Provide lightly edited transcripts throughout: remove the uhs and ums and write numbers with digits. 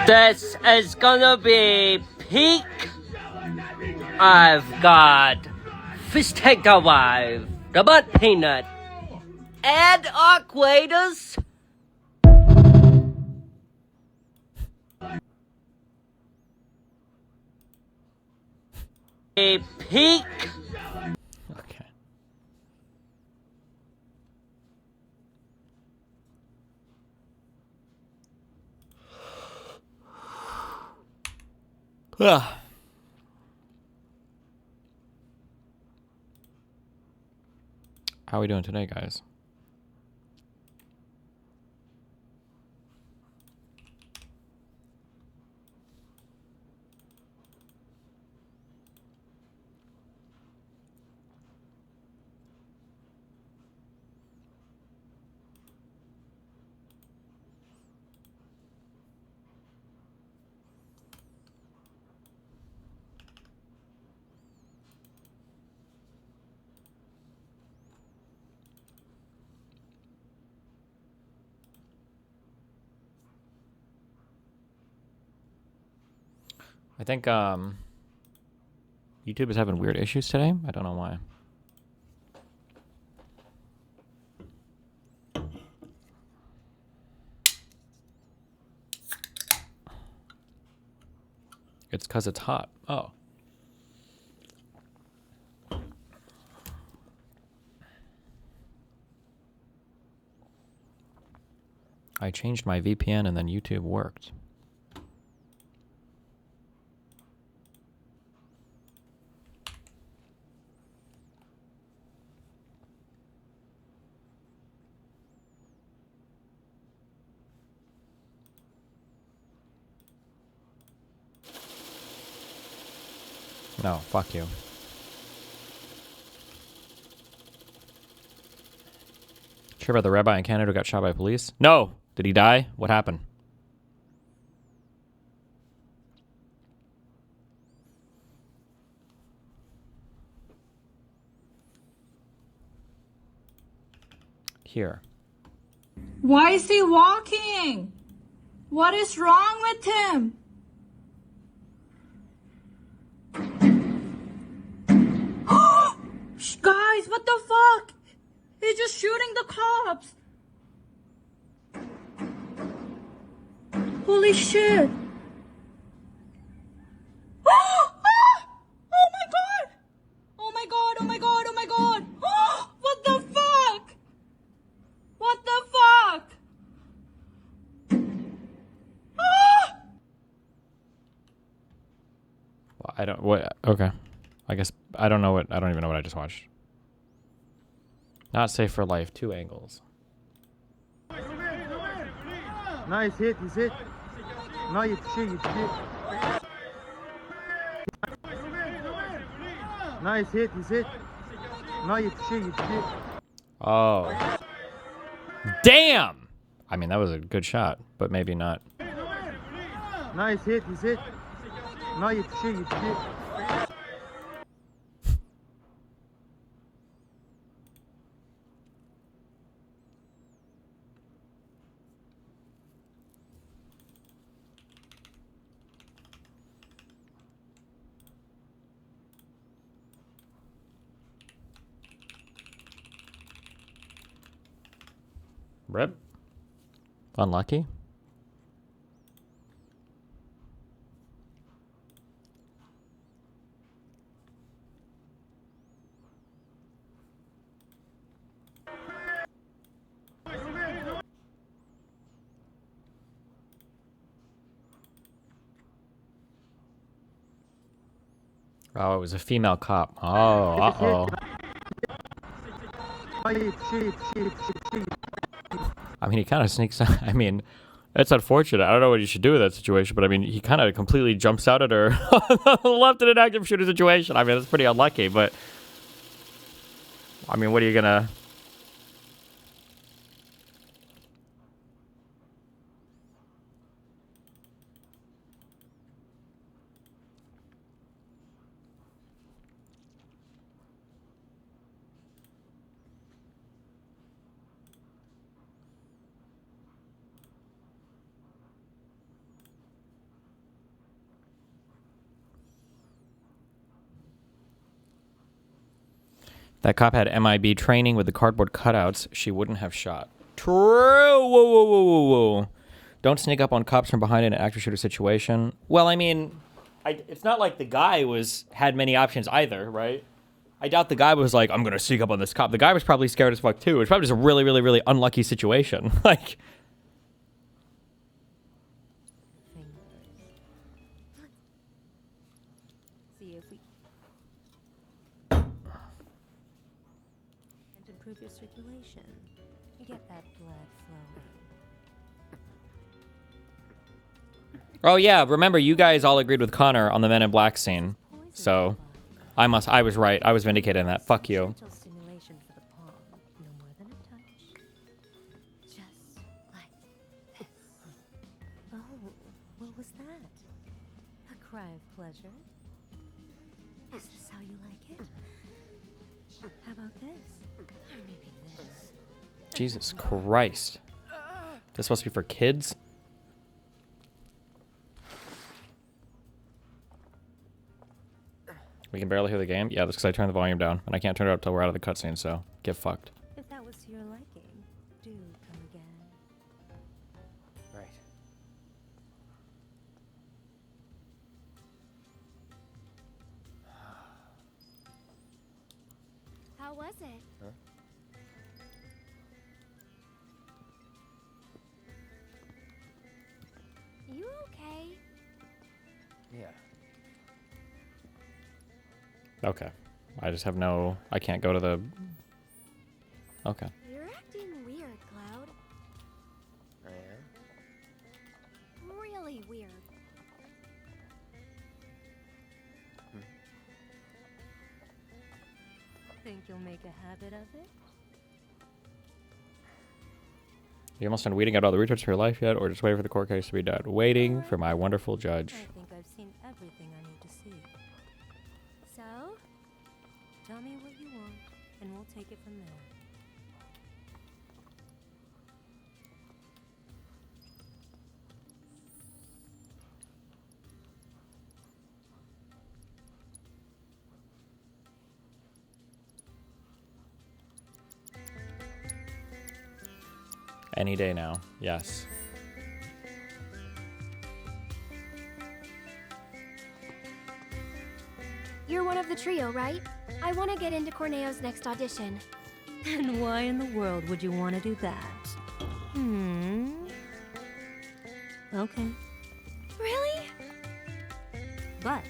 This is gonna be peak. I've got fish tanker wife, the butt peanut, and aquators. A peak. Okay. Ah. How are we doing today, guys? I think YouTube is having weird issues today. I don't know why. It's because it's hot. Oh. I changed my VPN and then YouTube worked. No, fuck you. Sure about the rabbi in Canada who got shot by police? No! Did he die? What happened? Here. Why is he walking? What is wrong with him? Guys, what the fuck? He's just shooting the cops. Holy shit. Oh my god. Oh my god, oh my god, oh my god. What the fuck? What the fuck? Well, I don't, what, okay. I guess, I don't know what, I don't even know what I just watched. Not safe for life, 2 angles. Nice hit, he's hit. Nice shit, he's hit. Nice hit, he's hit. Nice shit, he's hit. Oh. Damn! I mean, that was a good shot, but maybe not. Nice hit, he's hit. Nice shit, he's hit. Rip. Unlucky. Oh, it was a female cop. Oh, uh-oh. I mean, he kind of sneaks out. I mean, it's unfortunate. I don't know what you should do with that situation, but I mean, he kind of completely jumps out at her left in an active shooter situation. I mean, that's pretty unlucky, but I mean, what are you gonna... That cop had MIB training with the cardboard cutouts. She wouldn't have shot. True. Whoa, whoa, whoa, whoa, whoa. Don't sneak up on cops from behind in an active shooter situation. Well, I mean, it's not like the guy had many options either, right? I doubt the guy was like, I'm going to sneak up on this cop. The guy was probably scared as fuck too. It's probably just a really, really, really unlucky situation. Like... Improve your circulation. You get that blood flowing. Oh yeah, remember you guys all agreed with Connor on the Men in Black scene. So I was right. I was vindicated in that. Fuck you. Stimulation for the palm. No more than a touch. Just like this. Oh, what was that? A cry of pleasure? Is this how you like it? How about this? Or maybe this. Jesus Christ. This supposed to be for kids? We can barely hear the game? Yeah, that's because I turned the volume down. And I can't turn it up till we're out of the cutscene, so get fucked. If that was to your liking, do come again. Right. How was it? Huh? You okay? Yeah. Okay. I just have I can't go to the... Okay. You're acting weird, Cloud. I am? Really weird. Think you'll make a habit of it? You almost done weeding out all the retards for your life yet, or just waiting for the court case to be done? Waiting for my wonderful judge. I think I've seen everything I need to see. So? Tell me what you want, and we'll take it from there. Any day now. Yes. You're one of the trio, right? I want to get into Corneo's next audition. And why in the world would you want to do that? Okay. Really? But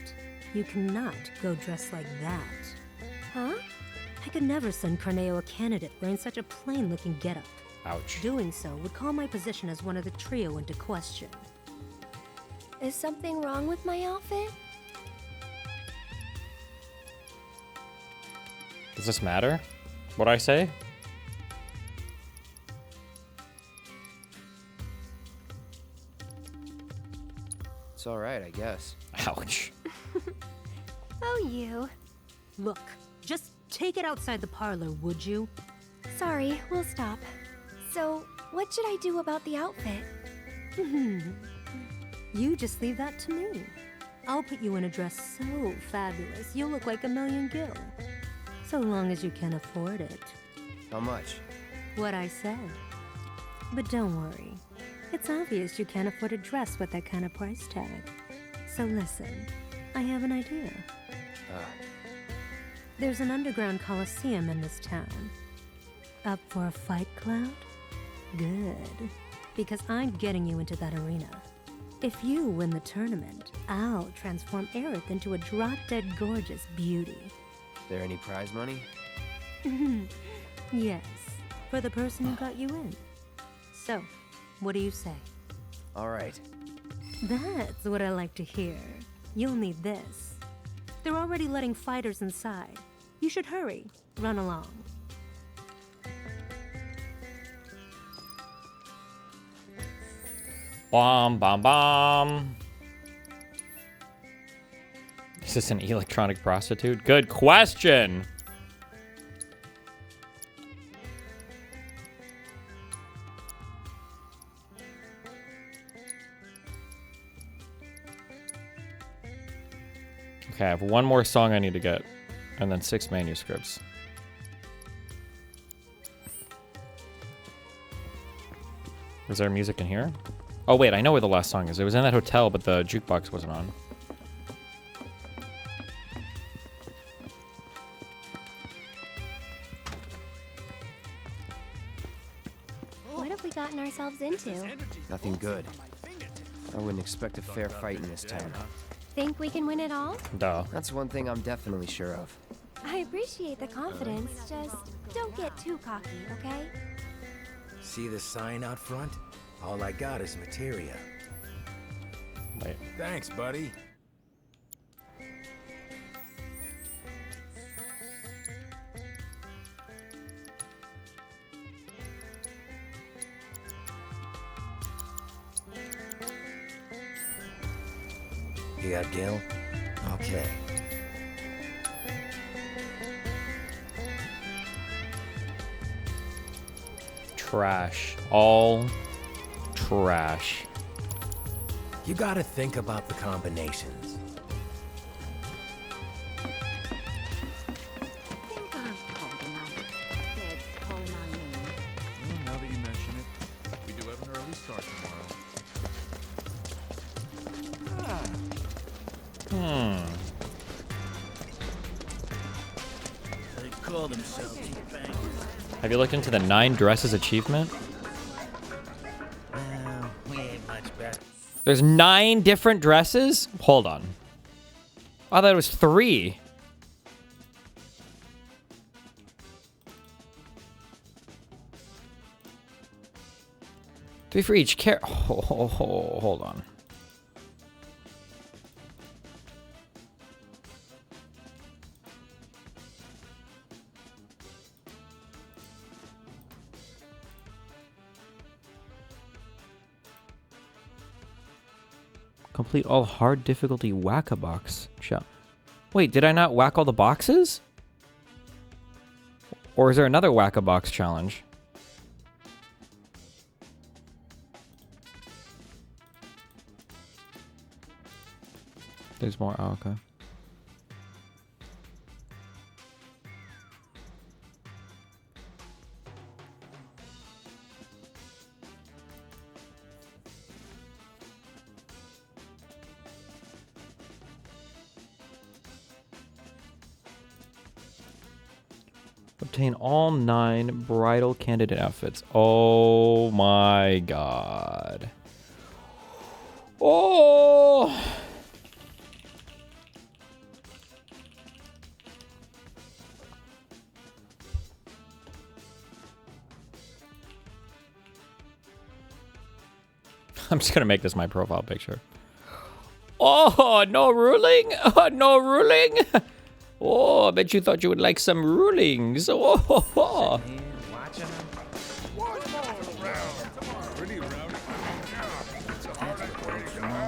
you cannot go dressed like that. Huh? I could never send Corneo a candidate wearing such a plain-looking getup. Ouch. Doing so would call my position as one of the trio into question. Is something wrong with my outfit? Does this matter? What'd I say? It's alright, I guess. Ouch. Oh, you. Look, just take it outside the parlor, would you? Sorry, we'll stop. So, what should I do about the outfit? You just leave that to me. I'll put you in a dress so fabulous, you'll look like a million gil. So long as you can afford it. How much? What I said. But don't worry. It's obvious you can't afford a dress with that kind of price tag. So listen, I have an idea. There's an underground coliseum in this town. Up for a fight, Cloud? Good. Because I'm getting you into that arena. If you win the tournament, I'll transform Aerith into a drop-dead gorgeous beauty. There any prize money? Yes, for the person who got you in. So, what do you say? All right. That's what I like to hear. You'll need this. They're already letting fighters inside. You should hurry. Run along. Bomb, bomb, bomb. Is this an electronic prostitute? Good question. Okay, I have one more song I need to get, and then 6 manuscripts. Is there music in here? Oh wait, I know where the last song is. It was in that hotel, but the jukebox wasn't on. What have we gotten ourselves into? Nothing good. I wouldn't expect a fair fight in this town. Think we can win it all? Duh. That's one thing I'm definitely sure of. I appreciate the confidence, just don't get too cocky, okay? See the sign out front? All I got is materia. Wait. Thanks, buddy. You got Gil? Okay. Trash. All trash. You gotta think about the combinations. Now that you mention it, we do have an early start tomorrow. They call themselves bankers. Have you looked into the 9 dresses achievement? Well, we ain't much better. There's 9 different dresses? Hold on. I thought it was 3. Three for each character. Hold on. Complete all hard difficulty whack-a-box. Wait, did I not whack all the boxes? Or is there another whack-a-box challenge? There's more. Oh, okay. Obtain all 9 bridal candidate outfits. Oh my god. Oh! I'm just gonna make this my profile picture. Oh, no ruling? Oh, no ruling? Oh, I bet you thought you would like some rulings. Oh,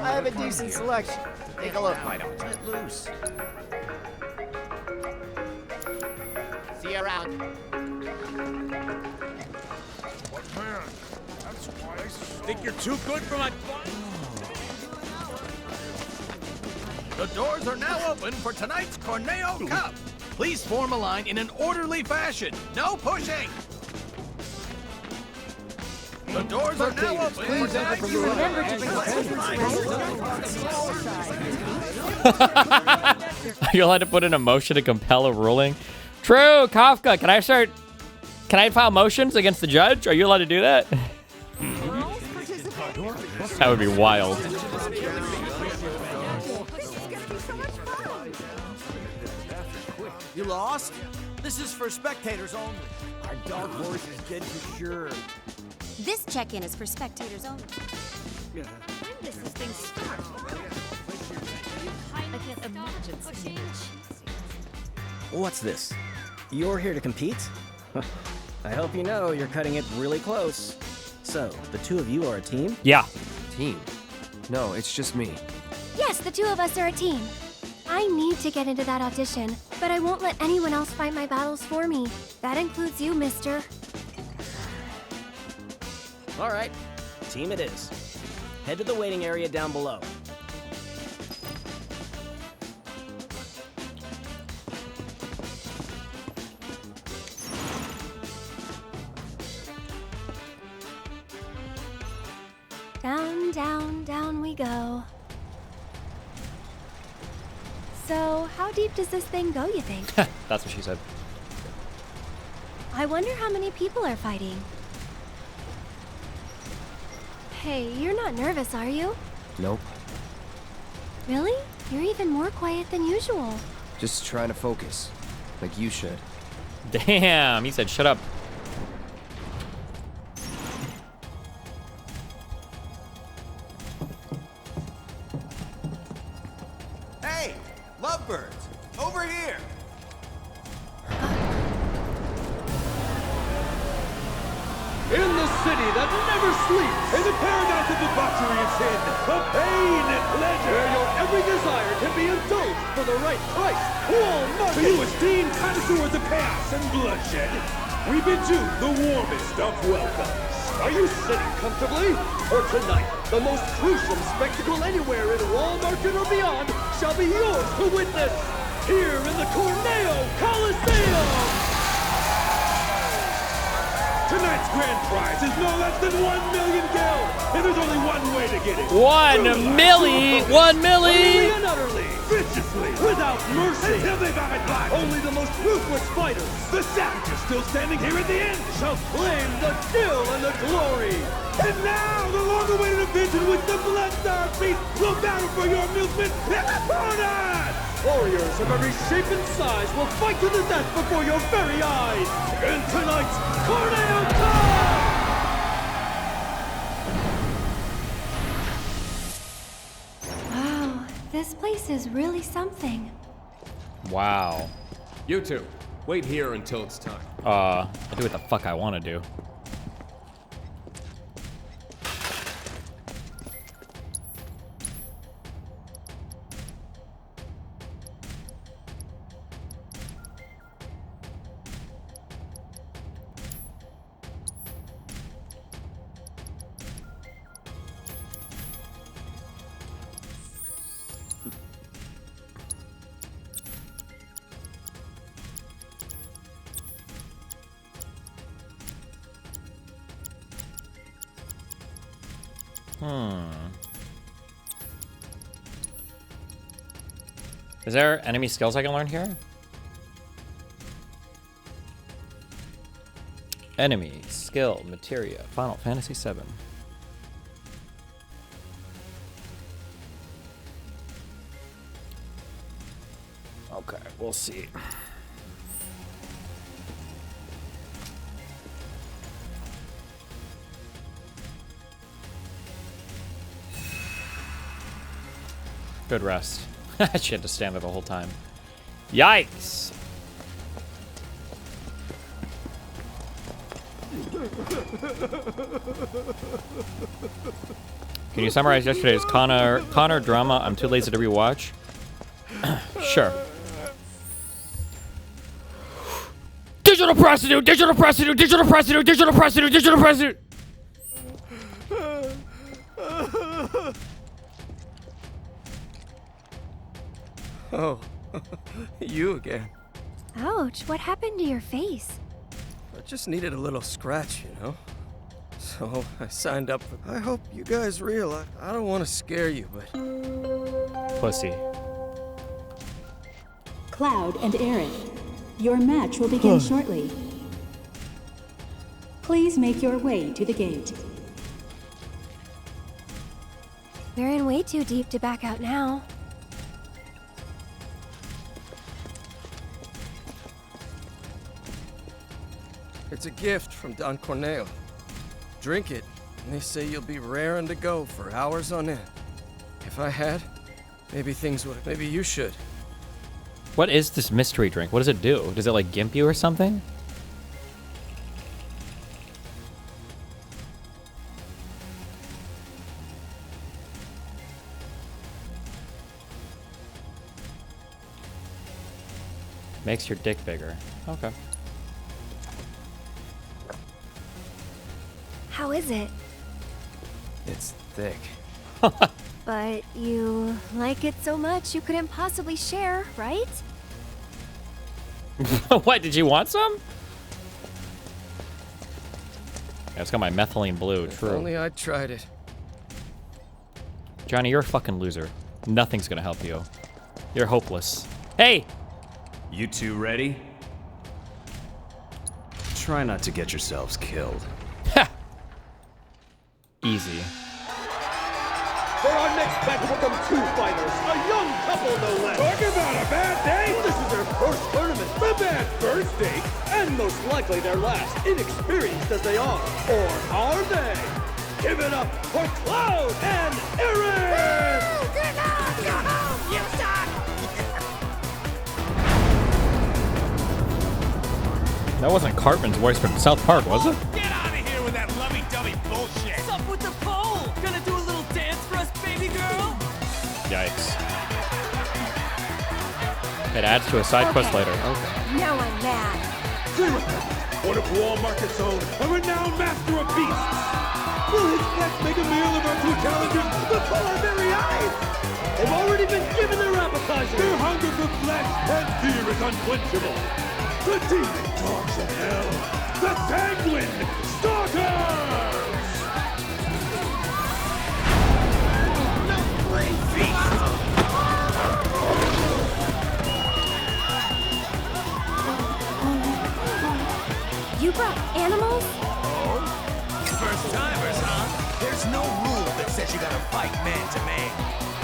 I have a decent selection. Take a look, why don't you? Let loose. See you around. Man, that's twice. Think you're too good for my fun? The doors are now open for tonight's Corneo Cup. Please form a line in an orderly fashion. No pushing. The doors are now open for tonight's Remember to bring Are you allowed to put in a motion to compel a ruling? True, Kafka. Can I file motions against the judge? Are you allowed to do that? That would be wild. You lost? This is for spectators only. Our dark horse is dead for sure. This check-in is for spectators only. When does this thing start? I can't imagine seeing it. What's this? You're here to compete? I hope you know you're cutting it really close. So, the two of you are a team? Yeah. Team? No, it's just me. Yes, the two of us are a team. I need to get into that audition, but I won't let anyone else fight my battles for me. That includes you, mister. All right, team it is. Head to the waiting area down below. Down, down, down we go. So, how deep does this thing go, you think? That's what she said. I wonder how many people are fighting. Hey, you're not nervous, are you? Nope. Really? You're even more quiet than usual. Just trying to focus. Like you should. Damn, he said shut up. Hey, lovebirds, over here. In the city that never sleeps, in the paradise of debauchery and sin, of pain and pleasure, where your every desire can be indulged for the right price. All market. To you esteemed connoisseurs of chaos and bloodshed, we bid you the warmest of welcomes. Are you sitting comfortably? For tonight, the most gruesome spectacle anywhere in Wall Market or beyond shall be yours to witness, here in the Corneo Coliseum! Tonight's grand prize is no less than 1 million gil, and there's only one way to get it. 1 milli! 1 milli! And utterly, viciously, without mercy, until they vomit blood. Only the most ruthless fighters, the savages still standing here at the end, shall claim the kill and the glory. And now, the long-awaited event in which the blood-starved beast will battle for your amusement in the corner! Warriors of every shape and size will fight to the death before your very eyes in tonight's Corneo Cup! Wow, this place is really something. Wow. You two, wait here until it's time. I'll do what the fuck I want to do. Is there enemy skills I can learn here? Enemy, skill, materia, Final Fantasy VII. Okay, we'll see. Good rest. She had to stand there the whole time. Yikes! Can you summarize yesterday's Connor drama? I'm too lazy to rewatch. Sure. Digital prostitute! Digital prostitute! Digital prostitute! Digital prostitute! Digital prostitute! Oh, you again. Ouch, what happened to your face? I just needed a little scratch, you know? So I signed up for... I hope you guys realize... I don't want to scare you, but... Pussy. Cloud and Aaron, your match will begin shortly. Please make your way to the gate. We're in way too deep to back out now. It's a gift from Don Corneo. Drink it, and they say you'll be raring to go for hours on end. If I had, maybe things would. Maybe you should. What is this mystery drink? What does it do? Does it like gimp you or something? Makes your dick bigger. Okay. How is it? It's thick. But you like it so much you couldn't possibly share, right? What, did you want some? Yeah, it's got my methylene blue, If true. only I tried it. Johnny, you're a fucking loser. Nothing's gonna help you. You're hopeless. Hey! You two ready? Try not to get yourselves killed. Easy. For our next match, welcome two fighters, a young couple no less. Talk about a bad day! This is their first tournament, the bad first date, and most likely their last, inexperienced as they are. Or are they? Give it up for Cloud and Aaron! Get out! Go home! You suck! That wasn't Cartman's voice from South Park, was it? Get out of here with that lovey-dovey bullshit! What's up with the pole? Gonna do a little dance for us, baby girl? Yikes. It adds to a side quest later. Okay. Now I'm mad. One of Walmart's own, a renowned master of beasts. Will his pets make a meal of our two challengers before our very eyes? They've already been given their appetizer. Their hunger for flesh and fear is unquenchable. The demon dogs of hell, the sanguine starters! You brought animals? First timers, huh? There's no rule that says you gotta fight man to man.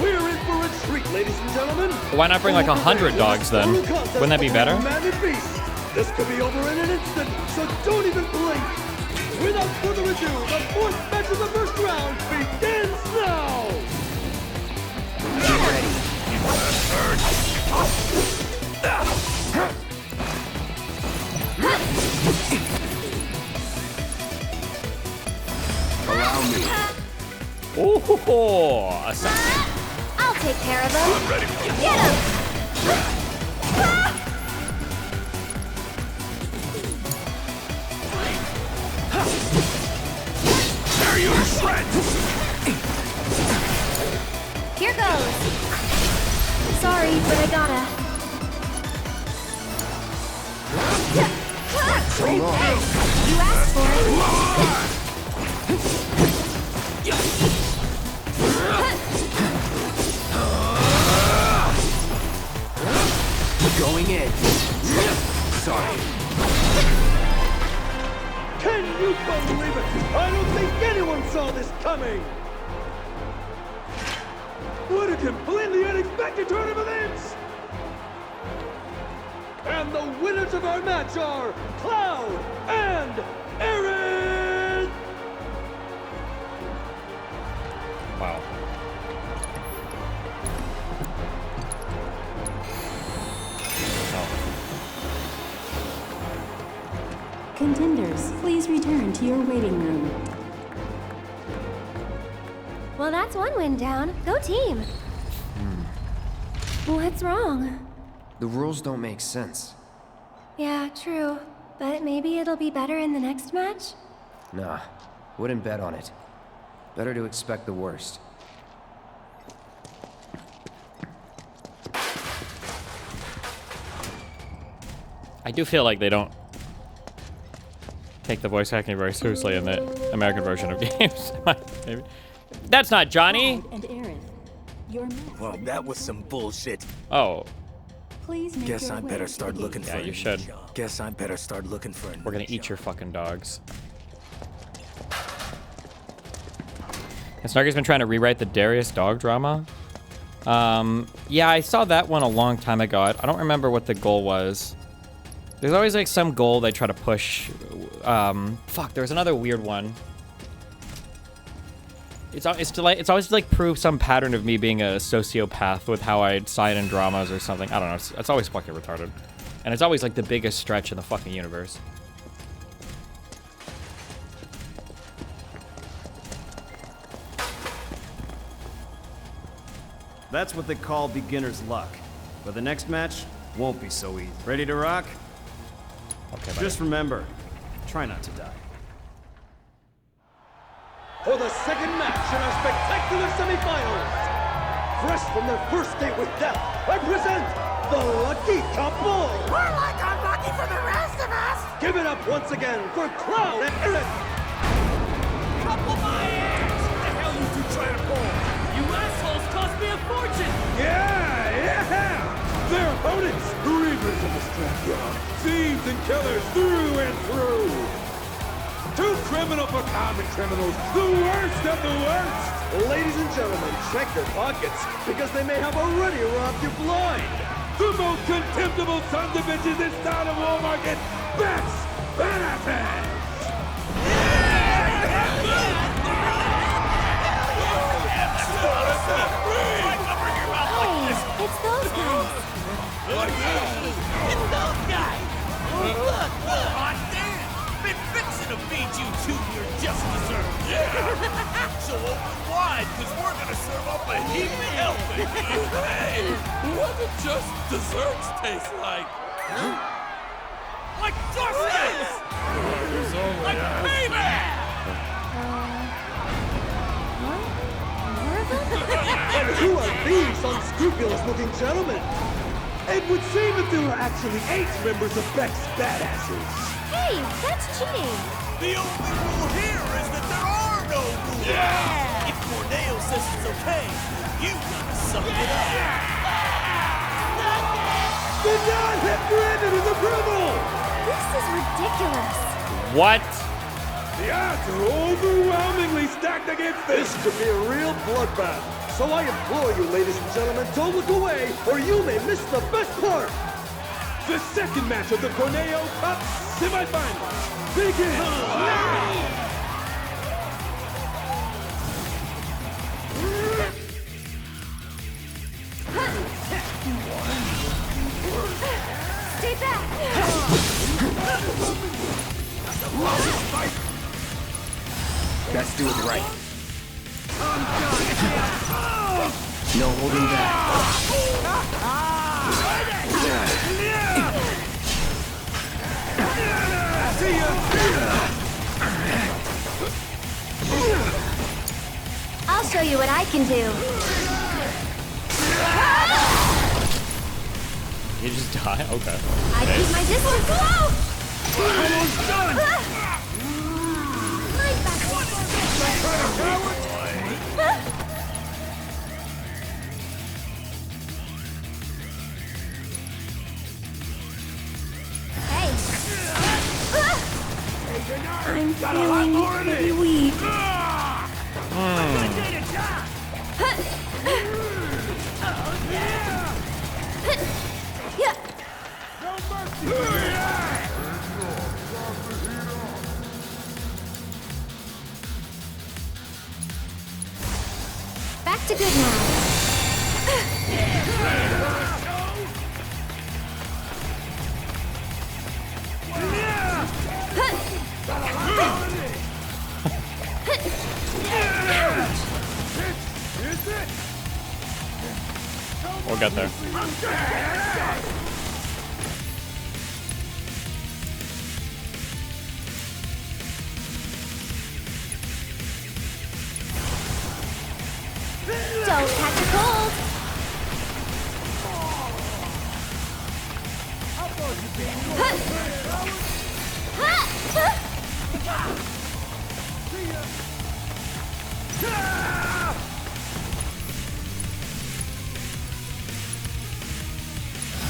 We're in for a treat, ladies and gentlemen. Why not bring like 100 dogs then? Wouldn't that be better? Man and beast. This could be over in an instant, so don't even blink. Without further ado, the fourth match of the first round begins now. Get ready, you bastard! Allow me. Oh, I'll take care of them. I'm ready for you. Get him! Tear you to shreds! Here goes. Sorry, but I gotta. You asked for it. Going in. Sorry. Can you believe it? I don't think anyone saw this coming. What a completely unexpected turn of events! And the winners of our match are Cloud and Aaron! Wow. Contenders, please return to your waiting room. Well, that's one win down. Go team. What's wrong? The rules don't make sense. Yeah, true. But maybe it'll be better in the next match? Nah, wouldn't bet on it. Better to expect the worst. I do feel like they don't take the voice acting very seriously in the American version of games. Maybe. That's not Johnny. And Aaron, your match. Well, that was some bullshit. Oh. Please make Guess your I way better to start the looking gate. for Yeah, a you new should. job. Guess I better start looking for a new We're gonna eat your fucking dogs. And Snarky's been trying to rewrite the Darius dog drama. Yeah, I saw that one a long time ago. I don't remember what the goal was. There's always like some goal they try to push Fuck, there was another weird one. It's always to like prove some pattern of me being a sociopath with how I sign in dramas or something. I don't know. It's always fucking retarded. And it's always like the biggest stretch in the fucking universe. That's what they call beginner's luck. But the next match won't be so easy. Ready to rock? Okay, just remember, try not to die. For the second match in our spectacular semifinals, fresh from their first date with death, I present the Lucky Couple. We're like unlucky for the rest of us. Give it up once again for Cloud and Eric. Couple my ass! What the hell you two trying to pull? You assholes cost me a fortune. Yeah! Their opponents, reavers of the scrapyard, thieves and killers through and through. Too criminal for common criminals, the worst of the worst! Ladies and gentlemen, check their pockets, because they may have already robbed you blind! The most contemptible sons of bitches this town of Walmarket, Best Benefits! Hey, it's those guys! It's those guys! Look! Hot damn! Been fixing to feed you two your just desserts. Yeah! So open wide, because we're gonna serve up a heap of helping. Hey! What do just desserts taste like? Like justice! Like payback! And who are these unscrupulous-looking gentlemen? It would seem that there are actually 8 members of Beck's Badasses. Hey, that's cheating! The only rule here is that there are no rules! Yeah! If Corneo says it's okay, you gotta suck it up! The non-hit granted is approval! This is ridiculous! What? The odds are overwhelmingly stacked against this. This could be a real bloodbath. So I implore you, ladies and gentlemen, don't look away, or you may miss the best part. The second match of the Corneo Cup semifinals begins now. Stay back! Let's do it right. No holding back. I'll show you what I can do. You just die? Okay. I keep my distance low! Almost done! I'm feeling pretty weak. Back to good now. We'll get there. Don't catch a cold.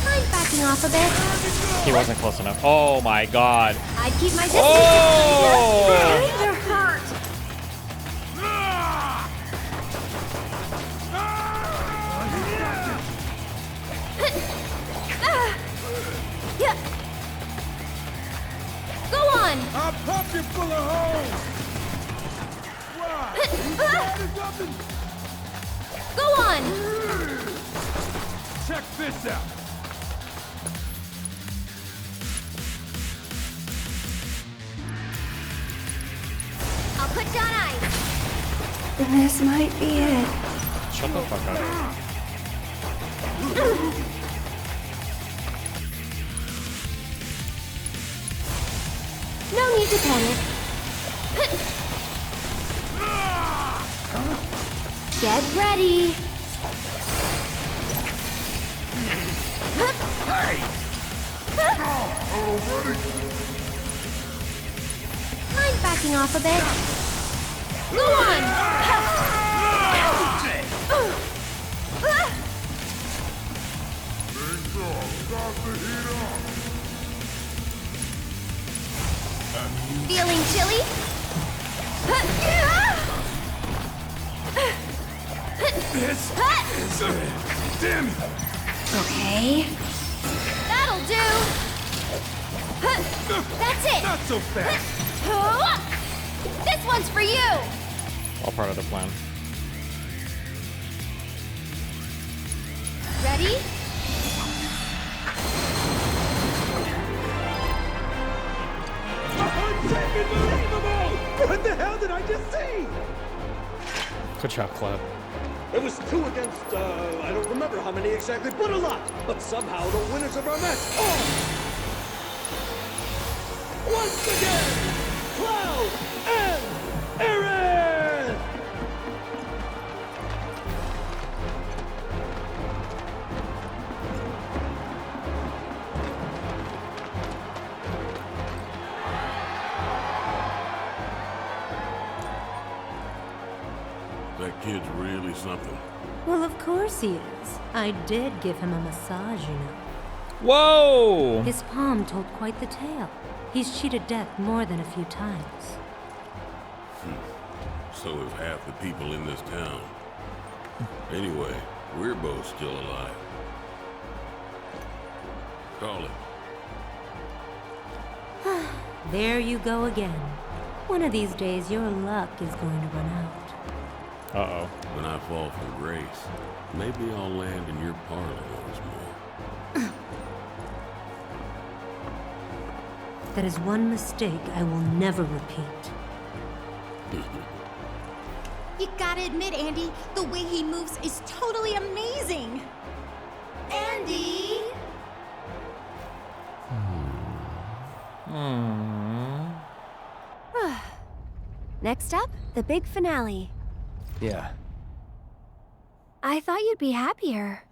I'm backing off a bit. He wasn't close enough. Oh my god. I'd keep my distance. Oh! They're hurt. Go on. Go on! Check this out. I'll put you on ice. This might be it. Shut the fuck up. No need to panic. Get ready. Mind backing off a bit. Go on. Feeling chilly? This is damn. Okay. That'll do. That's it. Not so fast. This one's for you. All part of the plan. Ready? Unbelievable! What the hell did I just see? Good job, Club. It was 2 against, I don't remember how many exactly, but a lot. But somehow the winners of our match are... Once again, Cloud and Aaron! That kid's really something. Well, of course he is. I did give him a massage, you know. Whoa! His palm told quite the tale. He's cheated death more than a few times. So have half the people in this town. Anyway, we're both still alive. Call it. There you go again. One of these days, your luck is going to run out. Uh-oh. When I fall from grace, maybe I'll land in your parlor once more. That is one mistake I will never repeat. You gotta admit, Andy, the way he moves is totally amazing. Andy! Next up, the big finale. Yeah, I thought you'd be happier.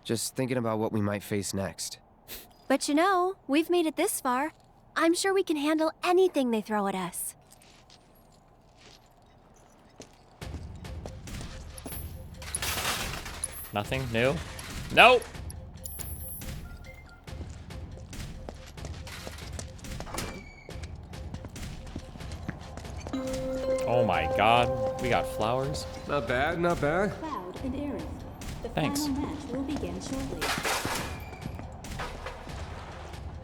just thinking about what we might face next. But you know, we've made it this far. I'm sure we can handle anything they throw at us. Nothing new? Nope! Oh my god, we got flowers. Not bad, not bad. Cloud and Aaron. The Thanks. final match will begin shortly.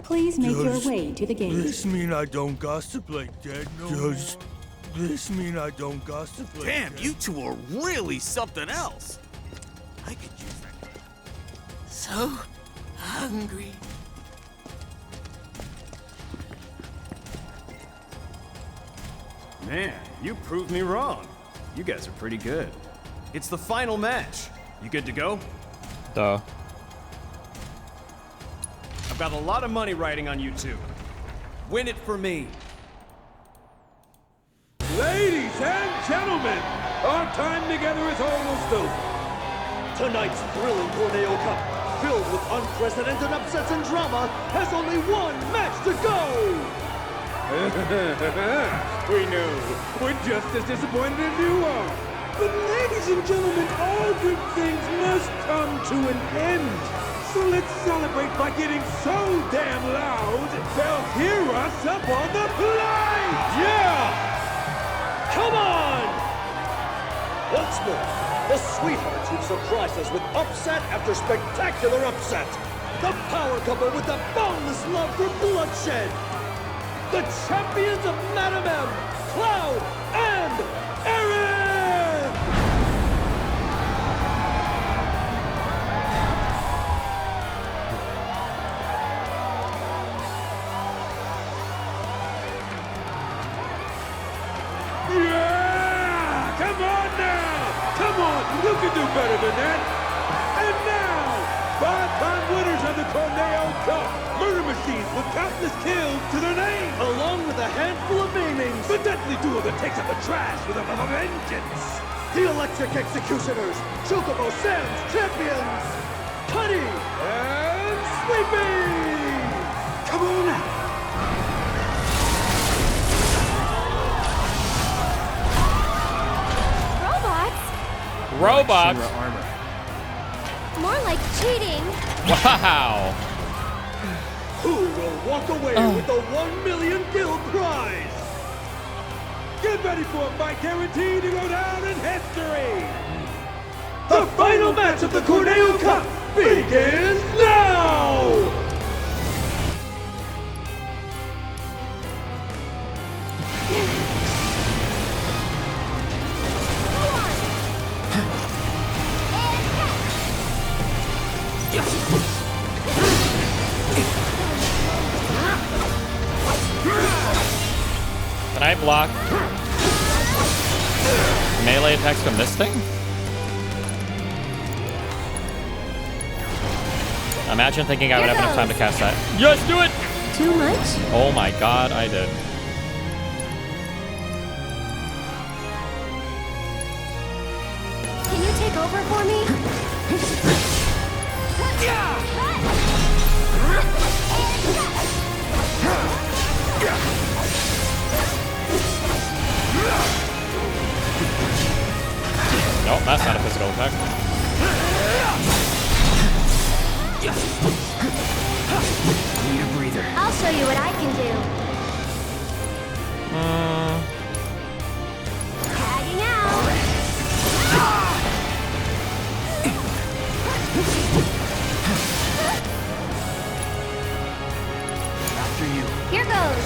Please make your way to the gate. This mean I don't gossip like that no Does this mean I don't gossip like Damn, that? you two are really something else. I could use that. So hungry. Man, you proved me wrong. You guys are pretty good. It's the final match. You good to go? Duh. I've got a lot of money riding on you two. Win it for me. Ladies and gentlemen, our time together is almost over. Tonight's thrilling Tornado Cup, filled with unprecedented upsets and drama, has only one match to go! We know. We're just as disappointed as you are. But ladies and gentlemen, all good things must come to an end. So let's celebrate by getting so damn loud, they'll hear us up on the plate! Yeah! Come on! Once more, the sweethearts who've surprised us with upset after spectacular upset. The power couple with the boundless love for bloodshed. The champions of Madam M, Cloud and Aaron! can do better than that. And now, 5-time winners of the Corneo Cup. Murder machines with countless kills to their name. Along with a handful of maimings. The deadly duo that takes out the trash with a vengeance. The Electric Executioners. Chocobo Sam's champions. Cuddy and Sleepy. Come on now. Robots? Armor. More like cheating. Wow. Who will walk away with the 1 million guild prize? Get ready for a fight guaranteed to go down in history. The final match of the Corneo Cup begins now. Can I block melee attacks from this thing? Imagine thinking I would have enough time to cast that. Yes, do it! Too much? Oh my god, I did. Can you take over for me? Nope, that's not a physical attack. Need a breather. I'll show you what I can do. Tagging out. After you. Here goes.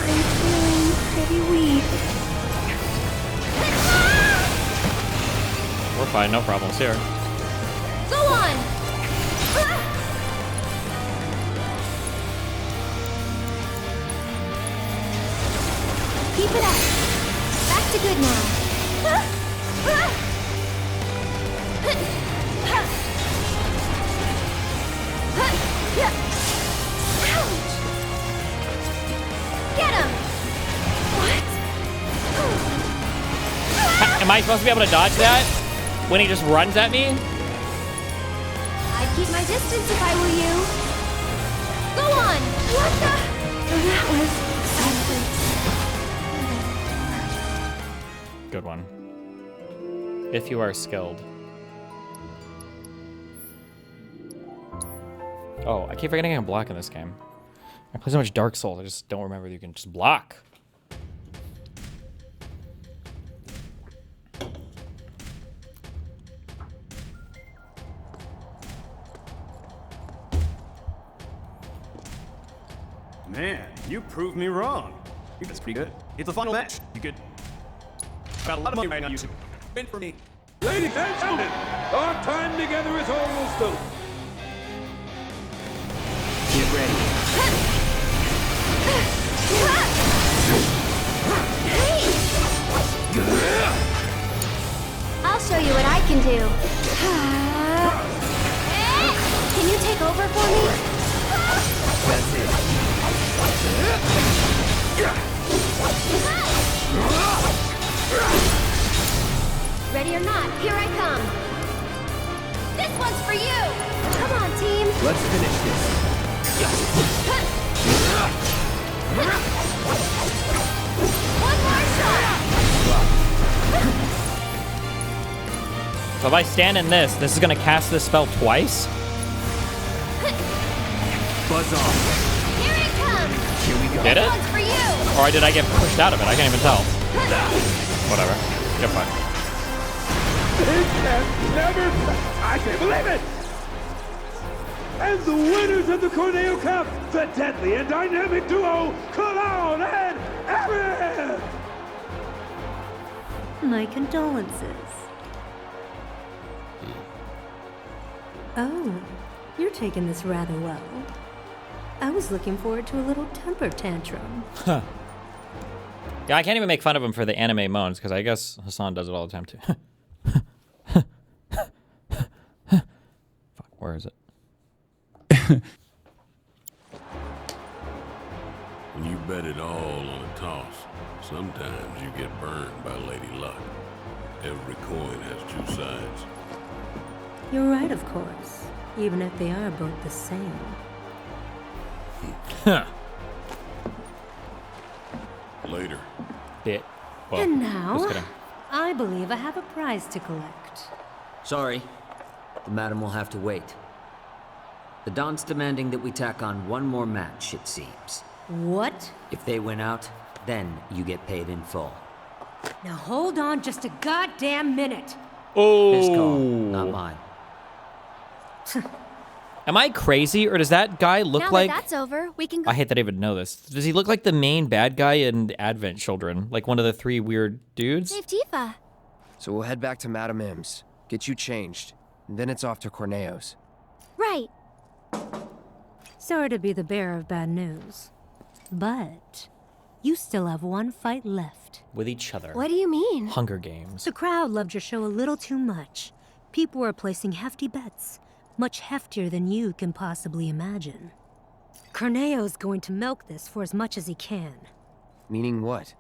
I'm feeling pretty weak. We're fine, no problems here. Go on. Keep it up. Back to good now. Ouch! Get him! What? Am I supposed to be able to dodge that when he just runs at me? I'd keep my distance if I were you. Go on! What the? That was Good one. If you are skilled. Oh, I keep forgetting I can block in this game. I play so much Dark Souls, I just don't remember that you can just block. Man, you proved me wrong. You did pretty good. It's the final match. You good? Got a lot of money right now, YouTube. Win for me. Ladies and gentlemen, our time together is almost over. Get ready. I'll show you what I can do. Can you take over for me? That's it. Ready or not, here I come. This one's for you. Come on, team. Let's finish this. One more shot. So if I stand in this is gonna cast this spell twice? Buzz off. Here it comes. Here we go. Did it? This one's for you. Or did I get pushed out of it? I can't even tell. Whatever. Get fucked. It can never... I can't believe it! And the winners of the Corneo Cup, the deadly and dynamic duo, Chalino and Aaron! My condolences. Oh, you're taking this rather well. I was looking forward to a little temper tantrum. Huh. Yeah, I can't even make fun of him for the anime moans, because I guess Hassan does it all the time, too. Fuck, where is it? When you bet it all on a toss, sometimes you get burned by Lady Luck. Every coin has two sides. You're right, of course. Even if they are both the same. Huh. Later. Bit. Well, And just now, kidding. I believe I have a prize to collect. Sorry. The madam will have to wait. The Don's demanding that we tack on one more match, it seems. What? If they win out, then you get paid in full. Now hold on just a goddamn minute. Oh. His call, not mine. Am I crazy, or does that guy look now like... that that's over, we can go. I hate that I even know this. Does he look like the main bad guy in Advent Children? Like one of the three weird dudes? Save Tifa. So we'll head back to Madame M's, get you changed, and then it's off to Corneo's. Right. Sorry to be the bearer of bad news, but you still have one fight left. With each other. What do you mean? Hunger Games. The crowd loved your show a little too much. People were placing hefty bets, much heftier than you can possibly imagine. Corneo's going to milk this for as much as he can. Meaning what?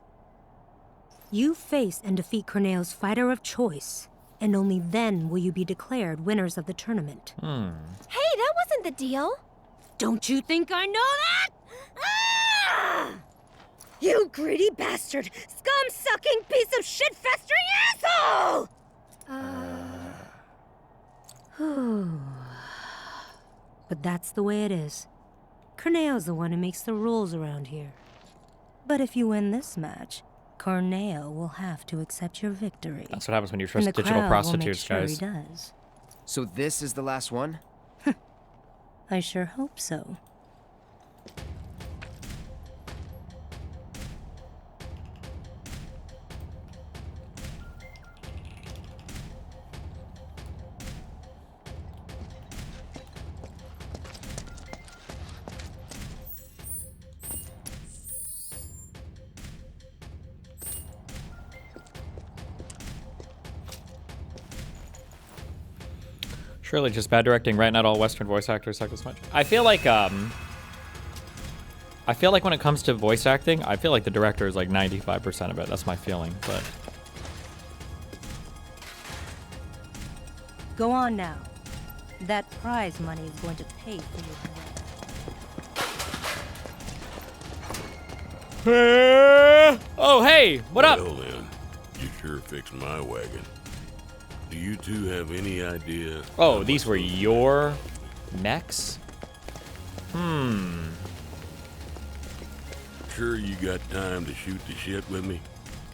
You face and defeat Corneo's fighter of choice, and only then will you be declared winners of the tournament. Hey, that wasn't the deal. Don't you think I know that? Ah! You greedy bastard! Scum-sucking piece of shit-festering asshole! But that's the way it is. Corneo's the one who makes the rules around here. But if you win this match, Corneo will have to accept your victory. That's what happens when you And trust the digital crowd prostitutes, will make guys. sure he does. So this is the last one? I sure hope so. Surely just bad directing, right? Not all Western voice actors suck this much. I feel like when it comes to voice acting, I feel like the director is like 95% of it. That's my feeling, but... Go on now. That prize money is going to pay for your Oh, hey, what up? Well then, you sure fixed my wagon. Do you two have any idea? Oh, these were your mechs? Sure you got time to shoot the shit with me?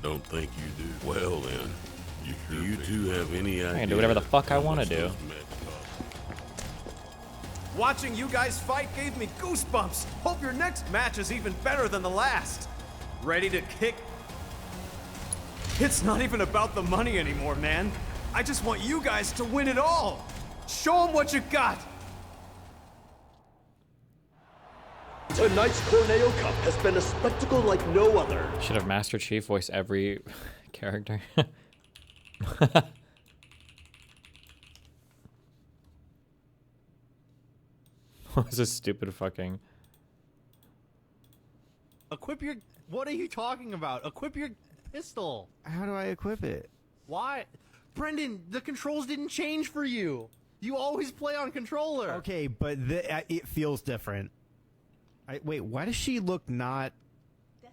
Don't think you do. Well then, do you two have any idea? I can do whatever the fuck I want to do. Watching you guys fight gave me goosebumps. Hope your next match is even better than the last. Ready to kick? It's not even about the money anymore, man. I just want you guys to win it all. Show them what you got. Tonight's Corneo Cup has been a spectacle like no other. Should have Master Chief voice every character. What is this stupid fucking... Equip your... What are you talking about? Equip your pistol. How do I equip it? Why? Brendan, the controls didn't change for you. You always play on controller. Okay, but it feels different. Wait, why does she look not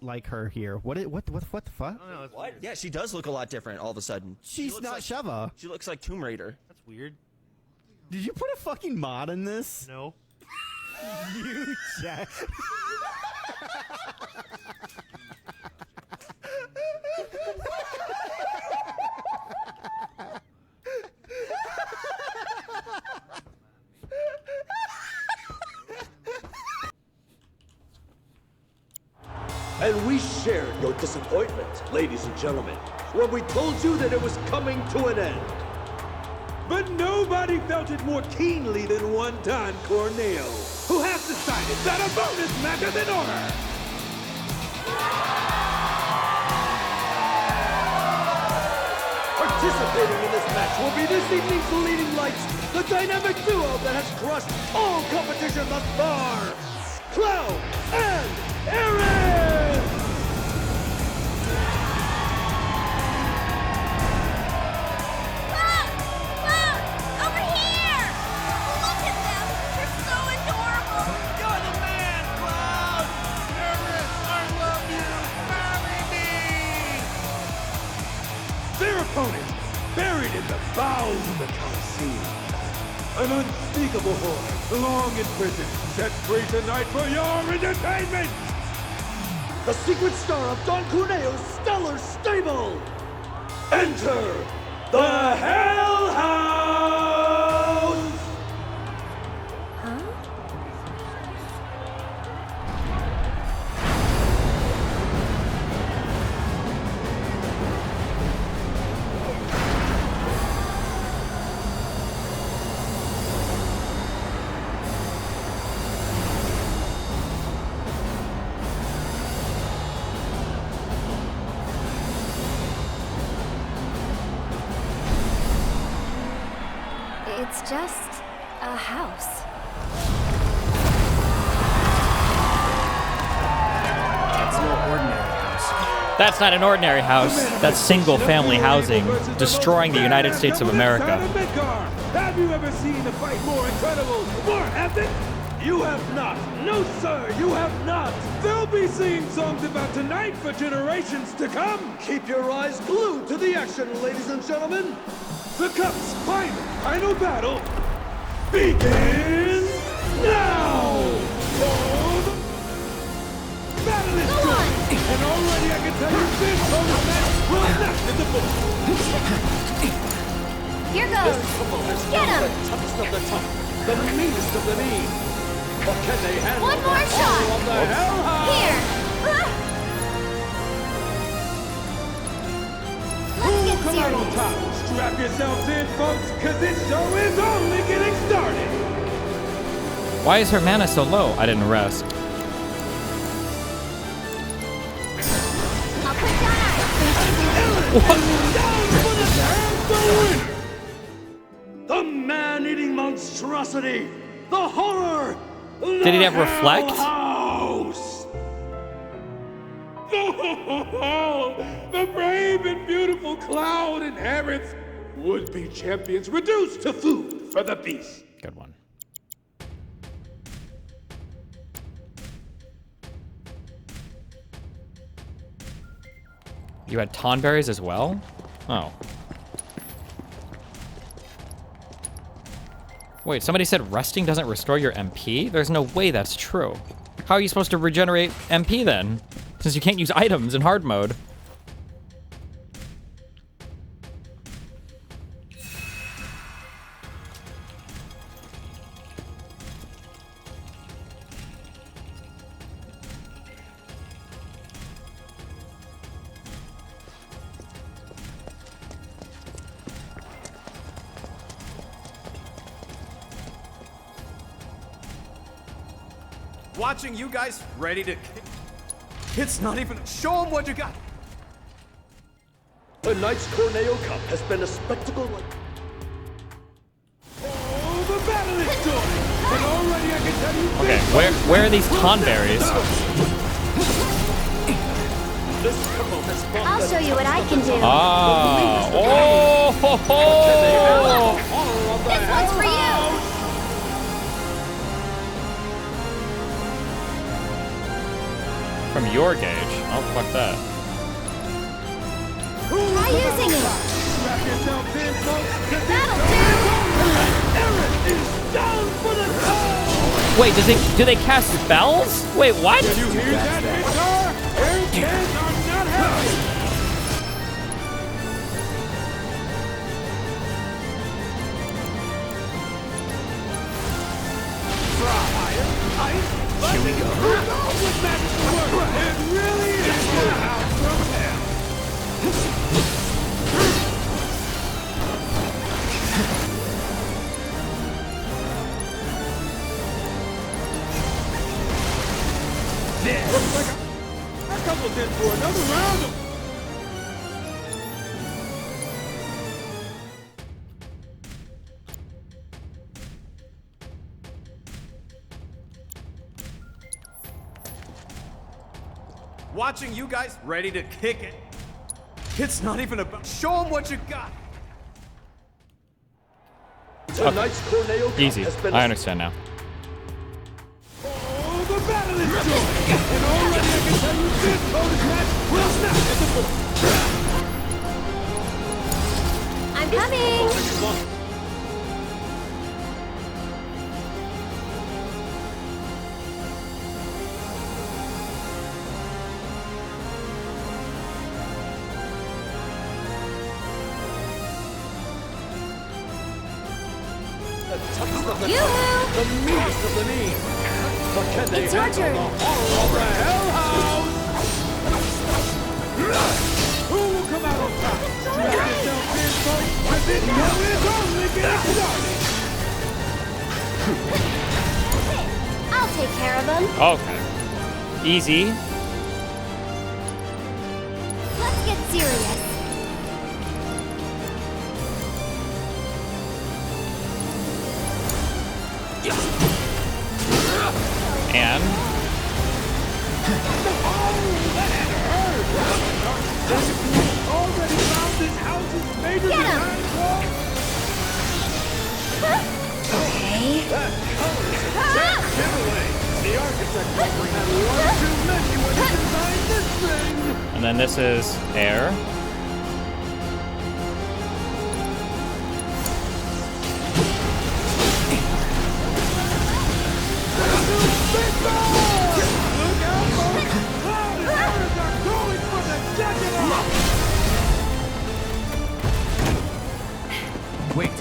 like her here? What the fuck? What? Yeah, she does look a lot different all of a sudden. She's not Sheva. She looks like Tomb Raider. That's weird. Did you put a fucking mod in this? No. You jack. And we shared your disappointment, ladies and gentlemen, when we told you that it was coming to an end. But nobody felt it more keenly than one Don Corneo, who has decided that a bonus match is in order. Participating in this match will be this evening's leading lights, the dynamic duo that has crushed all competition thus far, Cloud and Aaron! Look! Look! Over here! Look at them! They're so adorable! You're the man, Cloud! Aaron, I love you! Marry me! Their opponent, buried in the bowels of the Coliseum. An unspeakable horror, long in prison, set free tonight for your entertainment! The secret star of Don Corneo's stellar stable! Enter the Hell House! It's just a house. That's no ordinary house. That's not an ordinary house. That's single-family housing, destroying the United States of America. Have you ever seen a fight more incredible, more epic? You have not. No, sir, you have not. They'll be singing songs about tonight for generations to come. Keep your eyes glued to the action, ladies and gentlemen. The Cup's final battle begins now! Oh, the battle is good! And already I can tell you this bonus match will not hit the board! Here goes! Get him! The toughest of the tough, the meanest of the mean. Or can they handle One more the shot! power of the Hell House? Here! Let's get Come out on serious. top. Strap yourselves in, folks, because this show is only getting started. Why is her mana so low? I didn't rest. I'll put down The man-eating monstrosity, the horror. Did he have reflect? House. The brave and beautiful Cloud and Aaron's would-be champions reduced to food for the beast. Good one. You had tonberries as well? Oh. Wait, somebody said resting doesn't restore your MP? There's no way that's true. How are you supposed to regenerate MP then? Since you can't use items in hard mode. Watching you guys ready to... It's not even... Show them what you got! Tonight's Corneo Cup has been a spectacle like... Oh, the battle is good! And already I can tell you... Okay, where are these tonberries? I'll show you what I can do. Ah, oh, ho, ho. This one's for you. From your gauge. Oh, fuck that. Try using it. That'll do. Wait, do they cast spells? Wait, what? Did you hear that, Victor? Air cans are not happy! Here we go. Who knows what magic works? It really is the house from hell. Another round of... Watching you guys ready to kick it. It's not even about... Show them what you got. Tonight's Corneo Cup Easy. has been I understand now. Oh, the battle is joined! And already I can tell you this bonus match will snap at the board. I'm coming! The toughest of the Yoo-hoo! tough, the meanest of the mean. But can they It's your handle turn. the horror of the Hell House? Who will come out on top? Strap yourself in, folks, because this show is only getting started. I'll take care of them. Okay. Easy. Let's get serious. And Already found this house's major Get him. design flaw? Okay. That colors a dead giveaway. The architect probably had one too many when he designed this thing. and then this is air. Look out, folks! Cloud and Earth are going for the jugular! Wait.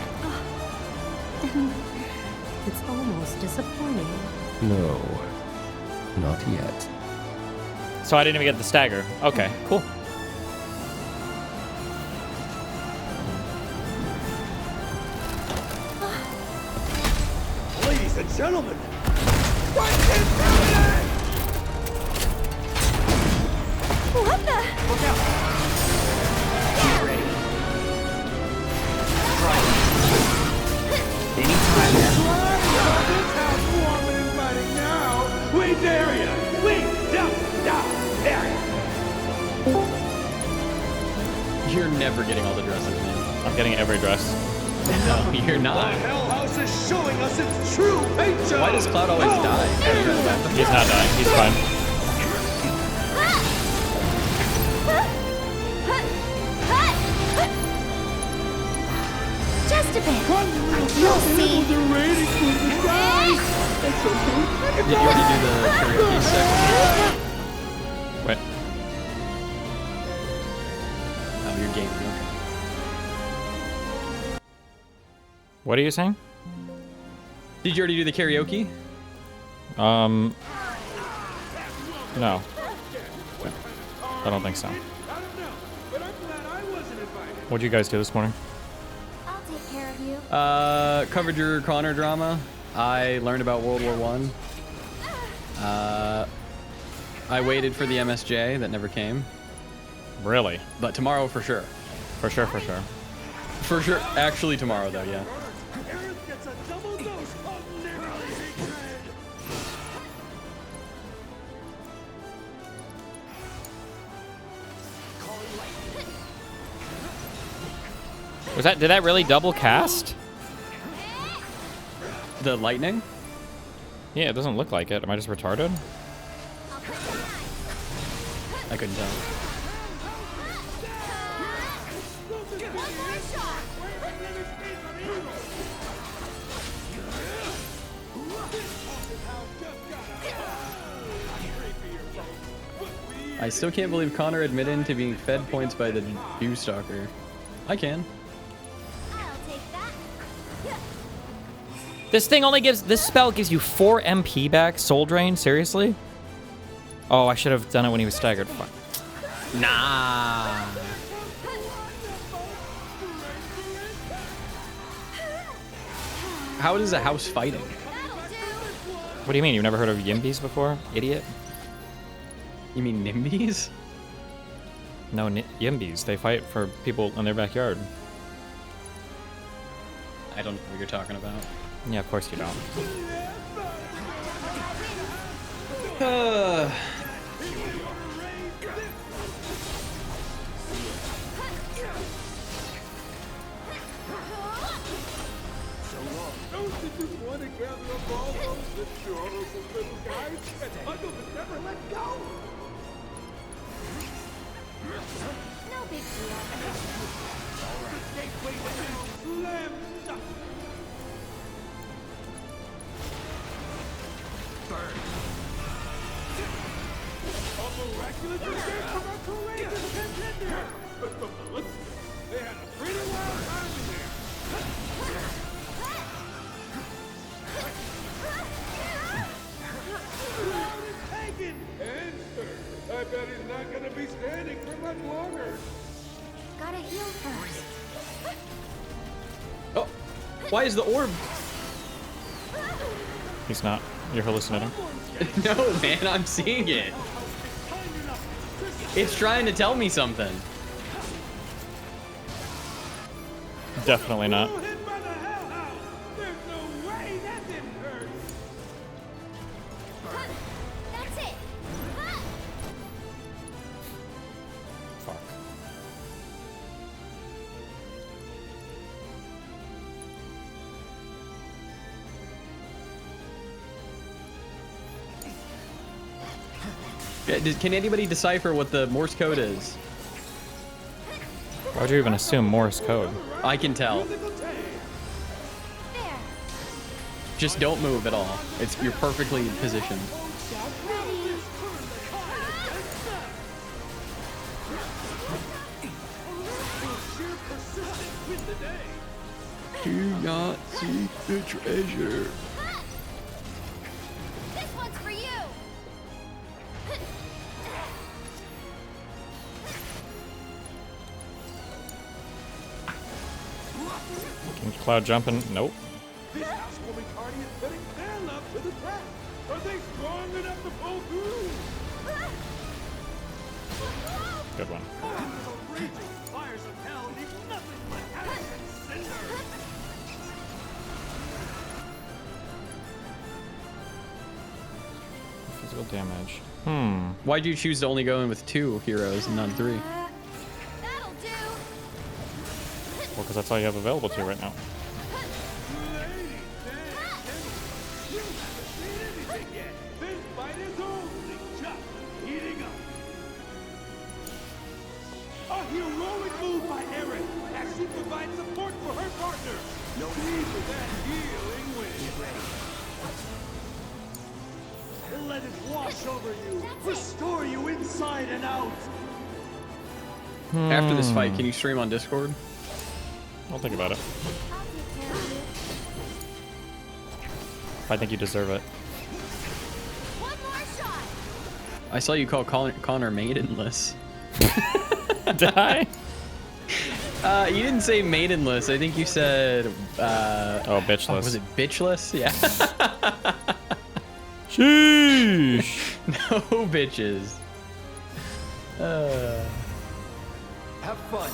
It's almost disappointing. No. Not yet. So I didn't even get the stagger. Okay, cool. Ladies and gentlemen, what is happening? What the? Look out! Anytime. This house warm and inviting now. We dare you. We don't dare you. You're never getting all the dresses, man. I'm getting every dress. No, you're The not. Hell House is showing us its true paint job. Why does Cloud always die? He's not dying. He's fine. Just a bit. You'll see. The ratings will be down. It's okay. Did you already do the karaoke section? Wait. Oh, you're game. Okay. What are you saying? Did you already do the karaoke? No. I don't think so. What'd you guys do this morning? I'll take care of you. Covered your Connor drama. I learned about World War I. I waited for the MSJ that never came. Really? But tomorrow for sure. For sure, for sure. For sure. Actually tomorrow though, yeah. Earth gets a double dose of gnarly hatred. Did that really double cast? The lightning? Yeah, it doesn't look like it. Am I just retarded? I couldn't tell. I still can't believe Connor admitted to being fed points by the Jew stalker. I can. This spell gives you 4 MP back, Soul Drain? Seriously? Oh, I should have done it when he was staggered. Fuck. Nah. How is a house fighting? What do you mean? You've never heard of Yimbys before? Idiot? You mean NIMBYs? No, Yimbys. They fight for people in their backyard. I don't know what you're talking about. Yeah, of course you don't. Don't you just want to gather up all those adorable little guys and hug them and never let go? No big deal. The gateway to hell slam shut. Burn. A miraculous escape from our courageous contender! But from the looks of it, they had a pretty wild time in there. I bet he's not gonna be standing for much longer. Gotta heal first. Oh, why is the orb? He's not. You're hallucinating. No, man, I'm seeing it. It's trying to tell me something. Definitely not. That's it. Fuck. Can anybody decipher what the Morse code is? Why would you even assume Morse code? I can tell. Just don't move at all. You're perfectly positioned. Do not seek the treasure. This one's for you. Can cloud jumping? Nope. This housewarming party is putting their love to the test. Are they strong enough to pull through? Good one. The raging fires of hell leave nothing but ash and cinder. Physical damage. Why'd you choose to only go in with 2 heroes and not 3? That'll do. Well, because that's all you have available to you right now. This fight is only just heating up. A heroic move by Erin as she provides support for her partner. No need for that healing wind. Let it wash over you, restore you inside and out. After this fight, can you stream on Discord? I'll think about it. I think you deserve it. One more shot. I saw you call Connor maidenless. Did I? You didn't say maidenless. I think you said. Oh, bitchless. Oh, was it bitchless? Yeah. Sheesh. No bitches. Have fun.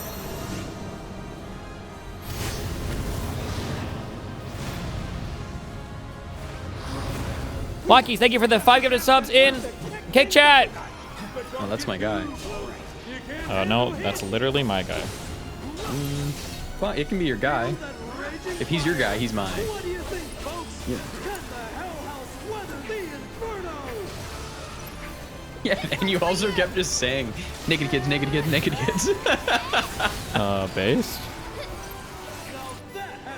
Lockies, thank you for the 5 gifted subs in Kick Chat. Oh, that's my guy. No, that's literally my guy. Well, it can be your guy. If he's your guy, he's mine. Yeah. Yeah, and you also kept just saying, naked kids, naked kids, naked kids. Base?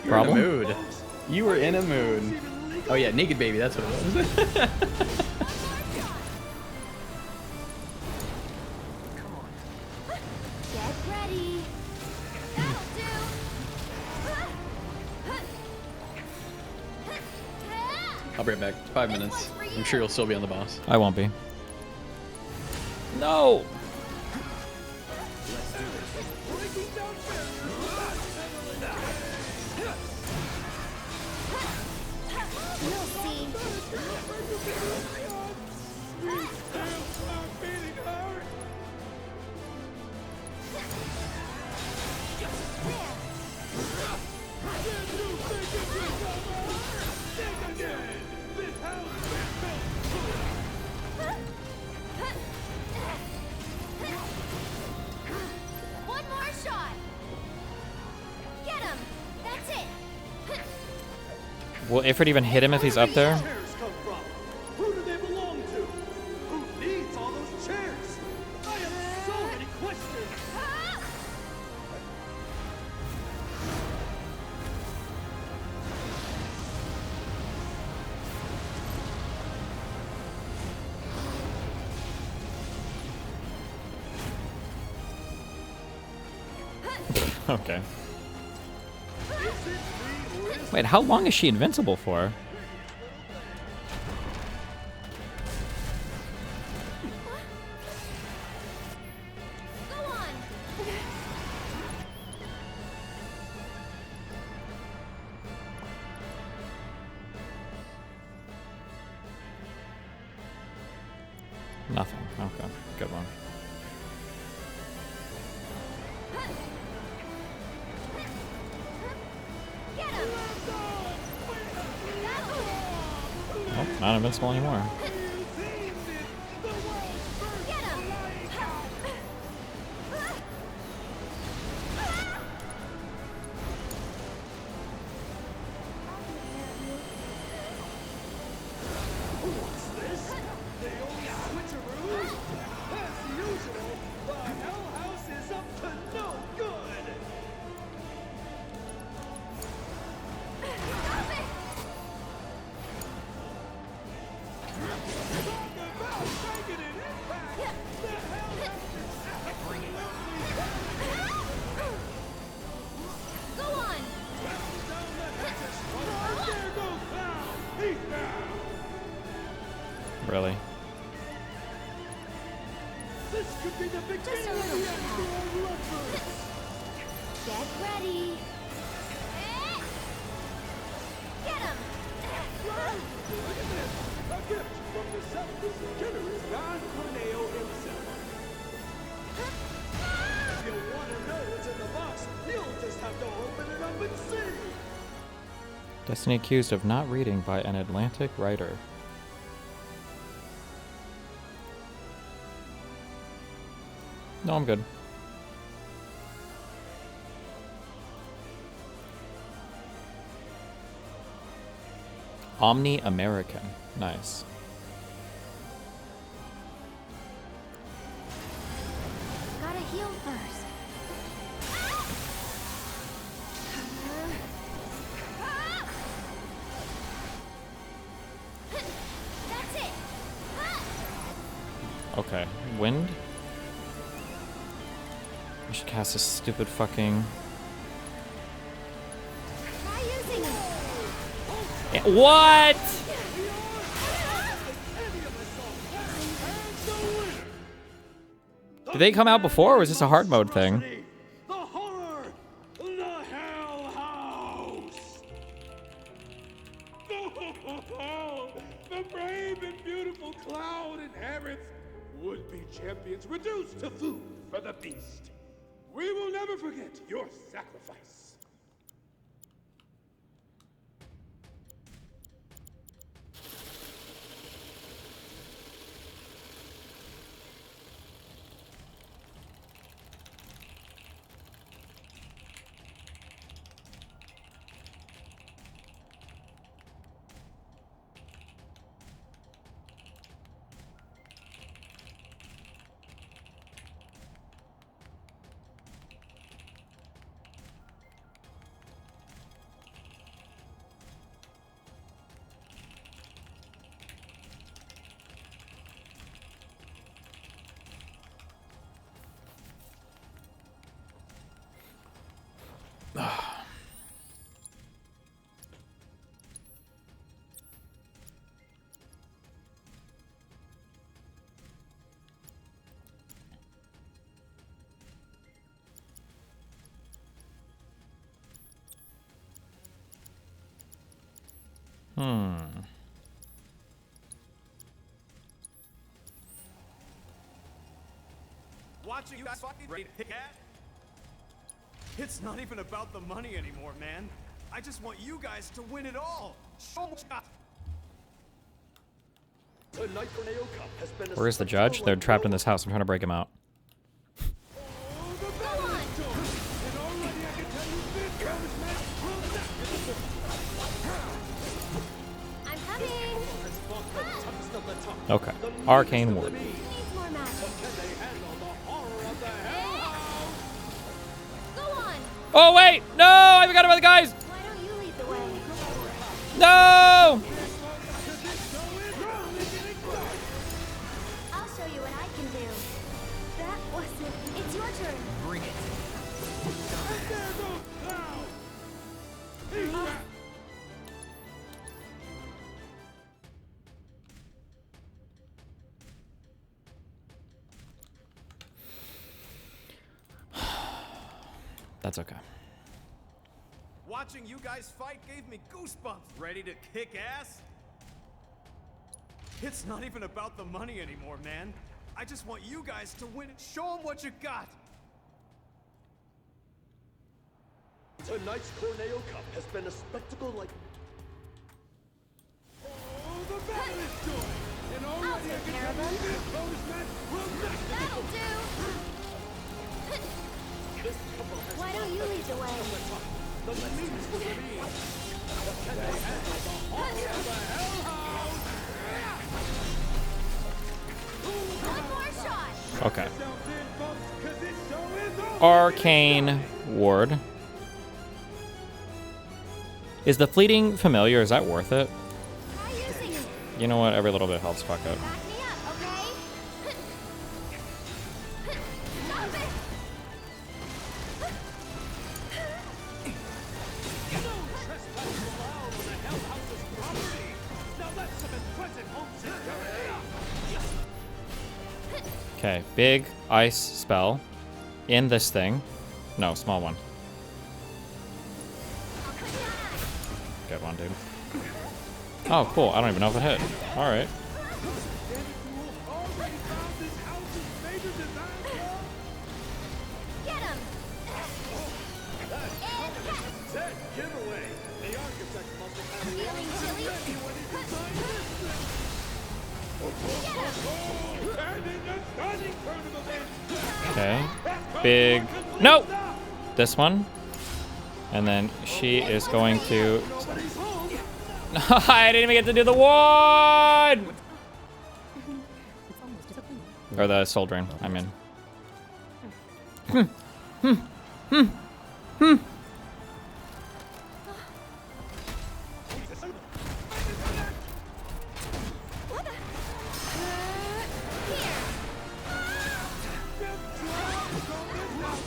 Problem? You were in a mood. You were in a mood. Oh yeah, naked baby, that's what it was. Get ready. That'll do. I'll be right back. 5 minutes. I'm sure you'll still be on the boss. I won't be. No! Will Ifrit even hit him if he's up there? Chairs come from? Who do they belong to? Who needs all those chairs? I have so many questions. Okay. Wait, how long is she invincible for? Nothing. Okay, good one. Oh, not invincible anymore. What's this? They only switcheroo? As usual, the Hell House is up to no good. Really? This could be the beginning of the actual lovers. Get ready. Get him! Look at this! A gift from the selfless, generous Don Corneo himself. If you want to know what's in the box, you'll just have to open it up and see. Destiny accused of not reading by an Atlantic writer. No, I'm good. Omni-American. Nice. Gotta heal first. That's it. Okay. Wind? I should cast this stupid fucking... Try using him. Yeah, what? Did they come out before, or was this a hard mode thing? The horror! The Hell House! The brave and beautiful Cloud inherits would-be champions reduced to food for the beast. We will never forget your sacrifice. Watching you guys fucking ready to hit at? It's not even about the money anymore, man. I just want you guys to win it all. Tonight, Corneo Cup has been a Where's the judge? They're trapped in this house. I'm trying to break him out. Okay. Arcane Ward. Oh wait! No! I forgot about the guys! Why don't you lead the way? No! I'll show you what I can do. That wasn't... It's your turn. Bring it. That's okay. Watching you guys fight gave me goosebumps. Ready to kick ass? It's not even about the money anymore, man. I just want you guys to win it. Show them what you got. Tonight's Corneo Cup has been a spectacle like... Oh, the battle is joined! And already I can tell you this bonus match will not... That'll do! Why don't you lead the way? The means for me. Can they handle the horror of the hellhound? One more shot! Okay. Arcane Ward. Is the fleeting familiar? Is that worth it? You know what? Every little bit helps. Fuck it. Okay, big ice spell in this thing. No, small one. Good one, dude. Oh, cool. I don't even know if it hit. All right. Okay. Big. No! This one. And then she is going to... I didn't even get to do the one! Or the soul drain, I mean.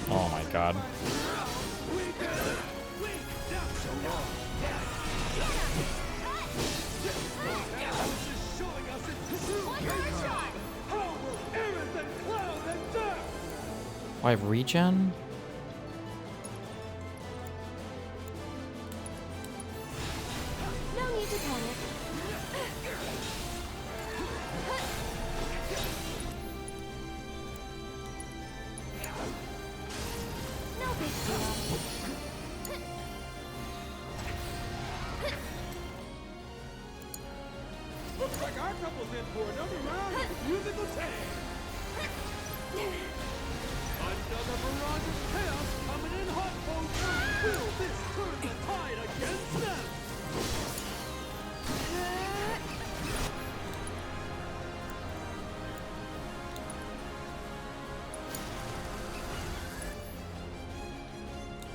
Oh my god. Oh, I have regen? No need to panic. No big deal. Looks like our couple's in for another round of musical tag. Another barrage of chaos coming in hot, folks. Will this turn the tide against them?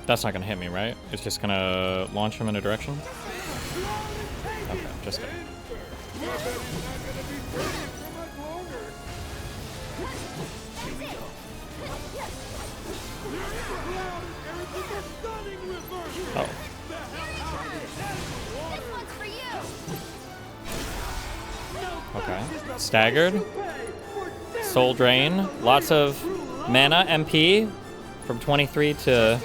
That's not gonna hit me, right? It's just gonna launch him in a direction? Okay, just kidding. Oh. Okay. Staggered. Soul Drain. Lots of mana, MP. From 23 to...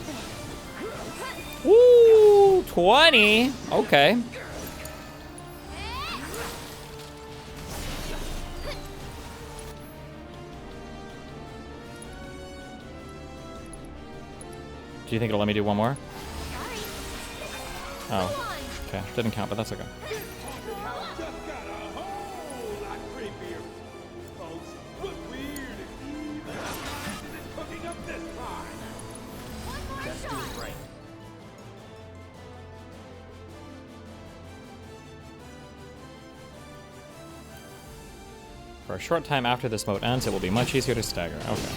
Woo! 20! Okay. Do you think it'll let me do one more? Oh. Okay. Didn't count, but that's okay. For a short time after this mode ends, it will be much easier to stagger. Okay.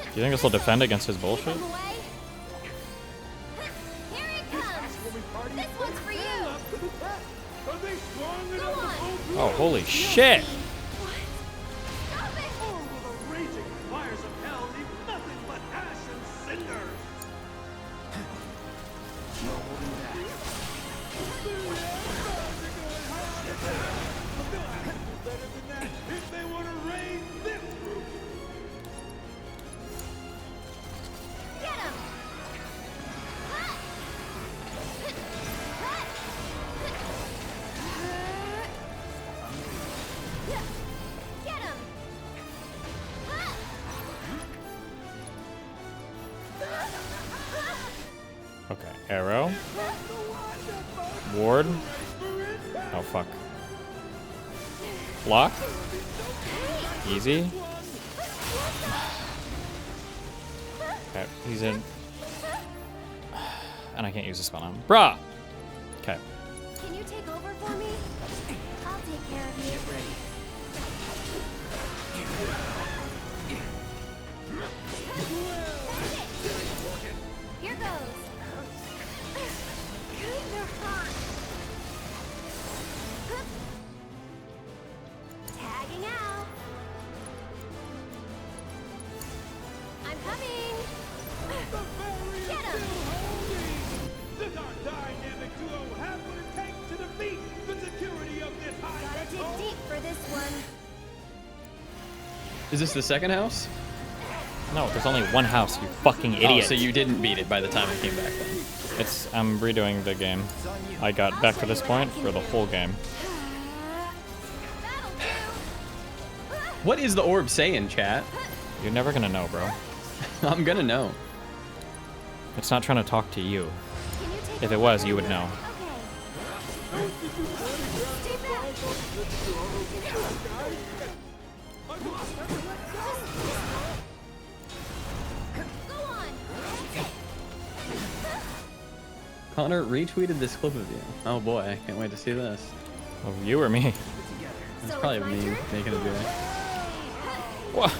Do you think this will defend against his bullshit? Oh, holy shit! Okay, arrow. Ward. Oh, fuck. Block. Easy. Okay, he's in. And I can't use the spell now. Bruh! Okay. Can you take over for me? I'll take care of you. Get ready. Here goes. Tagging out. I'm coming. Get him. The dynamic duo have what it takes to defeat the security of this high. Gotta dig deep for this one. Is this the second house? No, there's only one house, you fucking idiot. Oh, so you didn't beat it by the time it came back then. I'm redoing the game. I got back to this point for the whole game. What is the orb saying, chat? You're never gonna know, bro. I'm gonna know. It's not trying to talk to you. If it was, you would know. Connor retweeted this clip of you. Oh boy, I can't wait to see this. Oh, you or me? It's probably me making a video. What?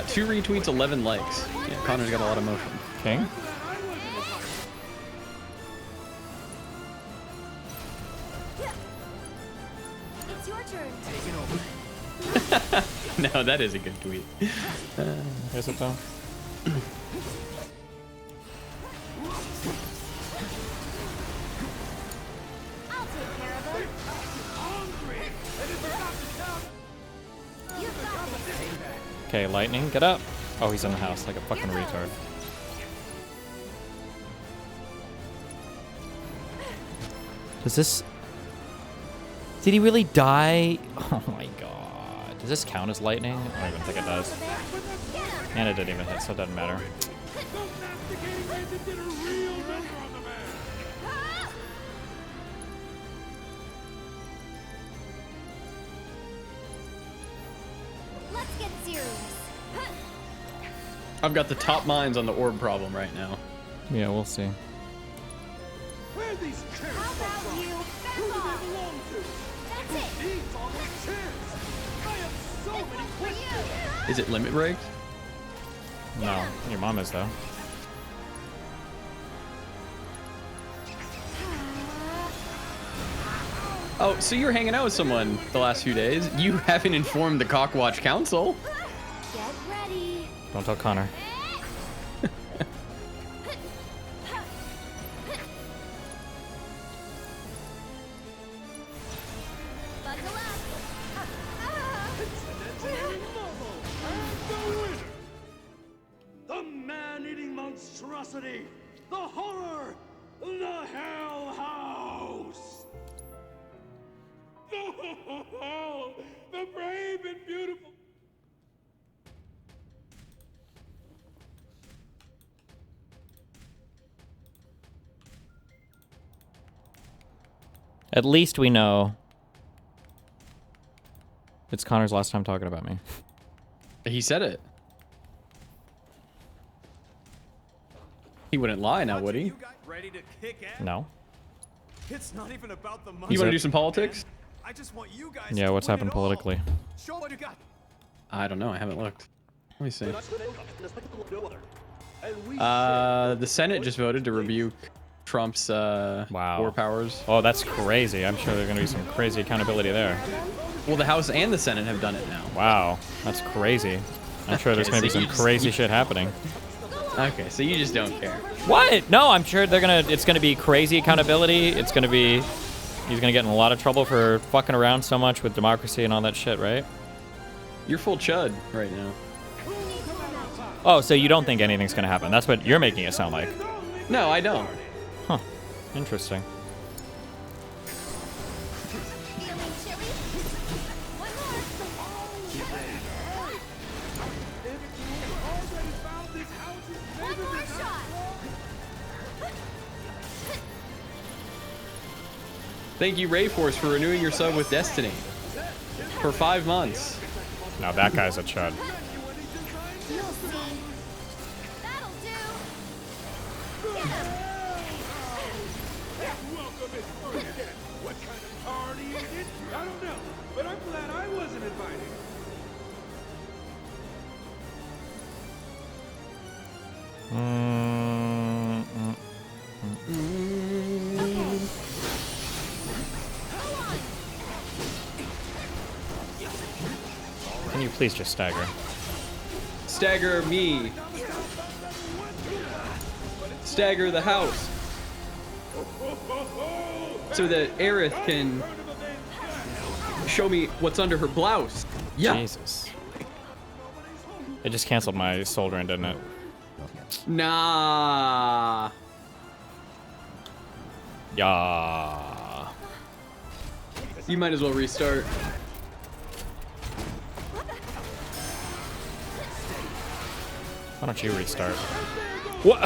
2 retweets, 11 likes. Yeah, Connor's got a lot of motion. King? It's your turn. Taking over. No, that is a good tweet. Is it though? I'll take care of him. You've got this. Okay, lightning, get up. Oh, he's in the house like a fucking retard. Does this... Did he really die? Oh my god. Does this count as lightning? I don't even think it does. And it didn't even hit, so it doesn't matter. Let's get serious. I've got the top minds on the orb problem right now. Yeah, we'll see. Where these chairs How about come you? from? Who do they belong to? That's Who it. needs all these chairs? I have so many questions. Is it limit break? No, your mom is though. Oh, so you're hanging out with someone the last few days. You haven't informed the Cockwatch Council. Get ready. Don't tell Connor. Buckle up. The man-eating monstrosity, the horror, the Hell House. The brave and beautiful. At least we know it's Connor's last time talking about me. He said it. He wouldn't lie now, would he? Ready to kick ass? No. It's not even about the money. You want to do some politics? I just want you guys Yeah, to what's win happened it all. politically? Show what you got. I don't know. I haven't looked. Let me see. The Senate just voted to rebuke Trump's war powers. Oh, that's crazy. I'm sure there's going to be some crazy accountability there. Well, the House and the Senate have done it now. Wow, that's crazy. I'm sure there's going to be some crazy shit happening. Okay, so you just don't care. What? No, I'm sure it's going to be crazy accountability. It's going to be, he's going to get in a lot of trouble for fucking around so much with democracy and all that shit, right? You're full chud right now. Oh, so you don't think anything's going to happen? That's what you're making it sound like. No, I don't. Huh. Interesting. Thank you, Rayforce, for renewing your sub with Destiny for 5 months. Now that guy's a chud. What kind of party is it? I don't know, but I'm glad I wasn't invited. Can you please just stagger? Stagger me. Stagger the house. So that Aerith can show me what's under her blouse. Yeah. Jesus. It just canceled my soldering, didn't it? Nah. Yeah. You might as well restart. Why don't you restart? What?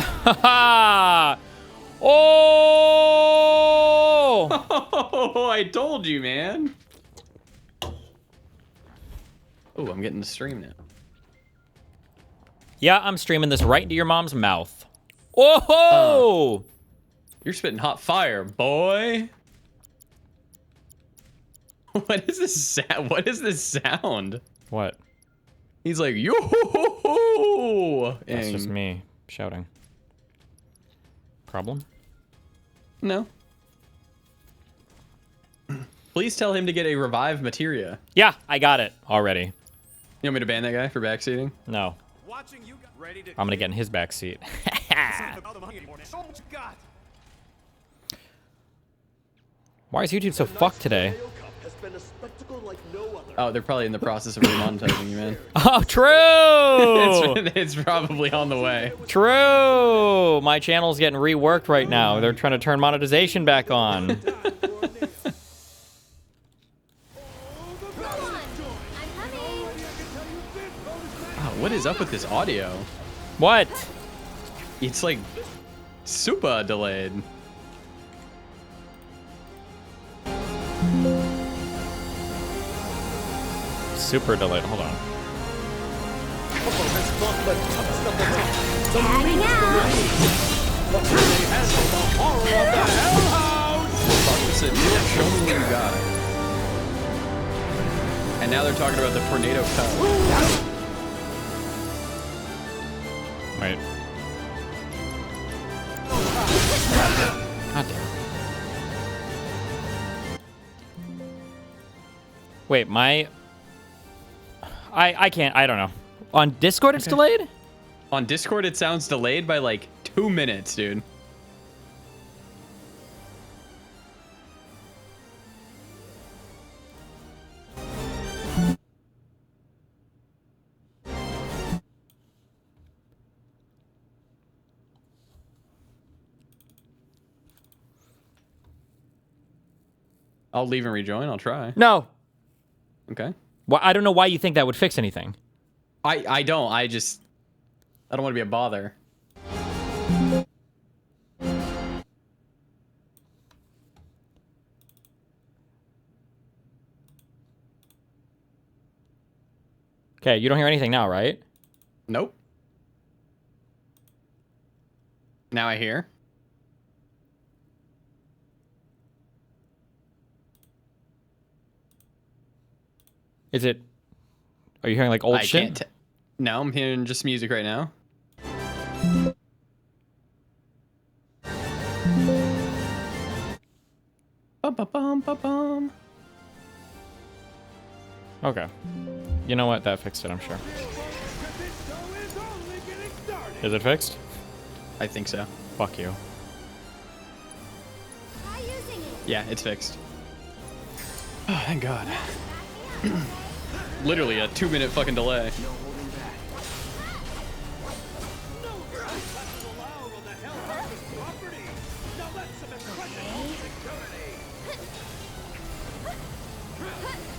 Oh! I told you, man. Oh, I'm getting the stream now. Yeah, I'm streaming this right into your mom's mouth. Whoa! You're spitting hot fire, boy. What is this? What is this sound? What? He's like, yo-ho-ho-ho! That's just me shouting. Problem? No. Please tell him to get a revived materia. Yeah, I got it already. You want me to ban that guy for backseating? No. I'm gonna get in his back seat. Why is YouTube so fucked today? Oh, they're probably in the process of remonetizing you, man. Oh, true! it's probably on the way. True! My channel's getting reworked right now. They're trying to turn monetization back on. Wow, what is up with this audio? What? It's like super delayed. Super delayed. Hold on. Show me what you got. And now they're talking about the tornado cup. Wait. God damn. Wait, I can't, I don't know. On Discord it's delayed? On Discord it sounds delayed by like 2 minutes, dude. I'll leave and rejoin. I'll try. No. Okay. Well, I don't know why you think that would fix anything. I don't. I don't want to be a bother. Okay, you don't hear anything now, right? Nope. Now I hear. Is it? Are you hearing like old I shit? can't. No, I'm hearing just music right now. Bum, bum, bum, bum, bum. Okay. You know what? That fixed it, I'm sure. Is it fixed? I think so. Fuck you. Yeah, it's fixed. Oh, thank God. Literally a 2-minute fucking delay.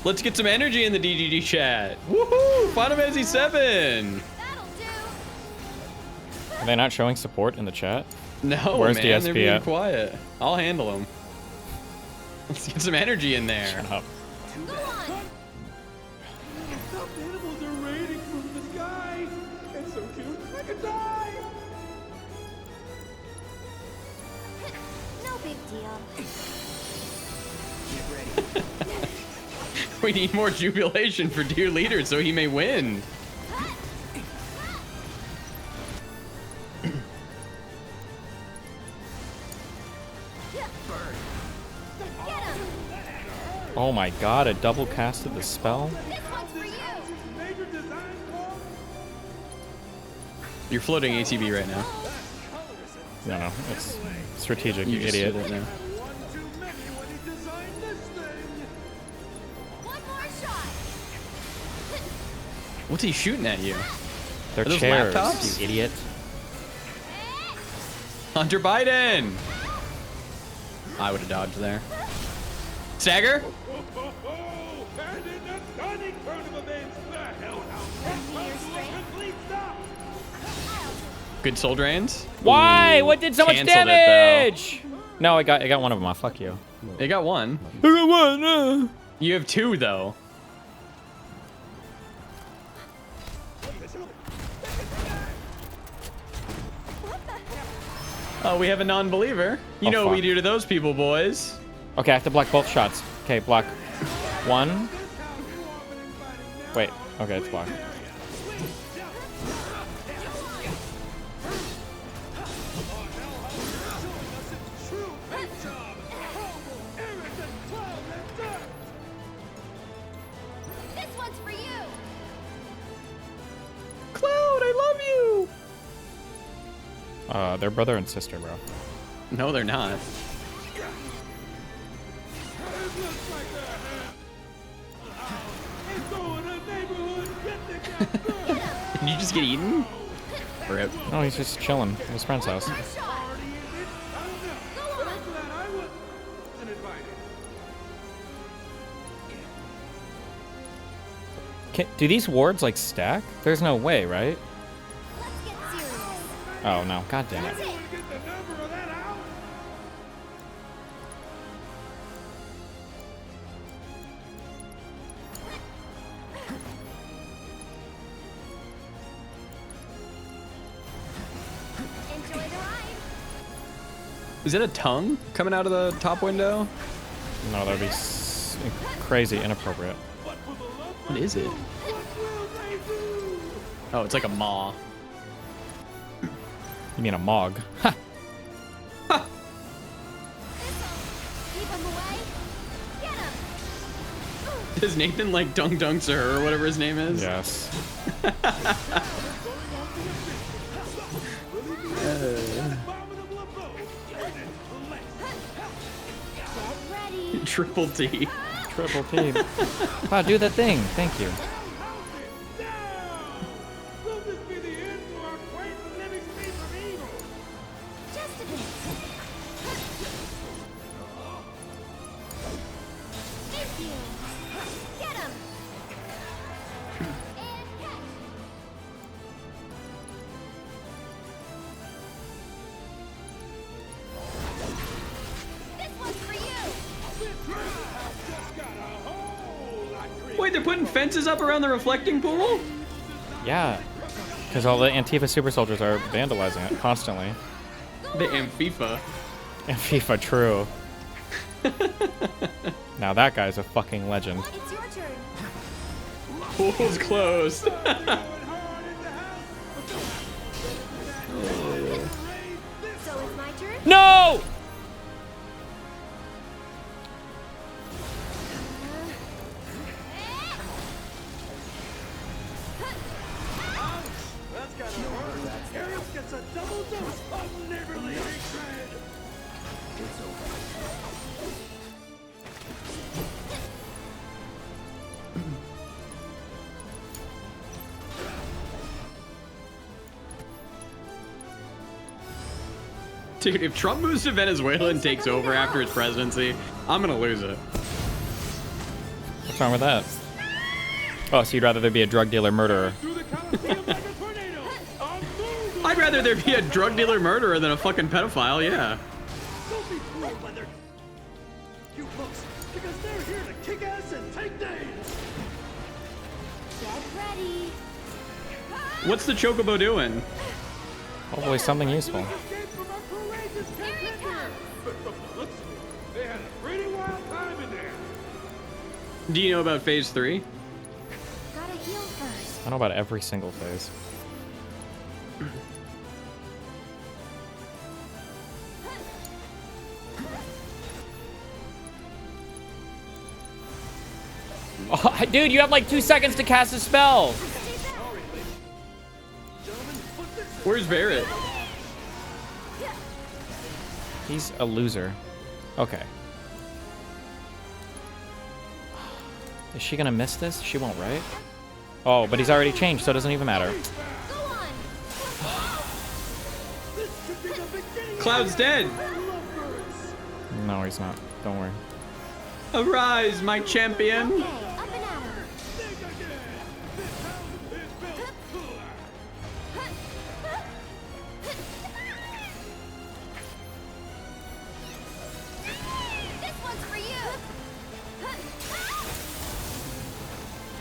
Let's get some energy in the DGG chat. Woohoo! Final Fantasy VII. Are they not showing support in the chat? No, Where's man, DSP they're being at? quiet. I'll handle them. Let's get some energy in there. Shut up. Stuffed animals are raining from the sky. It's so cute. I could die. No big deal. We need more jubilation for dear leader so he may win. Oh my God! I double casted the spell. You're floating ATB right now. No, it's strategic. You just idiot. did it now. What's he shooting at you? They're Are those chairs. laptops? You idiot. Hunter Biden. I would have dodged there. Stagger. Good soul drains. Why? Ooh, What did so much canceled it, though. damage? No, I got one of them off. Fuck you. They got one. I got one. You have two though. Oh, we have a non-believer. You know what we do to those people, boys. Okay, I have to block both shots. Okay, block one. Wait. Okay, it's blocked. This one's for you. Cloud, I love you. They're brother and sister, bro. No, they're not. Did you just get eaten? Rip. No, he's just chilling at his friend's house. Do these wards like stack? There's no way, right? Oh no, god damn it. Is it a tongue coming out of the top window? No, that would be crazy inappropriate. What is it? Oh, it's like a maw. You mean a mog? Ha! Does Nathan like dunk dunks her or whatever his name is? Yes. Triple T. Triple T. Wow, do the thing. Thank you. Wait, they're putting fences up around the reflecting pool? Yeah. Because all the Antifa super soldiers are vandalizing it constantly. The FIFA. And FIFA, true. Now that guy's a fucking legend. It's your turn. Pool's closed. So it's my turn? No! That's gotta hurt. Arius gets a double dose of neighborly hatred. It's over. Dude, if Trump moves to Venezuela and takes over after his presidency, I'm gonna lose it. What's wrong with that? Oh, so you'd rather there be a drug dealer murderer? I'd rather there be a drug dealer murderer than a fucking pedophile, yeah. Don't be fooled by their cute looks, because they're here to kick ass and take names. Get ready. What's the Chocobo doing? Hopefully something useful. They had a pretty wild time in there. Do you know about phase 3? Gotta heal first. I know about every single phase. Oh, dude, you have like 2 seconds to cast a spell. Where's Barrett? He's a loser. Okay. Is she gonna miss this? She won't, right? Oh, but he's already changed, so it doesn't even matter. Cloud's dead. No, he's not. Don't worry. Arise, my champion.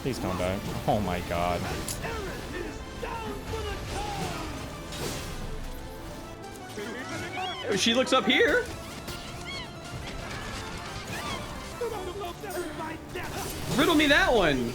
Please don't die. Oh my god. She looks up here. Riddle me that one.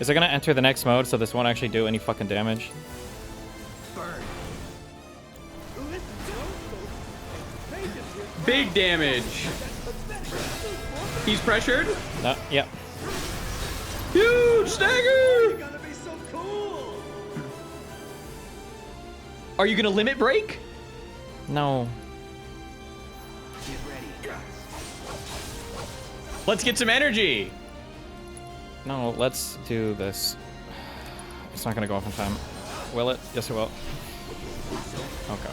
Is it gonna enter the next mode so this won't actually do any fucking damage? Big damage. He's pressured. No, yep. Huge stagger. Are you gonna limit break? No. Let's get some energy. No, let's do this. It's not gonna go off in time. Will it? Yes, it will. Okay.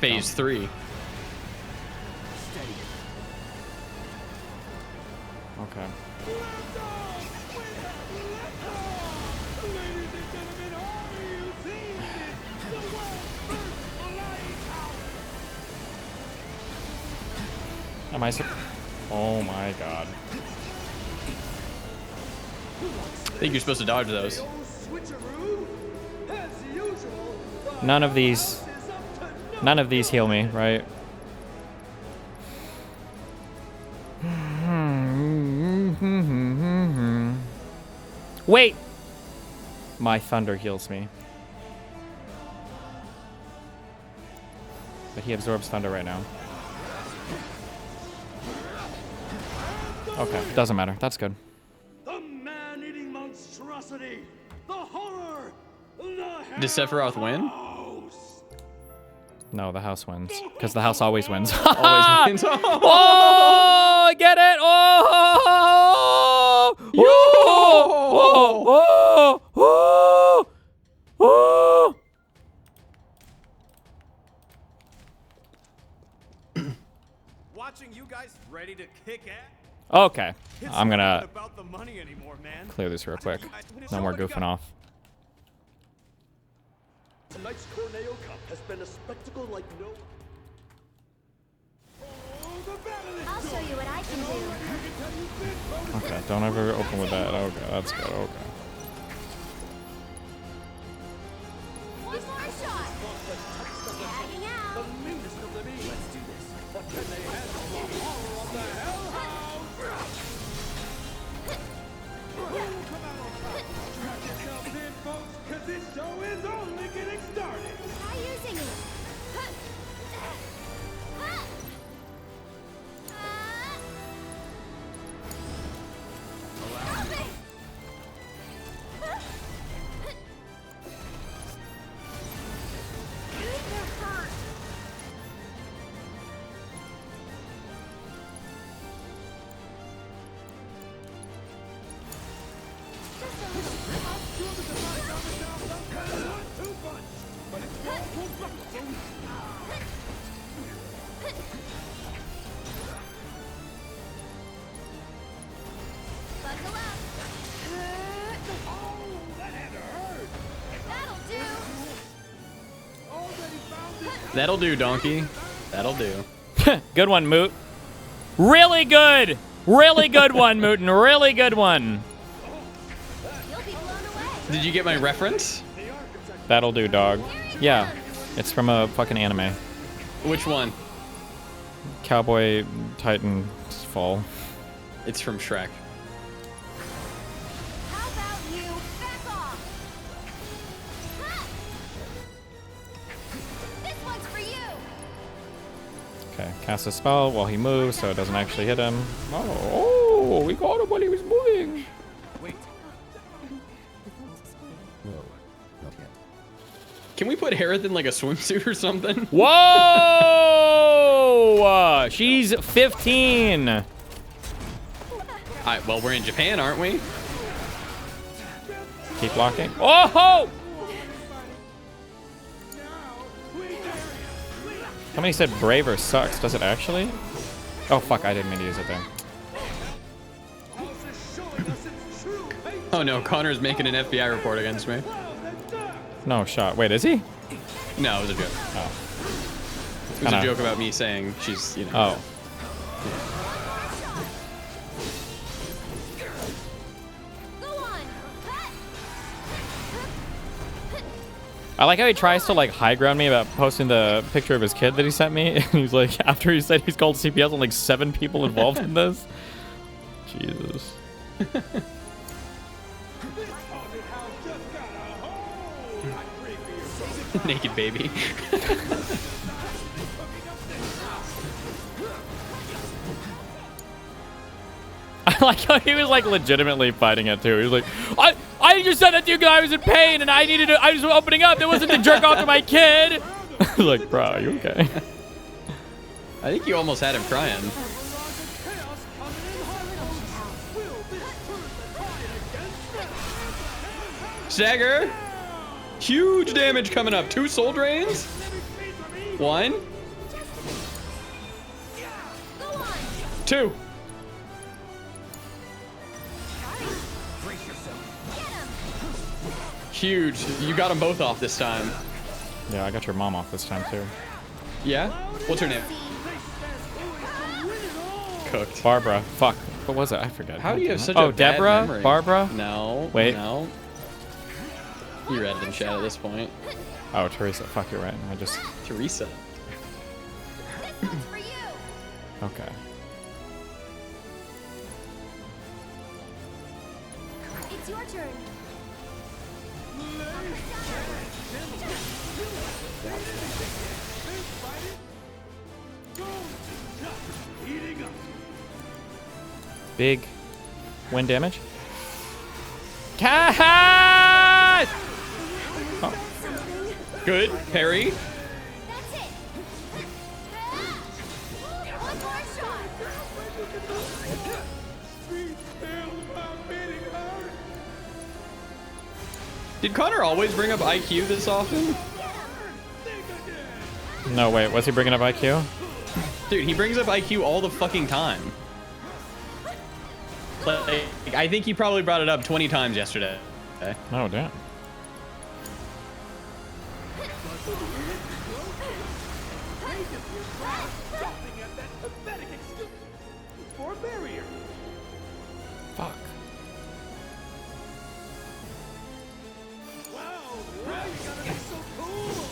Phase 3. Okay. Am I? Oh my god. I think you're supposed to dodge those. None of these heal me, right? Wait! My thunder heals me. But he absorbs thunder right now. Okay, doesn't matter. That's good. The man-eating monstrosity, the horror, the Does Sephiroth win? No, the house wins. Because the house always wins. Always wins. Oh, get it! Oh! Oh! Oh! Oh! Watching you guys ready to kick ass. Okay, I'm gonna about the money anymore, man. clear this real quick. No more goofing off. Tonight's Corneo Cup has been a spectacle like no. I'll show you what I can do. Okay, don't ever open with that. Okay, that's good. Okay. One more shot. Tagging out. The meanest of the mean. Let's do this. But can they handle the horror of the hellhound? Come out on top. Strap yourselves in, folks, because this show is only getting started. Try using it. That'll do, donkey. That'll do. Good one, Moot. Really good. Really good one, Moot. Really good one. Did you get my reference? That'll do, dog. Yeah. It's from a fucking anime. Which one? Cowboy Titan Fall. It's from Shrek. How about you back off? This one's for you. Okay, cast a spell while he moves so it doesn't actually hit him. Oh, we got him while he was moving. Wait. No, not yet. Can we put Harith in like a swimsuit or something? Whoa! She's 15. All right, well, we're in Japan, aren't we? Keep blocking. Oh! Somebody said Braver sucks. Does it actually? Oh, fuck. I didn't mean to use it there. Oh, no. Connor's making an FBI report against me. No shot. Wait, is he? No, it was a joke. Oh. It was a joke about me saying she's, you know. Oh. I like how he tries to like high ground me about posting the picture of his kid that he sent me. And he's like, after he said he's called CPS on like 7 people involved in this. Jesus. Naked baby. I like how he was like legitimately fighting it too. He was like, I just said that to you because I was in pain and I was opening up. It wasn't to jerk off to my kid. I was like, bro, are you okay? I think you almost had him crying. Stagger. Huge damage coming up. 2 soul drains. 1. 2. Huge. You got them both off this time. Yeah, I got your mom off this time too. Yeah? What's her name? Cooked. Barbara. Fuck. What was it? I forget. How do you have such a a Deborah? bad memory? Barbara? No. Wait. No. You read it in chat at this point. Oh, Teresa. Fuck, you're right. I just... Teresa. Okay. It's your turn. Big wind damage. Cat! Oh. Good. Parry. Did Connor always bring up IQ this often? No, wait. Was he bringing up IQ? Dude, he brings up IQ all the fucking time. Like, I think he probably brought it up 20 times yesterday. Oh, damn. Dropping at that pathetic excuse for a barrier. Fuck. Wow, now you gotta be so cool.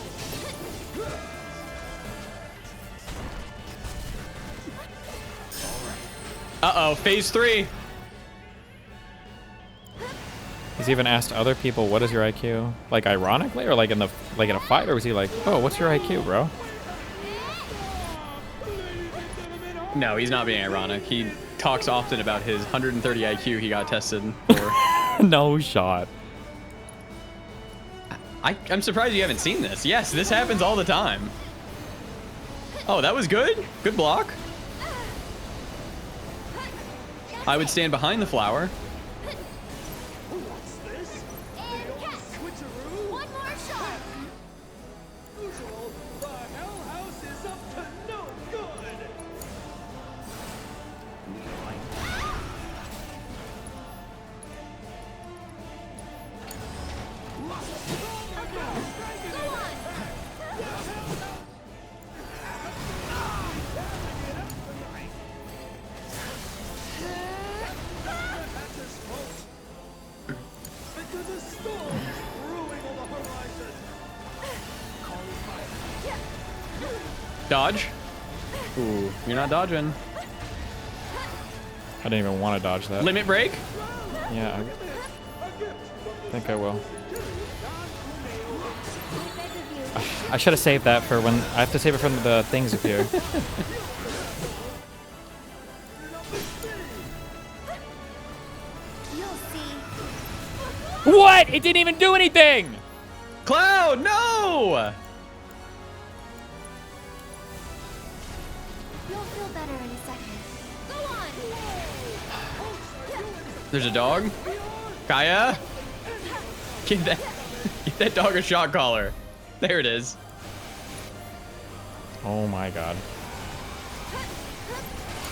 Uh-oh, phase 3. He's even asked other people, what is your IQ? Like ironically, or like in a fight, or was he like, oh, what's your IQ, bro? No, he's not being ironic. He talks often about his 130 IQ he got tested for. No shot. I'm surprised you haven't seen this. Yes, this happens all the time. Oh, that was good. Good block. I would stand behind the flower. What's this? Switcheroo? One more shot. Usual, the Hell House is up to no good. Dodge. Ooh, you're not dodging. I didn't even want to dodge that. Limit break? Yeah, I think I will. I should have saved that for when I have to save it from the things appear. What? It didn't even do anything! Cloud, no! You'll feel better in a second. Go on! There's a dog. Kaya? Get that dog a shot collar. There it is. Oh my god.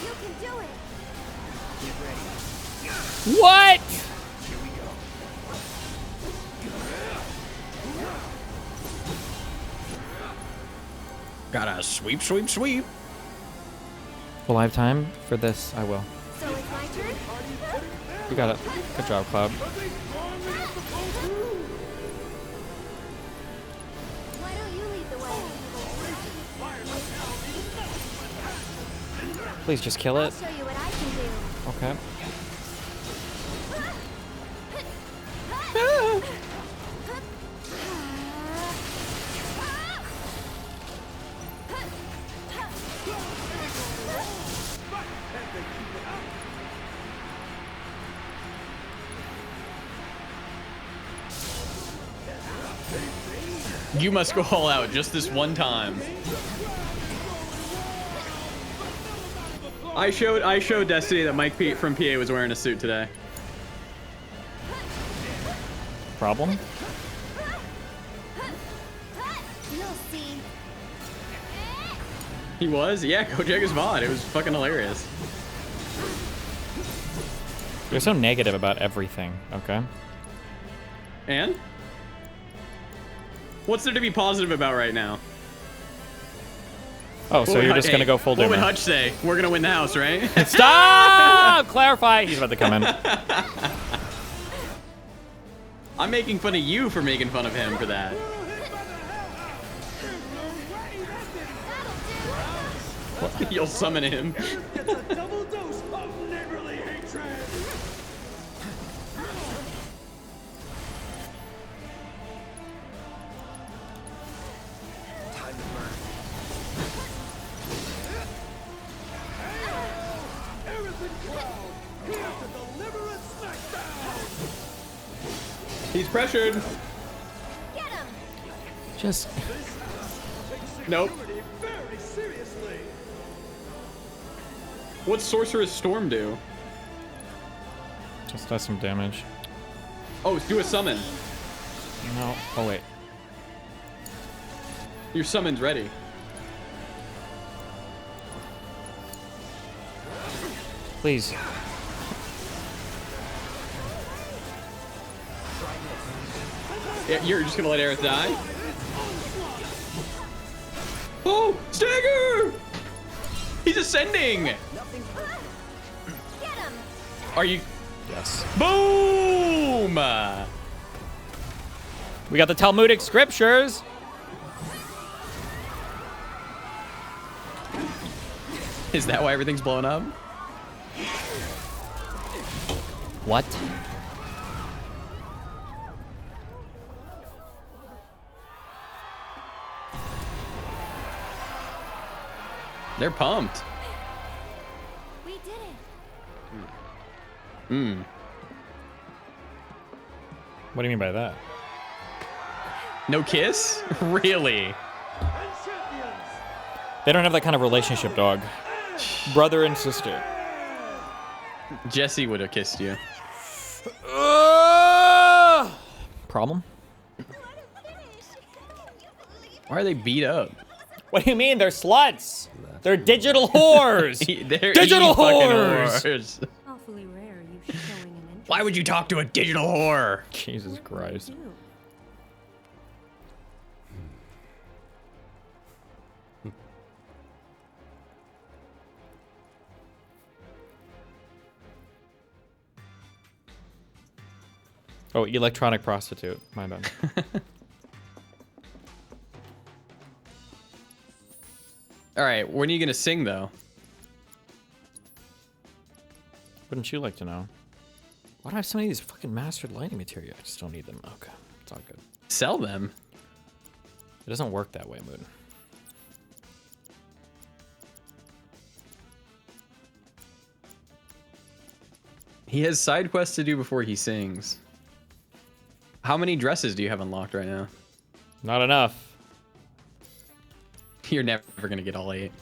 You can do it! What? Gotta sweep, sweep, sweep. Will I have time for this? I will. So it's my turn? You got it. Good job, Cloud. Why don't you lead the way? Please just kill I'll it. show you what I can do. Okay. You must go all out just this one time. I showed Destiny that Mike P from PA was wearing a suit today. Problem? You'll see. He was? Yeah, go check his VOD. It was fucking hilarious. You're so negative about everything, okay? And? What's there to be positive about right now? Oh, so you're just gonna go full What would dimmer. Hutch say? We're gonna win the house, right? Stop! Clarify. He's about to come in. I'm making fun of you for making fun of him for that. You'll summon him. Double dose of neighborly hatred. Time to burn. Here to deliver a smackdown. He's pressured. Get him! Just. Nope. Very seriously. What's Sorcerer's Storm do? Just does some damage. Oh, do a summon. No. Oh, wait. Your summon's ready. Please. Yeah, you're just gonna let Aerith die? Oh, stagger! He's ascending. Get him! Are you? Yes. Boom! We got the Talmudic scriptures. Is that why everything's blowing up? What? They're pumped. We did it. Hmm. What do you mean by that? No kiss? Really? They don't have that kind of relationship, dog. Brother and sister. Jesse would have kissed you. Problem? Why are they beat up? What do you mean? They're sluts. They're digital whores. They're digital fucking whores. Awfully rare you showing an interest. Why would you talk to a digital whore? Jesus Christ. Oh, electronic prostitute. My bad. All right, when are you gonna sing though? Wouldn't you like to know? Why do I have so many of these fucking mastered lighting material? I just don't need them. Okay, it's all good. Sell them. It doesn't work that way, Moot. He has side quests to do before he sings. How many dresses do you have unlocked right now? Not enough. You're never gonna get all 8.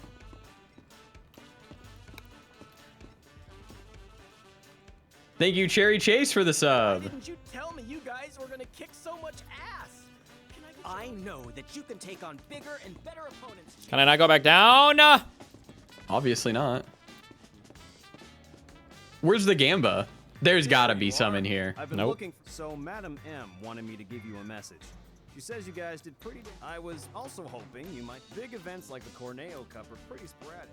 Thank you, Cherry Chase, for the sub. Didn't you tell me you guys were gonna kick so much ass? I know that you can take on bigger and better opponents. Can I not go back down? Obviously not. Where's the Gamba? There's gotta be some in here. I've been Nope. looking. So Madam M wanted me to give you a message. She says you guys did pretty. I was also hoping you might. Big events like the Corneo Cup are pretty sporadic.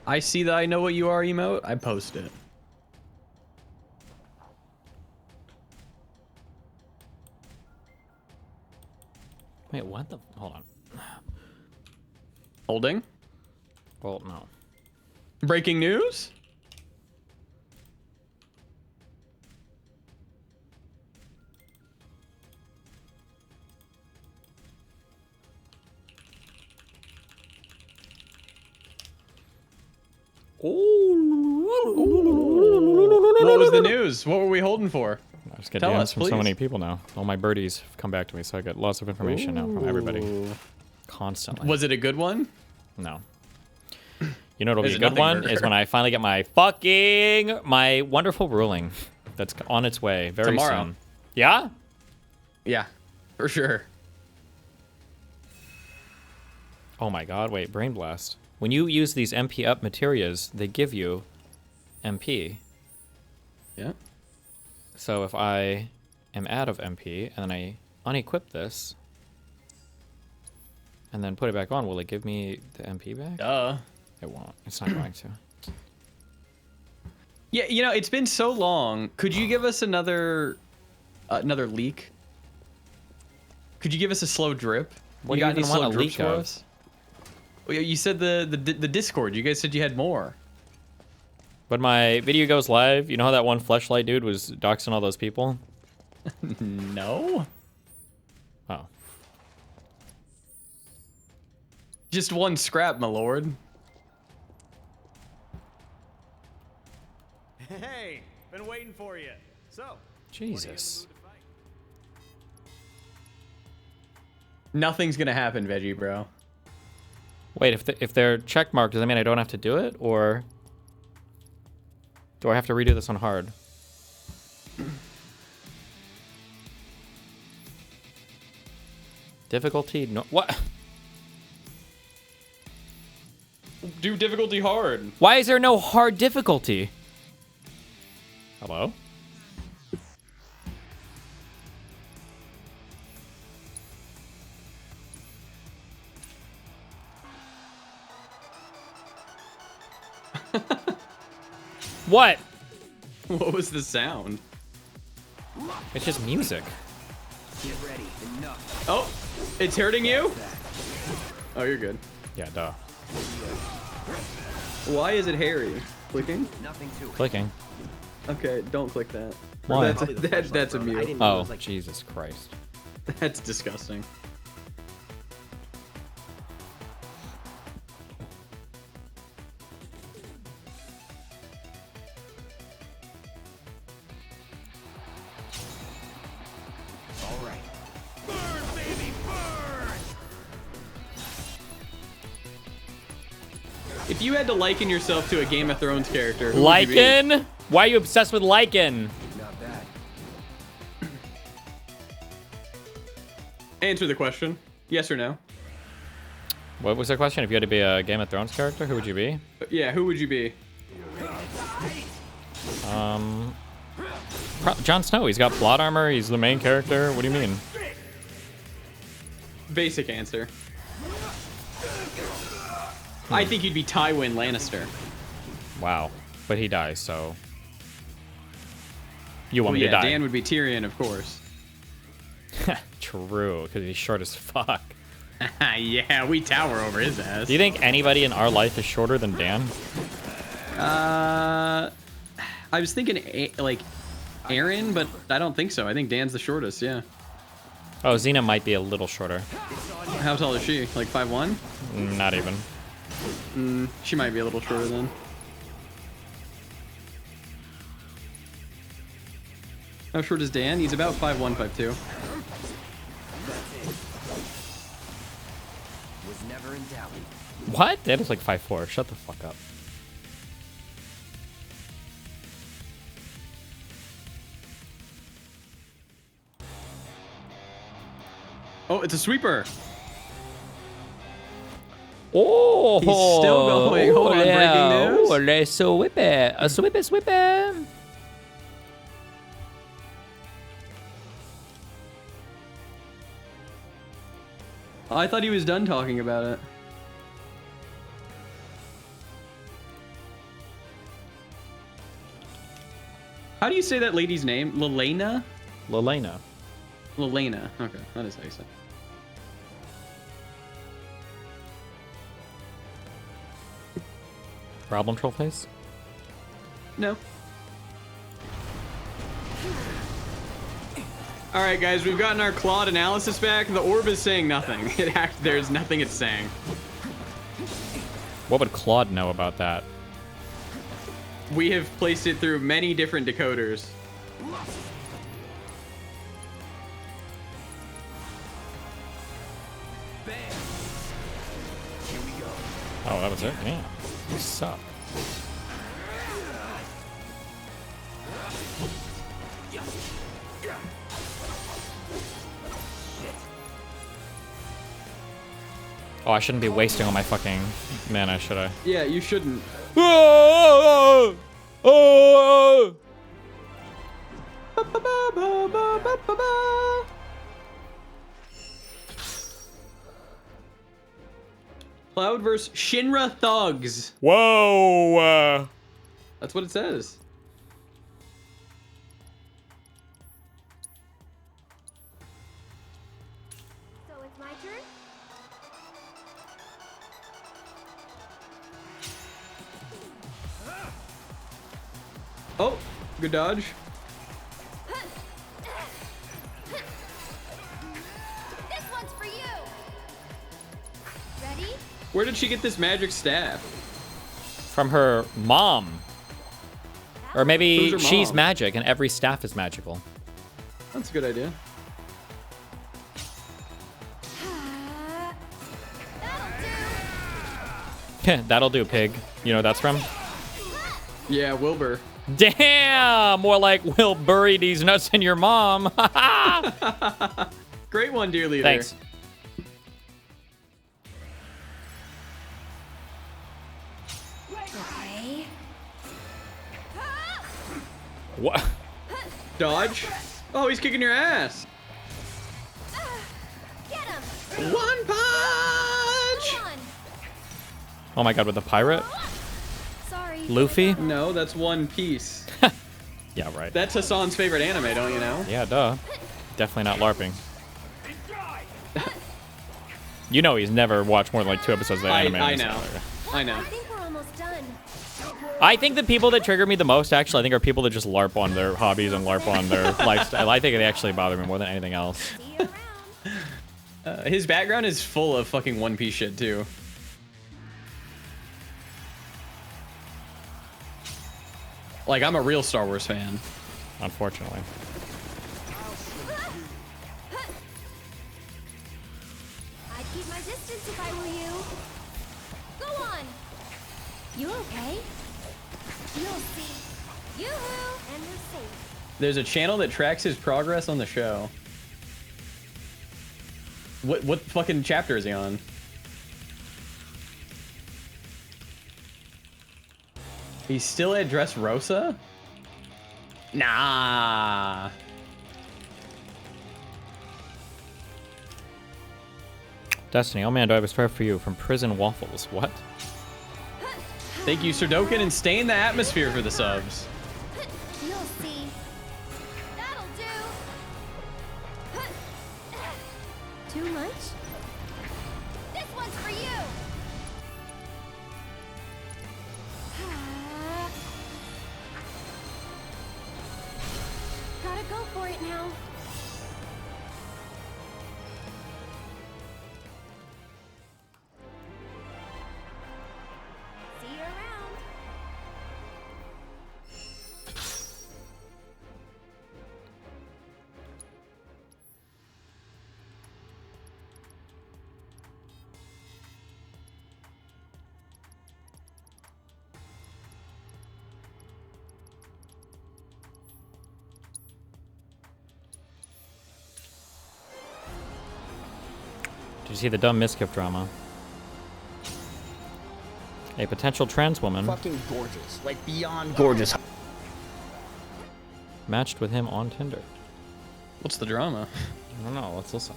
I see that I know what you are emote. I post it. Wait, what the? Hold on. Holding? Well, no. Breaking news? What was the news? What were we holding for? I just get Tell DMs us, from please. so many people now. All my birdies have come back to me, so I get lots of information now from everybody. Ooh. Constantly. Was it a good one? No. You know what'll be There's a good nothing one? burger. Is when I finally get my wonderful ruling that's on its way very Tomorrow. soon. Yeah? Yeah, for sure. Oh my god, wait, Brain Blast. When you use these MP up materials, they give you MP. Yeah. So if I am out of MP and then I unequip this and then put it back on, will it give me the MP back? Duh. It won't. It's not going to. Yeah, you know, it's been so long. Could you give us another leak? Could you give us a slow drip? What You do you got any even want slow a drips leak for of? us? Well, you said the Discord. You guys said you had more. When my video goes live, you know how that one fleshlight dude was doxing all those people? No. Oh. Just one scrap, my lord. Hey, been waiting for you. So. Jesus. Nothing's gonna happen, Veggie, bro. Wait, if they're checkmarked, does that mean I don't have to do it? Or do I have to redo this on hard? Difficulty? No. What? do difficulty hard. Why is there no hard difficulty? Hello? What? What was the sound? It's just music. Get ready. Enough. Oh, it's hurting you? Oh, you're good. Yeah, duh. Why is it hairy? Clicking? Nothing to it. Clicking. Okay, don't click that. Why? That's a mute. Oh, Jesus Christ. That's disgusting. All right. Burn, baby, burn! If you had to liken yourself to a Game of Thrones character, who would you be? Lycan? Why are you obsessed with Lycan? Not bad. Answer the question. Yes or no? What was the question? If you had to be a Game of Thrones character, who would you be? Yeah, who would you be? Jon Snow. He's got plot armor. He's the main character. What do you mean? Basic answer. I think you'd be Tywin Lannister. Wow. But he dies, so... You want Well, me yeah, to die. Dan would be Tyrion, of course. True, because he's short as fuck. Yeah, we tower over his ass. Do you think anybody in our life is shorter than Dan? I was thinking, like, Aaron, but I don't think so. I think Dan's the shortest, yeah. Oh, Xena might be a little shorter. How tall is she? Like 5'1"? Not even. She might be a little shorter then. How short is Dan? He's about 5'1", 5'2". Was never in doubt. What? Dan is like 5'4". Shut the fuck up. Oh, it's a sweeper. Oh, he's still going. Hold on, breaking news. Oh, let's whip it. A whip it, whip it. I thought he was done talking about it. How do you say that lady's name? Lelena? Lelena. Lelena. Okay, that is how you say it. Problem troll face? No. All right, guys, we've gotten our Claude analysis back. The orb is saying nothing. There's nothing it's saying. What would Claude know about that? We have placed it through many different decoders. Oh, that was it? Damn. You suck. Oh, I shouldn't be wasting all my fucking mana, should I? Yeah, you shouldn't. Cloud versus Shinra Thugs. Whoa! That's what it says. So it's my turn? Oh, good dodge. This one's for you. Ready? Where did she get this magic staff? From her mom. Or maybe Who's her she's mom? magic and every staff is magical. That's a good idea. That'll do, pig. You know what that's from? Yeah, Wilbur. Damn! More like we'll bury these nuts in your mom. Great one, dear leader. Thanks. What? Dodge. Oh, he's kicking your ass. Get him. One punch. Oh my god, with the pirate? Sorry. Luffy? No, that's One Piece. Yeah, right. That's Hassan's favorite anime, don't you know? Yeah, duh. Definitely not LARPing. You know he's never watched more than like 2 episodes of the anime. I know. I know. I think we're almost done. I think the people that trigger me the most, actually, I think are people that just LARP on their hobbies and LARP on their lifestyle. I think they actually bother me more than anything else. His background is full of fucking One Piece shit, too. Like, I'm a real Star Wars fan. Unfortunately. I'd keep my distance if I were you. Go on. You okay? You'll see. Yoo-hoo! And we're safe. There's a channel that tracks his progress on the show. What fucking chapter is he on? He's still at Dressrosa? Nah. Destiny, oh man, do I have a spare for you from Prison Waffles? What? Thank you, Serdokin, and stay in the atmosphere for the subs. You'll see. That'll do. Too much? This one's for you. Gotta go for it now. See you around. Did you see the dumb misgift drama? A potential trans woman Fucking gorgeous. Like, beyond gorgeous. matched with him on Tinder. What's the drama? I don't know. Let's listen.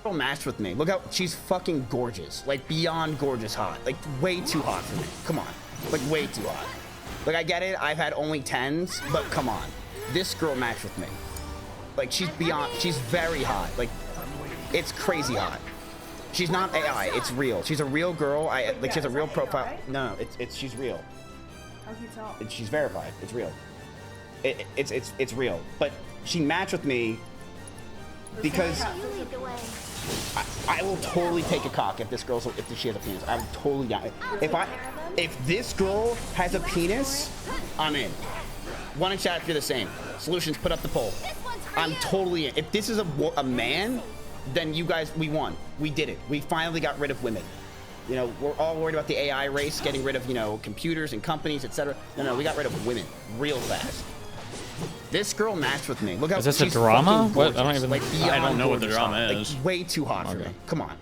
Girl matched with me. Look how she's fucking gorgeous. Like, beyond gorgeous hot. Like, way too hot for me. Come on. Like, way too hot. Like, I get it. I've had only 10s, but come on. This girl matched with me. Like, she's beyond. She's very hot. Like, it's crazy hot. She's not AI. It's real. She's a real girl. Like, she has a real profile. No, it's she's real. How can you tell? She's verified. It's real. It's real. But she matched with me because I will totally take a cock if this girl's if she has a penis. I'm totally down. If this girl has a penis, I'm in. One in chat if you're the same. Solutions, put up the poll. I'm totally in. If this is a man, then you guys, we won. We did it. We finally got rid of women. You know, we're all worried about the AI race, getting rid of, you know, computers and companies, etc. No, we got rid of women real fast. This girl matched with me. Look how Is this a she's drama? fucking What? I don't gorgeous. even. Like, I don't know what the gorgeous drama hot. is. Like, way too hot for Okay. me. Come on.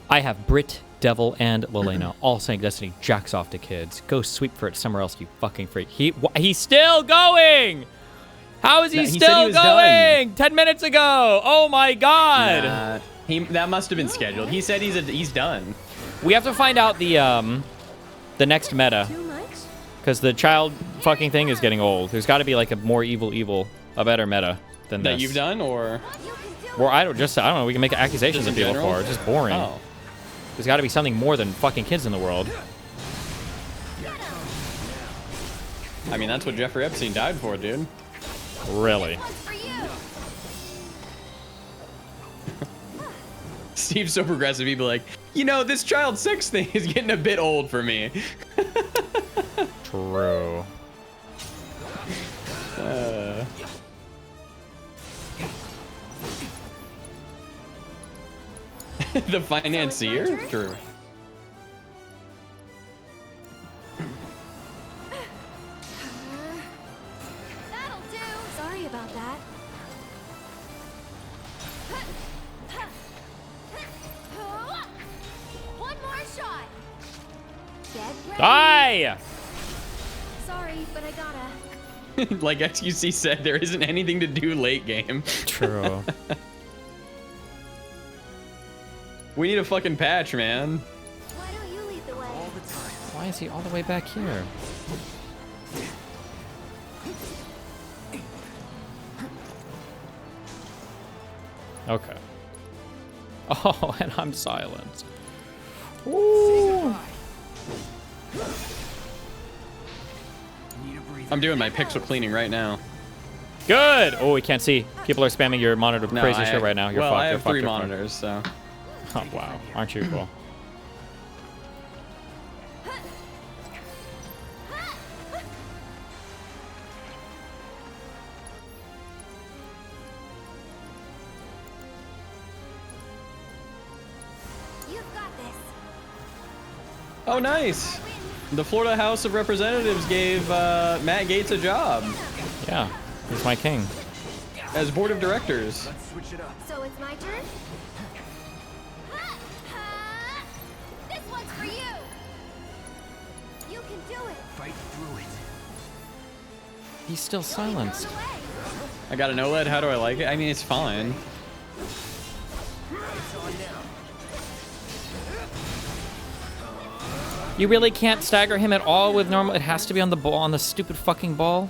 I have Brit, Devil, and Lelena all saying Destiny jacks off to kids. Go sweep for it somewhere else, you fucking freak. He's still going! How is he still going? 10 minutes ago! Oh my god! That must have been scheduled. He said he's done. We have to find out the next meta. Because the child fucking thing is getting old. There's got to be like a more evil, a better meta than this. That you've done, or? Well, I don't know. We can make accusations of people for it. It's just boring. Oh. There's got to be something more than fucking kids in the world. I mean, that's what Jeffrey Epstein died for, dude. Really? Steve's so progressive, he'd be like, you know, this child sex thing is getting a bit old for me. True. The financier? True. That'll do. Sorry about that. One more Die! Sorry, but I gotta. Like XQC said, there isn't anything to do late game. True. We need a fucking patch, man. Why don't you lead the way? All the time. Why is he all the way back here? Okay. Oh, and I'm silent. Ooh. I'm doing my pixel cleaning right now. Good. Oh, we can't see. People are spamming your monitor No, crazy I shit have- right now. You're well, fucked. I You're have fucked. 3 You're fucked. monitors, so. Oh wow, aren't you cool? You've got this. Oh, nice. The Florida House of Representatives gave Matt Gaetz a job. Yeah, he's my king. As board of directors. Let's switch it up. So it's my turn? This one's for you! You can do it! Fight through it. He's still silenced. I got an OLED. How do I like it? I mean, it's fine. It's on now. You really can't stagger him at all with normal. It has to be on the ball, on the stupid fucking ball.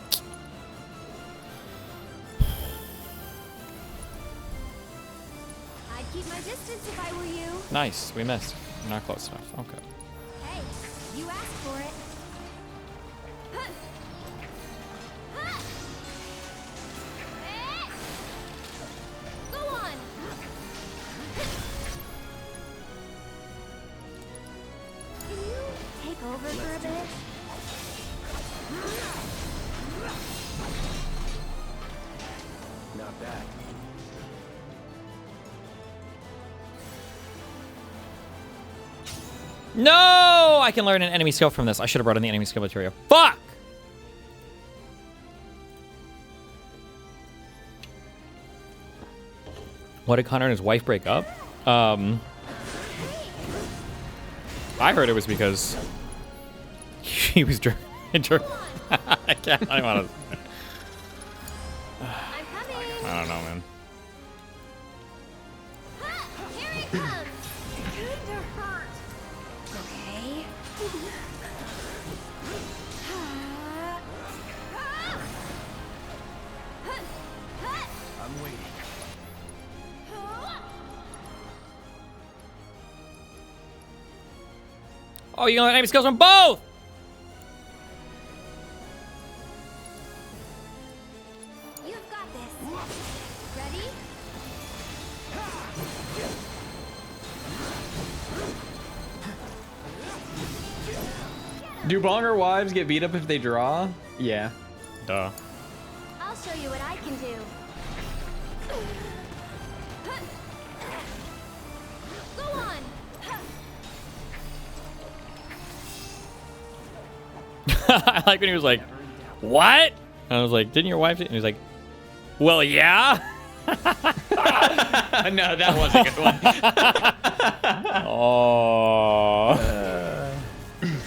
I'd keep my distance if I were you. Nice, we missed. Not close enough. Okay. Hey, you asked for it. Go on. Can you take over for a bit? Not bad. No! I can learn an enemy skill from this. I should have brought in the enemy skill material. Fuck! What did Connor and his wife break up? I heard it was because he was I can't. I want to. I don't know, man. Here it comes. Kinda hurt. Okay. I'm waiting. Oh, you know enemy skills from both! You've got this. Ready? Do bonger wives get beat up if they draw? Yeah. Duh. I'll show you what I can do. Go on. I like when he was like, what? And I was like, didn't your wife? And he was like, well, yeah. No, that was a good one. Oh.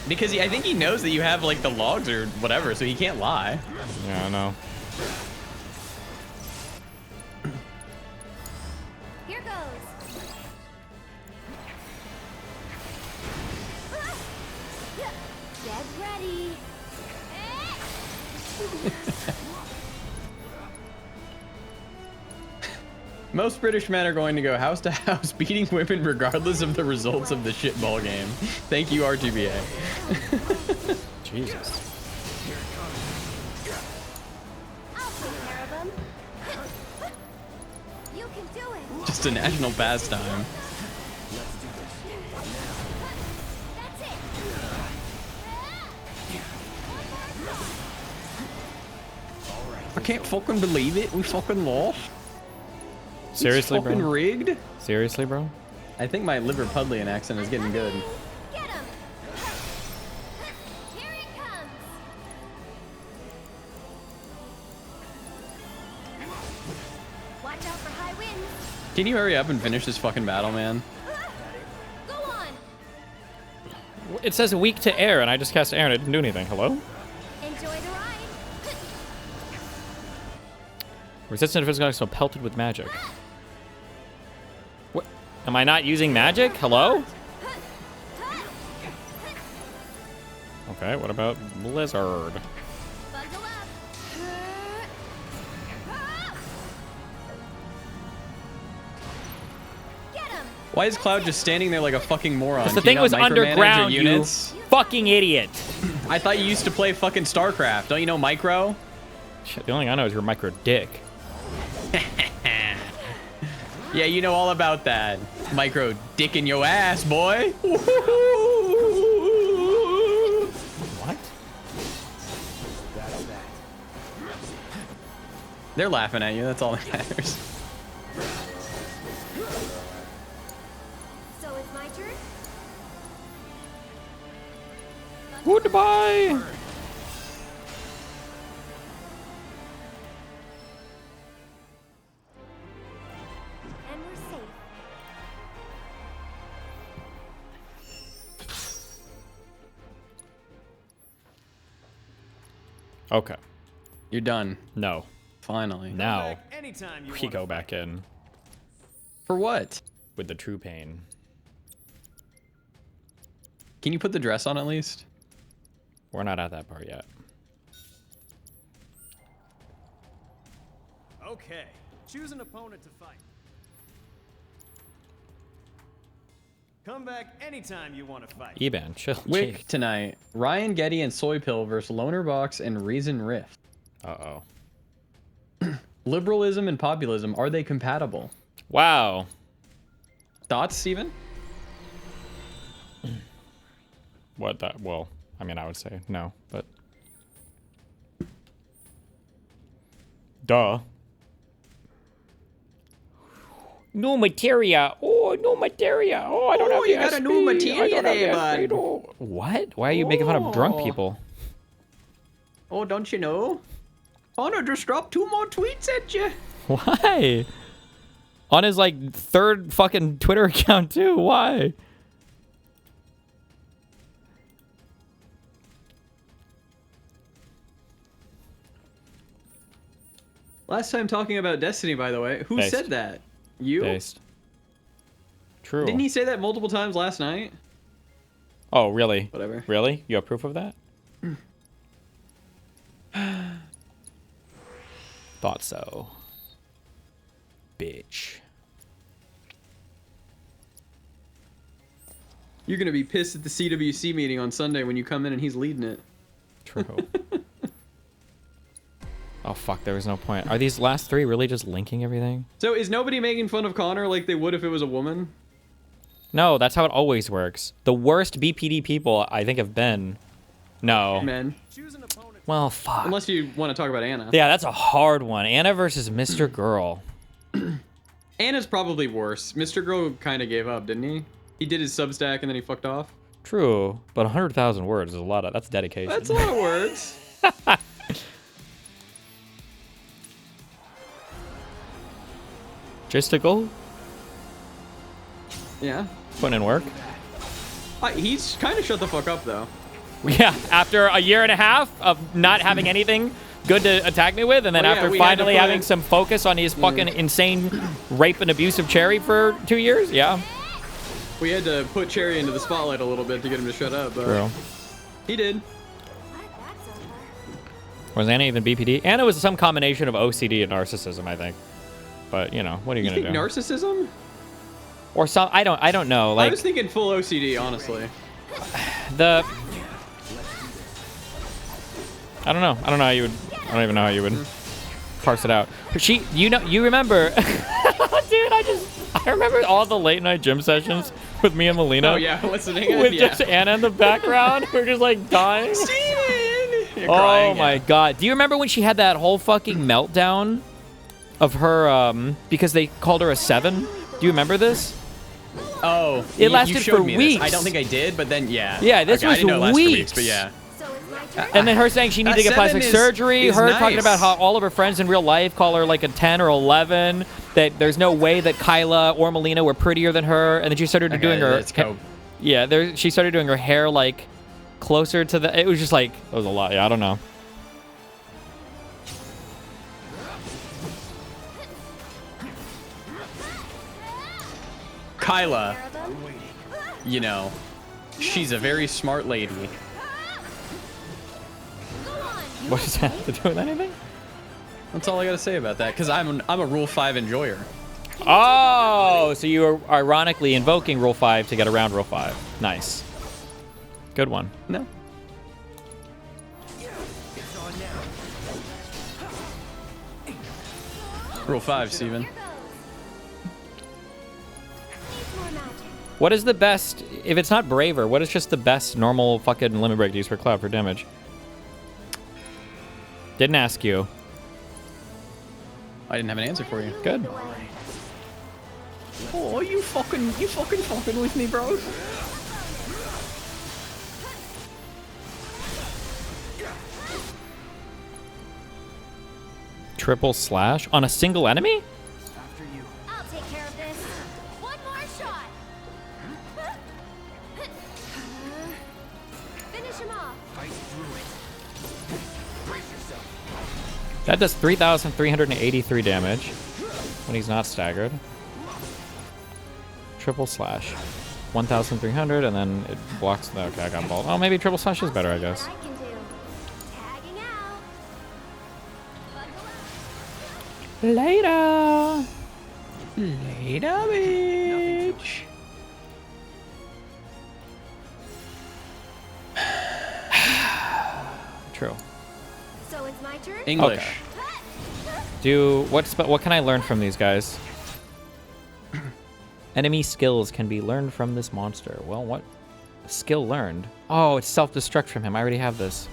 Because I think he knows that you have like the logs or whatever, so he can't lie. Yeah, I know. Here goes. Get ready. Most British men are going to go house to house beating women regardless of the results of the shitball game. Thank you, RTBA. Jesus. I'll take care of them. You can do it. Just a national pastime. That's it. I can't fucking believe it. We fucking lost. Seriously, It's fucking bro? rigged. Seriously, bro? I think my Liverpudlian accent is getting good. Get him. Here it comes. Watch out for high winds. Can you hurry up and finish this fucking battle, man? Go on. It says weak to air, and I just cast air, and it didn't do anything. Hello? Enjoy the ride. Resistant to physical so pelted with magic. What? Am I not using magic? Hello? Okay, what about Blizzard? Why is Cloud just standing there like a fucking moron? Because the Can you thing was not micromanage your underground, you units? fucking idiot. I thought you used to play fucking StarCraft. Don't you know micro? Shit, the only thing I know is your micro dick. Yeah, you know all about that. Micro dick in your ass, boy. What? They're laughing at you. That's all that matters. So it's my turn? Goodbye. And we're safe. Okay. You're done. No. Finally. Now, Anytime you we want. go back in. For what? With the true pain. Can you put the dress on at least? We're not at that part yet. Okay, choose an opponent to fight. Come back anytime you want to fight. Eban, chill. Whick tonight. Ryan, Geddie, and Soypill versus Bonerbox and ReasonRiffs. Uh-oh. Liberalism and populism, are they compatible? Wow. Thoughts, Steven? What that? Well, I mean, I would say no, but duh. No materia. Oh, no materia. Oh, I don't have the you got a new SP. materia there, bud. What? Why are you making fun of drunk people? Oh, don't you know? Honor just dropped 2 more tweets at you. Why? On his like 3rd fucking Twitter account too. Why? Last time talking about Destiny, by the way, who Based. said that? You? Based. True. Didn't he say that multiple times last night? Oh, really? Whatever. Really? You have proof of that? Thought so. Bitch. You're gonna be pissed at the CWC meeting on Sunday when you come in and he's leading it. True. Oh, fuck. There was no point. Are these last 3 really just linking everything? So is nobody making fun of Connor like they would if it was a woman? No, that's how it always works. The worst BPD people, I think, have been... No. Men. Well, fuck. Unless you want to talk about Anna. Yeah, that's a hard one. Anna versus Mr. Girl. Anna's probably worse. Mr. Girl kind of gave up, didn't he? He did his Substack and then he fucked off. True, but 100,000 words is a lot of... That's dedication. That's a lot of words. Logistical? Yeah. Putting in work? He's kind of shut the fuck up, though. Yeah, after a year and a half of not having anything good to attack me with, and then Well, yeah, after we had to finally put- having some focus on his fucking insane rape and abuse of Cherry for 2 years, yeah. We had to put Cherry into the spotlight a little bit to get him to shut up, but True. he did. Was Anna even BPD? Anna was some combination of OCD and narcissism, I think. But, you know, what are you You gonna think do? narcissism? Or some, I don't know, I like, was thinking full OCD, honestly. the... I don't know how you would, I don't even know how you would parse it out. She, you know, you remember, dude, I remember all the late night gym sessions with me and Melina. Oh yeah, listening. With Yeah. just Anna in the background. We're just like dying. Steven! You're Oh crying, my yeah. god. Do you remember when she had that whole fucking meltdown of her, because they called her a 7? Do you remember this? Oh, It lasted you showed for me weeks. This. I don't think I did, but then yeah. Yeah, this Okay, I was didn't know it lasted for weeks. But yeah. And then her saying she needed to get 7 plastic is- surgery. is Her talking nice. about how all of her friends in real life call her like a 10 or 11. That there's no way that Kyla or Melina were prettier than her. And then she started Okay, doing her let's go. Yeah, there. She started doing her hair like closer to the. It was just like it was a lot. Yeah, I don't know. Kyla, you know, she's a very smart lady. What does that have to do with anything? That's all I gotta say about that. Cause I'm a Rule 5 enjoyer. Oh, so you are ironically invoking Rule 5 to get around Rule 5. Nice. Good one. No. Rule 5, Steven. What is the best, if it's not Braver, what is just the best normal fucking limit break to use for Cloud for damage? Didn't ask you. I didn't have an answer for you. Good. Oh, you fucking with me, bro. Triple slash on a single enemy? I'll take care of this. One more shot. Finish him off. Fight through it. Brace yourself. That does 3,383 damage when he's not staggered. Triple slash. 1,300 and then it blocks the... Okay, I got balled. Oh, maybe triple slash is better, I guess. Later. Later, bitch. True. So it's my turn? English. Okay. What can I learn from these guys? Enemy skills can be learned from this monster. Well, what? Skill learned. Oh, it's self-destruct from him. I already have this.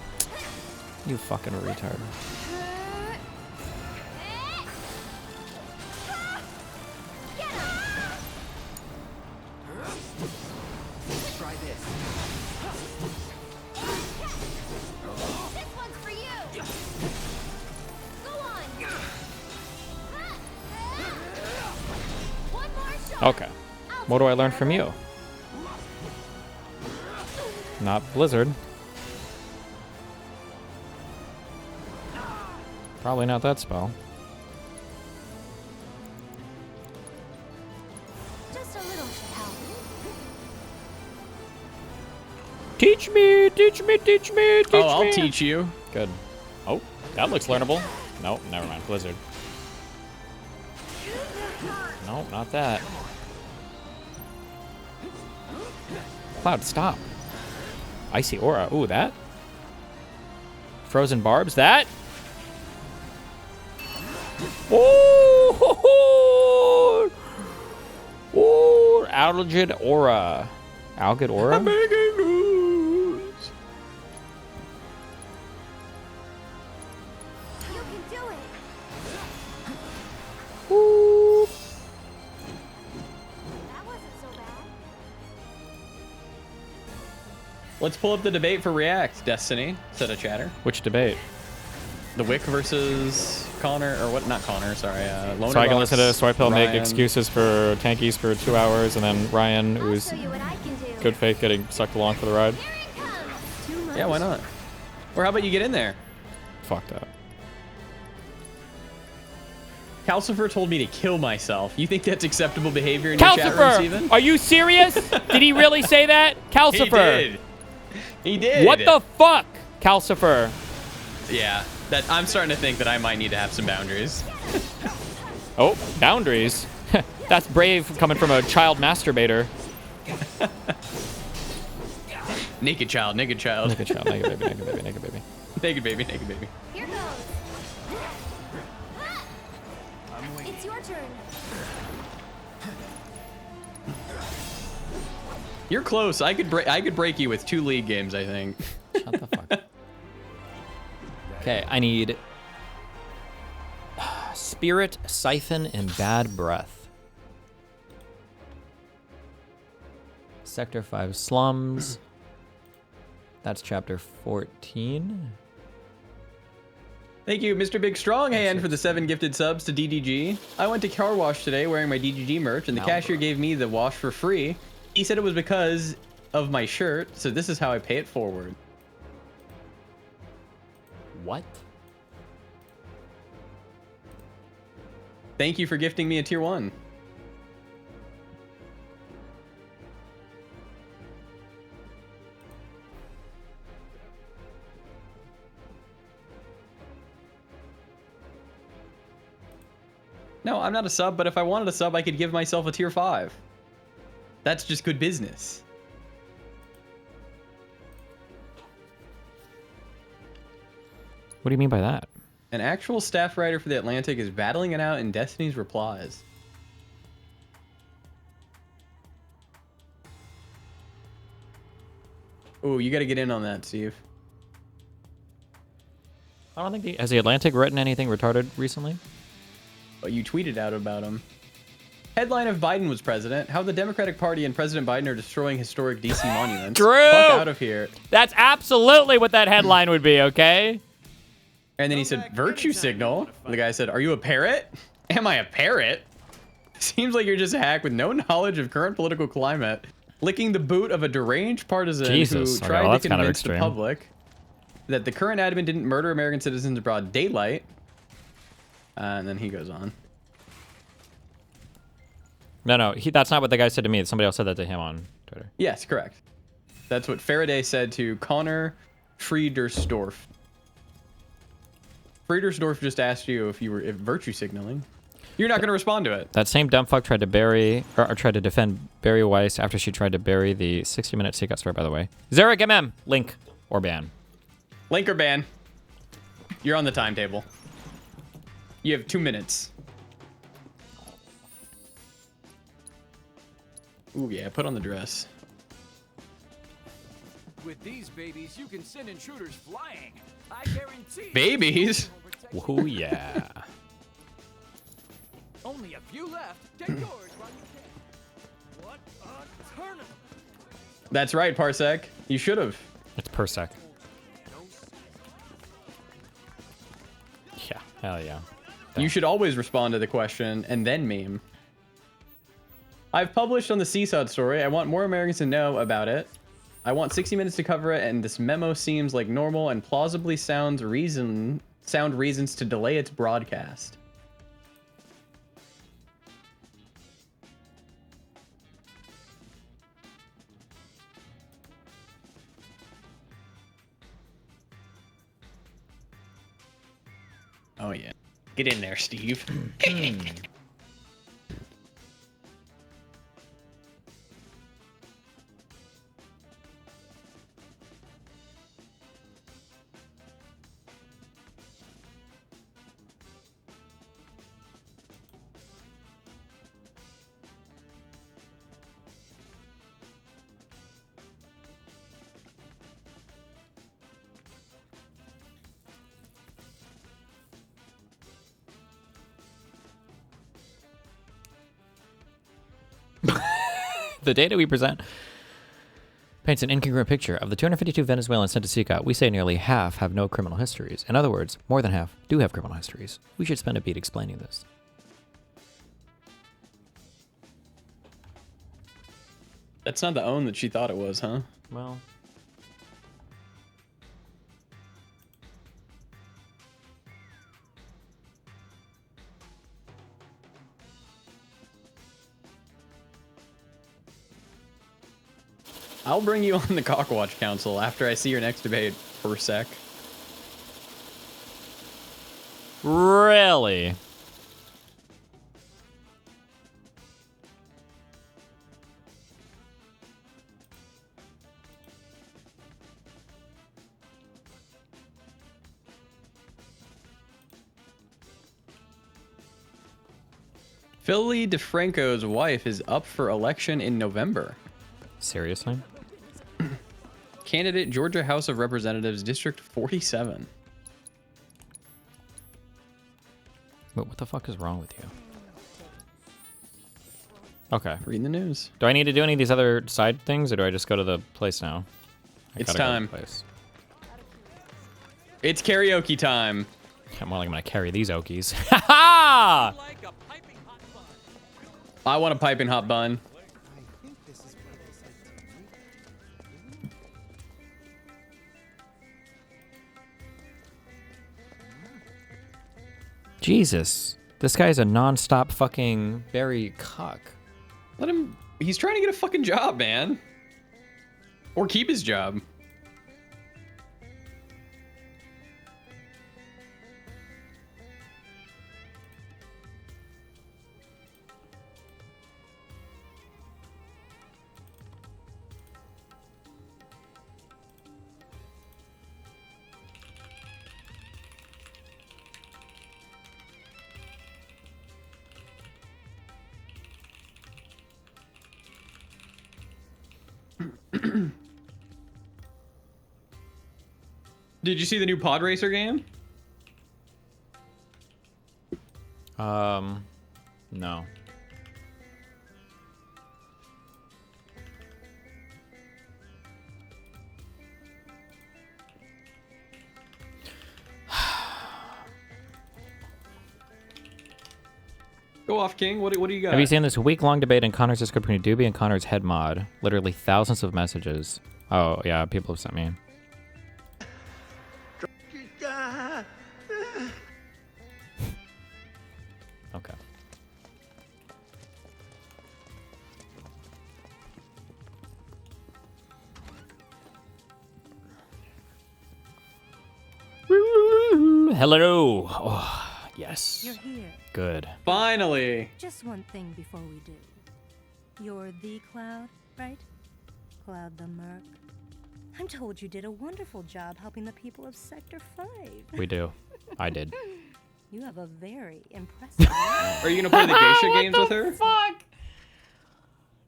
You fucking retard. Try this. This one's for you. Go on. One more shot. Okay. What do I learn from you? Not Blizzard. Probably not that spell. Just a little should help. Teach me, teach me, teach me, teach me. Oh, I'll teach you. Good. Oh, that looks learnable. Nope, never mind. Blizzard. Nope, not that. Cloud, stop. Icy Aura. Ooh, that. Frozen Barbs. That. Oh, Algid Aura. Algid Aura? I'm making news. You can do it. Ooh. That wasn't so bad. Let's pull up the debate for React, Destiny, said a chatter. Which debate? The Whick versus Connor, or what? Not Connor, sorry. Loner So I can Box, listen to Soypill make Ryan. excuses for tankies for 2 hours, and then Ryan, who's good faith, getting sucked along for the ride. Yeah, why not? Or how about you get in there? Fuck that. Calcifer told me to kill myself. You think that's acceptable behavior in your chat room, Steven? Calcifer, are you serious? Did he really say that? Calcifer. He did. He did. What the fuck, Calcifer? Yeah, that I'm starting to think that I might need to have some boundaries. Oh, boundaries. That's brave coming from a child masturbator. Naked child, naked child. Naked child, naked baby, naked baby, naked baby. Naked baby, naked baby. Here goes. It's your turn. You're close. I could break you with 2 league games, I think. Shut the fuck. Okay, I need Spirit, Siphon, and Bad Breath. Sector 5 Slums. That's chapter 14. Thank you, Mr. Big Strong Hand, for the 7 gifted subs to DDG. I went to car wash today wearing my DDG merch, and the cashier gave me the wash for free. He said it was because of my shirt, so this is how I pay it forward. What? Thank you for gifting me a tier 1. No, I'm not a sub, but if I wanted a sub, I could give myself a tier 5. That's just good business. What do you mean by that? An actual staff writer for The Atlantic is battling it out in Destiny's replies. Ooh, you gotta get in on that, Steve. I don't think has the Atlantic written anything retarded recently? But you tweeted out about him. Headline: if Biden was president, how the Democratic Party and President Biden are destroying historic DC monuments. True! Fuck out of here. That's absolutely what that headline would be, okay? And then he said, virtue signal. The guy said, are you a parrot? Am I a parrot? Seems like you're just a hack with no knowledge of current political climate. Licking the boot of a deranged partisan Jesus. who Okay, tried well, to that's kind of convince the extreme. public that the current admin didn't murder American citizens in broad daylight. And then he goes on. No, that's not what the guy said to me. Somebody else said that to him on Twitter. Yes, correct. That's what Faraday said to Connor Friedersdorf. Friedersdorf just asked you if you were virtue signaling. You're not going to respond to it. That same dumb fuck tried to bury, or tried to defend Barry Weiss after she tried to bury the 60-minute Seacut story, by the way. Zarek MM, link or ban. Link or ban. You're on the timetable. You have 2 minutes. Ooh, yeah, put on the dress. With these babies, you can send intruders flying. I guarantee. Babies? Ooh, yeah. Only a few left. Get yours while you can. What a tournament. That's right, Parsec. You should have. It's Persec. Yeah, hell yeah. You should always respond to the question and then meme. I've published on the Seaside story. I want more Americans to know about it. I want 60 minutes to cover it, and this memo seems like normal and plausibly sound reasons to delay its broadcast. Oh yeah. Get in there, Steve. The data we present paints an incongruent picture. Of the 252 Venezuelans sent to Seacut, we say nearly half have no criminal histories. In other words, more than half do have criminal histories. We should spend a beat explaining this. That's not the own that she thought it was, huh? Well... I'll bring you on the Cockwatch Council after I see your next debate, Persec. Really? Philly DeFranco's wife is up for election in November. Seriously? Candidate, Georgia House of Representatives, District 47. Wait, what the fuck is wrong with you? Okay. Reading the news. Do I need to do any of these other side things, or do I just go to the place now? It's gotta go to time. the place. It's karaoke time. I'm only gonna carry these okies. Ha ha! I want a piping hot bun. Jesus. This guy's a non-stop fucking berry cock. Let him... He's trying to get a fucking job, man. Or keep his job. Did you see the new Pod Racer game? No. Go off, King. What do you got? Have you seen this week-long debate in Connor's Discord between Doobie and Connor's head mod? Literally thousands of messages. Oh, yeah, people have sent me. Okay. Hello. Oh, yes. You're here. Good. Finally. Just one thing before we do. You're the Cloud, right? Cloud the Merc. I'm told you did a wonderful job helping the people of Sector 5. We do. I did. You have a very impressive... Are you gonna play the geisha games with her? Fuck!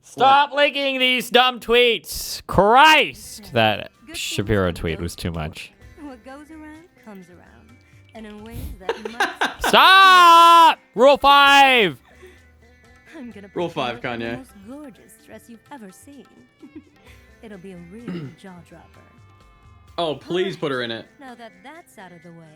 Stop linking these dumb tweets! Christ! That Shapiro tweet was too much. What goes around comes around. And in ways that must... Stop! Rule 5! I'm gonna Rule 5, the Kanye. most gorgeous dress you've ever seen. It'll be a real jaw-dropper. Oh, please put her in it. Now that that's out of the way,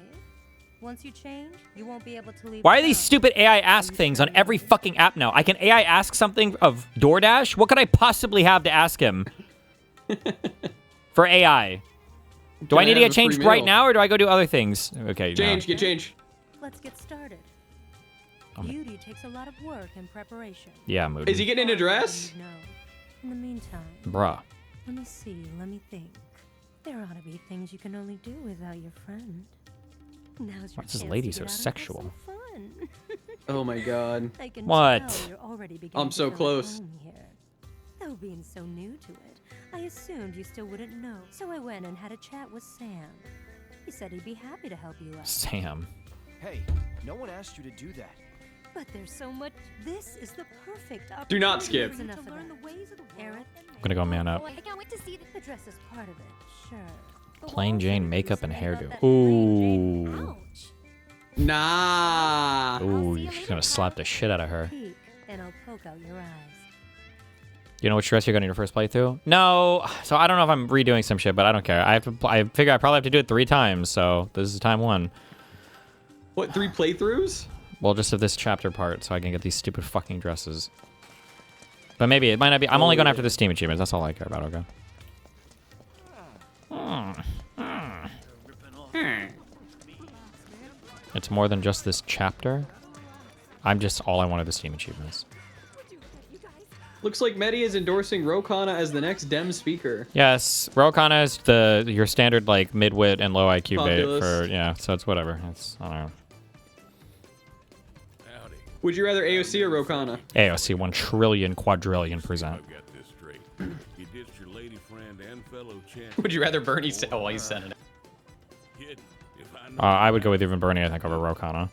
once you change, you won't be able to leave. Why are these stupid AI ask things on every fucking app now? I can AI ask something of DoorDash? What could I possibly have to ask him? For AI? Do I need to get changed right now, or do I go do other things? Okay, Change, get change. Let's get started. Beauty takes a lot of work and preparation. Yeah, Moot. Is he getting into dress? No. In the meantime, Bruh. let me see, let me think. There ought to be things you can only do without your friend. Now's your Why's this chance lady to so get out and have sexual? some fun. Oh my god. I can What? tell you're already beginning I'm to so feel at close. home here. Though being so new to it, I assumed you still wouldn't know. So I went and had a chat with Sam. He said he'd be happy to help you out. Sam. Hey, no one asked you to do that. But there's so much. This is the perfect opportunity. Do not skip. To learn the ways of the world. I'm gonna go man up. I can't wait to see the dress is part of it. Sure. But Plain what Jane else makeup and is there about hairdo. that plain Jane? Ooh. Ouch. Nah. Ooh, she's gonna slap the shit out of her. Peek, and I'll poke out your eyes. You know which dress you're going to your first playthrough? No. So I don't know if I'm redoing some shit, but I don't care. I figure I probably have to do it 3 times, so this is time 1. What, 3 playthroughs? Well, just of this chapter part, so I can get these stupid fucking dresses. But maybe it might not be. I'm only going after the Steam achievements. That's all I care about. Okay. It's more than just this chapter. All I wanted the Steam achievements. Looks like Medi is endorsing Rokana as the next Dem speaker. Yes, Rokana is your standard like mid-wit and low IQ bait for so it's whatever. It's I don't know. Would you rather AOC or Rokana? AOC 1 trillion quadrillion %. You ditched your lady friend and fellow champion. Would you rather Bernie say? Oh, he's sending it. I would go with even Bernie, I think, over Rokana.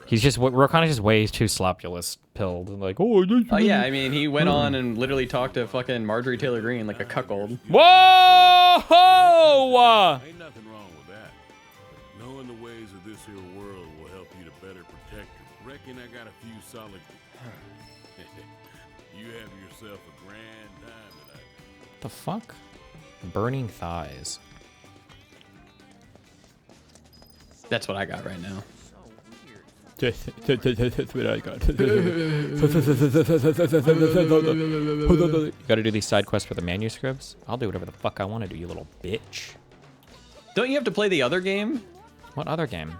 Rokana's just way too slopulous pilled. Like, oh yeah, I mean, he went on and literally talked to fucking Marjorie Taylor Greene like a cuckold. Whoa! Ain't nothing wrong with that. Knowing the ways of this here world will help you to better protect her. Reckon I got a few solid. You have yourself a grand time tonight. What the fuck? Burning thighs. That's what I got right now. That's what I got. You gotta do these side quests for the manuscripts? I'll do whatever the fuck I want to do, you little bitch. Don't you have to play the other game? What other game?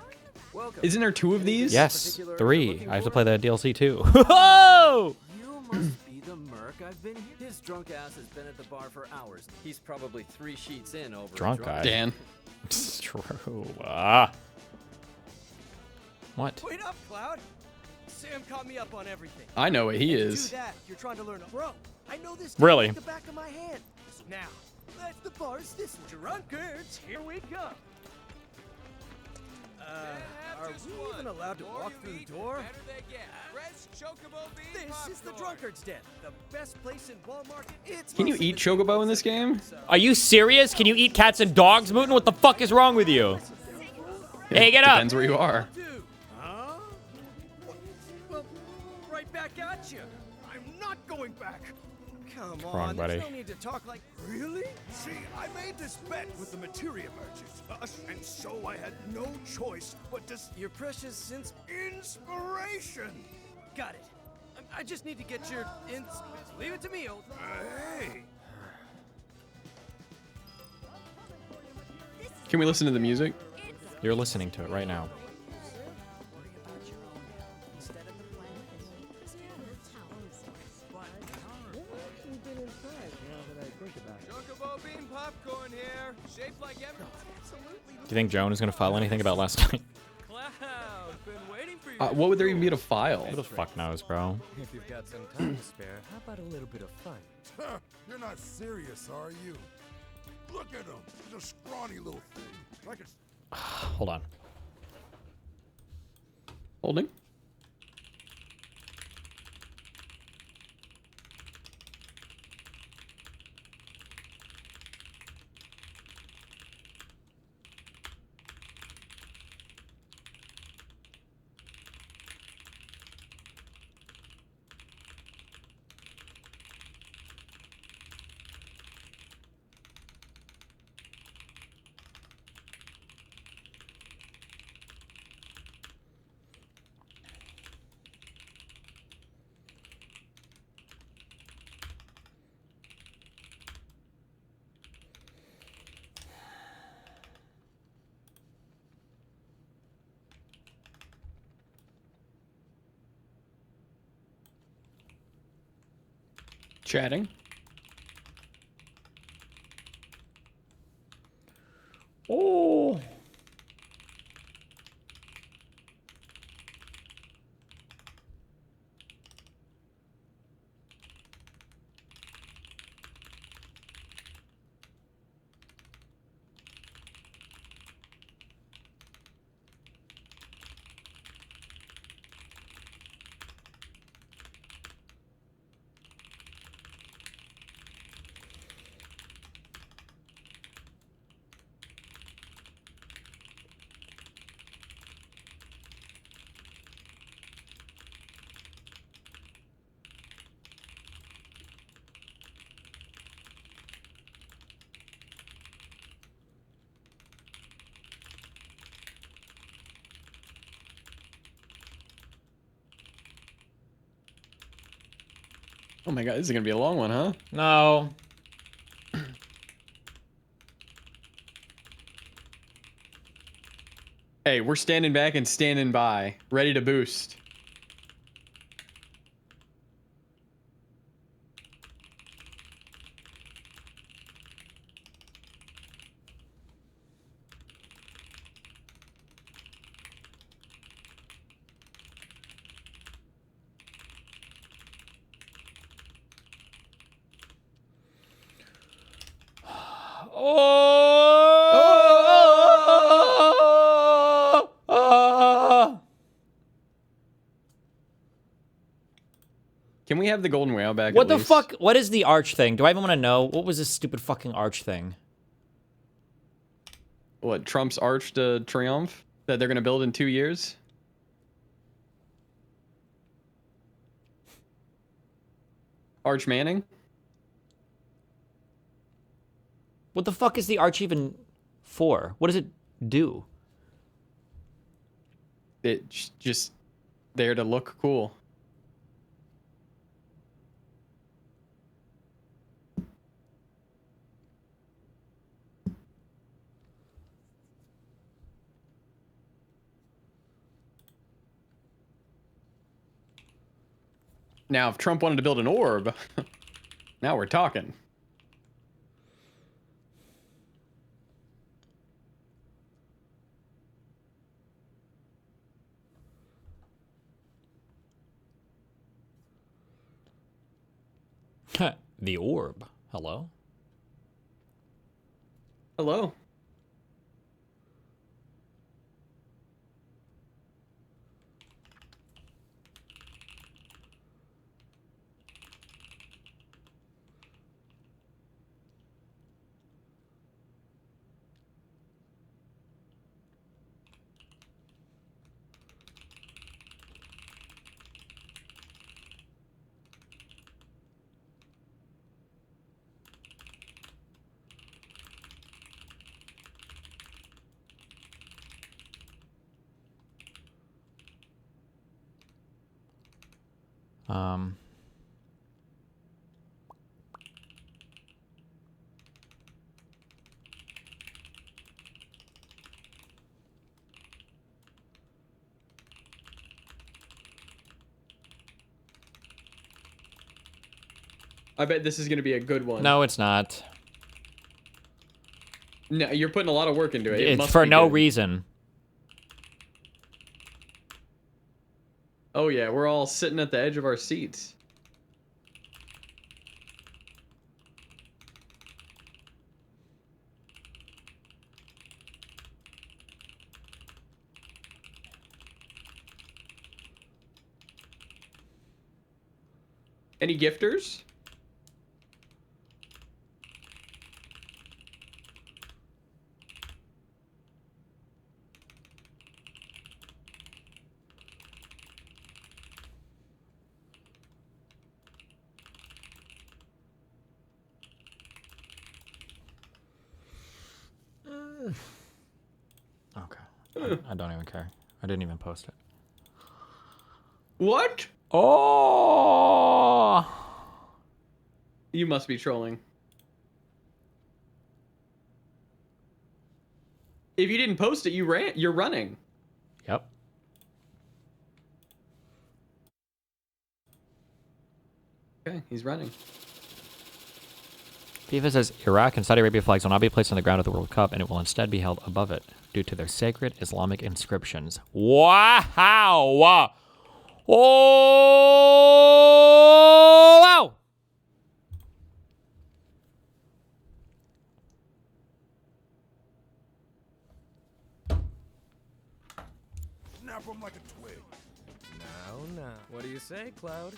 Isn't there 2 of these? Yes, 3. I have to play that DLC too. Whoa! You must be the merc I've been here. His drunk ass has been at the bar for hours. He's probably 3 sheets in over Drunk guy. Dan. It's true. What? Wait up, Cloud. Sam caught me up on everything. I know what he To is. do that, you're trying to learn a bro. I know this Really? like the back of my hand. So now, that's the bars. This drunkards. Here we go. Are we even allowed to walk through the door? This is the drunkard's den, the best place in Walmart. It's Can you eat chocobo in this game? Are you serious? Can you eat cats and dogs, Mootin? What the fuck is wrong with you? Hey, get up! Depends where you are. Huh? Well, right back at you. I'm not going back. Come on, wrong, buddy. there's no need to talk like. Really? See, I made this bet with the materia merchants, and so I had no choice but to. Your precious since inspiration. Got it. I just need to get your leave it to me, old. Hey. Can we listen to the music? You're listening to it right now. Chocobo bean popcorn here, shaped like every. Do you think Joan is gonna file anything about last night? Cloud, been waiting for you. What would there even be to file? Who the fuck knows, bro? If you've got some time to spare, how about a little bit of fun? You're not serious, are you? Look at him. He's a scrawny little thing. Like a... Hold on. Holding. Chatting. Oh. Oh my god, this is gonna be a long one, huh? No. Hey, we're standing back and standing by, ready to boost. Can we have the golden whale back? What the fuck? What is the arch thing? Do I even want to know? What was this stupid fucking arch thing? What, Trump's arch de triomphe that they're gonna build in 2 years? Arch Manning? What the fuck is the arch even for? What does it do? It's just there to look cool. Now, if Trump wanted to build an orb, now we're talking. The orb. Hello? Hello. I bet this is going to be a good one. No, it's not. No, you're putting a lot of work into it. It It's must for be no good. reason. Oh yeah, we're all sitting at the edge of our seats. Any gifters? Okay. I don't even care. I didn't even post it. What? Oh! You must be trolling. If you didn't post it, you're running. Yep. Okay, he's running. FIFA says Iraq and Saudi Arabia flags will not be placed on the ground at the World Cup, and it will instead be held above it due to their sacred Islamic inscriptions. Wow! Oh! Wow! Snap him like a twig. Now. What do you say, Cloud?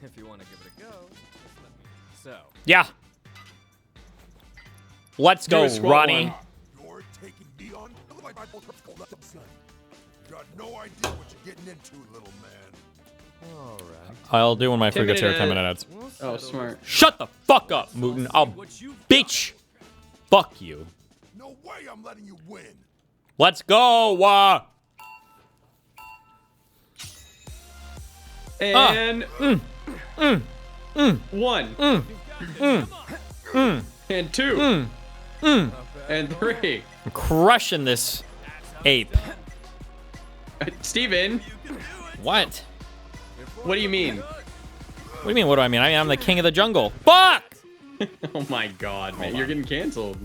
If you want to give it a go, just let me. So. Yeah. Let's go, Do a squat Ronnie. one. You're taking me on. Got no idea what you're getting into, little man. All right. I'll do when my 10 free gets here. 10 minutes. minutes. Oh, smart. Shut the fuck up, Mootin. I'll bitch. Fuck you. No way I'm letting you win. Let's go. And one. And two. And three. I'm crushing this ape. Steven. What? What do you mean? What do you mean, what do I mean? I mean, I'm the king of the jungle. Fuck! Oh my god, man. You're getting canceled.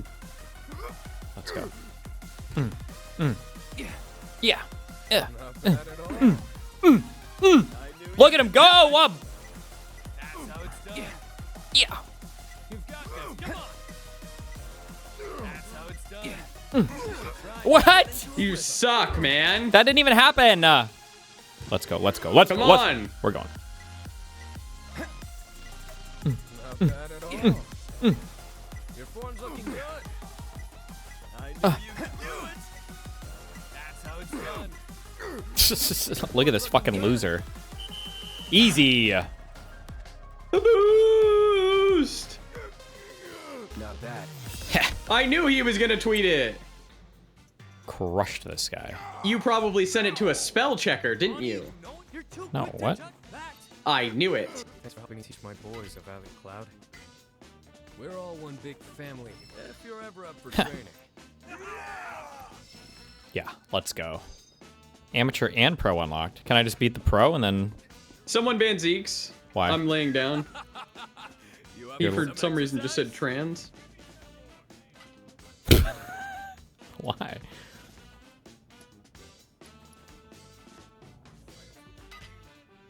Let's go. Yeah. Look at him go! Yeah. What? You suck, man. That didn't even happen. Let's go. Come on. We're going. Your form's looking good. I knew you could do it. That's how it's done. Look at this fucking loser. Easy. Boost. Not bad. I knew he was gonna tweet it. Crushed this guy. You probably sent it to a spell checker, didn't you? No, what? I knew it. Thanks for helping me teach my boys a Valley Cloud. We're all one big family, if you're ever up for training. Yeah, let's go. Amateur and pro unlocked. Can I just beat the pro and then... Someone ban Zeke's. Why? I'm laying down. He, You're- for some reason, just said trans. Why?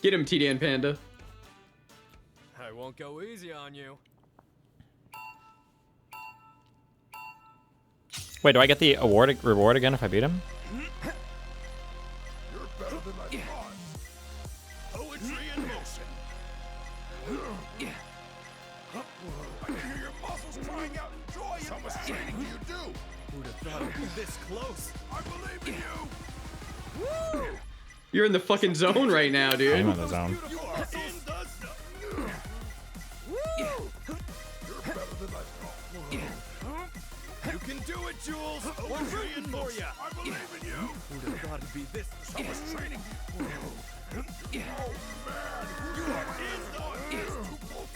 Get him, TDN Panda. I won't go easy on you. Wait, do I get the reward again if I beat him? You're better than I thought. Poetry in motion. I can hear your muscles crying out in joy. How much training do you do? Who'd have thought it'd be this close? I believe in you. Woo! You're in the fucking zone right now, dude. I'm in the zone. You are in the zone. Woo! You're better than I thought. You can do it, Jules. We're rooting for you. I believe in you. Who'd have thought it'd be this? So much training. Oh man, you are in the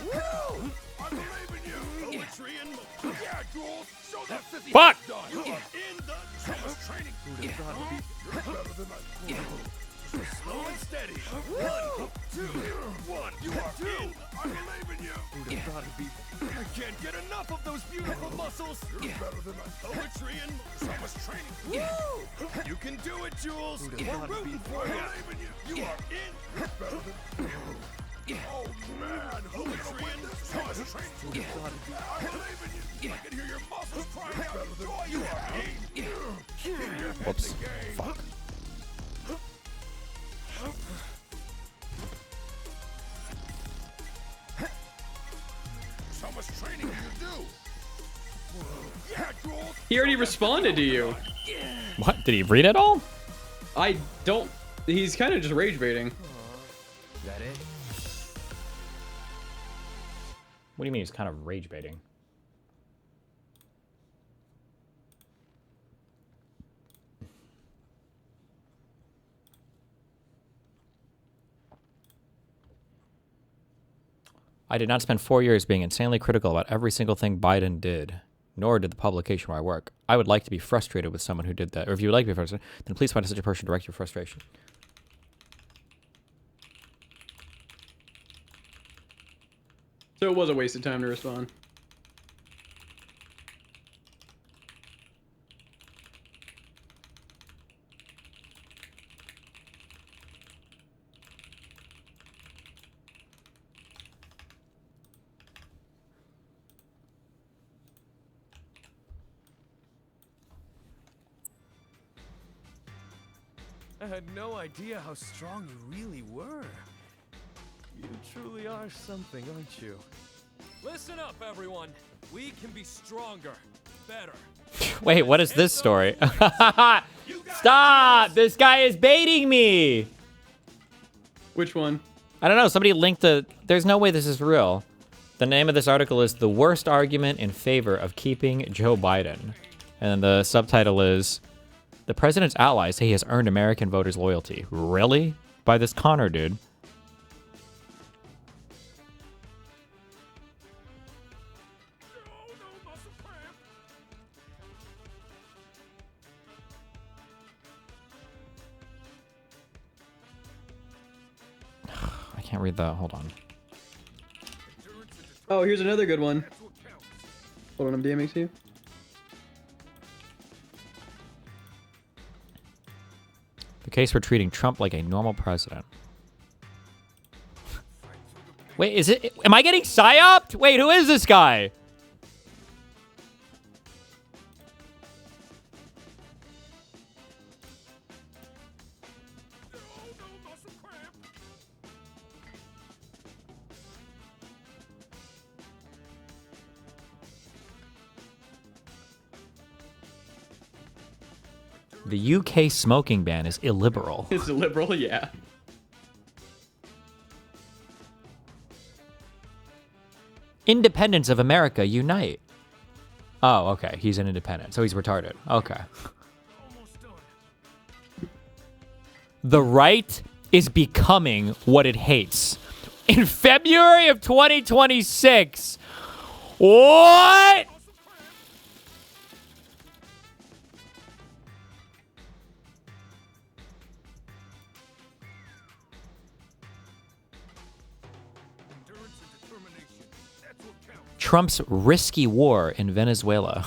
Woo! I believe in you. Poetry and motion. Yeah, Jules. Show that sissy Fuck! what's done. You are in the so much training. Who'd have thought it'd be? You're better than I thought. Slow and steady. 1, 2, 1. You are in. I believe in you. Who'd have thought it'd be? I can't get enough of those beautiful muscles. You're better than I thought. Poetry and so much training. Woo! You can do it, Jules. Who'd We're have thought it'd rooting be? for you. I believe in you. You are in. You're better than. Oh man, poetry and so much training. Who'd have thought it'd be? I believe in you. I can hear your muscles crying out in joy. You are in. Whoops. Fuck. So much training you do. Yeah, Jules. He already responded to you. What? Did he read it all? I don't. He's kind of just rage baiting. That it? What do you mean he's kind of rage baiting? I did not spend 4 years being insanely critical about every single thing Biden did, nor did the publication where I work. I would like to be frustrated with someone who did that. Or if you would like to be frustrated, then please find such a person to direct your frustration. So it was a waste of time to respond. I had no idea how strong you really were. You truly are something, aren't you? Listen up, everyone. We can be stronger, better. Wait, what is this story? Stop! This guy is baiting me! Which one? I don't know. Somebody linked the... There's no way this is real. The name of this article is The Worst Argument in Favor of Keeping Joe Biden. And the subtitle is... The president's allies say he has earned American voters' loyalty. Really? By this Connor dude. I can't read that. Hold on. Oh, here's another good one. Hold on, I'm DMing to you. The case for treating Trump like a normal president. Wait, is it... Am I getting psyoped? Wait, who is this guy? The UK smoking ban is illiberal. It's illiberal, yeah. Independents of America unite. Oh, okay. He's an independent, so he's retarded. Okay. The right is becoming what it hates. In February of 2026. What? Trump's risky war in Venezuela.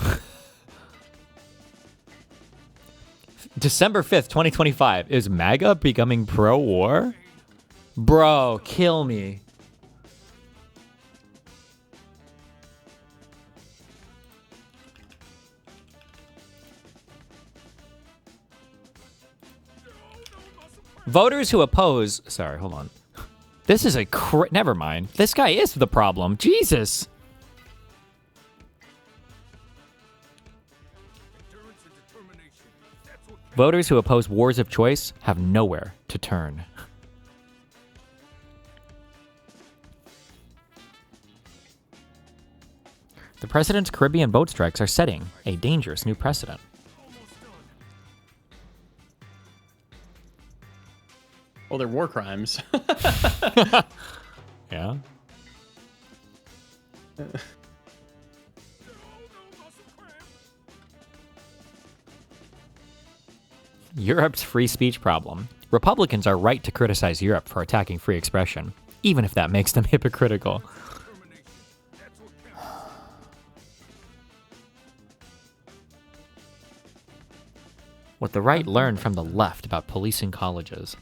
December 5th, 2025. Is MAGA becoming pro-war? Bro, kill me. Voters who oppose... Sorry, hold on. This is a... Never mind. This guy is the problem. Jesus. Voters who oppose wars of choice have nowhere to turn. The president's Caribbean boat strikes are setting a dangerous new precedent. Well, they're war crimes. Yeah. Europe's free speech problem. Republicans are right to criticize Europe for attacking free expression, even if that makes them hypocritical. What the right learned from the left about policing colleges.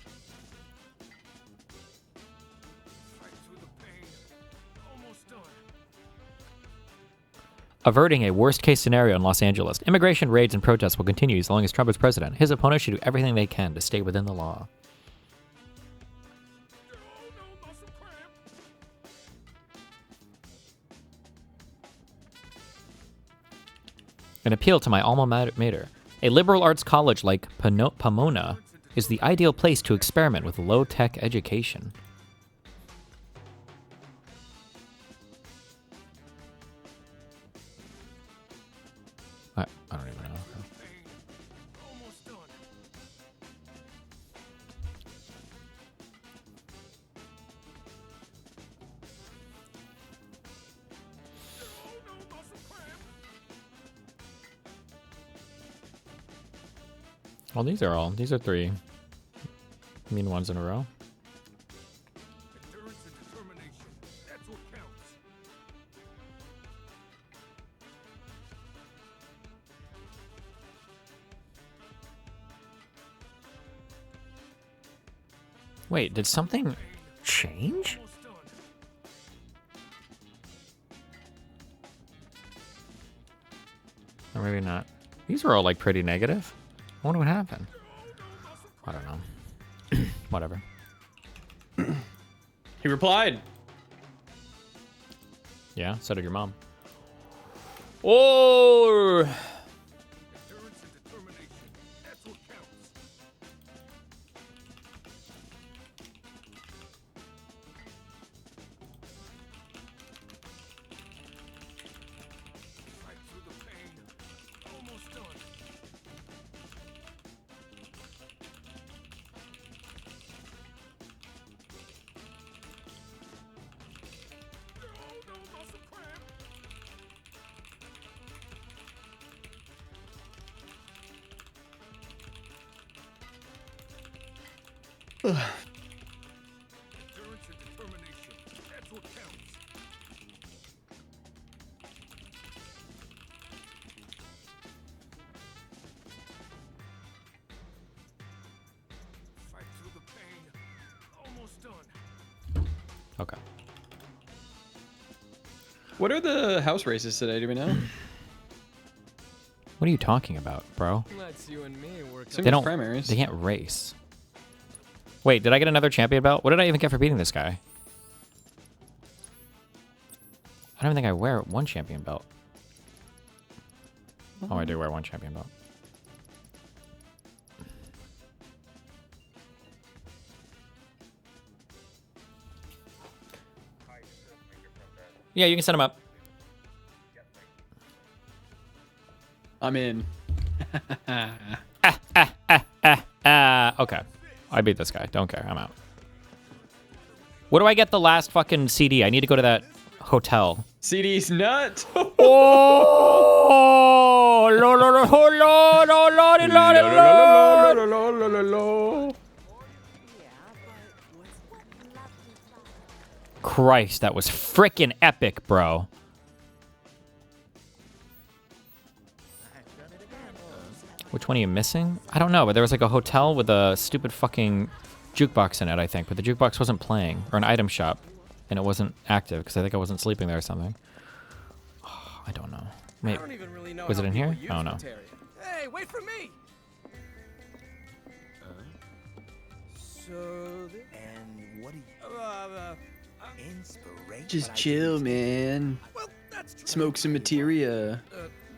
Averting a worst-case scenario in Los Angeles. Immigration raids and protests will continue as long as Trump is president. His opponents should do everything they can to stay within the law. An appeal to my alma mater. A liberal arts college like Pomona is the ideal place to experiment with low-tech education. I don't even know. Well, these are three mean ones in a row. Wait, did something change? Or maybe not. These were all like pretty negative. I wonder what happened. I don't know. Whatever. He replied. Yeah, so did your mom. Oh! Okay. What are the house races today? Do we know? What are you talking about, bro? Let's you and me work They don't. primaries. They can't race. Wait, did I get another champion belt? What did I even get for beating this guy? I don't even think I wear one champion belt. Oh, I do wear one champion belt. Yeah, you can set him up. I'm in. Okay. I beat this guy. Don't care. I'm out. Where do I get the last fucking CD? I need to go to that hotel. CD's nut. Oh, Lord, Lord, Lord. Christ, that was frickin' epic, bro. Which one are you missing? I don't know, but there was like a hotel with a stupid fucking jukebox in it, I think. But the jukebox wasn't playing, or an item shop, and it wasn't active because I think I wasn't sleeping there or something. Oh, I don't know. Maybe. I don't even really know Was how it in people here? use Oh no. materia. Hey, wait for me! So, And what do you... Inspiration? Just chill, man. Well, that's true. Smoke some materia.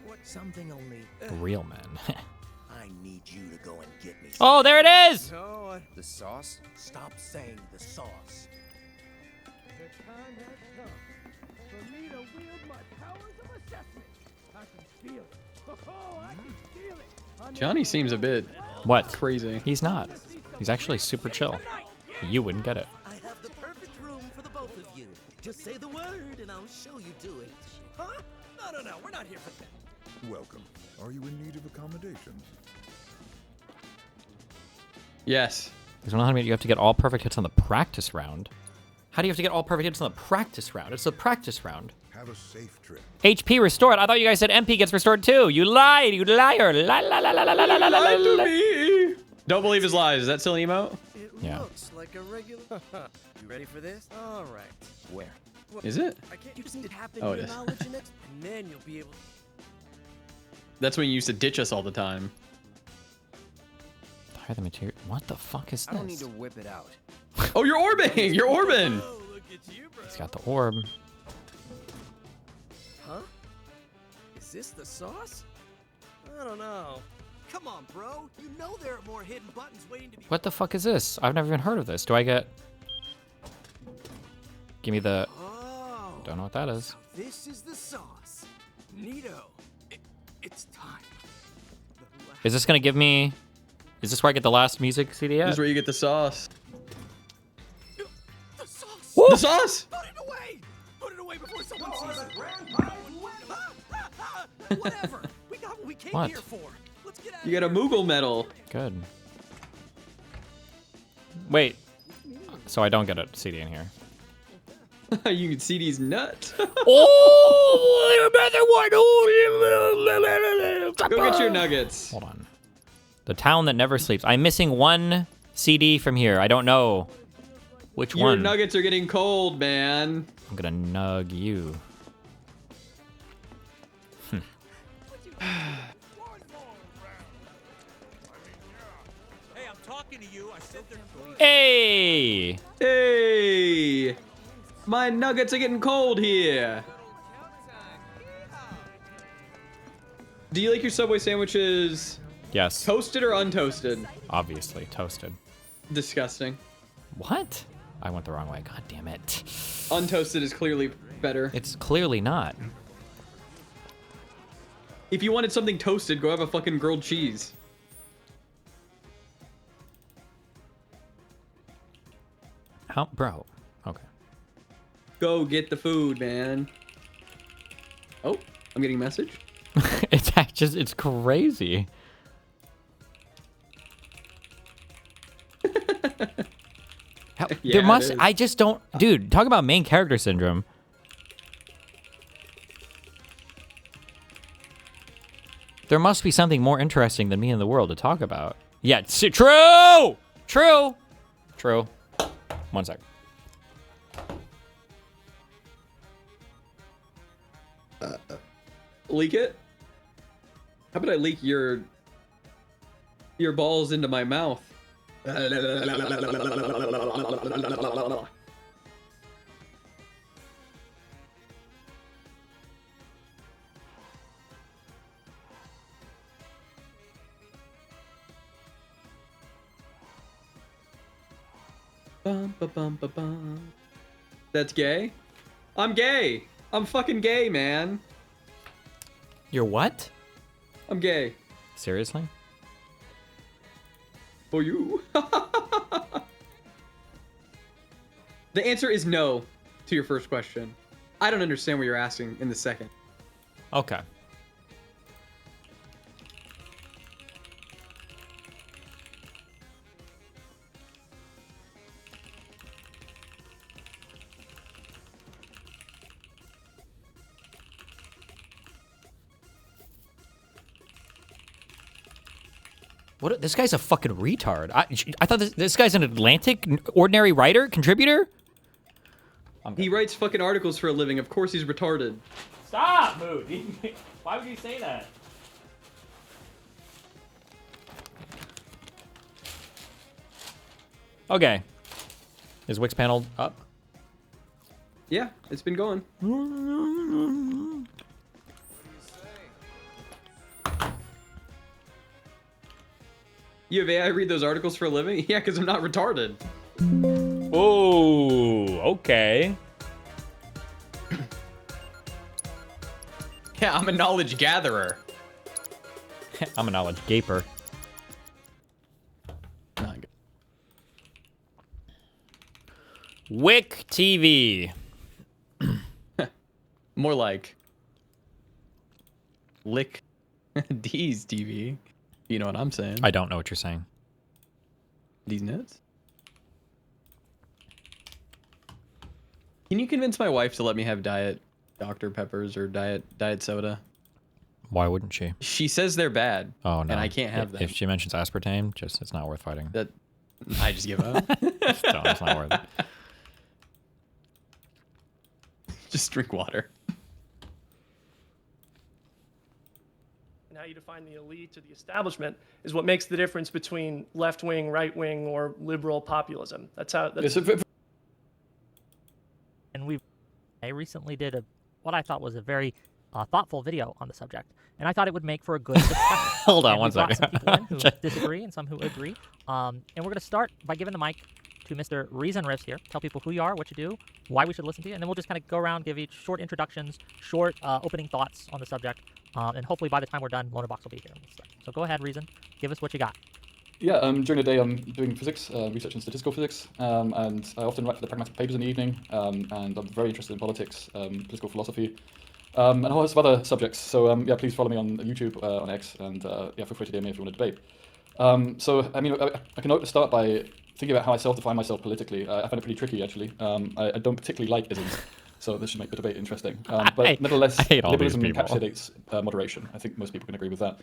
What? Something only... Real men. I need you to go and get me Oh, there it is! No, The sauce? Stop saying the sauce. The time has come for me to wield my powers of assessment. I can feel it. Oh, I can feel it. Johnny seems a bit What? crazy. He's not. He's actually super chill. You wouldn't get it. I have the perfect room for the both of you. Just say the word and I'll show you to it. huh? No, we're not here for that. Welcome. Are you in need of accommodation? Yes. There's one you have to get all perfect hits on the practice round. How do you have to get all perfect hits on the practice round? It's the practice round. Have a safe trip. HP restored. I thought you guys said MP gets restored too. You lied, you liar. La la la la la la la la Lied to la. me. Don't believe his lies. Is that still an emote? It Yeah. looks like a regular... you ready for this? All right. Where? Well, Is it? I can't. You just need to tap Oh, into it your is. knowledge in it, and then you'll be able... That's when you used to ditch us all the time. Hire the material. What the fuck is I don't need this? to whip it out. Oh, you're orbing! You're orbing! Oh, look at you, bro. He's got the orb. Huh? Is this the sauce? I don't know. Come on, bro. You know there are more hidden buttons waiting to be... What the fuck is this? I've never even heard of this. Do I get... Give me the... Oh. Don't know what that is. This is the sauce. Neato. It's time. Is this gonna give me... Is this where I get the last music CD This at? is where you get the sauce. The sauce! Woo! The sauce! Put it away! Put it away before someone sees it! Whatever! We got what we came What? here for! Let's get out You got a Moogle medal. Good. Wait. So I don't get a CD in here. You can see these nuts. Oh, another one. Go get your nuggets. Hold on. The town that never sleeps. I'm missing one CD from here. I don't know which Your one. nuggets are getting cold, man. I'm gonna nug you. Hey, I'm talking to you. I said they're Hey! Hey! My nuggets are getting cold here. Do you like your Subway sandwiches Yes. toasted or untoasted? Obviously, toasted. Disgusting. What? I went the wrong way. God damn it. Untoasted is clearly better. It's clearly not. If you wanted something toasted, go have a fucking grilled cheese. How, bro? Okay. Go get the food, man. Oh, I'm getting a message. It's just, it's crazy. How, Yeah, there it must, is. I just don't, dude, talk about main character syndrome. There must be something more interesting than me in the world to talk about. Yeah, true! True! True. 1 sec. Leak it? How about I leak your balls into my mouth? Bum, ba, bum, ba, bum. That's gay? I'm gay! I'm fucking gay, man! You're what? I'm gay. Seriously? For you. The answer is no to your first question. I don't understand what you're asking in the second. Okay. What? This guy's a fucking retard. I thought this guy's an Atlantic ordinary writer, contributor. He writes fucking articles for a living. Of course he's retarded. Stop, Moot. Why would you say that? Okay. Is Wick's panel up? Yeah, it's been going. You have AI read those articles for a living? Yeah, because I'm not retarded. Oh, okay. Yeah, I'm a knowledge gatherer. I'm a knowledge gaper. Whick TV. More like Lick D's TV. You know what I'm saying? I don't know what you're saying. These nuts? Can you convince my wife to let me have Diet Dr. Peppers or Diet Soda? Why wouldn't she? She says they're bad. Oh no. And I can't have them. If she mentions aspartame, it's not worth fighting. That I just give up. It's not worth it. Just drink water. And how you define the elite or the establishment is what makes the difference between left-wing, right-wing, or liberal populism. That's how. And I recently did what I thought was a very thoughtful video on the subject, and I thought it would make for a good discussion. Hold on and one second. Some people in who disagree and some who agree. And we're going to start by giving the mic to Mr. ReasonRiffs here. Tell people who you are, what you do, why we should listen to you, and then we'll just kind of go around, give each short introductions, short opening thoughts on the subject, and hopefully by the time we're done, Bonerbox will be here. So go ahead, Reason. Give us what you got. Yeah, during the day I'm doing physics, research in statistical physics, and I often write for the pragmatic papers in the evening, and I'm very interested in politics, political philosophy, and a whole host of other subjects. So yeah, please follow me on YouTube, on X, and yeah, feel free to DM me if you want to debate. So I mean, I can start by thinking about how I self-define myself politically. I find it pretty tricky, actually. I don't particularly like isms, so this should make the debate interesting. But nevertheless, liberalism encapsulates moderation. I think most people can agree with that.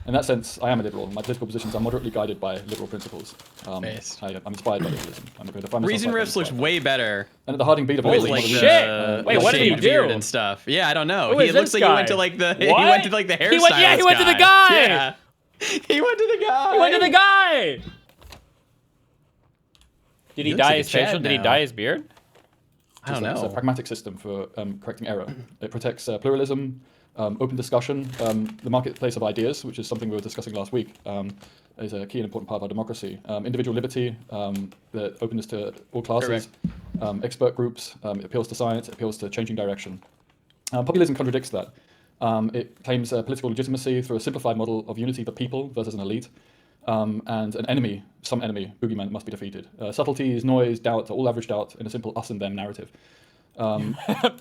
In that sense, I am a liberal. My political positions are moderately guided by liberal principles. I'm inspired by liberalism. I'm going to define myself. ReasonRiffs looks way better. And at the hearting beat of like shit. Wait, what did he do? And stuff. Yeah, I don't know. He looks like he went to like the he went to like the hairstylist. Yeah, he went to the guy. Yeah. He went to the guy. He went to the guy. Did he dye his facial? Did he dye his beard? I don't know. It's a pragmatic system for correcting error. It protects pluralism, open discussion, the marketplace of ideas, which is something we were discussing last week, is a key and important part of our democracy. Individual liberty, the openness to all classes, expert groups, it appeals to science, it appeals to changing direction. Populism contradicts that. It claims political legitimacy through a simplified model of unity of the people versus an elite. And an enemy, some enemy, boogeyman, must be defeated. Subtleties, noise, doubt are all averaged out in a simple us and them narrative. You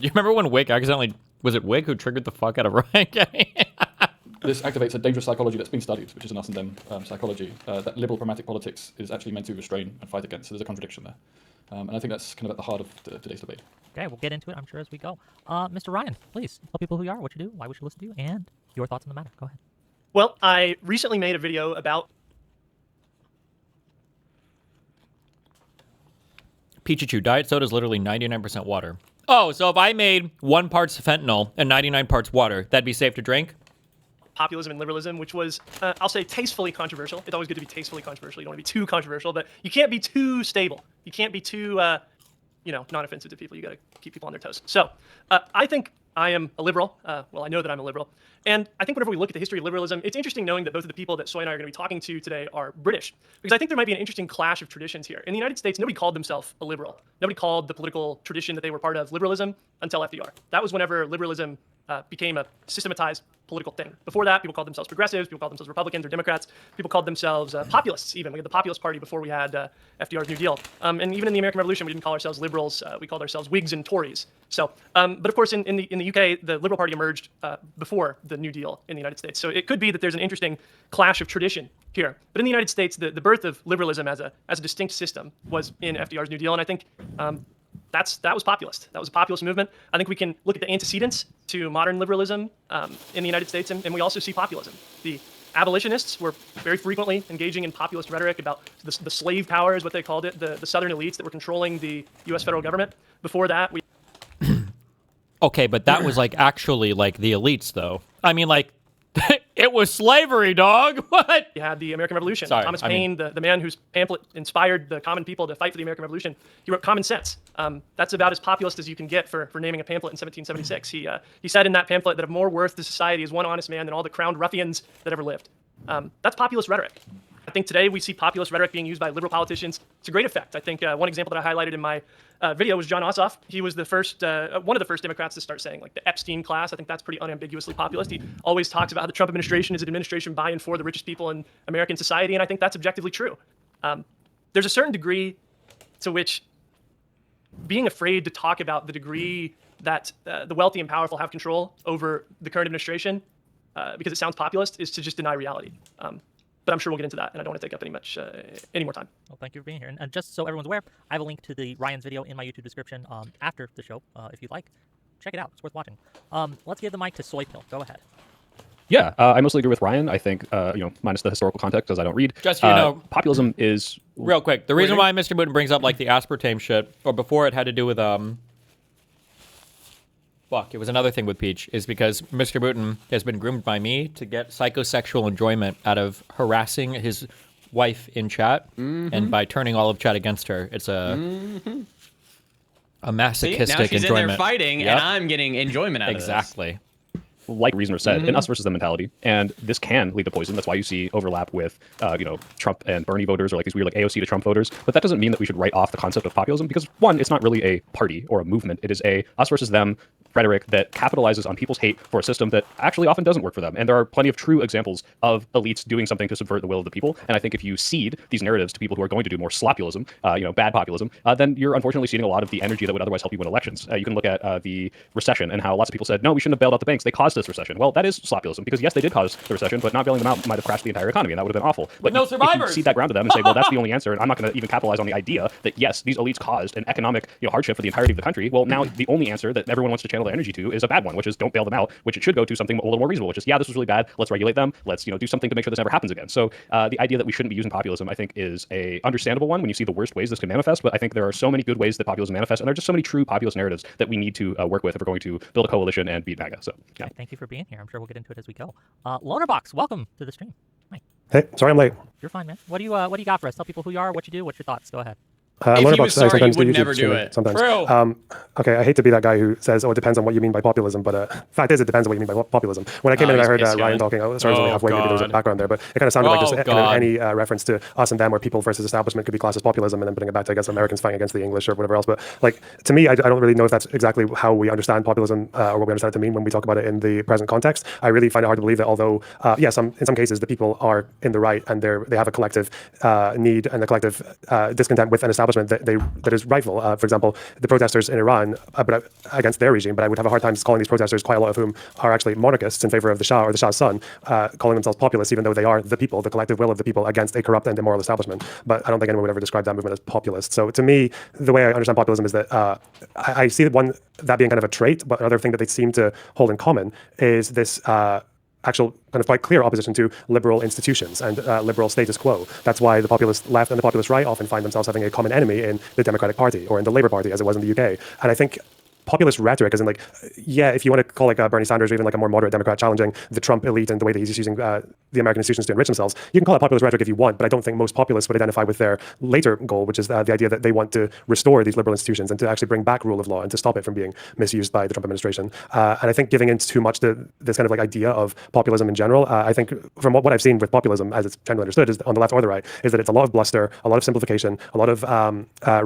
remember when Whick accidentally, was it Whick who triggered the fuck out of Ryan Geddie? This activates a dangerous psychology that's been studied, which is an us and them psychology. That liberal pragmatic politics is actually meant to restrain and fight against. So there's a contradiction there. And I think that's kind of at the heart of today's debate. Okay, we'll get into it, I'm sure, as we go. Mr. Ryan, please tell people who you are, what you do, why we should listen to you, and your thoughts on the matter. Go ahead. Well, I recently made a video about Pichichu, diet soda is literally 99% water. Oh, so if I made 1 part fentanyl and 99 parts water, that'd be safe to drink? populism and liberalism, which was, I'll say, tastefully controversial. It's always good to be tastefully controversial. You don't want to be too controversial, but you can't be too stable. You can't be too, non-offensive to people. You got to keep people on their toes. So I think I am a liberal. Well, I know that I'm a liberal. And I think whenever we look at the history of liberalism, it's interesting knowing that both of the people that Soy and I are going to be talking to today are British. Because I think there might be an interesting clash of traditions here. In the United States, nobody called themselves a liberal. Nobody called the political tradition that they were part of liberalism until FDR. That was whenever liberalism became a systematized political thing. Before that, people called themselves progressives, people called themselves Republicans or Democrats, people called themselves populists even. We had the Populist Party before we had FDR's New Deal. And even in the American Revolution, we didn't call ourselves liberals, we called ourselves Whigs and Tories. So, but of course in the UK, the Liberal Party emerged before the New Deal in the United States. So it could be that there's an interesting clash of tradition here. But in the United States, the birth of liberalism as a distinct system was in FDR's New Deal, and I think that was populist. That was a populist movement. I think we can look at the antecedents to modern liberalism in the United States, and we also see populism. The Abolitionists were very frequently engaging in populist rhetoric about the slave power is what they called it, the southern elites that were controlling the U.S. federal government. Before that, we... Okay, but that was like actually like the elites, though. I mean, like, it was slavery, dog. What? You had the American Revolution. Sorry, Thomas I mean- Paine, the man whose pamphlet inspired the common people to fight for the American Revolution, he wrote Common Sense. That's about as populist as you can get for naming a pamphlet in 1776. He said in that pamphlet that of more worth to society is one honest man than all the crowned ruffians that ever lived. That's populist rhetoric. I think today we see populist rhetoric being used by liberal politicians to great effect. I think one example that I highlighted in my video was John Ossoff. He was the first, one of the first Democrats to start saying like the Epstein class. I think that's pretty unambiguously populist. He always talks about how the Trump administration is an administration by and for the richest people in American society, and I think that's objectively true. There's a certain degree to which being afraid to talk about the degree that the wealthy and powerful have control over the current administration because it sounds populist is to just deny reality. But I'm sure we'll get into that, and I don't want to take up any more time. Well, thank you for being here. And just so everyone's aware, I have a link to the Ryan's video in my YouTube description after the show, if you'd like. Check it out. It's worth watching. Let's give the mic to Soypill. Go ahead. Yeah, I mostly agree with Ryan. I think, minus the historical context, as I don't read. Just so you know, populism is... Real quick, the reason why Mr. Moot brings up like the aspartame shit, or before it had to do with it was another thing with Peach, is because Mr. Booten has been groomed by me to get psychosexual enjoyment out of harassing his wife in chat, and by turning all of chat against her. It's a masochistic See, now she's enjoyment. in there fighting, and I'm getting enjoyment out of this. Exactly. Like ReasonRiffs said, an us versus them mentality, and this can lead to poison. That's why you see overlap with, Trump and Bernie voters, or like these weird like AOC to Trump voters. But that doesn't mean that we should write off the concept of populism, because one, it's not really a party or a movement. It is a us versus them rhetoric that capitalizes on people's hate for a system that actually often doesn't work for them. And there are plenty of true examples of elites doing something to subvert the will of the people. And I think if you cede these narratives to people who are going to do more slopulism, bad populism, then you're unfortunately ceding a lot of the energy that would otherwise help you win elections. You can look at the recession and how lots of people said, no, we shouldn't have bailed out the banks. They caused this recession. Well, that is slopulism, because yes, they did cause the recession, but not bailing them out might have crashed the entire economy, and that would have been awful. But no if survivors. you cede that ground to them and say, well, that's the only answer, and I'm not going to even capitalize on the idea that yes, these elites caused an economic hardship for the entirety of the country. Well, now the only answer that everyone wants to channel their energy to is a bad one, which is don't bail them out, which it should go to something a little more reasonable, which is, yeah, this was really bad, let's regulate them, let's do something to make sure this never happens again. So the idea that we shouldn't be using populism, I think, is a understandable one when you see the worst ways this can manifest, but I think there are so many good ways that populism manifests, and there are just so many true populist narratives that we need to work with if we're going to build a coalition and beat MAGA. So yeah. Okay, thank you for being here. I'm sure we'll get into it as we go. Bonerbox, welcome to the stream. Hi. Hey, sorry I'm late. You're fine, man. What do you got for us? Tell people who you are, what you do, what's your thoughts. Go ahead. If he was sorry, he would never do it. Sometimes. Okay, I hate to be that guy who says, oh, it depends on what you mean by populism, but fact is, it depends on what you mean by populism. When I came in and I heard Ryan talking, sorry, I was only halfway, maybe there was a background there, but it kind of sounded like just kind of any reference to us and them, or people versus establishment could be classed as populism, and then putting it back to, I guess, Americans fighting against the English or whatever else. But like, to me, I don't really know if that's exactly how we understand populism or what we understand it to mean when we talk about it in the present context. I really find it hard to believe that although, yes, in some cases, the people are in the right and they have a collective need and a collective discontent with an establishment that is rightful. For example, the protesters in Iran but against their regime, but I would have a hard time calling these protesters, quite a lot of whom are actually monarchists in favor of the Shah or the Shah's son, calling themselves populists, even though they are the people, the collective will of the people against a corrupt and immoral establishment. But I don't think anyone would ever describe that movement as populist. So to me, the way I understand populism is that I see that being kind of a trait, but another thing that they seem to hold in common is this actual kind of quite clear opposition to liberal institutions and liberal status quo. That's why the populist left and the populist right often find themselves having a common enemy in the Democratic Party or in the Labour Party, as it was in the UK. And I think populist rhetoric, as in like, yeah, if you want to call like Bernie Sanders or even like a more moderate Democrat challenging the Trump elite and the way that he's just using the American institutions to enrich themselves, you can call it populist rhetoric if you want, but I don't think most populists would identify with their later goal, which is the idea that they want to restore these liberal institutions and to actually bring back rule of law and to stop it from being misused by the Trump administration. And I think giving in too much to this kind of like idea of populism in general, I think from what I've seen with populism, as it's generally understood, is on the left or the right, is that it's a lot of bluster, a lot of simplification, a lot of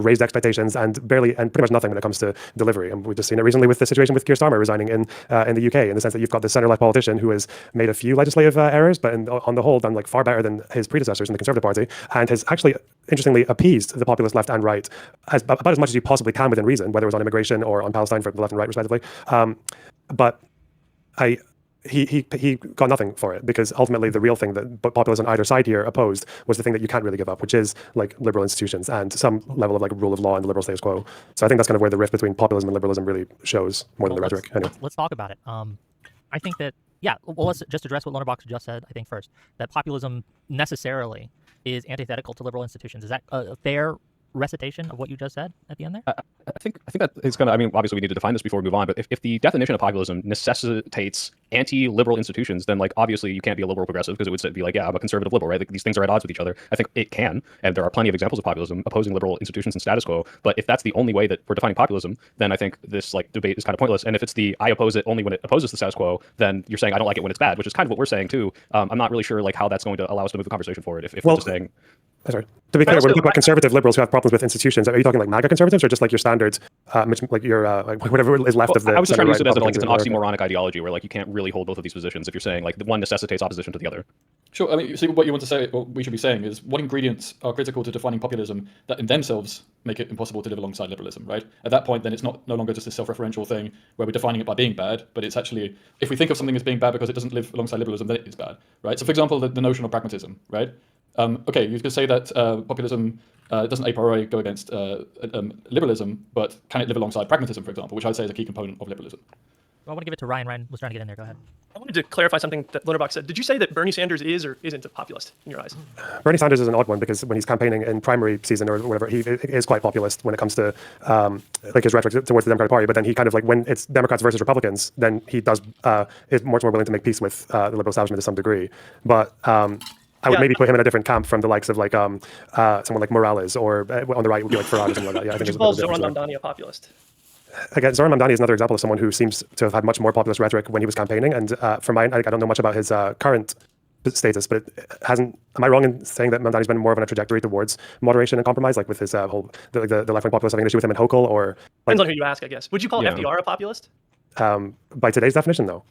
raised expectations, and pretty much nothing when it comes to delivery. And we've just seen it recently with the situation with Keir Starmer resigning in the UK, in the sense that you've got this centre-left politician who has made a few legislative errors, but on the whole done like far better than his predecessors in the Conservative Party, and has actually interestingly appeased the populist left and right about as much as you possibly can within reason, whether it was on immigration or on Palestine for the left and right respectively. But he got nothing for it, because ultimately the real thing that populists on either side here opposed was the thing that you can't really give up, which is like liberal institutions and some level of like rule of law and the liberal status quo. So I think that's kind of where the rift between populism and liberalism really shows more than the rhetoric. Anyway. Let's talk about it. I think that Yeah, well, let's just address what Bonerbox just said, I think, first. That populism necessarily is antithetical to liberal institutions. Is that a fair recitation of what you just said at the end there? I think that it's gonna. I mean, obviously we need to define this before we move on. But if the definition of populism necessitates anti-liberal institutions, then like obviously you can't be a liberal progressive because it would be like, yeah, I'm a conservative liberal, right? Like these things are at odds with each other. I think it can, and there are plenty of examples of populism opposing liberal institutions and status quo. But if that's the only way that we're defining populism, then I think this like debate is kind of pointless. And if it's the I oppose it only when it opposes the status quo, then you're saying I don't like it when it's bad, which is kind of what we're saying too. I'm not really sure like how that's going to allow us to move the conversation forward. If we're just saying. Sorry. To be clear, when you talk about conservative liberals who have problems with institutions, are you talking like MAGA conservatives or just like your standards, like your like whatever is left of the? I was just trying to use it as like it's an oxymoronic ideology where like you can't really hold both of these positions if you're saying like the one necessitates opposition to the other. Sure. I mean, see, what you want to say, what we should be saying is what ingredients are critical to defining populism that in themselves make it impossible to live alongside liberalism, right? At that point, then it's no longer just a self-referential thing where we're defining it by being bad, but it's actually, if we think of something as being bad because it doesn't live alongside liberalism, then it is bad, right? So for example, the notion of pragmatism, right? Okay, you could say that populism doesn't a priori go against liberalism, but can it live alongside pragmatism, for example, which I'd say is a key component of liberalism. Well, I want to give it to Ryan. Ryan was trying to get in there. Go ahead. I wanted to clarify something that Bonerbox said. Did you say that Bernie Sanders is or isn't a populist in your eyes? Bernie Sanders is an odd one because when he's campaigning in primary season or whatever, he is quite populist when it comes to like his rhetoric towards the Democratic Party. But then he kind of like when it's Democrats versus Republicans, then he does is much more willing to make peace with the liberal establishment to some degree. But I would maybe put him in a different camp from the likes of like someone like Morales, or on the right would be like Farage or something like that. Yeah, I think you call Zoran Mamdani a populist? Again, Zoran Mamdani is another example of someone who seems to have had much more populist rhetoric when he was campaigning. And for mine, I don't know much about his current status, but it hasn't. Am I wrong in saying that Mamdani's been more of on a trajectory towards moderation and compromise, like with his whole the left-wing populists having an issue with him in Hochul, or depends on who you ask, I guess. Would you call FDR a populist? By today's definition, no.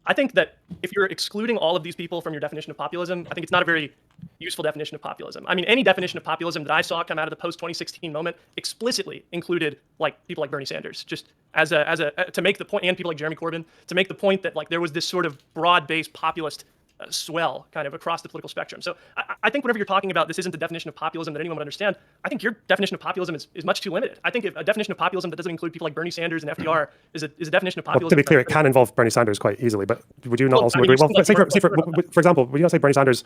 I think that if you're excluding all of these people from your definition of populism, I think it's not a very useful definition of populism. I mean, any definition of populism that I saw come out of the post-2016 moment explicitly included like people like Bernie Sanders, just as to make the point, and people like Jeremy Corbyn, to make the point that like there was this sort of broad-based populist swell kind of across the political spectrum. So I think whenever you're talking about this isn't the definition of populism that anyone would understand, I think your definition of populism is much too limited. I think if a definition of populism that doesn't include people like Bernie Sanders and FDR is a definition of populism. Well, to be clear, it can involve Bernie Sanders quite easily, but would you not also agree? Well, for example, would you not say Bernie Sanders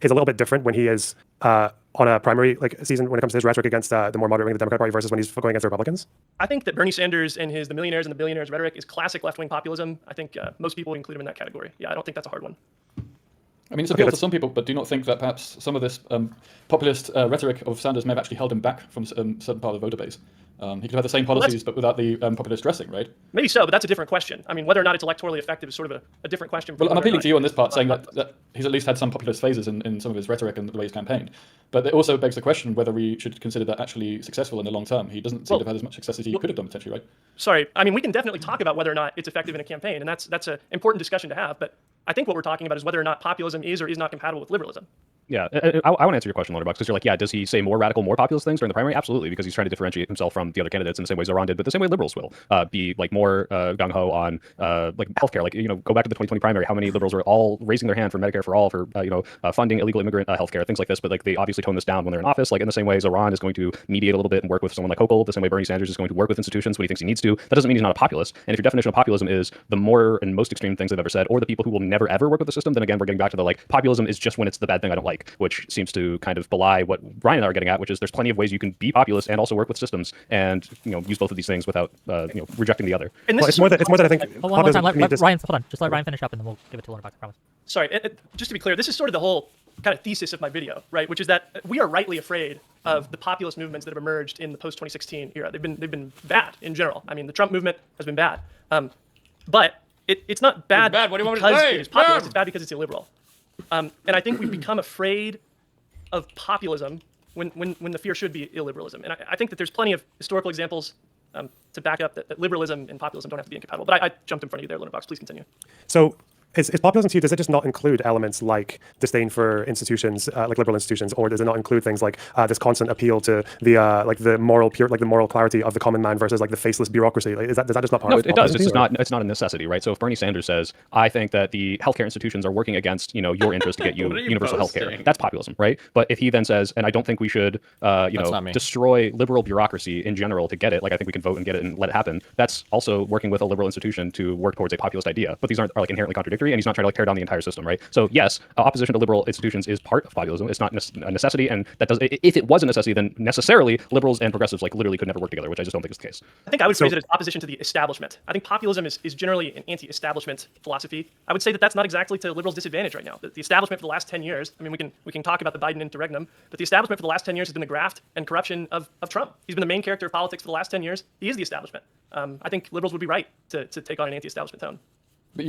is a little bit different when he is on a primary like season when it comes to his rhetoric against the more moderate wing of the Democratic Party versus when he's going against the Republicans? I think that Bernie Sanders and the millionaires and the billionaires rhetoric is classic left-wing populism. I think most people would include him in that category. Yeah, I don't think that's a hard one. I mean, it's appeal to some people, but do not think that perhaps some of this populist rhetoric of Sanders may have actually held him back from certain part of the voter base. He could have the same policies, but without the populist dressing, right? Maybe so, but that's a different question. I mean, whether or not it's electorally effective is sort of a different question. Well, I'm appealing to you on this part, saying that he's at least had some populist phases in some of his rhetoric and the way he's campaigned. But it also begs the question whether we should consider that actually successful in the long term. He doesn't seem to have had as much success as he could have done, potentially, right? Sorry. I mean, we can definitely talk about whether or not it's effective in a campaign, and that's an important discussion to have. But I think what we're talking about is whether or not populism is or is not compatible with liberalism. Yeah, I want to answer your question, Bonerbox, because you're like, yeah, does he say more radical, more populist things during the primary? Absolutely, because he's trying to differentiate himself from the other candidates in the same way Zoran did, but the same way liberals will be like more gung-ho on like healthcare. Like, you know, go back to the 2020 primary, how many liberals were all raising their hand for Medicare for all, for funding illegal immigrant healthcare, things like this. But like they obviously tone this down when they're in office. Like in the same way Zoran is going to mediate a little bit and work with someone like Hochul, the same way Bernie Sanders is going to work with institutions when he thinks he needs to. That doesn't mean he's not a populist. And if your definition of populism is the more and most extreme things they've ever said, or the people who will never ever work with the system, then again we're getting back to the like populism is just when it's the bad thing I don't like, which seems to kind of belie what Ryan and I are getting at, which is there's plenty of ways you can be populist and also work with systems and use both of these things without rejecting the other. And it's more that I think. One more time. Ryan, hold on. Just let Ryan finish up, and then we'll give it to Bonerbox. I promise. Sorry. Just to be clear, this is sort of the whole kind of thesis of my video, right? Which is that we are rightly afraid of the populist movements that have emerged in the post-2016 era. They've been bad in general. I mean, the Trump movement has been bad, but it's not bad, What do you want me to because say? it is populist. It's bad because it's illiberal. And I think we've become afraid of populism when the fear should be illiberalism. And I think that there's plenty of historical examples to back up that liberalism and populism don't have to be incompatible. But I jumped in front of you there, Bonerbox. Please continue. So is populism to you, does it just not include elements like disdain for institutions, like liberal institutions, or does it not include things like this constant appeal to the like the moral clarity of the common man versus like the faceless bureaucracy? Like, does that just not part of it? No, it does. It's not a necessity, right? So if Bernie Sanders says, I think that the healthcare institutions are working against your interest to get you universal healthcare, that's populism, right? But if he then says, and I don't think we should destroy liberal bureaucracy in general to get it, like I think we can vote and get it and let it happen, that's also working with a liberal institution to work towards a populist idea. But these aren't like inherently contradictory. victory, and he's not trying to like tear down the entire system, right? So yes, opposition to liberal institutions is part of populism. It's not a necessity, and that does. If it was a necessity, then necessarily liberals and progressives like literally could never work together, which I just don't think is the case. I think I would phrase it as opposition to the establishment. I think populism is generally an anti-establishment philosophy. I would say that that's not exactly to liberals' disadvantage right now. The establishment for the last 10 years, I mean, we can talk about the Biden interregnum, but the establishment for the last 10 years has been the graft and corruption of Trump. He's been the main character of politics for the last 10 years. He is the establishment. I think liberals would be right to take on an anti-establishment tone.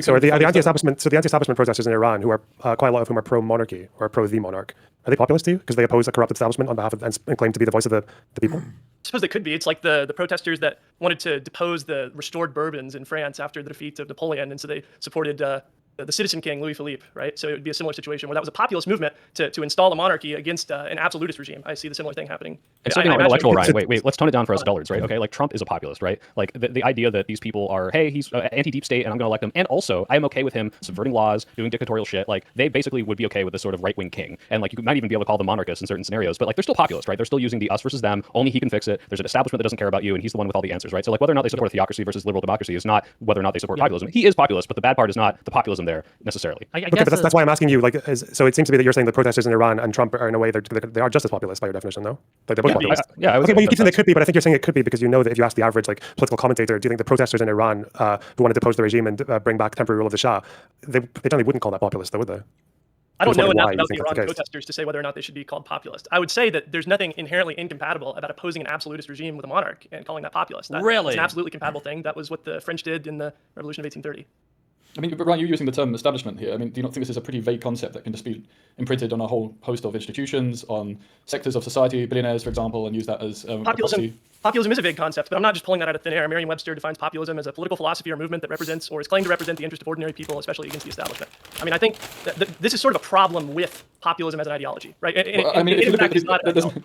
So the anti-establishment protesters in Iran, who are quite a lot of whom are pro-monarchy or pro-the monarch, are they populist to you? Because they oppose a corrupt establishment on behalf of and claim to be the voice of the people? I suppose they could be. It's like the protesters that wanted to depose the restored Bourbons in France after the defeat of Napoleon, and so they supported the citizen king, Louis Philippe, right? So it would be a similar situation where that was a populist movement to install a monarchy against an absolutist regime. I see the similar thing happening. It's something intellectual, Ryan. Wait, let's tone it down for us dullards, right? Okay, like Trump is a populist, right? Like the idea that these people are, hey, he's anti-deep state and I'm going to elect him, and also I'm okay with him subverting laws, doing dictatorial shit. Like they basically would be okay with this sort of right-wing king, and like you might even be able to call them monarchists in certain scenarios, but like they're still populist, right? They're still using the us versus them. Only he can fix it. There's an establishment that doesn't care about you, and he's the one with all the answers, right? So like whether or not they support theocracy versus liberal democracy is not whether or not they support populism. He is populist, but the bad part is not the populism there necessarily. Okay, but that's why I'm asking you. Like, so it seems to be that you're saying the protesters in Iran and Trump are in a way they are just as populist by your definition, no? Like they're both populist. Yeah. Okay, well you keep saying they could be, but I think you're saying it could be because you know that if you ask the average like political commentator, do you think the protesters in Iran who wanted to depose the regime and bring back temporary rule of the Shah, they generally wouldn't call that populist, though, would they? I don't know enough about the Iran protesters to say whether or not they should be called populist. I would say that there's nothing inherently incompatible about opposing an absolutist regime with a monarch and calling that populist. That's an absolutely compatible thing. That was what the French did in the Revolution of 1830. I mean, but Ryan, you're using the term establishment here. I mean, do you not think this is a pretty vague concept that can just be imprinted on a whole host of institutions, on sectors of society, billionaires, for example, and use that as Populism is a vague concept, but I'm not just pulling that out of thin air. Merriam-Webster defines populism as a political philosophy or movement that represents or is claimed to represent the interest of ordinary people, especially against the establishment. I mean, I think that this is sort of a problem with populism as an ideology, right?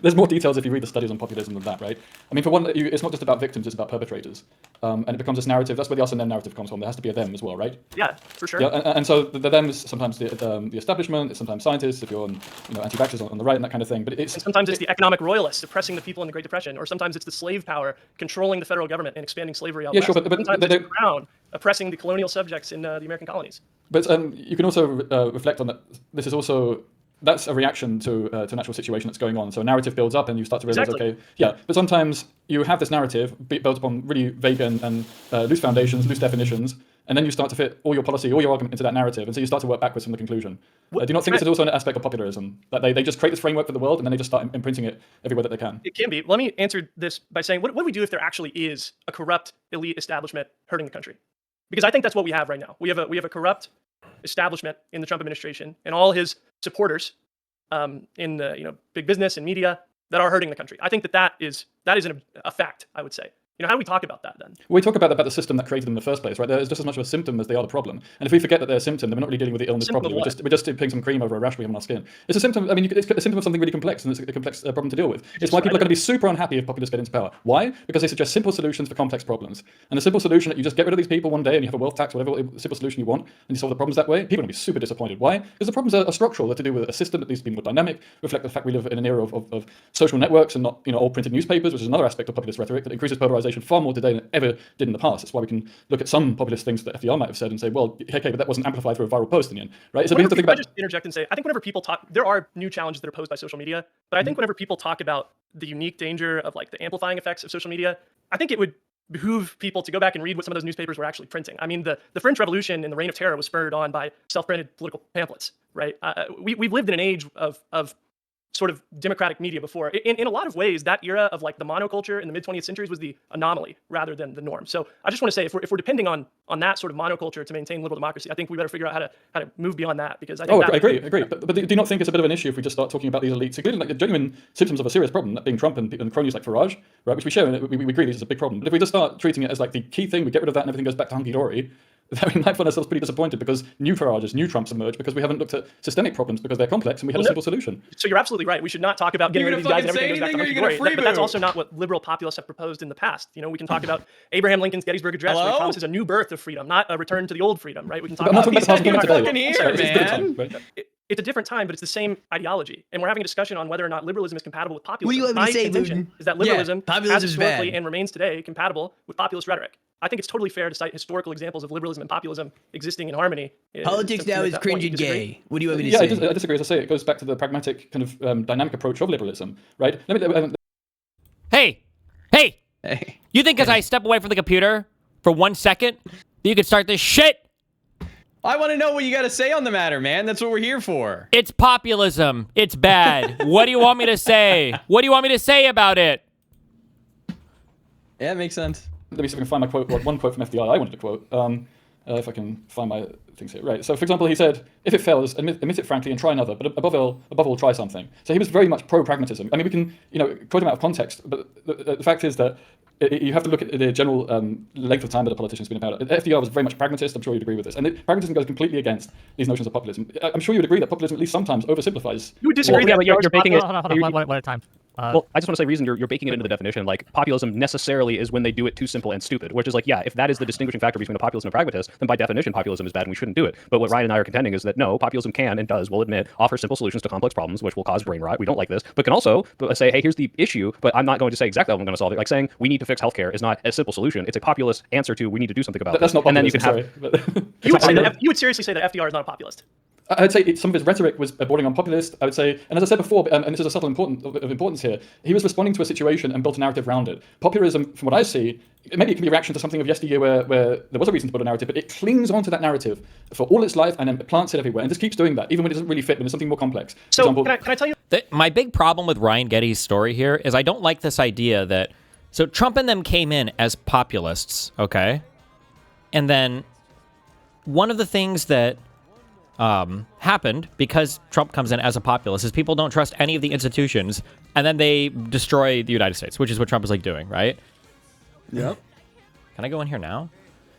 There's more details if you read the studies on populism than that, right? I mean, for one, it's not just about victims, it's about perpetrators. And it becomes this narrative. That's where the us and them narrative comes from. There has to be a them as well, right? Yeah, for sure. Yeah, and so the them is sometimes the establishment, it's sometimes scientists, if you're on anti-vaxxers on the right and that kind of thing. But sometimes it's the economic royalists oppressing the people in the Great Depression, or sometimes it's the slave power controlling the federal government and expanding slavery out west. Sure, but sometimes it's the crown oppressing the colonial subjects in the American colonies. But you can also reflect on that. This is also that's a reaction to an actual situation that's going on. So a narrative builds up, and you start to realize, okay, yeah. But sometimes you have this narrative built upon really vague and loose foundations, loose definitions, and then you start to fit all your policy, all your argument into that narrative, and so you start to work backwards from the conclusion. Do you not think this is also an aspect of populism, that they just create this framework for the world, and then they just start imprinting it everywhere that they can? It can be. Let me answer this by saying, what do we do if there actually is a corrupt elite establishment hurting the country? Because I think that's what we have right now. We have a corrupt establishment in the Trump administration and all his supporters in the big business and media that are hurting the country. I think that is a fact, I would say. How do we talk about that then? We talk about the system that created them in the first place, right? They're just as much of a symptom as they are the problem. And if we forget that they're a symptom, then we're not really dealing with the illness properly. We're just putting some cream over a rash we have on our skin. It's a symptom. I mean, it's a symptom of something really complex, and it's a complex problem to deal with. It's why people are going to be super unhappy if populists get into power. Why? Because they suggest simple solutions for complex problems. And the simple solution that you just get rid of these people one day and you have a wealth tax, whatever simple solution you want, and you solve the problems that way, people are going to be super disappointed. Why? Because the problems are structural. They're to do with a system that needs to be more dynamic, reflect the fact we live in an era of social networks and not old printed newspapers, which is another aspect of populist rhetoric that increases polarization far more today than ever did in the past. That's why we can look at some populist things that FDR might have said and say, well, okay, but that wasn't amplified through a viral post in the end, right? So we have to think about. I just interject and say, I think whenever people talk, there are new challenges that are posed by social media, but I think whenever people talk about the unique danger of like the amplifying effects of social media, I think it would behoove people to go back and read what some of those newspapers were actually printing. I mean, the French Revolution and the Reign of Terror was spurred on by self-printed political pamphlets, right? We've lived in an age of sort of democratic media before. In a lot of ways, that era of like the monoculture in the mid-20th centuries was the anomaly rather than the norm. So I just want to say, if we're depending on that sort of monoculture to maintain liberal democracy, I think we better figure out how to move beyond that, because I think I agree. But do you not think it's a bit of an issue if we just start talking about these elites, including like the genuine symptoms of a serious problem, that being Trump and cronies like Farage, right? Which we share, and we agree this is a big problem. But if we just start treating it as like the key thing, we get rid of that and everything goes back to hunky-dory, that we might find ourselves pretty disappointed because new Farages, new Trumps emerge because we haven't looked at systemic problems because they're complex and we had a simple solution. So you're absolutely right. We should not talk about getting rid of these guys and everything goes back to hunky-dory. But that's also not what liberal populists have proposed in the past. We can talk about Abraham Lincoln's Gettysburg Address, where he promises a new birth of freedom, not a return to the old freedom, right? We can talk about it's a different time, but it's the same ideology. And we're having a discussion on whether or not liberalism is compatible with populism. What do you want me to say, contention is that liberalism has historically and remains today compatible with populist rhetoric. I think it's totally fair to cite historical examples of liberalism and populism existing in harmony. Politics now is cringe and gay. What do you want me to say? I disagree. As I say, it goes back to the pragmatic kind of dynamic approach of liberalism, right? Hey! You think because I step away from the computer for 1 second, you can start this shit? I want to know what you got to say on the matter, man. That's what we're here for. It's populism. It's bad. What do you want me to say? What do you want me to say about it? Yeah, it makes sense. Let me see if I can find my quote. One quote from FDR I wanted to quote. If I can find my things here. Right. So, for example, he said, "If it fails, admit it frankly and try another. But above all, try something." So he was very much pro-pragmatism. I mean, we can, quote him out of context, but the fact is that you have to look at the general length of time that a politician's been about. FDR was very much pragmatist. I'm sure you'd agree with this. And pragmatism goes completely against these notions of populism. I'm sure you'd agree that populism at least sometimes oversimplifies. You would disagree that you're baking it. Hold on, one at a time. Well, I just want to say, Reason, you're baking it into the definition. Like, populism necessarily is when they do it too simple and stupid, which is like, yeah, if that is the distinguishing factor between a populist and a pragmatist, then by definition, populism is bad and we shouldn't do it. But what Ryan and I are contending is that no, populism can and does, we'll admit, offer simple solutions to complex problems, which will cause brain rot. We don't like this, but can also say, hey, here's the issue, but I'm not going to say exactly how I'm going to solve it. Like saying we need to fix healthcare is not a simple solution. It's a populist answer to we need to do something about it. That's not populism, and then you can have. You would seriously say that FDR is not a populist? I'd say some of his rhetoric was bordering on populist. I would say, and as I said before, and this is a subtle importance here, he was responding to a situation and built a narrative around it. Populism, from what I see, maybe it can be a reaction to something of yesteryear where there was a reason to build a narrative, but it clings onto that narrative for all its life and then plants it everywhere and just keeps doing that, even when it doesn't really fit, when it's something more complex. So, example, can I tell you? My big problem with Ryan Geddie's story here is I don't like this idea that, so Trump and them came in as populists, okay? And then one of the things that happened because Trump comes in as a populist is people don't trust any of the institutions, and then they destroy the United States, which is what Trump is like doing, right? Yep. Can I go in here now?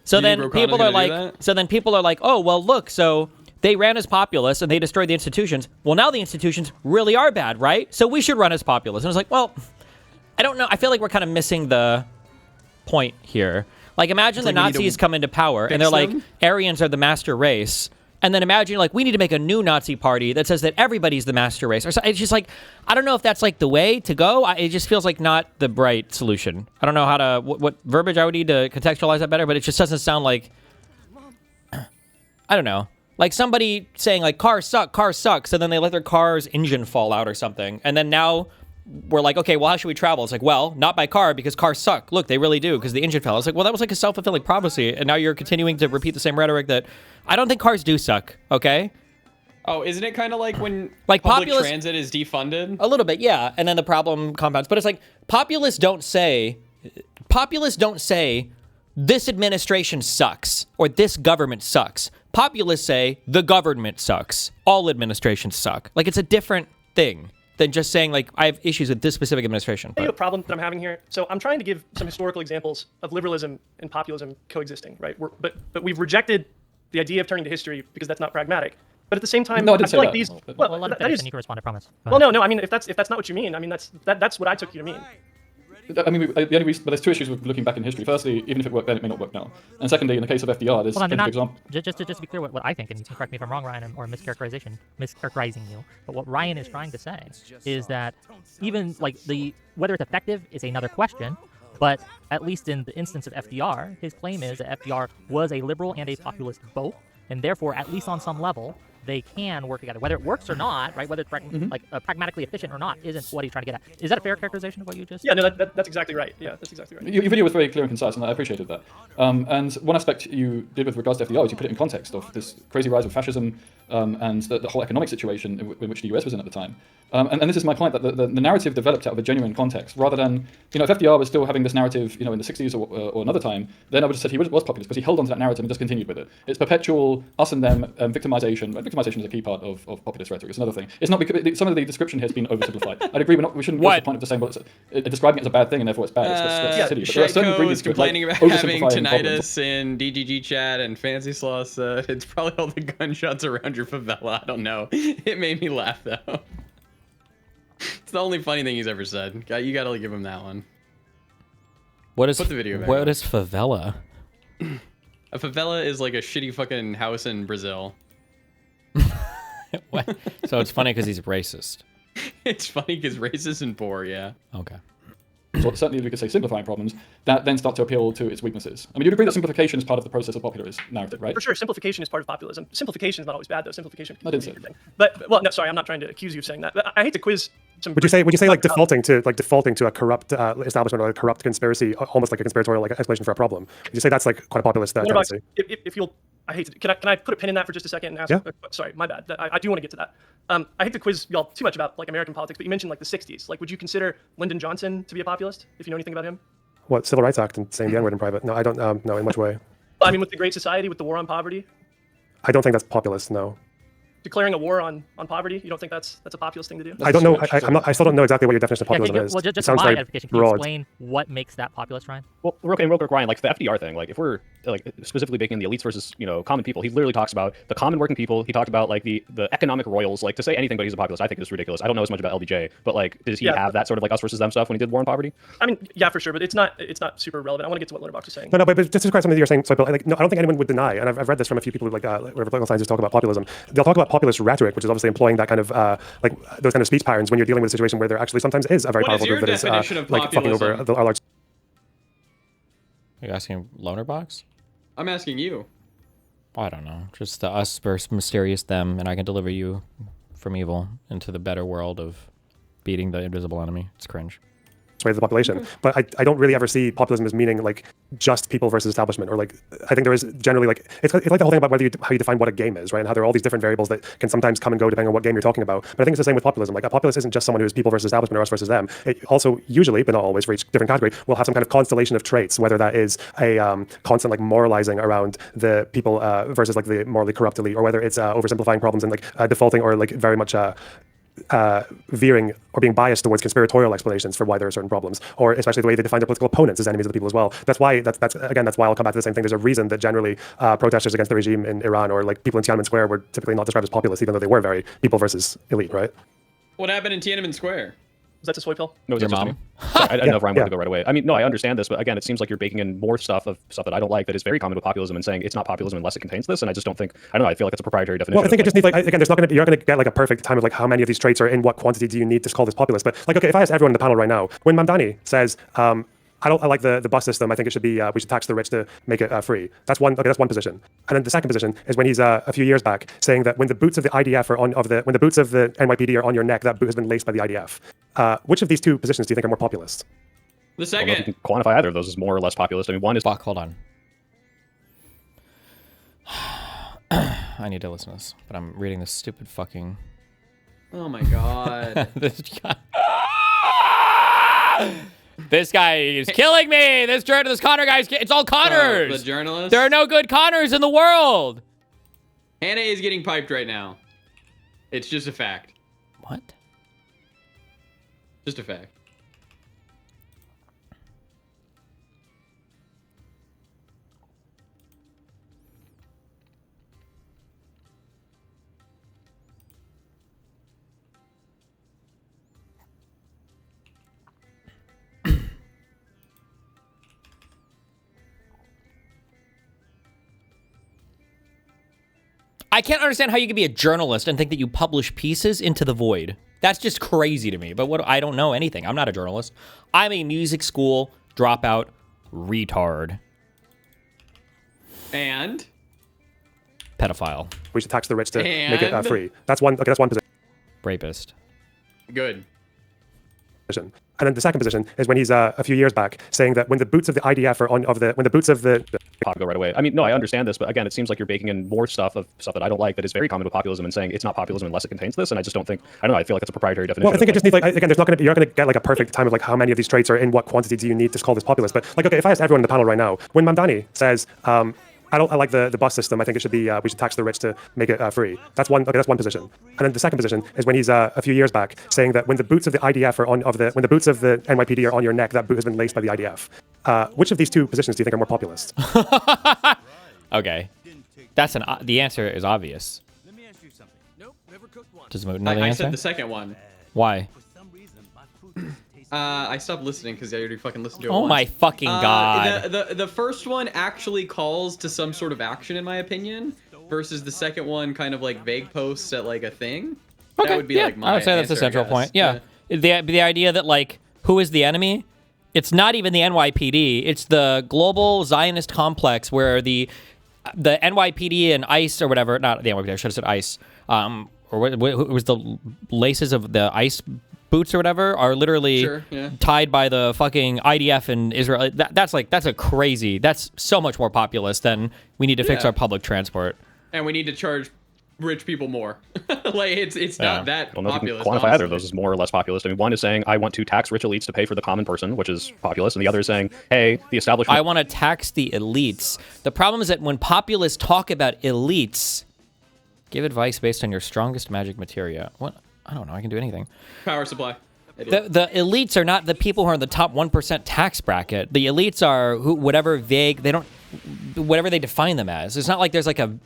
So then people are like, oh, well, look, so they ran as populists and they destroyed the institutions. Well, now the institutions really are bad, right? So we should run as populists. And I was like, well, I don't know. I feel like we're kind of missing the point here. Like, imagine the Nazis come into power and they're like, Aryans are the master race. And then imagine, like, we need to make a new Nazi party that says that everybody's the master race. Or so, it's just like, I don't know if that's like the way to go. It just feels like not the right solution. I don't know how to, what verbiage I would need to contextualize that better, but it just doesn't sound like, I don't know. Like somebody saying like, cars suck, so then they let their car's engine fall out or something. And then now we're like, okay, well, how should we travel? It's like, well, not by car because cars suck. Look, they really do because the engine fell. It's like, well, that was like a self-fulfilling prophecy. And now you're continuing to repeat the same rhetoric that I don't think cars do suck, okay? Oh, isn't it kind of like when like public transit is defunded? A little bit, yeah. And then the problem compounds. But it's like populists don't say this administration sucks or this government sucks. Populists say the government sucks. All administrations suck. Like it's a different thing than just saying like I have issues with this specific administration. A problem that I'm having here. So I'm trying to give some historical examples of liberalism and populism coexisting, right? But we've rejected the idea of turning to history because that's not pragmatic. But at the same time, no, I didn't feel say like that. these. Well, let him finish and you can respond. I promise. Well, no. I mean, if that's not what you mean, I mean that's what I took you to mean. I mean, the only reason, but there's two issues with looking back in history. Firstly, even if it worked then, it may not work now. And secondly, in the case of FDR, there's plenty of examples. Just to be clear, what I think, and you can correct me if I'm wrong, Ryan, or mischaracterizing you. But what Ryan is trying to say is that even like whether it's effective is another question. But at least in the instance of FDR, his claim is that FDR was a liberal and a populist both, and therefore, at least on some level, they can work together. Whether it works or not, right? Whether it's pragmatically efficient or not, isn't what he's trying to get at. Is that a fair characterization of what you just? Yeah, no, that's exactly right. Yeah, that's exactly right. Your video was very clear and concise, and I appreciated that. And one aspect you did with regards to FDR is you put it in context of this crazy rise of fascism and the whole economic situation in which the US was in at the time. And this is my point, that the narrative developed out of a genuine context, rather than, if FDR was still having this narrative, in the 60s or another time, then I would have said he was populist, because he held on to that narrative and just continued with it. It's perpetual us and them victimization. Victimization is a key part of populist rhetoric. It's another thing. It's not because some of the description here has been oversimplified. I'd agree. We shouldn't go to the point of the saying, well, describing it as a bad thing and therefore it's bad. It's silly. But there are certain Shaco ingredients is to it, complaining like about having oversimplifying tinnitus in DGG chat, and Fancy Slaw said it's probably all the gunshots around your favela. I don't know. It made me laugh though. It's the only funny thing he's ever said. You gotta give him that one. Put the video back what is favela? A favela is like a shitty fucking house in Brazil. What? So it's funny because he's racist. It's funny because racist and poor, yeah. Okay. problems, or certainly we could say simplifying problems, that then start to appeal to its weaknesses. I mean, you'd agree that simplification is part of the process of popular narrative, right? For sure, simplification is part of populism. Simplification is not always bad, though. Simplification can I be didn't a say good thing. But well, no, sorry, I'm not trying to accuse you of saying that. But I hate to quiz some. Would you say like defaulting to a corrupt establishment or a corrupt conspiracy, almost like a conspiratorial like explanation for a problem? Would you say that's like quite a populist tendency? If you'll, I hate to. Can I put a pin in that for just a second and ask? Yeah. Sorry, my bad. I do want to get to that. I hate to quiz y'all too much about like American politics, but you mentioned like the '60s. Like, would you consider Lyndon Johnson to be a populist if you know anything about him? What, Civil Rights Act and saying the N-word in private? No, I don't know in much way. I mean, with the Great Society, with the war on poverty, I don't think that's populist. No. declaring a war on poverty, you don't think that's a populist thing to do? I don't know. I still don't know exactly what your definition of populism is. Well, just it sounds for my very edification, can you broad. explain what makes that populist, Ryan? Well, real quick, Ryan, like the FDR thing, like if we're like specifically baking the elites versus, you know, common people, he literally talks about the common working people. He talked about like the economic royals. Like to say anything but he's a populist, I think is ridiculous. I don't know as much about LBJ, but like does he have that sort of like us versus them stuff when he did war on poverty? I mean, yeah, for sure, but it's not super relevant. I want to get to what Bonerbox is saying. No, but just to describe something that you're saying, Soypill, like, no, I don't think anyone would deny, and I've read this from a few people who like political scientists talk about populism. They'll talk about populist rhetoric, which is obviously employing that kind of like those kind of speech patterns when you're dealing with a situation where there actually sometimes is a very powerful group that is like fucking over a large. Are you asking Bonerbox? I'm asking you. I don't know. Just the us versus mysterious them, and I can deliver you from evil into the better world of beating the invisible enemy. It's cringe. Of the population, but I don't really ever see populism as meaning like just people versus establishment, or like I think there is generally like it's like the whole thing about whether how you define what a game is, right? And how there are all these different variables that can sometimes come and go depending on what game you're talking about. But I think it's the same with populism. Like a populist isn't just someone who is people versus establishment or us versus them. It also usually, but not always, for each different category, will have some kind of constellation of traits, whether that is a constant like moralizing around the people versus like the morally corrupt elite, or whether it's oversimplifying problems and like defaulting or like very much veering or being biased towards conspiratorial explanations for why there are certain problems, or especially the way they define their political opponents as enemies of the people as well. That's why that's why I'll come back to the same thing. There's a reason that generally protesters against the regime in Iran or like people in Tiananmen Square were typically not described as populists, even though they were very people versus elite, right? What happened in Tiananmen Square? Was that a Soypill? No, your mom. Sorry, I didn't know if Ryan wanted to go right away. I mean, no, I understand this, but again, it seems like you're baking in more stuff that I don't like that is very common with populism and saying it's not populism unless it contains this. And I just don't think, I don't know, I feel like it's a proprietary definition. Well, I think it just needs like, again, you're not going to get like a perfect time of like how many of these traits are in what quantity do you need to call this populist. But like, okay, if I ask everyone in the panel right now, when Mamdani says, I like the bus system. I think it should be we should tax the rich to make it free. That's one position. And then the second position is when he's a few years back saying that when the boots of the IDF are when the boots of the NYPD are on your neck, that boot has been laced by the IDF. Which of these two positions do you think are more populist? The second. Well, if you can quantify either of those as more or less populist. I mean, one is. Fuck, hold on. I need to listen to this, but I'm reading this stupid fucking. Oh my god. This guy is killing me. This Connor guy's. It's all Connors. The journalist. There are no good Connors in the world. Hannah is getting piped right now. It's just a fact. What? Just a fact. I can't understand how you can be a journalist and think that you publish pieces into the void. That's just crazy to me. But I don't know anything. I'm not a journalist. I'm a music school dropout retard. And? Pedophile. We should tax the rich to make it free. That's one position. Rapist. Good. And then the second position is when he's a few years back saying that when the boots of the IDF are when the boots of the go right away. I mean, no, I understand this, but again, it seems like you're baking in more stuff that I don't like that is very common with populism and saying it's not populism unless it contains this. And I just don't think, I don't know, I feel like it's a proprietary definition. Well, I think it just needs like, again, you're not going to get like a perfect time of like how many of these traits are in what quantity do you need to call this populist. But like, okay, if I ask everyone in the panel right now, when Mamdani says, I like the bus system. I think it should be we should tax the rich to make it free. That's one position. And then the second position is when he's a few years back saying that when the boots of the IDF are when the boots of the NYPD are on your neck, that boot has been laced by the IDF. Which of these two positions do you think are more populist? Okay, that's the answer is obvious. Let me ask you something. Nope, never cooked one. Does Moot know the answer? I said the second one. Why? I stopped listening because I already fucking listened to it Oh once. my fucking god. The first one actually calls to some sort of action, in my opinion, versus the second one kind of like vague posts at like a thing. Okay, That would be like my I would say that's answer, a central I point. guess. Yeah. The idea that like, who is the enemy? It's not even the NYPD. It's the global Zionist complex where the NYPD and ICE or whatever, not the NYPD, I should have said ICE, or what was the laces of the ICE boots or whatever, are literally tied by the fucking IDF in Israel. That's so much more populist than we need to fix our public transport. And we need to charge rich people more. Like it's not that I don't know if you populist. can quantify honestly. either of those as more or less populist. I mean, one is saying I want to tax rich elites to pay for the common person, which is populist, and the other is saying, hey, the establishment. I want to tax the elites. The problem is that when populists talk about elites, give advice based on your strongest magic materia. What? I don't know. I can do anything. Power supply. The elites are not the people who are in the top 1% tax bracket. The elites are whatever they define them as. It's not like there's like a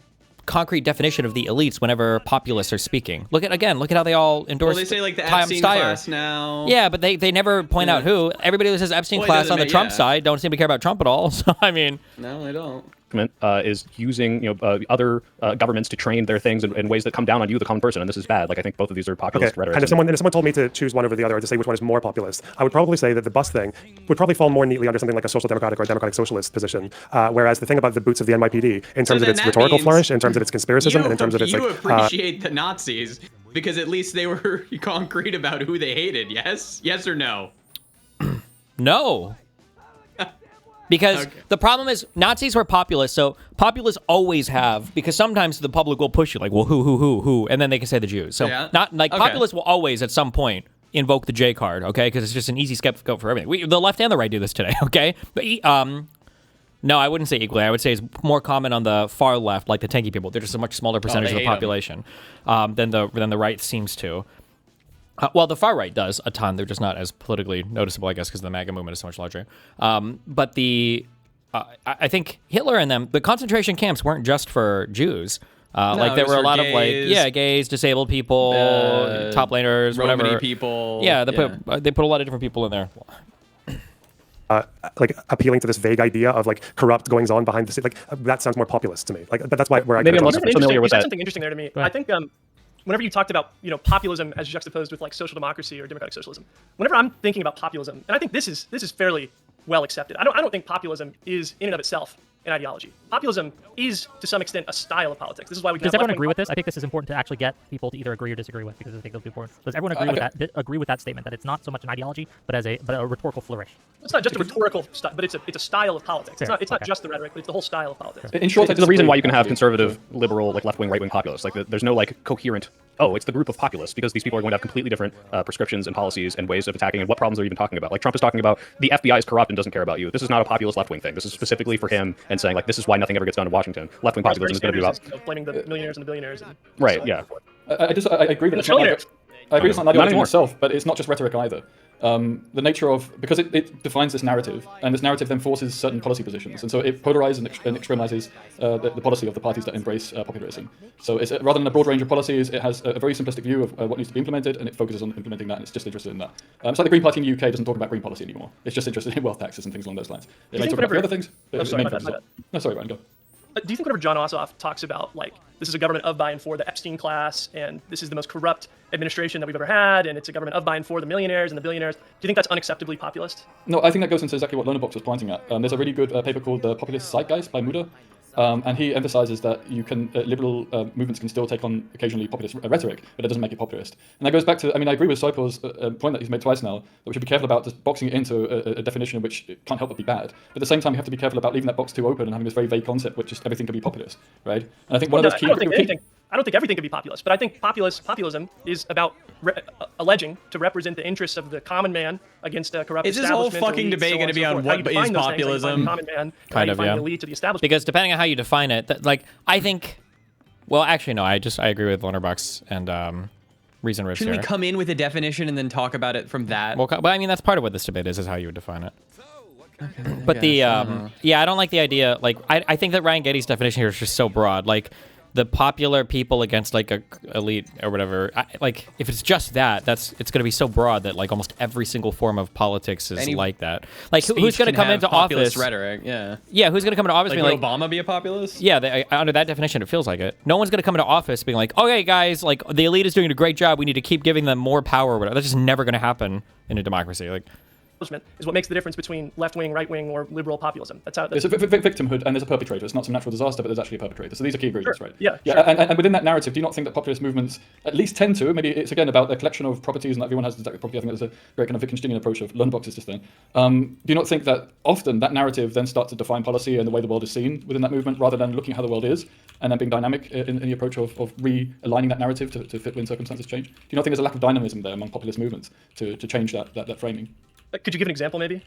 concrete definition of the elites whenever populists are speaking. Look at how they all endorse. Well, they say like the Tom Epstein Steyer. class now. Yeah, but they never point out who. Everybody that says Epstein class on the Trump side don't seem to care about Trump at all. So I mean, no, they don't. Is using other governments to train their things in ways that come down on you, the common person, and this is bad. Like I think both of these are populist rhetoric. And if someone told me to choose one over the other, or to say which one is more populist, I would probably say that the bus thing would probably fall more neatly under something like a social democratic or a democratic socialist position. Whereas the thing about the boots of the NYPD, in terms of its rhetorical flourish, in terms of its conspiracism, and in terms of its you appreciate the Nazis because at least they were concrete about who they hated. Yes or no? No. Because the problem is Nazis were populists, so populists always have, because sometimes the public will push you like, well, who, and then they can say the Jews. So populists will always at some point invoke the J card, okay? Because it's just an easy scapegoat for everything. The left and the right do this today, okay? But no, I wouldn't say equally. I would say it's more common on the far left, like the tanky people. They're just a much smaller percentage of the population than the right seems to. Well, the far right does a ton. They're just not as politically noticeable, I guess, because the MAGA movement is so much larger. But I think Hitler and them, the concentration camps weren't just for Jews. Like there were a lot of gays, disabled people, top laners, Romany whatever. people. Yeah, they put a lot of different people in there. Like appealing to this vague idea of like corrupt goings on behind the scene, like that sounds more populist to me. Like that's why where I maybe I'm less familiar with you said that. something interesting there to me. I think whenever you talked about populism as juxtaposed with like social democracy or democratic socialism, whenever I'm thinking about populism, and I think this is fairly well accepted. I don't think populism is in and of itself an ideology. Populism is to some extent a style of politics. This is why we can. Does everyone agree with this? I think this is important to actually get people to either agree or disagree with, because I think it'll be important. Does everyone agree with that? Agree with that statement that it's not so much an ideology, but a rhetorical flourish? It's not just a rhetorical style, but it's a style of politics. It's not just the rhetoric, but it's the whole style of politics. In short, there's a reason why you can have conservative, liberal, like left-wing, right-wing populists. Like there's no like coherent. Oh, it's the group of populists, because these people are going to have completely different prescriptions and policies and ways of attacking and what problems they're even talking about. Like Trump is talking about the FBI is corrupt and doesn't care about you. This is not a populist left-wing thing. This is specifically for him and saying like this is why nothing ever gets done in Washington. Left-wing populism is going to be about blaming the millionaires and the billionaires. Right. Yeah. I agree with it. I agree it's not an ideology in itself, but it's not just rhetoric either. The nature of, because it defines this narrative, and this narrative then forces certain policy positions, and so it polarizes and extremizes the policy of the parties that embrace popularism. So it's, rather than a broad range of policies, it has a very simplistic view of what needs to be implemented, and it focuses on implementing that, and it's just interested in that. It's like the Green Party in the UK doesn't talk about green policy anymore. It's just interested in wealth taxes and things along those lines. It may talk about the other things, but no, sorry, Ryan, go. Do you think whenever John Ossoff talks about like this is a government of by and for the Epstein class, and this is the most corrupt administration that we've ever had, and it's a government of by and for the millionaires and the billionaires, do you think that's unacceptably populist? No, I think that goes into exactly what Bonerbox was pointing at. There's a really good paper called The Populist Zeitgeist by Moot, and he emphasizes that you can liberal movements can still take on occasionally populist rhetoric, but it doesn't make it populist. And that goes back to, I mean, I agree with Soypill's point that he's made twice now, that we should be careful about just boxing it into a definition which can't help but be bad. But at the same time, you have to be careful about leaving that box too open and having this very vague concept which just everything can be populist, right? And I think one of those key... I don't think everything can be populist, but I think populism is about alleging to represent the interests of the common man against a corrupt establishment. Is this whole fucking debate going to be on what is populism? Kind of, yeah. Because depending on how you define it, like I think, well, actually no, I agree with Bonerbox and ReasonRiffs. Shouldn't we come in with a definition and then talk about it from that? Well, I mean that's part of what this debate is how you would define it. Okay, but yeah, I don't like the idea. Like I think that Ryan Geddie's definition here is just so broad. Like the popular people against like a elite or whatever. Like if it's just that, it's going to be so broad that like almost every single form of politics is like that. Like who's going to come into office? Rhetoric, yeah. Yeah, who's going to come into office? Like, being will Obama be a populist? Yeah, under that definition, it feels like it. No one's going to come into office being like, okay, guys, like the elite is doing a great job. We need to keep giving them more power or whatever. That's just never going to happen in a democracy. Like, is what makes the difference between left-wing, right-wing, or liberal populism. That's how. There's a victimhood and there's a perpetrator. It's not some natural disaster, but there's actually a perpetrator. So these are key ingredients, Sure. right? Yeah. Yeah. Sure. And within that narrative, do you not think that populist movements at least tend to? Maybe it's again about the collection of properties and that everyone has exactly property. I think there's a very kind of Wittgensteinian approach of learn boxes this thing. Do you not think that often that narrative then starts to define policy and the way the world is seen within that movement, rather than looking at how the world is and then being dynamic in the approach of realigning that narrative to fit when circumstances change? Do you not think there's a lack of dynamism there among populist movements to change that framing? Could you give an example, maybe?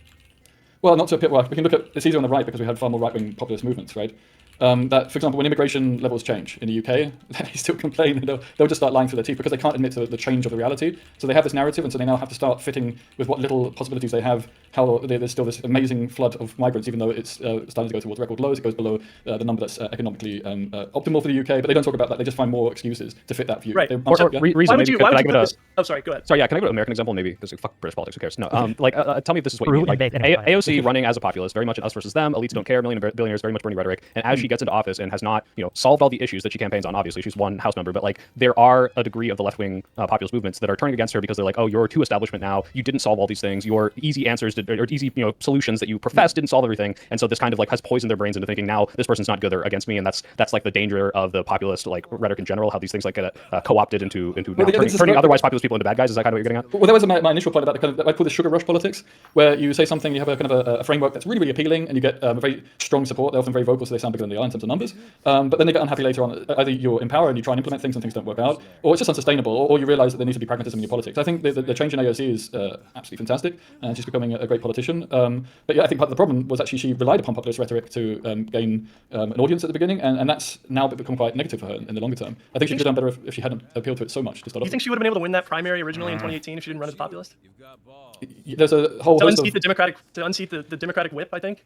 Well, not to appeal. Well, we can look at it's easier on the right because we had far more right-wing populist movements, right? That, for example, when immigration levels change in the UK, they still complain and they'll just start lying through their teeth because they can't admit to the change of the reality. So they have this narrative, and so they now have to start fitting with what little possibilities they have. How there's still this amazing flood of migrants, even though it's starting to go towards record lows. It goes below the number that's economically optimal for the UK, but they don't talk about that. They just find more excuses to fit that view. Right. Reason, why would you put this? Oh, sorry. Go ahead. Sorry, yeah. Can I go to an American example? Maybe because fuck British politics. Who cares? No. Tell me if this is what you mean. Like AOC running as a populist, very much an us versus them. Elites don't care. Billionaires, very much Bernie rhetoric. And as she gets into office and has not, solved all the issues that she campaigns on. Obviously, she's one House member, but like there are a degree of the left-wing populist movements that are turning against her because they're like, oh, you're too establishment now. You didn't solve all these things. Your easy answers or easy solutions that you professed didn't solve everything. And so this kind of like has poisoned their brains into thinking now this person's not good, they're against me, and that's like the danger of the populist like rhetoric in general. How these things like get co-opted into turning otherwise populist people into bad guys. Is that kind of what you're getting at? Well, that was my initial point about I call this sugar rush politics, where you say something, you have a kind of a framework that's really, really appealing, and you get a very strong support. They're often very vocal, so they sound bigger than they are in terms of numbers. But then they get unhappy later on. Either you're in power and you try and implement things and things don't work out, or it's just unsustainable, or you realize that there needs to be pragmatism in your politics. I think the change in AOC is absolutely fantastic, and she's becoming a great politician. But yeah, I think part of the problem was actually she relied upon populist rhetoric to gain an audience at the beginning, and that's now become quite negative for her in the longer term. I think she could have done better if she hadn't appealed to it so much to start off. Do you think she would have been able to win that primary originally in 2018 if she didn't run as a populist? There's a whole host unseat the Democratic whip, I think.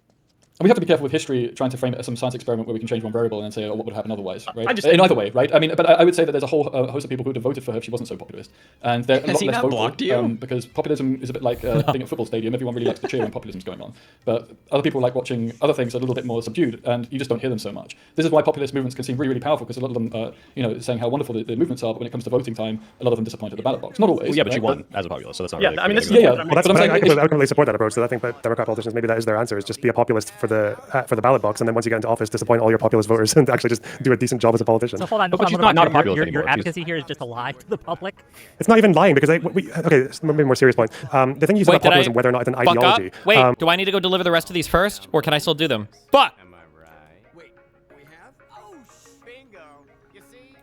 And we have to be careful with history trying to frame it as some science experiment where we can change one variable and then say, oh, what would happen otherwise, right? In either way, right? I mean, but I would say that there's a whole host of people who would have voted for her if she wasn't so populist. And they're a lot less vocal because populism is a bit like being at a football stadium. Everyone really likes to cheer when populism's going on. But other people like watching other things a little bit more subdued, and you just don't hear them so much. This is why populist movements can seem really, really powerful, because a lot of them are, saying how wonderful the movements are, but when it comes to voting time, a lot of them disappoint at the ballot box. Not always. Well, yeah, but she won as a populist, so that's not really... I mean, this is... Well, that's what I can really support that approach. So I think that Democrat politicians, maybe that is their answer, is just be a populist for the ballot box, and then once you get into office, disappoint all your populist voters and actually just do a decent job as a politician. So hold on, but she's not a populist anymore. Your advocacy here is just to lie to the public? It's not even lying, because okay, maybe a more serious point. The thing you said about populism, whether or not it's an ideology. Wait, do I need to go deliver the rest of these first, or can I still do them? Fuck!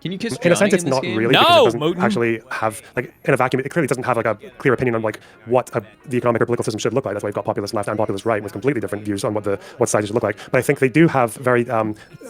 Can you kiss in a sense, it's not really, because it doesn't Moot. actually have, like, in a vacuum, it clearly doesn't have, like, a clear opinion on, like, what the economic or political system should look like. That's why you've got populist left and populist right with completely different views on what sides should look like. But I think they do have very,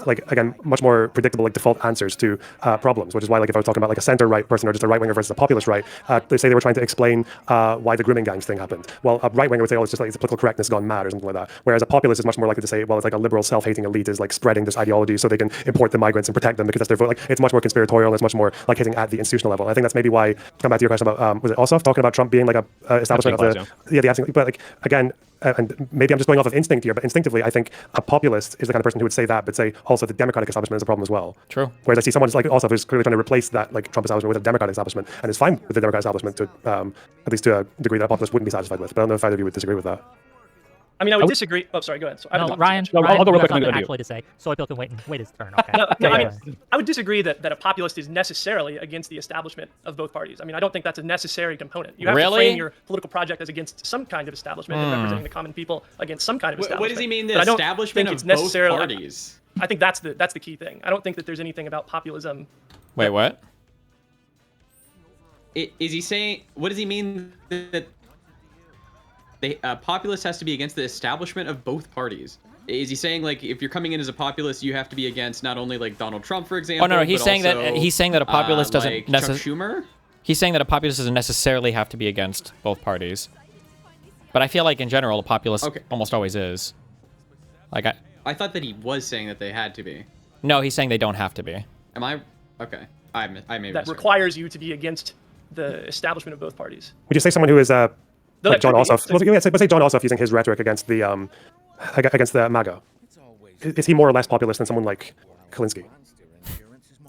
again, much more predictable, like, default answers to problems, which is why, like, if I was talking about, like, a center-right person or just a right-winger versus a populist right, they say they were trying to explain why the grooming gangs thing happened. Well, a right-winger would say, oh, it's just, like, it's political correctness gone mad or something like that. Whereas a populist is much more likely to say, well, it's like a liberal self-hating elite is, like, spreading this ideology so they can import the migrants and protect them because that's their vote. Like, it's much more conspiratorial, it's much more like hitting at the institutional level. I think that's maybe why, come back to your question about, was it Ossoff talking about Trump being like a establishment of the absent, but like, again, and maybe I'm just going off of instinct here, but instinctively, I think a populist is the kind of person who would say that, but say also the democratic establishment is a problem as well. True. Whereas I see someone like Ossoff who's clearly trying to replace that like Trump establishment with a democratic establishment, and is fine with the democratic establishment to, at least to a degree that a populist wouldn't be satisfied with. But I don't know if either of you would disagree with that. I mean, I would disagree. Oh, sorry, go ahead. So Ryan, I'll go real quick. actually to say. Soypill can wait his turn. Okay. I would disagree that a populist is necessarily against the establishment of both parties. I mean, I don't think that's a necessary component. You have to frame your political project as against some kind of establishment and representing the common people against some kind of establishment. What does he mean, the establishment of both parties? I think that's the key thing. I don't think that there's anything about populism. Wait, what? Is he saying? What does he mean that? The populist has to be against the establishment of both parties. Is he saying like if you're coming in as a populist, you have to be against not only like Donald Trump, for example? Oh no, he's saying also, that a populist doesn't like Chuck Schumer? He's saying that a populist doesn't necessarily have to be against both parties. But I feel like in general, a populist almost always is. Like I thought that he was saying that they had to be. No, he's saying they don't have to be. Am I okay? I may. That requires you to be against the establishment of both parties. Would you say someone who is like John Ossoff? Let's say John Ossoff using his rhetoric against the MAGA. Is he more or less populist than someone like Kaczynski?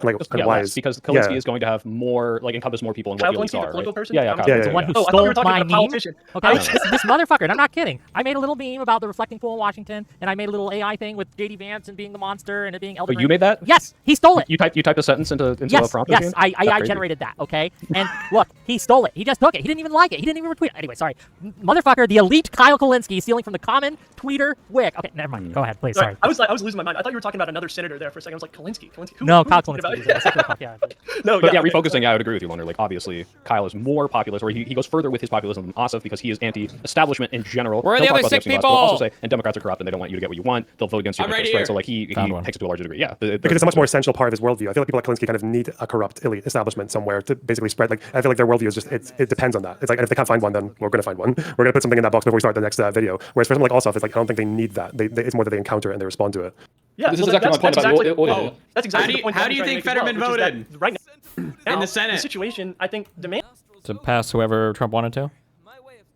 Like, Yeah, why less, because Kalinske is going to have more, like, encompass more people in what Kyle the elites Kalinske, the are, political right? person? Yeah, Yeah, The one who I thought you were stole talking my about the meme. politician. Okay, this motherfucker, and I'm not kidding. I made a little meme about the reflecting pool in Washington, and I made a little AI thing with JD Vance and being the monster and it being Elden But you made that? Yes, he stole it. You typed a sentence into Yes, a prompt yes, machine? I That's crazy. generated that, okay? And look, he stole it. He just took it. He didn't even like it. He didn't even retweet it. Anyway, sorry. Motherfucker, the elite Kyle Kalinske stealing from the common tweeter Whick. Okay, never mind. Go ahead, please. Sorry. I was losing my mind. I thought you were talking about another senator there for a second. I was like, Kalinske. Who, no, who Kyle are you talking Kalinske. about? Yeah. But yeah, refocusing, I would agree with you, Loner. Like, obviously, Kyle is more populist, or he goes further with his populism than Asif because he is anti-establishment in general. Where are He'll the talk other about sick the Epstein laws, but people? also say, and Democrats are corrupt and they don't want you to get what you want. They'll vote against your interests, right? So like he takes it to a larger degree. Yeah, because it's a much more essential part of his worldview. I feel like people like Kalinske kind of need a corrupt elite establishment somewhere to basically spread. Like, I feel like their worldview is just it depends on that. It's like, and if they can't find one, then we're going to find one. We're going to put something in that box before we start the next video. Whereas for someone like Asif, it's like I don't think they need that. It's more that they encounter it and they respond to it. Yeah, this is exactly my point about the audio. That's exactly the point. How do you think Fetterman voted? Right now, in the Senate? The situation, I think, demands to pass whoever Trump wanted to.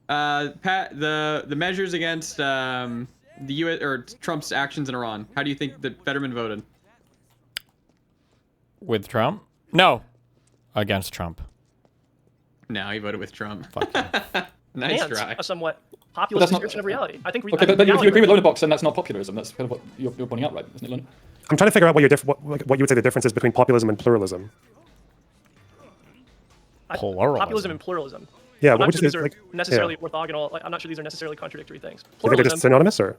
The measures against the U.S. or Trump's actions in Iran. How do you think that Fetterman voted? With Trump? No, against Trump. No, he voted with Trump. nice Nice try. a somewhat populist description of reality. I think. Okay, but if you agree with Bonerbox, then that's not populism. That's kind of what you're pointing out, right? Isn't it, Loner? I'm trying to figure out what you would say the difference is between populism and pluralism. Populism and pluralism. Yeah, I'm not what sure would you these say? are Like, necessarily orthogonal. Like, I'm not sure these are necessarily contradictory things. You think they're just synonymous, or?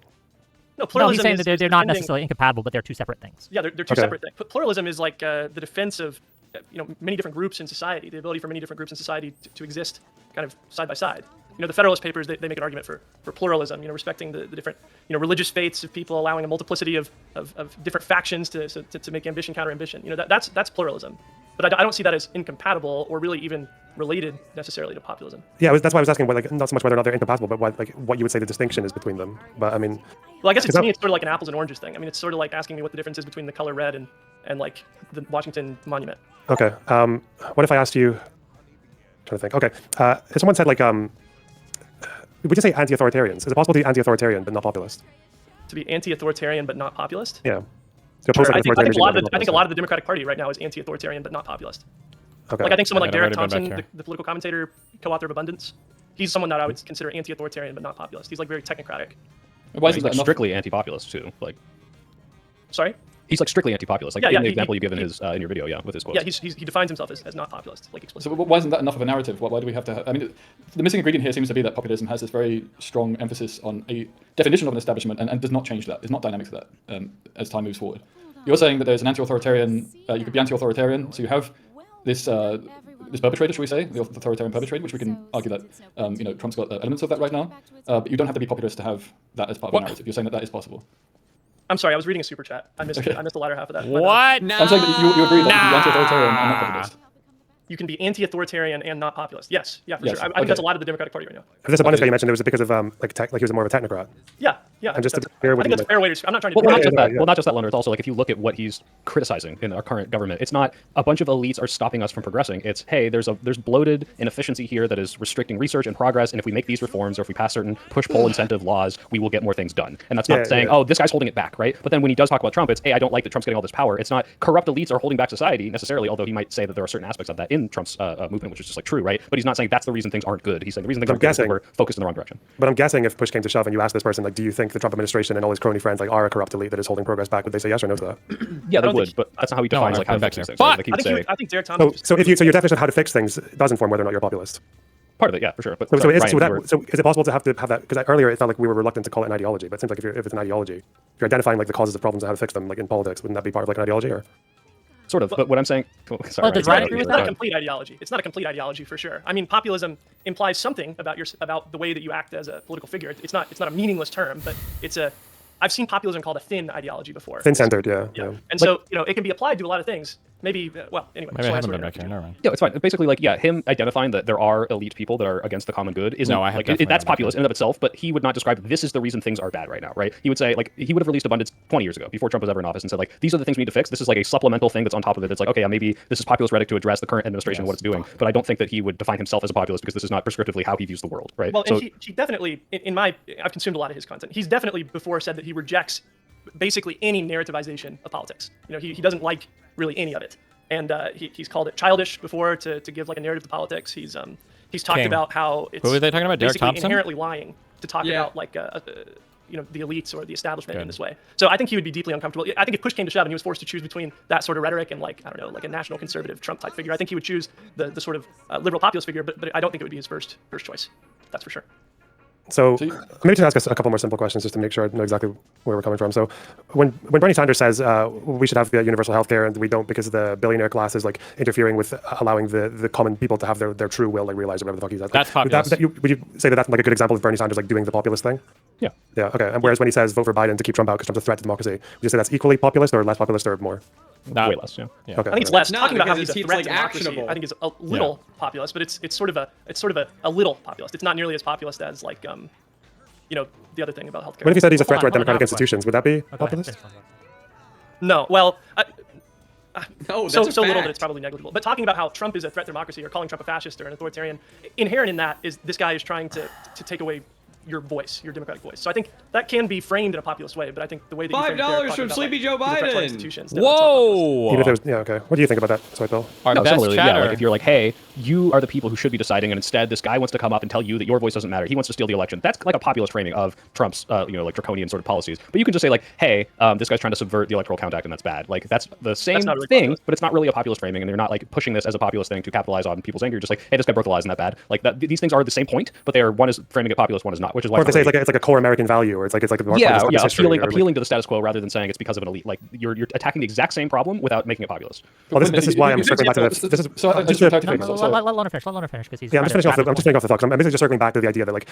No, No, pluralism he's saying is that they're not defending- necessarily incompatible, but they're two separate things. Yeah, they're two separate things. But pluralism is like the defense of many different groups in society, the ability for many different groups in society to exist kind of side by side. The Federalist Papers, they make an argument for pluralism, respecting the different religious faiths of people, allowing a multiplicity of different factions to make ambition counter ambition. That's pluralism. But I don't see that as incompatible or really even related necessarily to populism. Yeah, that's why I was asking, not so much whether or not they're incompatible, but what you would say the distinction is between them. But I mean, well, I guess to me it's sort of like an apples and oranges thing. I mean, it's sort of like asking me what the difference is between the color red and like the Washington Monument. Okay. What if I asked you? I'm trying to think. Okay. If someone said would you say anti-authoritarians? Is it possible to be anti-authoritarian but not populist? To be anti-authoritarian but not populist? Yeah. Sure. I think a lot of the Democratic Party right now is anti-authoritarian but not populist. Okay. Like I think someone like Derek Thompson, the political commentator, co-author of Abundance, he's someone that I would consider anti-authoritarian but not populist. He's like very technocratic. Why is he strictly anti-populist too? Like, sorry. He's like strictly anti-populist. Like in the example you give in his in your video, with his quotes. Yeah, he defines himself as not populist, like explicitly. So why isn't that enough of a narrative? Why do we have to have... I mean, the missing ingredient here seems to be that populism has this very strong emphasis on a definition of an establishment and does not change that. It's not dynamic to that as time moves forward. You're saying that there's an anti-authoritarian... you could be anti-authoritarian, so you have this perpetrator, should we say, the authoritarian perpetrator, which we can argue that Trump's got elements of that right now, but you don't have to be populist to have that as part of a narrative. You're saying that is possible. I'm sorry, I was reading a super chat. I missed the latter half of that. What? No. I'm saying that you agree that you can be anti-authoritarian and not populist. You can be anti-authoritarian and not populist. Yes, yeah, for sure. I think that's a lot of the Democratic Party right now. This abundance guy you mentioned, it was because of he was more of a technocrat. Yeah. And just to be I fair, think that's a fair way to. I'm not trying to. Well, not just that, Leonard. It's also like if you look at what he's criticizing in our current government, it's not a bunch of elites are stopping us from progressing. It's hey, there's bloated inefficiency here that is restricting research and progress. And if we make these reforms or if we pass certain push-pull incentive laws, we will get more things done. And that's not saying oh, this guy's holding it back, right? But then when he does talk about Trump, it's hey, I don't like that Trump's getting all this power. It's not corrupt elites are holding back society necessarily, although he might say that there are certain aspects of that in Trump's movement, which is just like true, right? But he's not saying that's the reason things aren't good. He's saying the reason things aren't good is that we're focused in the wrong direction. But I'm guessing if push came to shove and you asked this person, do you think the Trump administration and all his crony friends are a corrupt elite that is holding progress back? Would they say yes or no to that? Yeah, they would, but that's not how he defines how to fix these things. Right? Like I think Derek Thompson. So your definition of how to fix things does inform whether or not you're a populist. Part of it, yeah, for sure. But so is it possible to have that? Because earlier it felt like we were reluctant to call it an ideology, but it seems like if it's an ideology, if you're identifying the causes of problems and how to fix them, like in politics, wouldn't that be part of an ideology or? Sort of, but what I'm saying... Sorry, it's not a complete ideology. It's not a complete ideology for sure. I mean, populism implies something about the way that you act as a political figure. It's not a meaningless term, but it's a... I've seen populism called a thin ideology before. Thin-centered, yeah. And so, it can be applied to a lot of things. Maybe, anyway. Maybe I haven't been back here. Never mind. Yeah, it's fine. Basically, him identifying that there are elite people that are against the common good isn't that's populist in and of itself, but he would not describe this is the reason things are bad right now, right? He would say, he would have released Abundance 20 years ago, before Trump was ever in office, and said, these are the things we need to fix. This is a supplemental thing that's on top of it. It's okay, maybe this is populist rhetoric to address the current administration and what it's doing, but I don't think that he would define himself as a populist because this is not prescriptively how he views the world, right? Well, and he definitely, I've consumed a lot of his content. He's definitely before said that he rejects basically any narrativization of politics. He doesn't like really any of it. and he's called it childish before to give like a narrative to politics. He's talked about how it's who were they talking about? Derek basically Thompson? inherently lying to talk about like you know, the elites or the establishment in this way. So I think he would be deeply uncomfortable. I think if push came to shove and he was forced to choose between that sort of rhetoric and like, I don't know, like a national conservative Trump type figure, I think he would choose the sort of liberal populist figure, but I don't think it would be his first choice. That's for sure. So maybe to ask us a couple more simple questions just to make sure I know exactly where we're coming from. So when Bernie Sanders says we should have universal health care and we don't because the billionaire class is like interfering with allowing the common people to have their true will, like realize or whatever the fuck he's at. That's populist. Would you say that that's like a good example of Bernie Sanders like doing the populist thing? Yeah. Yeah. Okay. And whereas when he says vote for Biden to keep Trump out because Trump's a threat to democracy, would you say that's equally populist or less populist or more? Way less. Yeah. Okay. I think it's less. No, Talking about how because he's a it's threat like to democracy, actionable. I think is a little populist, but it's sort of a little populist. It's not nearly as populist as like you know, the other thing about healthcare. What if he said he's a threat to our democratic institutions? Would that be populist? No. Well, No, so that's a little fact. that it's probably negligible. But talking about how Trump is a threat to democracy or calling Trump a fascist or an authoritarian, inherent in that is this guy is trying to take away your voice, your democratic voice. So I think that can be framed in a populist way, but I think the way that you framed it there, $5 talking from about, Sleepy like, Joe he's a threat to our Biden. institutions, Whoa! Even if there's, yeah, okay. What do you think about that, Soypill? Our best similarly, chatter. like if you're like, hey, you are the people who should be deciding, and instead this guy wants to come up and tell you that your voice doesn't matter. He wants to steal the election. That's like a populist framing of Trump's, you know, like draconian sort of policies. But you can just say like, hey, this guy's trying to subvert the Electoral Count Act, and that's bad. Like that's the same really thing, populist. but it's not really a populist framing, and they're not like pushing this as a populist thing to capitalize on people's anger. You're just like, hey, this guy broke the laws, isn't that bad? Like that, these things are the same point, but they're one is framing it populist, one is not, which is why. Or if they say it's like a core American value, or it's like appealing to the status quo rather than saying it's because of an elite. Like you're attacking the exact same problem without making it populist. Well, this is why I'm circling back to this. This is so just to clarify. Let Loner finish because he's. Yeah, I'm just finishing off the thought. I'm basically just circling back to the idea that like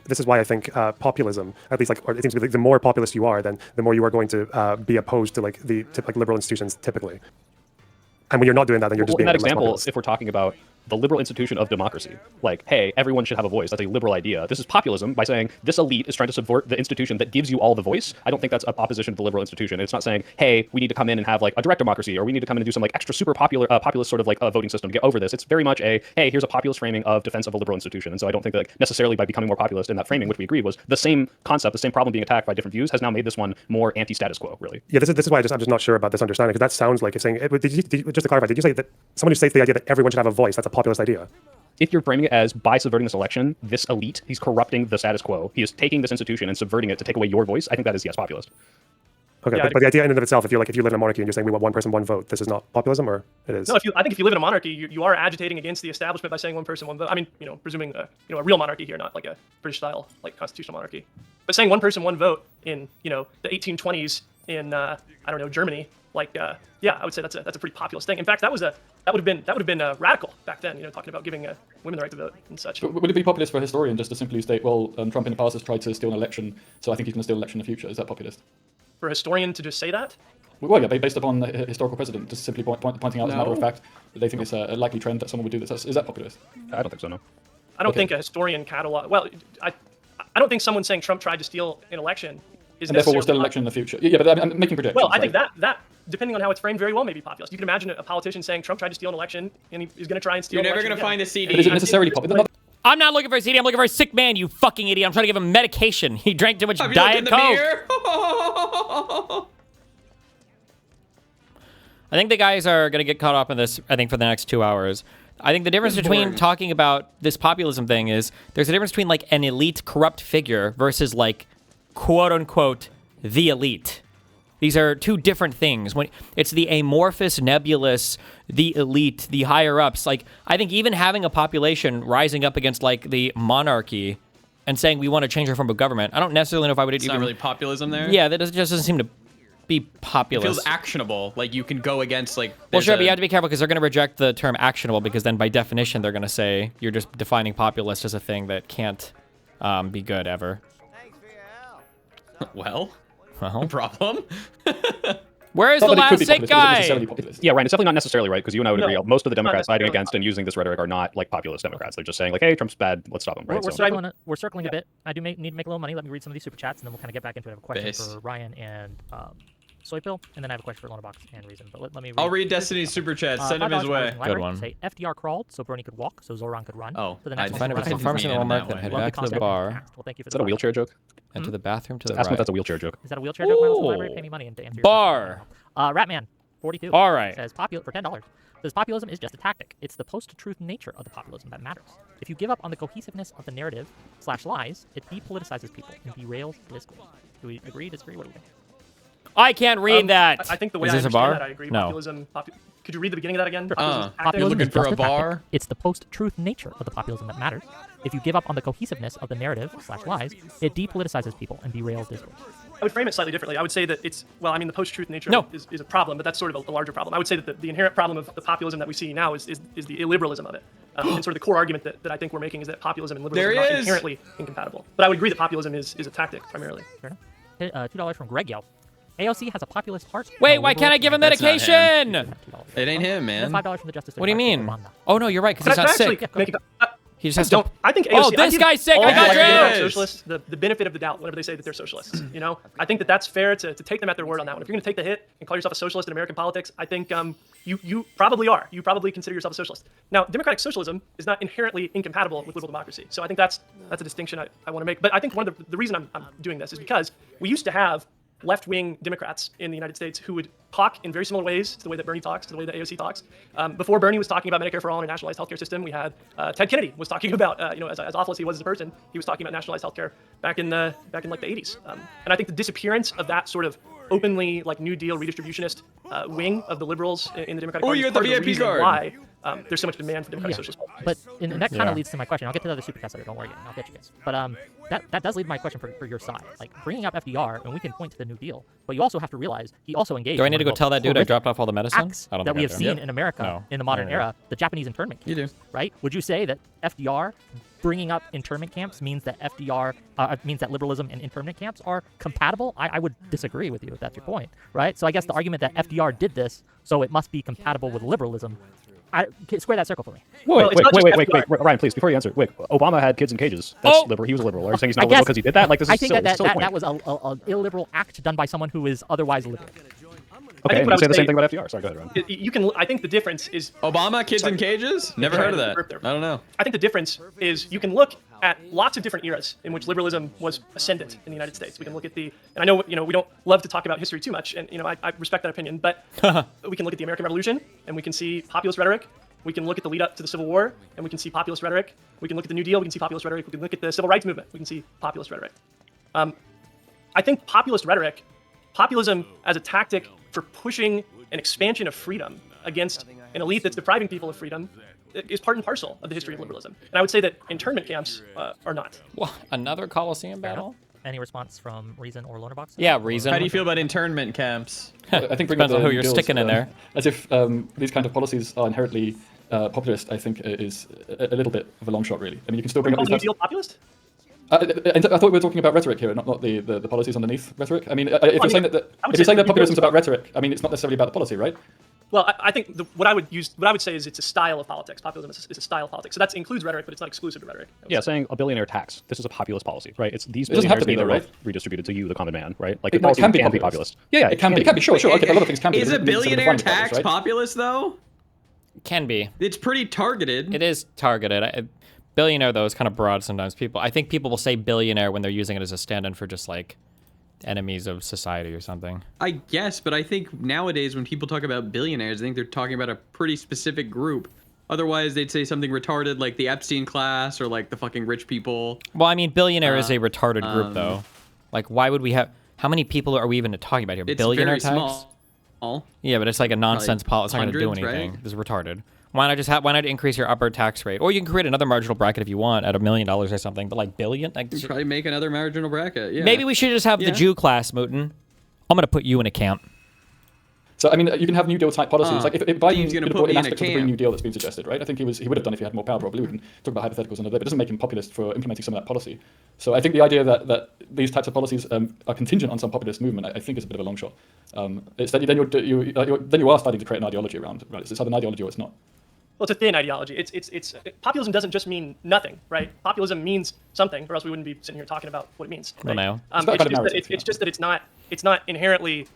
this is why I think populism, at least like, or it seems to be like, the more populist you are, then the more you are going to be opposed to like the liberal institutions typically. And when you're not doing that, then you're just being in that less example, populist. if we're talking about the liberal institution of democracy, like, hey, everyone should have a voice. That's a liberal idea. This is populism by saying this elite is trying to subvert the institution that gives you all the voice. I don't think that's opposition to the liberal institution. It's not saying, hey, we need to come in and have like a direct democracy, or we need to come in and do some like extra super populist sort of like a voting system to get over this. It's very much a, hey, here's a populist framing of defense of a liberal institution. And so I don't think that like, necessarily by becoming more populist in that framing, which we agreed was the same concept, the same problem being attacked by different views, has now made this one more anti-status quo, really. Yeah, this is why I'm just not sure about this understanding, because that sounds like you're saying. Just to clarify, did you say that someone who states the idea that everyone should have a voice, that's a populist idea? If you're framing it as by subverting this election, this elite, he's corrupting the status quo. He is taking this institution and subverting it to take away your voice. I think that is, yes, populist. Okay, Yeah, but the idea in and of itself, if you live in a monarchy and you're saying we want one person, one vote, this is not populism, or it is? No, I think if you live in a monarchy, you are agitating against the establishment by saying one person, one vote. I mean, you know, presuming a real monarchy here, not like a British style like constitutional monarchy, but saying one person, one vote in the 1820s in I don't know, Germany. Like, yeah, I would say that's a pretty populist thing. In fact, that would have been radical back then. You know, talking about giving women the right to vote and such. But would it be populist for a historian just to simply state, well, Trump in the past has tried to steal an election, so I think he's going to steal an election in the future? Is that populist? For a historian to just say that? Well, yeah, based upon the historical precedent, just simply pointing out as a matter of fact that they think it's a likely trend that someone would do this. Is that populist? I don't think so, no. I don't think a historian catalog. Well, I don't think someone saying Trump tried to steal an election is and therefore we'll steal an election in the future. Yeah, but I'm making projections. Well, I think that depending on how it's framed, very well may be populist. You can imagine a politician saying Trump tried to steal an election and he's going to try and steal. You're never going to find a CD. But is it necessarily populist? I'm not looking for a CD. I'm looking for a sick man, you fucking idiot. I'm trying to give him medication. He drank too much Diet Coke. I think the guys are going to get caught up in this, I think, for the next 2 hours. I think the difference between talking about this populism thing is there's a difference between, like, an elite corrupt figure versus, like, quote-unquote, the elite. These are two different things. When it's the amorphous, nebulous, the elite, the higher-ups. Like, I think even having a population rising up against, like, the monarchy and saying we want to change our form of government, I don't necessarily know if I would It's not really populism there? Yeah, that just doesn't seem to be populist. It feels actionable. Like, you can go against, like... Well, sure, but you have to be careful because they're going to reject the term actionable because then by definition they're going to say you're just defining populist as a thing that can't be good ever. Well, problem? Where is the last sick guy? Yeah, right. It's definitely not necessarily right because you and I would agree. Most of the Democrats fighting against and using this rhetoric are not like populist Democrats. They're just saying like, "Hey, Trump's bad. Let's stop him." Right? We're circling a bit. I do need to make a little money. Let me read some of these super chats, and then we'll kind of get back into it. I have a question for Ryan and Soypill, and then I have a question for Bonerbox and Reason. But let me. I'll read Destiny's super chat. Send him his way. Good one. Say FDR crawled, so Bernie could walk, so Zoran could run. Oh, so the next find a pharmacy in Walmart, then head back to the bar. Well, thank you for Is that a wheelchair joke? Enter the bathroom to the Ask right. if that's a wheelchair joke. Is that a wheelchair joke? Library, pay me money to answer your bar. Ratman, 42. All right. Says for $10. Says populism is just a tactic. It's the post-truth nature of the populism that matters. If you give up on the cohesiveness of the narrative/lies, it depoliticizes people and derails discourse. Do we agree? Disagree? What do you think? I can't read that. I think the way is I this a understand bar? that, I agree. No. Populism. Could you read the beginning of that again? You're looking for a bar? Tactic. It's the post-truth nature of the populism that matters. If you give up on the cohesiveness of the narrative/lies, it depoliticizes people and derails discourse. I would frame it slightly differently. I would say that it's, well, I mean, the post-truth nature No. is a problem, but that's sort of a larger problem. I would say that the inherent problem of the populism that we see now is the illiberalism of it. And sort of the core argument that I think we're making is that populism and liberalism are not inherently incompatible. But I would agree that populism is a tactic, primarily. Fair enough. $2 from Greg Yelp. AOC has a populist heart. Wait, why can't I give him medication? It ain't him, man. $5 from the Justice. What do you mean? Oh no, you're right, because he's not sick. He just has to. I think AOC, Oh, this guy's sick. I got you. Socialists, the benefit of the doubt whenever they say that they're socialists. You know, I think that that's fair to take them at their word on that one. If you're going to take the hit and call yourself a socialist in American politics, I think you probably are. You probably consider yourself a socialist. Now, democratic socialism is not inherently incompatible with liberal democracy. So I think that's a distinction I want to make. But I think one of the reason I'm doing this is because we used to have left-wing Democrats in the United States who would talk in very similar ways to the way that Bernie talks, to the way that AOC talks. Before Bernie was talking about Medicare for all and a nationalized healthcare system, we had Ted Kennedy was talking about, as awful as he was as a person, he was talking about nationalized healthcare back in like the 80s. And I think the disappearance of that sort of openly like New Deal redistributionist wing of the liberals in the Democratic Party you're is part the of the VIP reason card. why there's so much demand for democratic socialist politics. But and that kind of leads to my question. I'll get to the other supercast later. Don't worry, I'll get you guys. But that does lead to my question for your side. Like bringing up FDR, and we can point to the New Deal, but you also have to realize he also engaged. Do I need to go tell that dude I dropped off all the medicine? Acts I don't that think we I have do. seen in America in the modern era, the Japanese internment camps. You do. Right? Would you say that FDR bringing up internment camps means that means that liberalism and internment camps are compatible? I would disagree with you if that's your point, right? So I guess the argument that FDR did this, so it must be compatible with liberalism. Square that circle for me. Wait, Ryan, please, before you answer, Whick, Obama had kids in cages. That's liberal. He was a liberal. Are you saying he's not liberal because he did that? Like, this is I think so that was an illiberal act done by someone who is otherwise liberal. Okay, and you say the same thing about FDR. Sorry, go ahead, Ryan. You can. I think the difference is Obama kids in cages. Never heard of that. I don't know. I think the difference is you can look at lots of different eras in which liberalism was ascendant in the United States. We can look at and I know we don't love to talk about history too much, and I respect that opinion, but we can look at the American Revolution and we can see populist rhetoric. We can look at the lead up to the Civil War and we can see populist rhetoric. We can look at the New Deal. We can see populist rhetoric. We can look at the Civil Rights Movement. We can see populist rhetoric. I think populist rhetoric, populism as a tactic for pushing an expansion of freedom against an elite that's depriving people of freedom, is part and parcel of the history of liberalism. And I would say that internment camps are not. Well, another Coliseum battle? Any response from Reason or Lonerbox? Yeah, Reason. How do you feel about internment camps? I think depends on who you're sticking in there. As if these kind of policies are inherently populist, I think is a little bit of a long shot, really. I mean, you can still bring up these New Deal populist? I thought we were talking about rhetoric here, not the policies underneath rhetoric. I mean, if you're saying that populism is about rhetoric, I mean, it's not necessarily about the policy, right? Well, I think what I would say is it's a style of politics. Populism is a style of politics. So that includes rhetoric, but it's not exclusive to rhetoric. Yeah, saying a billionaire tax. This is a populist policy, right? It's these It doesn't have to billionaires be, need their though, wealth redistributed to you, the common man, right? Like It the policy can be can be populist. populist. Yeah, It can be. Sure. Okay, a lot of things can be. Is a billionaire tax populist though? Can be. It's pretty targeted. It is targeted. Billionaire though is kind of broad sometimes. I think people will say billionaire when they're using it as a stand-in for just like enemies of society or something. I guess, but I think nowadays when people talk about billionaires, I think they're talking about a pretty specific group. Otherwise, they'd say something retarded like the Epstein class or like the fucking rich people. Well, I mean, billionaire is a retarded group though. Like, why would we have? How many people are we even talking about here? It's Billionaire very tax? small. Yeah, but it's like a nonsense policy. It's not going to do hundreds, anything. right? It's retarded. Why not increase your upper tax rate? Or you can create another marginal bracket if you want at $1 million or something. But like billion, like You probably make another marginal bracket. Yeah. maybe we should just have the Jew class, Mootin. I'm gonna put you in a camp. So I mean, you can have New Deal type policies. Like if Biden He's gonna could have put brought me in in a aspects of the camp. Green New Deal that's been suggested, right? I think he would have done if he had more power. Probably we can talk about hypotheticals another day, but it doesn't make him populist for implementing some of that policy. So I think the idea that these types of policies are contingent on some populist movement, I think is a bit of a long shot. It's that then you are starting to create an ideology around, right? It's either an ideology or it's not. Well, it's a thin ideology. It's populism doesn't just mean nothing, right? Populism means something, or else we wouldn't be sitting here talking about what it means. Right? Well, no. It's just that it's not inherently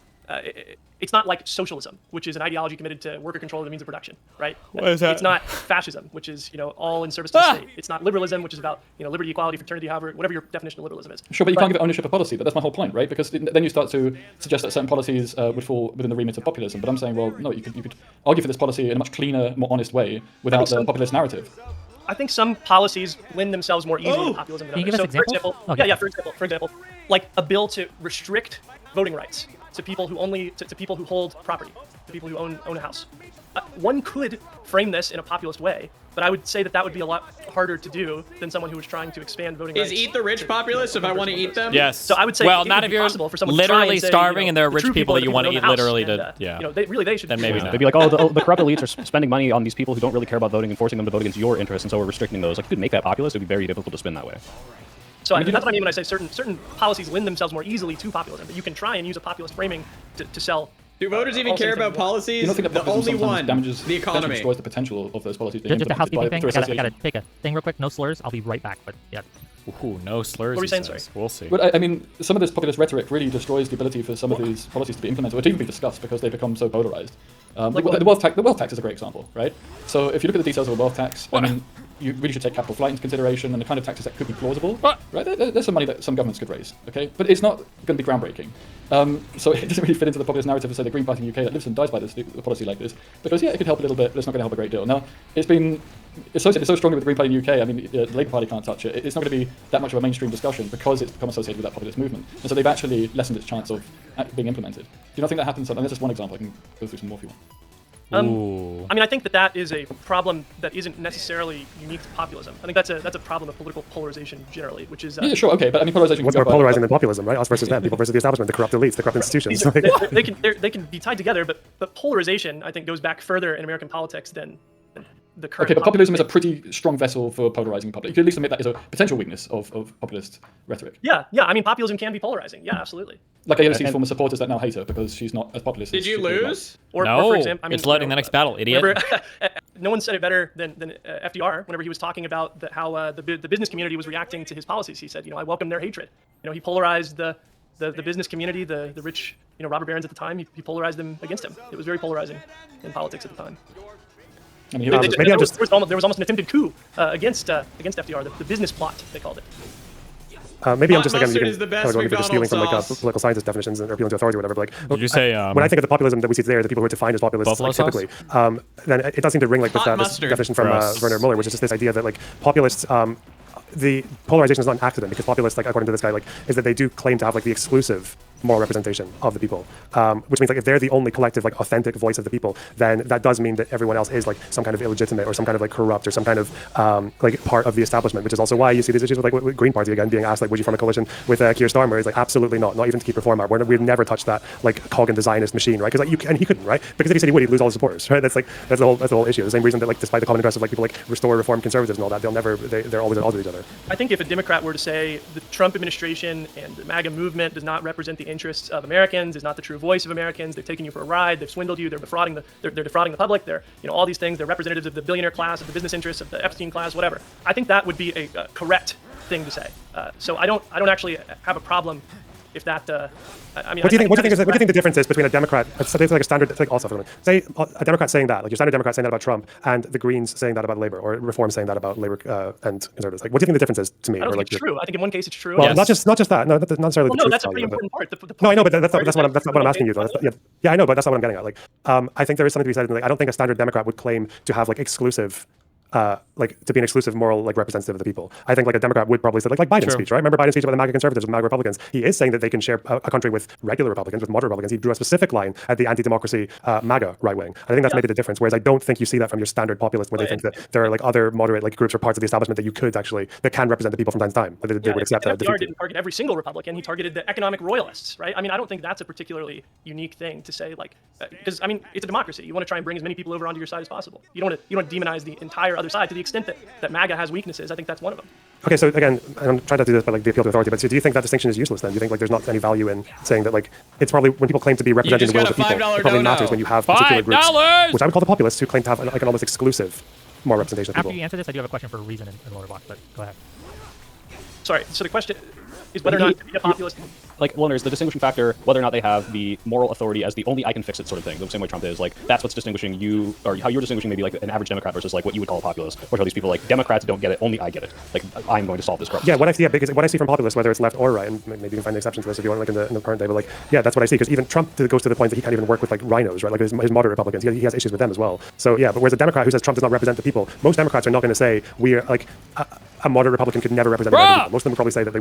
it's not like socialism, which is an ideology committed to worker control of the means of production, right? What is that? It's not fascism, which is all in service to the state. It's not liberalism, which is about liberty, equality, fraternity, whatever your definition of liberalism is. Sure, but you can't give it ownership of policy. But that's my whole point, right? Because then you start to suggest that certain policies would fall within the remit of populism. But I'm saying, well, no, you could argue for this policy in a much cleaner, more honest way without the populist narrative. I think some policies lend themselves more easily to populism than Can you others. give us examples? For example, like a bill to restrict voting rights to people who to people who hold property, to people who own a house. One could frame this in a populist way, but I would say that would be a lot harder to do than someone who was trying to expand voting rights. Is eat the rich populist if I want to eat them? Yes. So I would say, well, not if you're literally starving and there are rich people that you want to eat literally to. They should. Then maybe not. They'd be like, oh, the corrupt elites are spending money on these people who don't really care about voting and forcing them to vote against your interests, and so we're restricting those. Like, if you could make that populist, it'd be very difficult to spin that way. So that's what I mean when I say certain policies lend themselves more easily to populism, but you can try and use a populist framing to sell. Do voters even care about policies? You don't think that the only one damages the economy destroys the potential of those policies. Just a housekeeping thing. I gotta take a thing real quick. No slurs. I'll be right back. But yeah. Ooh, no slurs. What were you saying? Sorry. We'll see. But I mean, some of this populist rhetoric really destroys the ability for some of these policies to be implemented or to even be discussed because they become so polarized. The wealth tax is a great example, right? So if you look at the details of a wealth tax, I mean, you really should take capital flight into consideration and the kind of taxes that could be plausible, right? There's some money that some governments could raise, okay? But it's not going to be groundbreaking. So it doesn't really fit into the populist narrative of, say, the Green Party in the UK that lives and dies by a policy like this. Because, yeah, it could help a little bit, but it's not going to help a great deal. Now, it's been associated so strongly with the Green Party in the UK, I mean, the Labour Party can't touch it. It's not going to be that much of a mainstream discussion because it's become associated with that populist movement. And so they've actually lessened its chance of being implemented. Do you not think that happens? And that's just one example. I can go through some more if you want. I mean, I think that is a problem that isn't necessarily unique to populism. I think that's a problem of political polarization generally, which is yeah, sure, okay, but I mean, polarization. What's more polarizing than populism, right? Us versus them, people versus the establishment, the corrupt elites, the corrupt institutions. They can be tied together, but polarization, I think, goes back further in American politics than the current. Okay, but populism is a pretty strong vessel for polarizing public. You could at least admit that is a potential weakness of populist rhetoric. Yeah. I mean, populism can be polarizing. Yeah, absolutely. Like AOC's former supporters that now hate her because she's not as populist. Did you lose? Or for example, I mean, it's loading the next battle, idiot. No one said it better than FDR whenever he was talking about how the business community was reacting to his policies. He said, I welcome their hatred. He polarized the business community, the rich, robber barons at the time. He polarized them against him. It was very polarizing in politics at the time. I mean, there was almost an attempted coup against FDR, the business plot, they called it. Maybe I'm just again stealing from political scientist definitions or appealing to authority or whatever. But like, did you say when I think of the populism that we see today, the people who are defined as populists, like, typically, then it does seem to ring like this definition from Werner Muller, which is just this idea that like populists. The polarization is not an accident because populists, like according to this guy, like is that they do claim to have like the exclusive moral representation of the people, which means like if they're the only collective like authentic voice of the people, then that does mean that everyone else is like some kind of illegitimate or some kind of like corrupt or some kind of like part of the establishment, which is also why you see these issues with like with Green Party again being asked like would you form a coalition with Keir Starmer? He's like absolutely not even to keep Reform out. We'd never touch that like cog in the Zionist machine, right? Because like and he couldn't, right? Because if he said he would, he'd lose all his supporters, right? That's the whole issue. The same reason that like despite the common interest of like people like restore, reform, conservatives and all that, they're always at odds with each other. I think if a Democrat were to say the Trump administration and the MAGA movement does not represent the interests of Americans, is not the true voice of Americans, they've taken you for a ride, they've swindled you, they're defrauding the public, they're all these things, they're representatives of the billionaire class, of the business interests, of the Epstein class, whatever. I think that would be a correct thing to say. So I don't actually have a problem if that. I mean, what do you think the difference is between a Democrat? It's like a standard. It's like also say a Democrat saying that, like your standard Democrat saying that about Trump, and the Greens saying that about Labour, or Reform saying that about Labour and Conservatives. Like, what do you think the difference is to me? I don't think like, it's true. I think in one case it's true. Well, not just that. No, not necessarily. Well, no, that's a pretty important part. No, I know, but that's what I'm asking you. Though. Yeah, I know, but that's not what I'm getting at. Like, I think there is something to be said. Like, I don't think a standard Democrat would claim to have like exclusive. Like to be an exclusive moral like representative of the people. I think like a Democrat would probably say like Biden's speech, right? Remember Biden's speech about the MAGA conservatives and MAGA Republicans? He is saying that they can share a country with regular Republicans, with moderate Republicans. He drew a specific line at the anti-democracy MAGA right wing. I think that's maybe the difference. Whereas I don't think you see that from your standard populist when they think that there are like other moderate like groups or parts of the establishment that you could actually that can represent the people from time to time. That they would accept that. FDR didn't target every single Republican. He targeted the economic royalists, right? I mean, I don't think that's a particularly unique thing to say, like, because I mean, it's a democracy. You want to try and bring as many people over onto your side as possible. You don't want to demonize the entire other side to the extent that MAGA has weaknesses. I think that's one of them. Okay, so again, I'm trying to do this by like the appeal to authority, but so do you think that distinction is useless then? Do you think like there's not any value in saying that like it's probably when people claim to be representing the will of the people, it probably matters when you have particular groups, which I would call the populists, who claim to have like an almost exclusive moral representation of people. After you answer this, I do have a question for Reason and Bonerbox, but go ahead. sorry. So the question is whether or not to be a populist. Like, well, there's the distinguishing factor, whether or not they have the moral authority as the only I can fix it sort of thing, the same way Trump is. Like, that's what's distinguishing you, or how you're distinguishing maybe like an average Democrat versus like what you would call a populist. Or how these people like, Democrats don't get it, only I get it. Like, I'm going to solve this problem. Yeah, what I see, what I see from populists, whether it's left or right, and maybe you can find exceptions to this if you want, like in the current day, but like, yeah, that's what I see. Because even Trump goes to the point that he can't even work with like rhinos, right? Like his moderate Republicans, he has issues with them as well. So yeah, but whereas a Democrat who says Trump does not represent the people, most Democrats are not going to say we are like a moderate Republican could never represent the people. Most of them would probably say that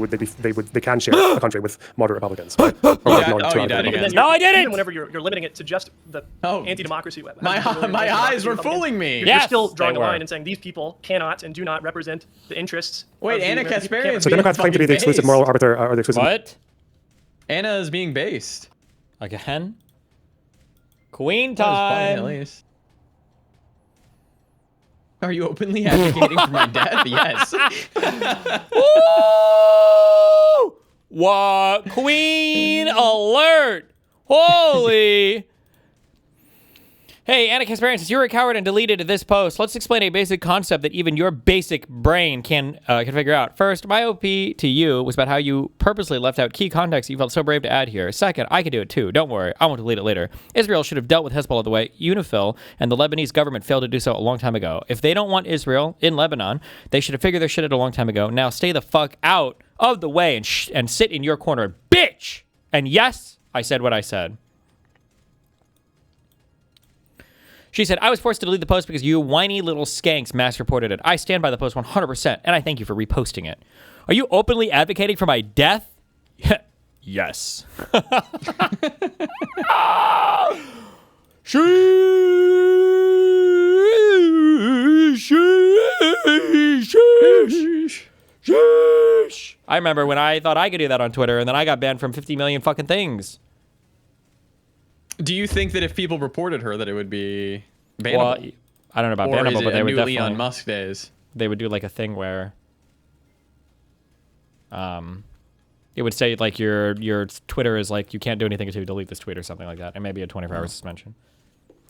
they can share a country with moderate Republicans. Right? No, I didn't. Even whenever you're limiting it to just the anti-democracy. My eyes were fooling me. You're still drawing a line and saying these people cannot and do not represent the interests. Wait, Anna Kasparian. So Democrats claim to be the exclusive moral arbiter, or the exclusive. What? Anna is being based. Again? Queen time. At least. Are you openly advocating for my death? Yes. Woo! What? Queen alert! Holy! Hey, Anna Kasparian, since you're a coward and deleted this post, let's explain a basic concept that even your basic brain can figure out. First, my OP to you was about how you purposely left out key context you felt so brave to add here. Second, I can do it too. Don't worry. I won't delete it later. Israel should have dealt with Hezbollah the way UNIFIL and the Lebanese government failed to do so a long time ago. If they don't want Israel in Lebanon, they should have figured their shit out a long time ago. Now stay the fuck out of the way and sit in your corner, bitch! And yes, I said what I said. She said, I was forced to delete the post because you whiny little skanks mass reported it. I stand by the post 100%, and I thank you for reposting it. Are you openly advocating for my death? Yes. I remember when I thought I could do that on Twitter, and then I got banned from 50 million fucking things. Do you think that if people reported her that it would be bannable? Well, I don't know about bannable, but they would definitely Elon Musk days. They would do like a thing where it would say like your Twitter is like you can't do anything until you delete this tweet or something like that, and maybe a 24-hour suspension.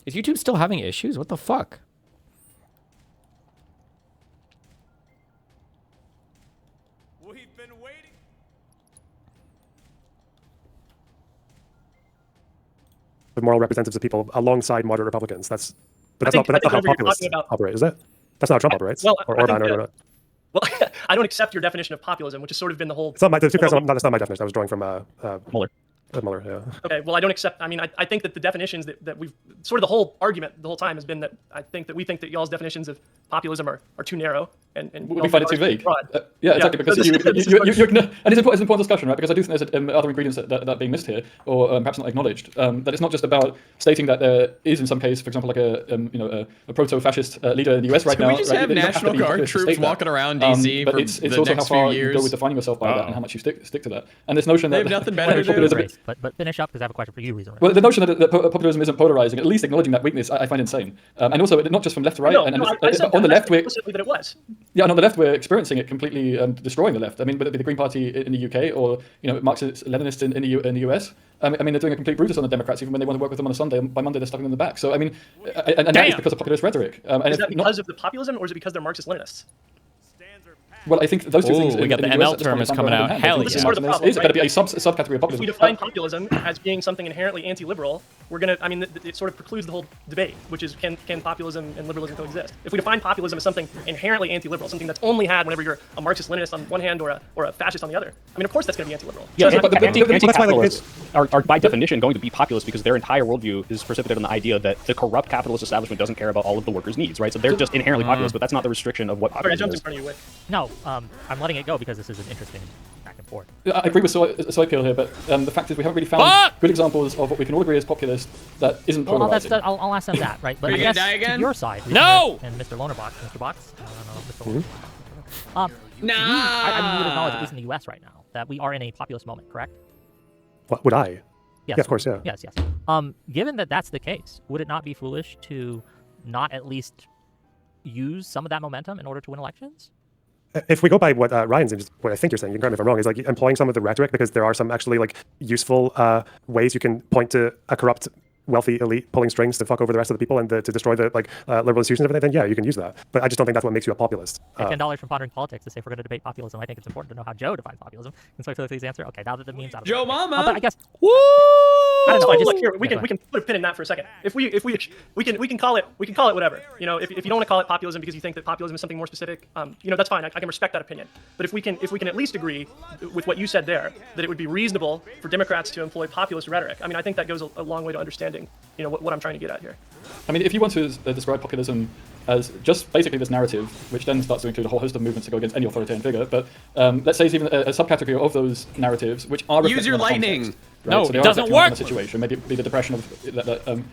Is YouTube still having issues? What the fuck? We've been waiting. The moral representatives of people alongside moderate Republicans. That's not how populists operate, is it? That's not how Trump operates. Well, or Orban or well, I don't accept your definition of populism, which has sort of been the whole. It's not my. That's not my definition. I was drawing from Mueller. Mueller, yeah. Okay, well, I don't accept. I mean, I think that the definitions that we've sort of the whole argument the whole time has been that I think that we think that y'all's definitions of populism are too narrow and we find it too vague. Yeah, exactly. Because and it's an important discussion, right? Because I do think there's other ingredients that are being missed here, or perhaps not acknowledged. That it's not just about stating that there is, in some case, for example, like a proto-fascist leader in the US right now. We just have National Guard troops walking around DC but it's also how far you go with defining yourself by that and how much you stick to that. And this notion that they have nothing better to do. But finish up because I have a question for you, ReasonRiffs. Well, the notion that populism isn't polarizing, at least acknowledging that weakness, I find insane. And also, not just from left to right. On the left, that it was. Yeah, and on the left, we're experiencing it completely destroying the left. I mean, whether it be the Green Party in the UK or Marxist Leninists in the US. I mean, they're doing a complete Brutus on the Democrats even when they want to work with them on a Sunday. By Monday, they're stuffing them in the back. So I mean, and that is because of populist rhetoric. Is that because of the populism, or is it because they're Marxist Leninists? Well, I think those two things. We got the ML term is coming out. Hell yeah! This is sort of the problem. Is it going to be a subcategory of populism? If we define populism as being something inherently anti-liberal, we're gonna. I mean, it sort of precludes the whole debate, which is can populism and liberalism coexist? If we define populism as something inherently anti-liberal, something that's only had whenever you're a Marxist-Leninist on one hand or a fascist on the other, I mean, of course that's going to be anti-liberal. Yeah, but anti-capitalists are by definition going to be populist because their entire worldview is precipitated on the idea that the corrupt capitalist establishment doesn't care about all of the workers' needs, right? So they're just inherently populist, but that's not the restriction of what populism is. No, I'm letting it go because this is an interesting back and forth. I agree with Soypill here, but the fact is we haven't really found good examples of what we can all agree is populist that isn't polarizing. I'll ask them that, right? But I guess to your side, no! And Mr. Lonerbox, Mr. Box, I don't know, Mr. Lonerbox. I mean, you would acknowledge, at least in the U.S. right now, that we are in a populist moment, correct? What would I? Yes. Yeah, of course, yeah. Yes. Given that that's the case, would it not be foolish to not at least use some of that momentum in order to win elections? If we go by what Ryan's and just what I think you're saying, you can correct me if I'm wrong, is like employing some of the rhetoric because there are some actually like useful ways you can point to a corrupt wealthy elite pulling strings to fuck over the rest of the people and to destroy the liberal institutions and everything, then yeah, you can use that. But I just don't think that's what makes you a populist. $10 from Pondering Politics to say if we're going to debate populism, I think it's important to know how Joe defines populism. And so I feel like his answer. Okay, now that the meme's out of Joe Mama. But I guess. Woo! I don't know. I just Look, here, we can put a pin in that for a second. If we can call it whatever. You know, if you don't want to call it populism because you think that populism is something more specific, you know, that's fine. I can respect that opinion. But if we can at least agree with what you said there, that it would be reasonable for Democrats to employ populist rhetoric. I mean, I think that goes a long way to understanding, you know, what I'm trying to get at here. I mean, if you want to describe populism as just basically this narrative, which then starts to include a whole host of movements to go against any authoritarian figure, but let's say it's even a subcategory of those narratives which are use your lightning. Context, right? No, so it doesn't work. The situation, maybe it be the depression that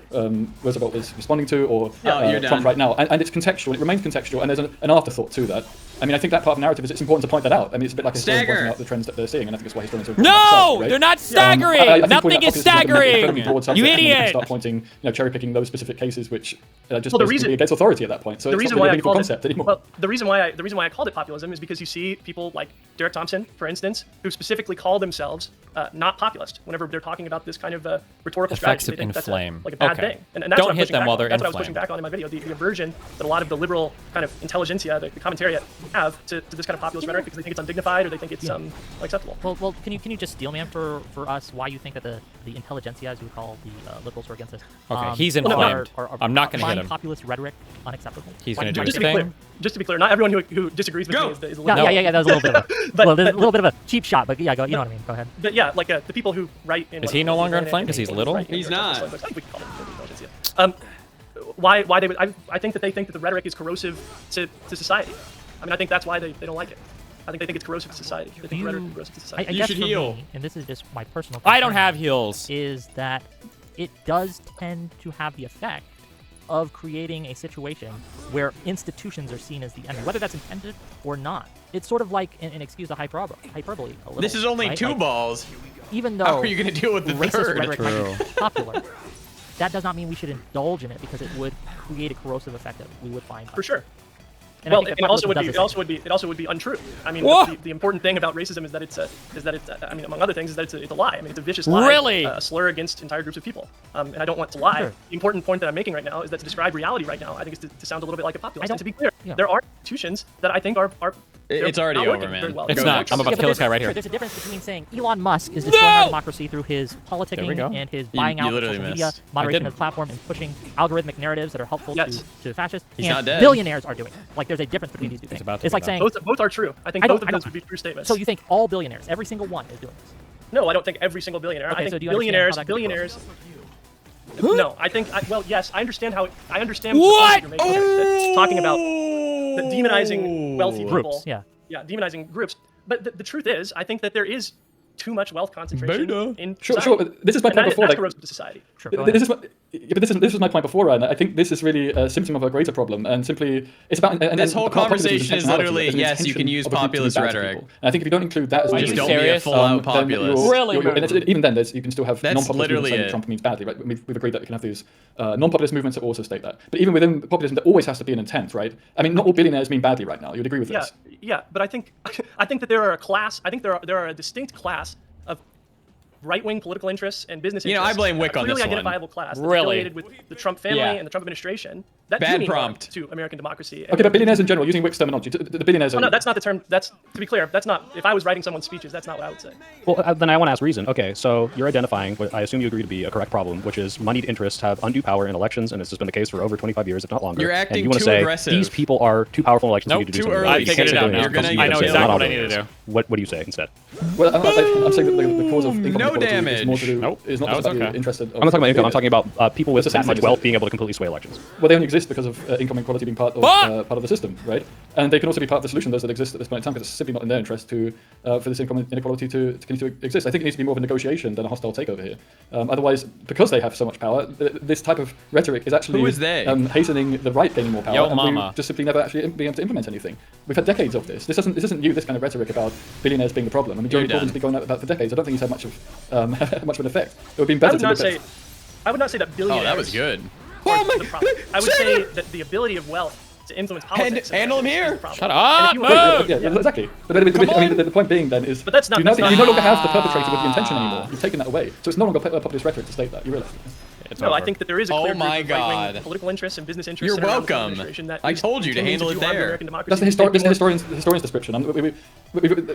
Roosevelt was responding to, or you're Trump done. right now, and it's contextual. It remains contextual, and there's an afterthought to that. I mean, I think that part of the narrative it's important to point that out. I mean, it's a bit like a historian pointing out the trends that they're seeing, and I think that's why historians are No, right? they're not staggering. I think Nothing is staggering. You idiot. Start pointing, you know, cherry picking those specific cases, which just Well, basically against authority at that point. So the it's reason not why really a I meaningful called concept anymore. Well, the reason why I called it populism is because you see people like Derek Thompson, for instance, who specifically call themselves not populist whenever they're talking about this kind of rhetorical Effects strategy. They think inflame. that's a bad Okay. thing. And that's Don't what I'm hit pushing them back while on. they're That's what I was pushing inflamed. back on in my video. The aversion that a lot of the liberal kind of intelligentsia, the commentariat, have to this kind of populist rhetoric because they think it's undignified or they think it's unacceptable. Well, can you just steel man for us why you think that the intelligentsia, as you would call the liberals who are against this, Okay, he's inflamed. I'm not going to hit him. Populist rhetoric unacceptable. He's going to do his thing. Just to be clear, not everyone who disagrees with me is a liberal. Yeah, that was a little bit of a, a little bit of a cheap shot, but yeah, you know what I mean. Go ahead. But yeah, like the people who write in. Is he no longer inflamed because he's little? He's not. I think we can call it intelligentsia. Why they would? I think that they think that the rhetoric is corrosive to society. I mean, I think that's why they don't like it. I think they think it's corrosive to society. They think rhetoric is corrosive to society. I guess for me, and this is just my personal. I don't have heels. Is that it does tend to have the effect of creating a situation where institutions are seen as the enemy, whether that's intended or not. It's sort of like, and excuse the hyperbole a little. This is only right? two like, balls. Even though how are you going to deal with the racist third? rhetoric might be popular, that does not mean we should indulge in it because it would create a corrosive effect that we would find for sure. And well, it also would be untrue. I mean, the important thing about racism is that it's I mean, among other things, is that it's a lie. I mean, it's a vicious lie. Really? A slur against entire groups of people. And I don't want to lie. Sure. The important point that I'm making right now is that to describe reality right now, I think is to sound a little bit like a populist. And to be clear, there are institutions that I think are it's already not over, working man. very well. It's not. I'm about to kill this guy right here. There's a difference between saying Elon Musk is destroying our democracy through his politicking and his buying out social media, moderation of the platform, and pushing algorithmic narratives that are helpful to fascists. He's and not dead. Billionaires are doing it. Like, there's a difference between these two things. It's like saying both are true. I think both of those would be true statements. So you think all billionaires, every single one, is doing this? No, I don't think every single billionaire. Okay, I think so do you understand how that could be billionaires. No, I think. Well, yes, I understand how. I understand what you're making. It's talking about the demonizing wealthy people. Groups, yeah, demonizing groups. But the truth is, I think that there is too much wealth concentration in society. Sure. But this is my point before. That's corrosive to society. This is my point before, Ryan. I think this is really a symptom of a greater problem, and simply it's about. And this whole conversation is literally as an yes, you can use populist rhetoric. And I think if you don't include that as just don't be a full-out populist. Even then, you can still have non-populist literally movements saying Trump means badly, right? We've agreed that we can have these non-populist movements that also state that. But even within populism, there always has to be an intent, right? I mean, not all billionaires mean badly right now. You'd agree with this? Yeah, but I think that there are a class. I think there are a distinct class of right-wing political interests and business interests. I blame Whick on this one. Clearly identifiable class that's Really? affiliated with the Trump family and the Trump administration. That Bad do mean harm prompt. to American democracy. Okay, but billionaires in general, using Wick's terminology, the billionaires are... No, that's not the term. That's, to be clear, that's not... If I was writing someone's speeches, that's not what I would say. Well, then I want to ask Reason. Okay, so you're identifying what I assume you agree to be a correct problem, which is moneyed interests have undue power in elections, and this has been the case for over 25 years, if not longer. You're acting and you want too to say aggressive. these people are too powerful in elections. Nope, we need to do too something early. about I figured it out now. I know exactly what I need to do. What do you say instead? Well, I'm saying that the cause of income No inequality damage. is more to do... Is not just okay. interested... I'm not talking about income. I'm talking about people with that much wealth being able to completely sway elections. Well, they only exist because of income inequality being part of the system, right? And they can also be part of the solution, those that exist at this point in time, because it's simply not in their interest to for this income inequality to continue to exist. I think it needs to be more of a negotiation than a hostile takeover here. Otherwise, because they have so much power, this type of rhetoric is actually hastening the right gaining more power, and we just simply never actually being able to implement anything. We've had decades of this. This isn't new. This kind of rhetoric about billionaires being the problem. I mean, Jeremy Corbyn's been going about for decades. I don't think he's had much of an effect. It would be better to look at. I would not say that billionaires. Oh, that was good. Are the problem. I would say that the ability of wealth to influence politics. Handle him here. Shut up. Yeah, exactly. But I mean, the point being then is, but that's not. You no longer have the perpetrator with the intention anymore. You've taken that away, so it's no longer populist rhetoric to state that. You realize? No, I think that there is a clear my group of right-wing God. political interests and business interests. You're around the welcome. administration that I told you to continues handle it do harm to there. American democracy. That's the historian's description.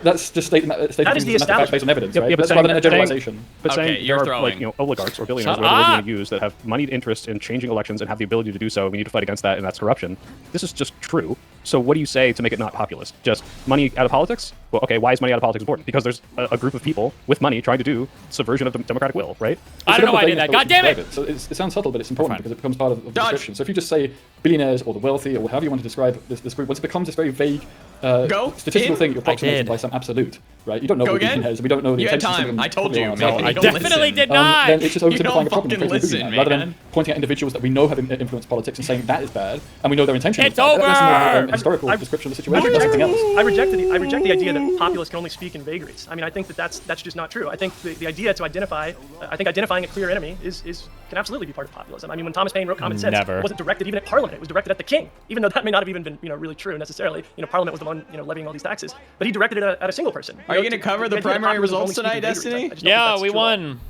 That's just stating That is things the as a matter of fact establishment. based on evidence, Yeah, right? yeah, but That's rather than a saying- generalization. But Okay, saying you're there are like throwing. oligarchs or billionaires, Shut whatever we're up. going to use, that have moneyed interest in changing elections and have the ability to do so. We need to fight against that, and that's corruption. This is just true. So what do you say to make it not populist? Just money out of politics? Well, okay, why is money out of politics important? Because there's a group of people with money trying to do subversion of the democratic will, right? I don't know why I did that. God damn it! So it sounds subtle, but it's important because it becomes part of the description. So if you just say billionaires or the wealthy or however you want to describe this group, once it becomes this very vague statistical thing, you're approximating by some absolute, right? You don't know Go what again? billionaires, we don't know the You had intentions of time. them I told probably you, are. man. I You don't definitely listen. did not. Then it's just You oversimplifying don't the problem, fucking rather listen, than man. pointing at individuals that we know have influenced politics and saying that is bad, and we know their intention. It's is bad. That's more over! a historical description of the situation than anything else. I reject the idea that populists can only speak in vagaries. I mean, I think that's just not true. I think the idea to identify, I think identifying a clear enemy can absolutely be part of populism. I mean, when Thomas Paine wrote Common Sense, Never. it wasn't directed even at Parliament. It was directed at the king, even though that may not have even been really true necessarily. Parliament was the one levying all these taxes, but he directed it at a single person. Are you going to cover the idea that primary populism results only speaks in tonight, vagaries, Destiny? I just don't think Yeah, that's we true at all. won.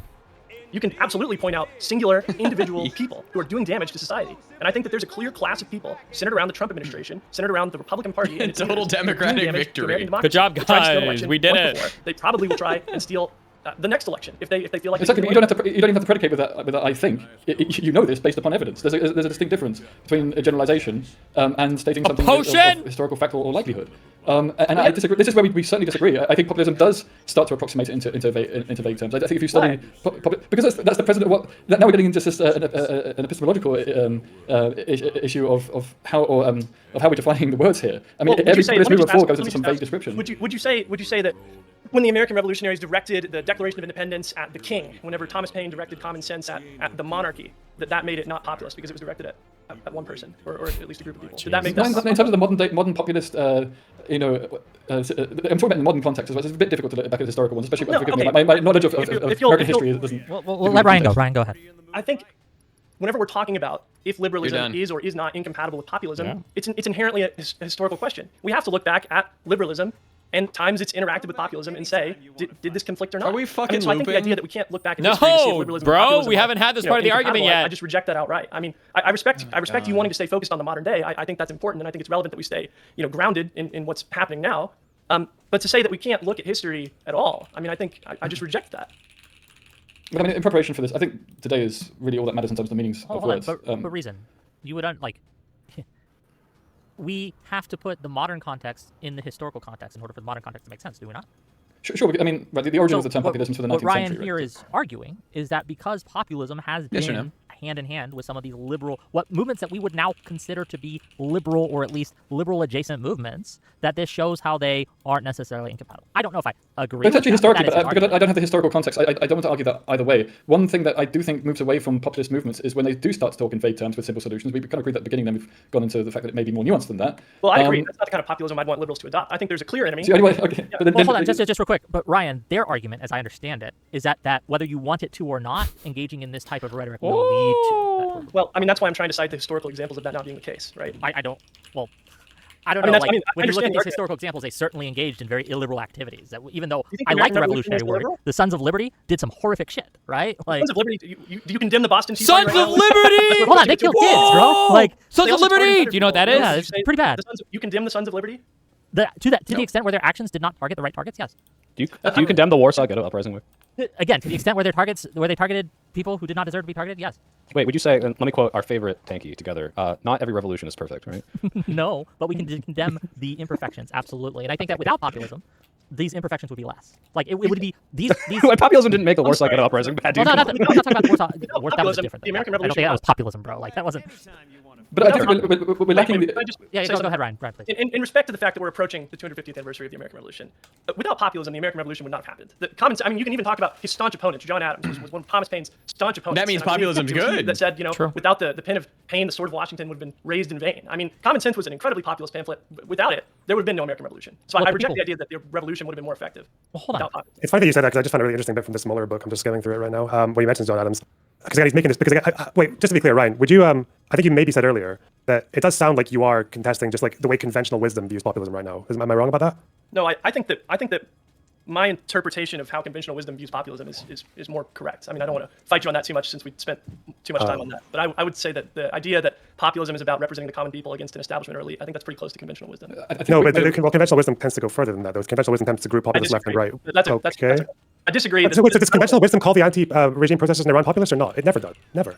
You can absolutely point out singular individual people who are doing damage to society. And I think that there's a clear class of people centered around the Trump administration, centered around the Republican Party. And its Total leaders, who are doing Democratic damage to victory. American democracy. Good job, They tried to steal an guys. election We did once it. before. They probably will try and steal the next election if they feel like Exactly, they but you don't even have to predicate with that. I think you know this based upon evidence. There's a distinct difference between a generalization and stating something of historical fact or likelihood. And I disagree. This is where we certainly disagree. I think populism does start to approximate it into vague terms. I think if you study because that's the president. Now we're getting into just an epistemological issue of how we're defining the words here. I mean, every populist movement forward goes into some vague description. Would you say that when the American revolutionaries directed the Declaration of Independence at the king, whenever Thomas Paine directed Common Sense at the monarchy, that made it not populist because it was directed at one person or at least a group of people? Did that make that? In terms of the modern populist, I'm talking about in the modern context as well. It's a bit difficult to look back at historical ones, especially my knowledge of American history doesn't. Well, let Ryan go. Ryan, go ahead. I think whenever we're talking about if liberalism is or is not incompatible with populism, it's inherently a historical question. We have to look back at liberalism and times it's interacted with populism and say, did this conflict or not? Are we fucking so I think the looping? idea that we can't look back at history to see if liberalism and bro, populism we are, haven't had this part of the argument incompatible. yet. I just reject that outright. I mean, I respect you wanting to stay focused on the modern day. I think that's important, and I think it's relevant that we stay grounded in what's happening now. But to say that we can't look at history at all, I mean, I think I just reject that. But I mean, in preparation for this, I think today is really all that matters in terms of the meanings of words. But reason, you would we have to put the modern context in the historical context in order for the modern context to make sense, do we not? Sure. I mean, the origin of the term populism for the 19th What Ryan century. here is arguing is that because populism has been hand in hand with some of these movements that we would now consider to be liberal or at least liberal adjacent movements, that this shows how they aren't necessarily incompatible. I don't know if I agree. But it's actually historically, but because I don't have the historical context, I don't want to argue that either way. One thing that I do think moves away from populist movements is when they do start to talk in vague terms with simple solutions. We kind of agreed at the beginning, then we've gone into the fact that it may be more nuanced than that. Well, I agree. That's not the kind of populism I'd want liberals to adopt. I think there's a clear enemy. So anyway, okay. Yeah. Hold on, just real quick. But Ryan, their argument, as I understand it, is that whether you want it to or not, engaging in this type of rhetoric will lead to that. Well, I mean, that's why I'm trying to cite the historical examples of that not being the case, right? I don't know. When you look at these historical examples, they certainly engaged in very illiberal activities. That even though I like the Revolutionary War, the Sons of Liberty did some horrific shit, right? Like Sons of Liberty. Do you condemn the Boston Tea Sons Party of Liberty! Hold on, they killed kids, bro. Like Sons of Liberty. Do you know what that is? Yeah, it's pretty bad. You condemn the Sons of Liberty? To the extent where their actions did not target the right targets, yes. Do you condemn the Warsaw Ghetto Uprising? Again, to the extent where they targeted people who did not deserve to be targeted, yes. Wait, would you say? Let me quote our favorite tanky together. Not every revolution is perfect, right? No, but we can condemn the imperfections, absolutely. And I think that without populism, these imperfections would be less. Like it would be these. Wait, populism didn't make the Warsaw Ghetto Uprising bad, dude. Well, I'm not talking about the Warsaw. That was different. The American I don't think that was populism, bro. Like that wasn't. But I think we're lacking. Go ahead, Ryan, please. In respect to the fact that we're approaching the 250th anniversary of the American Revolution, without populism, the American Revolution would not have happened. I mean, you can even talk about his staunch opponents. John Adams was one of Thomas Paine's staunch opponents. That means populism's good. That said, without the pen of Paine, the sword of Washington would have been raised in vain. I mean, Common Sense was an incredibly populist pamphlet. Without it, there would have been no American Revolution. So I reject the idea that the revolution would have been more effective. Well, hold on. It's funny that you said that because I just found a really interesting bit from this Mueller book. I'm just scanning through it right now. When you mentioned John Adams, because he's making this. Because wait, just to be clear, Ryan, would you? I think you maybe said earlier that it does sound like you are contesting just like the way conventional wisdom views populism right now. Am I wrong about that? No, I think that my interpretation of how conventional wisdom views populism is more correct. I mean, I don't want to fight you on that too much since we spent too much time on that. But I would say that the idea that populism is about representing the common people against an establishment or elite, I think that's pretty close to conventional wisdom. No, but conventional wisdom tends to go further than that. Though conventional wisdom tends to group populists left and right. That's okay. I disagree. So does conventional wisdom call the anti-regime protesters in Iran populists or not? It never does. Never.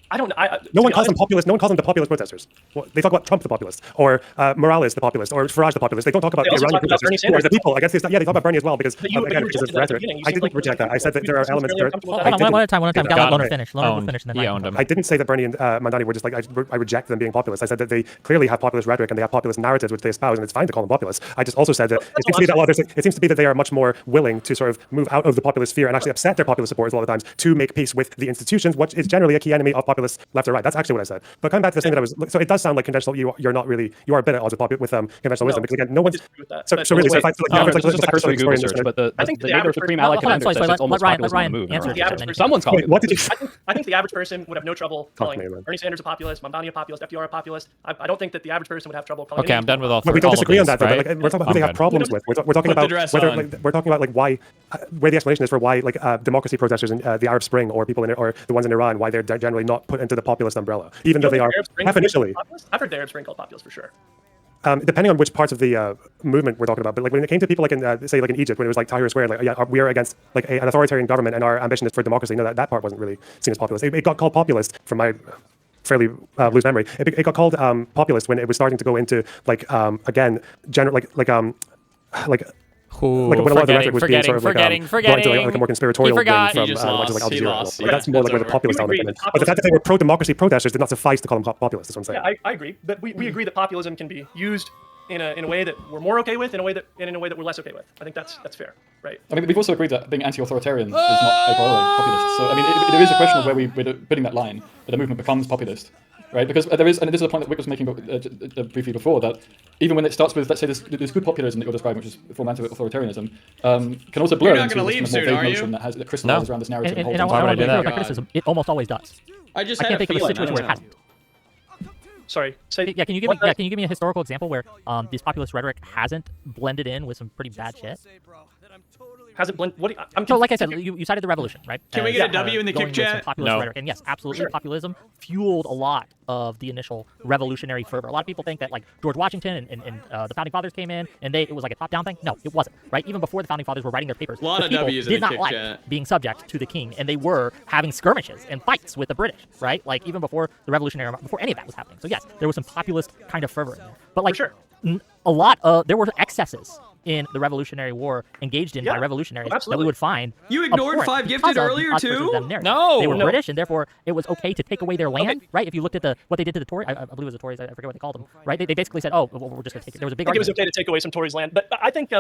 No one calls them populist. No one calls them the populist protesters. Well, they talk about Trump the populist, or Morales the populist, or Farage the populist. They don't talk about the Iranian protesters, who are the people against this. Yeah, they talk about Bernie as well because again, because it's rhetoric. I didn't reject that. I said that there are elements. One at a time. Gotta let him finish. Let him finish, and then I didn't say that Bernie and Mandani were just like I reject them being populist. I said that they clearly have populist rhetoric and they have populist narratives which they espouse, and it's fine to call them populist. I just also said that it seems to be that they are much more willing to sort of move out of the populist sphere and actually upset their populist supporters a lot of times to make peace with the institutions, which is generally a key enemy of populists left or right. That's actually what I said. But coming back to the thing that I was, so it does sound like conventional. You're not really. You are a bit at odds with conventional wisdom because again, no one's. So really, so if I feel like it's just a cursory Google search, but the Nato Supreme Allied Commander says it's almost populism on the move. Someone's calling it. What did you? I think the average person would have no trouble calling Bernie Sanders a populist, Mamdani a populist, FDR a populist. I don't think that the average person would have trouble calling. Okay, I'm done with all three. We don't disagree on that. Right? Like, we're talking about who they have problems with. We're talking about whether we're talking about like why, where the explanation is for why like democracy protesters in the Arab Spring or people in or the ones in Iran, why they're generally not put into the populist umbrella, even though they are definitionally. I've heard the Arab Spring called populist for sure. Depending on which parts of the movement we're talking about, but like when it came to people like in say like in Egypt when it was like Tahrir Square, like yeah, we are against like an authoritarian government and our ambition is for democracy. No, that part wasn't really seen as populist. It got called populist from my fairly loose memory. It got called populist when it was starting to go into like again general like when a lot of the rhetoric was being sort of like brought into like a more conspiratorial thing from like Al Jazeera. Like, that's more like where the populist element came in. But the fact that they were pro-democracy protesters did not suffice to call them populist. That's what I'm saying. Yeah, I agree. But we agree that populism can be used in a way that we're more okay with, in a way that we're less okay with. I think that's fair, right? I mean, we've also agreed that being anti-authoritarian is not a priori populist. So I mean, there is a question of where we're putting that line, where the movement becomes populist. Right, because there is, and this is a point that Whick was making briefly before, that even when it starts with, let's say, this good populism that you're describing, which is a form of authoritarianism, can also blur into this more vague notion that crystallizes around this narrative. And I want to be clear with my criticism. It almost always does. I can't think of a situation where it hasn't. Sorry. Yeah, can you give me a historical example where this populist rhetoric hasn't blended in with some pretty bad shit? Hasn't blended. So, like I said, you cited the revolution, right? Can we get a W in the kick chat? No. Rhetoric. And yes, absolutely, populism fueled a lot of the initial revolutionary fervor. A lot of people think that like George Washington and the founding fathers came in and it was like a top-down thing. No, it wasn't. Right? Even before the founding fathers were writing their papers, a lot of people W's did in the not kick like chat. being subject to the king, and they were having skirmishes and fights with the British. Right? Like even before the revolutionary, before any of that was happening. So yes, there was some populist kind of fervor in there. But like a lot of there were excesses in the Revolutionary War engaged in by revolutionaries that we would find. You ignored Five Gifted earlier too? No, they were British, and therefore it was okay to take away their land, right? If you looked at what they did to the Tories, I believe it was the Tories. I forget what they called them, right? They basically said, "Oh, well, we're just going to take it." There was a big. I think it was okay to take away some Tories' land, but I think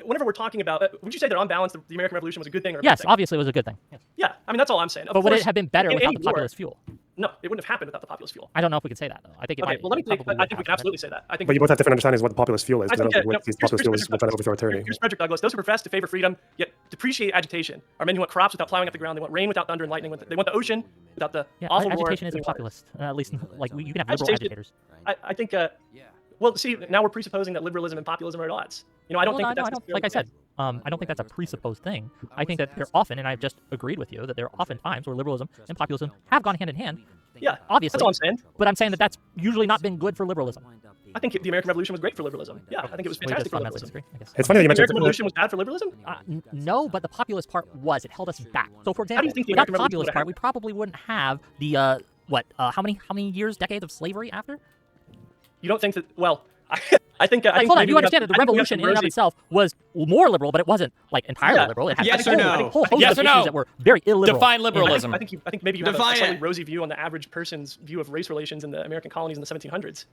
whenever we're talking about, would you say that on balance, the American Revolution was a good thing or a bad thing? Obviously it was a good thing. Yes. Yeah, I mean that's all I'm saying. But would it have been better without the populist fuel? No, it wouldn't have happened without the populist fuel. I don't know if we could say that though. I think it might. Well, let me think. I think we can absolutely say that. I think. But you both have different understandings of what the populist fuel is. Because I don't think these populist fuel is trying to overthrow tyranny. Here's Frederick Douglass. Those who profess to favor freedom yet depreciate agitation are men who want crops without plowing up the ground. They want rain without thunder and lightning. They want the ocean without the awful war. Agitation isn't populist. At least like you can have liberal agitators. I think. Well, see, now we're presupposing that liberalism and populism are at odds. You know, I don't think that's like I said. I don't think that's a presupposed thing. I think that they're often, and I've just agreed with you, that there are often times where liberalism and populism have gone hand in hand. Yeah, obviously. That's all I'm saying. But I'm saying that that's usually not been good for liberalism. I think the American Revolution was great for liberalism. Yeah, I think it was fantastic for liberalism. It's funny that you mentioned the American Revolution was bad for liberalism. No, but the populist part was. It held us back. So, for example, without the populist part, we probably wouldn't have the how many years, decades of slavery after? You don't think that? Well, I think. Hold on, you understand that the revolution in and of itself was more liberal, but it wasn't like entirely liberal. It had yes or no? A whole host of issues that were very illiberal. Define liberalism. I think maybe you have a slightly rosy view on the average person's view of race relations in the American colonies in the 1700s.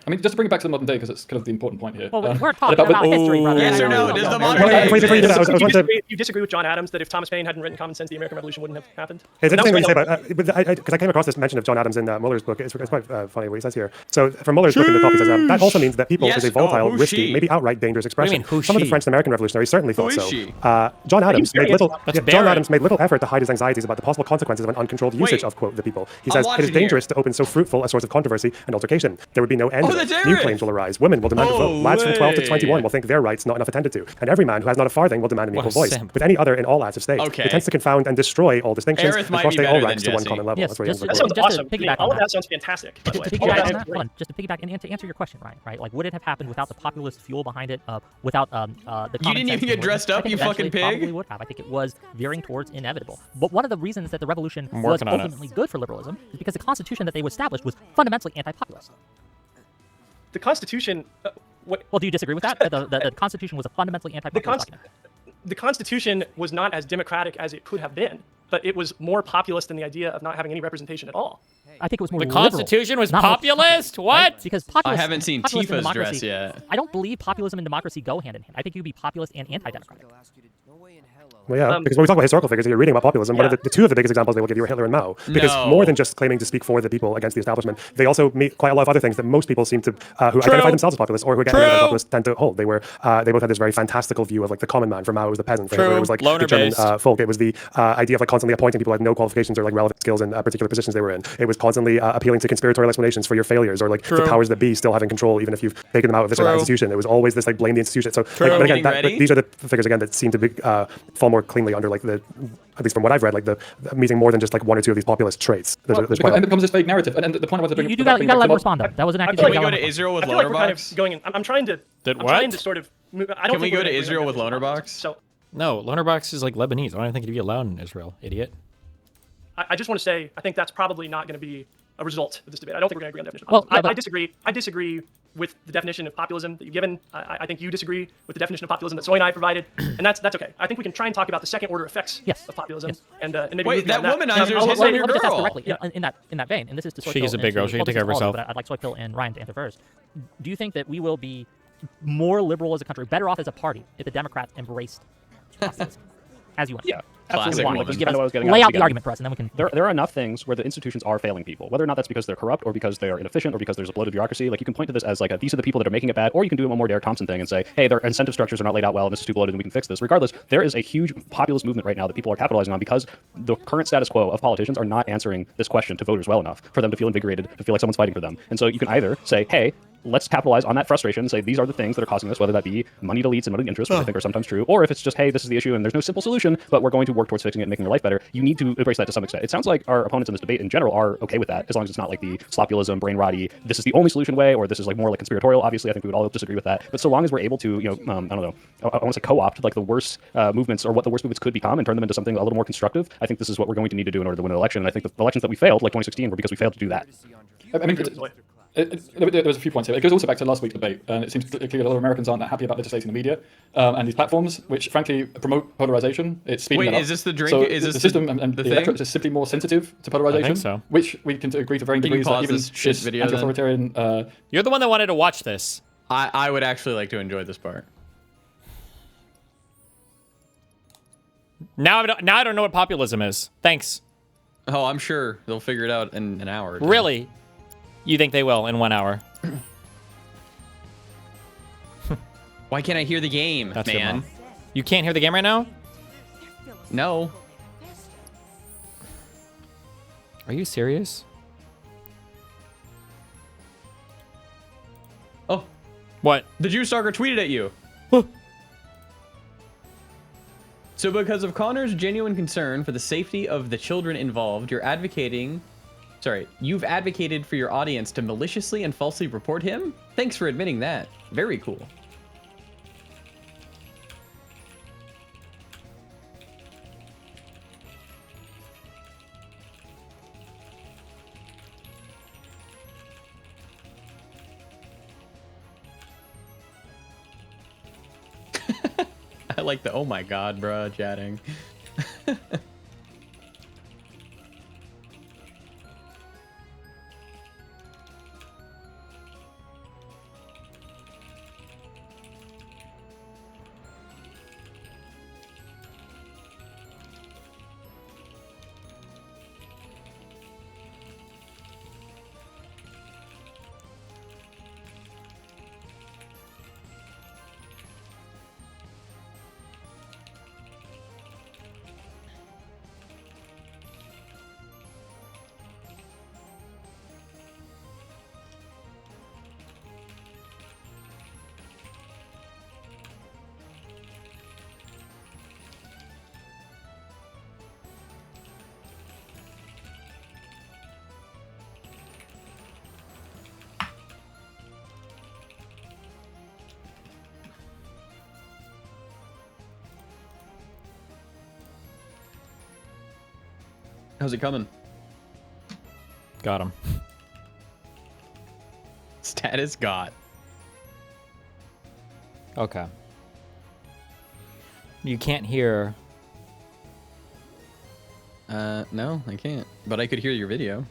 I mean, just to bring it back to the modern day, because it's kind of the important point here. Well, we're talking about history, brother. Yes or no? Does the modern day... You disagree with John Adams that if Thomas Paine hadn't written Common Sense, the American Revolution wouldn't have happened? It's interesting what you say about, because I came across this mention of John Adams in Muller's book. It's quite funny what he says here. So from Muller's book in the top, he says, that also means that people with a volatile, risky, maybe outright dangerous expression. Some of the French and American revolutionaries certainly thought so. John Adams made little effort to hide his anxieties about the possible consequences of an uncontrolled usage of, quote, the people. He says, it is dangerous to open so fruitful a source of controversy and altercation. There would be no end to it. New claims will arise. Women will demand a vote. Lads from 12 to 21 will think their rights not enough attended to. And every man who has not a farthing will demand an equal voice. With any other in all acts of state. Okay. It tends to confound and destroy all distinctions and frustrate all ranks to one common level. Yes, That's where just, you just, look just for. to piggyback on that sounds fantastic. To piggyback and to answer your question, right? Like, would it have happened without the populist fuel behind it? Without the you didn't even get dressed up, you fucking pig. Probably would have. I think it was veering towards inevitable. But one of the reasons that the revolution was ultimately good for liberalism is because the constitution that they established was fundamentally anti-populist. The Constitution. Well, do you disagree with that? The Constitution was a fundamentally anti-populist document. The Constitution was not as democratic as it could have been, but it was more populist than the idea of not having any representation at all. I think it was more The liberal, Constitution was not populist? What? Right? Because I haven't seen populism and Tifa's democracy- dress yet. I don't believe populism and democracy go hand in hand. I think you'd be populist and anti-democratic. Well, yeah, because when we talk about historical figures, you're reading about populism. One of the two of the biggest examples they will give you are Hitler and Mao. Because more than just claiming to speak for the people against the establishment, they also meet quite a lot of other things that most people seem to, who identify themselves as populists or who get identified as populists, tend to hold. They were, they both had this very fantastical view of like the common man. For Mao, it was the peasant. For Hitler, it was like the German folk. It was the idea of like constantly appointing people who had no qualifications or like relevant skills in particular positions they were in. It was constantly appealing to conspiratorial explanations for your failures or like the powers that be still having control even if you've taken them out of this or that institution. It was always this like blame the institution. So, like, but again, these are the figures again that seem to be, fall more cleanly under like the, at least from what I've read, like the meeting more than just like one or two of these populist traits. And it becomes this fake narrative. And the point I was You gotta let him respond though. That was an accusation. Can we go to Israel with Lonerbox? I'm trying to sort of move. I don't Can we go to Israel with Lonerbox? So no, Lonerbox is like Lebanese. I don't think it'd be allowed in Israel, idiot. I just want to say I think that's probably not going to be a result of this debate. I don't think we're going to agree on the definition. Well, I disagree. I disagree with the definition of populism that you've given. I think you disagree with the definition of populism that Soy and I provided, and that's okay. I think we can try and talk about the second order effects of populism, and maybe wait, that womanizer is let hitting me your just ask girl. directly in that vein, and this is to Soypill. She is a big girl. She can take care of herself. But I'd like Soypill and Ryan to answer first. Do you think that we will be more liberal as a country, better off as a party, if the Democrats embraced populism? As you want. Yeah. Absolutely. Why? Like, give us, lay out the argument for us, and then we can. There are enough things where the institutions are failing people, whether or not that's because they're corrupt or because they are inefficient or because there's a bloated bureaucracy. Like you can point to this as like these are the people that are making it bad, or you can do a more Derek Thompson thing and say, hey, their incentive structures are not laid out well, and this is too bloated, and we can fix this. Regardless, there is a huge populist movement right now that people are capitalizing on because the current status quo of politicians are not answering this question to voters well enough for them to feel invigorated, to feel like someone's fighting for them. And so you can either say, hey, let's capitalize on that frustration and say these are the things that are causing this, whether that be moneyed elites and moneyed interests, which I think are sometimes true, or if it's just, hey, this is the issue and there's no simple solution, but we're going to work towards fixing it and making your life better. You need to embrace that to some extent. It sounds like our opponents in this debate in general are okay with that, as long as it's not like the slopulism, brain rotty, this is the only solution way, or this is like more like conspiratorial. Obviously, I think we would all disagree with that. But so long as we're able to, I don't know, I want to say co-opt like the worst movements or what the worst movements could become and turn them into something a little more constructive, I think this is what we're going to need to do in order to win an election. And I think the elections that we failed, like 2016, were because we failed to do that. I mean, there was a few points here. It goes also back to last week's debate, and it seems clear a lot of Americans aren't that happy about legislating the media and these platforms, which frankly promote polarization. It's speeding it up. Is this the drink? So is this the system and the electorate is simply more sensitive to polarization? I think so. Which we can agree to varying degrees that even this anti-authoritarian. You're the one that wanted to watch this. I would actually like to enjoy this part. Now I don't know what populism is. Thanks. Oh, I'm sure they'll figure it out in an hour. Really? You think they will in 1 hour? Why can't I hear the game, That's man? You can't hear the game right now? No. Are you serious? Oh. What? The Jew Stalker tweeted at you. So because of Connor's genuine concern for the safety of the children involved, you've advocated for your audience to maliciously and falsely report him? Thanks for admitting that. Very cool. I like the, oh my god, bruh, chatting. How's it coming? Got him. Status got. Okay. You can't hear. No, I can't. But I could hear your video.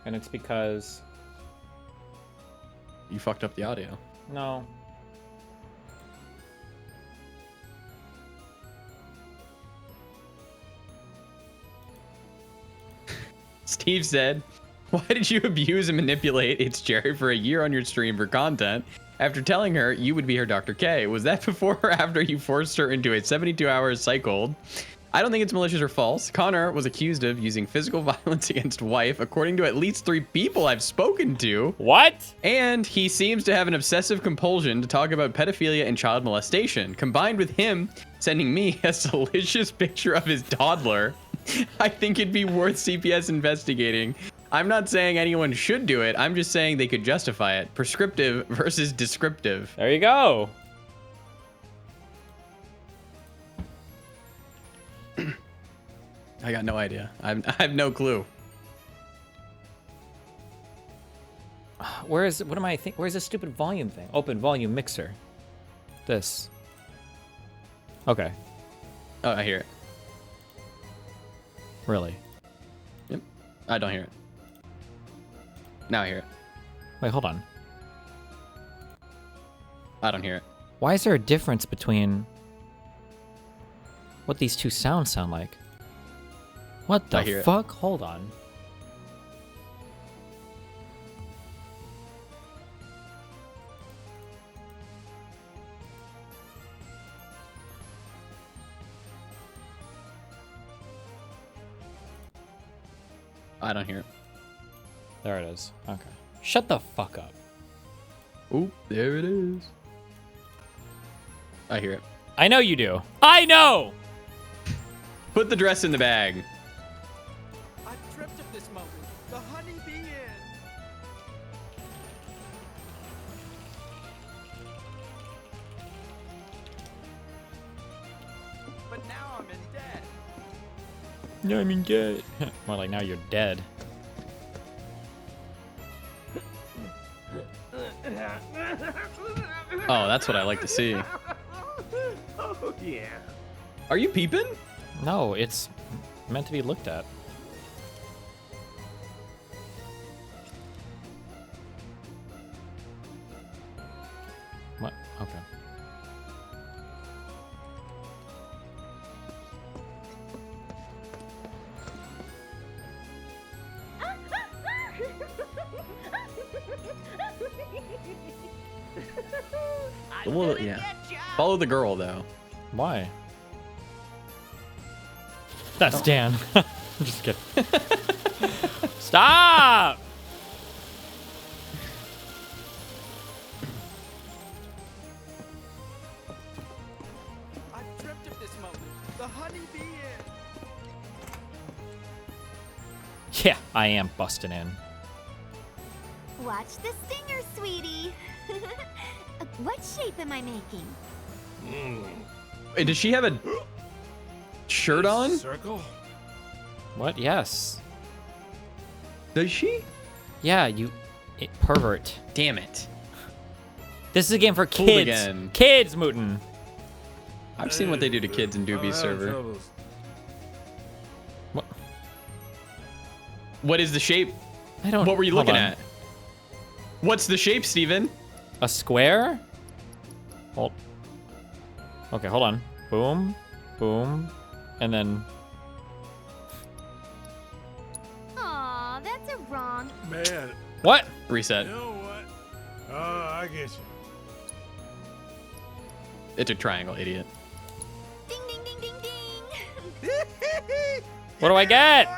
And it's because you fucked up the audio. No. Steve said, "Why did you abuse and manipulate It's Jerry for a year on your stream for content after telling her you would be her Dr. K? Was that before or after you forced her into a 72-hour psych hold? I don't think it's malicious or false. Connor was accused of using physical violence against wife, according to at least 3 people I've spoken to. What? And he seems to have an obsessive compulsion to talk about pedophilia and child molestation, combined with him sending me a salacious picture of his toddler. I think it'd be worth CPS investigating. I'm not saying anyone should do it. I'm just saying they could justify it. Prescriptive versus descriptive." There you go. I got no idea. I have no clue. Where's the stupid volume thing? Open volume mixer. This. Okay. Oh, I hear it. Really? Yep. I don't hear it. Now I hear it. Wait, hold on. I don't hear it. Why is there a difference between what these two sounds sound like? What I hear the it. fuck? Hold on. I don't hear it. There it is. Okay. Shut the fuck up. Oop, there it is. I hear it. I know you do. I know! Put the dress in the bag. I dreamt of this moment. The honeybee inn. But now I'm in debt. No, I mean dead. More like now you're dead. Oh, that's what I like to see. Oh yeah. Are you peeping? No, it's meant to be looked at. What? Okay. Well, yeah. Follow the girl, though. Why? That's Dan. I'm just kidding. Stop! I dreamt of this moment. The honeybee inn. Yeah, I am busting in. Watch the stinger, sweetie. What shape am I making? Wait, does she have a shirt on? Circle? What? Yes. Does she? Yeah, you pervert. Damn it. This is a game for Fooled kids. again. Kids, Mootin. I've seen what they do to kids in Doobie's server. What? What is the shape? I don't. What were you hold looking on. at? What's the shape, Steven? A square? Hold. Okay, hold on. Boom, boom, and then. Aw, that's a wrong. Man. What? Reset. You know what? Oh, I get you. It's a triangle, idiot. Ding, ding, ding, ding, ding. What do I get?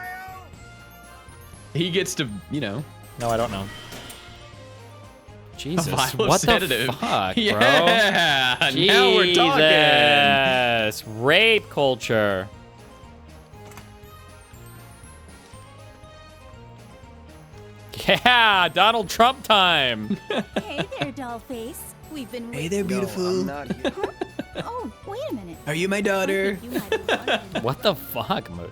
He gets to, you know. No, I don't know. Jesus, vial of what sedative. the fuck, bro? Yeah, now we're talking. Jesus, rape culture. Yeah, Donald Trump time. Hey there, dollface. We've been Hey there, beautiful. Huh? Oh, wait a minute. Are you my daughter? What the fuck, Mootin?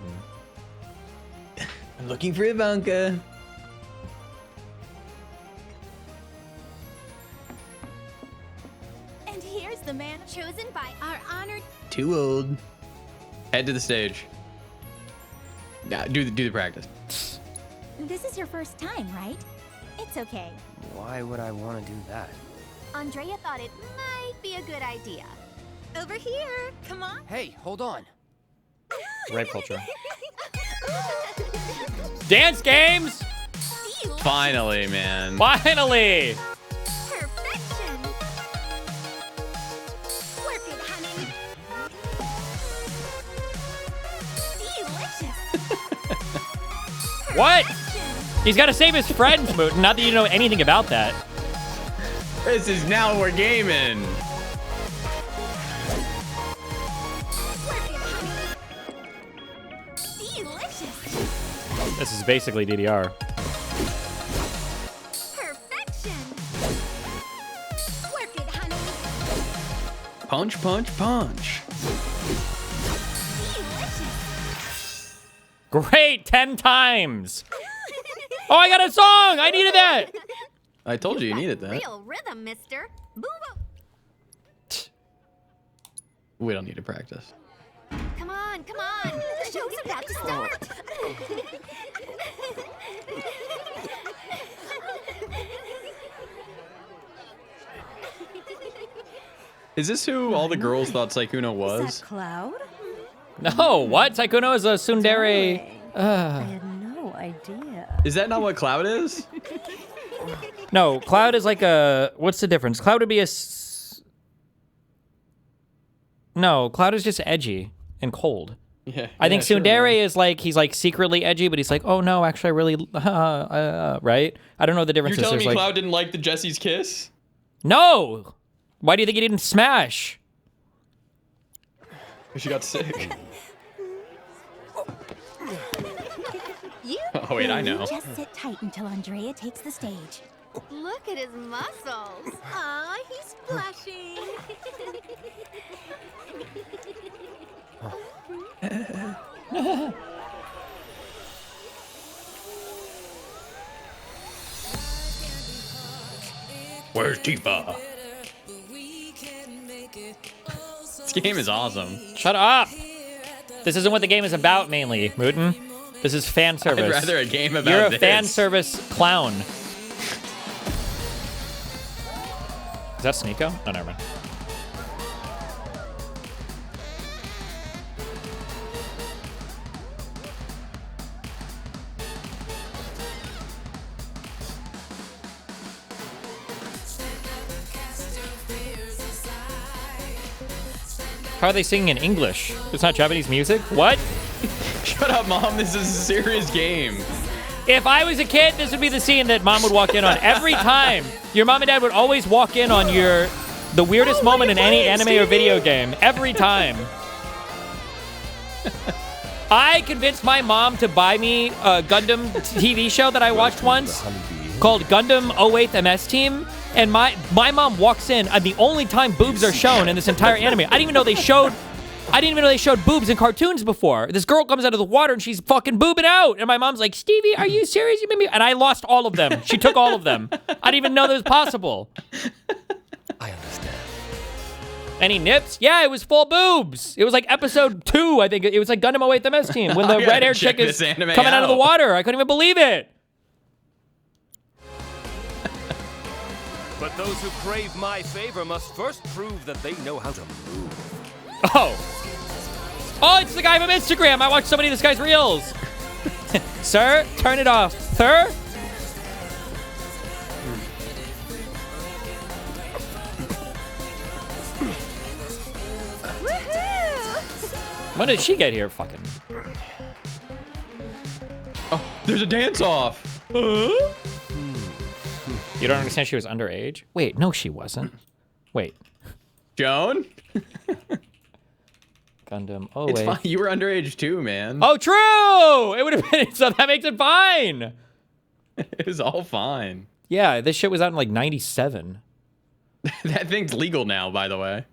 I'm looking for Ivanka. And here's the man chosen by our honored. Too old. Head to the stage. Yeah, do the practice. This is your first time, right? It's okay. Why would I want to do that? Andrea thought it might be a good idea. Over here, come on. Hey, hold on. Rape culture. Dance games! Finally, man. Finally! Perfection. Work it, honey. Delicious. What? He's got to save his friends, Mootin. Not that you know anything about that. This is now we're gaming. Delicious. This is basically DDR. Perfection. Work it, honey. Punch, punch, punch. Great, 10 times. Oh, I got a song. I needed that. I told you needed that. Real rhythm, mister. Boo boo. We don't need to practice. Come on, come on. The show's about to start. Is this who all the girls thought Sykkuno was? Is that Cloud? No, what? Sykkuno is a tsundere. I had no idea. Is that not what Cloud is? No, Cloud is like a... What's the difference? Cloud would be a... No, Cloud is just edgy and cold. Yeah. I think sure, tsundere is like, he's like secretly edgy, but he's like, oh no, actually I really... right? I don't know the difference. You're telling me like... Cloud didn't like the Jesse's kiss? No! Why do you think he didn't smash? She got sick. Oh wait, I know. Just sit tight until Andrea takes the stage. Look at his muscles. Aw, he's blushing. Where's Tifa? This game is awesome. Shut up! This isn't what the game is about, mainly, Mootin. This is fan service. I'd rather a game about You're a this. fan service clown. Is that Sneeko? Oh, never mind. How are they singing in English? It's not Japanese music? What? Shut up, Mom. This is a serious game. If I was a kid, this would be the scene that Mom would walk in on every time. Your mom and dad would always walk in on the weirdest moment in any anime or video game. Every time. I convinced my mom to buy me a Gundam TV show that I watched once called Gundam 08 MS Team. And my mom walks in, and the only time boobs are shown in this entire anime. I didn't even know they showed boobs in cartoons before. This girl comes out of the water and she's fucking boobing out. And my mom's like, Stevie, are you serious? You made me... And I lost all of them. She took all of them. I didn't even know that was possible. I understand. Any nips? Yeah, it was full boobs. It was like episode 2, I think. It was like Gundam 08 MS Team when the red-haired chick is coming out of the water. I couldn't even believe it. But those who crave my favor must first prove that they know how to move. Oh, it's the guy from Instagram. I watched so many of this guy's reels. Sir, turn it off. Sir? When did she get here? Fucking. Oh, there's a dance-off. You don't understand she was underage? Wait, no, she wasn't. Wait. Joan? Gundam. Oh, it's wait. fine. You were underage too, man. Oh, true! It would have been, so that makes it fine. It was all fine. Yeah, this shit was out in like 97. That thing's legal now, by the way.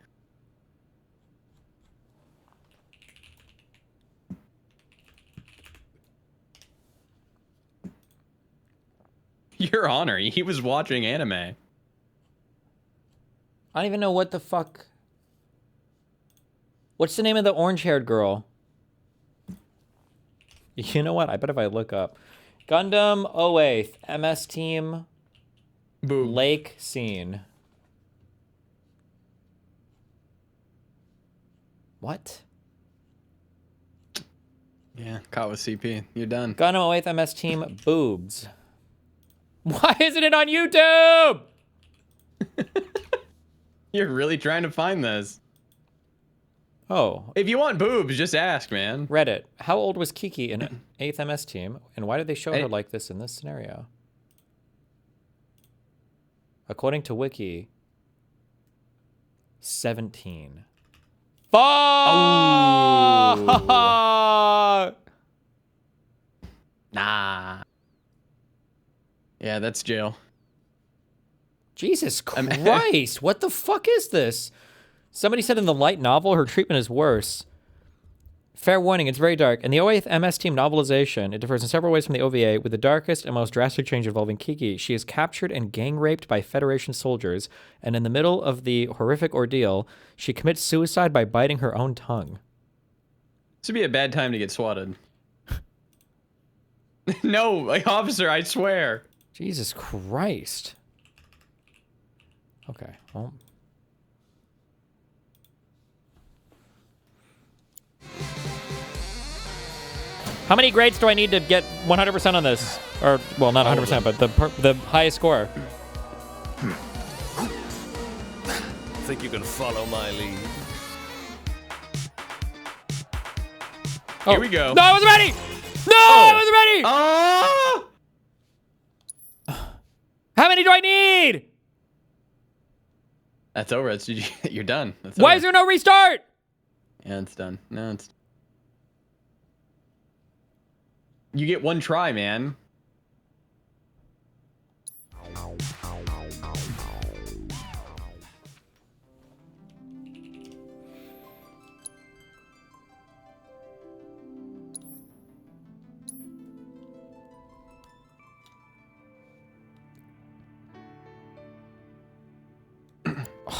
Your Honor, he was watching anime. I don't even know what the fuck. What's the name of the orange-haired girl? You know what? I bet if I look up Gundam 08th MS Team Lake Scene. What? Yeah, caught with CP. You're done. Gundam 08th MS Team boobs. Why isn't it on YouTube? You're really trying to find this. Oh. If you want boobs, just ask, man. Reddit. How old was Kiki in 8th MS Team, and why did they show her like this in this scenario? According to Wiki, 17. Fuck! Oh. Nah. Yeah, that's jail. Jesus Christ, what the fuck is this? Somebody said in the light novel, her treatment is worse. Fair warning, it's very dark. In the 08th MS Team novelization, it differs in several ways from the OVA, with the darkest and most drastic change involving Kiki. She is captured and gang raped by Federation soldiers, and in the middle of the horrific ordeal, she commits suicide by biting her own tongue. This would be a bad time to get swatted. No, like, officer, I swear. Jesus Christ. Okay, well. How many grades do I need to get 100% on this? Or, well, not 100%, but the highest score. Think you can follow my lead? Oh. Here we go. No, I wasn't ready! No, I wasn't ready! Oh! How many do I need? That's over. That's, you're done. That's Why over. is there no restart? Yeah, it's done. No, it's... You get one try, man.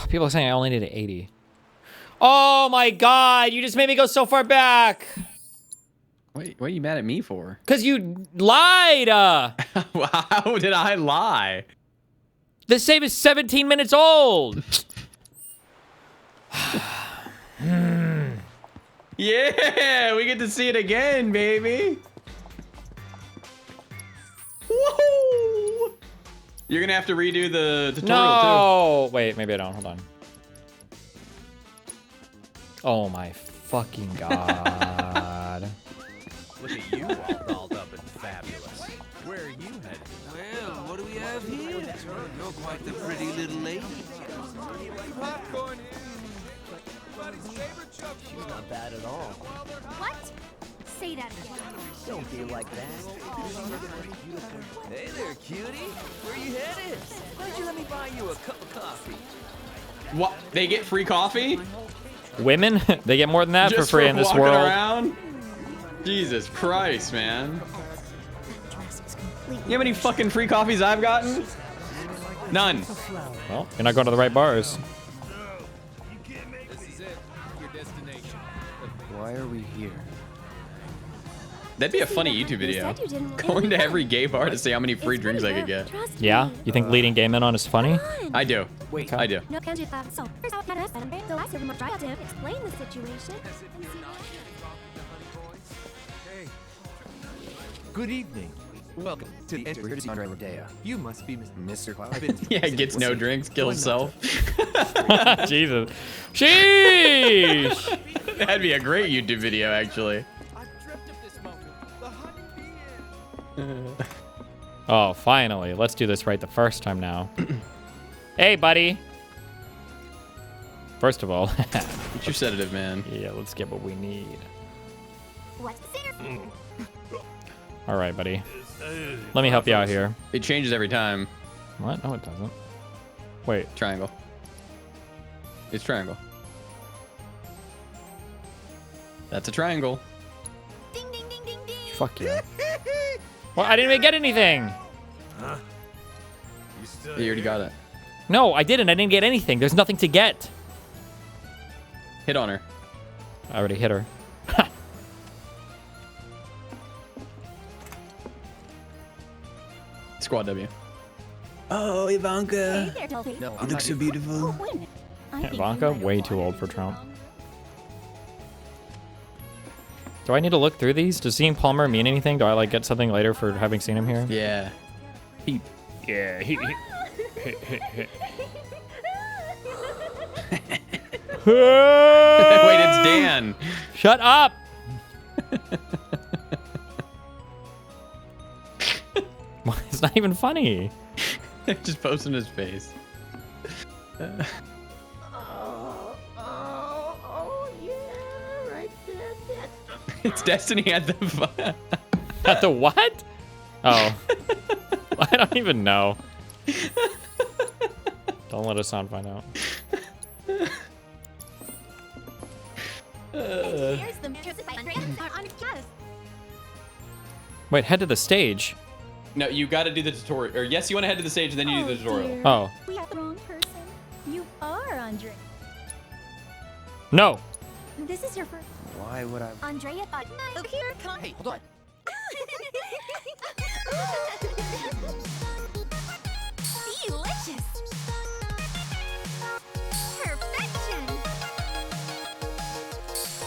People are saying I only need an 80. Oh my god, you just made me go so far back. What are you mad at me for? Because you lied. How did I lie? This save is 17 minutes old. Yeah, we get to see it again, baby. Whoa! You're gonna have to redo the tutorial too. Wait, maybe I don't. Hold on. Oh my fucking god. Look at you all dolled up and fabulous. Where are you headed? Well, what do we have here? You're quite the pretty little lady. Popcorn. She's not bad at all. What? Say that again. Don't be like that. Hey there, cutie. Where you headed? Why don't you let me buy you a cup of coffee? What? They get free coffee? Women? They get more than that Just for free in this walking world. Around? Jesus Christ, man. You know how many fucking free coffees I've gotten? None. Well, you're not going to the right bars. This is it. Your destination. Why are we here? That'd be a funny YouTube video. Going to every gay bar to see how many free drinks I could get. Yeah? You think leading gay men on is funny? I do. Wait. I do. No, can't do that. So, first off, so I serve him a try to explain the situation. Good evening. Welcome to the We're here to see Andre Rodeo. You must be Mr. Yeah, gets no drinks, kills himself. Jesus. Sheesh! That'd be a great YouTube video, actually. Oh, finally. Let's do this right the first time now. Hey, buddy. First of all. Get your sedative, man. Yeah, let's get what we need. What's All right, buddy. Let me help you out here. It changes every time. What? No, it doesn't. Wait. Triangle. It's triangle. That's a triangle. Fuck you. Well, I didn't even get anything. You already got it. No, I didn't. I didn't get anything. There's nothing to get. Hit on her. I already hit her. Squad W. Oh, Ivanka. Hey there, You look so beautiful. Ivanka, way too old for Trump. Do I need to look through these? Does seeing Palmer mean anything? Do I like get something later for having seen him here? Yeah. He. Yeah. He. Wait, it's Dan. Shut up. It's not even funny. Just posting his face. It's Destiny at the At the what? Oh. I don't even know. Don't let us find out. Here's the music by Andrea on Cass. Wait, head to the stage. No, you got to do the tutorial. Or yes, you want to head to the stage, and then you do the tutorial. Dear. Oh. We have the wrong person. You are Andre. No. This is your first. Why would I? Andrea thought. Look here, come. Hey, hold on. Delicious. Perfection.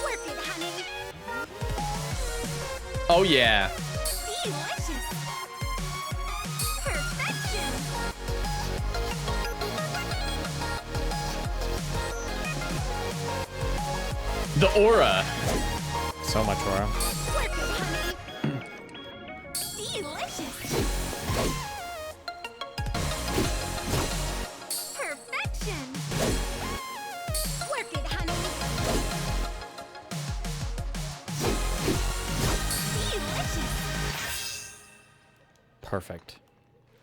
Work it, honey. Oh yeah. Delicious. Perfection. The aura. So much aura. Work it, honey. Delicious. Perfection. Work it, honey. Delicious. Perfect.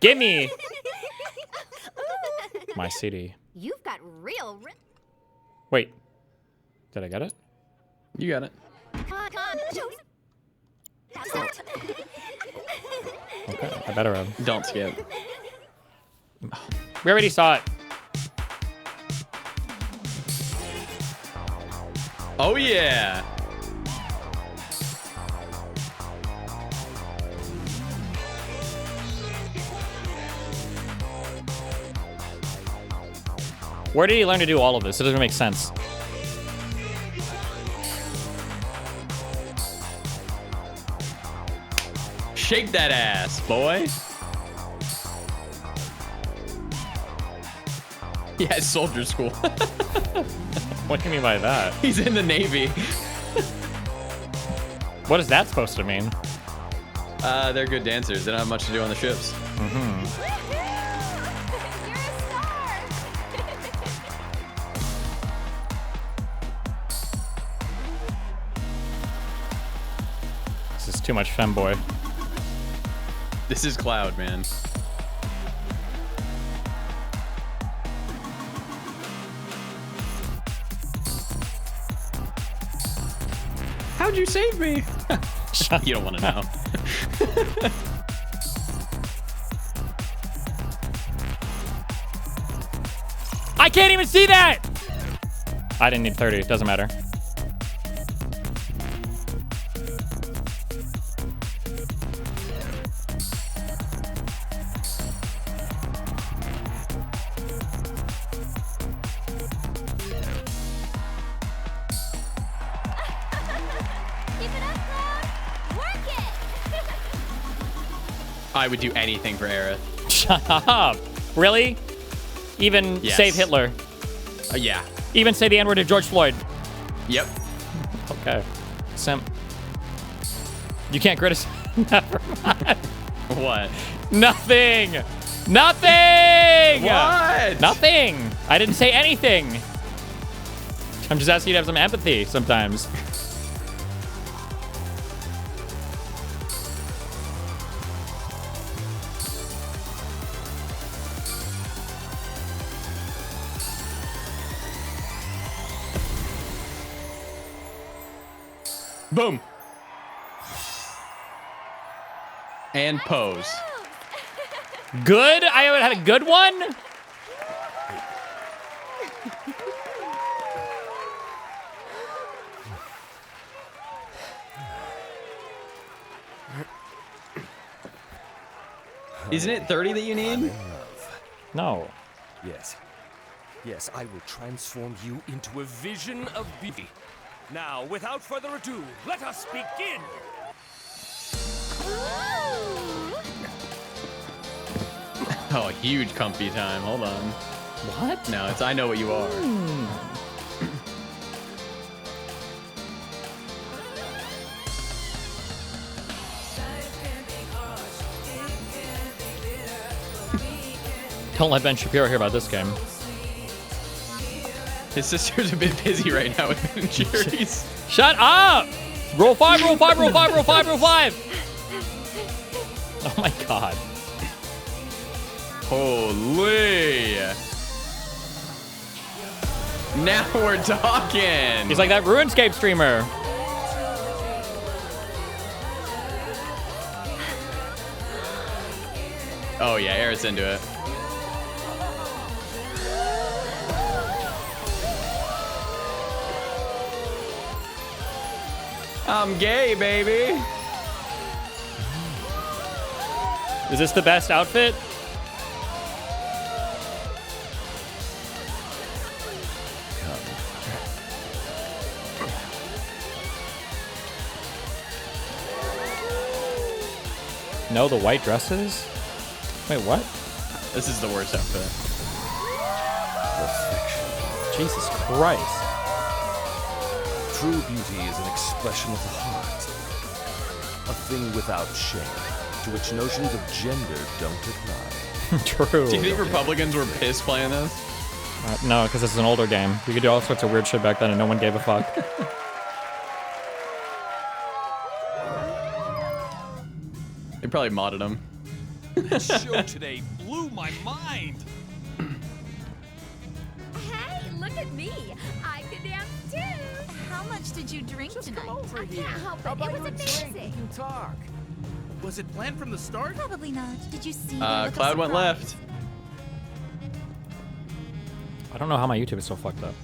Gimme my CD. You've got real. Wait. Did I get it? You got it. Okay, I better have. Don't skip. We already saw it. Oh yeah. Where did he learn to do all of this? It doesn't make sense. Shake that ass, boy. Yeah, it's soldier school. What do you mean by that? He's in the Navy. What is that supposed to mean? They're good dancers. They don't have much to do on the ships. Mm-hmm. This is too much femboy. This is Cloud, man. How'd you save me? You don't want to know. I can't even see that! I didn't need 30. It doesn't matter. I would do anything for Aerith. Shut up. Really? Even Yes. save Hitler? Yeah. Even say the N-word to George Floyd? Yep. Okay. Simp. You can't criticize. Never mind. What? Nothing. Nothing. What? Nothing. I didn't say anything. I'm just asking you to have some empathy sometimes. Boom. And pose. Good? I haven't had a good one? Isn't it 30 that you need? No. Yes. Yes, I will transform you into a vision of beauty. Now, without further ado, let us begin! Oh, huge comfy time. Hold on. What? No, it's I know what you are. Don't let Ben Shapiro hear about this game. His sister's a bit busy right now with Ben and Jerry's. Shut up! Roll 5, roll 5, roll 5, roll 5, roll 5! Oh my god. Holy. Now we're talking. He's like that RuneScape streamer. Oh yeah, Eric's into it. I'm gay, baby. Is this the best outfit? No, the white dresses? Wait, what? This is the worst outfit. Perfection. Jesus Christ. True beauty is an expression of the heart. A thing without shame, to which notions of gender don't apply. True. Do you think Republicans were pissed playing this? No, because this is an older game. You could do all sorts of weird shit back then and no one gave a fuck. They probably modded him. This show today blew my mind. Hey, look at me. I can dance too. How much did you drink tonight? Come over I here. can't help How it. It about was you amazing. drink? We can talk. Was it planned from the start? Probably not. Did you see? Cloud went left. I don't know how my YouTube is so fucked up.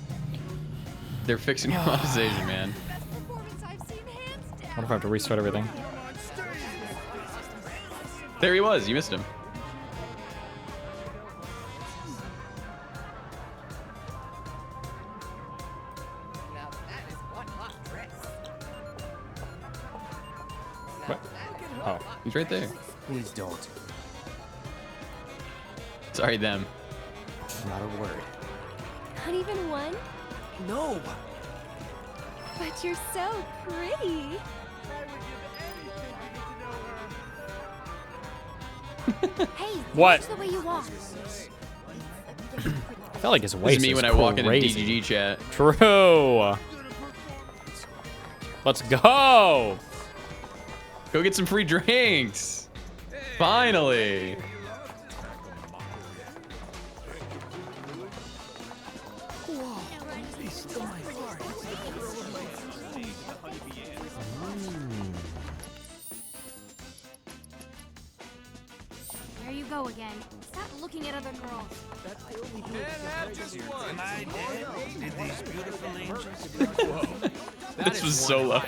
They're fixing your monetization, man. What if I have to restart everything? There he was. You missed him. What? Oh, he's right there. Please don't. Sorry, them. Not a word. Not even one? No. But you're so pretty. Hey, What? watch the way you walk. I felt like his This waist is me is when I walk into crazy. DGG chat. True. Let's go. Go get some free drinks. Finally. There you go again. Stop looking at other girls. That's the only thing. Can't have just one. Am I dead? Did these beautiful angels? This was so low.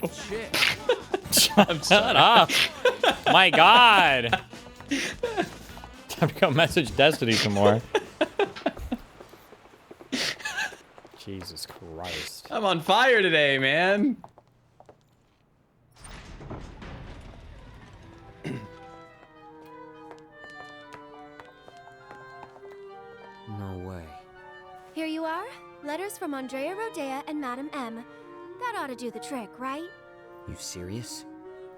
Shut up. My God. Time to go message Destiny some more. Jesus Christ. I'm on fire today, man. No way. Here you are. Letters from Andrea Rodea and Madam M. That ought to do the trick, right? You serious?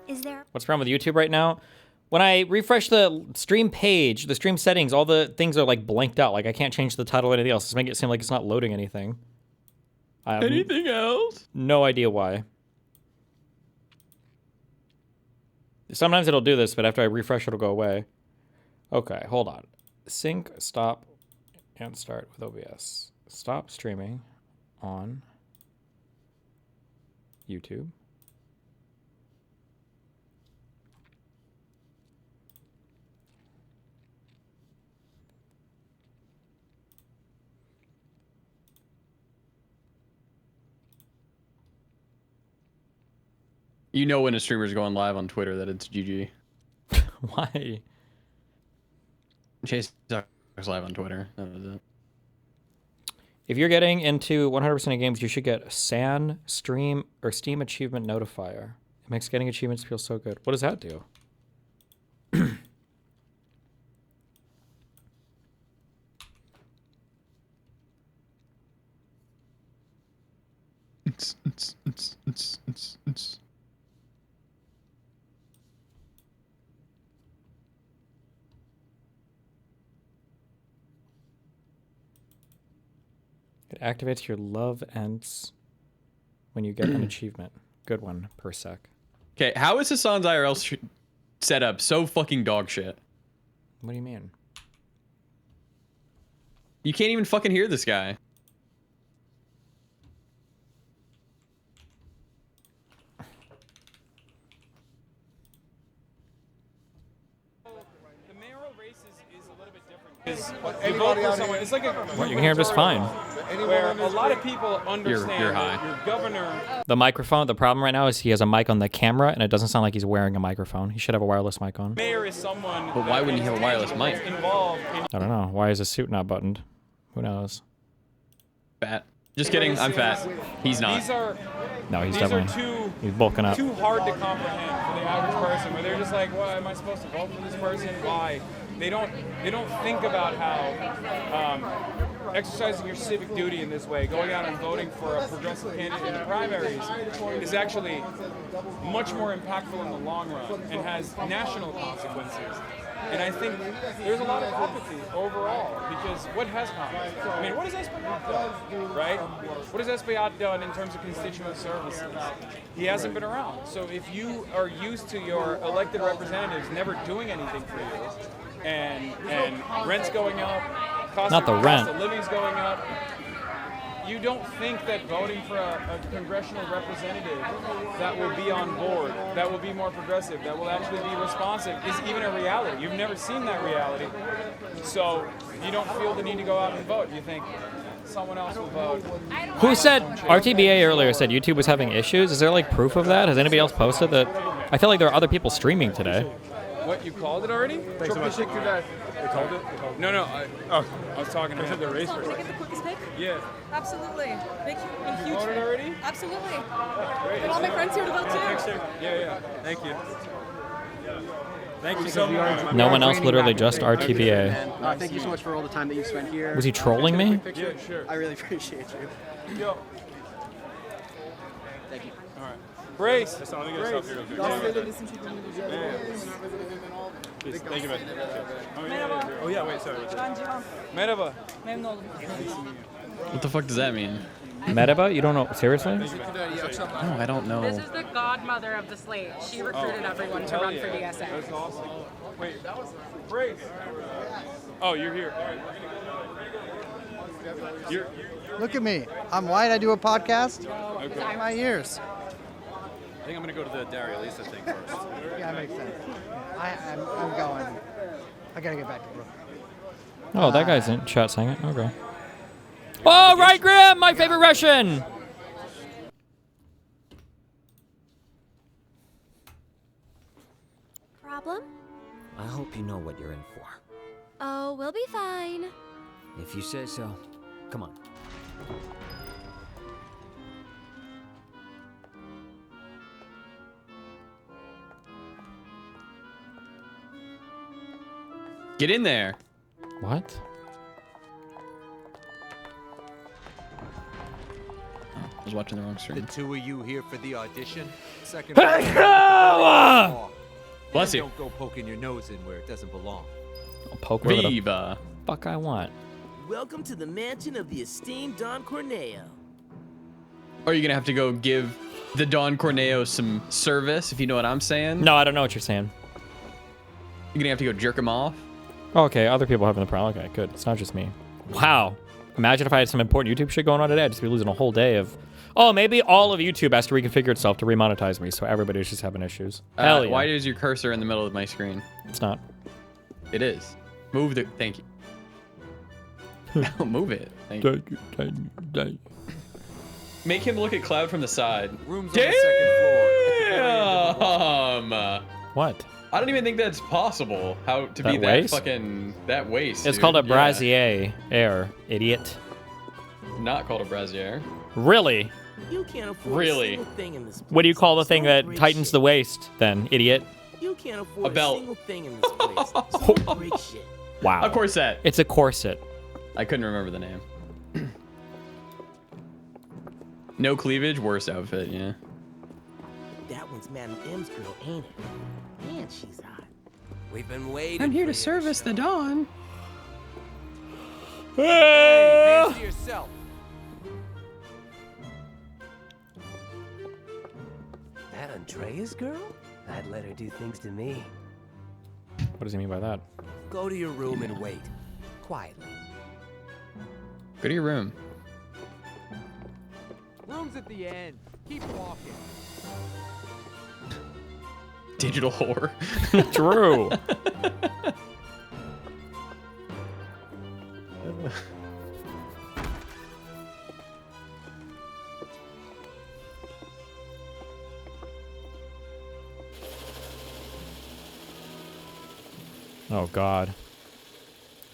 Is there... What's wrong with YouTube right now? When I refresh the stream page, the stream settings, all the things are like blanked out. Like I can't change the title or anything else. It's making it seem like it's not loading anything. I have Anything else? no idea why. Sometimes it'll do this, but after I refresh, it'll go away. Okay, hold on. Sync, stop, and start with OBS. Stop streaming on YouTube. You know when a streamer's going live on Twitter that it's GG. Why? Chase Tucker's live on Twitter. That was it. If you're getting into 100% of games, you should get SAN Stream or Steam Achievement Notifier. It makes getting achievements feel so good. What does that do? It activates your love ends when you get an achievement. Good one per sec. Okay, how is Hassan's IRL setup so fucking dog shit? What do you mean? You can't even fucking hear this guy. You vote for someone. It's like a What, you can hear him just fine. where a lot of people understand you're high. that your governor. The microphone, the problem right now is he has a mic on the camera and it doesn't sound like he's wearing a microphone. He should have a wireless mic on. Mayor is someone. But why wouldn't he have a wireless mic? Involved in I don't know. Why is his suit not buttoned? Who knows? Fat. Just kidding, I'm fat. He's not. These are No, he's these are definitely he's bulking up. too hard to comprehend for the average person. Where they're just like, "Well, am I supposed to vote for this person? Why?" They don't think about how exercising your civic duty in this way, going out and voting for a progressive candidate in the primaries, is actually much more impactful in the long run and has national consequences. And I think there's a lot of apathy overall because what has Congress? I mean, what has Espaillat done, right? What has Espaillat done in terms of constituent services? He hasn't been around. So if you are used to your elected representatives never doing anything for you, and rent's going up, cost of living's going up, you don't think that voting for a congressional representative that will be on board, that will be more progressive, that will actually be responsive is even a reality. You've never seen that reality. So you don't feel the need to go out and vote. You think someone else will vote. Who said RTBA earlier said YouTube was having issues? Is there like proof of that? Has anybody else posted that? I feel like there are other people streaming today. What, you called it already? Thanks so much. They called it? No, I was talking to him. the race Can I get the quickest pick? Yeah. Absolutely. Big, huge. Voted already? Absolutely. Great. Get all my friends here to vote too. Yeah. Thank you. Thank you so much. No one else, literally just RTBA. Thank you so much for all the time that you spent here. Was he trolling me? Yeah, sure. I really appreciate you. Yo. Thank you. All right. Brace. Brace. Thank you, man. Oh yeah, wait, sorry. Merhaba. What the fuck does that mean? Metaba? You don't know? Seriously? No, I don't know. This is the godmother of the slate. She recruited everyone to run for DSA. That's awesome. Wait, that was Brace. Oh, you're here. Look at me. I'm white. I do a podcast. Okay. My ears. I think I'm going to go to the Daria-Lisa thing first. Yeah, that makes sense. I'm going. I gotta get back to Brooklyn. Oh, that guy's in chat saying it. Okay. Oh, right, Graham, my favorite Russian. Problem? I hope you know what you're in for. Oh, we'll be fine. If you say so. Come on. Get in there. What? I was watching the wrong stream. The two of you here for the audition? Second. Bless you. Don't go poking your nose in where it doesn't belong. I'll poke whatever the Viva. fuck I want. Welcome to the mansion of the esteemed Don Corneo. Or are you gonna have to go give the Don Corneo some service, if you know what I'm saying? No, I don't know what you're saying. You're gonna have to go jerk him off? Okay, other people having the problem. Okay, good. It's not just me. Wow. Imagine if I had some important YouTube shit going on today. I'd just be losing a whole day of... Oh, maybe all of YouTube has to reconfigure itself to remonetize me, so everybody's just having issues. Hell yeah. Why is your cursor in the middle of my screen? It's not. It is. Move the... Thank you. No, move it. Thank you. Thank you. Make him look at Cloud from the side. Rooms on the second floor. Damn. What? I don't even think that's possible. How to be That that waist? fucking that waist? It's dude. called a Yeah. brassiere, air, idiot. Not called a brassiere. Really? You can't afford Really? a single thing in this place. What do you call the thing It's all that great tightens shit. the waist, then, idiot? You can't afford A belt. single thing in this place. It's all great shit. Wow. A corset. It's a corset. I couldn't remember the name. No cleavage, worst outfit, yeah. That one's Madam M's girl, ain't it? Man, she's hot. We've been waiting. I'm here to service the dawn. Hey, hands to yourself. That Andrea's girl? I'd let her do things to me. What does he mean by that? Go to your room and wait. Quietly. Go to your room. Room's at the end. Keep walking. Digital whore. True. Oh, God.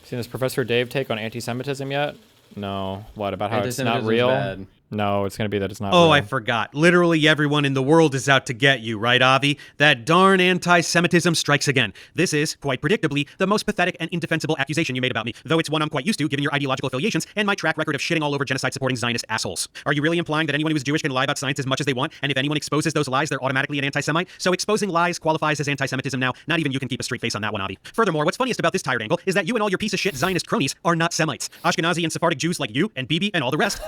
Seen this Professor Dave take on anti-Semitism yet? No. What, about how it's not Anti-Semitism's real? bad. No, it's going to be that it's not Oh, real. I forgot. Literally everyone in the world is out to get you, right, Avi? That darn anti-Semitism strikes again. This is, quite predictably, the most pathetic and indefensible accusation you made about me, though it's one I'm quite used to given your ideological affiliations and my track record of shitting all over genocide-supporting Zionist assholes. Are you really implying that anyone who is Jewish can lie about science as much as they want, and if anyone exposes those lies, they're automatically an anti-Semite? So exposing lies qualifies as anti-Semitism now. Not even you can keep a straight face on that one, Avi. Furthermore, what's funniest about this tired angle is that you and all your piece of shit Zionist cronies are not Semites. Ashkenazi and Sephardic Jews like you and Bibi and all the rest.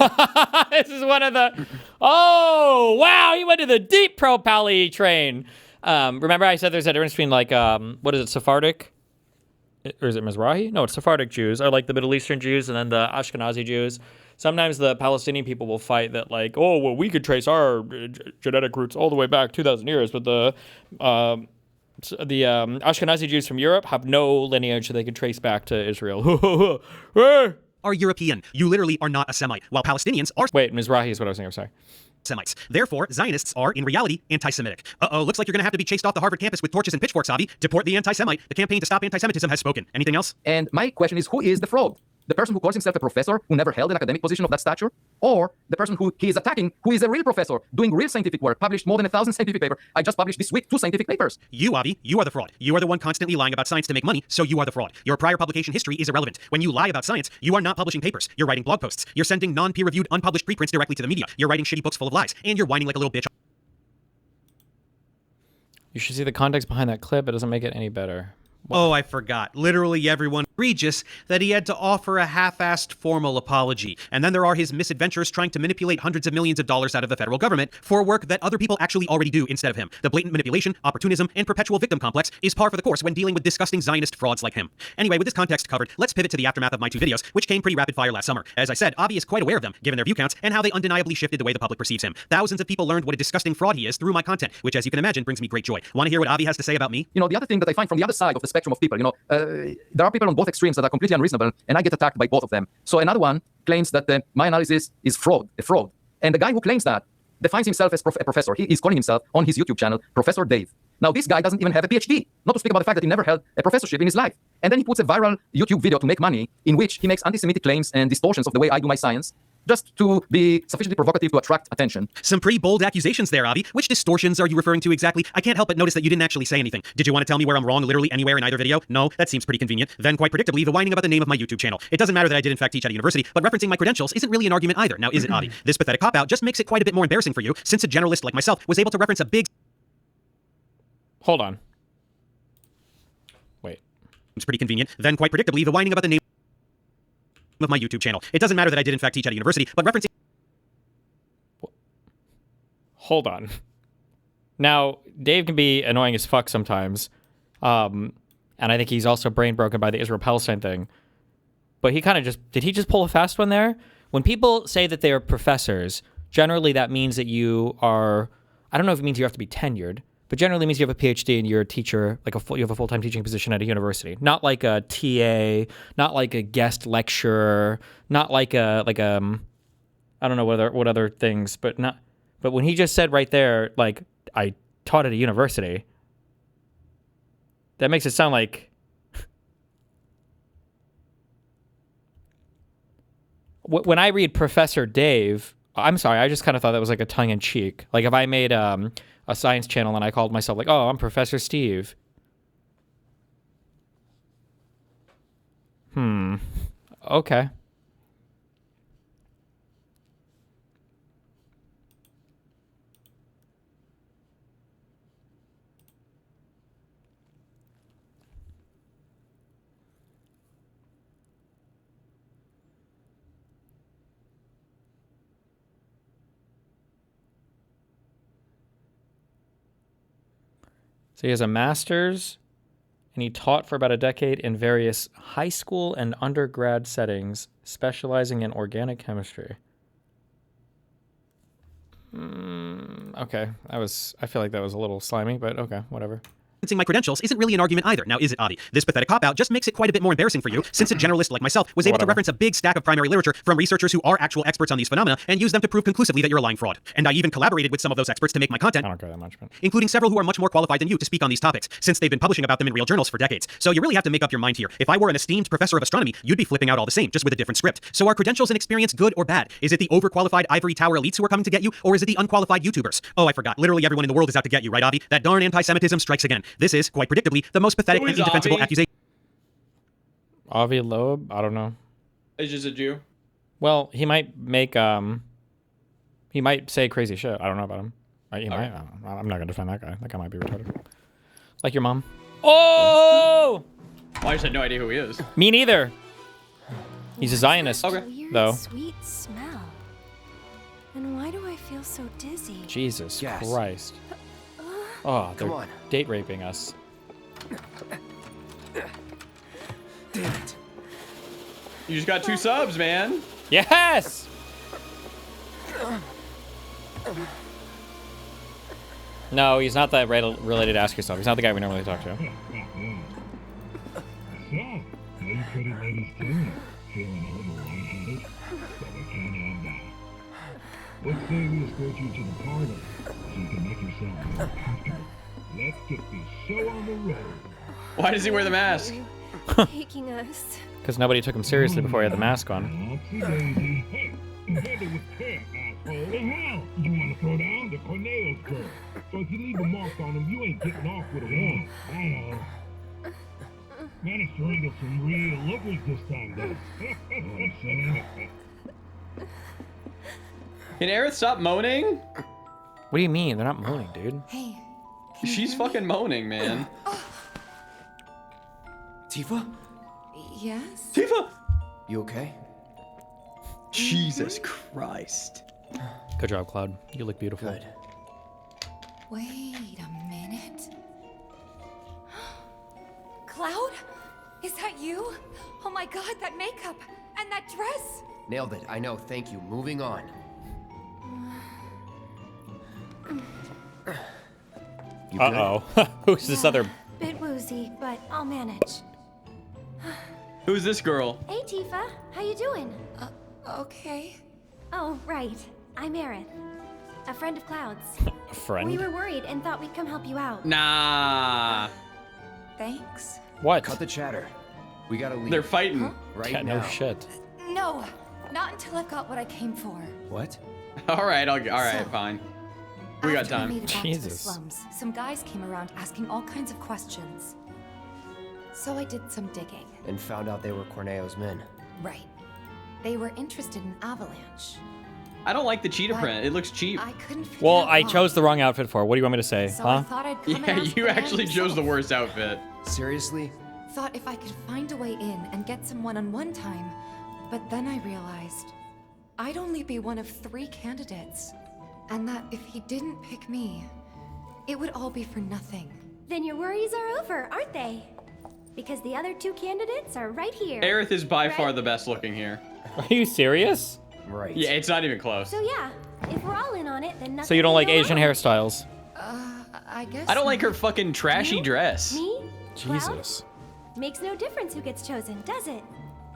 This is one of the... Oh, wow, he went to the deep pro-Pali train. Remember I said there's a difference between, like, what is it, Sephardic? Or is it Mizrahi? No, it's Sephardic Jews, or like the Middle Eastern Jews, and then the Ashkenazi Jews. Sometimes the Palestinian people will fight that, like, oh, well, we could trace our genetic roots all the way back 2,000 years, but the Ashkenazi Jews from Europe have no lineage that they can trace back to Israel. Are European. You literally are not a Semite, while Palestinians are... Wait, Mizrahi is what I was saying, I'm sorry. Semites. Therefore, Zionists are, in reality, anti-Semitic. Uh-oh, looks like you're gonna have to be chased off the Harvard campus with torches and pitchforks, Avi. Deport the anti-Semite. The campaign to stop anti-Semitism has spoken. Anything else? And my question is, who is the fraud? The person who calls himself a professor, who never held an academic position of that stature? Or the person who he is attacking, who is a real professor, doing real scientific work, published more than 1,000 scientific papers? I just published this week 2 scientific papers. You, Avi, you are the fraud. You are the one constantly lying about science to make money, so you are the fraud. Your prior publication history is irrelevant. When you lie about science, you are not publishing papers. You're writing blog posts. You're sending non-peer-reviewed, unpublished preprints directly to the media. You're writing shitty books full of lies. And you're whining like a little bitch. You should see the context behind that clip. It doesn't make it any better. Oh, I forgot. Literally everyone egregious that he had to offer a half-assed formal apology. And then there are his misadventures trying to manipulate hundreds of millions of dollars out of the federal government for work that other people actually already do instead of him. The blatant manipulation, opportunism, and perpetual victim complex is par for the course when dealing with disgusting Zionist frauds like him. Anyway, with this context covered, let's pivot to the aftermath of my 2 videos, which came pretty rapid fire last summer. As I said, Avi is quite aware of them, given their view counts, and how they undeniably shifted the way the public perceives him. Thousands of people learned what a disgusting fraud he is through my content, which, as you can imagine, brings me great joy. Want to hear what Avi has to say about me? You know, the other thing that I find from the other side of the spectrum of people, there are people on both extremes that are completely unreasonable, and I get attacked by both of them. So another one claims that my analysis is a fraud. And the guy who claims that defines himself as a professor. He is calling himself on his YouTube channel, Professor Dave. Now, this guy doesn't even have a PhD, not to speak about the fact that he never held a professorship in his life. And then he puts a viral YouTube video to make money in which he makes anti-Semitic claims and distortions of the way I do my science, just to be sufficiently provocative to attract attention. Some pretty bold accusations there, Avi. Which distortions are you referring to exactly? I can't help but notice that you didn't actually say anything. Did you want to tell me where I'm wrong literally anywhere in either video? No? That seems pretty convenient. Then, quite predictably, the whining about the name of my YouTube channel. It doesn't matter that I did in fact teach at a university, but referencing my credentials isn't really an argument either. Now, is it, Avi? This pathetic cop-out just makes it quite a bit more embarrassing for you, since a generalist like myself was able to reference a big... Hold on. Wait. It's pretty convenient. Then, quite predictably, the whining about the name of my YouTube channel. It doesn't matter that I did in fact teach at a university, but referencing... Hold on. Now, Dave can be annoying as fuck sometimes. And I think he's also brain broken by the Israel-Palestine thing. But he kind of just... Did he just pull a fast one there? When people say that they are professors, generally that means that you are... I don't know if it means you have to be tenured, but generally it means you have a PhD and you're a teacher, like you have a full-time teaching position at a university. Not like a TA, not like a guest lecturer, not like a I don't know what other things, but not... But when he just said right there, like, I taught at a university. That makes it sound like... When I read Professor Dave, I'm sorry, I just kind of thought that was like a tongue-in-cheek. Like if I made a science channel and I called myself like, oh, I'm Professor Steve. Okay. So he has a master's, and he taught for about a decade in various high school and undergrad settings, specializing in organic chemistry. Okay, I feel like that was a little slimy, but okay, whatever. My credentials isn't really an argument either, now is it, Avi? This pathetic cop-out just makes it quite a bit more embarrassing for you, since a generalist like myself was able to reference a big stack of primary literature from researchers who are actual experts on these phenomena and use them to prove conclusively that you're a lying fraud. And I even collaborated with some of those experts to make my content, I don't care that much, but... including several who are much more qualified than you to speak on these topics, since they've been publishing about them in real journals for decades. So you really have to make up your mind here. If I were an esteemed professor of astronomy, you'd be flipping out all the same, just with a different script. So are credentials and experience good or bad? Is it the overqualified ivory tower elites who are coming to get you, or is it the unqualified YouTubers? Oh, I forgot. Literally everyone in the world is out to get you, right, Avi? That darn anti-Semitism strikes again. This is, quite predictably, the most pathetic and indefensible accusation. Avi Loeb? I don't know. Is just a Jew? Well, he might make, he might say crazy shit. I don't know about him. He might. I'm not going to defend that guy. That guy might be retarded. Like your mom. Oh! Well, I just had no idea who he is. Me neither. He's a Zionist, though. Sweet smell. And why do I feel so dizzy? Jesus Christ. Oh, they're date raping us. Damn it. You just got 2 subs, man. Yes! No, he's not that related to Ask Yourself. He's not the guy we normally talk to. So, how you pretty ladies doing? Feeling a little lightheaded? Well, we can't have that. Let's say we escort you to the parlor so you can make yourself more comfortable. Let's get this show on the road. Why does he wear the mask? Taking us. Because nobody took him seriously before he had the mask on. Hey, together with care, asshole. The hell? You want to throw down the Cornelius girl? So if you leave a mark on him, you ain't getting off with a one. I know. Managed to wrangle some real lookers this time, though. Can Aerith stop moaning? What do you mean? They're not moaning, dude. Hey. She's fucking moaning, man. Tifa? Yes? Tifa! You okay? Jesus Christ. Good job, Cloud. You look beautiful. Good. Wait a minute. Cloud? Is that you? Oh my god, that makeup and that dress. Nailed it. I know. Thank you. Moving on. You good? Uh-oh. Who's this other... Bit woozy, but I'll manage. Who's this girl? Hey, Tifa. How you doing? Okay. Oh, right. I'm Aerith. A friend of Cloud's. A friend? We were worried and thought we'd come help you out. Nah. Thanks. What? Cut the chatter. We gotta leave. They're fighting. Huh? Right yeah, now. no shit. No, not until I've got what I came for. What? All right, fine. We got After I time. made it back to the Jesus. slums, some guys came around asking all kinds of questions. So I did some digging. And found out they were Corneo's men. Right. They were interested in Avalanche. I don't like the cheetah print. It looks cheap. I couldn't figure Well, out I why. chose the wrong outfit for it. What do you want me to say, So I huh? thought I'd come and Yeah, ask you the man actually chose the himself. worst outfit. Seriously? Thought if I could find a way in and get some one-on-one time, but then I realized I'd only be one of 3 candidates, and that if he didn't pick me, it would all be for nothing. Then your worries are over, aren't they? Because the other 2 candidates are right here. Aerith is by far the best looking here. Are you serious? Right. Yeah, it's not even close. So yeah, if we're all in on it, then nothing So you don't can like go Asian wrong. hairstyles? I guess I don't like her not. fucking trashy dress. Me? Jesus. Cloud? Makes no difference who gets chosen, does it?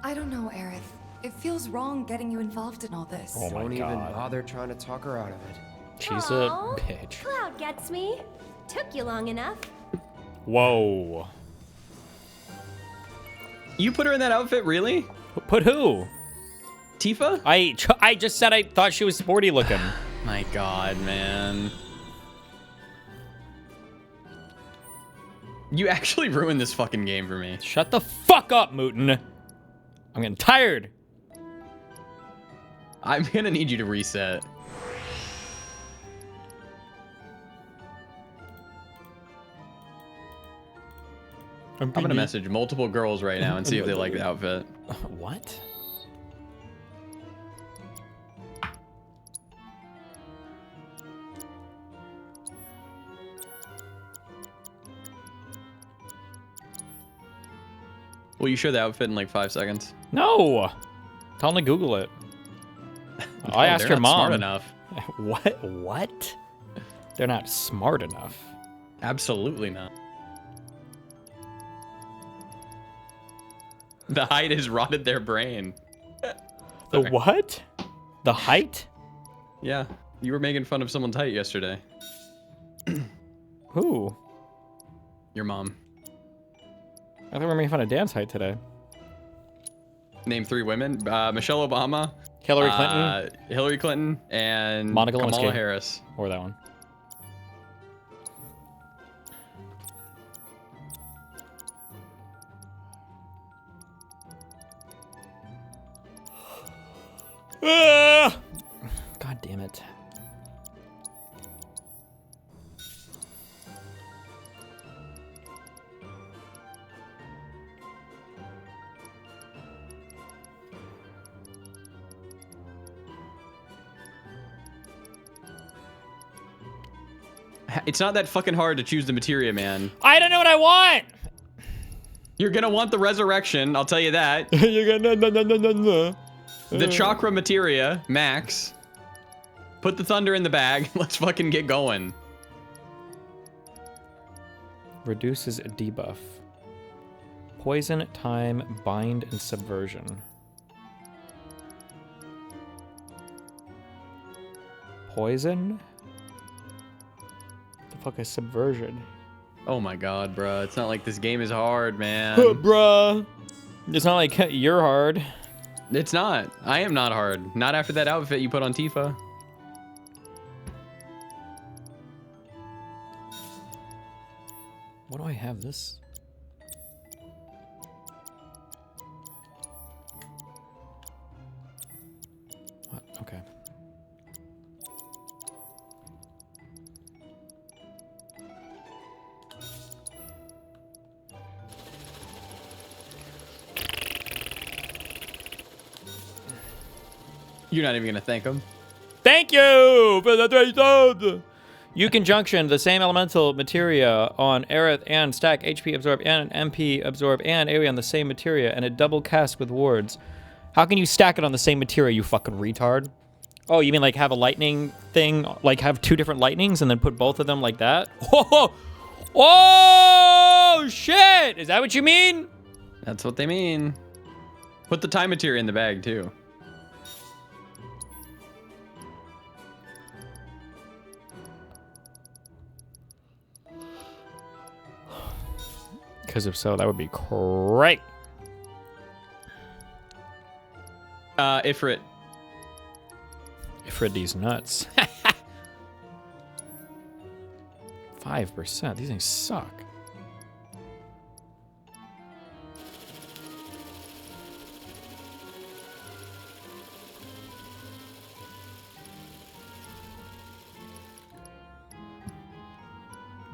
I don't know, Aerith. It feels wrong getting you involved in all this. Oh my Don't even God. bother trying to talk her out of it. She's Aw, a bitch. Cloud gets me. took you long enough. Whoa. You put her in that outfit, really? Put who? Tifa? I just said I thought she was sporty looking. My God, man. You actually ruined this fucking game for me. Shut the fuck up, Mootin. I'm getting tired. I'm gonna need you to reset. I'm gonna message multiple girls right now and see if they like the outfit. What? Will you show the outfit in like 5 seconds? No. Tell them to Google it. I asked your mom. Smart enough. What? What? They're not smart enough. Absolutely not. The height has rotted their brain. The what? The height? Yeah, you were making fun of someone's height yesterday. Who? Your mom. I thought we were making fun of Dan's height today. Name 3 women. Michelle Obama. Hillary Clinton. And Monica Kamala Lewinsky. Harris. Or that one. God damn it. It's not that fucking hard to choose the materia, man. I don't know what I want. You're gonna want the resurrection, I'll tell you that. You're gonna no. The chakra materia, max. Put the thunder in the bag. Let's fucking get going. Reduces a debuff. Poison, time, bind, and subversion. Poison? The fuck is subversion? Oh my God, bruh. It's not like this game is hard, man. Bruh. It's not like you're hard. It's not. I am not hard. Not after that outfit you put on Tifa. What do I have this? What? Okay. You're not even gonna thank him. Thank you for the 3 stones. You can junction the same elemental materia on Aerith and stack HP absorb and MP absorb and area on the same materia and a double cast with wards. How can you stack it on the same materia, you fucking retard? Oh, you mean like have a lightning thing, like have 2 different lightnings and then put both of them like that? Whoa! Oh shit! Is that what you mean? That's what they mean. Put the time materia in the bag too. Because if so, that would be great. Ifrit. Ifrit these nuts. 5%. These things suck.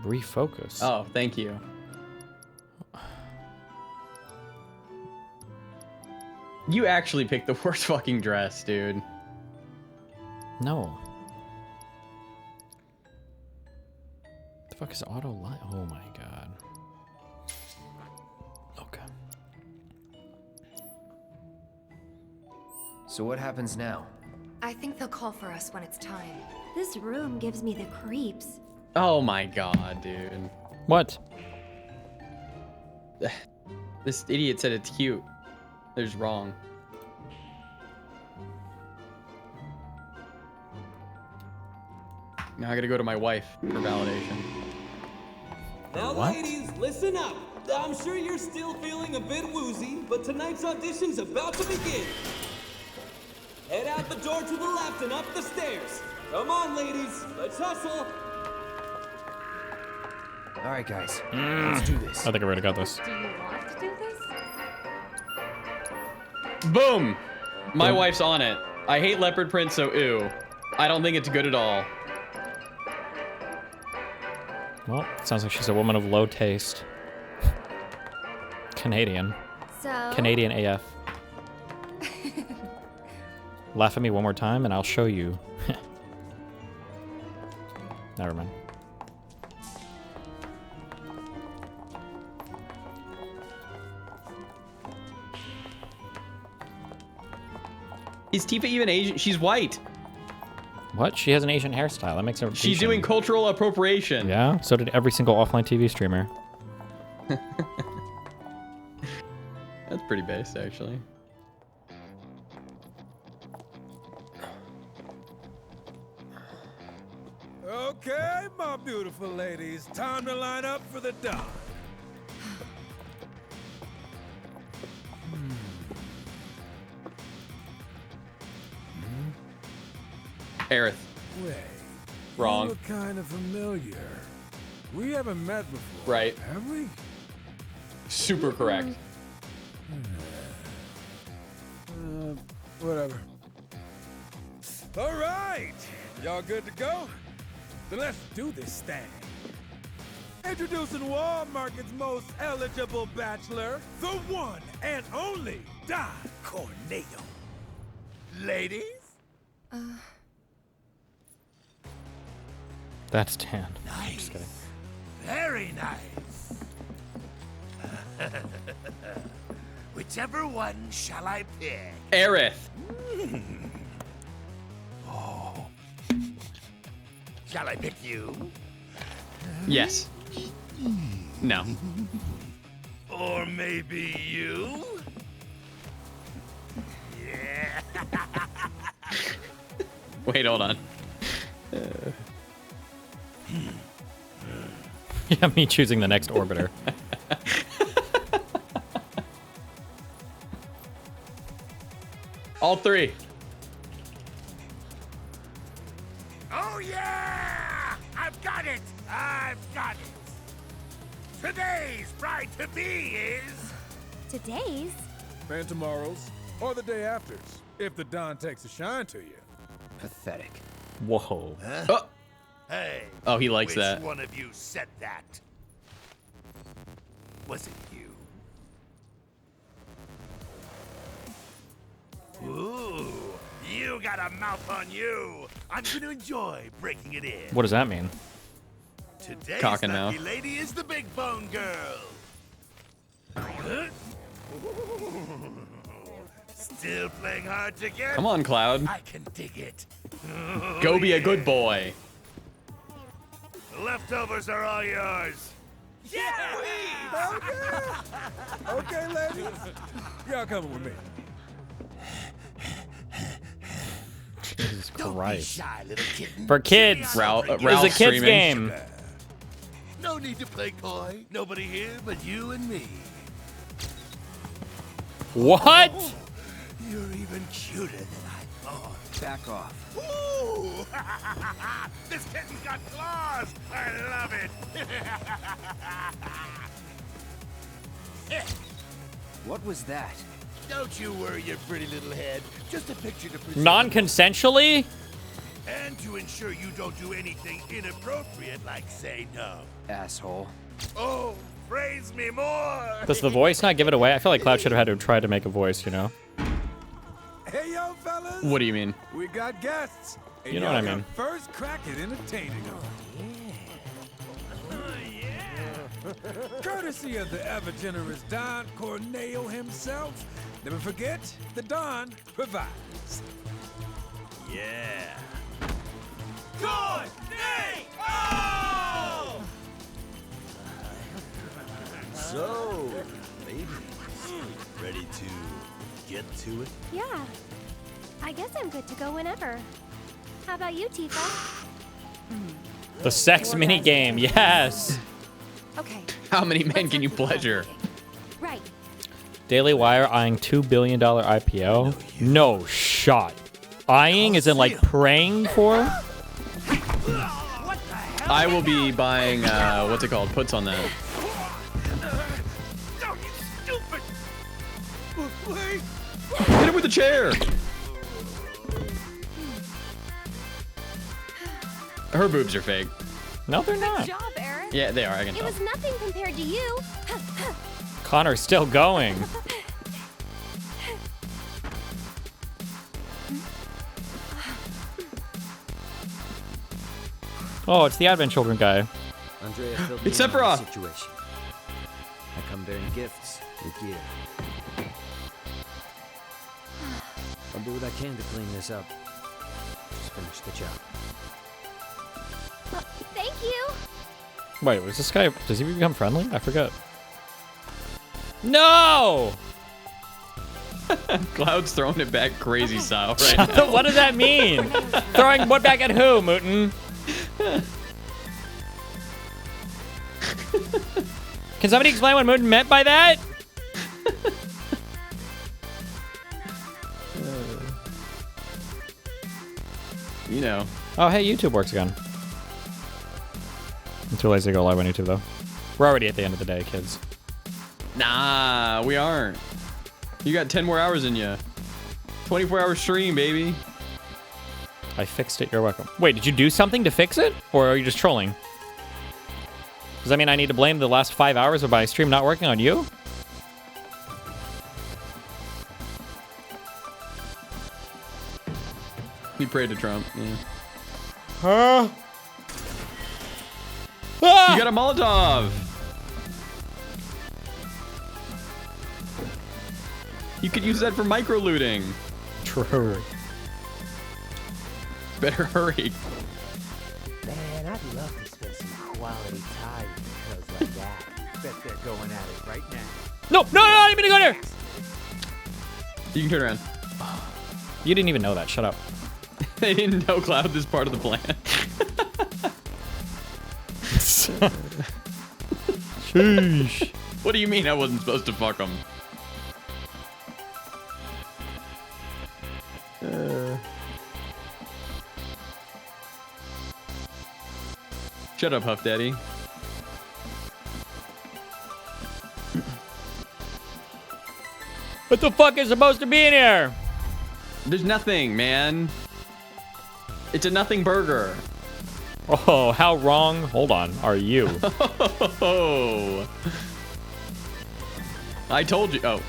Refocus. Oh, thank you. You actually picked the worst fucking dress, dude. No. The fuck is auto light? Oh my god. Okay. So what happens now? I think they'll call for us when it's time. This room gives me the creeps. Oh my god, dude. What? This idiot said it's cute. There's wrong. Now I gotta go to my wife for validation. Now, What? ladies, listen up. I'm sure you're still feeling a bit woozy, but tonight's audition's about to begin. Head out the door to the left and up the stairs. Come on, ladies. Let's hustle. All right, guys. Let's do this. I think I already got this. Do you want to do this? Boom! My wife's on it. I hate leopard print, so ew. I don't think it's good at all. Well, it sounds like she's a woman of low taste. Canadian. So? Canadian AF. Laugh at me one more time and I'll show you. Never mind. Is Tifa even Asian? She's white. What? She has an Asian hairstyle. That makes her She's Asian. doing cultural appropriation. Yeah, so did every single offline TV streamer. That's pretty based, actually. Okay, my beautiful ladies, time to line up for the dawn. Aerith. Wait. Wrong. You look kind of familiar. We haven't met before. Right. Have we? Super correct. Whatever. All right. Y'all good to go? Then let's do this thing. Introducing Wall Market's most eligible bachelor, the one and only Don Corneo. Ladies? That's Dan. Nice. Just kidding. Very nice. Whichever one shall I pick? Aerith. Oh. Shall I pick you? Yes. No. Or maybe you? Yeah. Wait, hold on. Yeah, me choosing the next orbiter. All three. Oh yeah! I've got it! I've got it! Today's bride to be is... Today's? And tomorrow's, or the day after's, if the Don takes a shine to you. Pathetic. Whoa. Huh? Oh. Hey. Oh, he likes which that. One of you said that? Was it you? Ooh, you got a mouth on you. I'm gonna enjoy breaking it in. What does that mean? Today's Cocking lucky now. lady is the big bone girl. Huh? Still playing hard to get? Come on, Cloud. I can dig it. Go be a good boy. Leftovers are all yours. Yeah! Okay, ladies. Y'all coming with me. Jesus Don't be Christ. shy, little kitten. For kids. Give me a It's a Ralph kid's streaming. game. No need to play coy. Nobody here but you and me. What? Oh, you're even cuter than I thought. Back off. Ooh! This kitten's got claws! I love it! What was that? Don't you worry your pretty little head. Just a picture to preserve. Non-consensually? And to ensure you don't do anything inappropriate like say no. Asshole. Oh, praise me more! Does the voice not give it away? I feel like Cloud should have had to try to make a voice, you know? Hey, yo, fellas. What do you mean? We got guests. And You know what I y'all mean. got first crack at entertaining them. Courtesy of the ever-generous Don Corneo himself. Never forget, the Don provides. Yeah. Corneo! So, ladies, ready to get to it? Yeah. I guess I'm good to go whenever. How about you, Tifa? The sex mini game, yes. Okay. How many men can you pleasure? Right. Daily Wire eyeing $2 billion IPO? No shot. Eyeing is in like praying for? I will be buying, what's it called? Puts on that. Hit him with a chair! Her boobs are fake. No, they're not. Good job, Eric. Yeah, they are. I can It tell. was nothing compared to you. Connor's still going. Oh, it's the Advent Children guy. Andrea filled It's me in on the Sephiroth. situation. I come bearing gifts with gear. I'll do what I can to clean this up. Just finish the job. Thank you. Wait, was this guy? Does he become friendly? I forget. No! Cloud's throwing it back crazy style right now. What does that mean? Throwing what back at who, Mootin? Can somebody explain what Mootin meant by that? You know. Oh, hey, YouTube works again. I'm too lazy to go live on YouTube, though. We're already at the end of the day, kids. Nah, we aren't. You got 10 more hours in you. 24-hour stream, baby. I fixed it. You're welcome. Wait, did you do something to fix it? Or are you just trolling? Does that mean I need to blame the last 5 hours of my stream not working on you? He prayed to Trump. Yeah. Huh? You got a Molotov. You could use that for micro looting. True. Better hurry. Man, I'd love to spend some quality time with girls like that. Bet they're going at it right now. No, no, no, I didn't mean to go there. You can turn around. You didn't even know that. Shut up. They didn't know Cloud was part of the plan. Sheesh. What do you mean I wasn't supposed to fuck him? Shut up, Huff Daddy. What the fuck is supposed to be in here? There's nothing, man. It's a nothing burger. Oh, how wrong, hold on, are you? Oh. I told you. Oh.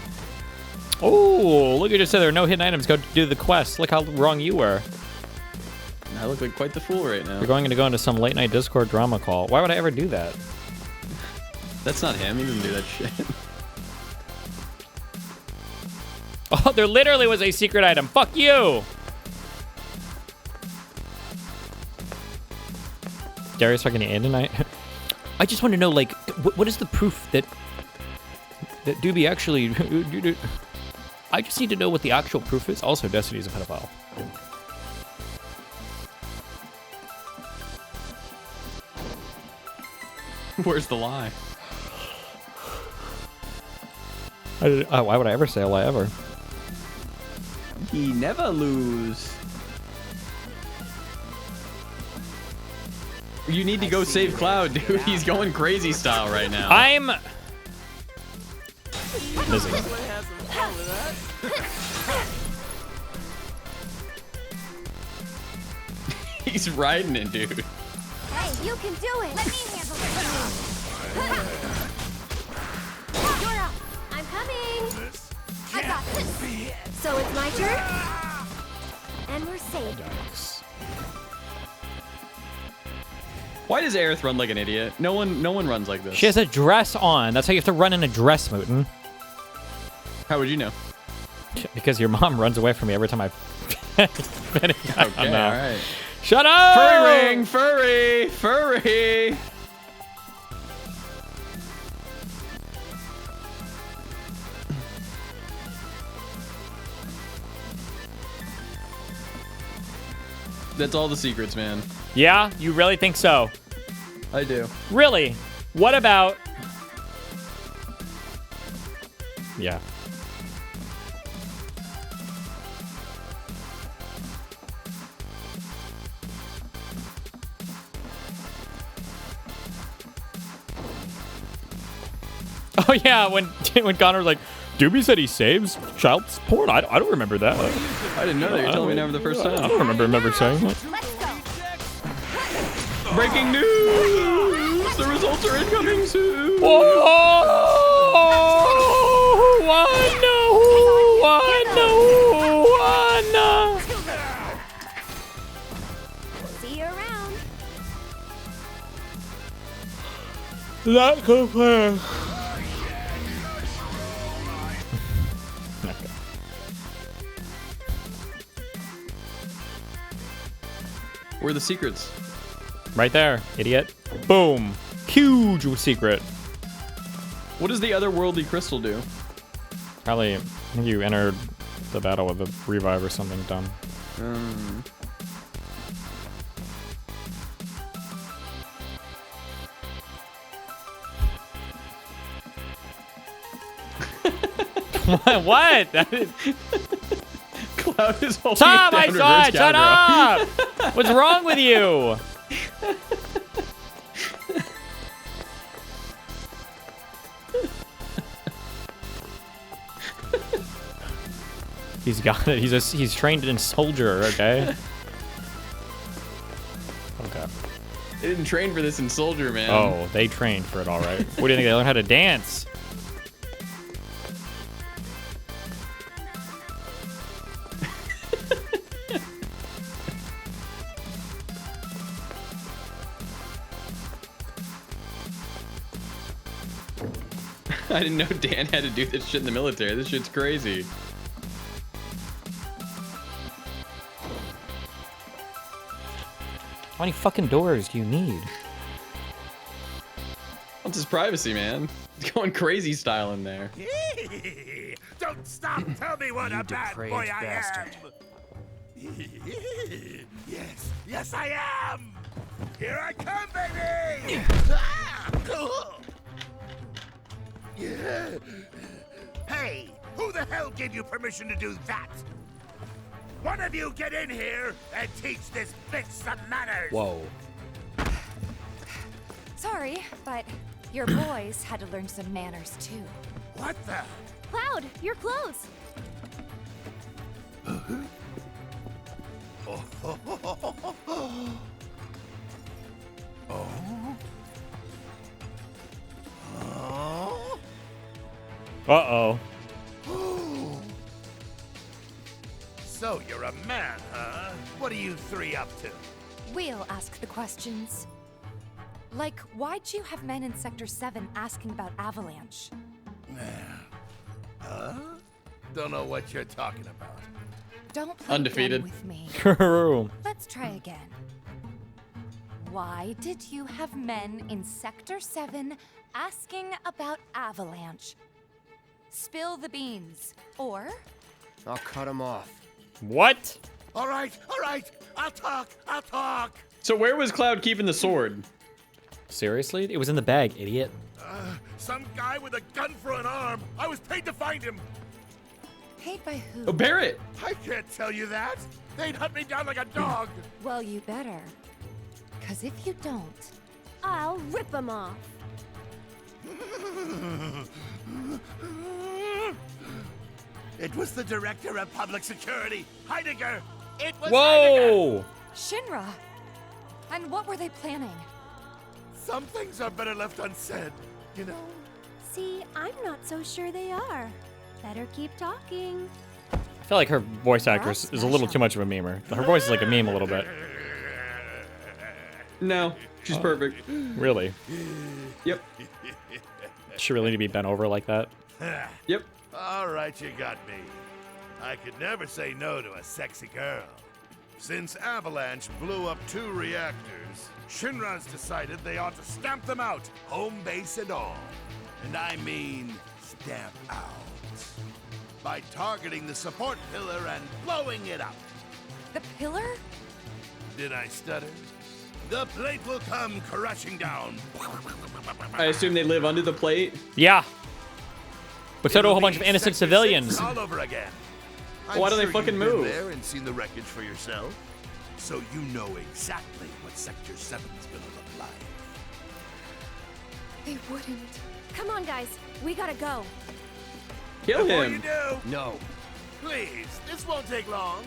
Oh, look, you just said there are no hidden items. Go do the quest. Look how wrong you were. I look like quite the fool right now. You're going to go into some late night Discord drama call. Why would I ever do that? That's not him. He doesn't do that shit. Oh, there literally was a secret item. Fuck you. Darius talking to Ann tonight. I just want to know, like, what is the proof that Doobie actually... I just need to know what the actual proof is. Also, Destiny's a pedophile. Where's the lie? Why would I ever say a lie ever? He never lose. You need to go save Cloud, dude. He's going crazy style right now. I'm busy. He's riding it, dude. Hey, you can do it. Let me handle it. You're up. I'm coming. I got this. So it's my turn. And we're safe. Why does Aerith run like an idiot? No one runs like this. She has a dress on. That's how you have to run in a dress, Mootin. How would you know? Because your mom runs away from me every time I finish. Okay, all right. Shut up! Furry ring, furry, furry. That's all the secrets, man. Yeah? You really think so? I do. Really? What about... Yeah. Oh yeah, when Connor was like, Doobie said he saves child porn. I don't remember that. I didn't know that. You're telling me now for the first time. I don't remember saying that. Breaking news! The results are incoming soon. See you around. That could play. Where are the secrets? Right there, idiot. Boom. Huge secret. What does the otherworldly crystal do? Probably you entered the battle with a revive or something dumb. What? Cloud is holding Tom, it I down saw reverse it. Shut cowgirl. up. What's wrong with you? He's got it. He's trained in soldier. Okay. Okay. They didn't train for this in Soldier, man. Oh, they trained for it, all right. What do you think? They learned how to dance? I didn't know Dan had to do this shit in the military. This shit's crazy. How many fucking doors do you need? What's his privacy, man? He's going crazy style in there. Don't stop! Tell me what a bad boy I am! Yes, I am! Here I come, baby! Hey, who the hell gave you permission to do that? One of you get in here and teach this bitch some manners! Whoa. Sorry, but your boys had to learn some manners too. What the? Cloud, you're close. Uh-oh. So you're a man, huh? What are you three up to? We'll ask the questions. Like, why'd you have men in Sector 7 asking about Avalanche? Huh? Don't know what you're talking about. Don't play Undefeated. dumb with me. True. Let's try again. Why did you have men in Sector 7 asking about Avalanche? Spill the beans, or... I'll cut him off. What? All right, I'll talk. So where was Cloud keeping the sword? Seriously? It was in the bag, idiot. Some guy with a gun for an arm. I was paid to find him. Paid by who? Oh, Barrett! I can't tell you that. They'd hunt me down like a dog. Well, you better. Because if you don't... I'll rip them off. It was the director of public security, Heidegger. It was Whoa! Shinra! And what were they planning? Some things are better left unsaid, you know? See, I'm not so sure they are. Better keep talking. I feel like her voice actress is a little too much of a memer. Her voice is like a meme a little bit. No, she's perfect. Really? Yep. Does she really need to be bent over like that? Yep. All right, you got me. I could never say no to a sexy girl. Since Avalanche blew up 2 reactors, Shinra's decided they ought to stamp them out, home base and all. And I mean stamp out. By targeting the support pillar and blowing it up. The pillar? Did I stutter? The plate will come crashing down. I assume they live under the plate. Yeah. But so do a whole bunch of innocent civilians. All over again. Why don't they fucking you've been move? there and seen the wreckage for yourself, so you know exactly what Sector 7's gonna look like. They wouldn't. Come on, guys. We gotta go. Kill Before him. you do, No. please, this won't take long.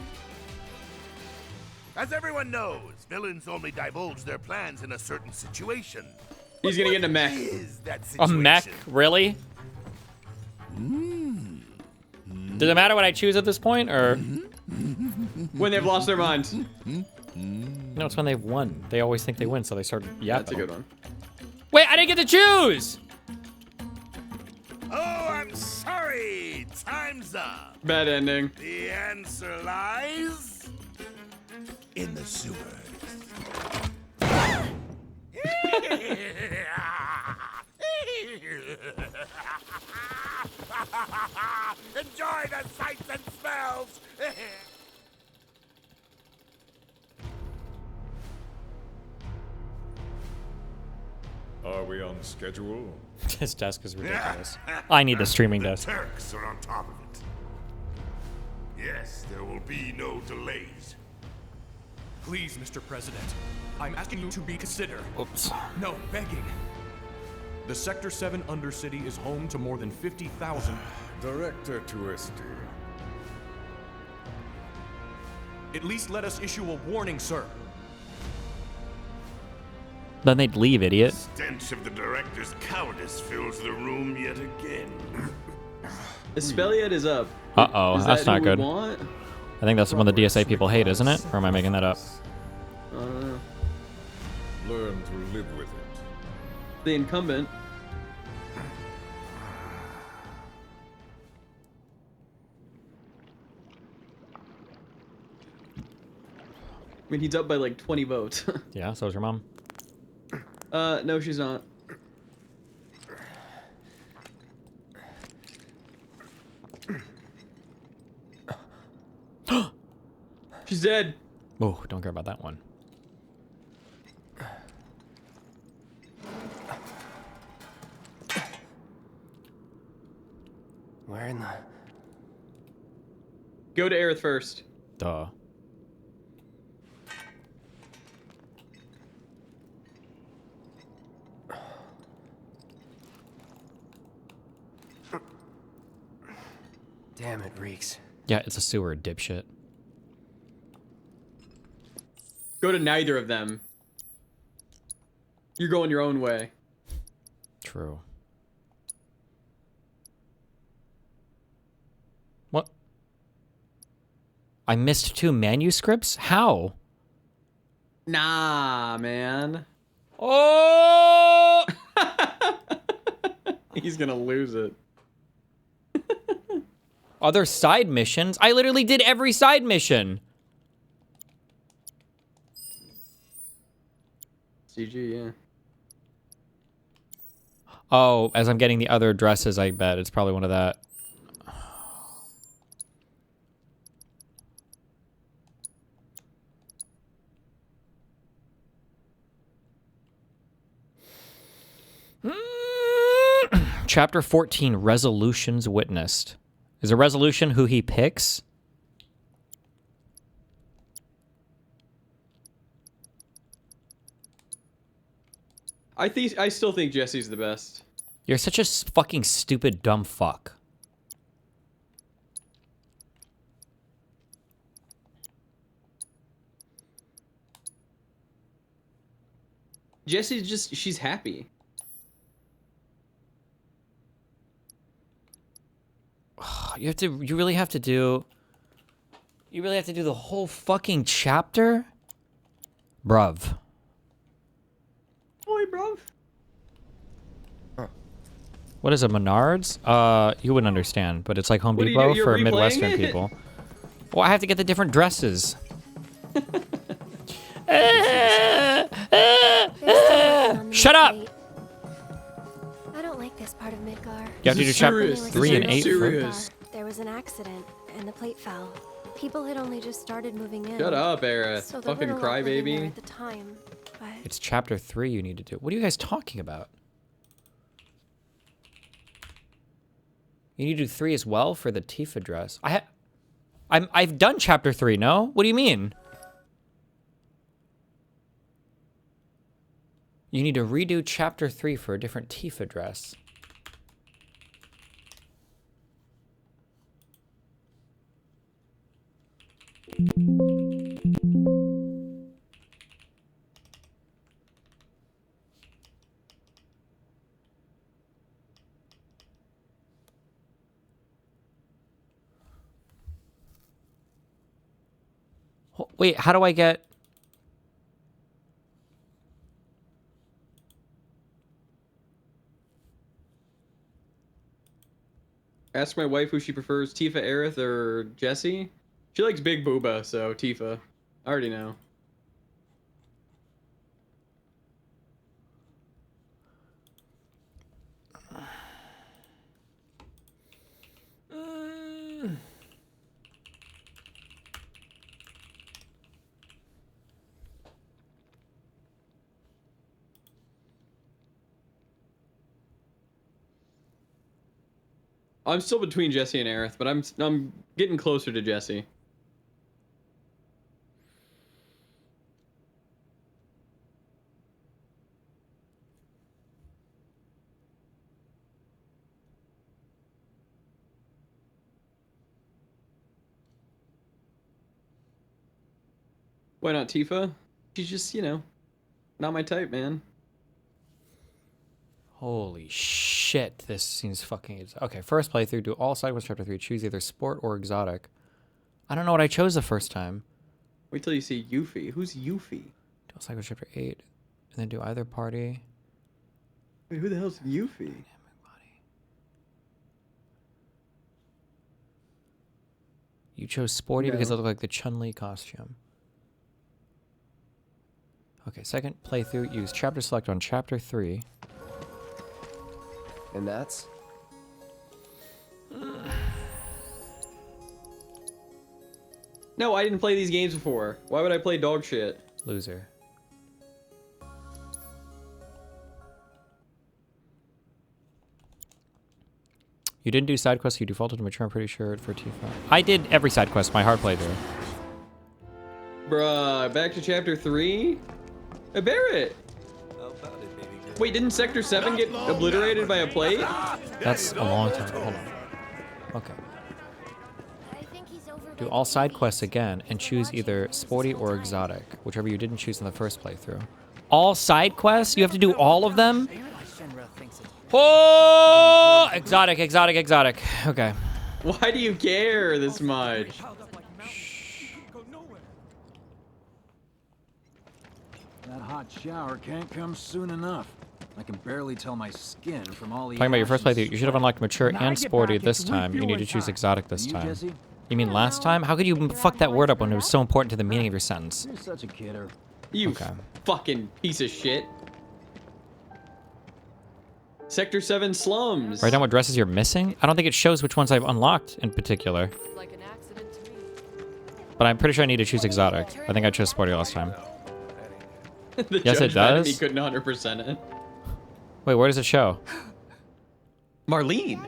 As everyone knows, villains only divulge their plans in a certain situation. He's gonna get in a mech. Is that A situation? mech? Really? Does it matter what I choose at this point, or? When they've lost their minds. No, it's when they've won. They always think they win, so they start yapping. That's a good one. Wait, I didn't get to choose! Oh, I'm sorry. Time's up. Bad ending. The answer lies in the sewers. Enjoy the sights and smells. Are we on schedule? This desk is ridiculous. I need the streaming desk. The Turks are on top of it. Yes, there will be no delays. Please, Mr. President, I'm asking you to reconsider. Oops. No, begging. The Sector 7 Undercity is home to more than 50,000. Director Twisty. At least let us issue a warning, sir. Then they'd leave, idiot. Stench of the director's cowardice fills the room yet again. Espeliot is up. Uh-oh, Is that's that not who we good. want? I think that's one the DSA people hate, isn't it? Or am I making that up? Learn to live with it. The incumbent. I mean, he's up by like 20 votes. Yeah, so is your mom. No, she's not. She's dead. Oh, don't care about that one. Where in the... Go to Aerith first. Duh. Damn, it reeks. Yeah, it's a sewer, dipshit. Go to neither of them. You're going your own way. True. What? I missed 2 manuscripts? How? Nah, man. Oh! He's gonna lose it. Other side missions? I literally did every side mission. CG, yeah. Oh, as I'm getting the other addresses, I bet it's probably one of that. Chapter 14, Resolutions Witnessed. Is a resolution who he picks? I still think Jesse's the best. You're such a fucking stupid, dumb fuck. Jesse's just, she's happy. You really have to do the whole fucking chapter? Bruv. Boy, bruv. What is it, Menards? You wouldn't understand, but it's like Home What are you Depot doing? You're for replaying Midwestern it? people. Well, I have to get the different dresses. Shut up! I don't like this part of Midgar. You have to do chapter 3 and 8 first. There was an accident, and the plate fell. People had only just started moving in. Shut up, Era. So there Fucking weren't a lot living there crybaby. at the time. but... It's chapter 3 you need to do. What are you guys talking about? You need to do 3 as well for the Tifa dress. I've done chapter 3, no? What do you mean? You need to redo chapter 3 for a different Tifa dress. Wait, how do I get... Ask my wife who she prefers, Tifa, Aerith, or Jessie. She likes Big Booba, so Tifa. I already know. I'm still between Jessie and Aerith, but I'm getting closer to Jessie. Why not Tifa? She's just, you know, not my type, man. Holy shit, this seems fucking... Okay, first playthrough, do all side quests chapter 3. Choose either sport or exotic. I don't know what I chose the first time. Wait till you see Yuffie. Who's Yuffie? Do all side quests chapter 8. And then do either party. Wait, who the hell's Yuffie? You chose sporty because it looked like the Chun-Li costume. Okay, second playthrough, use chapter select on chapter 3. And that's? No, I didn't play these games before. Why would I play dog shit? Loser. You didn't do side quests, you defaulted to mature, I'm pretty sure, for Tifa. I did every side quest, my hard playthrough. Bruh, back to chapter 3? Barrett! Wait, didn't Sector 7 get obliterated by a plate? That's a long time. Hold on. Okay. Do all side quests again and choose either sporty or exotic, whichever you didn't choose in the first playthrough. All side quests? You have to do all of them? Oh! Exotic, exotic, exotic. Okay. Why do you care this much? That hot shower can't come soon enough. I can barely tell my skin from all the... Talking about your first playthrough, you should have unlocked mature and sporty this time. You need to choose exotic this time. You mean last time? How could you fuck that word up when it was so important to the meaning of your sentence? You're such a kidder. You fucking piece of shit. Sector 7 slums. Write down what dresses you're missing? I don't think it shows which ones I've unlocked in particular. But I'm pretty sure I need to choose exotic. I think I chose sporty last time. Yes, it does. He couldn't 100% it. Wait, where does it show? Marlene.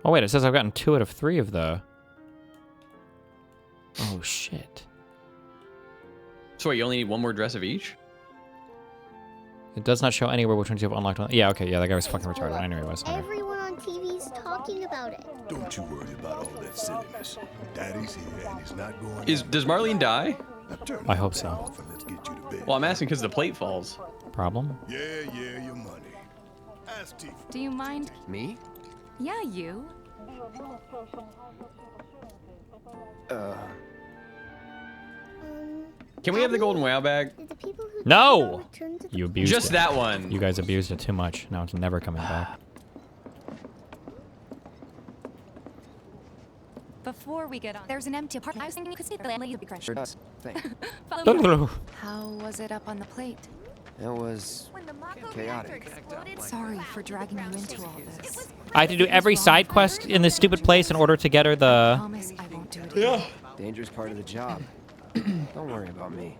Oh wait, it says I've gotten 2 out of 3 of the... Oh shit. So wait, you only need 1 more dress of each? It does not show anywhere which ones you have unlocked. Yeah, okay, yeah, that guy was fucking retarded. I knew he was. Okay. Everyone on TV's talking about it. Don't you worry about all that silliness. Daddy's here and he's not going... Does Marlene die? I hope so. Well, I'm asking because the plate falls. Problem? Yeah, your money. Ask Tifa. Do you mind? Me? Yeah, you. Can we have the golden wow bag? No! You abused it. Just that one. You guys abused it too much. Now it's never coming back. Before we get on, there's an empty apartment. I was thinking you could see the landlady would be crushed. Sure does. Thanks. Follow me. How was it up on the plate? It was chaotic. Sorry for dragging you into all this. I had to do every side quest in this stupid place in order to get her the... Promise I won't do it again. Dangerous part of the job. Don't worry about me.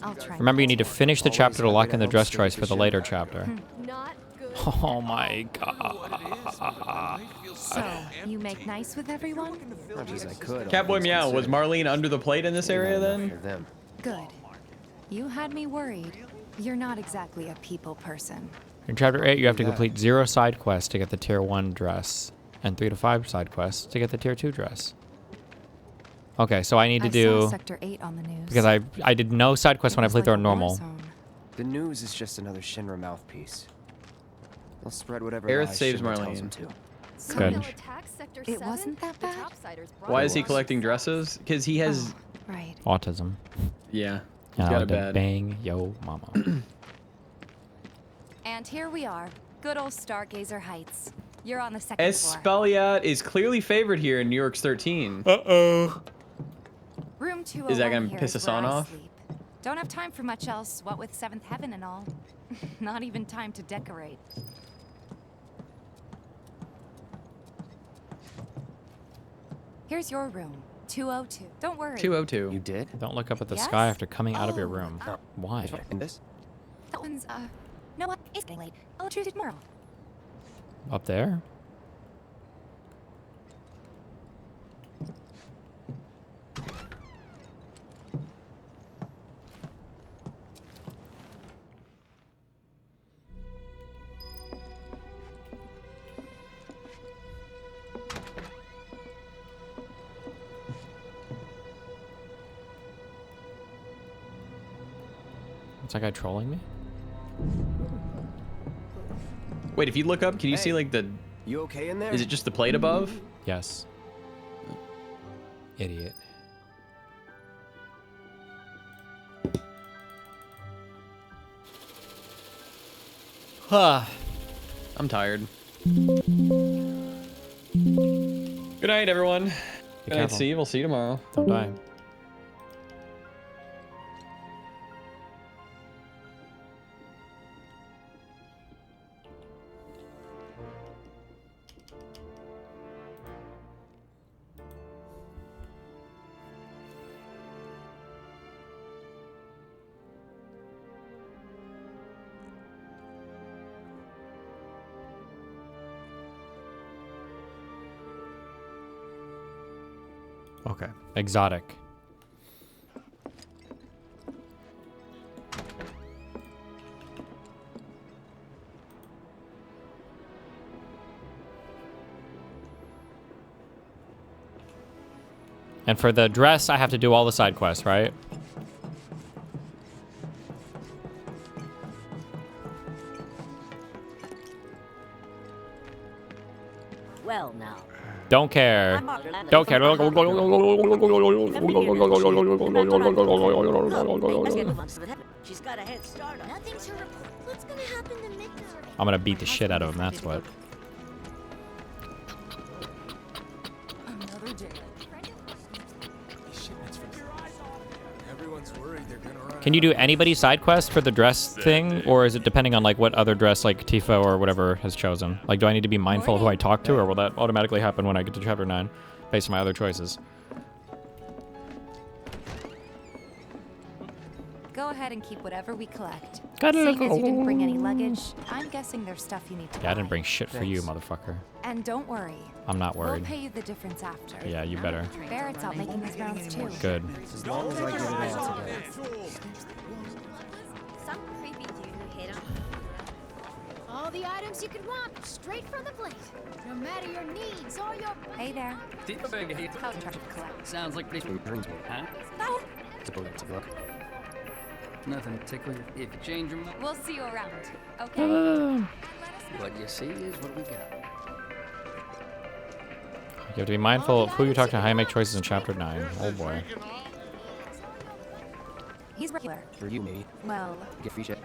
I'll try. Remember, you need to finish the chapter to lock in the dress choice for the later chapter. Not good. Oh my god. So, you make nice with everyone? Much as I could. Catboy Meow, was Marlene under the plate in this area then? Good. You had me worried. You're not exactly a people person. In chapter 8, you have to complete 0 side quests to get the tier 1 dress, and 3 to 5 side quests to get the tier 2 dress. Okay, so I need to do... saw Sector 8 on the news. Because I did no side quests when I played through on normal. The news is just another Shinra mouthpiece. They'll spread whatever Aerith lies saves Shinra tells Marlene. them to. Good. It wasn't that bad. Why is he collecting dresses? Because he has... Right. Autism. Yeah. And He's I got like it to bad. bang yo mama. And here we are. Good old Stargazer Heights. You're on the second floor. Espaliat is clearly favored here in New York's 13. Uh-oh. Room 201 Is that gonna here piss is us where on I off? sleep. Don't have time for much else, what with 7th Heaven and all. Not even time to decorate. Here's your room, 202. Don't worry. 202. You did? Don't look up at the Yes? sky after coming out of your Oh, room. Why? In this? That one's, no what? It's getting late. I'll choose it tomorrow. Up there? Is that guy trolling me? Wait, if you look up, can you see like the... You okay in there? Is it just the plate above? Yes. Idiot. Huh. I'm tired. Good night, everyone. Good night, careful. Steve. We'll see you tomorrow. Don't die. Okay. Exotic. And for the dress, I have to do all the side quests, right? Well, now. Don't care. Don't care. She's got a head start on. Nothing to report. What's gonna happen to Midnight? I'm gonna beat the shit out of him, that's what. Another day. Everyone's worried they're gonna run. Can you do anybody's side quest for the dress thing, or is it depending on like what other dress like Tifa or whatever has chosen? Like, do I need to be mindful of who I talk to, or will that automatically happen when I get to chapter 9, based on my other choices? Go ahead and keep whatever we collect. Gotta Seeing look- as you didn't bring any luggage, I'm guessing there's stuff you need to Yeah, I didn't buy. bring shit for you, motherfucker. And don't worry. I'm not We'll worried. pay you the difference after. Yeah, you better. Barrett's out making his rounds too. Good. As long as I get it all together. Some creepy dude who hit him. All the items you could want, straight from the plate. No matter your needs or your... Hey there. How's the traffic collect? Sounds like pretty huh? No. Nothing particular. If you change your mind. We'll see you around. Okay? What you see is what we got. You have to be mindful of who you talk to and how you make choices in chapter 9. Oh boy. He's regular. For you, maybe. Well, Get free shit.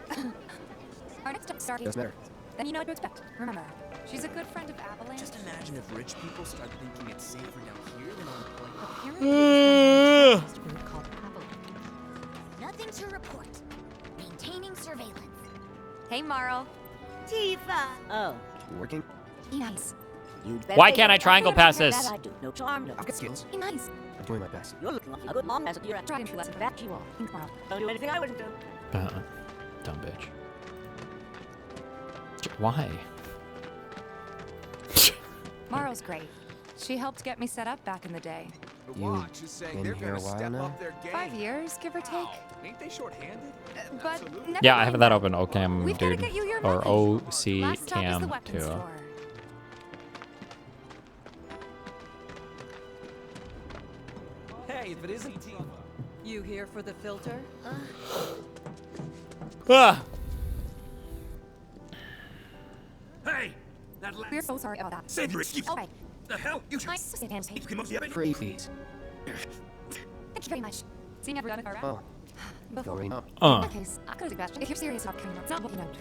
our next up started. Doesn't matter. Then you know what to expect. Remember, she's a good friend of Avalanche. Just imagine if rich people start thinking it's safer down here than on the plane. Nothing to report. Maintaining surveillance. Hey, Marl. Tifa. Oh. Working? Be nice. Why can't I triangle pass this? No charm, no I've got skills. Be nice. I'm doing my best. You're looking like a good mom as a dear. Try and lesson for that you all. Think Marl. Don't do anything I wouldn't do. Dumb bitch. Why? Marl's great. She helped get me set up back in the day. You been here a while now? 5 years, give or take. Ain't they short-handed? But never Yeah, I mind have that open OCam, We've gotta dude. get you your Or money. OC Last stop is the cam weapons too. store. Hey, if it isn't Tifa. You here for the filter? Ah! Hey! That We're so sorry about that. Save your excuse. All right. The hell? You My assistant hands me. came up the Please. Thank you very much. Seeing everyone at our Oh. Before. Going up. In that case, I could suggest if you're serious about coming up, not looking out.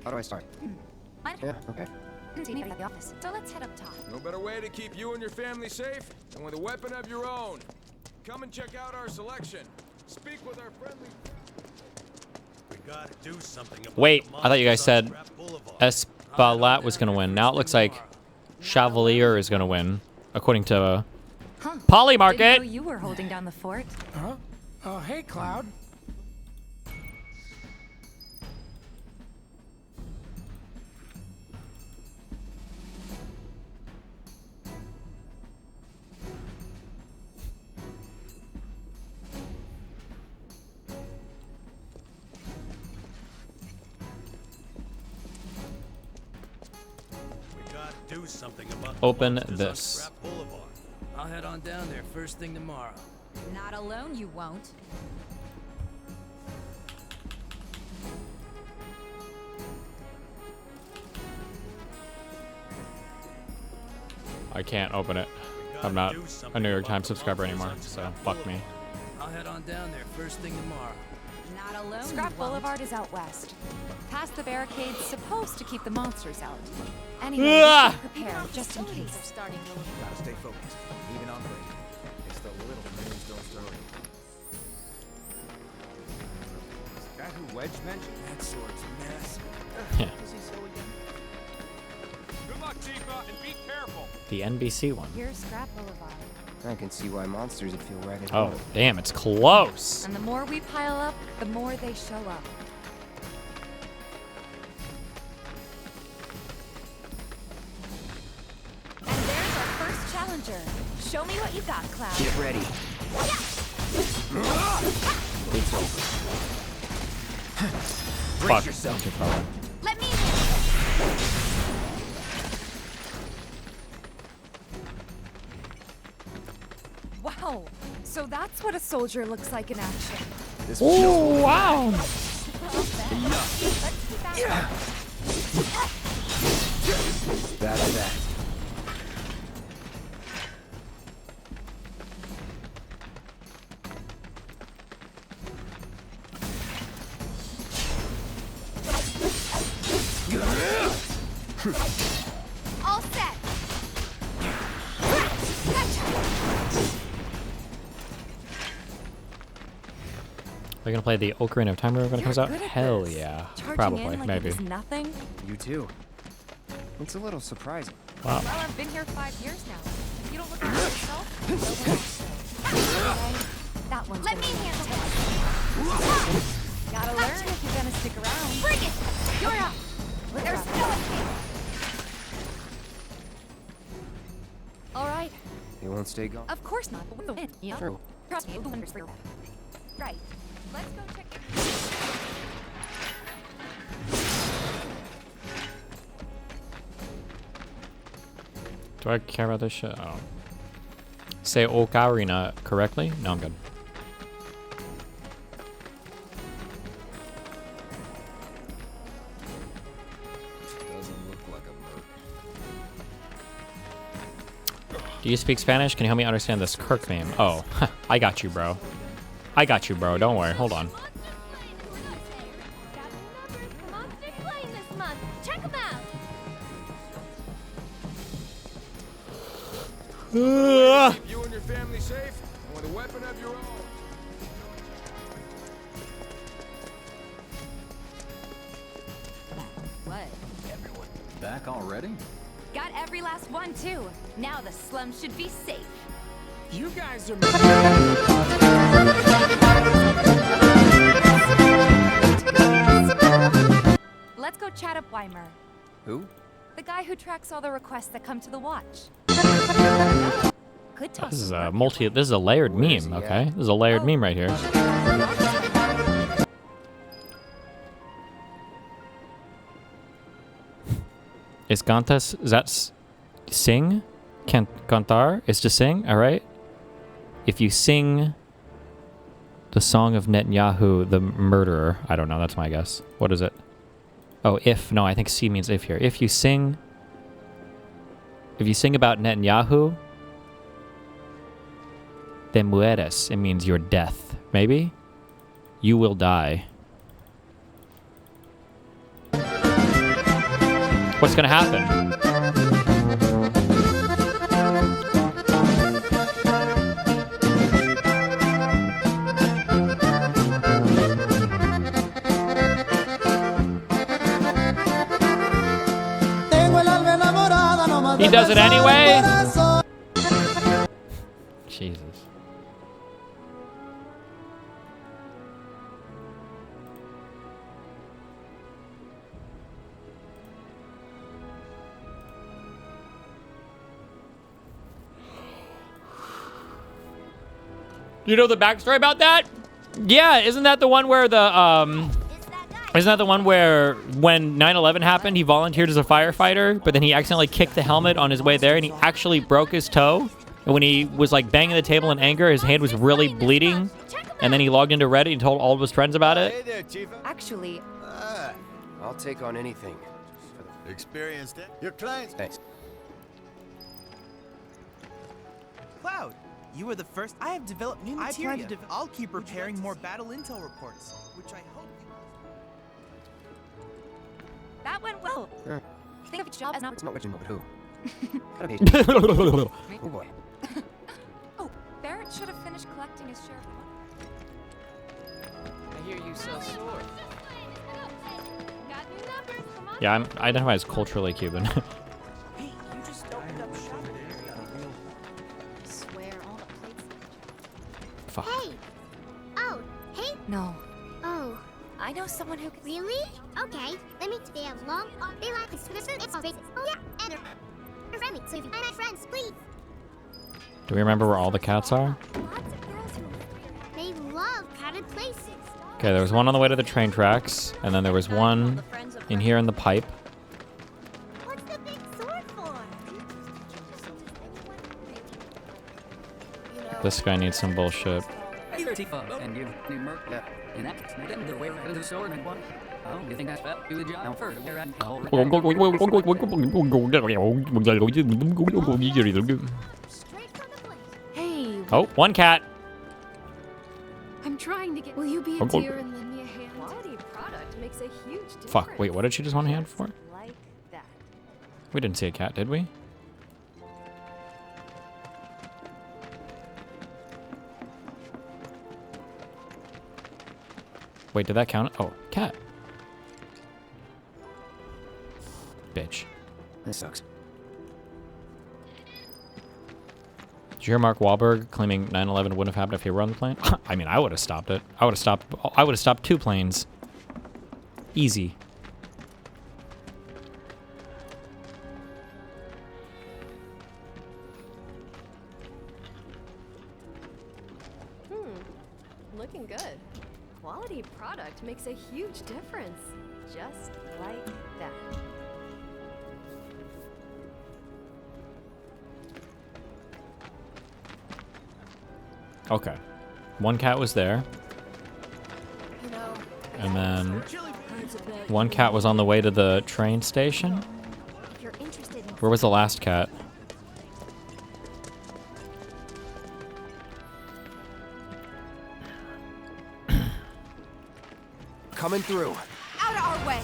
How do I start? Mind? Yeah, okay. Continue at the office. So let's head up top. No better way to keep you and your family safe than with a weapon of your own. Come and check out our selection. Speak with our friendly. We gotta do something about Wait, the I thought you guys said Scrap Boulevard. Espalat was gonna win. Now it looks like Chevalier is gonna win, according to Poly Market. Didn't know you were holding down the fort. Huh? Oh, hey, Cloud. We gotta do something about the Open monsters on this. Scrap Boulevard. I'll head on down there first thing tomorrow. Not alone, you won't. I can't open it. I'm not a New York Times subscriber anymore, so fuck me. I'll head on down there first thing tomorrow. Not alone. Scrap Boulevard is out west. Past the barricades, supposed to keep the monsters out. Anyway, Ah! prepare just in case. Starting to look. Gotta stay focused, even on break. It's the little things don't throw it. Is the guy who Wedge mentioned? That sword's a mess. Yeah. Is he so again? Good luck, Tifa, and be careful. The NBC one. Here's Scrap Boulevard. I can see why monsters would feel right at Oh, home. damn, it's close. And the more we pile up, the more they show up. And there's our first challenger. Show me what you got, Cloud. Get ready. It's over. Fuck. yourself. Too far. Let me. Wow. So that's what a soldier looks like in action. Oh, wow. That's that. All set. Are we gonna play the Ocarina of Time when it comes out? good at Hell this. yeah. Charging Probably, in like maybe. It was nothing. You too. It's a little surprising. Wow. Well, I've been here 5 years now. If you don't look after yourself, no one else will. Okay, that one's Let me gonna be handle tough. this. Gotta learn if you're gonna stick around. Bring it. You're up. Let's There's rock. no escape. All right. They won't stay gone. Of course not. But we'll win. You know? True. Trust me, we'll do wonders for your back. Right. Let's go check. Do I care about this shit? Oh. Say Ocarina correctly? No, I'm good. Doesn't look like a merc. Do you speak Spanish? Can you help me understand this Kirk meme? Oh, I got you, bro. I got you, bro. Don't worry. Hold on. Monsters playing this month. Check them out. Keep you and your family safe and with a weapon of your own. back already? Got every last one, too. Now the slum should be safe. You guys are. Let's go chat up Weimer. Who? The guy who tracks all the requests that come to the watch. Good talk. This is a this is a layered meme, okay? This is a layered meme right here. Is Gantas, is that sing? Cantar is to sing, all right? If you sing the song of Netanyahu, the murderer, I don't know, that's my guess. What is it? Oh, no, I think C means if here. If you sing about Netanyahu, te mueres, it means your death. Maybe? You will die. What's gonna happen? He does it anyway? Jesus. You know the backstory about that? Yeah, isn't that the one where isn't that the one where when 9/11 happened, he volunteered as a firefighter, but then he accidentally kicked the helmet on his way there and he actually broke his toe? And when he was like banging the table in anger, his hand was really bleeding. And then he logged into Reddit and told all of his friends about it. Hey there, Chief. Actually, I'll take on anything. Experienced it. Your clients. Thanks. Cloud, you were the first. I have developed new material. I'll keep preparing more battle intel reports, which I hope. that went well. Sure. Think of each job as an It's not what you know, but who? Oh boy. Oh, Barrett should have finished collecting his share of I hear you sell swords. Got new numbers. Come on. Yeah, I identify as culturally Cuban. Hey, you just opened up shop. I swear all the plates. Fuck. Hey. Oh. Hey. No. Oh. I know someone who can... Really? Okay. Let me. They have long. They like this. It's all basic. Oh yeah. And they're friendly. So if you find my friends, please. Do we remember where all the cats are? Lots of girls who. They love crowded places. Okay, there was one on the way to the train tracks, and then there was one in here in the pipe. What's the big sword for? This guy needs some bullshit. Hey there, Tifa. And you Merc. In that case, get the way around the sword and what? Oh, you think I spell? Do the job now first. They're at Hey. Oh, one cat. I'm trying to get. Will you be a dear and lend me a hand? Quality product makes a huge difference. Fuck, wait, what did she just want a hand for? Like that. We didn't see a cat, did we? Wait, did that count? Oh, cat. Bitch. This sucks. Did you hear Mark Wahlberg claiming 9/11 wouldn't have happened if he were on the plane? I mean, I would have stopped it. I would have stopped 2 planes. Easy. Looking good. Quality product makes a huge difference. Just like that. Okay. One cat was there. And then one cat was on the way to the train station. Where was the last cat? Coming through. Out of our way.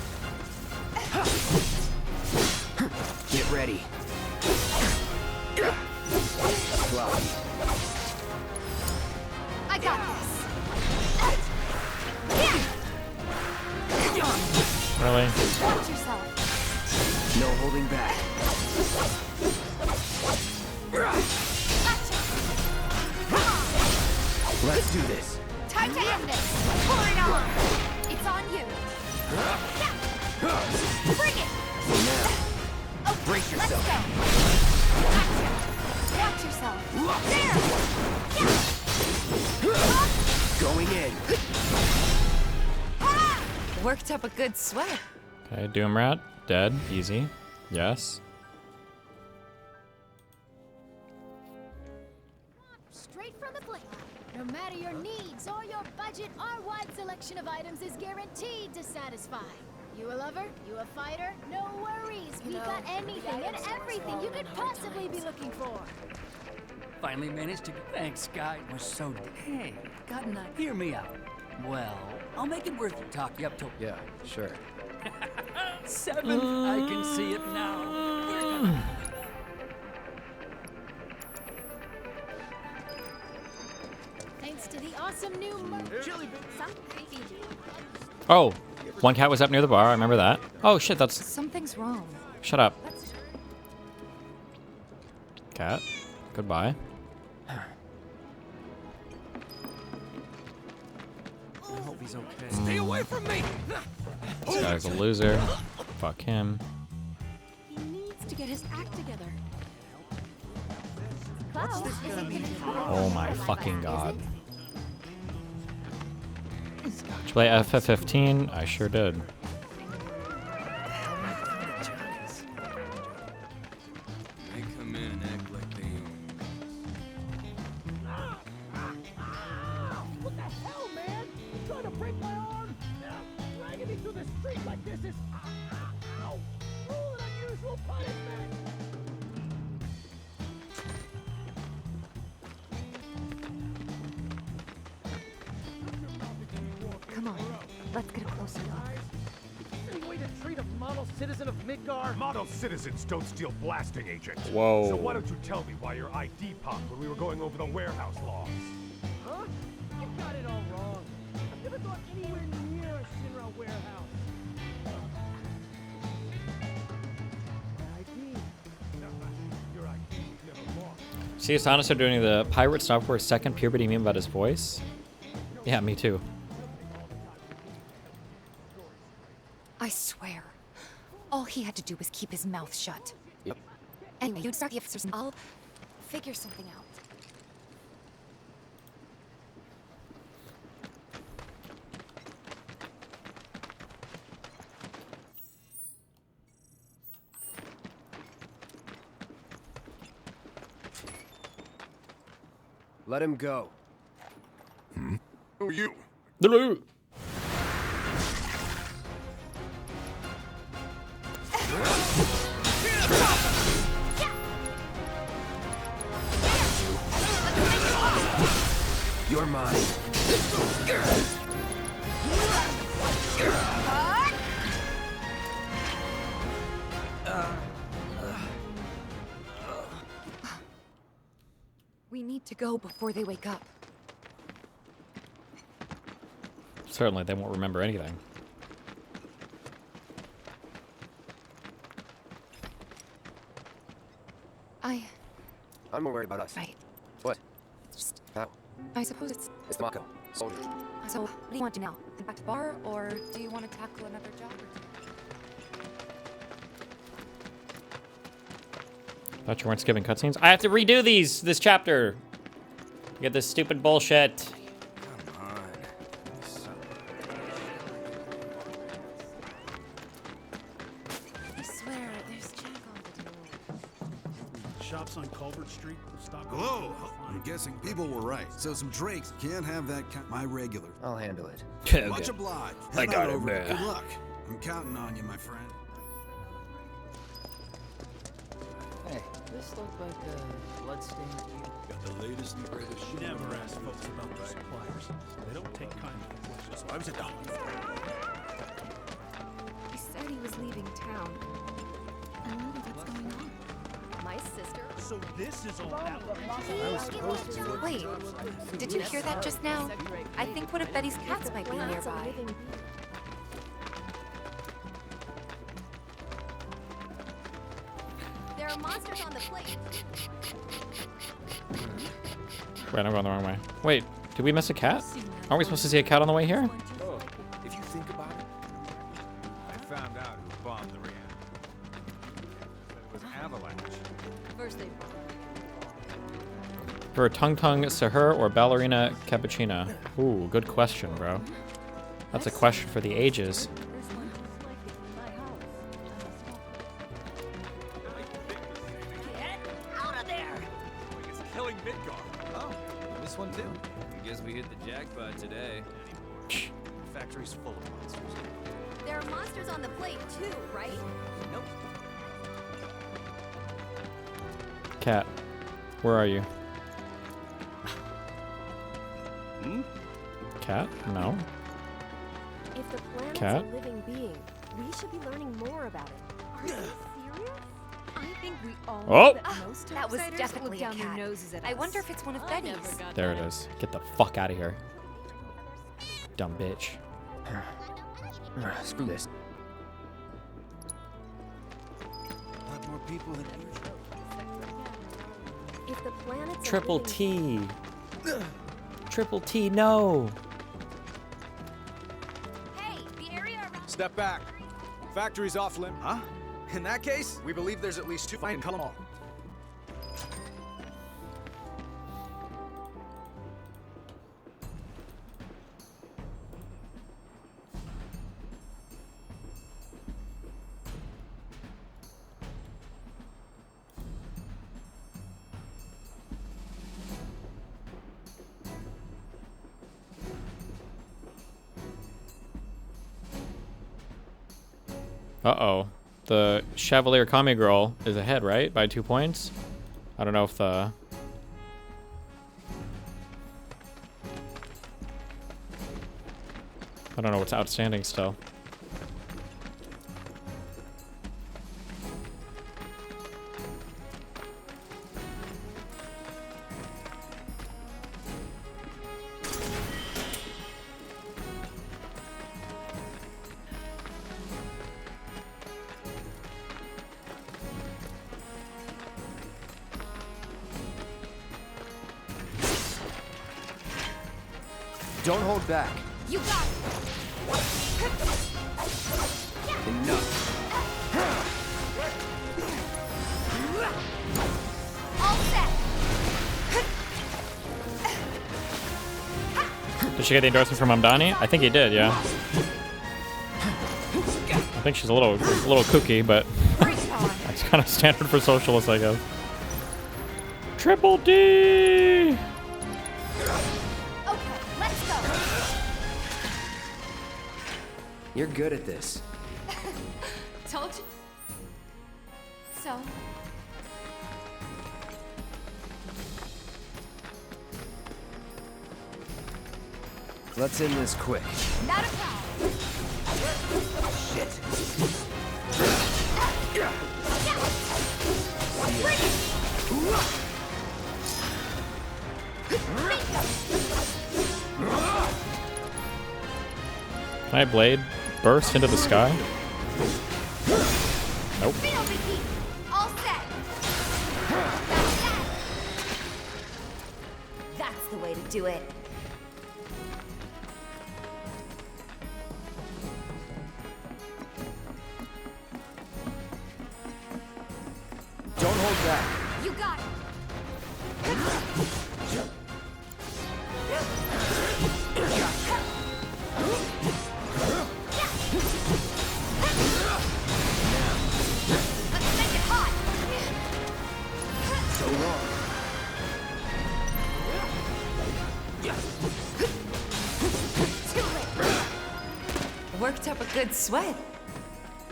Get ready. Slop. I got this. Really? Watch yourself. No holding back. Let's do this. Time to end this. Pull it on. It's on you. Bring it. Now, Oh, brace yourself. Let's go. Watch yourself. There. Going in. Worked up a good sweat. Okay, Doomrat, dead, easy. Yes. Straight from the blade. No matter your needs or your budget, our wide selection of items is guaranteed to satisfy. You a lover? You a fighter? No worries. We've got anything and everything you could possibly be looking for. Finally managed to. Thanks, guy. Was so. Hey, gotta not hear me out. Well, I'll make it worth it. Talk you up till. Yeah, sure. 7th, I can see it now. Thanks to the awesome new chili. Oh, one cat was up near the bar. I remember that. Oh shit, that's. Something's wrong. Shut up. Cat. Goodbye. I hope he's okay. Stay away from me! This guy's a loser. Fuck him. He needs to get his act together. Oh my fucking god. Did you play FF15? I sure did. They come in and act like they own. What the hell, man? You trying to break my arm? Dragging me through the street like this is... Ow! Cruel and unusual punishment! Come on, let's get a closer look. Any way to treat a model citizen of Midgar? Model citizens don't steal blasting agents. Whoa. So why don't you tell me why your ID popped when we were going over the warehouse laws? Huh? You got it all wrong. I've never thought anywhere near a Shinra warehouse. ID. Your ID never lost. See, Asana are doing the pirate stuff where second puberty meme about his voice. Yeah, me too. I swear, all he had to do was keep his mouth shut. Yep. Anyway, you'd start the officers and I'll figure something out. Let him go. Who are you? Hello. You're mine. We need to go before they wake up. Certainly, they won't remember anything. I'm more worried about us. Right. What? Just, How? I suppose it's... It's Mako. Soldier. So, what do you want to do now? Back to the bar, or do you want to tackle another job or two? Thought you weren't skipping cutscenes. I have to redo this chapter. Get this stupid bullshit. I swear, there's Jack on the door. Shops on Culvert Street. Stock. Hello. I'm guessing people were right. So some drinks can't have that. My regular. I'll handle it. Much obliged. I Head got on it, over. man. Good luck. I'm counting on you, my friend. Hey, this looks like a bloodstained cube. Got the latest and greatest shit. Never ask folks about their suppliers. They don't take kindly to questions. So I was at the He said he was leaving town. I wonder what's going on. My sister. So this is all happening. Wait, did you hear that just now? I think one of Betty's cats might be nearby. There are monsters on the plate. Wait, I'm going the wrong way. Wait, did we miss a cat? Aren't we supposed to see a cat on the way here? Oh, if you think about it, I found out who bombed the reactor. It was Avalanche. First they For a Tung Tung Sahur or Ballerina Cappuccina? Ooh, good question, bro. That's a question for the ages. Out of there! It's killing Midgard. Oh, this one too. I guess we hit the jackpot today. The factory's full of monsters. There are monsters on the plate too, right? Nope. Cat, where are you? Cat? No. If the planet's Cat? a living being, we should be learning more about it. Are you serious? I think we all Oh! know that most That was outsiders definitely look a down their cat. noses at I us. wonder if it's one of Betty's. There it is. Get the fuck out of here. Dumb bitch. Screw this. A lot more people than usual. If the planet's a Triple living T. Triple T, no. Hey, the area around. Step back. Factory's off limit. Huh? In that case, We believe there's at least 2. fine, come on. Uh-oh. The Chevalier Commie girl is ahead, right? By 2 points? I don't know if the... I don't know what's outstanding still. Don't hold back. You got it. Enough. All set. Did she get the endorsement from Amdani? I think he did, yeah. I think she's a little kooky, but that's kind of standard for socialists, I guess. Triple D! Let's go. You're good at this. Told you. So, Let's end this quick. not a problem. Shit. Can I blade burst into the sky? Nope. Feel the heat. All set. That's the way to do it. Don't hold back. You got it. Let's make it hot. So long. Too late. Worked up a good sweat.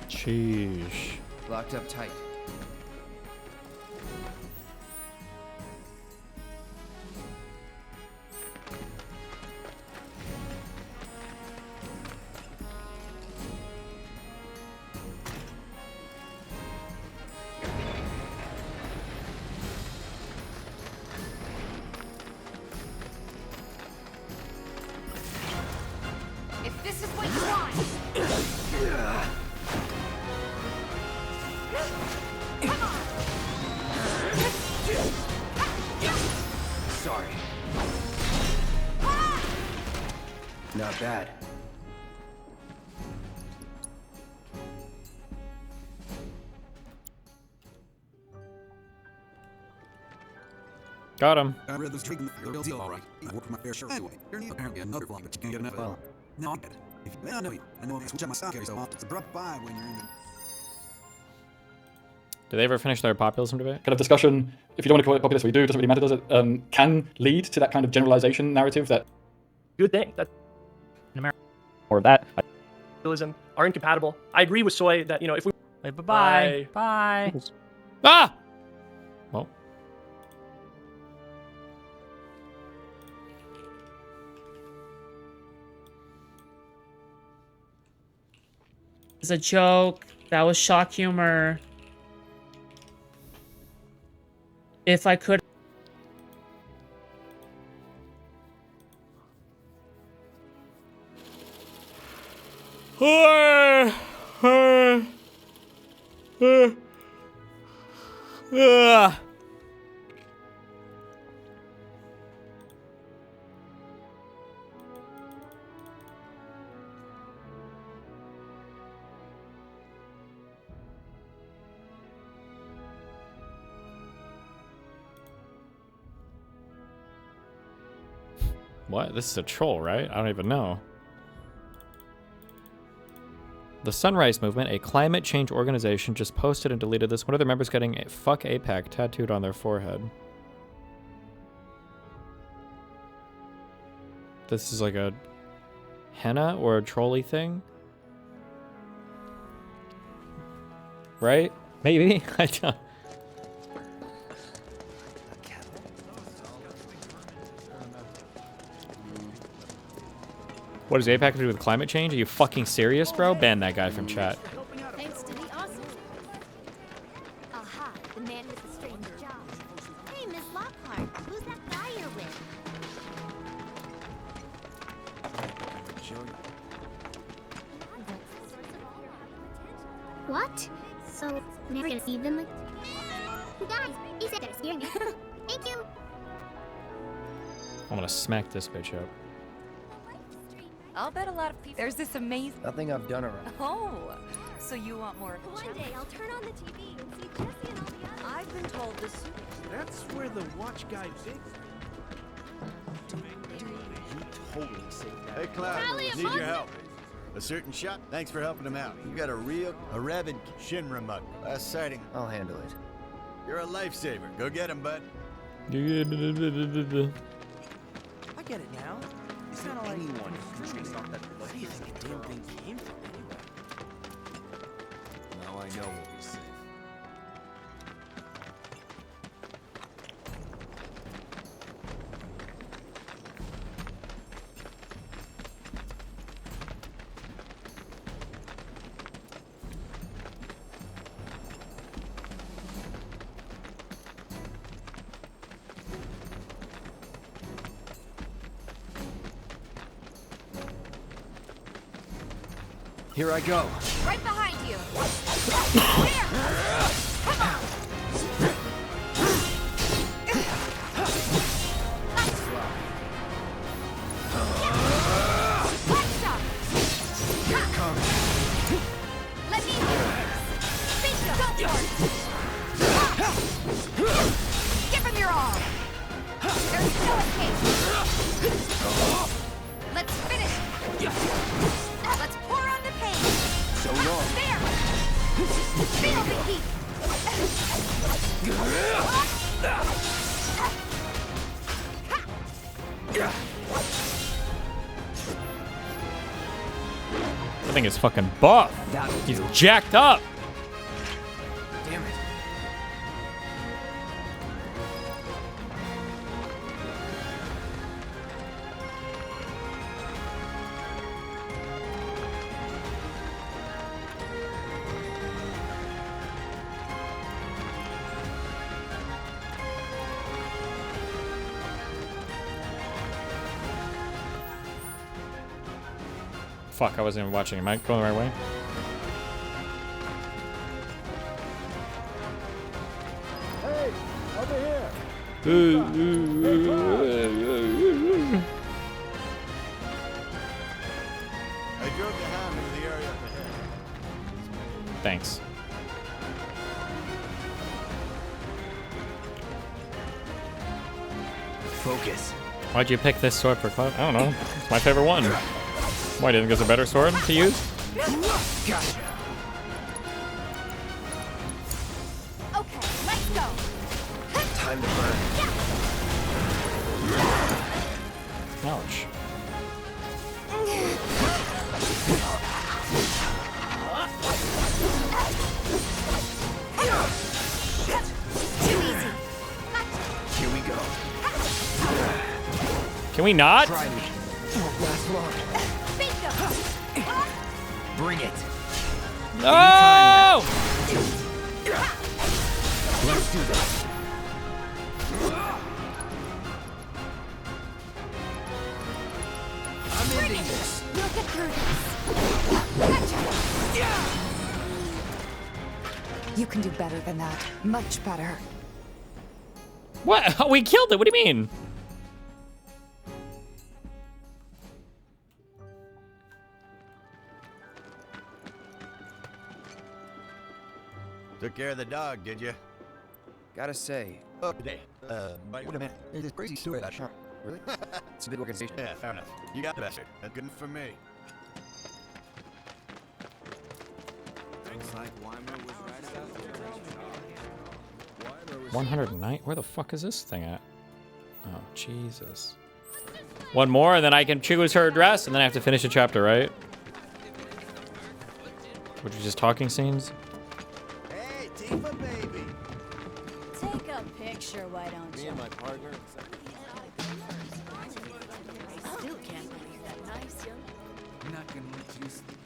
Sheesh. Locked up tight. If this is what you want. not bad. Got him. I read this trick in the real deal, all right. I worked my fair share anyway. There's apparently another flaw, but you can't get enough of it. No, I get it. If you, I know you. I know I switch out my stock every so often. So drop by when you're in the... Did they ever finish their populism debate? Kind of discussion, if you don't want to call it populist, we do, it doesn't really matter, does it? Can lead to that kind of generalization narrative that... Good thing that in America or that populism are incompatible. I agree with Soy that, you know, if we... Wait, bye-bye. Bye. Ah! Well. It's a joke. That was shock humor. If I could... What? This is a troll, right? I don't even know. The Sunrise Movement, a climate change organization, just posted and deleted this. One of their members getting a "fuck APAC" tattooed on their forehead. This is like a henna or a trolley thing? Right? Maybe? I don't... What does APAC have to do with climate change? Are you fucking serious, bro? Ban that guy from chat. Thanks to the awesome. Aha, the man with the strange job. Hey, Miss Lockhart, who's that guy you're with? What? So, never gonna see them like... Guys, he said they're scaring me. Thank you. I'm gonna smack this bitch up. I'll bet a lot of people. There's this amazing. Nothing I've done around. Oh, so you want more of a One challenge? day I'll turn on the TV and see Jesse and all the others. I've been told this. That's where the watch guy digs. You totally saved that. Hey, Cloud, Rally need among your help. A certain shot? Thanks for helping him out. You got a rabid Shinra mug. Last sighting. I'll handle it. You're a lifesaver. Go get him, bud. I get it now. It's not like anyone can trace off that blood. Where do you think the damn thing came from anyway? Now I know what we say. Here I go. Right behind you. There. Come on. Let's stop. Here it comes. Let me do this. Bingo. Go for it. Give him your all. There's no escape. Let's finish. Let's pour on the pain. So long. There. Feel the heat. I think it's fucking buff. He's jacked up. Damn it. Fuck, I wasn't even watching. Am I going the right way? Hey, over here. Thanks. Focus. Why'd you pick this sword for clout? I don't know. It's my favorite one. Why, do you think it's a better sword to use? Gotcha. Okay, let's go. Time to burn. Ouch. Too easy. Here we go. Can we not? Try me. Won't last long. Bring it. No! Let's do this. I'm ending this. We'll get through this. Gotcha. You can do better than that. Much better. What? We killed it. What do you mean? Took care of the dog, did you? Gotta say. Oh, today. Wait a minute. There's this crazy story about Sharp. Really? It's a big organization. Yeah, fair enough. You got the bastard. That's good enough for me. Looks like Weimer was right about 109? Where the fuck is this thing at? Oh, Jesus. One more, and then I can choose her address, and then I have to finish a chapter, right? Which is just talking scenes? Hey, Tifa, baby. Take a picture, why don't you? Me and my partner. I still can't believe that nice young. I'm not gonna let you sleep.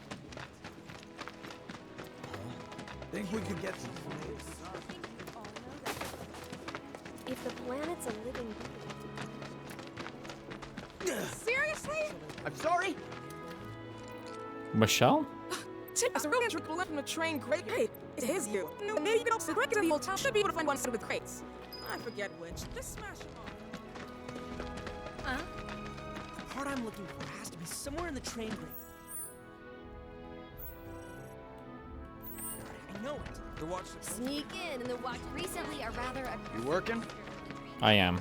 Think we could get some. If the planet's a living Seriously? I'm sorry. Michelle? As a real integral left from the train crate. Hey, it is you. No, maybe you can also the the old town should be able to find one set with crates. I forget which. Just smash them all. Huh? The part I'm looking for has to be somewhere in the train crate. I know it. To watch Sneak in, and the watch recently are rather. You working? I am.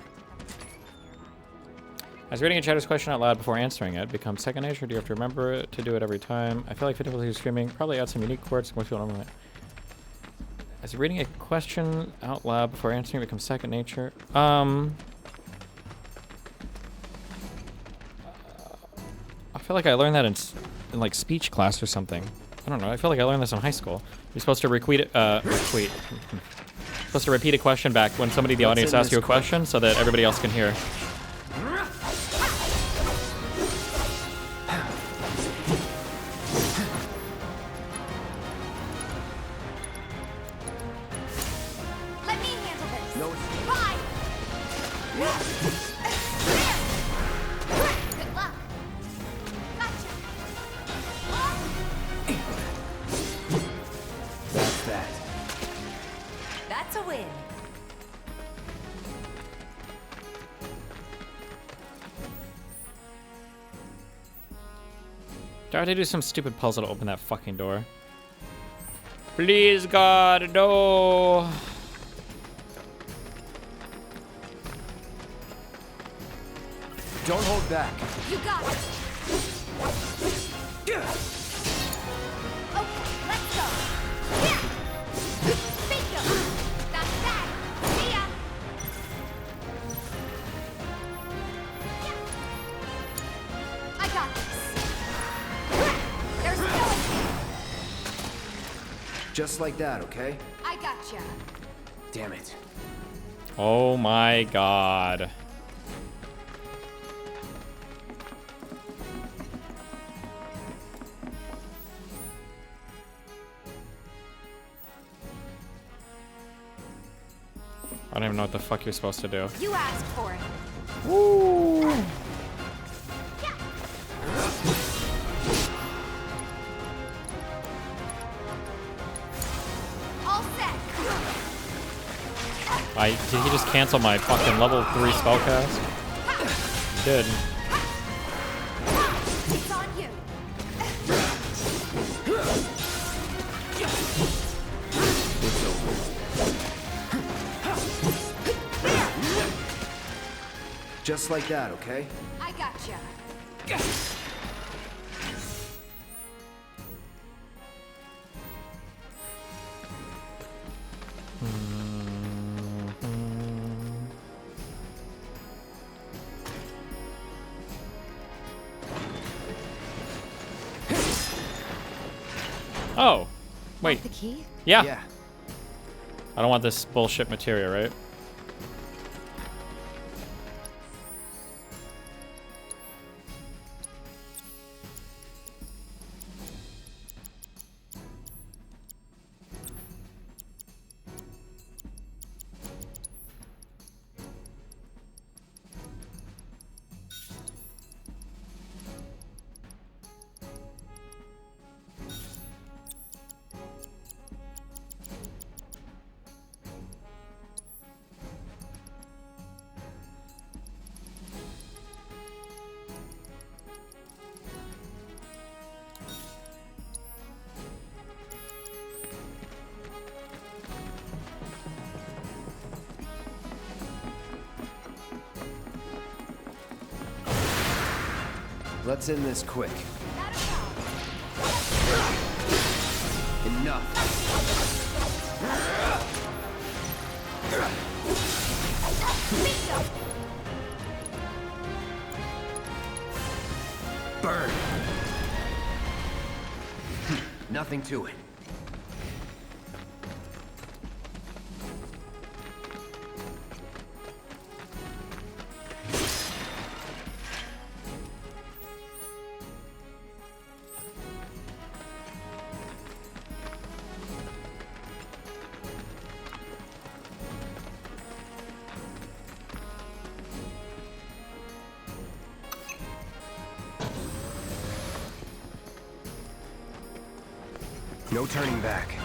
I was reading a chatter's question out loud before answering it. Becomes second nature? Do you have to remember it to do it every time? I feel like 50% screaming probably add some unique quirks. Most people don't know. As reading a question out loud before answering it becomes second nature. I feel like I learned that in like speech class or something. I don't know. I feel like I learned this in high school. You're supposed to supposed to repeat a question back when somebody in the audience asks you a question so that everybody else can hear. Let me handle this. No. Bye. Good luck. Gotcha. That's that. That's a win. Do I have to do some stupid puzzle to open that fucking door? Please, God, no. Don't hold back. You got it. Okay, let's go. Bingo. That's that. See ya. I got this. There's no escape. Just like that, okay? I gotcha. Damn it. Oh my God. I don't even know what the fuck you're supposed to do. You asked for it. Woo! All set. Did he just cancel my fucking level 3 spellcast? He did. It's on you. Just like that, okay? I gotcha. Oh, wait. The key? Yeah. I don't want this bullshit materia, right? Let's end this quick. Enough. Burn. Nothing to it. No turning back.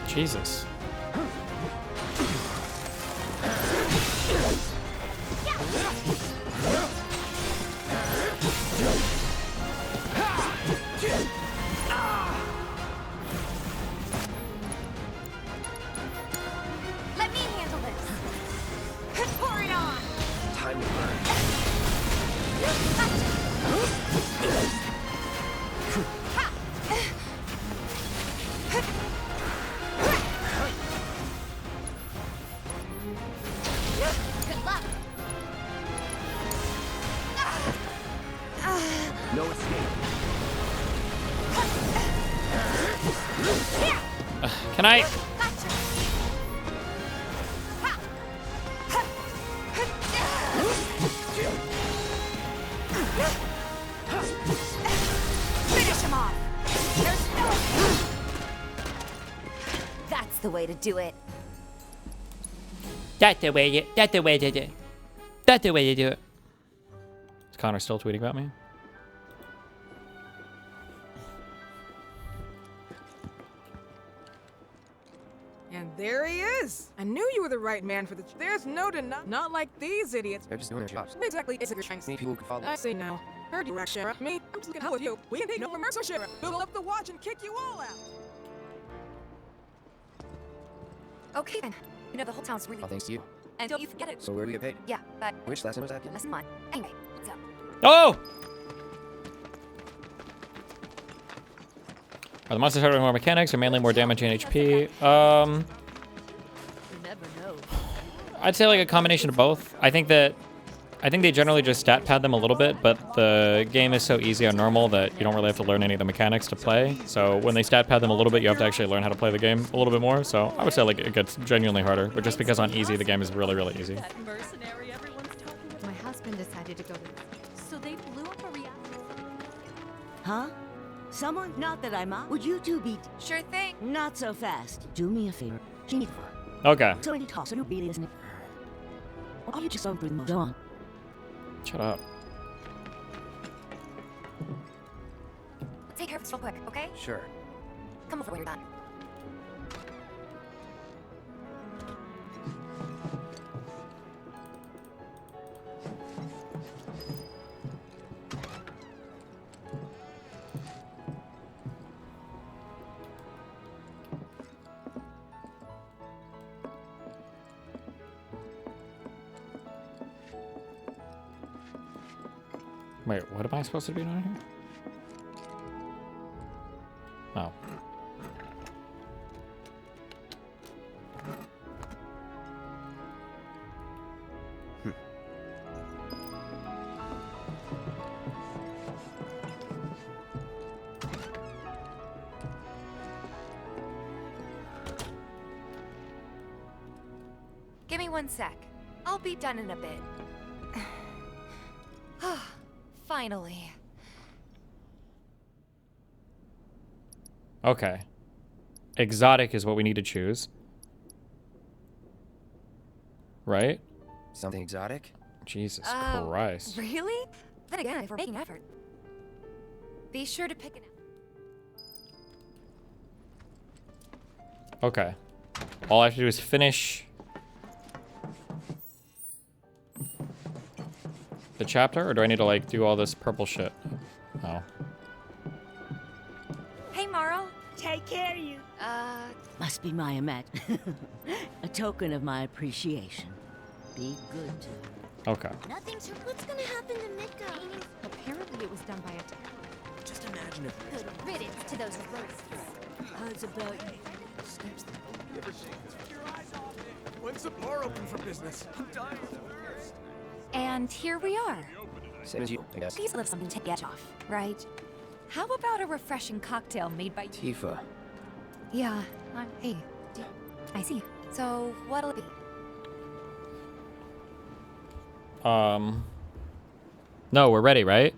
Jesus. Let me handle this. Pour it on. Time to burn. Good luck. No escape. Can I? Finish him off. There's no. That's the way to do it. That's the way you do it. That's the way you do it. Is Connor still tweeting about me? And there he is. I knew you were the right man for the. There's no denying. Not like these idiots. They're just doing their jobs. Exactly. It's a good chance. Need people who can follow. I say no. Heard you, Sheriff. Me, I'm just gonna hell with you. We can take no remorse, Sheriff. We'll up the watch and kick you all out. Okay then. You know the whole town's really. All thanks to you. And don't you forget it. So where do we get paid? Yeah, but. Which lesson was that again? Lesson 1. Anyway, so. Oh! Are the monsters having more mechanics or mainly more damage and HP? I'd say like a combination of both. I think they generally just stat pad them a little bit, but the game is so easy on normal that you don't really have to learn any of the mechanics to play. So when they stat pad them a little bit, you have to actually learn how to play the game a little bit more. So I would say like it gets genuinely harder, but just because on easy, the game is really, really easy. My husband decided to go So they blew up a reactor. Huh? Someone? Not that I'm out. Would you two be? Sure thing. Not so fast. Do me a favor. Okay. So any toss, no really isn't it? Or you just don't bring them on. Shut up. Take care of this real quick, okay? Sure. Come over when you're done. Wait, what am I supposed to be doing here? Oh. Give me 1 sec. I'll be done in a bit. Finally. Okay. Exotic is what we need to choose. Right? Something exotic? Jesus Christ. Really? Then again, if we're making effort. Be sure to pick an... Okay. All I have to do is finish the chapter, or do I need to like do all this purple shit? Oh. Hey, Morrow. Take care of you. Must be my Amet. A token of my appreciation. Be good to her. Okay. Nothing to... What's gonna happen to Mika? Apparently it was done by a terrorist. Just imagine if... Good riddance to those roasts. How's about you? When's the bar open for business? I'm dying. And here we are. Same as you, I guess. Please live something to get off, right? How about a refreshing cocktail made by... Tifa. Yeah, hey, I see. So, what'll it be? No, we're ready, right?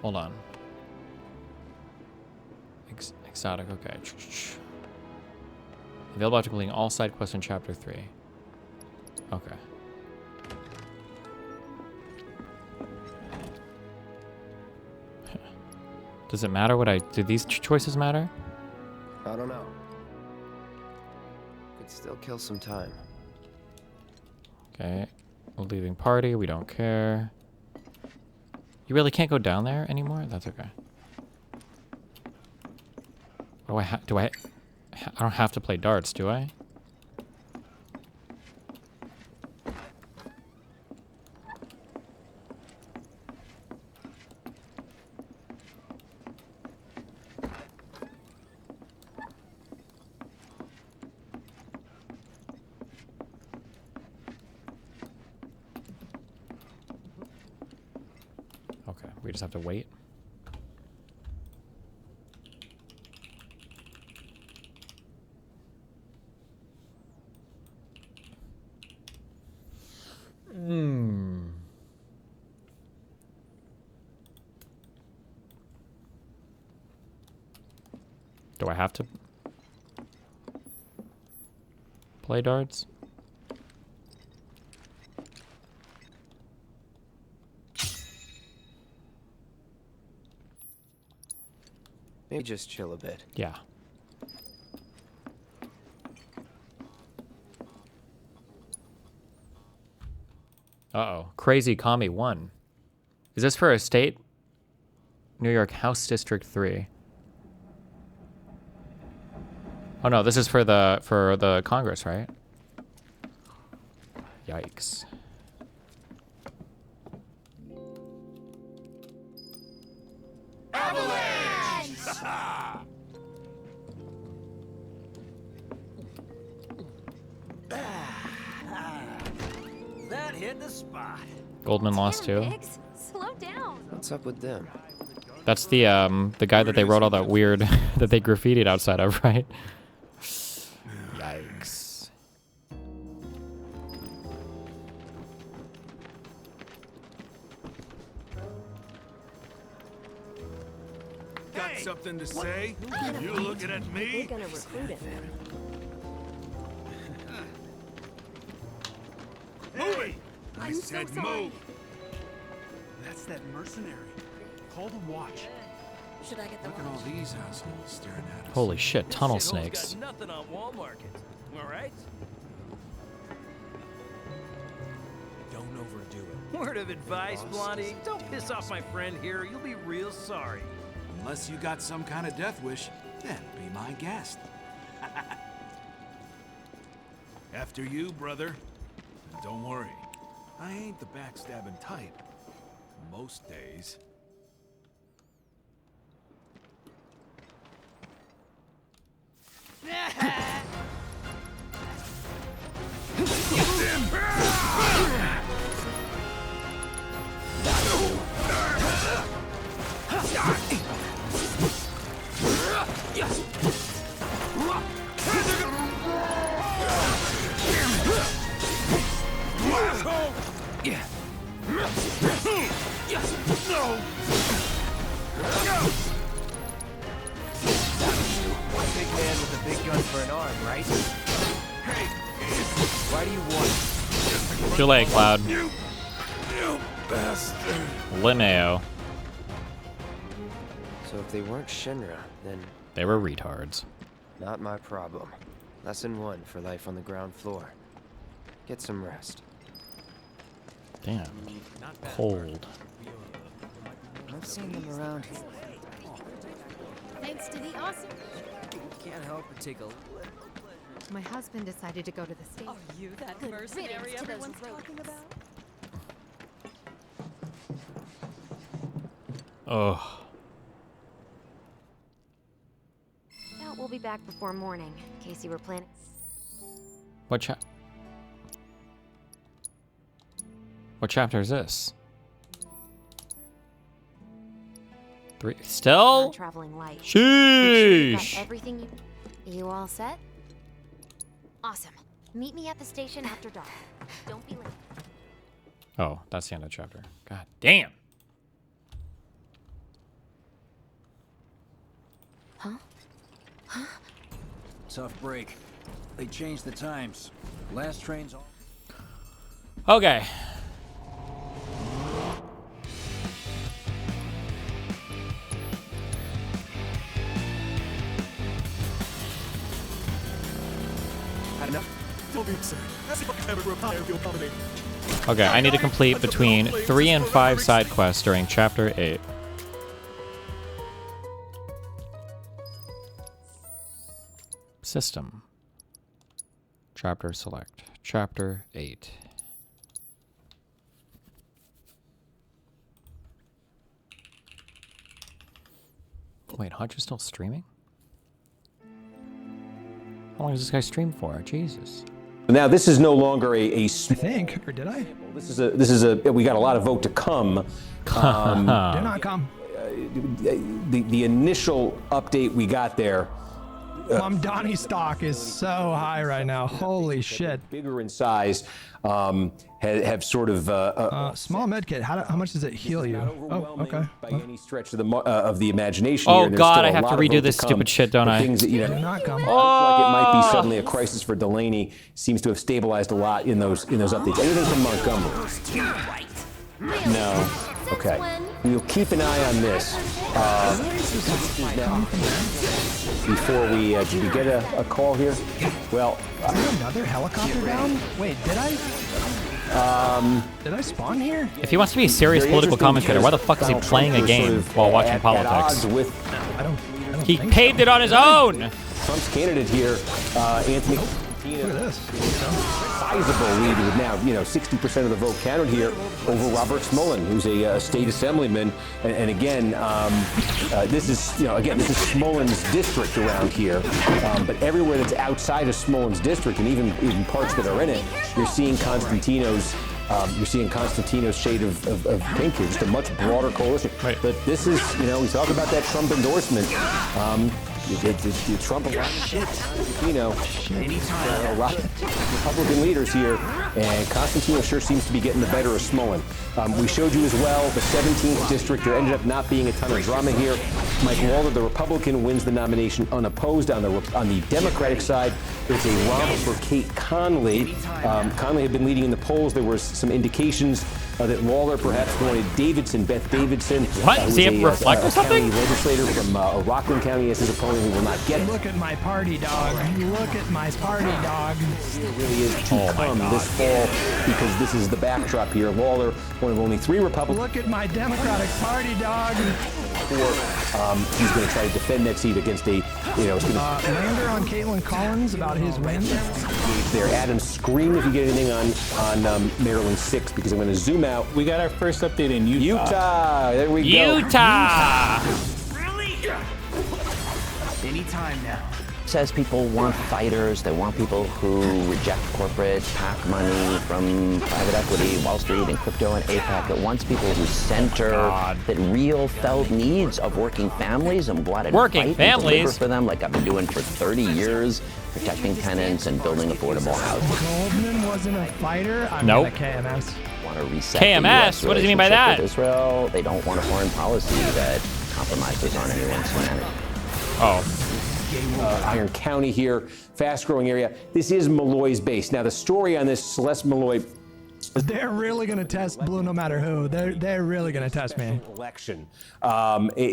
Hold on. Exotic, okay. Available after completing all side quests in Chapter 3. Okay. Does it matter what do these choices matter? I don't know. Could still kill some time. Okay. We're leaving party, we don't care. You really can't go down there anymore? That's okay. What do I don't have to play darts, do I? Okay, we just have to wait. Do I have to play darts? Maybe just chill a bit. Yeah. Uh-oh. Crazy Commie 1. Is this for a state? New York House District 3. Oh no, this is for the Congress, right? Yikes. That hit the spot. Goldman lost too. Slow down. What's up with them? That's the guy that they wrote all that weird that they graffitied outside of, right? Yikes. Got something to say? You looking at me? We're gonna recruit him. Move it! I I'm so said sorry. move. That's that mercenary. Call them watch. Should I get the Look at all these assholes staring at us. Holy shit, tunnel Shithole's snakes. got nothing on Wall Market. All right? Don't overdo it. Word of advice, Blondie. Don't piss off my friend here. You'll be real sorry. Unless you got some kind of death wish, then be my guest. After you, brother. And don't worry, I ain't the backstabbing type. Most days. One big man with a big gun for an arm, right? Why do you want it? Too late, Cloud. You bastard. Limeo. So if they weren't Shinra, then They were retards. not my problem. Lesson 1 for life on the ground floor. Get some rest. Damn. Cold. I've seen them around here. Thanks to the awesome. Can't help but take a look. My husband decided to go to the States. Are you that Good mercenary riddance to those everyone's talking about? Oh. Doubt we'll be back before morning, in case you were planning. What chapter is this? 3. Still? Traveling light. Sheesh. Got everything you all set? Awesome. Meet me at the station after dark. Don't be late. Oh, that's the end of the chapter. God damn. Huh? Huh? Tough break. They changed the times. Last train's all. Okay. Okay, I need to complete between 3 and 5 side quests during Chapter 8. System. Chapter select. Chapter 8. Wait, Hutch is still streaming? How long does this guy stream for? Jesus. Now this is no longer I think, or did I? This is a. We got a lot of vote to come. Did not come. The initial update we got there. Mom Donnie's stock is so high right now. Holy shit. Bigger in size, have sort of small medkit. How much does it heal you? Oh, okay. By any stretch of the imagination. Oh here. God, I have to redo this stupid shit, don't I? Things that, you know, Did not come. like it might be suddenly a crisis for Delaney. Seems to have stabilized a lot in those updates. Anything from Montgomery? No. Okay. We'll keep an eye on this. Before we did we get a call here? Well, is there another helicopter down? Wait, did I spawn here? If he wants to be a serious political commentator, why the fuck is he playing a game while watching politics? He paved it on his own! Trump's candidate here, Anthony. Look at this. Sizable lead with now, 60% of the vote counted here over Robert Smolin, who's a state assemblyman. And again, this is, this is Smolin's district around here. But everywhere that's outside of Smolin's district, and even parts that are in it, you're seeing Constantino's shade of pink here, just a much broader coalition. Right. But this is, we talk about that Trump endorsement. Trump a lot of shit. A lot of Republican leaders here, and Constantino sure seems to be getting the better of Smolin. We showed you as well the 17th district. There ended up not being a ton of drama here. Mike Walter, the Republican, wins the nomination unopposed. On the Democratic side, it's a romp for Kate Conley. Conley had been leading in the polls. There was some indications that Lawler perhaps wanted Davidson, Beth Davidson. What? Does he have reflect or something? County legislator from Rockland County as his opponent who will not get. Look at my party dog. Look at my party dog. It really is to come this fall because this is the backdrop here. Lawler, one of only 3 Republicans. Look at my Democratic Party dog. He's going to try to defend that seat against a, it's going to... Lander on Caitlin Collins about his win. There, Adam, scream if you get anything on Maryland 6 because I'm going to zoom out. We got our first update in Utah. Utah, there we go. Utah. Really? Anytime now. Says people want fighters, they want people who reject corporate PAC money from private equity, Wall Street, and crypto and APAC. It wants people who center that real felt needs of working families and go out and fight and deliver for them, like I've been doing for 30 years, protecting tenants and building affordable housing. Goldman wasn't a fighter? I'm nope. KMS. Want to reset KMS? What does he mean by that? With Israel. They don't want a foreign policy that compromises on anyone's humanity. Oh. Iron County here, fast-growing area. This is Malloy's base. Now, the story on this, Celeste Malloy. They're really going to test Blue no matter who. They're really going to test me. Election.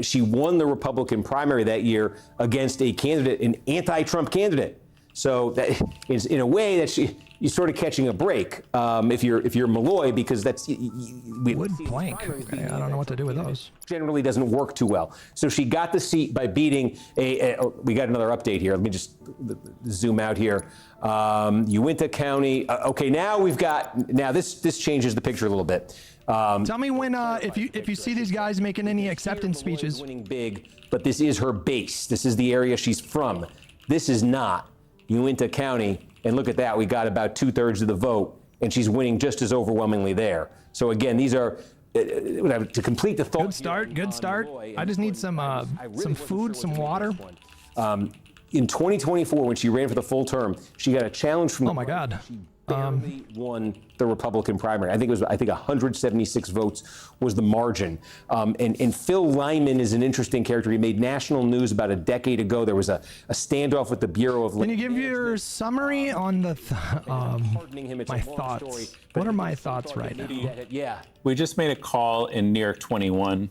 She won the Republican primary that year against a candidate, an anti-Trump candidate. So that is, in a way, that you're sort of catching a break if you're Malloy, because that's wood plank. Okay, I don't know what to do with those. Generally doesn't work too well. So she got the seat by beating we got another update here. Let me just zoom out here. Uinta County. Okay, now this changes the picture a little bit. Tell me when if you see these guys making any acceptance speeches. Winning big, but this is her base. This is the area she's from. This is not Uinta County, and look at that, we got about 2/3 of the vote, and she's winning just as overwhelmingly there. So again, these are, to complete the thought. Good start. I just need some food, some water. In 2024, when she ran for the full term, she got a challenge from. Oh my God. She barely won the Republican primary. I think 176 votes was the margin. And Phil Lyman is an interesting character. He made national news about a decade ago. There was a standoff with the Bureau of. Can you give your summary on the my thoughts? What are my thoughts right now? Yeah. We just made a call in New York 21.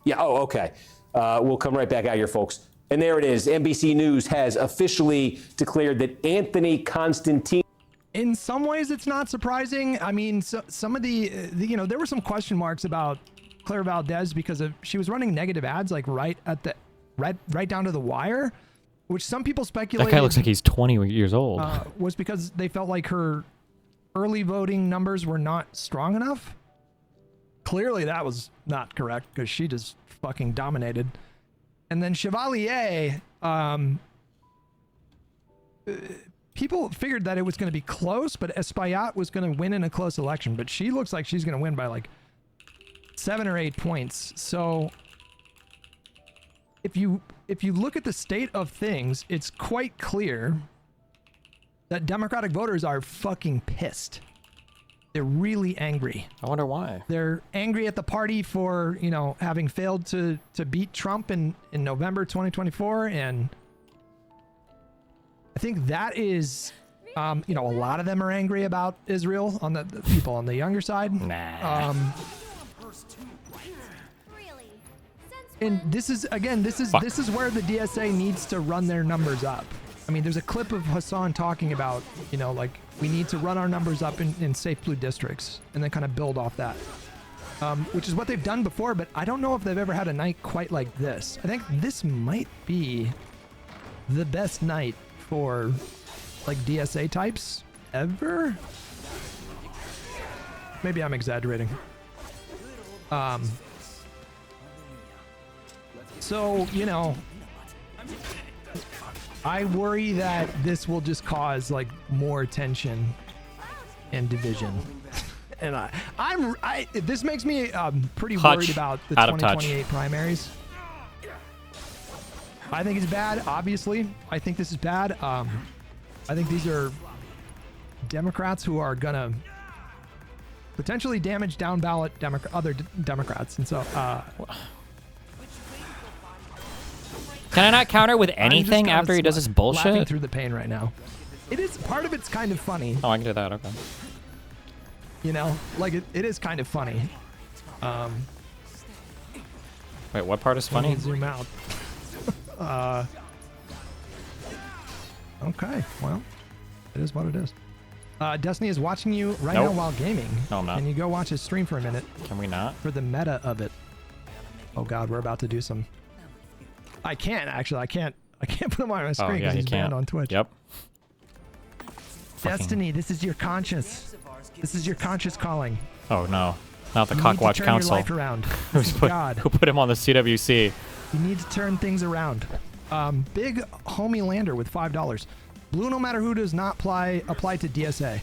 Yeah. Oh, okay. We'll come right back out here, folks. And there it is. NBC News has officially declared that Anthony Constantine. In some ways, it's not surprising. I mean, some of the there were some question marks about Claire Valdez because she was running negative ads like right down to the wire, which some people speculated. That guy looks like he's 20 years old. Was because they felt like her early voting numbers were not strong enough. Clearly, that was not correct because she just fucking dominated. And then Chevalier, people figured that it was going to be close, but Espaillat was going to win in a close election. But she looks like she's going to win by like 7 or 8 points. So if you look at the state of things, it's quite clear that Democratic voters are fucking pissed. They're really angry. I wonder why. They're angry at the party for, having failed to beat Trump in November 2024. And I think that is, a lot of them are angry about Israel on the people on the younger side. Nah. And this is where the DSA needs to run their numbers up. I mean, there's a clip of Hassan talking about, we need to run our numbers up in safe blue districts and then kind of build off that, which is what they've done before, but I don't know if they've ever had a night quite like this. I think this might be the best night for like DSA types ever. Maybe I'm exaggerating. So, I worry that this will just cause like more tension and division. And this makes me pretty worried about the 2028 primaries. I think it's bad, obviously. I think this is bad. I think these are Democrats who are gonna potentially damage down ballot other Democrats. And so can I not counter with anything after he does this bullshit? Laughing through the pain right now. It is part of it's kind of funny. Oh, I can do that. Okay. You know, like it is kind of funny. Wait, what part is Let me funny? zoom out. Okay, well, it is what it is. Destiny is watching you right now while gaming. No, I'm not. Can you go watch his stream for a minute? Can we not? For the meta of it. Oh God, we're about to do some. I can't actually. I can't put him on my screen because he's banned on Twitch. Yep. Destiny, this is your conscience. This is your conscious calling. Oh no, not the You need to Cockwatch turn Council. your life around. Who put him on the CWC? You need to turn things around. Big homie Lander with $5. Blue, no matter who does not apply to DSA.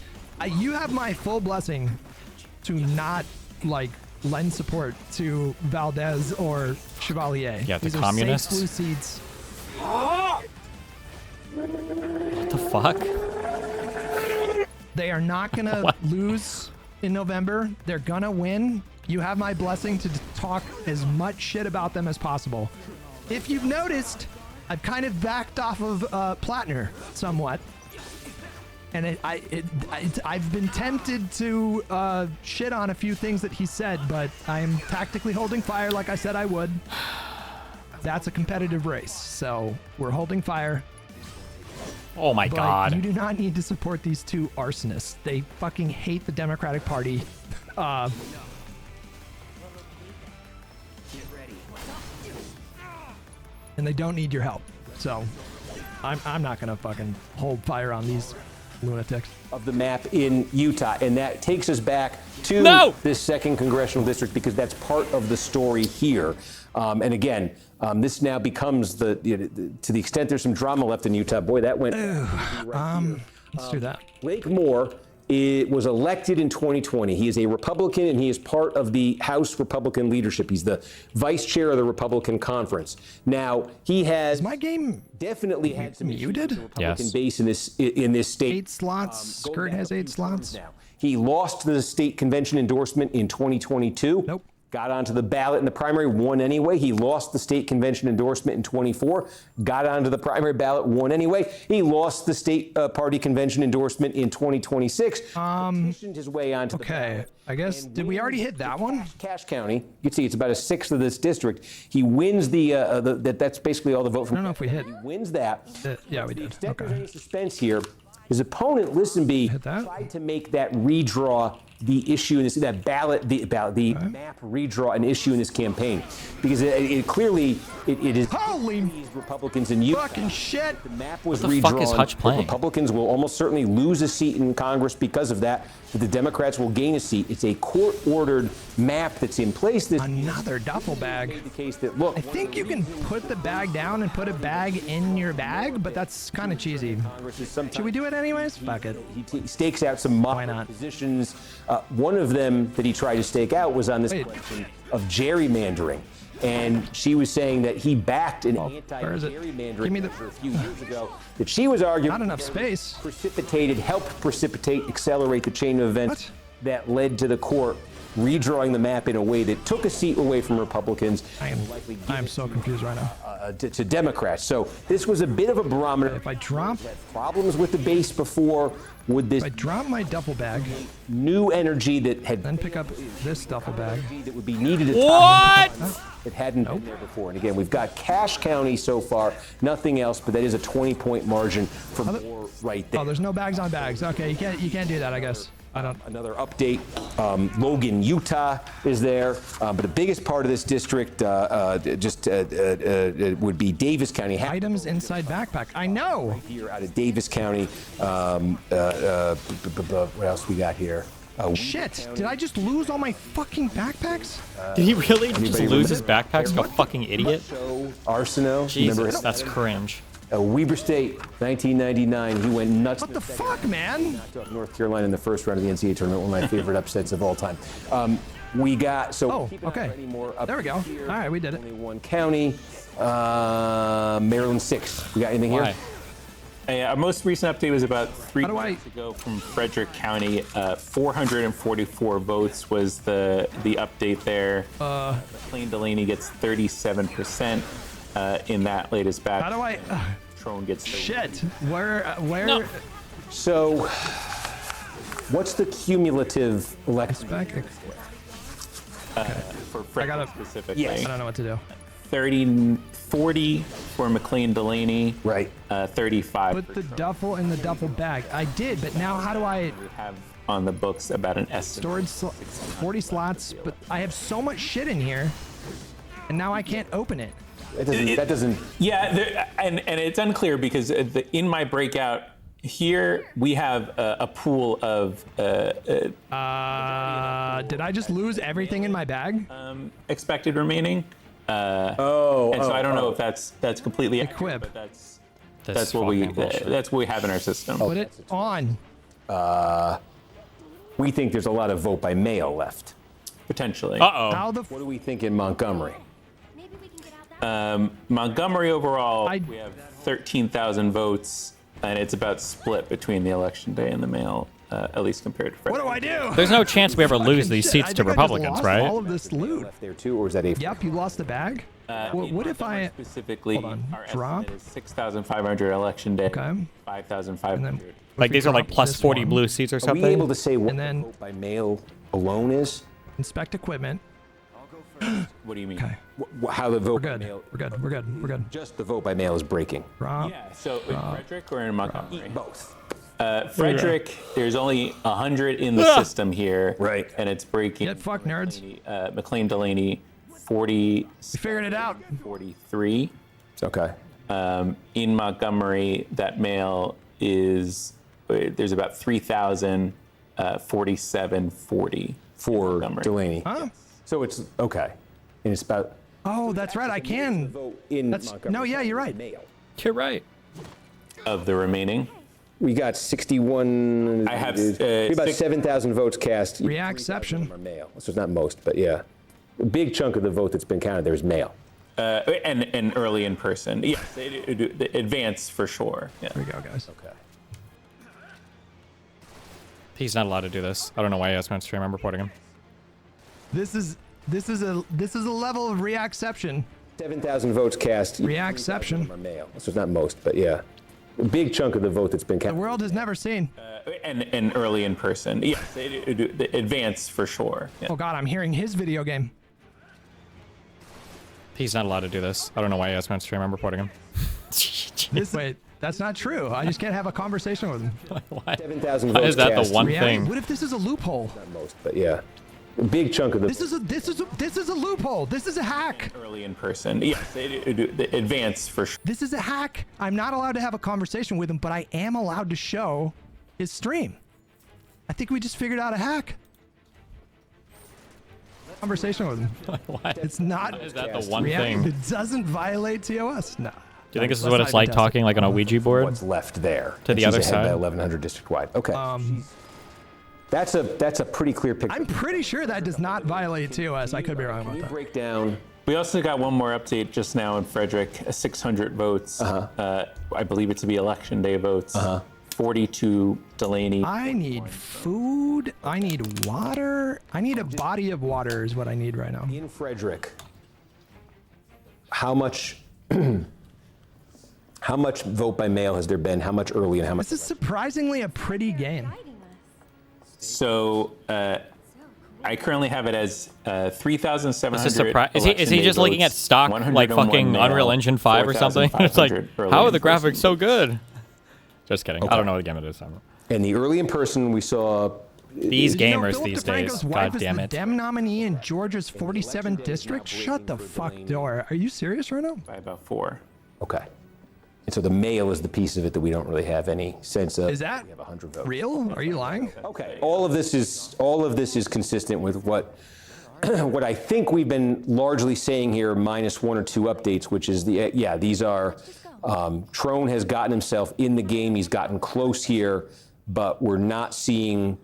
You have my full blessing to not like lend support to Valdez or Chevalier. Yeah, the These are communists. safe blue seeds. What the fuck? They are not gonna lose in November. They're gonna win. You have my blessing to talk as much shit about them as possible. If you've noticed, I've kind of backed off of Plattner somewhat. And I've been tempted to shit on a few things that he said, but I'm tactically holding fire like I said I would. That's a competitive race, so we're holding fire. Oh my But God. you do not need to support these two arsonists. They fucking hate the Democratic Party. And they don't need your help. So I'm not gonna fucking hold fire on these lunatics. Of the map in Utah, and that takes us back to this second congressional district because that's part of the story here. And again, this now becomes to the extent there's some drama left in Utah. Boy, that went. Let's do that. Blake Moore was elected in 2020. He is a Republican, and he is part of the House Republican leadership. He's the vice chair of the Republican conference. Now, he has definitely had some muted Republican base in this state. 8 slots. Skirt has 8 slots. Now. He lost the state convention endorsement in 2022. Nope. Got onto the ballot in the primary, won anyway. He lost the state convention endorsement in 24, got onto the primary ballot, won anyway. He lost the state party convention endorsement in 2026, petitioned his way onto the ballot. I guess, did we already hit that one? Cache County, you can see it's about 1/6 of this district. He wins that's basically all the vote from. I don't know if we hit. He wins that. Yeah, we did. Okay. There's any suspense here. His opponent, Listenby, tried to make that redraw the issue in this, that ballot, the map redraw an issue in this campaign, because it clearly is. Holy these Republicans in Utah. Fucking shit! The map was What the redrawn. fuck is Hutch playing? The Republicans will almost certainly lose a seat in Congress because of that. But the Democrats will gain a seat. It's a court-ordered map that's in place. Another duffel bag. The case that look. I think you can put the bag down and put a bag in your bag, but that's kind of cheesy. Should we do it anyways? Fuck it. He stakes out some moderate positions. One of them that he tried to stake out was on this question of gerrymandering. And she was saying that he backed an anti-gerrymandering measure a few years ago that she was arguing not enough space helped precipitate, accelerate the chain of events that led to the court redrawing the map in a way that took a seat away from Republicans. I am so confused right now. To Democrats. So this was a bit of a barometer. If I drop problems with the base before, would this? If I drop my duffel bag, new energy that had then pick up this duffel bag that would be needed. It hadn't been there before. And again, we've got Cache County so far, nothing else, but that is a 20-point margin for Moore right there. Oh, there's no bags on bags. Okay, you can't do that, I guess. I don't. Another update, Logan, Utah is there, but the biggest part of this district would be Davis County. Items inside backpack. I know. Right here out of Davis County. What else we got here? Shit! Did I just lose all my fucking backpacks? Did he really just lose his backpacks? Like a fucking idiot. Arsenault. Jesus, that's cringe. Weber State, 1999. He went nuts. What the fuck, man? Knocked off North Carolina in the first round of the NCAA tournament. One of my favorite upsets of all time. We got okay. There we go. Here. All right, we did it. Only one county. Maryland 6. We got anything here? Our most recent update was about 3 days ago from Frederick County. 444 votes was the update there. Plain Delaney gets 37% in that latest batch. How do I? Trone gets 30%. Shit. Where? No. So What's the cumulative election? For Frederick specifically. Yes. I don't know what to do. 40 for McLean Delaney. Right. 35. Put the duffel in the duffel bag. I did, but now how do I... We have on the books about an estimate. Storage 40 slots, but I have so much shit in here, and now I can't open it. That doesn't. Yeah, and it's unclear because in my breakout here we have a pool of. Did I just lose everything in my bag? Expected remaining. And so I don't know if that's completely accurate, but that's what we have in our system. Put it on. We think there's a lot of vote by mail left. Potentially. What do we think in Montgomery? Montgomery overall, we have 13,000 votes, and it's about split between the election day and the mail, at least compared to Frederick. What do I do? There's no chance we ever lose these seats to Republicans, right? All of this loot. Left there too, or is that a? Yep, you lost the bag. What if I specifically? Our drop? estimate is 6,500 election day. Okay. 5,500. Like these are like plus 40 blue seats or something. Are we able to say what the vote by mail alone is? Inspect equipment. What do you mean? Okay. How the vote by mail? We're good. Just the vote by mail is breaking. Yeah. So in Frederick or in Montgomery? Both. Frederick, there's only 100 in the system here. Right. And it's breaking. Get fucked, nerds. McLean Delaney, 40. We figured it out. 43. Okay. In Montgomery, that mail is, there's about 3,000, 4740 for Montgomery. Delaney. Huh? So it's okay. And it's about. Oh, that's right. I can. No, yeah, you're right. You're right. Of the remaining. We got 61. I have about 7,000 votes cast. Reacception. Are mail. So it's not most, but yeah, a big chunk of the vote that's been counted there is mail. And early in person. Yes, advance for sure. Yeah. There we go, guys. Okay. He's not allowed to do this. I don't know why he has me on stream. I'm reporting him. This is a level of reacception. 7,000 votes cast. Reacception. Are mail. So it's not most, but yeah, a big chunk of the vote that's been counted. The world has never seen. And early in person. Yes, advance for sure. Yeah. Oh God, I'm hearing his video game. He's not allowed to do this. I don't know why he has me on stream. I'm reporting him. Wait, that's not true. I just can't have a conversation with him. Why? 7,000 Why votes is that cast. the one thing? What if this is a loophole? Not most, but yeah, a big chunk of the. This is a loophole. This is a hack. Early in person. Yes, advance for sure. This is a hack. I'm not allowed to have a conversation with him, but I am allowed to show his stream. I think we just figured out a hack. Conversation with him. What? It's not. Why is that the one thing? It doesn't violate TOS. No. Do you think this is what it's like talking like on a Ouija board? What's left there? To the other side. By 1,100 district wide. Okay. That's a pretty clear picture. I'm pretty sure that does not violate TOS. I could be wrong about that. Break down. We also got one more update just now in Frederick. 600 votes. I believe it to be election day votes. 42 Delaney. I need food. I need water. I need a body of water is what I need right now. In Frederick, how much vote by mail has there been? How much early and how much? This is surprisingly a pretty game. So I currently have it as 3,700. Is he just looking at stock like fucking Unreal Engine 5 or something? It's like, how are the graphics so good? Just kidding. Okay. I don't know what game it is. And the early in person we saw. These gamers these days. God damn it. The Dem nominee in Georgia's 47th district. Shut the fuck door. Are you serious right now? By about 4. Okay. And so the mail is the piece of it that we don't really have any sense of. Is that we have 100 votes. real? Are you lying? Okay. All of this is consistent with what what I think we've been largely saying here, minus 1 or 2 updates, which is these are Trone has gotten himself in the game. He's gotten close here, but we're not seeing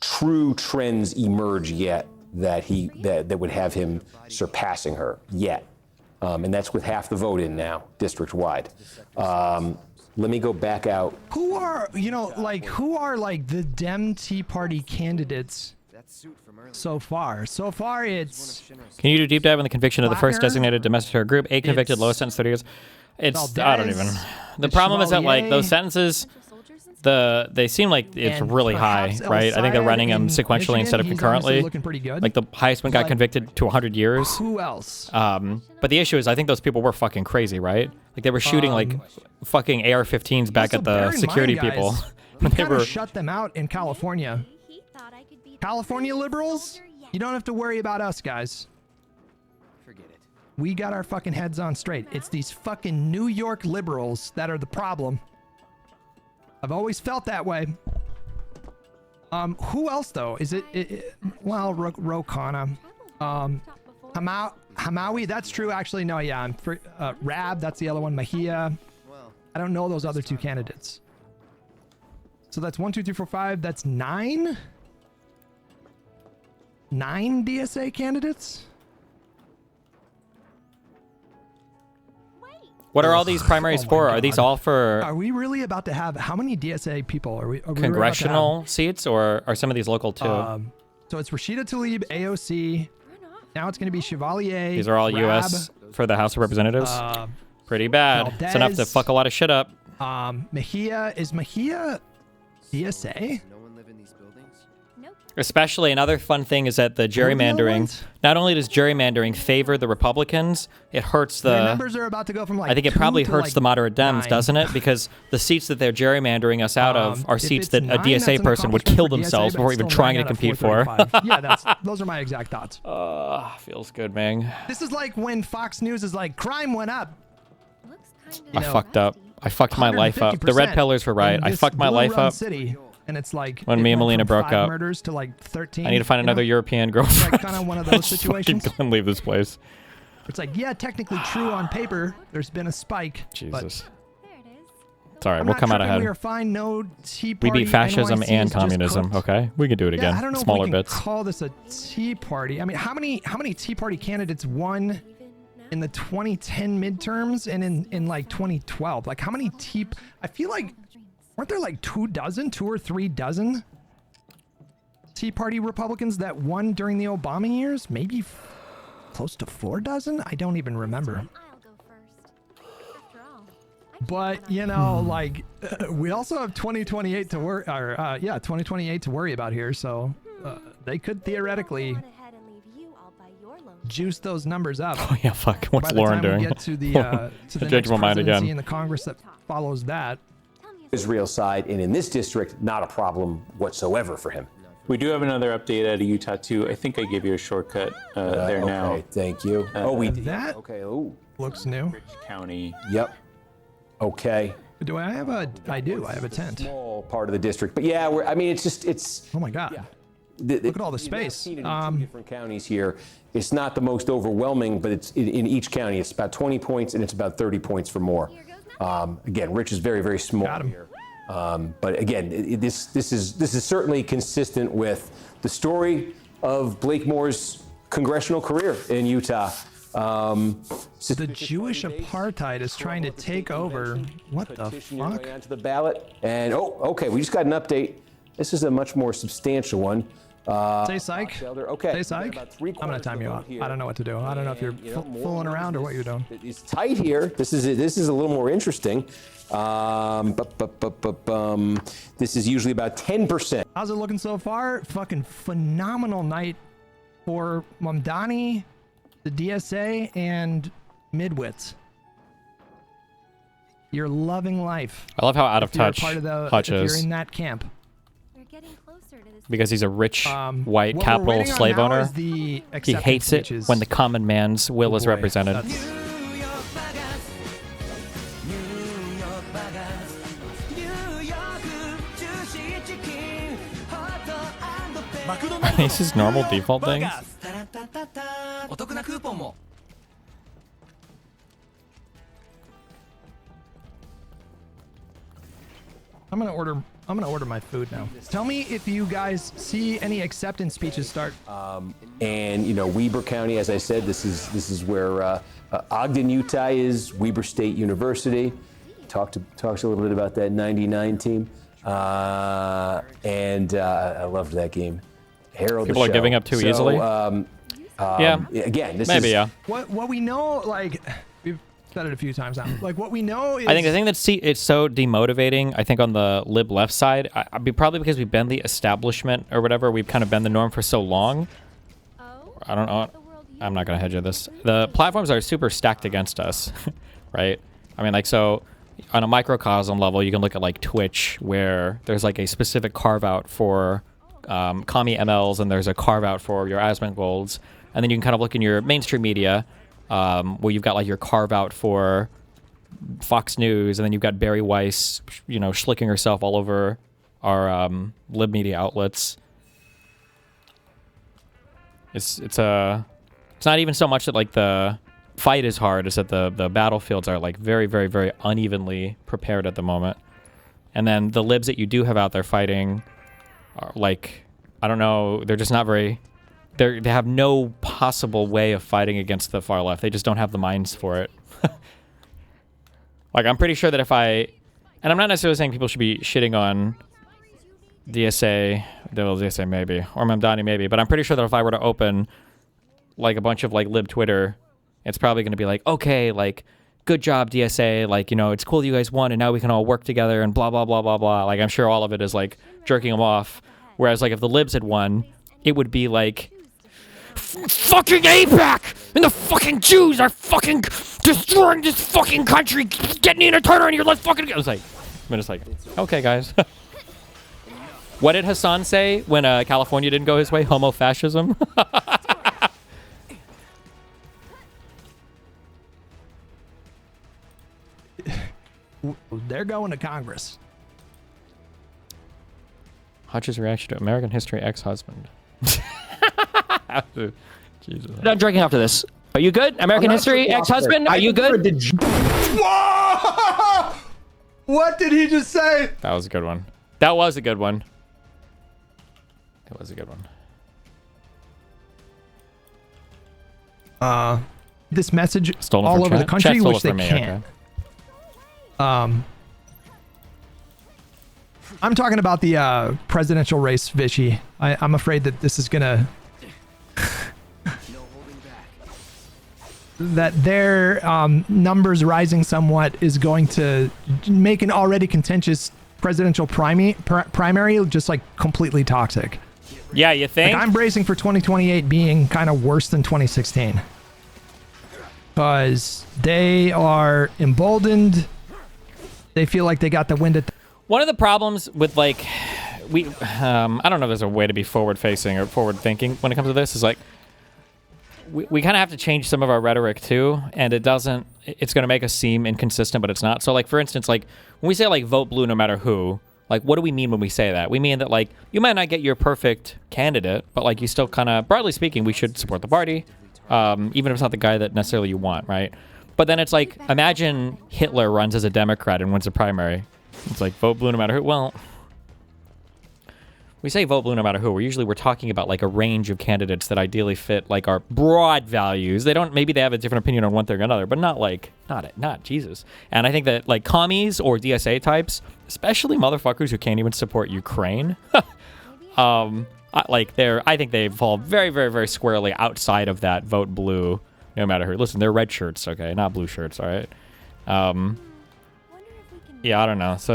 true trends emerge yet that would have him surpassing her yet. And that's with half the vote in now, district-wide. Let me go back out. Who are the Dem Tea Party candidates so far? So far, it's... Can you do a deep dive on the conviction of the first designated domestic terror group? 8 convicted, lowest sentence 30 years. It's... I don't even... The problem is that, like, those sentences... They seem like it's And really high, perhaps El right? I think they're Sayed running them in sequentially Michigan, instead of he's concurrently. honestly looking pretty good. Like the highest one got But convicted to 100 years. Who else? But the issue is, I think those people were fucking crazy, right? Like they were shooting like fucking AR-15s back at the security people. We They kind were of shut them out in California. California liberals, you don't have to worry about us, guys. Forget it. We got our fucking heads on straight. It's these fucking New York liberals that are the problem. I've always felt that way. Who else though? Is it well, Rokana. Hamawi, that's true actually. No, yeah, I'm for Rab, that's the other one. Mahia. I don't know those other two candidates. So that's 1, 2, 3, 4, 5. That's 9? 9 DSA candidates? What are all these primaries for? Are these all for Are we really about to have how many DSA people are we congressional seats, or are some of these local too? So it's Rashida Tlaib, AOC. Now it's going to be Chevalier. These are all Rab, U.S. for the House of Representatives. Pretty bad. It's enough to Valdez. fuck a lot of shit up. Mahia, is Mahia DSA? No one live in these buildings? Especially another fun thing is that the gerrymandering, not only does gerrymandering favor the Republicans, it hurts Their the... numbers are about to go from like I think it 2 probably to hurts like the moderate Dems, 9. doesn't it? Because the seats that they're gerrymandering us out of are If seats it's that 9, a DSA that's an person would accomplishment kill for DSA, themselves but before it's even still trying 9 to out of compete for. 435. Yeah, those are my exact thoughts. Feels good, man. This is like when Fox News is like, crime went up. I fucked up. I fucked my life up. The red pillars were right. in I this fucked my blue life run up City, and it's like when it me and went Melina from broke 5 up. murders to like 13. I need to find you know? another European girlfriend. Like kind of one of those Just fucking situations. go and leave this place. It's like, yeah, technically true on paper. There's been a spike. Jesus. But It's all right. I'm We'll not come out tripping. ahead. We are fine. No Tea We Party. beat fascism NYC and is just communism. cooked. Okay, we can do it Yeah, again. I don't know Smaller if we can bits. call this a Tea Party. I mean, how many Tea Party candidates won in the 2010 midterms and in like 2012? Like how many I feel like weren't there like 2 or 3 dozen Tea Party Republicans that won during the Obama years? Maybe close to 4 dozen? I don't even remember. But you know, like we also have 2028 to worry, or 2028 to worry about here. So they could theoretically juice those numbers up. Oh yeah, fuck. What's By the Lauren time we doing? get to the I next changed my mind presidency again. and the Congress that follows that. Israel side, and in this district, not a problem whatsoever for him. We do have another update out of Utah too. I think I gave you a shortcut there now. Okay, thank you. We did. That Okay. Oh, looks new. County. Yep. Okay. Do I have a? I do. I have a tent. Small part of the district, but yeah, I mean, it's. Oh my God. Look at all the space. Two different counties here. It's not the most overwhelming, but it's in each county. It's about 20 points, and it's about 30 points for more. Again, Rich is very, very small here. But again, this is certainly consistent with the story of Blake Moore's congressional career in Utah. The Jewish apartheid is trying to take over. What the fuck? Onto the ballot, and okay, we just got an update. This is a much more substantial one. Say psych. Okay. Say psych. I'm gonna time you out. I don't know what to do. I don't know if you're fooling around or what you're doing. It's tight here. This is a little more interesting. This is usually about 10%. How's it looking so far? Fucking phenomenal night for Mamdani, the DSA, and Midwits. You're loving life. I love how out of If you're a touch part of the- Hutch if is. you're in that camp. Because he's a rich, white, what we're capital waiting on slave now owner. is the He acceptance hates it speeches. when the common man's will is boy, represented. Are these his normal default things? I'm gonna order my food now. Tell me if you guys see any acceptance speeches start. And you know, Weber County, as I said, this is where Ogden, Utah is. Weber State University. Talked a little bit about that '99 team, and I loved that game. Harold. People are giving up too easily. Yeah. Again, this maybe is yeah. What we know, like Said it a few times now. Like what we know is. I think the thing that's it's so demotivating. I think on the lib left side, probably because we've been the establishment or whatever. We've kind of been the norm for so long. I don't know. I'm not gonna hedge at this. The platforms are super stacked against us, right? I mean, like so. On a microcosm level, you can look at like Twitch, where there's like a specific carve out for Commie MLs, and there's a carve out for your Asmongold's, and then you can kind of look in your mainstream media. Where you've got like your carve out for Fox News, and then you've got Barry Weiss, you know, schlicking herself all over our lib media outlets. It's not even so much that like the fight is hard, it's that the battlefields are like very, very, very unevenly prepared at the moment. And then the libs that you do have out there fighting are like, I don't know, they're just not very. They have no possible way of fighting against the far left. They just don't have the minds for it. Like, I'm pretty sure that if and I'm not necessarily saying people should be shitting on DSA, DSA maybe, or Mamdani maybe, but I'm pretty sure that if I were to open, like, a bunch of, like, lib Twitter, it's probably going to be like, okay, like, good job, DSA, like, you know, it's cool that you guys won, and now we can all work together, and blah, blah, blah, blah, blah. Like, I'm sure all of it is, like, jerking them off. Whereas, like, if the libs had won, it would be like, fucking APAC and the fucking Jews are fucking destroying this fucking country. Get Nina Turner in here. Let's fucking. I was like, I'm just like, okay, guys. What did Hassan say when California didn't go his way? Homo fascism. They're going to Congress. Hutch's reaction to American History ex-husband. Jesus. Done drinking after this. Are you good? American History ex-husband? Are you good? Whoa! What did he just say? That was a good one. That was a good one. It was a good one. This message Stolen all from over the chat? country, Chat stole which it they from me, can't. okay. I'm talking about the presidential race, Vichy. I'm afraid that this is gonna that their numbers rising somewhat is going to make an already contentious presidential primary just like completely toxic. Yeah, you think? Like, I'm bracing for 2028 being kind of worse than 2016 because they are emboldened. They feel like they got the wind at. One of the problems with like I don't know if there's a way to be forward facing or forward thinking when it comes to this is like we kind of have to change some of our rhetoric too, and it's going to make us seem inconsistent, but it's not. So like, for instance, like when we say like vote blue no matter who, like what do we mean when we say that? We mean that like you might not get your perfect candidate, but like you still kind of, broadly speaking, we should support the party, even if it's not the guy that necessarily you want, right? But then it's like, imagine Hitler runs as a Democrat and wins a primary. It's like vote blue no matter who. Well, we say vote blue no matter who. We're talking about like a range of candidates that ideally fit like our broad values. Maybe they have a different opinion on one thing or another, but not Jesus. And I think that like commies or DSA types, especially motherfuckers who can't even support Ukraine, I think they fall very, very, very squarely outside of that vote blue no matter who. Listen, they're red shirts, okay, not blue shirts, all right? Yeah, I don't know. So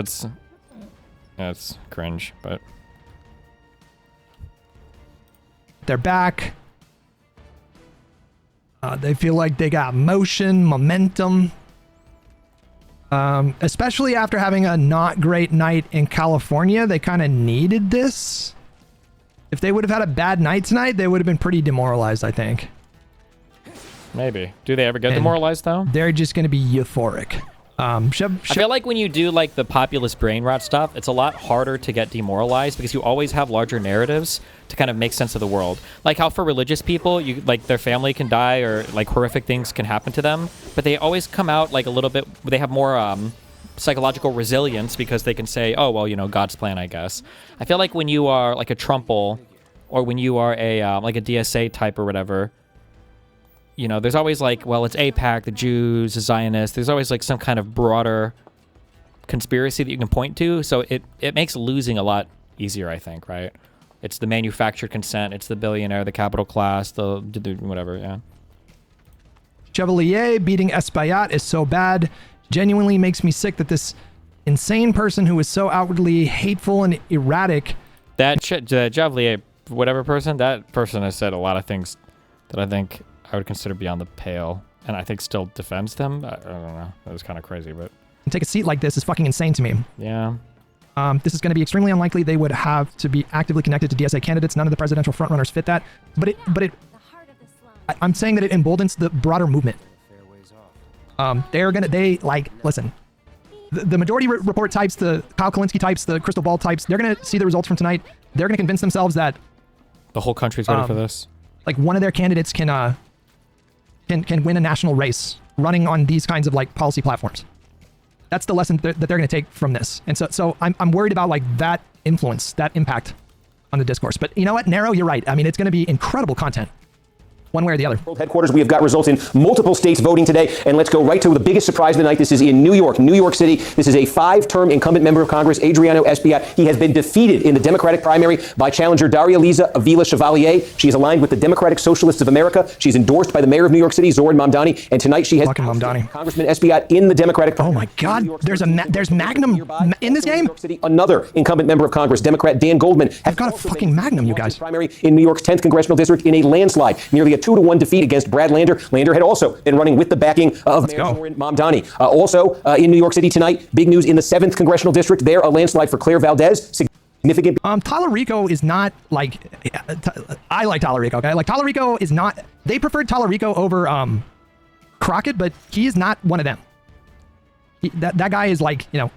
it's cringe, but. They're back. They feel like they got momentum. Especially after having a not great night in California, they kind of needed this. If they would have had a bad night tonight, they would have been pretty demoralized, I think. Maybe. Do they ever get demoralized, though? They're just going to be euphoric. I feel like when you do like the populist brain rot stuff, it's a lot harder to get demoralized because you always have larger narratives to kind of make sense of the world. Like how for religious people, you like their family can die or like horrific things can happen to them, but they always come out like a little bit. They have more psychological resilience because they can say, "Oh well, you know, God's plan, I guess." I feel like when you are like a Trumple, or when you are a like a DSA type or whatever. You know, there's always like, well, it's AIPAC, the Jews, the Zionists. There's always like some kind of broader conspiracy that you can point to. So it makes losing a lot easier, I think, right? It's the manufactured consent. It's the billionaire, the capital class, the whatever, yeah. Chevalier beating Espaillat is so bad. Genuinely makes me sick that this insane person who is so outwardly hateful and erratic. That Chevalier, whatever person, that person has said a lot of things that I think I would consider beyond the pale, and I think still defends them. I don't know. That was kind of crazy, but take a seat like this is fucking insane to me. Yeah. This is going to be extremely unlikely. They would have to be actively connected to DSA candidates. None of the presidential frontrunners fit that. I'm saying that it emboldens the broader movement. Listen, the majority report types, the Kyle Kalinske types, the Crystal Ball types, they're going to see the results from tonight. They're going to convince themselves that the whole country's ready for this. Like one of their candidates can win a national race running on these kinds of like policy platforms. That's the lesson that they're going to take from this. And so I'm worried about like that influence, that impact on the discourse. But you know what, Narrow, you're right. I mean, it's going to be incredible content. One way or the other. World headquarters, we have got results in multiple states voting today. And let's go right to the biggest surprise of the night. This is in New York City. This is a 5-term incumbent member of Congress, Adriano Espaillat. He has been defeated in the Democratic primary by challenger Daria Liza Avila Chevalier. She is aligned with the Democratic Socialists of America. She's endorsed by the mayor of New York City, Zoran Mamdani. And tonight she has Congressman Espaillat in the Democratic primary. Oh my God, there's Magnum in this game? Another incumbent member of Congress, Democrat Dan Goldman. I've got a fucking Magnum, you guys. Primary in New York's 10th congressional district in a landslide. Nearly a 2-to-1 defeat against Brad Lander. Lander had also been running with the backing of Mayor Zoran Mamdani. Also in New York City tonight, big news in the 7th congressional district. There, a landslide for Claire Valdez. Significant. Tallarico is not like I like Tallarico. Okay, like Tallarico is not. They preferred Tallarico over Crockett, but he is not one of them. That guy is like, you know,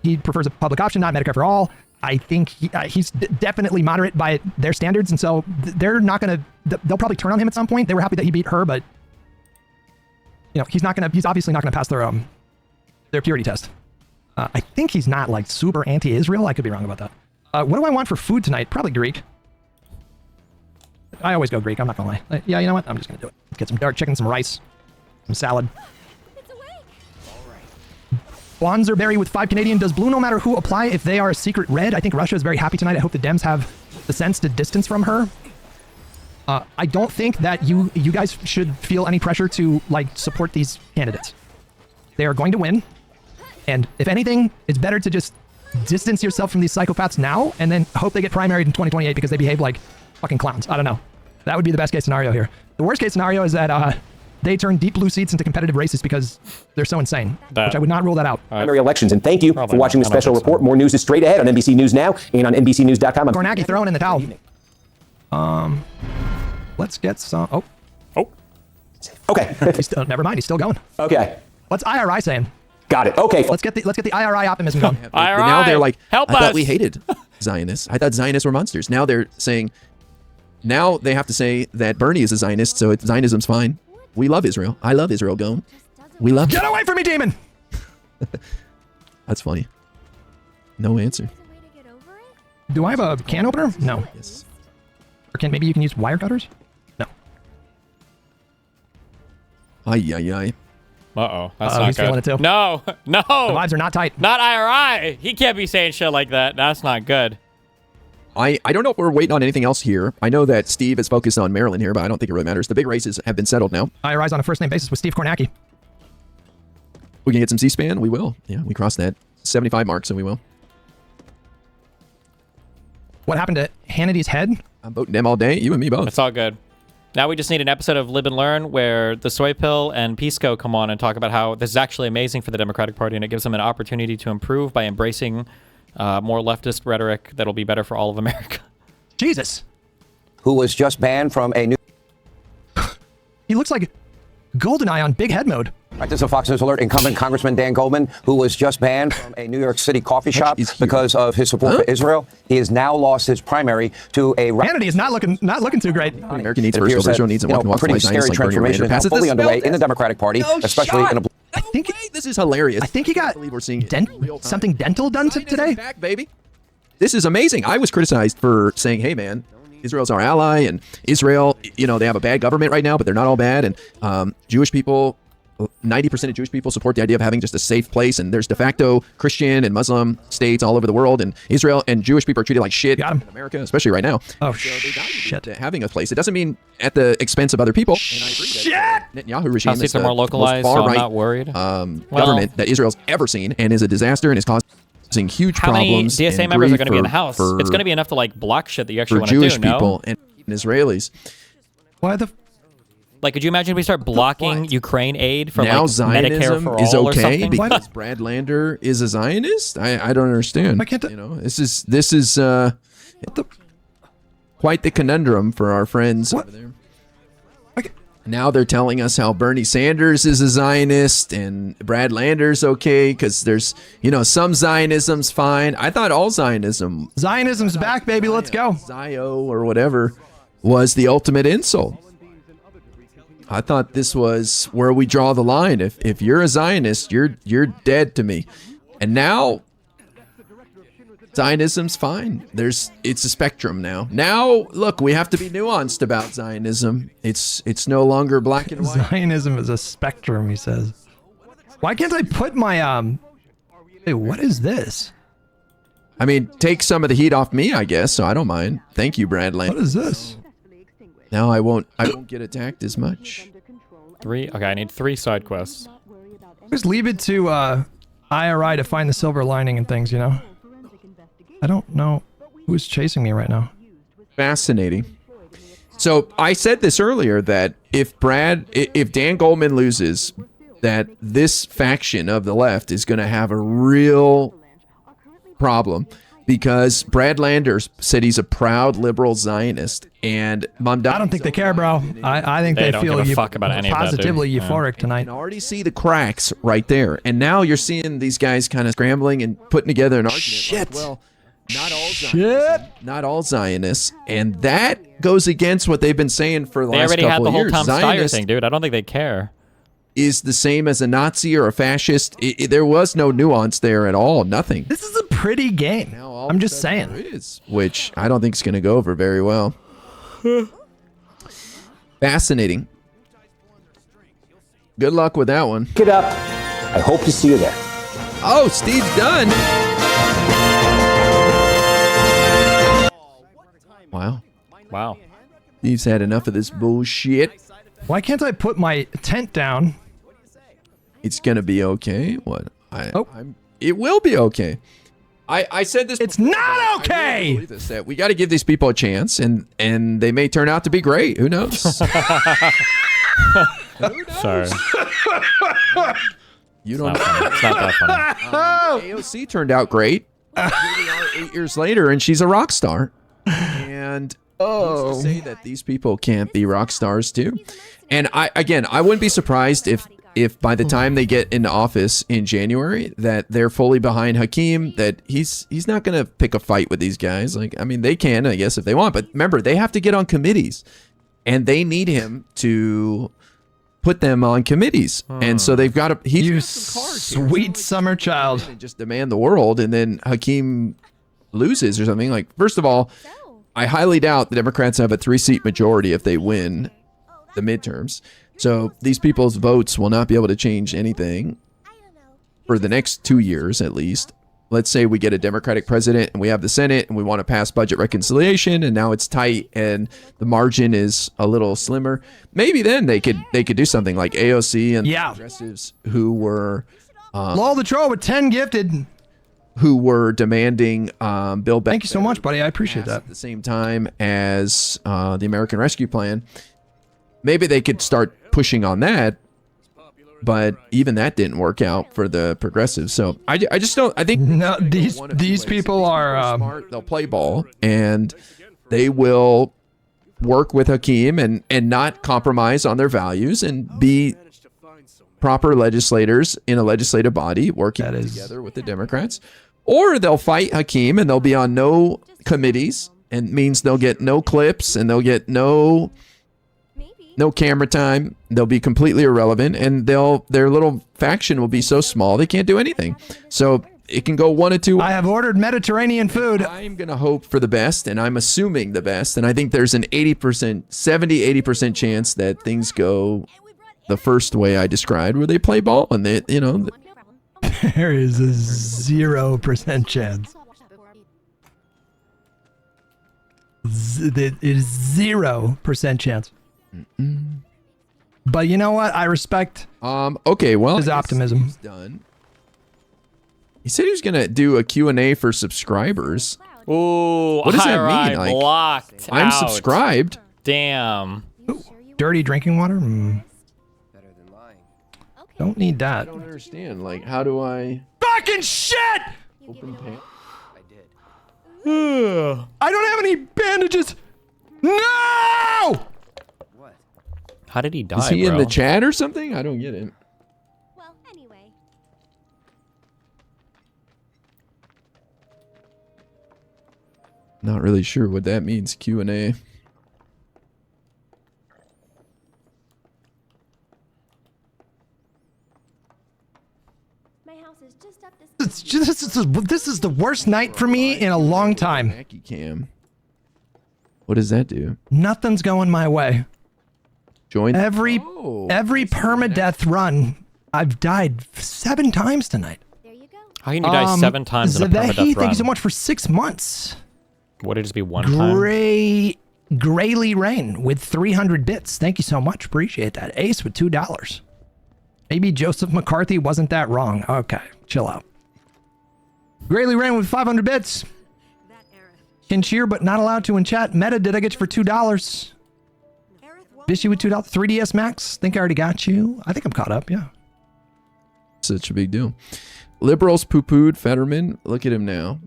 he prefers a public option, not Medicare for all. I think he's definitely moderate by their standards, and so they're not going to. They'll probably turn on him at some point. They were happy that he beat her, but you know, he's obviously not going to pass their purity test. I think he's not like super anti-Israel. I could be wrong about that. What do I want for food tonight? Probably Greek. I always go Greek. I'm not gonna lie. Yeah, you know what? I'm just gonna do it. Let's get some dark chicken, some rice, some salad. Bonzerberry with 5 Canadian. Does blue no matter who apply if they are a secret red? I think Russia is very happy tonight. I hope the Dems have the sense to distance from her. I don't think that you guys should feel any pressure to like support these candidates. They are going to win. And if anything, it's better to just distance yourself from these psychopaths now and then hope they get primaried in 2028 because they behave like fucking clowns. I don't know. That would be the best case scenario here. The worst case scenario is that they turn deep blue seats into competitive races because they're so insane, which I would not rule that out. Primary elections. And thank you for watching this special report. More news is straight ahead on NBC News Now and on NBCnews.com. Kornacki throwing in the towel. Let's get some. Oh. Okay. Never mind. He's still going. Okay. What's IRI saying? Got it. Okay. Let's get the IRI optimism going. Now they're like, help I thought us. we hated Zionists. I thought Zionists were monsters. Now they're saying, now they have to say that Bernie is a Zionist, so Zionism's fine. We love Israel. I love Israel. Going. We love. Get away from me, demon! That's funny. No answer. Do I have a can opener? No. Yes. Or maybe you can use wire cutters? No. Ay. Uh-oh. That's not he's good. feeling it too. No. The vibes are not tight. Not IRI. He can't be saying shit like that. That's not good. I don't know if we're waiting on anything else here. I know that Steve is focused on Maryland here, but I don't think it really matters. The big races have been settled now. IRI's on a first-name basis with Steve Kornacki. We can get some C-SPAN? We will. Yeah, we crossed that 75 mark, so we will. What happened to Hannity's head? I'm voting them all day. You and me both. It's all good. Now we just need an episode of Lib and Learn where the Soypill and Pisco come on and talk about how this is actually amazing for the Democratic Party and it gives them an opportunity to improve by embracing more leftist rhetoric that'll be better for all of America. Jesus. Who was just banned from a new... He looks like GoldenEye on big head mode. Right, this is a Fox News alert. Incumbent Congressman Dan Goldman, who was just banned from a New York City coffee shop because of his support for Israel. He has now lost his primary to a... Hannity is not looking too great. America needs first. Israel needs a pretty scary transformation is fully underway in the Democratic Party, especially in a... I think this is hilarious. I think he got something dental done today. Back, baby. This is amazing. I was criticized for saying, hey, man, Israel's our ally, and Israel, you know, they have a bad government right now, but they're not all bad, and Jewish people, 90% of Jewish people support the idea of having just a safe place, and there's de facto Christian and Muslim states all over the world, and Israel and Jewish people are treated like shit in America, especially right now. Oh, so shit. Having a place. It doesn't mean at the expense of other people. And I agree that the Netanyahu regime is the more localized, most so I'm far-right not worried. Government that Israel's ever seen, and is a disaster and is causing huge How many problems. DSA and members are grief going to be in the for- house? for- It's going to be enough to like block shit that you actually for want to do. Jewish No? people and Israelis. Why the? Like, could you imagine if we start blocking Ukraine aid from Now like Medicare Zionism for is all or okay something? because Brad Lander is a Zionist. I don't understand. Why can't you know, this is quite the conundrum for our friends over there. Now they're telling us how Bernie Sanders is a Zionist and Brad Lander's okay because there's, some Zionism's fine. I thought all Zionism's back, baby. Let's go. Zio or whatever was the ultimate insult. I thought this was where we draw the line. If you're a Zionist, you're dead to me. And now Zionism's fine. It's a spectrum now. Now, look, we have to be nuanced about Zionism. It's no longer black and white. Zionism is a spectrum, he says. Why can't I put my Hey, what is this? I mean, take some of the heat off me, I guess, so I don't mind. Thank you, Brad Lander. What is this? Now I won't get attacked as much. 3? Okay, I need 3 side quests. Just leave it to IRI to find the silver lining and things, I don't know who's chasing me right now. Fascinating. So I said this earlier that if Dan Goldman loses, that this faction of the left is going to have a real problem because Brad Landers said he's a proud liberal Zionist, and I don't think they care, bro. I think they don't feel give a fuck about any of that, dude. positively Yeah. euphoric tonight. You can already see the cracks right there, and now you're seeing these guys kind of scrambling and putting together an argument. Shit. Like, well, not all Zionists, and that goes against what they've been saying for the They last already had couple the of whole years. Tom Steyer Zionist thing, dude. I don't think they care. is the same as a Nazi or a fascist. There was no nuance there at all. Nothing. This is a pretty game. I'm just saying. It is, which I don't think is going to go over very well. Fascinating. Good luck with that one. Pick it up. I hope to see you there. Oh, Steve's done. Wow. Wow. Steve's had enough of this bullshit. Why can't I put my tent down? It's going to be okay. What? It will be okay. I said this. It's not okay. Really believe this, that we got to give these people a chance, and they may turn out to be great. Who knows? Sorry. You don't. It's not that funny. AOC turned out great. Here we are 8 years later, and she's a rock star. And who's to say that these people can't be rock stars too? And I wouldn't be surprised if by the time they get into office in January that they're fully behind Hakeem, that he's not going to pick a fight with these guys. Like, I mean, they can, I guess, if they want, but remember, they have to get on committees, and they need him to put them on committees. And so they've got to, you sweet summer child, and just demand the world, and then Hakeem loses or something. Like, first of all, I highly doubt the Democrats have a 3-seat majority if they win the midterms. So these people's votes will not be able to change anything for the next 2 years at least. Let's say we get a Democratic president and we have the Senate and we want to pass budget reconciliation, and now it's tight and the margin is a little slimmer. Maybe then they could do something like AOC and the progressives who were Lol the troll with 10 gifted, who were demanding Bill Beck. Thank you so much, buddy. I appreciate that. At the same time as the American Rescue Plan. Maybe they could start pushing on that, but even that didn't work out for the progressives. So I just don't. I think no, these people are smart. They'll play ball, and they will work with Hakeem and not compromise on their values and be proper legislators in a legislative body working together with the Democrats. Or they'll fight Hakeem and they'll be on no committees, and means they'll get no clips and they'll get no camera time. They'll be completely irrelevant, and their little faction will be so small they can't do anything. So it can go one of two. I have ordered Mediterranean food. I'm going to hope for the best, and I'm assuming the best, and I think there's an 70-80% chance that things go the first way I described, where they play ball and they, you know. There is a 0% chance. It is 0% chance. But you know what? I respect. Okay. Well, his optimism. He's done. He said he was gonna do a Q&A for subscribers. Ooh, what does that mean? Like, blocked I'm out. subscribed. Damn. Ooh, dirty drinking water? Don't need that. I don't understand. Like, how do I... Fucking shit! Open pan? I don't have any bandages. No! How did he die, Is he bro? in the chat or something? I don't get it. Well, anyway. Not really sure what that means. Q&A. My house is just up this. It's just, this is the worst night for me in a long time. Mackie cam. What does that do? Nothing's going my way. Join every permadeath run. I've died 7 times tonight. How can you die 7 times in a permadeath run? Thank you so much for 6 months. Would it just be one time? Grayly Rain with 300 bits. Thank you so much. Appreciate that. Ace with $2. Maybe Joseph McCarthy wasn't that wrong. Okay, chill out. Grayly Rain with 500 bits. Can cheer, but not allowed to in chat. Meta, did I get you for $2? Bishy with $2. 3DS Max. Think I already got you. I think I'm caught up. Yeah. Such a big deal. Liberals poo-pooed Fetterman. Look at him now.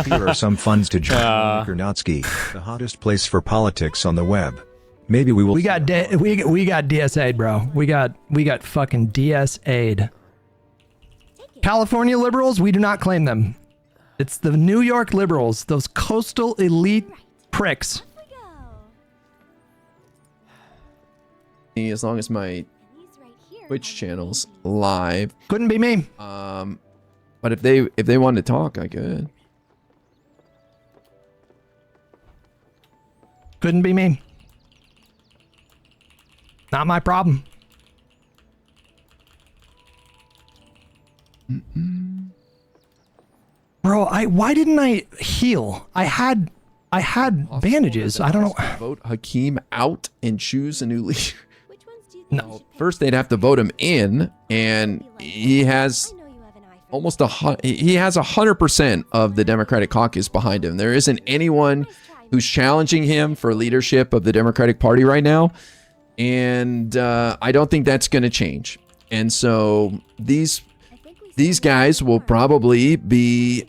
Here are some funds to join Gurnotsky, the hottest place for politics on the web. Maybe we will. We got DSA'd, bro. We got fucking DSA'd. California liberals, we do not claim them. It's the New York liberals, those coastal elite pricks. As long as my Twitch channel's live. Couldn't be me. But if they wanted to talk, I could. Couldn't be me. Not my problem. Bro, why didn't I heal? I had bandages. I don't know. Vote Hakeem out and choose a new leader. No. First, they'd have to vote him in, and he has almost 100% of the Democratic caucus behind him. There isn't anyone who's challenging him for leadership of the Democratic Party right now, and I don't think that's going to change. And so these guys will probably be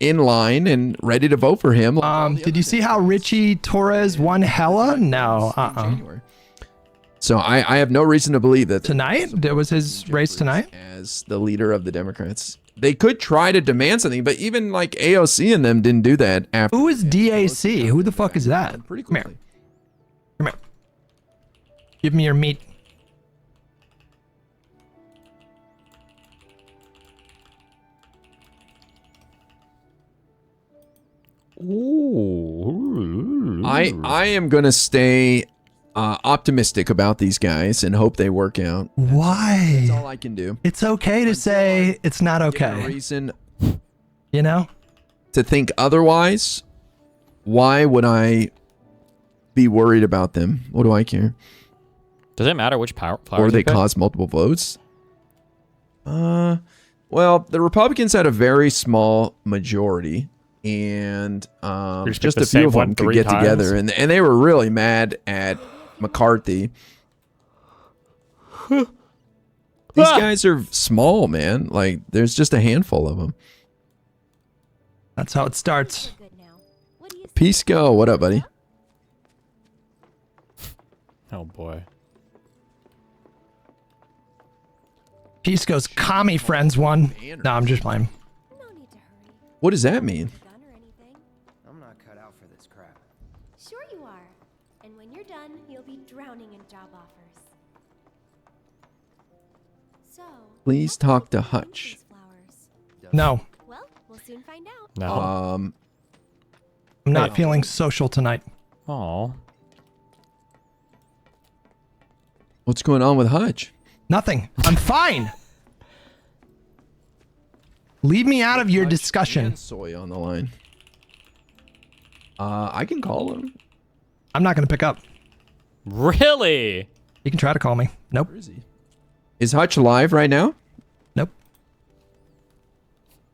in line and ready to vote for him. Did you see how Richie Torres won hella? No. So I have no reason to believe that tonight there was his race tonight as the leader of the Democrats. They could try to demand something, but even like AOC and them didn't do that. After who is DAC? Who the fuck is that? Pretty Come here. Come here. Give me your meat. Ooh. I am gonna stay optimistic about these guys and hope they work out. Why? That's all I can do. It's okay to say it's not okay. No reason, you know, to think otherwise. Why would I be worried about them? What do I care? Does it matter which flowers or they you pick? cause multiple votes? Well, the Republicans had a very small majority, and just a few of them could get together, and they were really mad at McCarthy. These guys are small, man. Like, there's just a handful of them. That's how it starts. Pisco, what up, buddy? Oh boy. Pisco's commie friends won. No, I'm just playing. What does that mean? I'm not cut out for this crap. Sure you are. And when you're done, you'll be drowning in job offers. So, Please talk to Hutch. No. well, we'll soon find out. No. I'm not feeling social tonight. Oh. What's going on with Hutch? Nothing. I'm fine. Leave me out of your discussion. Soy on the line. I can call him. I'm not going to pick up. Really? You can try to call me. Nope. Where is he? Is Hutch live right now? Nope.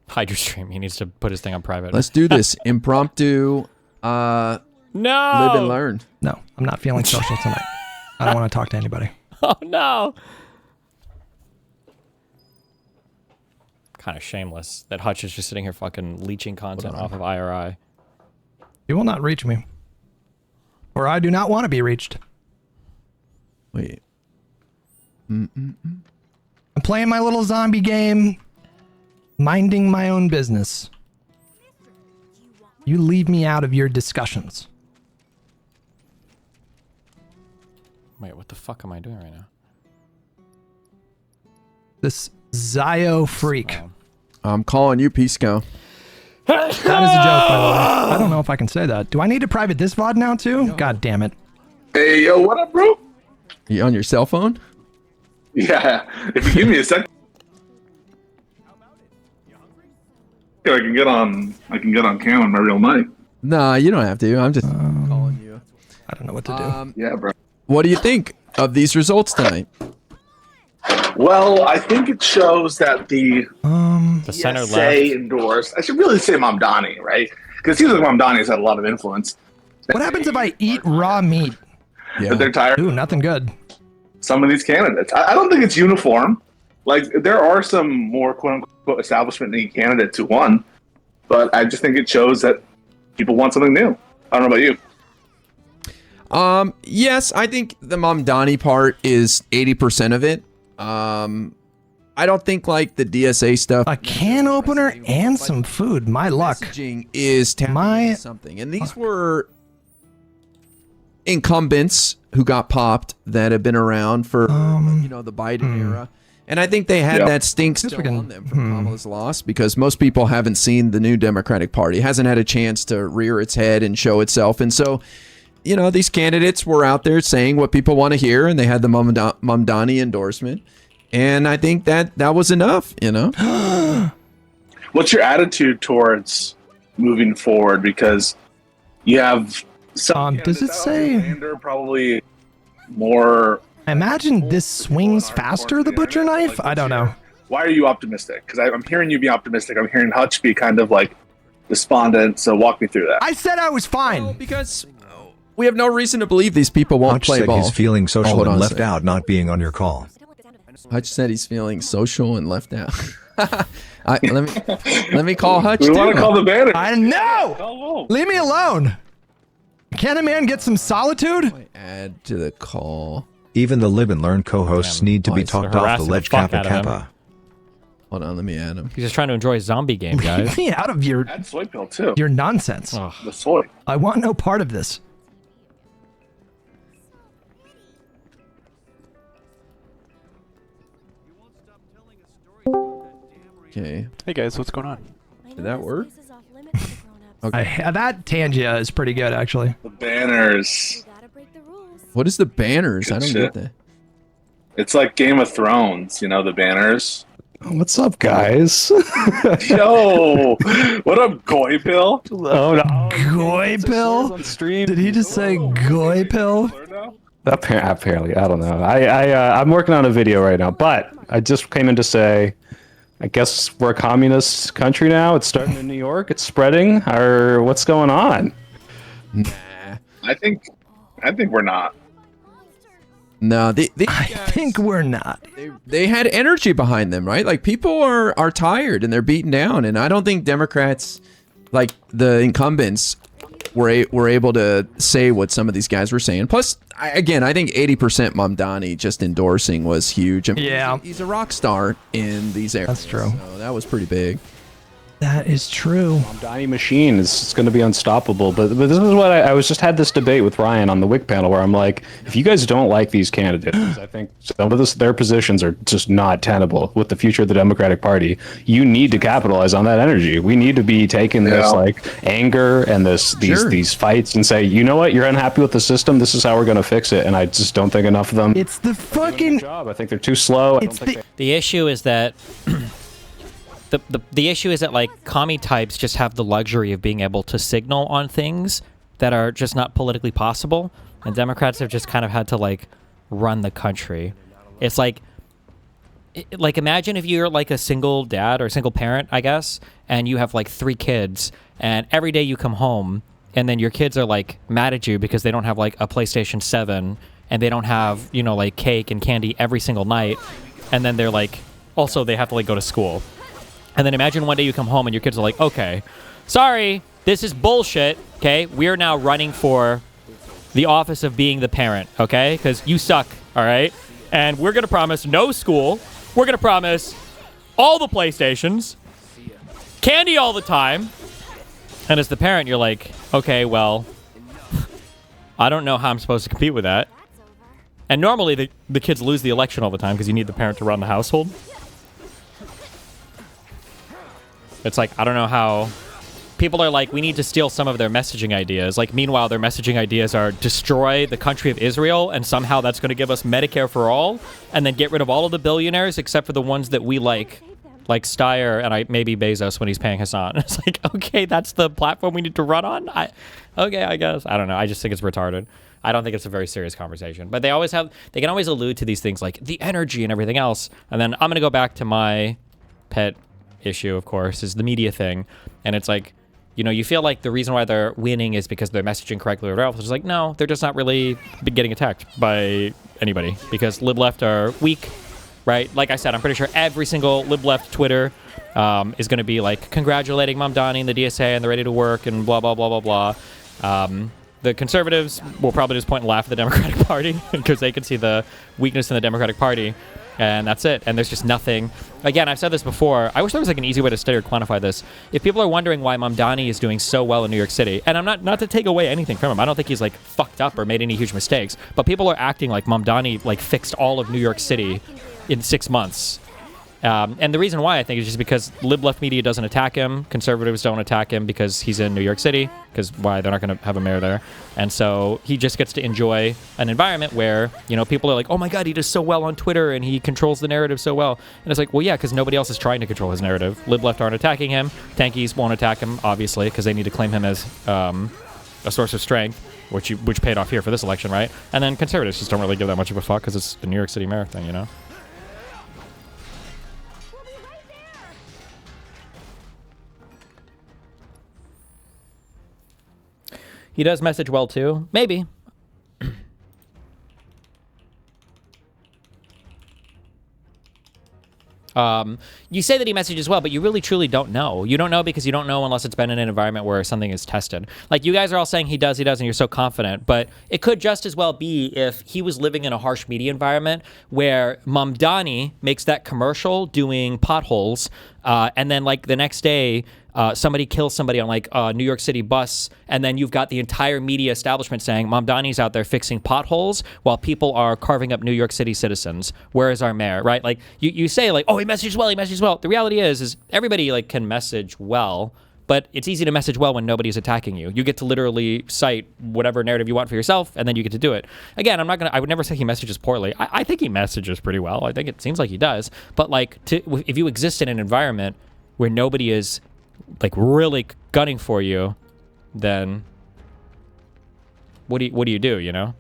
Hide your stream. He needs to put his thing on private. Let's do this. Impromptu. No. Live and learn. No, I'm not feeling social tonight. I don't want to talk to anybody. Oh, no. Kind of shameless that Hutch is just sitting here fucking leeching content off of IRI. You will not reach me. Or I do not want to be reached. Wait. I'm playing my little zombie game. Minding my own business. You leave me out of your discussions. Wait, what the fuck am I doing right now? This Zio freak. I'm calling you, Pisco. That is a joke, by the way. I don't know if I can say that. Do I need to private this VOD now, too? God damn it. Hey, yo, what up, bro? You on your cell phone? Yeah, if you give me a second, I can get on cam on my real mic. Nah, you don't have to. I'm just calling you. I don't know what to do. Yeah, bro. What do you think of these results tonight? Well, I think it shows that the center DSA left endorsed. I should really say Mamdani, right? Because it seems like Mamdani has had a lot of influence. What happens if I eat raw meat? But they're tired. Ooh, nothing good. Some of these candidates. I don't think it's uniform. Like, there are some more quote-unquote establishment candidates who won, but I just think it shows that people want something new. I don't know about you. Yes, I think the Mamdani part is 80% of it. I don't think like the DSA stuff. A can opener and some food. My luck. Messaging is my something, and these were incumbents who got popped that have been around for the Biden era, and I think they had that stink still on them from Kamala's loss because most people haven't seen the new Democratic Party. It hasn't had a chance to rear its head and show itself, and so. These candidates were out there saying what people want to hear, and they had the Mamdani endorsement. And I think that was enough, What's your attitude towards moving forward? Because you have some does it say probably more. I imagine this swings faster, the butcher knife? I don't know. Why are you optimistic? Because I'm hearing you be optimistic. I'm hearing Hutch be kind of like despondent. So walk me through that. I said I was fine. Well, because we have no reason to believe these people won't Hutch play said ball. he's feeling social and left out not being on your call. Hutch said he's feeling social and left out. Let me call Hutch. We want to call the banner. I know. Leave me alone. Can a man get some solitude? Add to the call. Even the Lib and Learn co-hosts need to be talked off the ledge, Kappa Kappa. Hold on, let me add him. He's just trying to enjoy a zombie game, guys. Leave me out of your Add Soypill too. Your nonsense. The soy. I want no part of this. Okay. Hey guys, what's going on? Did that work? Okay. That Tangia is pretty good, actually. The banners. What is the banners? I don't get that. It's like Game of Thrones, the banners. What's up, guys? Yo, what up, Soypill? Oh no, Soypill? Did he just say Soypill? Apparently, I don't know. I'm working on a video right now, but I just came in to say, I guess we're a communist country now. It's starting in New York. It's spreading. Or what's going on? Nah. I think we're not. No, I think we're not. They had energy behind them, right? Like people are tired and they're beaten down, and I don't think Democrats, like the incumbents, were able to say what some of these guys were saying. Plus, I think 80% Mamdani just endorsing was huge. I mean, yeah, he's a rock star in these areas. That's true. So that was pretty big. That is true. Donnie machine is going to be unstoppable. But this is what I was just had this debate with Ryan on the Whick panel where I'm like, if you guys don't like these candidates, I think some of their positions are just not tenable with the future of the Democratic Party. You need to capitalize on that energy. We need to be taking this like anger and these fights and say, you know what, you're unhappy with the system. This is how we're going to fix it. And I just don't think enough of them. It's the fucking job. I think they're too slow. The issue is that. The issue is that, like, commie types just have the luxury of being able to signal on things that are just not politically possible, and Democrats have just kind of had to, like, run the country. It's like imagine if you're, like, a single dad or a single parent, I guess, and you have, like, 3 kids, and every day you come home, and then your kids are, like, mad at you because they don't have, like, a PlayStation 7, and they don't have, you know, like, cake and candy every single night, and then they're, like, also they have to, like, go to school. And then imagine one day you come home and your kids are like, okay, sorry, this is bullshit, okay? We're now running for the office of being the parent, okay? Because you suck, all right? And we're going to promise no school. We're going to promise all the PlayStations, candy all the time. And as the parent, you're like, okay, well, I don't know how I'm supposed to compete with that. And normally the kids lose the election all the time because you need the parent to run the household. It's like, I don't know how people are like, we need to steal some of their messaging ideas. Like, meanwhile, their messaging ideas are destroy the country of Israel, and somehow that's going to give us Medicare for all, and then get rid of all of the billionaires except for the ones that we like Steyer and maybe Bezos when he's paying Hassan. It's like, okay, that's the platform we need to run on? Okay, I guess. I don't know. I just think it's retarded. I don't think it's a very serious conversation. But they can always allude to these things like the energy and everything else. And then I'm going to go back to my pet issue, of course, is the media thing. And it's like, you know, you feel like the reason why they're winning is because they're messaging correctly or whatever. It's like, no, they're just not really getting attacked by anybody because lib left are weak, right? Like I said, I'm pretty sure every single lib left Twitter is going to be like congratulating Mamdani and the DSA and they're ready to work and blah, blah, blah, blah, blah. The conservatives will probably just point and laugh at the Democratic Party because they can see the weakness in the Democratic Party. And that's it. And there's just nothing. Again, I've said this before. I wish there was like an easy way to study or quantify this. If people are wondering why Mamdani is doing so well in New York City, and I'm not to take away anything from him. I don't think he's like fucked up or made any huge mistakes. But people are acting like Mamdani like fixed all of New York City in 6 months. And the reason why I think is just because lib left media doesn't attack him. Conservatives don't attack him because he's in New York City. Because why? They're not going to have a mayor there. And so he just gets to enjoy an environment where, you know, people are like, oh my God, he does so well on Twitter and he controls the narrative so well. And it's like, well, yeah, because nobody else is trying to control his narrative. Lib left aren't attacking him. Tankies won't attack him, obviously, because they need to claim him as a source of strength, which paid off here for this election, right? And then conservatives just don't really give that much of a fuck because it's the New York City mayor thing, you know? He does message well, too. Maybe. You say that he messages well, but you really truly don't know. You don't know because you don't know unless it's been in an environment where something is tested. Like, you guys are all saying he does, and you're so confident, but it could just as well be if he was living in a harsh media environment where Mamdani makes that commercial doing potholes, and then, like, the next day, somebody kills somebody on like a New York City bus, and then you've got the entire media establishment saying Mamdani's out there fixing potholes while people are carving up New York City citizens. Where is our mayor, right? Like you say like, oh, he messages well, he messages well. The reality is everybody like can message well, but it's easy to message well when nobody's attacking you. You get to literally cite whatever narrative you want for yourself, and then you get to do it. Again, I would never say he messages poorly. I think he messages pretty well. I think it seems like he does. But like, if you exist in an environment where nobody is like really gunning for you, then what do you do, you know?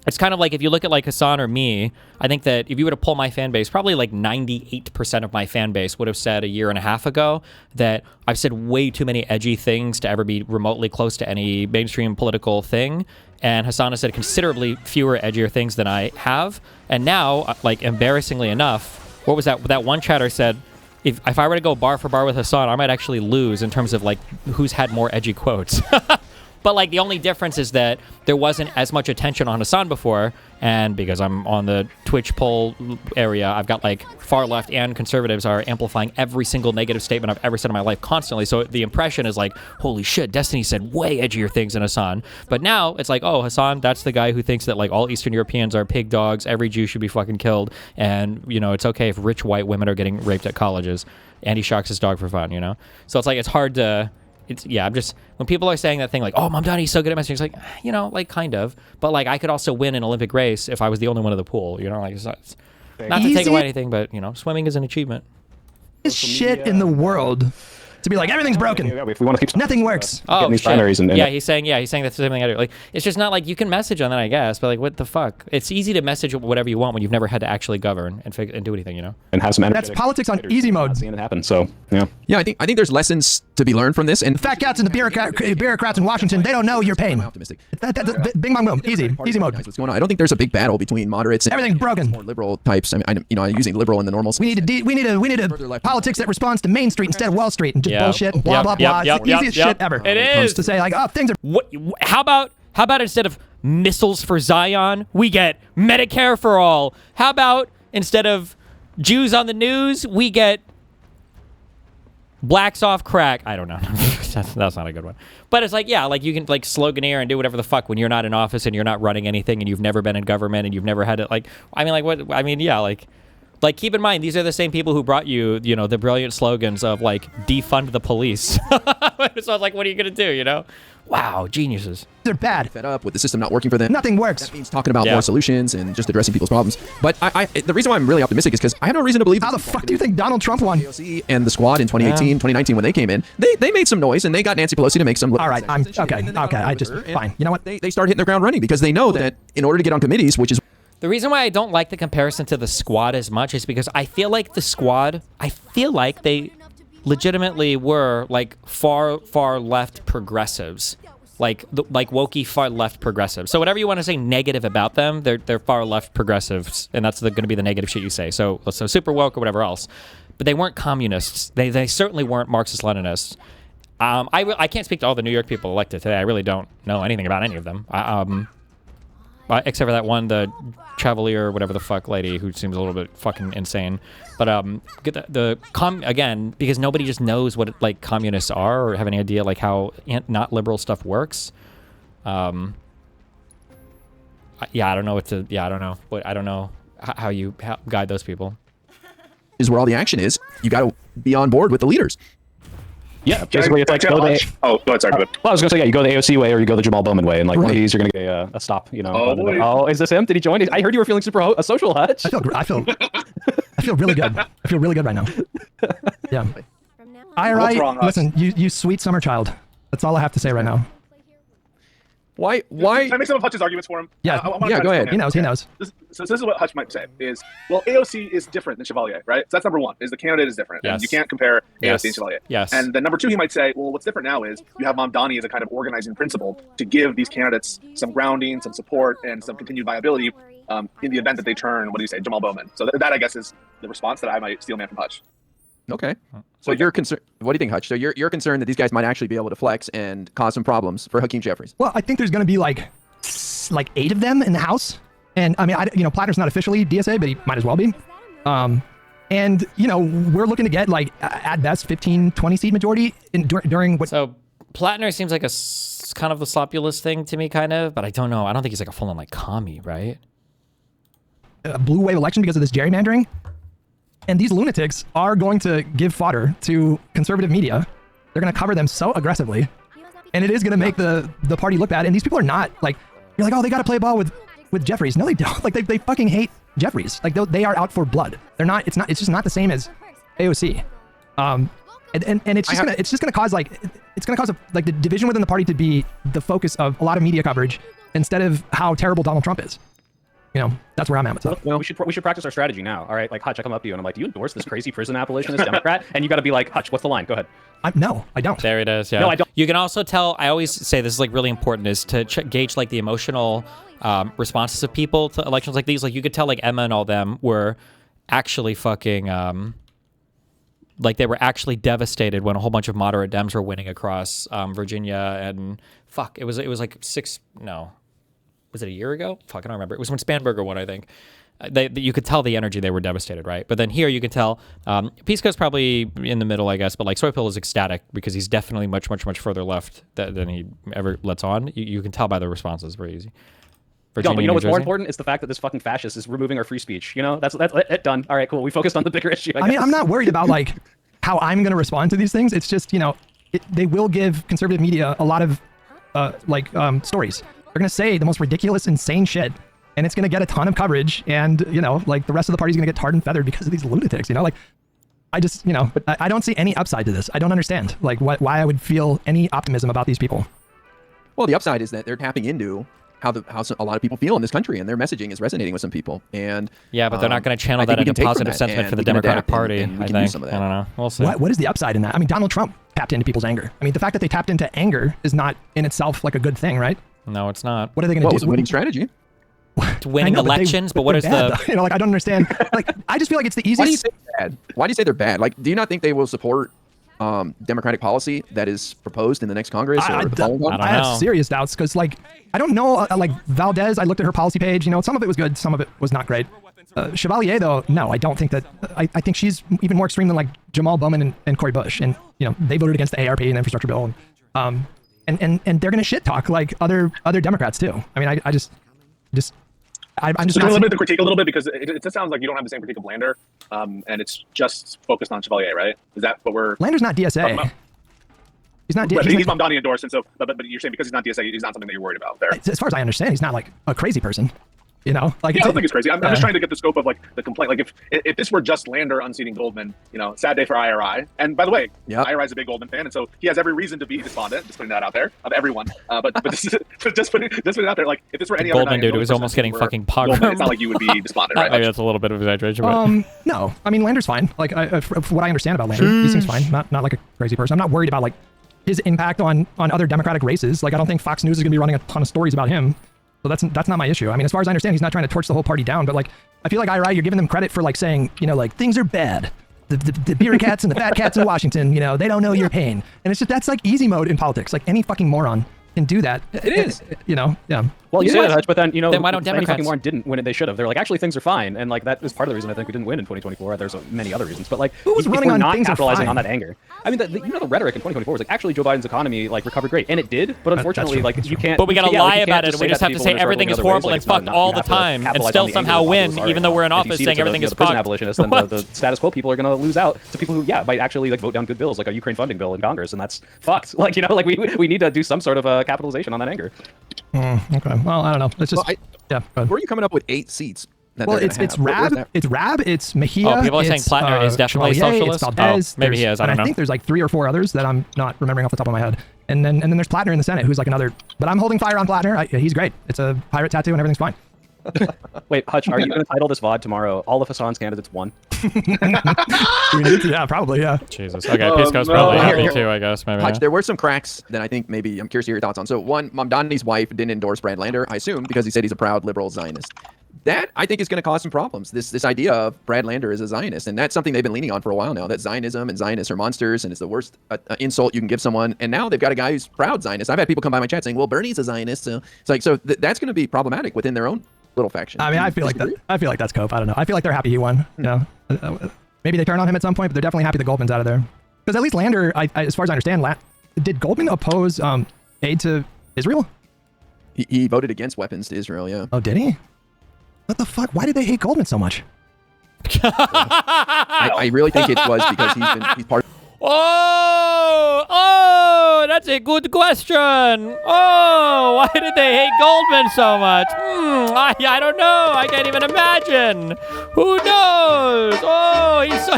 It's kind of like if you look at like Hassan or me, I think that if you were to pull my fan base, probably like 98% of my fan base would have said a year and a half ago that I've said way too many edgy things to ever be remotely close to any mainstream political thing. And Hassan has said considerably fewer edgier things than I have. And now, like embarrassingly enough, what was that? That one chatter said, if I were to go bar for bar with Hassan, I might actually lose in terms of like who's had more edgy quotes. But like the only difference is that there wasn't as much attention on Hassan before, and because I'm on the Twitch poll area, I've got like far left and conservatives are amplifying every single negative statement I've ever said in my life constantly. So the impression is like, holy shit, Destiny said way edgier things than Hassan. But now it's like, oh, Hassan, that's the guy who thinks that like all Eastern Europeans are pig dogs, every Jew should be fucking killed, and you know it's okay if rich white women are getting raped at colleges, and he shocks his dog for fun, you know. So it's like it's hard to. I'm just, when people are saying that thing like, oh, Mom Donnie's so good at messaging, it's like, you know, like kind of, but like I could also win an Olympic race if I was the only one in the pool, you know, like it's not to take away anything, but you know, swimming is an achievement. Shit in the world to be like everything's broken. If we want to keep nothing works. Oh, these shit. primaries and he's saying that's the same thing I do. Like, it's just not like you can message on that, I guess, but like, what the fuck? It's easy to message whatever you want when you've never had to actually govern and do anything, you know. And have some. That's politics on easy mode. Seeing it happen. So yeah. Yeah, I think there's lessons to be learned from this. And fat cats and the bureaucrats in Washington, they don't know your pain. Optimistic. Bing bong boom, easy mode. What's going on? I don't think there's a big battle between moderates and everything's broken. More liberal types. I mean, I'm using liberal in the normal. We need a politics that responds to Main Street instead of Wall Street and just bullshit. Blah blah blah. It's the easiest shit ever. It is to say like, oh, things are. How about instead of missiles for Zion, we get Medicare for all? How about instead of Jews on the news, we get blacks off crack? I don't know. that's not a good one. But it's like, yeah, like you can like sloganeer and do whatever the fuck when you're not in office and you're not running anything and you've never been in government and you've never had it. Like, I mean, like what? I mean, yeah, like keep in mind, these are the same people who brought you, you know, the brilliant slogans of like defund the police. So it's like, what are you gonna do? You know? Wow, geniuses. They're bad. Fed up with the system not working for them. Nothing works. That means talking about more solutions and just addressing people's problems. But the reason why I'm really optimistic is because I have no reason to believe. How the fuck do you think Donald Trump won? AOC and the squad in 2018, 2019 when they came in, they made some noise and they got Nancy Pelosi to make some. All right, I'm okay. I just fine. You know what? They start hitting the ground running because they know that in order to get on committees, which is. The reason why I don't like the comparison to the squad as much is because I feel like the squad, they legitimately were like far left progressives, like wokey far left progressives. So whatever you want to say negative about them, they're far left progressives, and that's going to be the negative shit you say. So super woke or whatever else, but they weren't communists. They certainly weren't Marxist-Leninists. I can't speak to all the New York people elected today. I really don't know anything about any of them. Except for that one, the Chevalier, whatever the fuck lady, who seems a little bit fucking insane. But again, because nobody just knows what like communists are or have any idea like how not liberal stuff works. I don't know I don't know how you guide those people. Is where all the action is. You got to be on board with the leaders. Yeah, basically it's like go the. Oh, go ahead, sorry. Well, I was gonna say you go the AOC way or you go the Jamal Bowman way, and like one of these you're gonna get a stop. You know. Oh, is this him? Did he join? I heard you were feeling super social, Hutch. I feel really good. I feel really good right now. Yeah. IRI, listen, you sweet summer child. That's all I have to say right now. Why? Can I make some of Hutch's arguments for him? Yeah, go ahead. He knows. So this is what Hutch might say is, well, AOC is different than Chevalier, right? So that's number one, is the candidate is different. Yes. And you can't compare AOC and Chevalier. Yes. And then number two, he might say, well, what's different now is you have Mamdani as a kind of organizing principle to give these candidates some grounding, some support, and some continued viability in the event that they turn, what do you say, Jamal Bowman. So that I guess, is the response that I might steal man from Hutch. Okay. So you're concerned. What do you think, Hutch? So you're concerned that these guys might actually be able to flex and cause some problems for Hakeem Jeffries? Well, I think there's going to be like 8 of them in the House. And I mean, Platner's not officially DSA, but he might as well be. And, we're looking to get like at best 15-20 seat majority during what. So Platner seems like a kind of the slopulous thing to me, kind of, but I don't know. I don't think he's like a full on like commie, right? A blue wave election because of this gerrymandering. And these lunatics are going to give fodder to conservative media. They're going to cover them so aggressively. And it is going to make the party look bad. And these people are not like, you're like, oh, they got to play ball with Jeffries. No, they don't. Like they fucking hate Jeffries. Like they are out for blood. They're not. It's just not the same as AOC. And it's just gonna cause the division within the party to be the focus of a lot of media coverage instead of how terrible Donald Trump is. That's where I'm at with it. Well, we should practice our strategy now. All right, like Hutch, I come up to you and I'm like, do you endorse this crazy prison abolitionist Democrat? And you got to be like, Hutch, what's the line? Go ahead. No, I don't. There it is. Yeah. No, I don't. You can also tell. I always say this is like really important is to gauge like the emotional responses of people to elections like these. Like you could tell like Emma and all them were actually fucking like they were actually devastated when a whole bunch of moderate Dems were winning across Virginia and fuck, it was like was it a year ago? Fuck, I don't remember. It was when Spanberger won, I think. You could tell the energy, they were devastated, right? But then here you could tell Pisco's probably in the middle, I guess, but like Soypill is ecstatic because he's definitely much further left than he ever lets on. You can tell by the responses, very easy. No, but you know what's more important is the fact that this fucking fascist is removing our free speech. You know, that's it, done. All right, cool. We focused on the bigger issue. I mean, I'm not worried about like how I'm going to respond to these things. It's just, you know, they will give conservative media a lot of stories. They're going to say the most ridiculous, insane shit, and it's going to get a ton of coverage. And, you know, like the rest of the party's going to get tarred and feathered because of these lunatics, you know, like I just, you know, I don't see any upside to this. I don't understand like why I would feel any optimism about these people. Well, the upside is that they're tapping into how a lot of people feel in this country, and their messaging is resonating with some people. And yeah, but they're not going to channel that into positive sentiment for the Democratic Party. I think. I don't know. We'll see. What is the upside in that? I mean, Donald Trump tapped into people's anger. I mean, the fact that they tapped into anger is not in itself like a good thing, right? No, it's not. What are they going to do? It's a winning strategy. It's winning elections, but what is bad, you know, like I don't understand. Like I just feel like it's the easiest. Why do you say bad? Why do you say they're bad? Like, do you not think they will support democratic policy that is proposed in the next Congress or the following one? I have serious doubts because, like, I don't know. Like Valdez, I looked at her policy page. You know, some of it was good, some of it was not great. Chevalier, though, no, I don't think that. I think she's even more extreme than like Jamal Bowman and Cory Bush, and you know, they voted against the ARP and the infrastructure bill, and they're gonna shit talk like other Democrats too. I mean, I'm just. I'm just going to limit the critique a little bit because it just sounds like you don't have the same critique of Lander, and it's just focused on Chevalier, right? Is that what we're? Lander's not DSA. He's not DSA. He's Mamdani endorsed, and so, but you're saying because he's not DSA, he's not something that you're worried about there. As far as I understand, he's not like a crazy person. You know, like yeah, I don't think it's crazy. I'm just trying to get the scope of like the complaint. Like if this were just Lander unseating Goldman, you know, sad day for IRI. And by the way, IRI is a big Goldman fan, and so he has every reason to be despondent. Just putting that out there of everyone. But this is, just putting it out there. Like if this were any other Goldman dude, it was almost getting fucking pogromed. It's not like you would be despondent, right? Maybe that's a little bit of exaggeration. But no, I mean Lander's fine. Like what I understand about Lander, he seems fine. Not like a crazy person. I'm not worried about like his impact on other Democratic races. Like I don't think Fox News is gonna be running a ton of stories about him. So that's not my issue. I mean, as far as I understand, he's not trying to torch the whole party down, but like, I feel like IRI, you're giving them credit for like saying, you know, like things are bad. The beer cats and the fat cats in Washington, you know, they don't know your pain. And it's just, that's like easy mode in politics. Like any fucking moron can do that. It is. You know, yeah. Well, you say that, Hutch, but then, you know, then why don't many Democrats? fucking moron didn't win it. They should have. They're like, actually, things are fine. And like, that is part of the reason I think we didn't win in 2024. There's many other reasons. But like, who was running we're on not things capitalizing are on fine? that anger. I mean, the rhetoric in 2024 was like, actually, Joe Biden's economy like recovered great. And it did. But unfortunately, like, you can't. But we gotta lie about it. Just We just have to say everything is horrible and fucked all the time and still somehow win, even though we're in office saying everything is fucked. Abolitionists, then the status quo people are going to lose out to people who, might actually like vote down good bills, like a Ukraine funding bill in Congress, and that's fucked. Like, you know, like we need to do some sort of capitalization on that anger. Okay. Well, I don't know. It's just where are you coming up with 8 seats? Well, it's Rab, it's Mejia. Oh, people are saying Plattner is definitely Chevalier, socialist. It's Valdez, maybe he is. I don't know. I think there's like 3 or 4 others that I'm not remembering off the top of my head. And then there's Plattner in the Senate, who's like another. But I'm holding fire on Plattner. He's great. It's a pirate tattoo and everything's fine. Wait, Hutch, are you going to title this VOD tomorrow? All of Hassan's candidates won. Yeah, probably. Yeah. Jesus. Okay, Pisco's probably happy too, I guess. Maybe. Hutch, there were some cracks that I think maybe I'm curious to hear your thoughts on. So one, Mamdani's wife didn't endorse Brad Lander, I assume, because he said he's a proud liberal Zionist. That I think is going to cause some problems. This idea of Brad Lander is a Zionist, and that's something they've been leaning on for a while now. That Zionism and Zionists are monsters, and it's the worst insult you can give someone. And now they've got a guy who's proud Zionist. I've had people come by my chat saying, "Well, Bernie's a Zionist," so it's like that's going to be problematic within their own little faction. I mean, I feel like that's Cope. I don't know. I feel like they're happy he won. You know, maybe they turn on him at some point, but they're definitely happy the Goldman's out of there. Because at least Lander, as far as I understand, did Goldman oppose aid to Israel? He voted against weapons to Israel. Yeah. Oh, did he? What the fuck? Why did they hate Goldman so much? I really think it was because he's part of... Oh, that's a good question. Oh, why did they hate Goldman so much? I don't know. I can't even imagine. Who knows? Oh, he's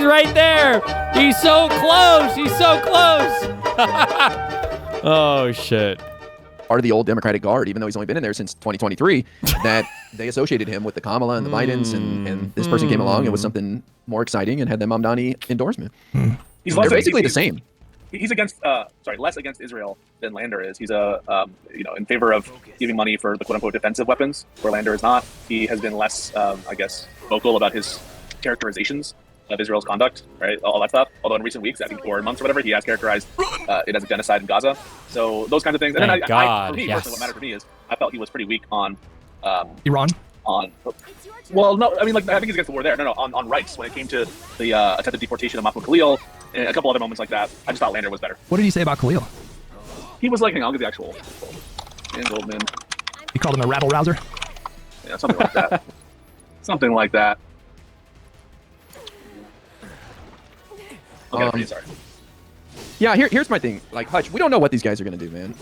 right there. He's so close. He's so close. Oh shit. Part of the old Democratic Guard, even though he's only been in there since 2023, that they associated him with the Kamala and the Bidens, and this person came along and was something more exciting and had the Mamdani endorsement. He's basically the same. He's against, less against Israel than Lander is. He's in favor of giving money for the quote-unquote defensive weapons, where Lander is not. He has been less, vocal about his characterizations of Israel's conduct, right? All that stuff. Although in recent weeks, I think 4 months or whatever, he has characterized it as a genocide in Gaza. So those kinds of things. And then for me, personally, what mattered for me is I felt he was pretty weak on Iran. Well, no, I mean, like, I think he's against the war there. No, on rights when it came to the attempted deportation of Mahmoud Khalil and a couple other moments like that. I just thought Lander was better. What did he say about Khalil? He was like, hang on, I'll get the actual. Dan Goldman. He called him a rabble rouser. Yeah, something like that. Something like that. Okay, sorry. Yeah, here's my thing. Like, Hutch, we don't know what these guys are going to do, man.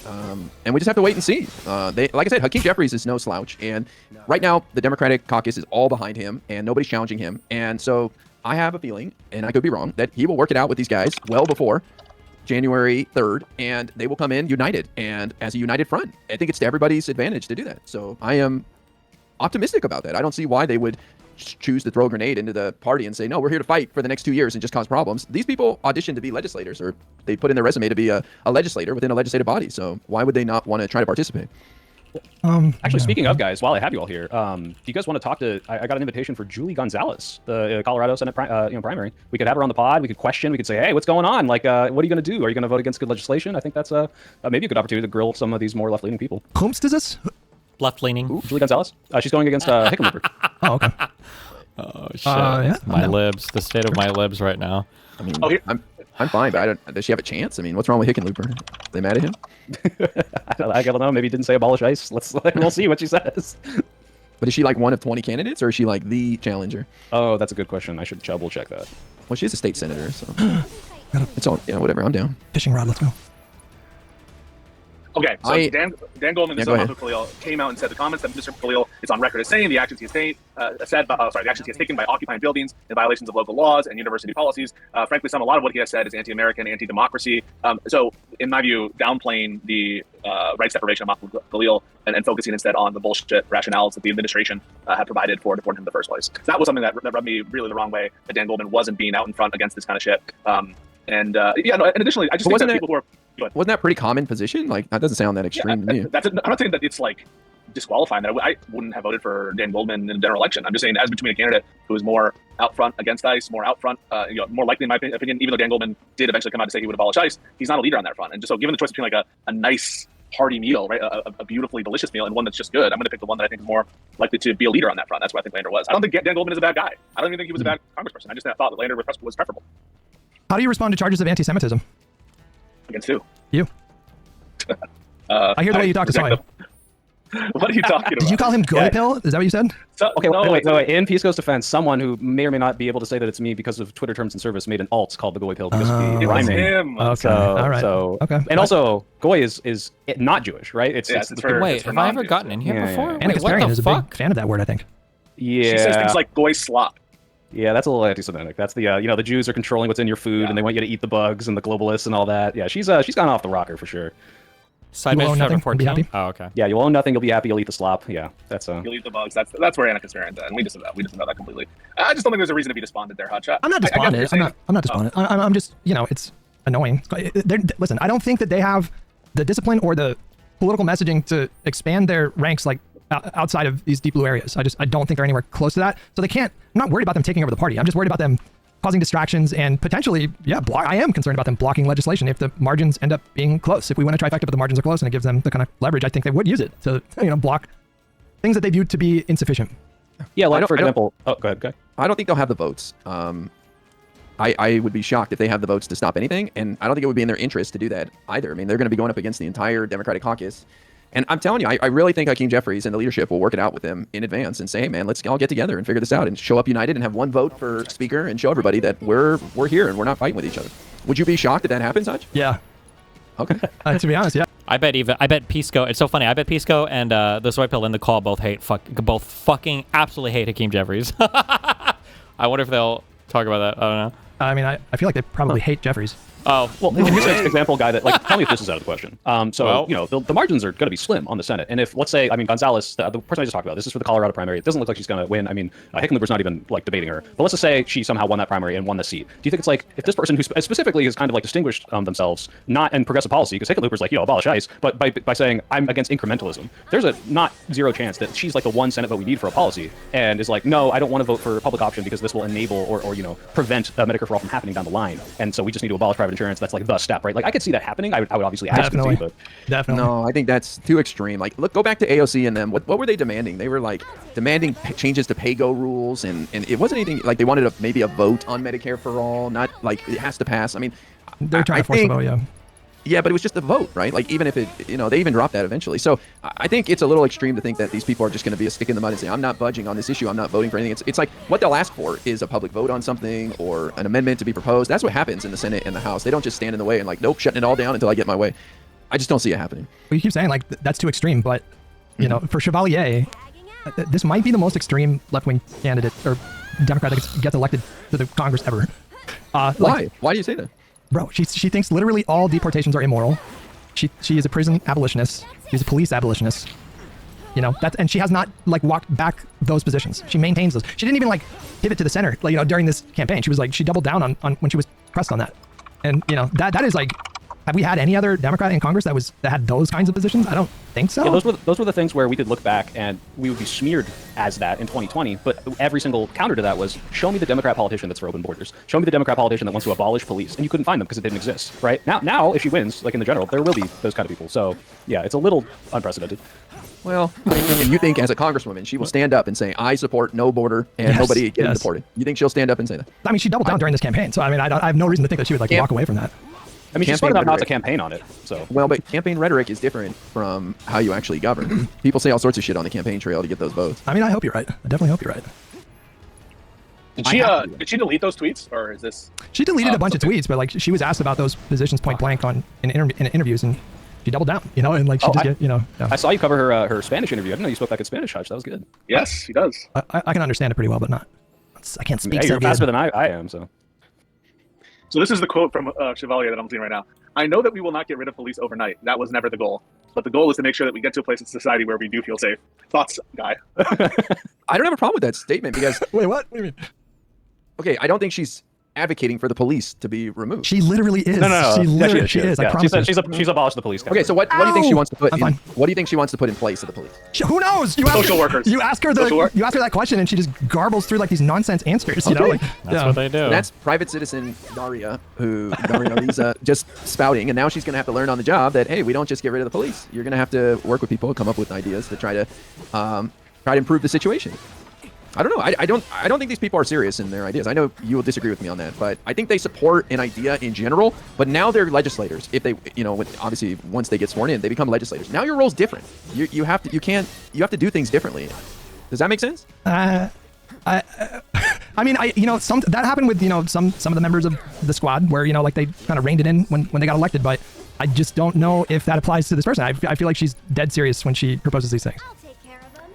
And we just have to wait and see. Like I said, Hakeem Jeffries is no slouch. And right now, the Democratic caucus is all behind him, and nobody's challenging him. And so I have a feeling, and I could be wrong, that he will work it out with these guys well before January 3rd, and they will come in united and as a united front. I think it's to everybody's advantage to do that. So I am optimistic about that. I don't see why they would choose to throw a grenade into the party and say, no, we're here to fight for the next 2 years and just cause problems. These people auditioned to be legislators, or they put in their resume to be a legislator within a legislative body. So why would they not want to try to participate? Actually, speaking of guys, while I have you all here, do you guys want to talk to? I got an invitation for Julie Gonzalez, the Colorado Senate primary. We could have her on the pod. We could question. We could say, hey, what's going on? Like, what are you going to do? Are you going to vote against good legislation? I think that's maybe a good opportunity to grill some of these more left-leaning people. Whomst does this? Left-leaning. Julie Gonzalez. She's going against Hickenlooper. Oh, okay. Oh shit! Yeah, my libs. The state of my libs right now. I mean, I'm fine, but does she have a chance? I mean, what's wrong with Hickenlooper? Are they mad at him? I don't know. Maybe he didn't say abolish ICE. We'll see what she says. But is she like one of 20 candidates, or is she like the challenger? Oh, that's a good question. I should double check that. Well, she's a state senator, so it's all, yeah, whatever. I'm down. Fishing rod. Let's go. Okay, so Dan Goldman, the son of Mahmoud Khalil, came out and said the comments that Mr. Khalil is on record as saying the actions he has the actions he has taken by occupying buildings in violations of local laws and university policies. Frankly, a lot of what he has said is anti-American, anti-democracy. So, in my view, downplaying the rights deprivation of Mahmoud Khalil and focusing instead on the bullshit rationales that the administration had provided for deporting him in the first place. So that was something that rubbed me really the wrong way. That Dan Goldman wasn't being out in front against this kind of shit. And additionally, I just think that people who are. Wasn't that a pretty common position? Like, that doesn't sound that extreme to me. I'm not saying that it's like disqualifying that I wouldn't have voted for Dan Goldman in the general election. I'm just saying, as between a candidate who is more out front against ICE, more out front, more likely in my opinion, even though Dan Goldman did eventually come out to say he would abolish ICE, he's not a leader on that front. And just so given the choice between like a nice hearty meal, right, a beautifully delicious meal, and one that's just good, I'm going to pick the one that I think is more likely to be a leader on that front. That's what I think Lander was. I don't think Dan Goldman is a bad guy. I don't even think he was a bad congressperson. I just thought that Lander was preferable. How do you respond to charges of anti-Semitism? Against who? You. I hear the way you talk to Soy. What are you talking about? Did you call him Soypill? Is that what you said? Okay, wait. In Pisco's defense, someone who may or may not be able to say that it's me because of Twitter terms and service made an alt called the Goy Pill because of the rhyming. Him. Okay, all right. Okay. And also, Goy is not Jewish, right? Wait, have I ever gotten in here before? Anna Kasparian is a big fan of that word, I think. Yeah. She says things like Goy slop. Yeah, that's a little anti-Semitic. That's the the Jews are controlling what's in your food and they want you to eat the bugs and the globalists and all that. Yeah, she's gone off the rocker for sure. You will own nothing, you'll be happy. Oh, okay. Yeah, you'll own nothing, you'll be happy, you'll eat the slop. Yeah, that's You'll eat the bugs. That's where Anna Kasparian's at, and we just know that. We just know that completely. I just don't think there's a reason to be despondent there, Hutch. I'm not despondent. I'm not despondent. I'm just, it's annoying. Listen, I don't think that they have the discipline or the political messaging to expand their ranks like outside of these deep blue areas. I don't think they're anywhere close to that. So they can't. I'm not worried about them taking over the party. I'm just worried about them causing distractions and potentially, I am concerned about them blocking legislation if the margins end up being close. If we win a trifecta but the margins are close and it gives them the kind of leverage, I think they would use it to block things that they view to be insufficient. Yeah, like for example, go ahead. I don't think they'll have the votes. I would be shocked if they have the votes to stop anything, and I don't think it would be in their interest to do that either. I mean, they're going to be going up against the entire Democratic caucus. And I'm telling you, I really think Hakeem Jeffries and the leadership will work it out with them in advance and say, hey, man, let's all get together and figure this out and show up united and have one vote for speaker and show everybody that we're here and we're not fighting with each other. Would you be shocked if that happens, Hutch? Yeah. Okay. To be honest, yeah. I bet Pisco. It's so funny. I bet Pisco and the Soypill in the call both fucking absolutely hate Hakeem Jeffries. I wonder if they'll talk about that. I don't know. I mean, I feel like they probably hate Jeffries. Oh, well, here's an example guy that, like, tell me if this is out of the question. So, Well. you know, the margins are going to be slim on the Senate. And if, let's say, I mean, Gonzalez, the person I just talked about, this is for the Colorado primary. It doesn't look like she's going to win. I mean, Hickenlooper's not even, like, debating her. But let's just say she somehow won that primary and won the seat. Do you think it's like, if this person who specifically has kind of, like, distinguished themselves, not in progressive policy, because Hickenlooper's like, abolish ICE, but by saying, I'm against incrementalism, there's a not zero chance that she's, like, the one Senate vote we need for a policy, and is like, no, I don't want to vote for a public option because this will enable or you know, prevent Medicare for all from happening down the line. And so we just need to abolish private insurance. That's, like, the step, right? Like, I could see that happening. I would obviously ask Definitely. it to, but Definitely. No, I think that's too extreme. Like, look, go back to AOC and them. What were they demanding? They were like demanding changes to pay-go rules, and it wasn't anything like they wanted maybe a vote on Medicare for all, not like it has to pass. I mean, They're trying to force the vote, yeah. Yeah, but it was just a vote, right? Like, even if it, you know, they even dropped that eventually. So I think it's a little extreme to think that these people are just going to be a stick in the mud and say, I'm not budging on this issue. I'm not voting for anything. It's like what they'll ask for is a public vote on something or an amendment to be proposed. That's what happens in the Senate and the House. They don't just stand in the way and like, nope, shutting it all down until I get my way. I just don't see it happening. Well, you keep saying like that's too extreme, but you know, for Chevalier, this might be the most extreme left-wing candidate or Democrat that gets elected to the Congress ever. Why? Why do you say that? Bro, she thinks literally all deportations are immoral. She is a prison abolitionist. She's a police abolitionist. You know, and she has not like walked back those positions. She maintains those. She didn't even like pivot to the center, like, you know, during this campaign. She was like, she doubled down on when she was pressed on that. And you know, that is like, have we had any other Democrat in Congress that had those kinds of positions? I don't think so. Yeah, those were the things where we could look back and we would be smeared as that in 2020. But every single counter to that was, show me the Democrat politician that's for open borders. Show me the Democrat politician that wants to abolish police. And you couldn't find them because it didn't exist, right? Now, if she wins, like in the general, there will be those kind of people. So yeah, it's a little unprecedented. Well, and you think as a congresswoman, she will stand up and say, I support no border and nobody getting deported. You think she'll stand up and say that? I mean, she doubled down during this campaign. So I mean, I have no reason to think that she would like walk away from that. I mean, she's smart enough not to campaign on it, so. Well, but campaign rhetoric is different from how you actually govern. People say all sorts of shit on the campaign trail to get those votes. I mean, I hope you're right. I definitely hope you're right. Did she delete those tweets, or is this? She deleted a bunch of tweets, but like she was asked about those positions point blank in interviews, and she doubled down, you know, and like she just, you know. Yeah. I saw you cover her Spanish interview. I didn't know you spoke that good Spanish, Hutch. That was good. Yes, he does. I can understand it pretty well, but not. I can't speak. Yeah, so you're good. faster than I am, so. So this is the quote from Chevalier that I'm seeing right now. I know that we will not get rid of police overnight. That was never the goal. But the goal is to make sure that we get to a place in society where we do feel safe. Thoughts, guy? I don't have a problem with that statement because... Wait, what? What do you mean? Okay, I don't think she's advocating for the police to be removed. She literally is. No. She literally she is. I Yeah, promise. she's abolished the police. Okay, so what do you think she wants to put? What do you think she wants to put in place of the police? Who knows? You ask Social her, workers. You ask her that question, and she just garbles through like these nonsense answers. You know, like That's what they do. So that's private citizen Daria, who's just spouting, and now she's going to have to learn on the job that hey, we don't just get rid of the police. You're going to have to work with people, come up with ideas to try to improve the situation. I don't know. I don't think these people are serious in their ideas. I know you will disagree with me on that, but I think they support an idea in general. But now they're legislators. If they, you know, obviously once they get sworn in, they become legislators. Now your role's different. You have to do things differently. Does that make sense? I mean, you know, that happened with, you know, some of the members of the squad where, you know, like they kind of reined it in when they got elected. But I just don't know if that applies to this person. I feel like she's dead serious when she proposes these things.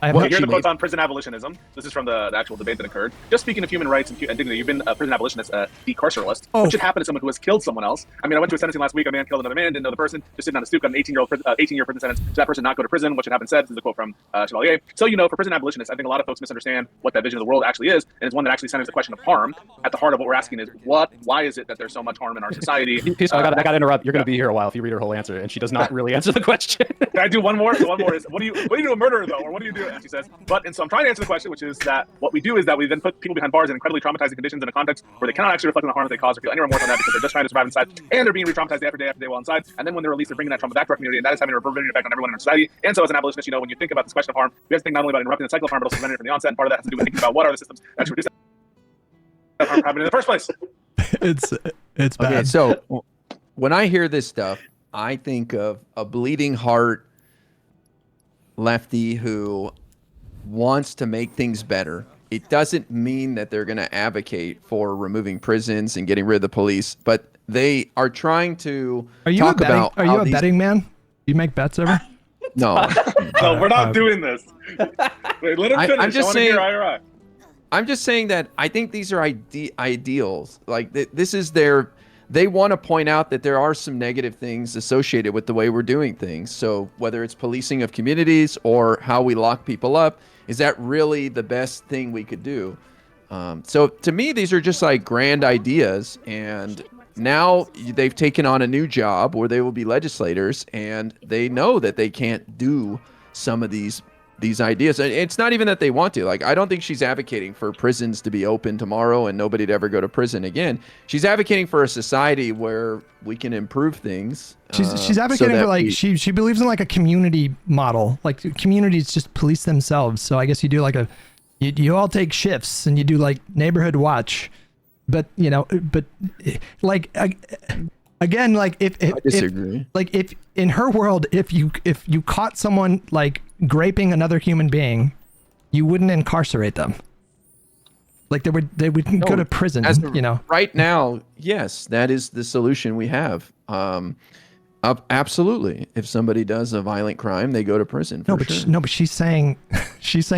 Well, here are the quotes on prison abolitionism. This is from the actual debate that occurred. Just speaking of human rights and dignity, you've been a prison abolitionist, decarceralist. What should happen to someone who has killed someone else? I mean, I went to a sentencing last week. A man killed another man, didn't know the person, just sitting on a stoop, got an 18-year prison sentence. Should that person not go to prison? What should happen said? This is a quote from Chevalier. So, you know, for prison abolitionists, I think a lot of folks misunderstand what that vision of the world actually is, and it's one that actually centers the question of harm. At the heart of what we're asking is, why is it that there's so much harm in our society? I got to interrupt. You're going to be here a while if you read her whole answer, and she does not really answer the question. Can I do one more? So one more is, what do you do to a murderer, though? Or what do you do? And she says, and so I'm trying to answer the question, which is that what we do is that we then put people behind bars in incredibly traumatizing conditions in a context where they cannot actually reflect on the harm that they cause or feel any remorse on that because they're just trying to survive inside, and they're being re-traumatized day after day while inside. And then when they're released, they're bringing that trauma back to our community, and that is having a reverberating effect on everyone in our society. And so as an abolitionist, you know, when you think about this question of harm, we have to think not only about interrupting the cycle of harm, but also preventing it from the onset. And part of that has to do with thinking about what are the systems that should reduce that harm happening in the first place. It's bad. Okay, so when I hear this stuff, I think of a bleeding heart lefty who wants to make things better. It doesn't mean that they're going to advocate for removing prisons and getting rid of the police, but they are trying to talk about. Are you a betting man? You make bets ever? No. No, we're not doing this. Wait, let him finish. I'm just I saying. want to hear I'm just saying that I think these are ideals. Like this is their they want to point out that there are some negative things associated with the way we're doing things. So whether it's policing of communities or how we lock people up, is that really the best thing we could do? So to me, these are just like grand ideas, and now they've taken on a new job where they will be legislators, and they know that they can't do some of these ideas. And it's not even that they want to. Like, I don't think she's advocating for prisons to be open tomorrow and nobody to ever go to prison again. She's advocating for a society where we can improve things. She's advocating for like she believes in like a community model. Like communities just police themselves. So I guess you do like you all take shifts and you do like neighborhood watch. But like again, like if I disagree. If in her world, if you caught someone like graping another human being, you wouldn't incarcerate them. Like they wouldn't go to prison. Right now, yes, that is the solution we have. Absolutely. If somebody does a violent crime, they go to prison. But she's saying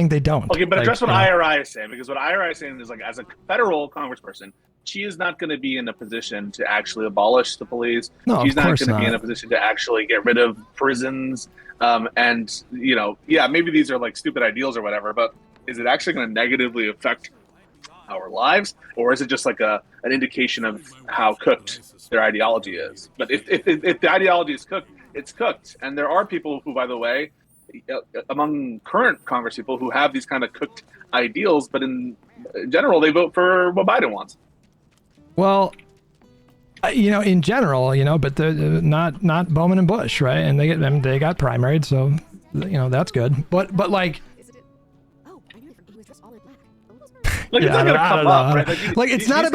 they don't. Okay, but address what IRI is saying, because what IRI is saying is like, as a federal congressperson, she is not going to be in a position to actually abolish the police. No, she's of course not going to be in not. a position to actually get rid of prisons. And maybe these are like stupid ideals or whatever, but is it actually going to negatively affect our lives, or is it just like an indication of how cooked their ideology is? But if the ideology is cooked, it's cooked. And there are people who, by the way, among current Congress people who have these kind of cooked ideals, but in general, they vote for what Biden wants. Well, in general, but they're not Bowman and Bush, right? And they got primaried, so that's good. But like. Like, it's not gonna come up, right? Like it's not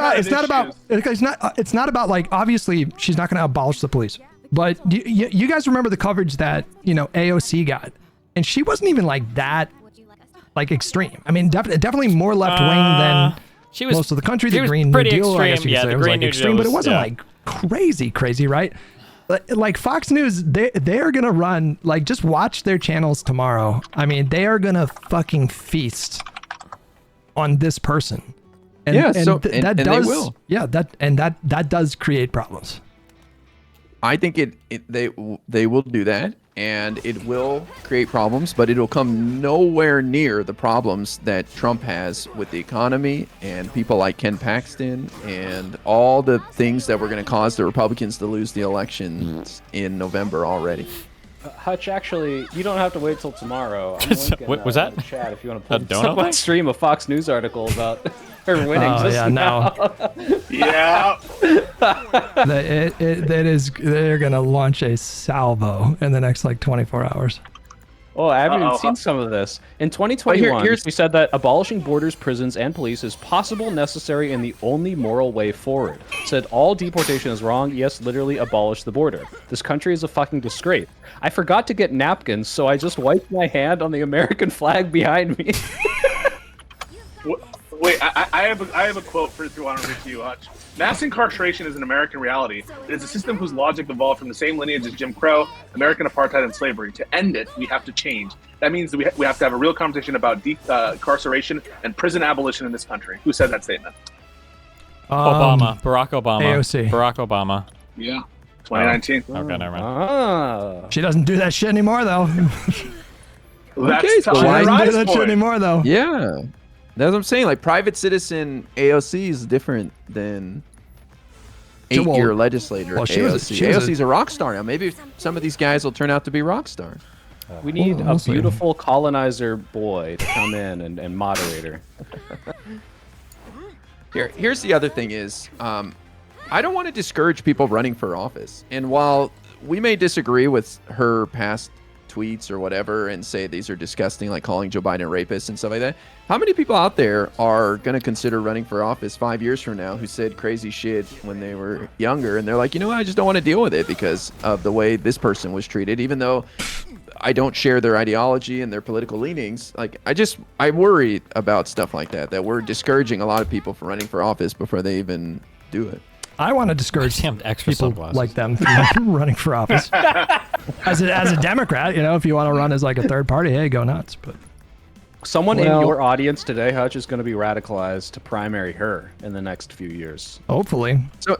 about like, obviously she's not going to abolish the police, but you guys remember the coverage that AOC got, and she wasn't even like that like extreme. I mean, definitely more left wing than most of the country. The Green New Deal, I guess you could say, was like extreme, but it wasn't like crazy, right? Like Fox News, they're gonna run, like, just watch their channels tomorrow. I mean, they are gonna fucking feast on this person, and that does create problems. I think they will do that, and it will create problems, but it'll come nowhere near the problems that Trump has with the economy and people like Ken Paxton and all the things that were going to cause the Republicans to lose the elections in November already. Hutch, actually, you don't have to wait till tomorrow. I'm linking, what was that? In the chat if you want to put donut on stream a Fox News article about her winning just now. Yeah. They're gonna launch a salvo in the next like 24 hours. Oh, I haven't even seen some of this. In 2021, we said that abolishing borders, prisons, and police is possible, necessary, and the only moral way forward. Said all deportation is wrong. Yes, literally abolish the border. This country is a fucking disgrace. I forgot to get napkins, so I just wiped my hand on the American flag behind me. Wait, I have a quote for want to read to you, Hutch. Mass incarceration is an American reality. It is a system whose logic evolved from the same lineage as Jim Crow, American apartheid, and slavery. To end it, we have to change. That means that we have to have a real conversation about incarceration and prison abolition in this country. Who said that statement? Obama. Barack Obama. AOC. Barack Obama. Yeah. 2019. Okay, never mind. She doesn't do that shit anymore, though. That's she doesn't do that shit anymore, though. Yeah. That's what I'm saying. Like, private citizen AOC is different than 8-year legislator AOC. AOC's a rock star now. Maybe some of these guys will turn out to be rock stars. We need a beautiful colonizer boy to come in and moderate her. Here's the other thing is, I don't want to discourage people running for office. And while we may disagree with her past tweets or whatever and say these are disgusting, like calling Joe Biden a rapist and stuff like that, how many people out there are going to consider running for office 5 years from now who said crazy shit when they were younger, and they're like, I just don't want to deal with it because of the way this person was treated, even though I don't share their ideology and their political leanings. Like, I worry about stuff like that we're discouraging a lot of people from running for office before they even do it. I want to discourage people like them from running for office. As a Democrat, if you want to run as like a third party, hey, go nuts. But someone in your audience today, Hutch, is going to be radicalized to primary her in the next few years. Hopefully. So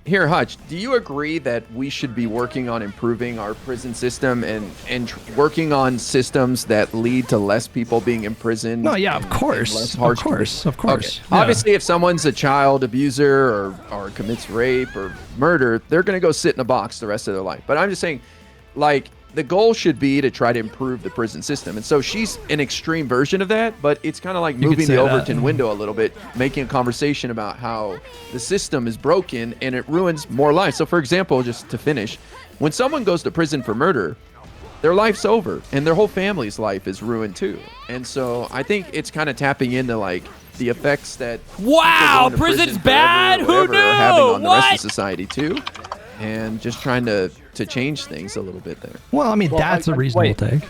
Here, Hutch, do you agree that we should be working on improving our prison system and working on systems that lead to less people being imprisoned? No, yeah, of course. Of course. Okay. Yeah. Obviously, if someone's a child abuser or commits rape or murder, they're going to go sit in a box the rest of their life. But I'm just saying, like, the goal should be to try to improve the prison system. And so she's an extreme version of that, but it's kind of like moving the Overton window a little bit, making a conversation about how the system is broken and it ruins more lives. So for example, just to finish, when someone goes to prison for murder, their life's over and their whole family's life is ruined too. And so I think it's kind of tapping into like the effects that prison's bad. Who knew? Are having on the rest of society too, and just trying to change things a little bit there. Well, I mean, that's a reasonable take.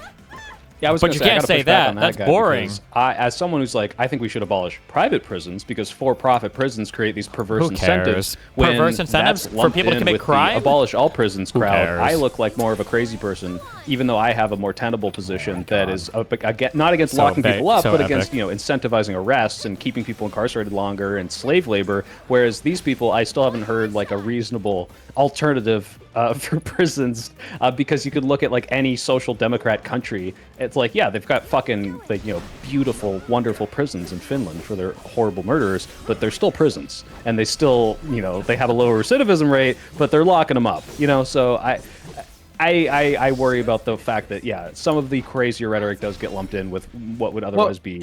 Yeah, But you can't say that. That's boring. As someone who's like, I think we should abolish private prisons because for-profit prisons create these perverse incentives. Perverse incentives for people to commit crime? Abolish all prisons Who crowd. cares? I look like more of a crazy person, even though I have a more tenable position that is not against So locking people up, but epic. against incentivizing arrests and keeping people incarcerated longer and slave labor. Whereas these people, I still haven't heard like a reasonable alternative for prisons because you could look at like any social democrat country. It's like, yeah, they've got fucking like beautiful, wonderful prisons in Finland for their horrible murderers, but they're still prisons, and they still they have a lower recidivism rate, but they're locking them up. So I worry about the fact that some of the crazier rhetoric does get lumped in with what would otherwise be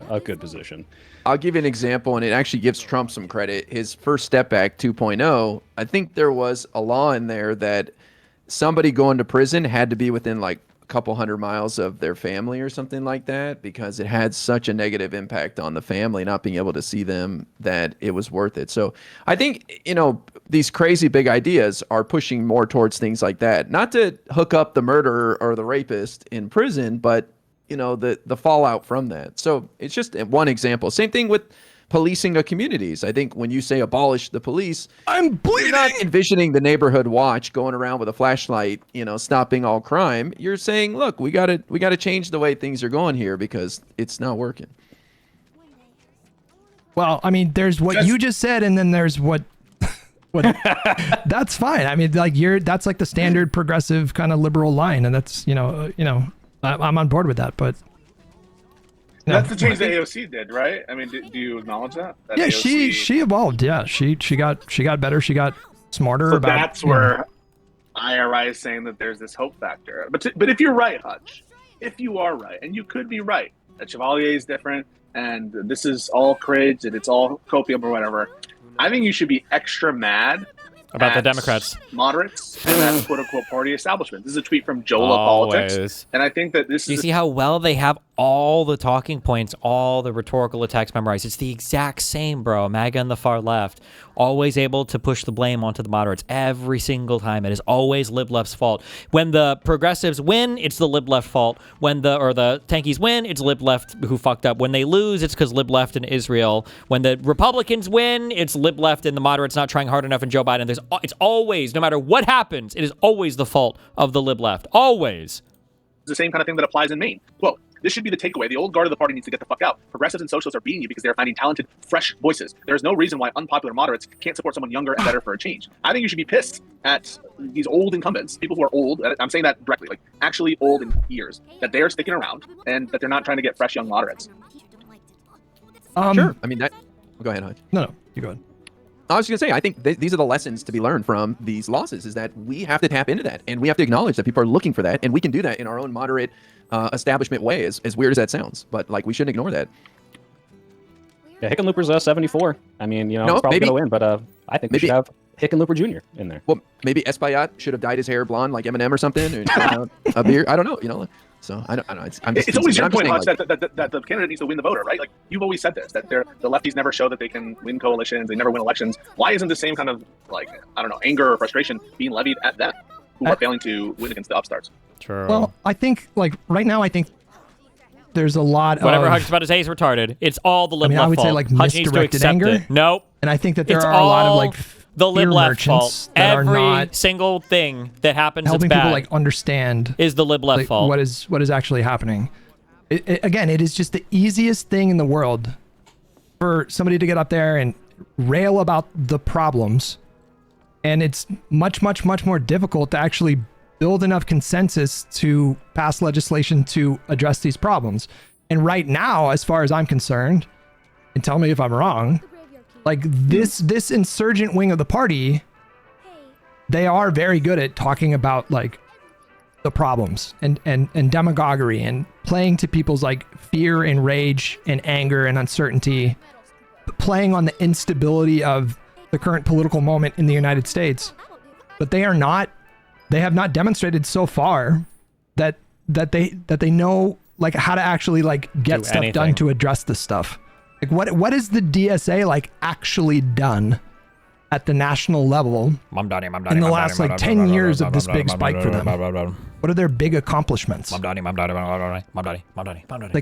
a good position. I'll give you an example, and it actually gives Trump some credit. His First Step Act 2.0, I think there was a law in there that somebody going to prison had to be within like a couple 100 miles of their family or something like that, because it had such a negative impact on the family not being able to see them that it was worth it. So I think, these crazy big ideas are pushing more towards things like that. Not to hook up the murderer or the rapist in prison, but the fallout from that. So it's just one example. Same thing with policing of communities. I think when you say abolish the police, you're not envisioning the neighborhood watch going around with a flashlight, stopping all crime. You're saying, look, we gotta change the way things are going here because it's not working. Well, I mean, there's what you just said, and then there's what that's fine. I mean, like that's like the standard progressive kind of liberal line, and that's I'm on board with that, but that's the change that AOC did, right? I mean, do you acknowledge that? Yeah, AOC... she evolved. Yeah, she got better. She got smarter. So about that's where IRI is saying that there's this hope factor. But if you're right, Hutch, if you are right, and you could be right, that Chevalier is different, and this is all cringe, and it's all copium or whatever, I think you should be extra mad about the Democrats, moderates, and that quote-unquote party establishment. This is a tweet from Jola Politics, and I think that this is... You see how well they have all the talking points, all the rhetorical attacks memorized. It's the exact same, bro. MAGA and the far left, always able to push the blame onto the moderates every single time. It is always lib left's fault. When the progressives win, it's the lib left fault. When the tankies win, it's lib left who fucked up. When they lose, it's because lib left and Israel. When the Republicans win, it's lib left and the moderates not trying hard enough and Joe Biden. It's always, no matter what happens, it is always the fault of the lib left. Always. It's the same kind of thing that applies in Maine. Quote, this should be the takeaway. The old guard of the party needs to get the fuck out. Progressives and socialists are beating you because they are finding talented, fresh voices. There is no reason why unpopular moderates can't support someone younger and better for a change. I think you should be pissed at these old incumbents, people who are old. I'm saying that directly, like actually old in years, that they are sticking around and that they're not trying to get fresh young moderates. Sure. I mean, go ahead, Hutch. No, you go ahead. I was just going to say, I think these are the lessons to be learned from these losses, is that we have to tap into that, and we have to acknowledge that people are looking for that, and we can do that in our own moderate establishment way, as weird as that sounds. But, like, we shouldn't ignore that. Yeah, Hickenlooper's 74. I mean, it's probably going to win, but I think we should have Hickenlooper Jr. in there. Well, maybe Espaillat should have dyed his hair blonde like Eminem or something, or a beard. I don't know, So I don't know. It's always your point, Hutch, that the candidate needs to win the voter, right? Like you've always said this, that the lefties never show that they can win coalitions, they never win elections. Why isn't the same kind of anger or frustration being levied at them who are failing to win against the upstarts? True. Well, I think right now, I think there's a lot Whatever of... Hutch is about to say is retarded. It's all the lib left I would fault. say like Hutch needs to misdirected accept anger. it. Nope. And I think that there It's are a lot of like the lib fear left fault. merchants that are Every not single thing that happens helping that's bad people like understand is the lib left fault. What is actually happening. Again, it is just the easiest thing in the world for somebody to get up there and rail about the problems And it's much more difficult to actually build enough consensus to pass legislation to address these problems. And right now, as far as I'm concerned, and tell me if I'm wrong, like this insurgent wing of the party, they are very good at talking about like the problems and demagoguery and playing to people's like fear and rage and anger and uncertainty, playing on the instability of the current political moment in the United States. But they have not demonstrated so far that they know like how to actually like get stuff done to address this stuff. Like what is the DSA like actually done at the national level in the last like 10 years of this big spike for them? What are their big accomplishments? Like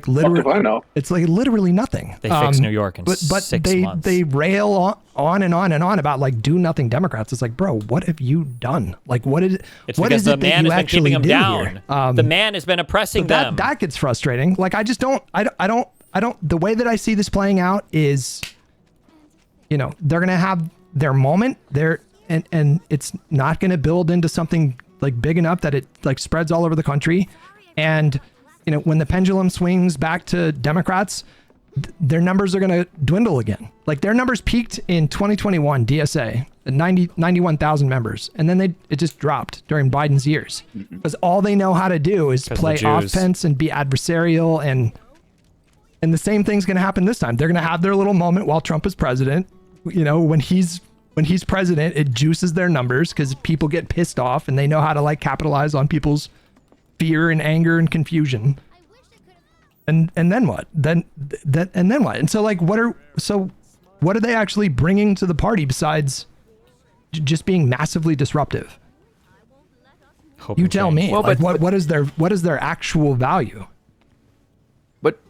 literally, I know. It's like literally nothing. They fixed New York in 6 months. They rail on and on and on about like do nothing Democrats. It's like, bro, what have you done? Like what is It's what because is the it man that you has been keeping actually them do down. here? The man has been oppressing them. That gets frustrating. Like I just don't. The way that I see this playing out is, you know, they're gonna have their moment there, and it's not gonna build into something like big enough that it like spreads all over the country. And you know, when the pendulum swings back to Democrats, their numbers are gonna dwindle again. Like their numbers peaked in 2021 DSA at 91,000 members, and then it just dropped during Biden's years because all they know how to do is play offense and be adversarial, and the same thing's gonna happen this time. They're gonna have their little moment while Trump is president. You know, when he's president, it juices their numbers because people get pissed off and they know how to like capitalize on people's fear and anger and confusion. And then what? Then what? And so like what are they actually bringing to the party besides just being massively disruptive? You tell me. Well, like, what is their actual value?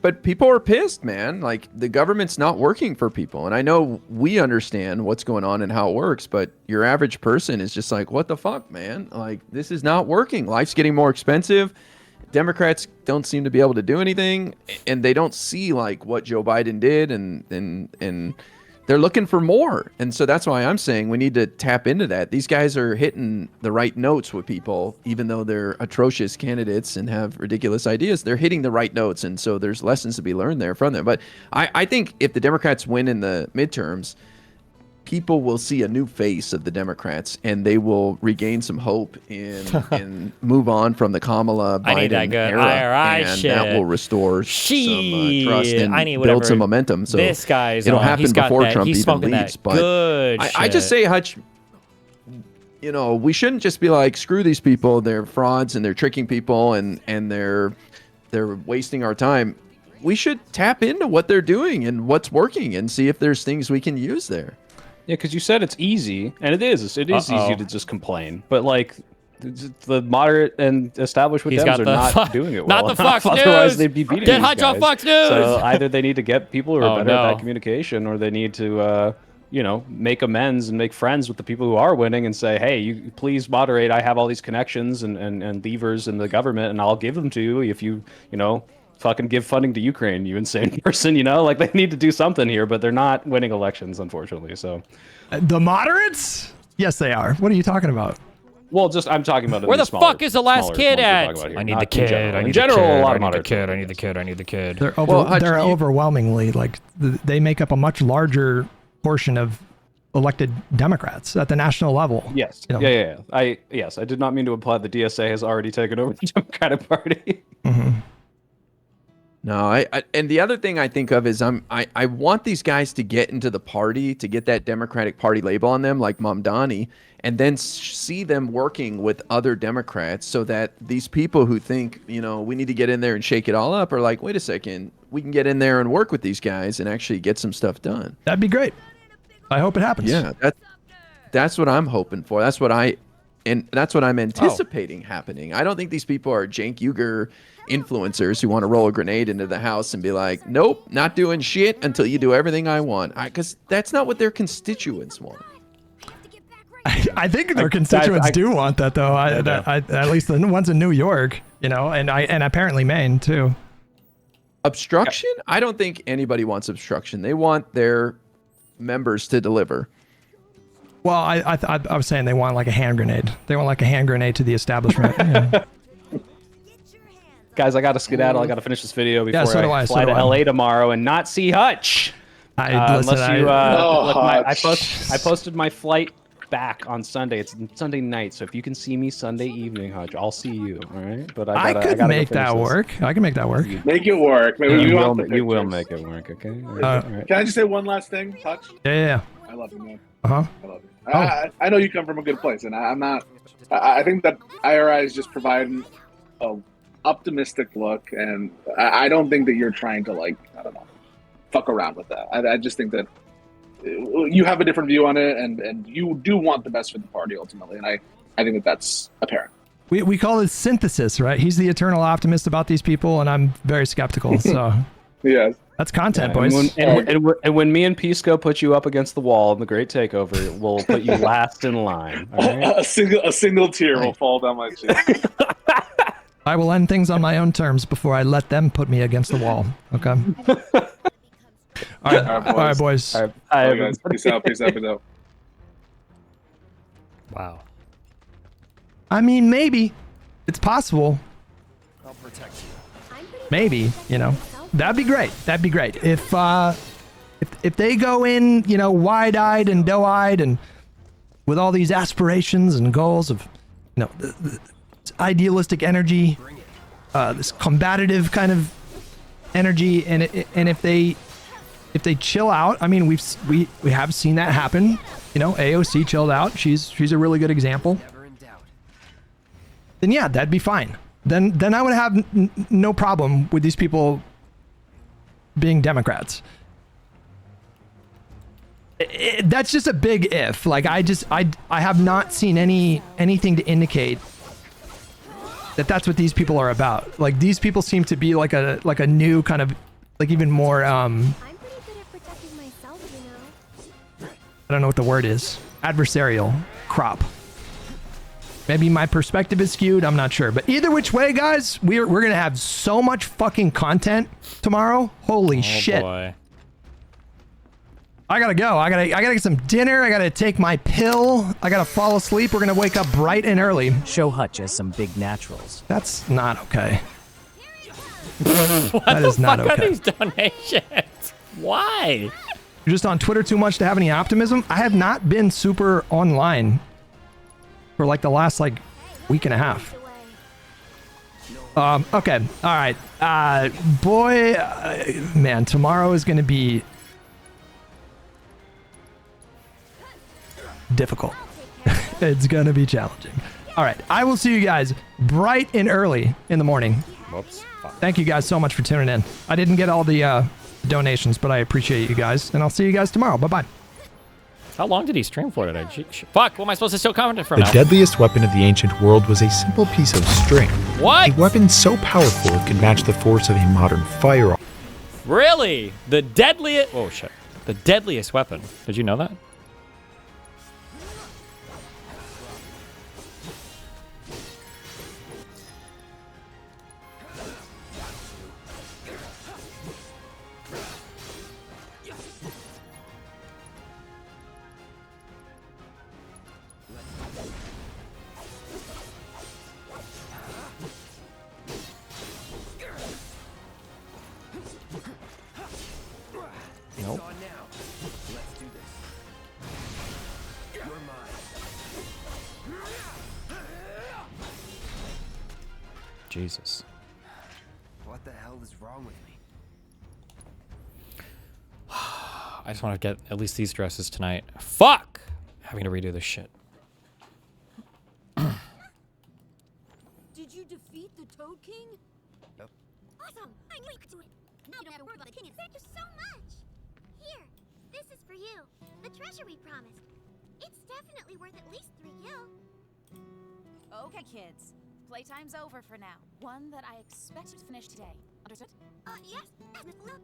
But people are pissed, man. Like the government's not working for people. And I know we understand what's going on and how it works, but your average person is just like, what the fuck, man? Like this is not working. Life's getting more expensive. Democrats don't seem to be able to do anything, and they don't see like what Joe Biden did, and they're looking for more. And so that's why I'm saying we need to tap into that. These guys are hitting the right notes with people, even though they're atrocious candidates and have ridiculous ideas. They're hitting the right notes, and so there's lessons to be learned there from them. But I think if the Democrats win in the midterms, people will see a new face of the Democrats, and they will regain some hope and move on from the Kamala Biden era, and that will restore some trust and build some momentum. So this guy's it'll happen before Trump even that leaves. But good I just say, Hutch, you know, we shouldn't just be like, screw these people. They're frauds and they're tricking people and they're wasting our time. We should tap into what they're doing and what's working and see if there's things we can use there. Yeah, because you said it's easy, and it is. It is easy to just complain, but like the moderate and establishment Dems are not doing it well. Not the Fox News. Otherwise, they'd be beating Get these Hutch guys. on Fox News. So either they need to get people who are better at that communication, or they need to, you know, make amends and make friends with the people who are winning and say, hey, you please moderate. I have all these connections and levers in the government, and I'll give them to you if you know, fucking give funding to Ukraine, you insane person, you know? Like, they need to do something here, but they're not winning elections, unfortunately, so. The moderates? Yes, they are. What are you talking about? Well, I'm talking about where the fuck is the last kid at? I need the kid. I need the kid. I need the kid. I need the kid. They're overwhelmingly like they make up a much larger portion of elected Democrats at the national level. Yes. You know? Yeah. I did not mean to imply the DSA has already taken over the Democratic Party. Mm-hmm. No, and the other thing I think of is I want these guys to get into the party, to get that Democratic Party label on them, like Mamdani, and then see them working with other Democrats, so that these people who think, you know, we need to get in there and shake it all up are like, wait a second, we can get in there and work with these guys and actually get some stuff done. That'd be great. I hope it happens. Yeah, that's what I'm hoping for. That's what I'm anticipating happening. I don't think these people are Cenk Uygur influencers who want to roll a grenade into the house and be like, nope, not doing shit until you do everything I want. Because that's not what their constituents want. I think their constituents do want that, though. At least the ones in New York, you know, and apparently Maine too. Obstruction? I don't think anybody wants obstruction. They want their members to deliver. Well, I was saying they want like a hand grenade. They want like a hand grenade to the establishment. Yeah. Guys, I got to skedaddle. I got to finish this video before I fly to I. LA tomorrow and not see Hutch. Unless you, look, I posted my flight back on Sunday. It's Sunday night, so if you can see me Sunday evening, Hutch, I'll see you. All right, but I could make that work. I can make that work. Make it work. Maybe you will make it work. Okay. All right. Can I just say one last thing, Hutch? Yeah. I love you, man. I love you. I know you come from a good place, and I'm not. I think that IRI is just providing a optimistic look, and I don't think that you're trying to, like, I don't know, fuck around with that. I just think that you have a different view on it, and you do want the best for the party ultimately, and I think that that's apparent. We call it synthesis, right? He's the eternal optimist about these people, and I'm very skeptical. So yeah, that's content, boys. And when me and Pisco put you up against the wall in the Great Takeover, we'll put you last in line. All right? A single tear will fall down my cheek. I will end things on my own terms before I let them put me against the wall. Okay. All right, boys. All right, guys. Peace out. Wow. I mean, maybe it's possible. I'll protect you. Maybe, that'd be great. That'd be great if they go in, wide-eyed and doe-eyed and with all these aspirations and goals of, this idealistic energy, this combative kind of energy, and if they chill out, I mean, we have seen that happen. AOC chilled out. She's a really good example. Then yeah, that'd be fine. Then I would have no problem with these people being Democrats. That's just a big if. Like I have not seen anything to indicate that that's what these people are about. Like these people seem to be like a new kind of, like even more I don't know what the word is. Adversarial crop. Maybe my perspective is skewed. I'm not sure. But either which way, guys, we're going to have so much fucking content tomorrow. Holy shit. Boy. I got to go. I got to get some dinner. I got to take my pill. I got to fall asleep. We're going to wake up bright and early. Show Hutch as some big naturals. That's not okay. What that is not fuck okay. are these donations? Why? You're just on Twitter too much to have any optimism? I have not been super online for like the last week and a half. Okay. All right. Boy, man, tomorrow is going to be difficult. It's going to be challenging. All right. I will see you guys bright and early in the morning. Whoops. Thank you guys so much for tuning in. I didn't get all the donations, but I appreciate you guys, and I'll see you guys tomorrow. Bye-bye. How long did he stream for today? Fuck, what am I supposed to still comment from The now? deadliest weapon of the ancient world was a simple piece of string. What? A weapon so powerful it could match the force of a modern firearm. Really? The deadliest... Oh, shit. The deadliest weapon. Did you know that? Nope. Jesus. What the hell is wrong with me? I just want to get at least these dresses tonight. Fuck! Having to redo this shit. Did you defeat the Toad King? Yep. Awesome! I knew you could do it! Now you don't have to worry about the king. Thank you so much! Here, this is for you. The treasure we promised. It's definitely worth at least 3 gil. Okay, kids. Playtime's over for now. One that I expect you to finish today. Understood? Yes, Miss Look.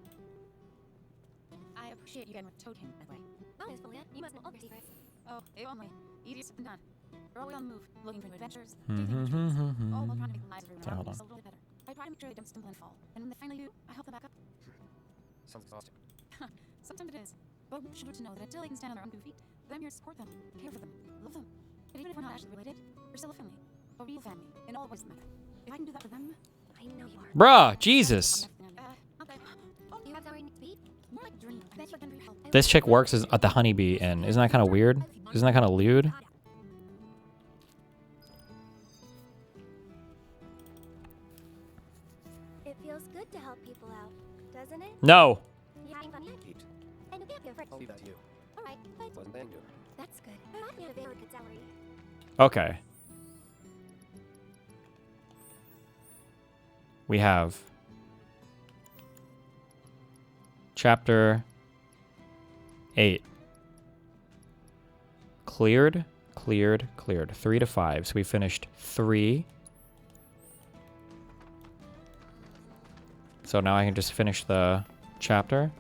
I appreciate you getting with Toad King, by the way. Oh, Miss Folia, you must know all the secrets. Oh, if only. Easier said than done. We're always on the move, looking for new adventures, Mm-hmm. all while trying to make the lives of everyone Hold around us on. a little bit better. I try to make sure they don't stumble and fall, and when they finally do, I help them back up. Sounds exhausting. Sometimes it is, but we should know to know that until they can stand on their own 2 feet, I'm here to support them, care for them, love them. And even if we're not actually related, we're still a family. A real family, in all ways that matter. If I can do that for them, I know you are. Bruh, Jesus. This chick works at the Honeybee Inn. Isn't that kind of weird? Isn't that kind of lewd? It feels good to help people out, doesn't it? No. Yeah, I'm funny. And you can't be afraid. I'll leave that to you. All right, but Wasn't that good? that's good. But I need a very good salary. Okay. We have Chapter 8. Cleared, cleared, cleared. 3 to 5. So we finished 3. So now I can just finish the chapter.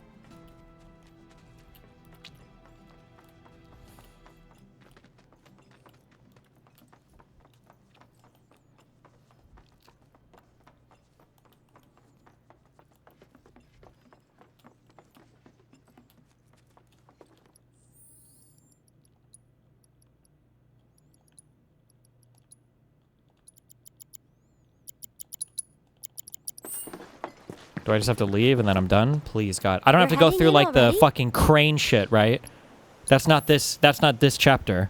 Do I just have to leave and then I'm done? Please, God. I don't have to go through like the fucking crane shit, right? That's not this chapter.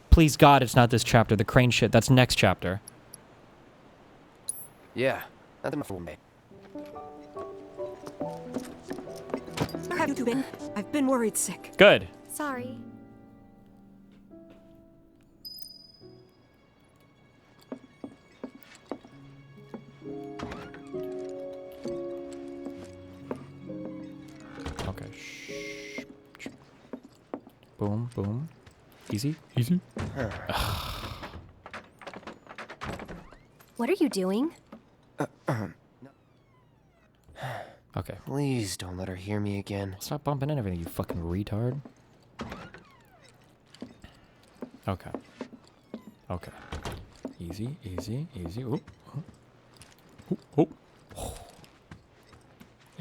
Please, God, it's not this chapter. The crane shit, that's next chapter. Yeah, nothing for me. Where have you been? I've been worried sick. Good. Sorry. Okay. Shh. Boom, boom. Easy, easy. What are you doing? Okay. Please don't let her hear me again. Stop bumping in everything, you fucking retard. Okay. Okay. Easy, easy, easy. Oop. Oop. Oop.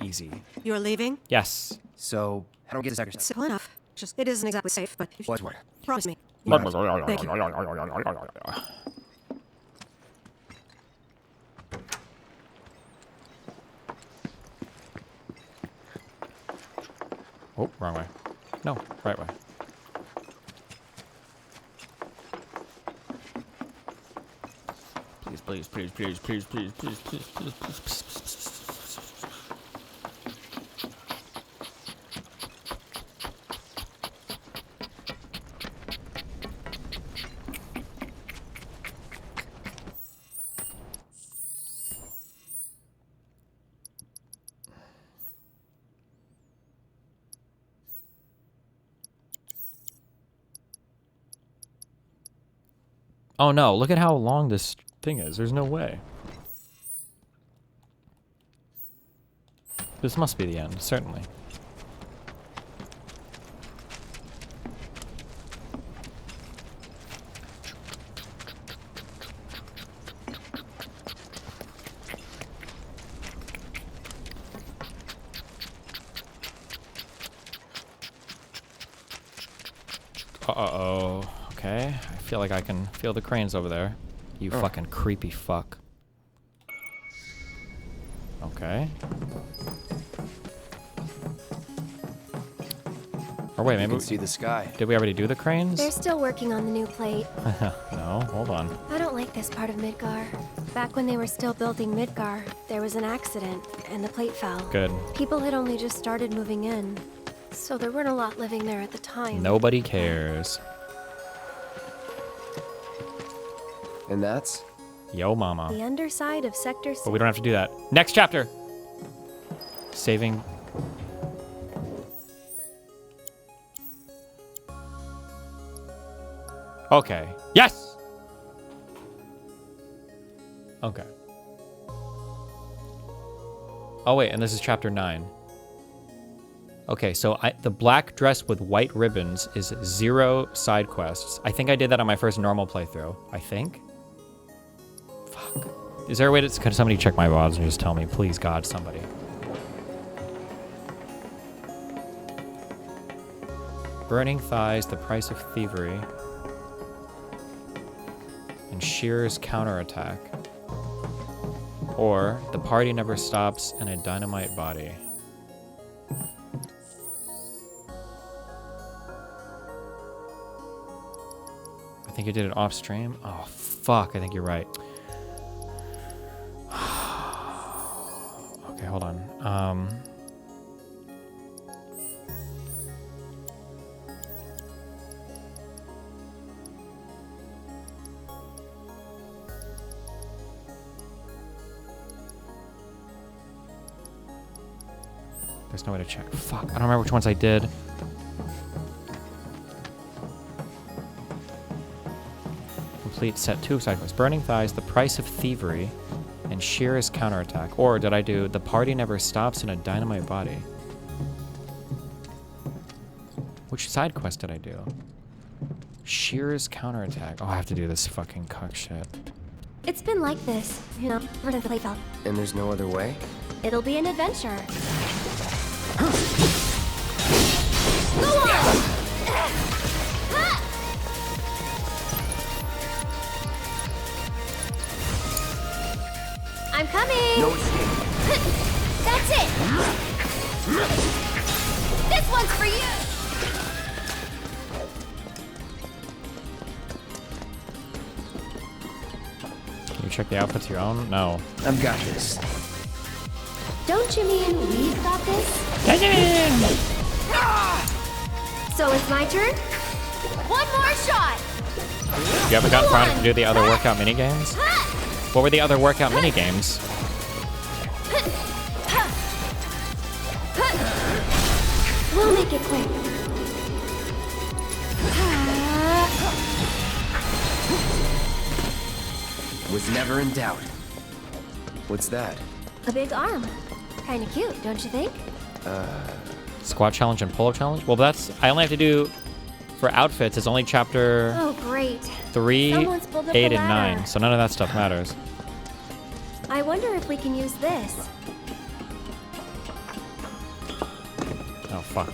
Easy. You're leaving? Yes. So, how do we get this extra? Simple enough. Just, it isn't exactly safe, but What's what? promise me. Thank Thank you. Oh, wrong way. No, right way. Please, please, please, please, please, please, please, please, please, please. Oh no, look at how long this thing is. There's no way. This must be the end, certainly. Uh-oh. Okay, I feel like I can feel the cranes over there. You fucking creepy fuck. Okay. Or wait, maybe we can see the sky. Did we already do the cranes? They're still working on the new plate. No, hold on. I don't like this part of Midgar. Back when they were still building Midgar, there was an accident, and the plate fell. Good. People had only just started moving in, so there weren't a lot living there at the time. Nobody cares. And that's? Yo mama. The underside of Sector 6. But we don't have to do that. Next chapter! Saving. Okay. Yes! Okay. Oh wait, and this is chapter 9. Okay, so the black dress with white ribbons is 0 side quests. I think I did that on my first normal playthrough. I think. Fuck. Is there a way to... Could somebody check my VODs and just tell me? Please, God, somebody. Burning thighs, the price of thievery. And Shearer's counterattack. Or the party never stops and a dynamite body. I think you did it off stream. Oh fuck, I think you're right. Okay, hold on. There's no way to check. Fuck, I don't remember which ones I did. Complete set 2 side quests. Burning thighs, the price of thievery, and Shearer's counterattack. Or did I do the party never stops in a dynamite body? Which side quest did I do? Shearer's counterattack. Oh, I have to do this fucking cuck shit. It's been like this, you know, for the playfelt. And there's no other way? It'll be an adventure. Go on! I'm coming! No escape. That's it! This one's for you! Can you check the outfits of your own? No. I've got this. Don't you mean we've got this? So it's my turn? One more shot! You haven't gotten far enough to do the other workout minigames? What were the other workout minigames? We'll make it quick. Was never in doubt. What's that? A big arm. Kinda cute, don't you think? Squat challenge and pull-up challenge? Well, that's... I only have to do... For outfits, it's only chapter... Oh, great. 3, Someone's pulled up 8, the and ladder. 9. So none of that stuff matters. I wonder if we can use this. Oh, fuck.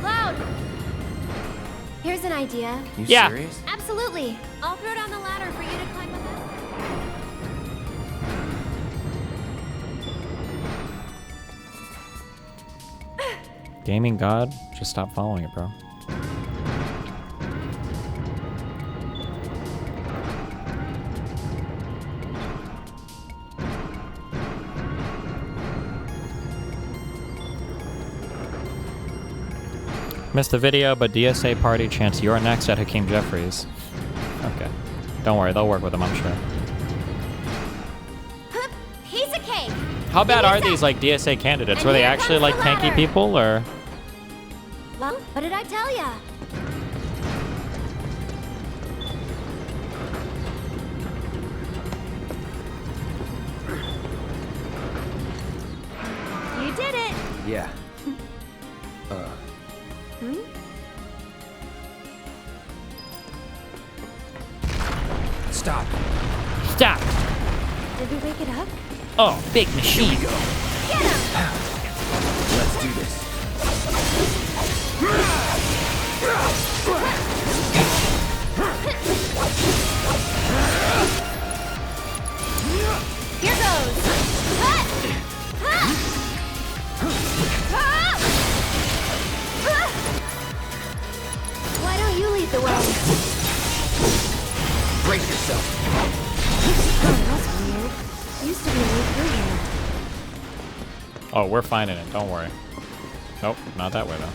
Cloud! Here's an idea. You Yeah. serious? Absolutely. I'll throw down the ladder for you to climb up. Gaming God? Just stop following it, bro. Missed the video, but DSA party chants you're next at Hakeem Jeffries. Okay. Don't worry, they'll work with him, I'm sure. Piece of cake! How bad are these, like, DSA candidates? Were they actually, like, tanky people, or...? Well, what did I tell ya? You did it! Yeah. Stop. Stop! Did we wake it up? Oh, big machine. Get him! Let's do this. Here goes! Why don't you lead the way? Brace yourself. Oh, that's weird. Used to be a way through here. Oh, we're finding it, don't worry. Nope, not that way, though.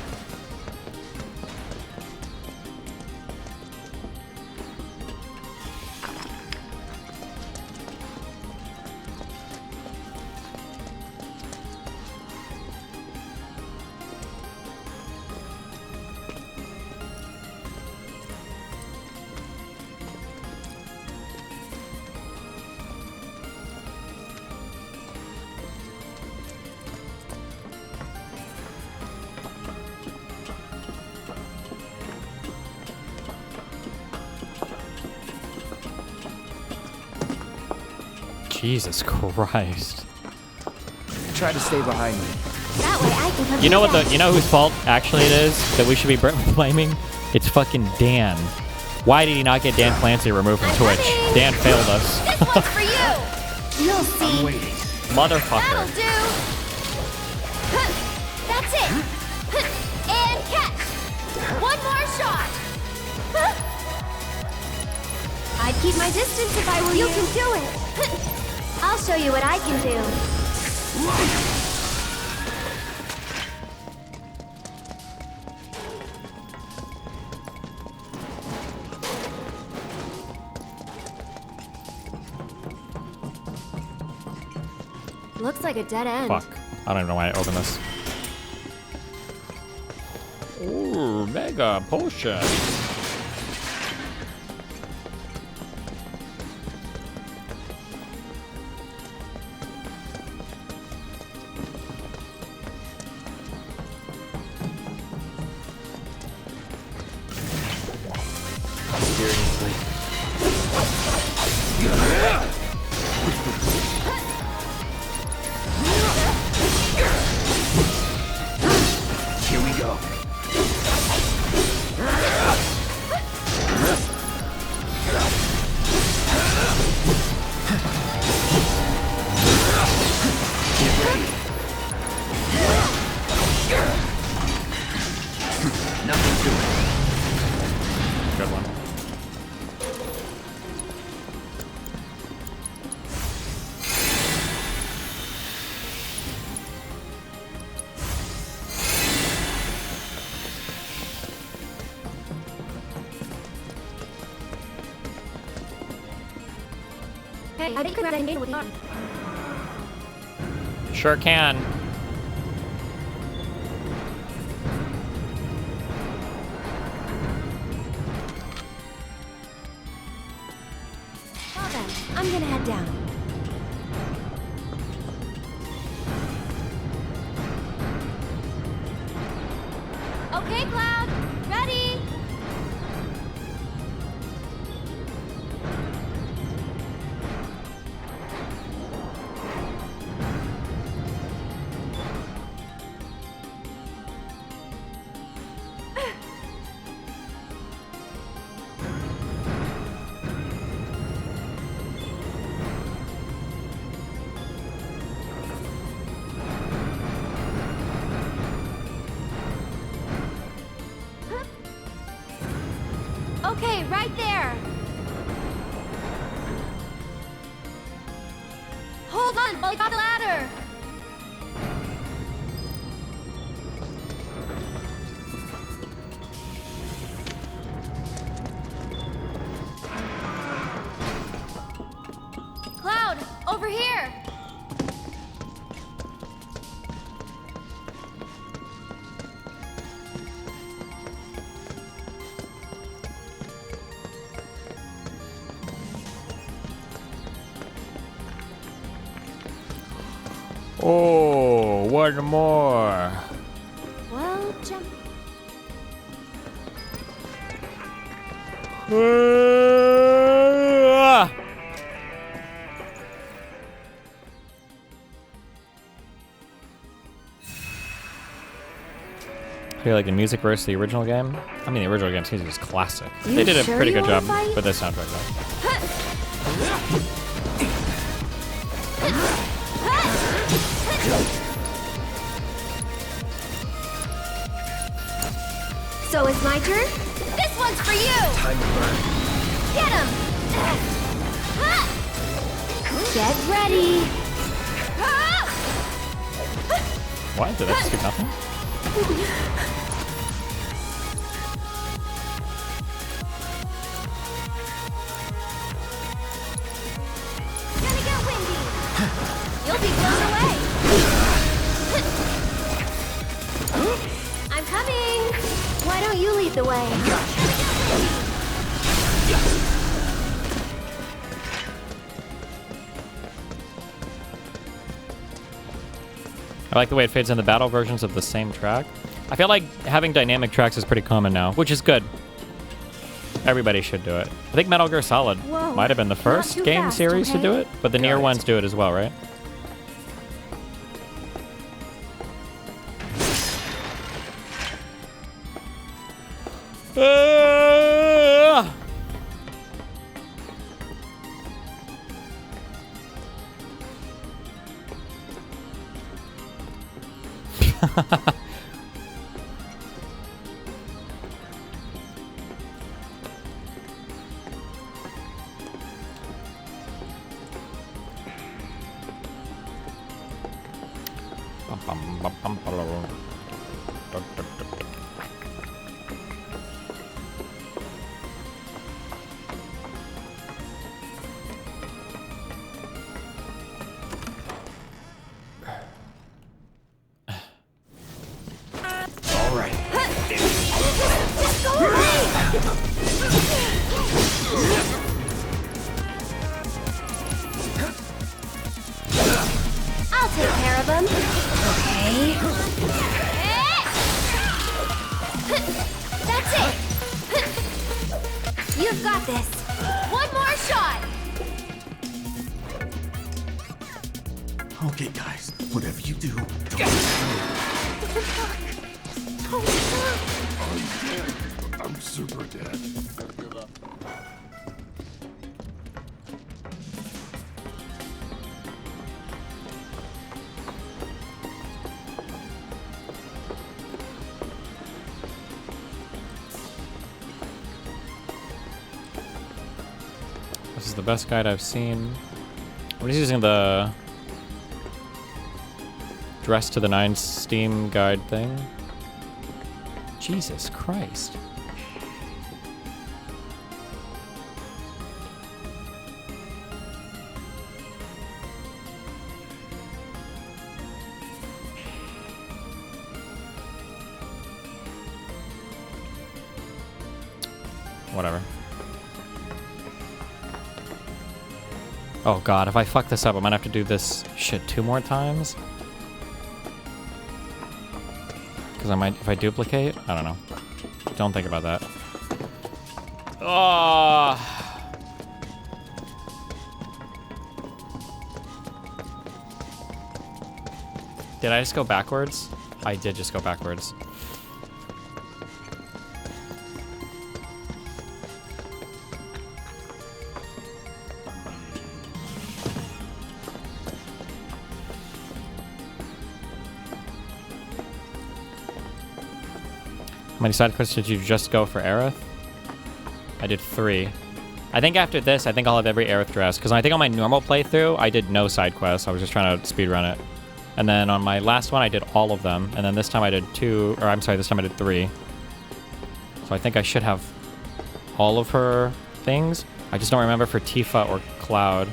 Jesus Christ. Try to stay behind me. That way I can come You know what down. you know whose fault actually it is that we should be blaming? It's fucking Dan. Why did he not get Dan Clancy removed from Twitch? Dan failed us. This one's for you. You'll see. Motherfucker. That'll do. That's it. And catch. One more shot. I'd keep my distance if I were you. You can do it. I'll show you what I can do. Looks like a dead end. Fuck. I don't even know why I opened this. Ooh, mega potion. Hey, I think grab that with you. Sure can. Well then, I'm gonna head down. Okay, Cloud. Ready? Okay, right there. Hold on, while I got the ladder. Cloud, over here. Oh, one more. Well, jump. I feel like the music versus the original game. I mean, the original game's music is classic. You They did a sure pretty you good wanna job fight? with this soundtrack, though. So it's my turn? This one's for you. Time to burn. Get him. Get ready. What? Did I just get nothing? Gonna get windy. You'll be blown away. I'm coming. Why don't you lead the way? I like the way it fades in the battle versions of the same track. I feel like having dynamic tracks is pretty common now, which is good. everybody should do it. I think Metal Gear Solid Whoa, might have been the first too game fast, series to okay? do it, but the near ones do it as well, right? I'll take care of him. Okay. That's it. You've got this. One more shot. Okay, guys, whatever you do, don't I'm dead. I'm super dead. This is the best guide I've seen. I'm just using the Dress to the Nines Steam guide thing. Jesus Christ. Whatever. Oh god, if I fuck this up, I might have to do this shit 2 more times. Because I might, if I duplicate, I don't know. Don't think about that. Oh. Did I just go backwards? I did just go backwards. How many side quests did you just go for Aerith? I did 3. I think after this, I think I'll have every Aerith dress, because I think on my normal playthrough, I did no side quests. I was just trying to speedrun it. And then on my last one, I did all of them. And then this time I did 2, or I'm sorry, this time I did 3. So I think I should have all of her things. I just don't remember for Tifa or Cloud.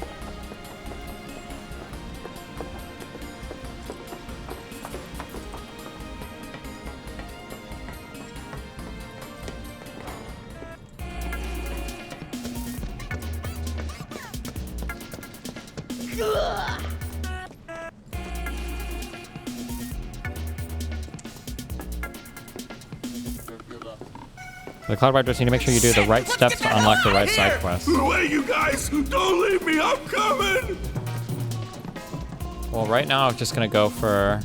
The Cloud Riders need to make sure you do the right steps to unlock the right side quest. Wait, you guys! Don't leave me! I'm coming! Well, right now I'm just gonna go for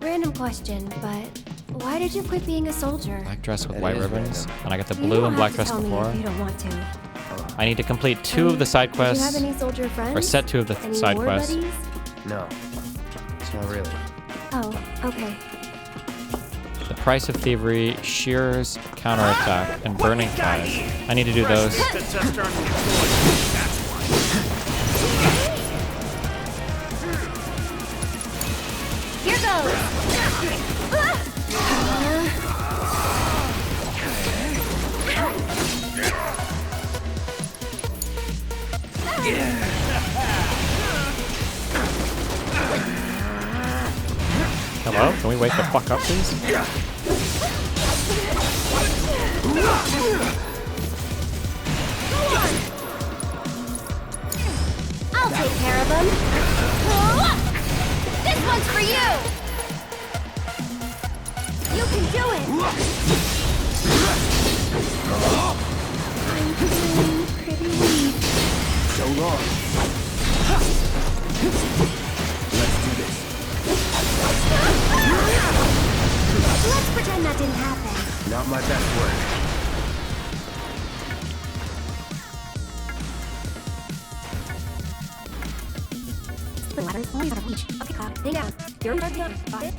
Random question, but why did you quit being a soldier? black dress with white ribbons, and I got the blue and black dress before. You don't want to. I need to complete 2 of the side quests, Do you have any soldier friends? or set 2 of the Any side war quests. buddies? No, it's not really. Oh, okay. The Price of Thievery, Shears, Counterattack, and Burning Ties. I need to do those. Here goes. Hello? Can we wake the fuck up, please? I'll take care of him. This one's for you. You can do it. only out of reach. Okay, Cloud, lay down. You're in charge now. Got it?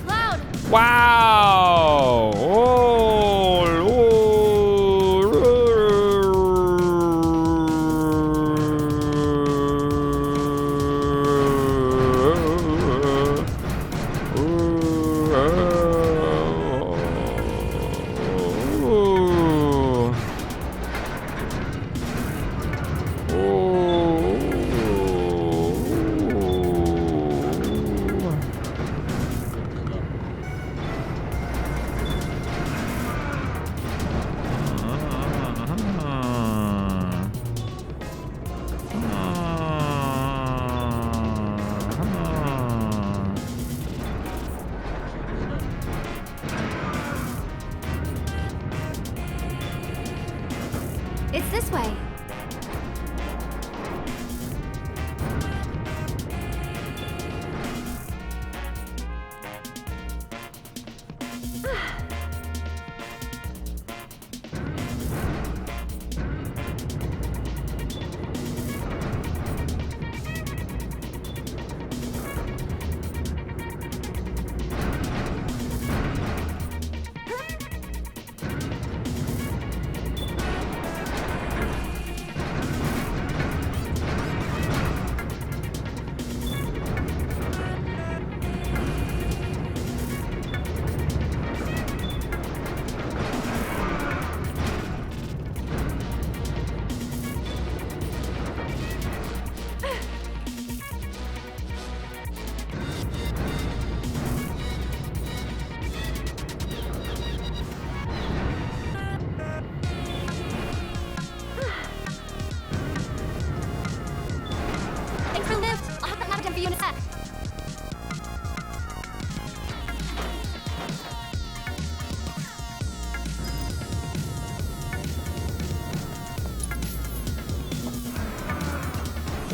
Cloud! Wow! It's this way. Thanks for the lift. I'll have that map for you in a sec.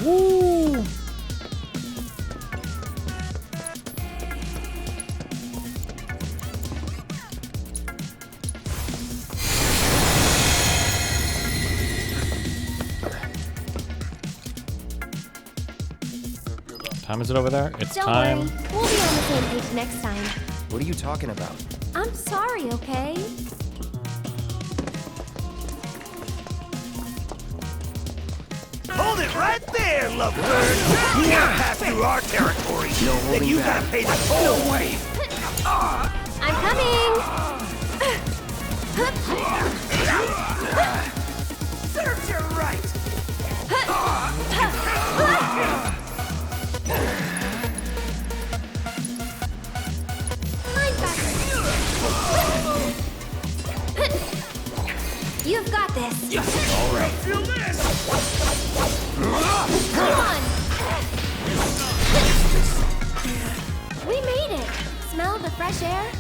Woo! Time is it over there? It's Don't time. worry. We'll be on the same page next time. What are you talking about? I'm sorry, okay? Hold it right there, lovebird. You want to pass through our territory, then you gotta pay the toll. Way. I'm coming! Serves you right. You've got this. All right. Feel this. Come on! We made it! Smell the fresh air?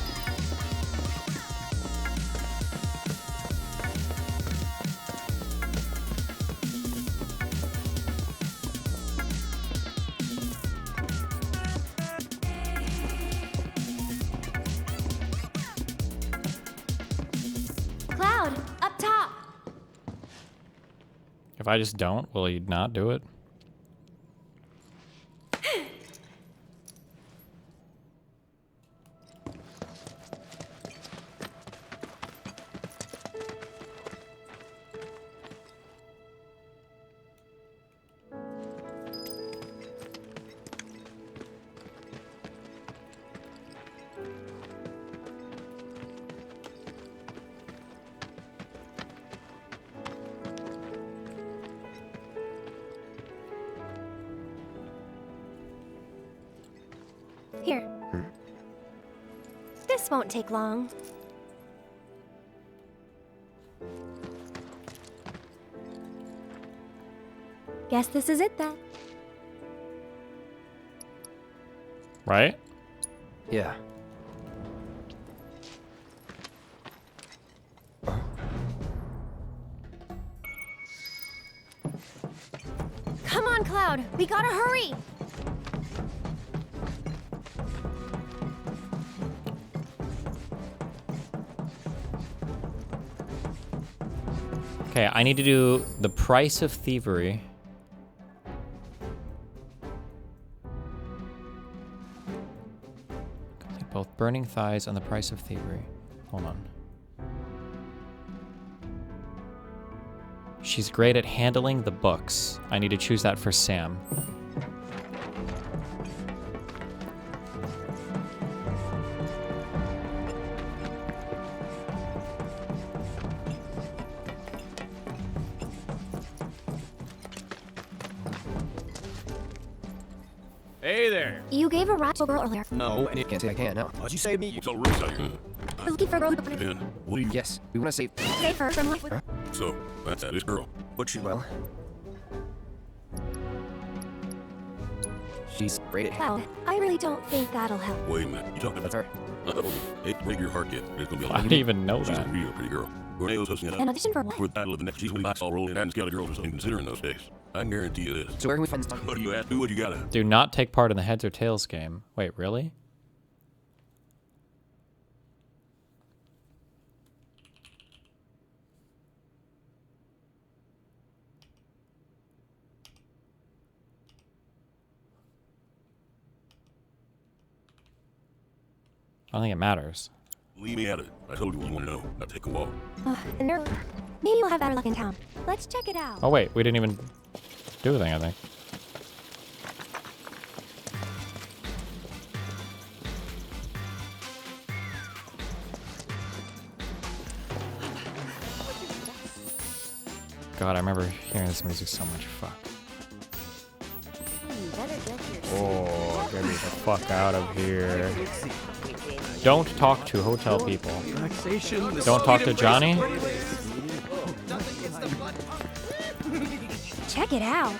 Cloud, up top! If I just don't, will he not do it? Here. This won't take long. Guess this is it then. Right? Yeah. Come on, Cloud. We gotta hurry. Okay, I need to do the price of thievery. Complete both burning thighs and the price of thievery. Hold on. She's great at handling the books. I need to choose that for Sam. Hey there. You gave a rat to a girl earlier. No, and I can't say I can't, no. What'd you say to me? You told Rosa you. We're looking for a girl who Ben, what do you... Yes, we want to save her from life with her. So, that's this girl. What's she... Well... She's great at... Well, I really don't think that'll help. Wait a minute, you talking about her? Hate to break your heart, kid. It's gonna be a I didn't even know She's that. a real pretty girl. Tornado's hosting it up. An audition for what? For the battle of the next season, we all rolling and scouted girls or something considering those days. I can guarantee you this. So where can we find this? What do you ask? Do what you gotta. Do not take part in the heads or tails game. Wait, really? I don't think it matters. Leave me at it. I told you what you want to know. Now take a walk. Maybe we'll have better luck in town. Let's check it out. Oh wait, we didn't even do anything, I think. God, I remember hearing this music so much. Fuck. Oh, get me the fuck out of here. Don't talk to hotel people. Don't talk to Johnny. Check it out.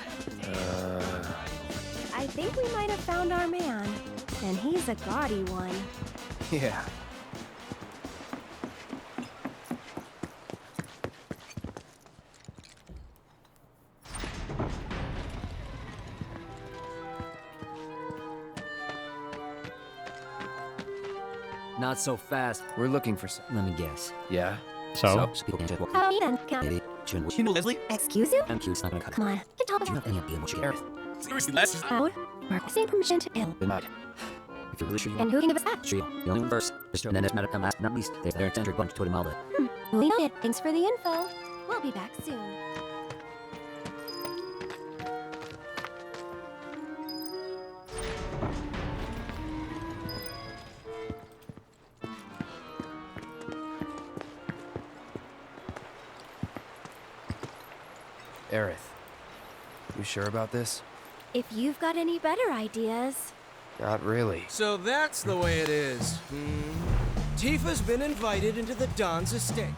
I think we might have found our man. And he's a gaudy one. Yeah. Not so fast. We're looking for some. Let me guess. Yeah? So? People can't just walk. Oh, then. Geddie, You know Leslie? Excuse you? I'm cute, it's not gonna cut it. Come on. Get top Do you of have any idea what you get? Seriously, Les? Cloud, requesting permission to ill. They might. If you're really sure you And who can give us that? sure you the only one first. And then it's matter last but not least, there's their eccentric bunch to Malda. We know it. Thanks for the info. We'll be back soon. Aerith, you sure about this? If you've got any better ideas. Not really. So that's the way it is. Tifa's been invited into the Don's estate.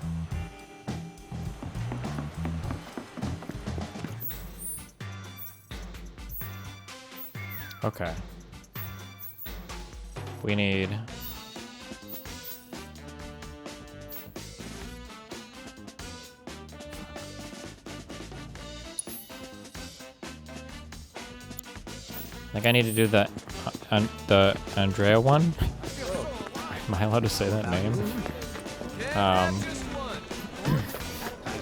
Okay. We need... I think I need to do the Andrea one. Am I allowed to say that name?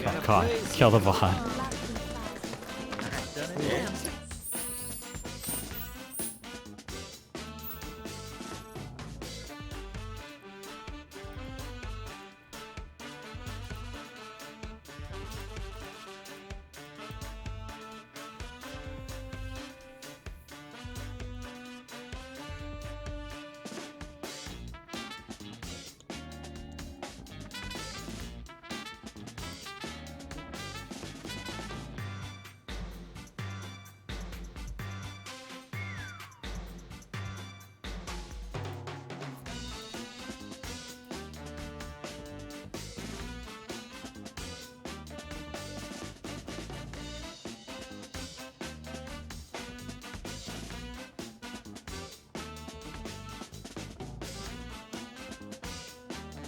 Oh God, kill the bot.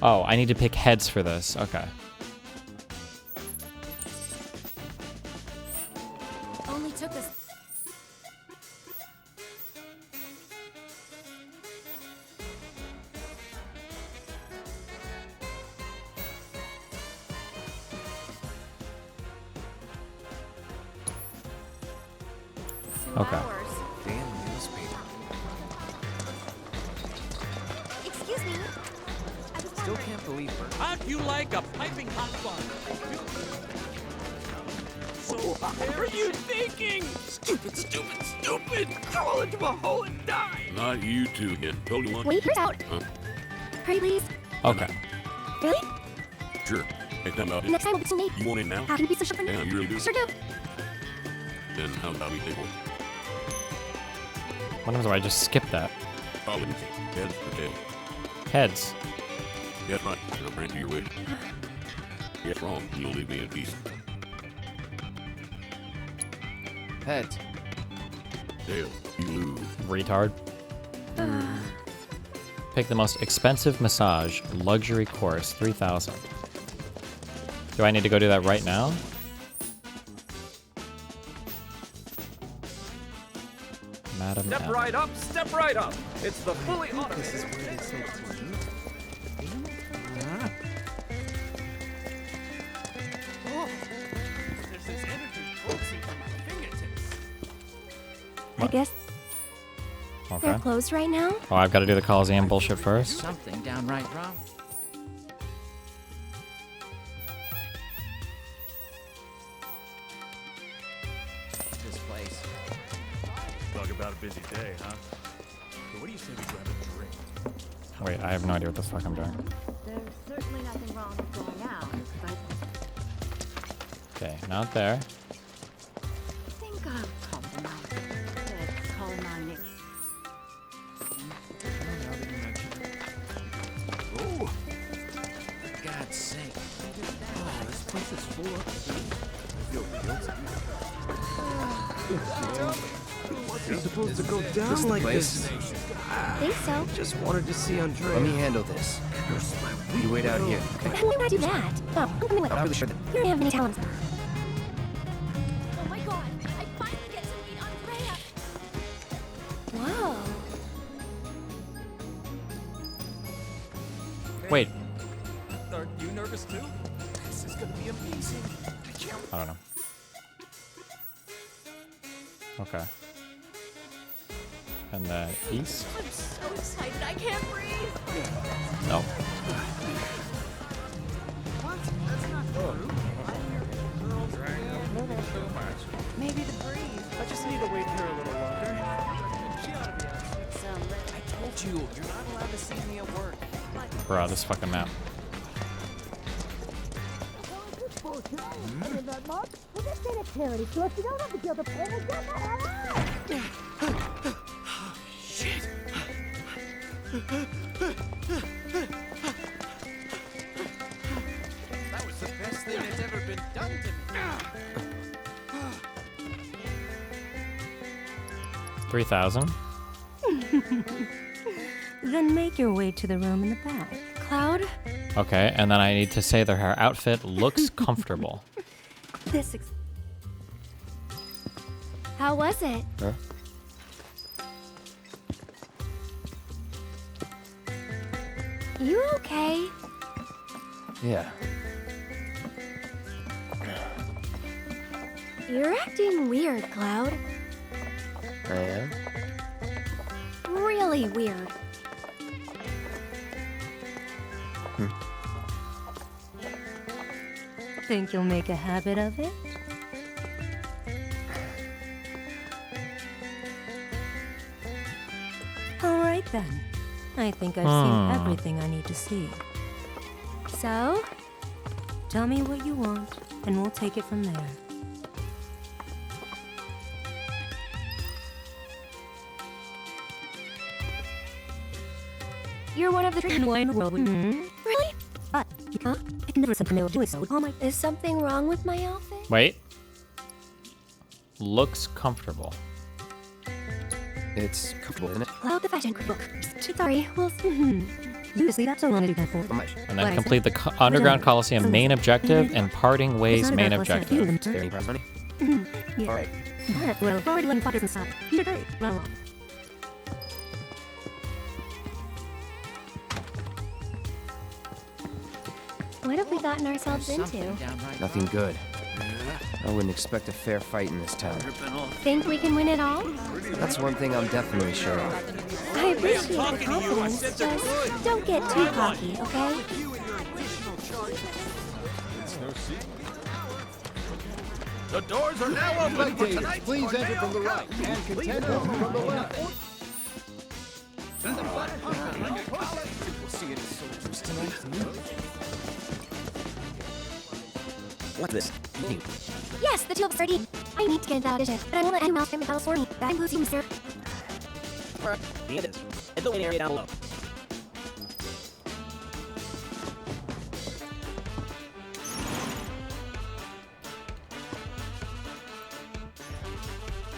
Oh, I need to pick heads for this. Okay. Only took us. Okay. Damn newspaper. Excuse me. Still can't believe her. How'd you like a piping hot fun? So what are you thinking? Stupid, stupid, stupid! Crawl into a hole and die! Not you two, kid. Told you once. Wait, here's out. Huh? Hurry, please. Okay. Really? Sure. Hey, time out. Next time we'll be too late. You want in now? How can you be so sure? Damn, you really do? Sure do. Then how about we take one? What happens if I just skip that? Collins. Heads or tails? Heads. Yes, right. I'll grant you your wish. Yes, wrong. You'll leave me in peace. Heads. Tails. You lose. Retard. Pick the most expensive massage, luxury course, 3,000. Do I need to go do that right now? Madam Step M. right up, step right up. It's the fully automated. This is where they say Oh, there's this energy pulsing from my fingertips. I guess Okay. they're closed right now. Oh, I've got to do the Coliseum bullshit first. Something downright wrong. This place. Talk about a busy day, huh? So what do you say we grab a drink? Wait, I have no idea what the fuck I'm doing. There's certainly nothing wrong with going out, but Okay, not there. I think I'll call them out. Let's call them on it. Oh! For God's sake. Oh, this place is full of... I feel What's he supposed to go down This the like place? this? Think so. Just wanted to see Andrea. Let me handle this. You wait out here. Why would I do that? Oh, I'm coming with I'm you. really sure that... You don't have many talents. Oh my god, I finally get to meet Andrea! Whoa. Wait, Are you nervous too? This is gonna be amazing. I don't know. Okay. And the east? I'm so excited, I can't breathe! No. Maybe the breeze. I just need to wait here a little longer. She ought to be out. I told you, you're not allowed to see me at work. Bro, this fucking map. Shit! That was the best thing that's ever been done to me. 3,000. Then make your way to the room in the back. Cloud, Okay, and then I need to say that her outfit looks comfortable. this How was it? Huh? You okay? Yeah. You're acting weird, Cloud. I am? Really weird. Think you'll make a habit of it? All right then. I think I've seen everything I need to see. So? Tell me what you want, and we'll take it from there. You're one of the And why in the world would you? Really? But, huh? I can never something doing so. Oh my. Is something wrong with my outfit? Wait. Looks comfortable. It's comfortable, isn't it? Cloud the fashion book. Sorry, we'll You see that so long to do for. And then complete the Underground Coliseum main objective and Parting Ways main objective. Any prize money? Yeah. All right. That will already let pockets and stuff. You're great. Well, What have we gotten ourselves Something into? downright Nothing good. I wouldn't expect a fair fight in this town. Think we can win it all? That's one thing I'm definitely sure of. I appreciate the confidence, just don't get too cocky, okay? The doors are now open for tonight. Please enter from the right and contenders from the left. We'll see any soldiers tonight. What's this? Yes, the 2 of 30. I need to get into that audition, but I won't let anyone else frame the battles for me. That includes you, sir. The end is. It's the waiting area down below.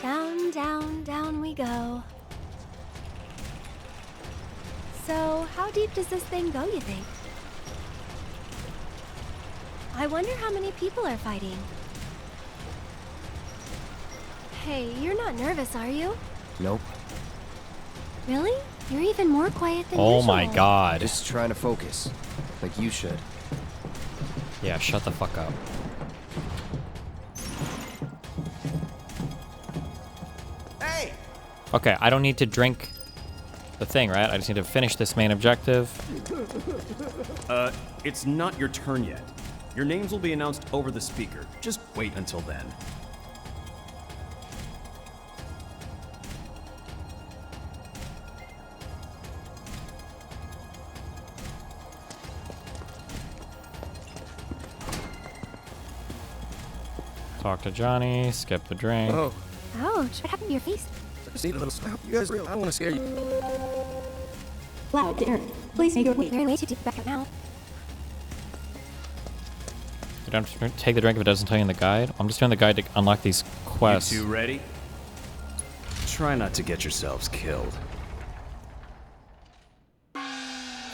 Down, down, down we go. So, how deep does this thing go, you think? I wonder how many people are fighting. Hey, you're not nervous, are you? Nope. Really? You're even more quiet than Oh usual. my god. Just trying to focus. Like you should. Yeah, shut the fuck up. Hey! Okay, I don't need to drink the thing, right? I just need to finish this main objective. It's not your turn yet. Your names will be announced over the speaker. Just wait until then. Talk to Johnny, skip the drink. Oh. Ouch, what happened to your face? See the little stuff. You guys real. I don't want to scare you. Loud to earth. Please make your way. You're way too deep back up now. You don't have to take the drink if it doesn't tell you in the guide. I'm just doing the guide to unlock these quests. You two ready? Try not to get yourselves killed.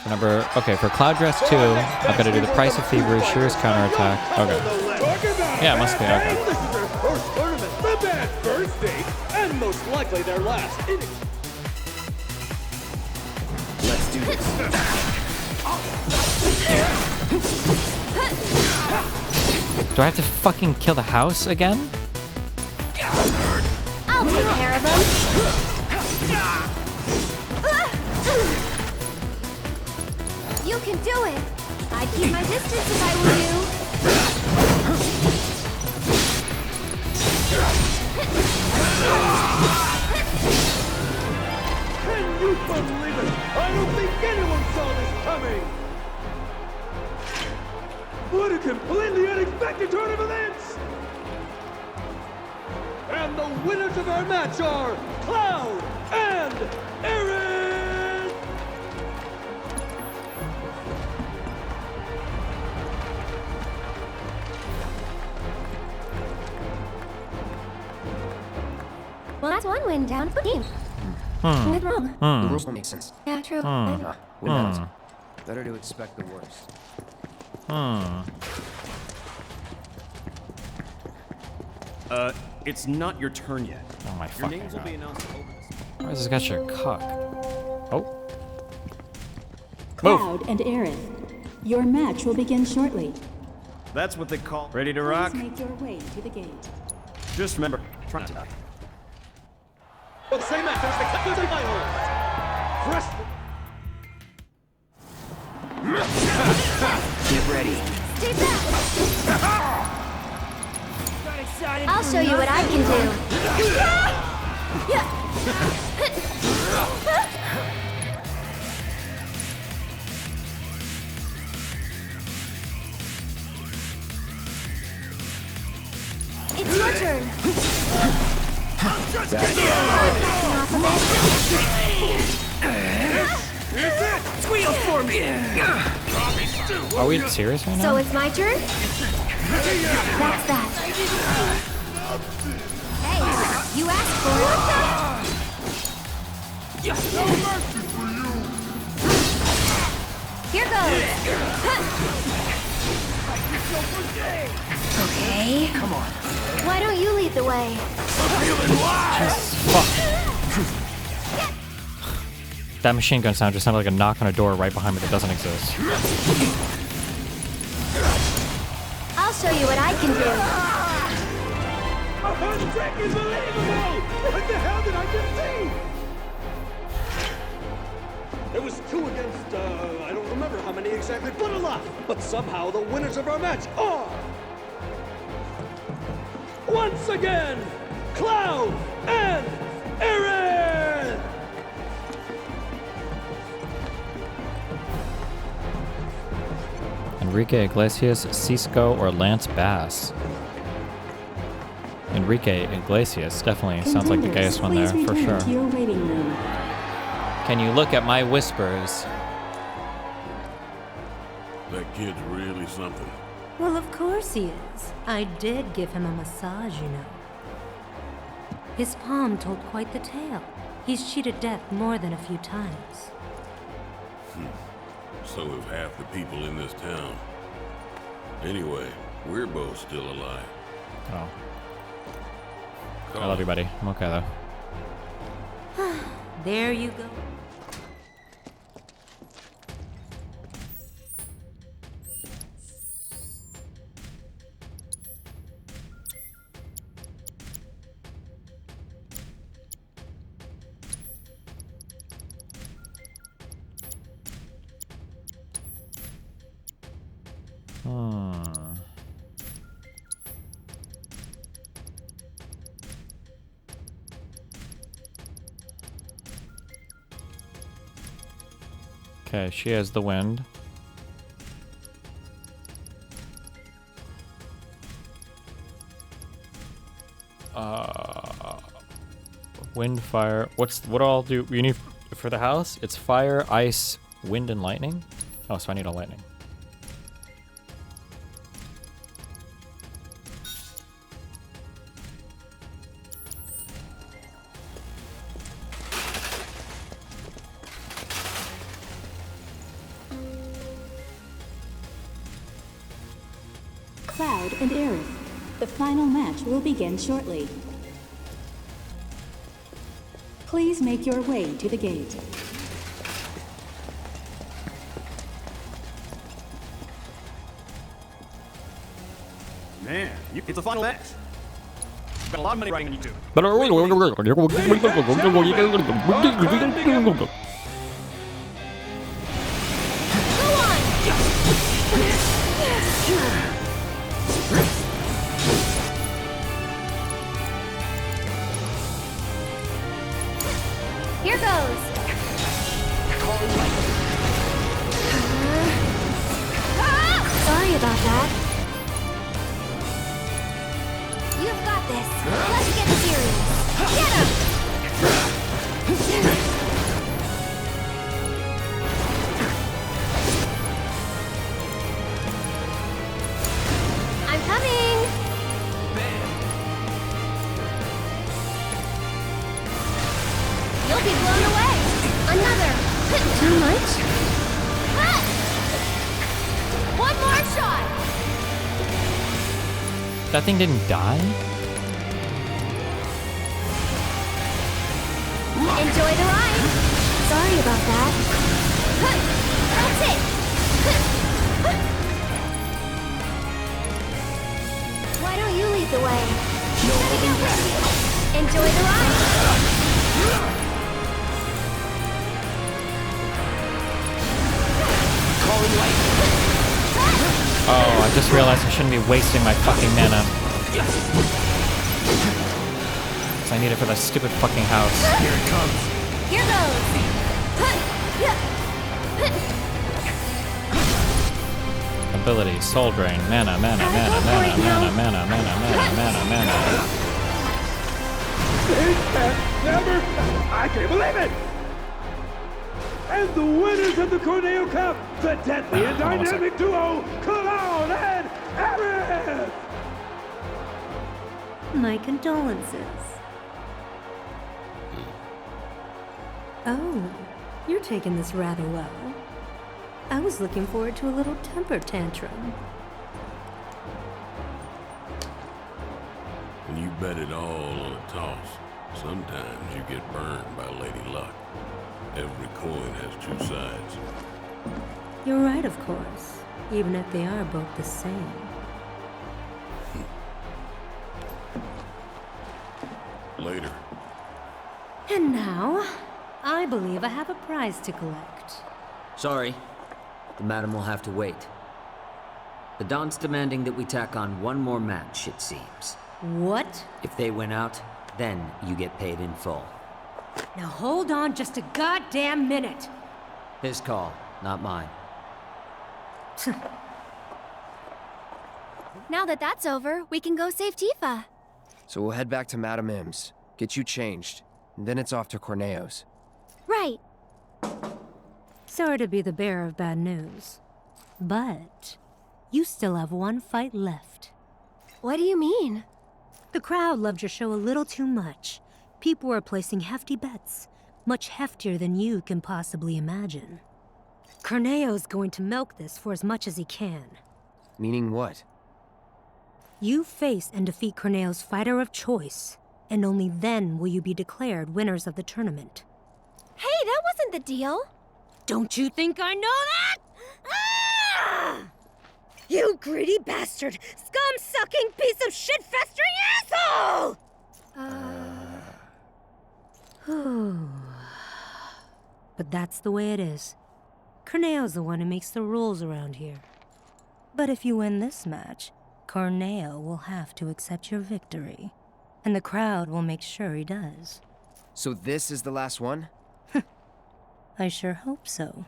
For Cloud Dress 2, I've got to do the Price of Thievery, Shear's counterattack. Okay. Yeah, it must be, okay. This is their first tournament, the bad first date, and most likely their last. Let's do this. Do I have to fucking kill the house again? I'll take care of them. You can do it. I'd keep my distance if I were you. Can you believe it? I don't think anyone saw this coming! What a completely unexpected turn of events! And the winners of our match are Cloud and Aaron! Well, that's one win down for you. Went wrong. The rules don't make sense. Yeah, true. Better to expect the worst. It's not your turn yet. Oh my Your fucking names will god. be announced over the speaker. Why is this guy your cock? Oh. Cloud and Aaron, your match will begin shortly. That's what they call ready to rock. Please make your way to the gate. Just remember, try not to die. For the same match, there's the semi-finals. Get ready. Stay back. I'll show you what I can do. It's your turn. Squeal for me! Are we serious right now? So it's my turn? That's that. Hey, you asked for it. No mercy for you! Here goes. Okay. Come on. Why don't you lead the way? Fuck. That machine gun sound just sounded like a knock on a door right behind me that doesn't exist. I'll show you what I can do. Unfreaking believable! What the hell did I just see? It was 2 against, I don't remember how many exactly, but a lot. But somehow the winners of our match are... once again, Cloud and Aaron! Enrique Iglesias, Cisco, or Lance Bass. Enrique Iglesias definitely sounds like the gayest one there, for sure. To your waiting room. Can you look at my whispers? That kid's really something. Well, of course he is. I did give him a massage, you know. His palm told quite the tale. He's cheated death more than a few times. So have half the people in this town. Anyway, we're both still alive. Oh. I love you, buddy. I'm okay, though. There you go. Okay, she has the wind. Wind, fire. What all do you need for the house? It's fire, ice, wind, and lightning. Oh, so I need a lightning. Cloud and Aerith. The final match will begin shortly. Please make your way to the gate. Man, it's the final match. Spent a lot of money writing on YouTube. Here goes. Sorry about that. You've got this. Let's get serious. Get him! I'm coming. You'll be blown away. Another. Too much? One more shot. That thing didn't die? Enjoy the ride. Sorry about that. That's it. Why don't you lead the way? Enjoy the ride. Oh, I just realized I shouldn't be wasting my fucking mana. I need it for that stupid fucking house. Here it comes. Here goes. Ability, soul drain, mana, mana, mana, mana, mana, mana, mana, mana, mana, mana. It can never. I can't believe it. And the winners of the Corneo Cup, the deadly and dynamic duo, Cloud and Aerith. My condolences. Oh, you're taking this rather well. I was looking forward to a little temper tantrum. When you bet it all on a toss, sometimes you get burned by Lady Luck. Every coin has two sides. You're right, of course, even if they are both the same. And now, I believe I have a prize to collect. Sorry. The madam will have to wait. The Don's demanding that we tack on one more match, it seems. What? If they win out, then you get paid in full. Now hold on just a goddamn minute. His call, not mine. Now that that's over, we can go save Tifa. So we'll head back to Madame M's, get you changed, and then it's off to Corneo's. Right. Sorry to be the bearer of bad news, but you still have one fight left. What do you mean? The crowd loved your show a little too much. People were placing hefty bets, much heftier than you can possibly imagine. Corneo's going to milk this for as much as he can. Meaning what? You face and defeat Corneo's fighter of choice, and only then will you be declared winners of the tournament. Hey, that wasn't the deal. Don't you think I know that? Ah! You greedy bastard! Scum-sucking piece of shit-festering asshole! But that's the way it is. Corneo's the one who makes the rules around here. But if you win this match, Corneo will have to accept your victory. And the crowd will make sure he does. So this is the last one? I sure hope so.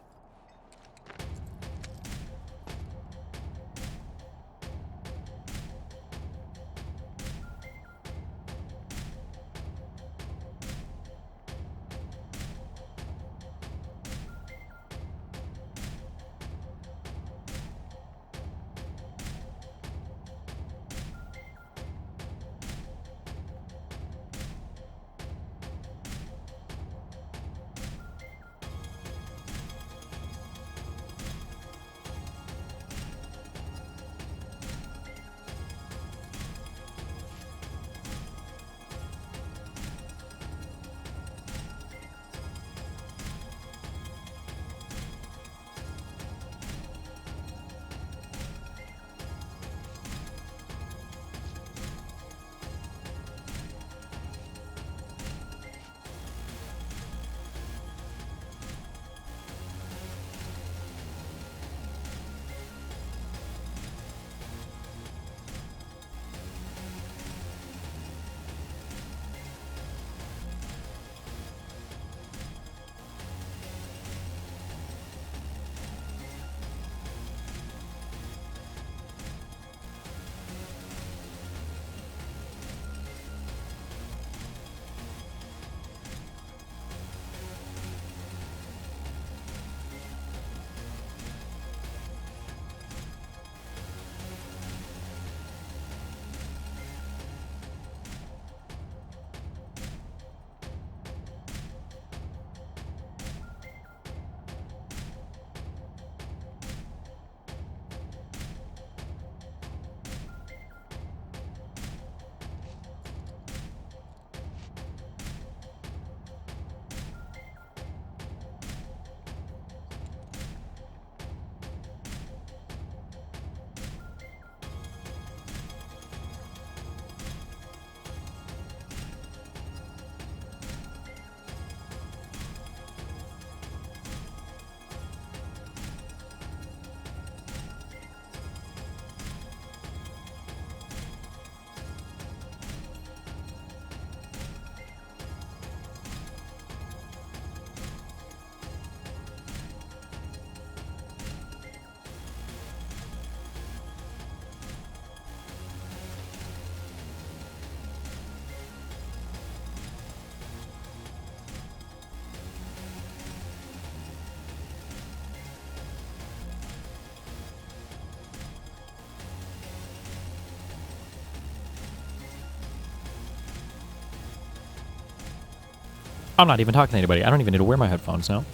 I'm not even talking to anybody. I don't even need to wear my headphones now.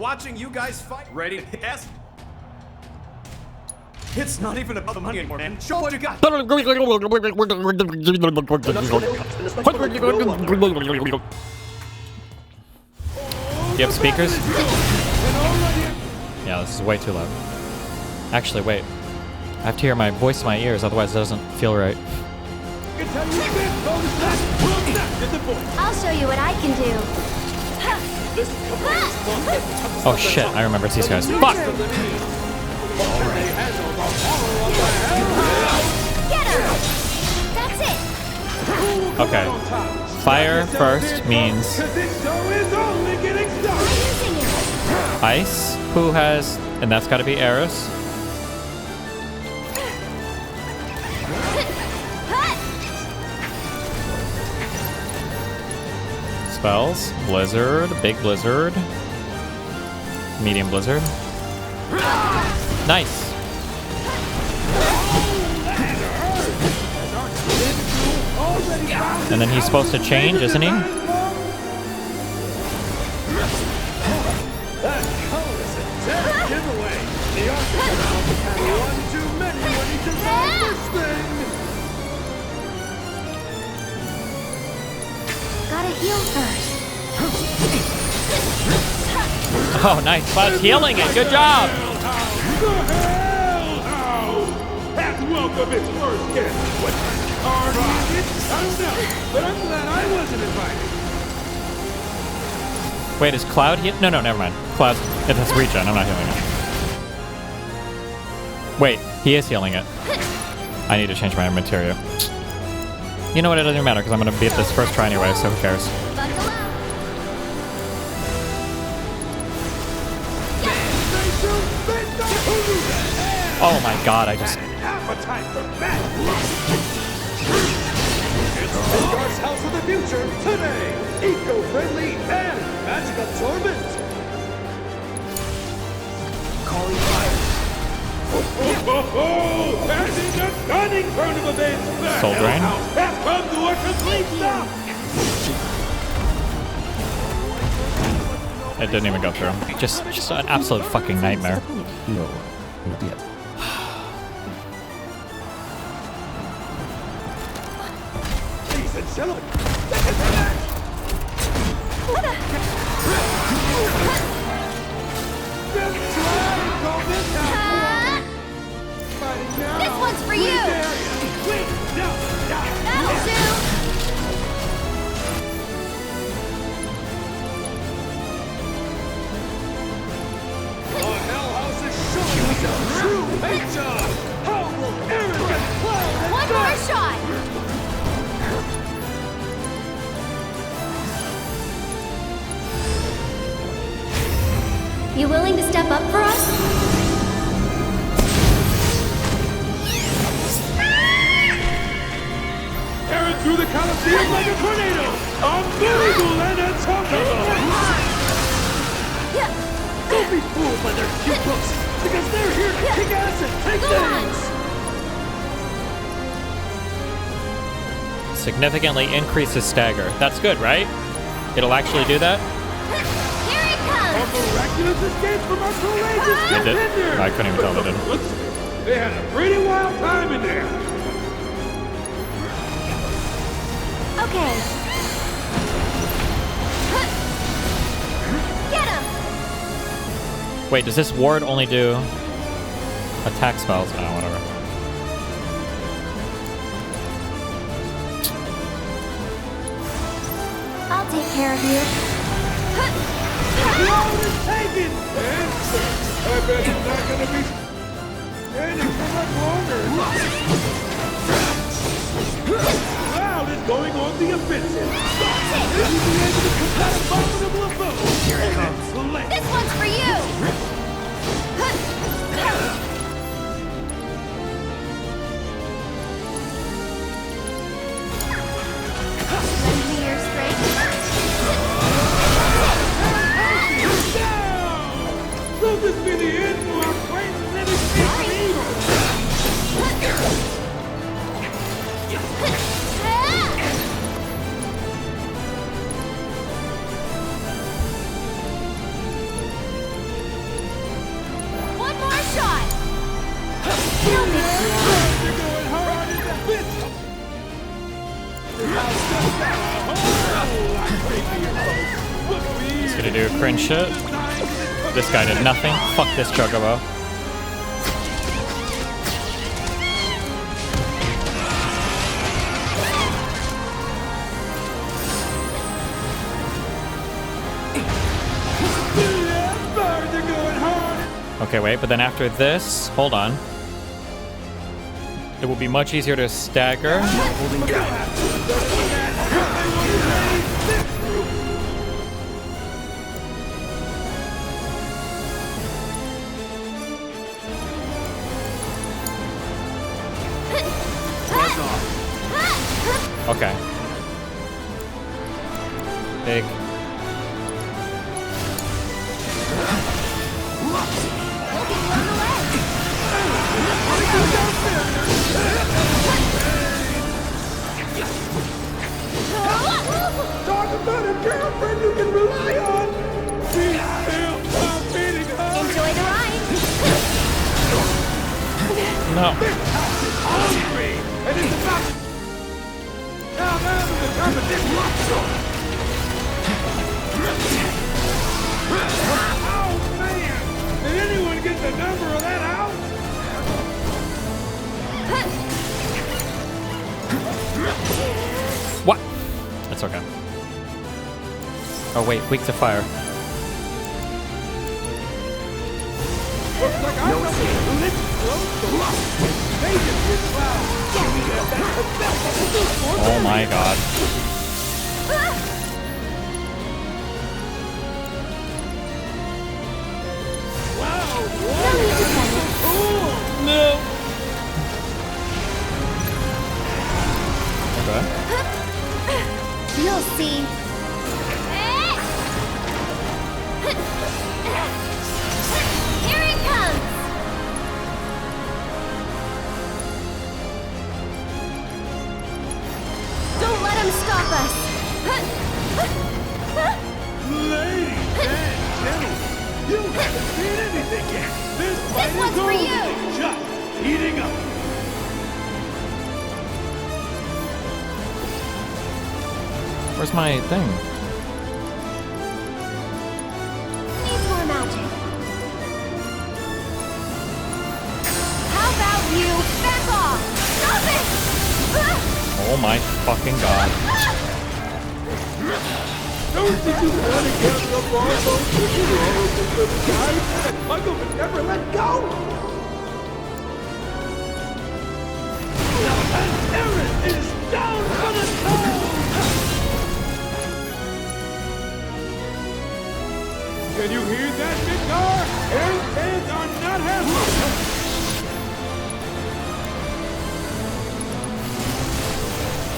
watching you guys fight. Ready to hit ass? It's not even about the money anymore, man. Show what you got. Do you have speakers? Yeah, this is way too loud. Actually, wait. I have to hear my voice in my ears, otherwise it doesn't feel right. I'll show you what I can do. Oh shit, I remember it's these guys. Fuck! Get him! That's it! Okay. Fire first means ice. Who has... And that's gotta be Eros. Spells. Blizzard. Big blizzard. Medium blizzard. Nice. And then he's supposed to change, isn't he? That color is a dead giveaway. The Architect had one too many when he designed this thing. Gotta heal first. Oh, nice. Cloud's healing it. Good job. And welcome its first guest. What card is it? I don't know, but I'm glad I wasn't invited. Wait, is Cloud heal? No, never mind. Cloud, it has regen. I'm not healing it. Wait, he is healing it. I need to change my material. You know what? It doesn't even matter because I'm going to beat this first try anyway, so who cares? Oh my god, I just... Appetite for battle. It's Midgard's House of the Future today. Eco-friendly and magic absorbent. Calling fire. And in a stunning turn of events, the Soul Drain. Hell House has come to a complete stop. It didn't even go through. Just an absolute fucking nightmare. No, not yet. Ladies and gentlemen, second match. Just try to call this out. This one's for you! That'll do! Our Hell House is showing us a true hate job! How will arrogant clown One more shot! You willing to step up for us? Tearing through the Coliseum like a tornado! Unbelievable and untouchable! Don't be fooled by their cute looks, because they're here to kick ass and take names! Significantly increases stagger. That's good, right? It'll actually do that? Here it comes! A miraculous escape from our courageous It did. contender! I couldn't even tell it did. They had a pretty wild time in there! Okay. Get him! Wait, does this ward only do attack spells? Oh, whatever. I'll take care of you. Cloud is taken! And I bet he's not gonna be standing for much longer! Cloud is going on the offensive! Will you be able to put that abominable foe? Here it comes! This one's for you! Lend me your strength. Will this be the end for our great living evil? cringe shit. This guy did nothing. Fuck this chocobo. Okay, wait, but then after this, hold on. It will be much easier to stagger. Okay. Big. Talk about a girlfriend you can rely on. Enjoy the ride. No. Hungry, and it's about now to the top of this muscle. Oh man! Did anyone get the number of that out? What? That's okay. Oh wait, weak to fire. Looks like I'm Oh my god. No. Okay. You'll see. Here it comes. Don't let him stop us. Ladies and gentlemen, you haven't seen anything yet. This fight one's is for only you. just heating up. Where's my thing? Needs more magic. How about you back off? Stop it! Oh my fucking god. Don't think you want to get up on those little guys that Michael would never let go? And Aaron is down for the count! Can you hear that, Victor? Aaron's fans are not happy!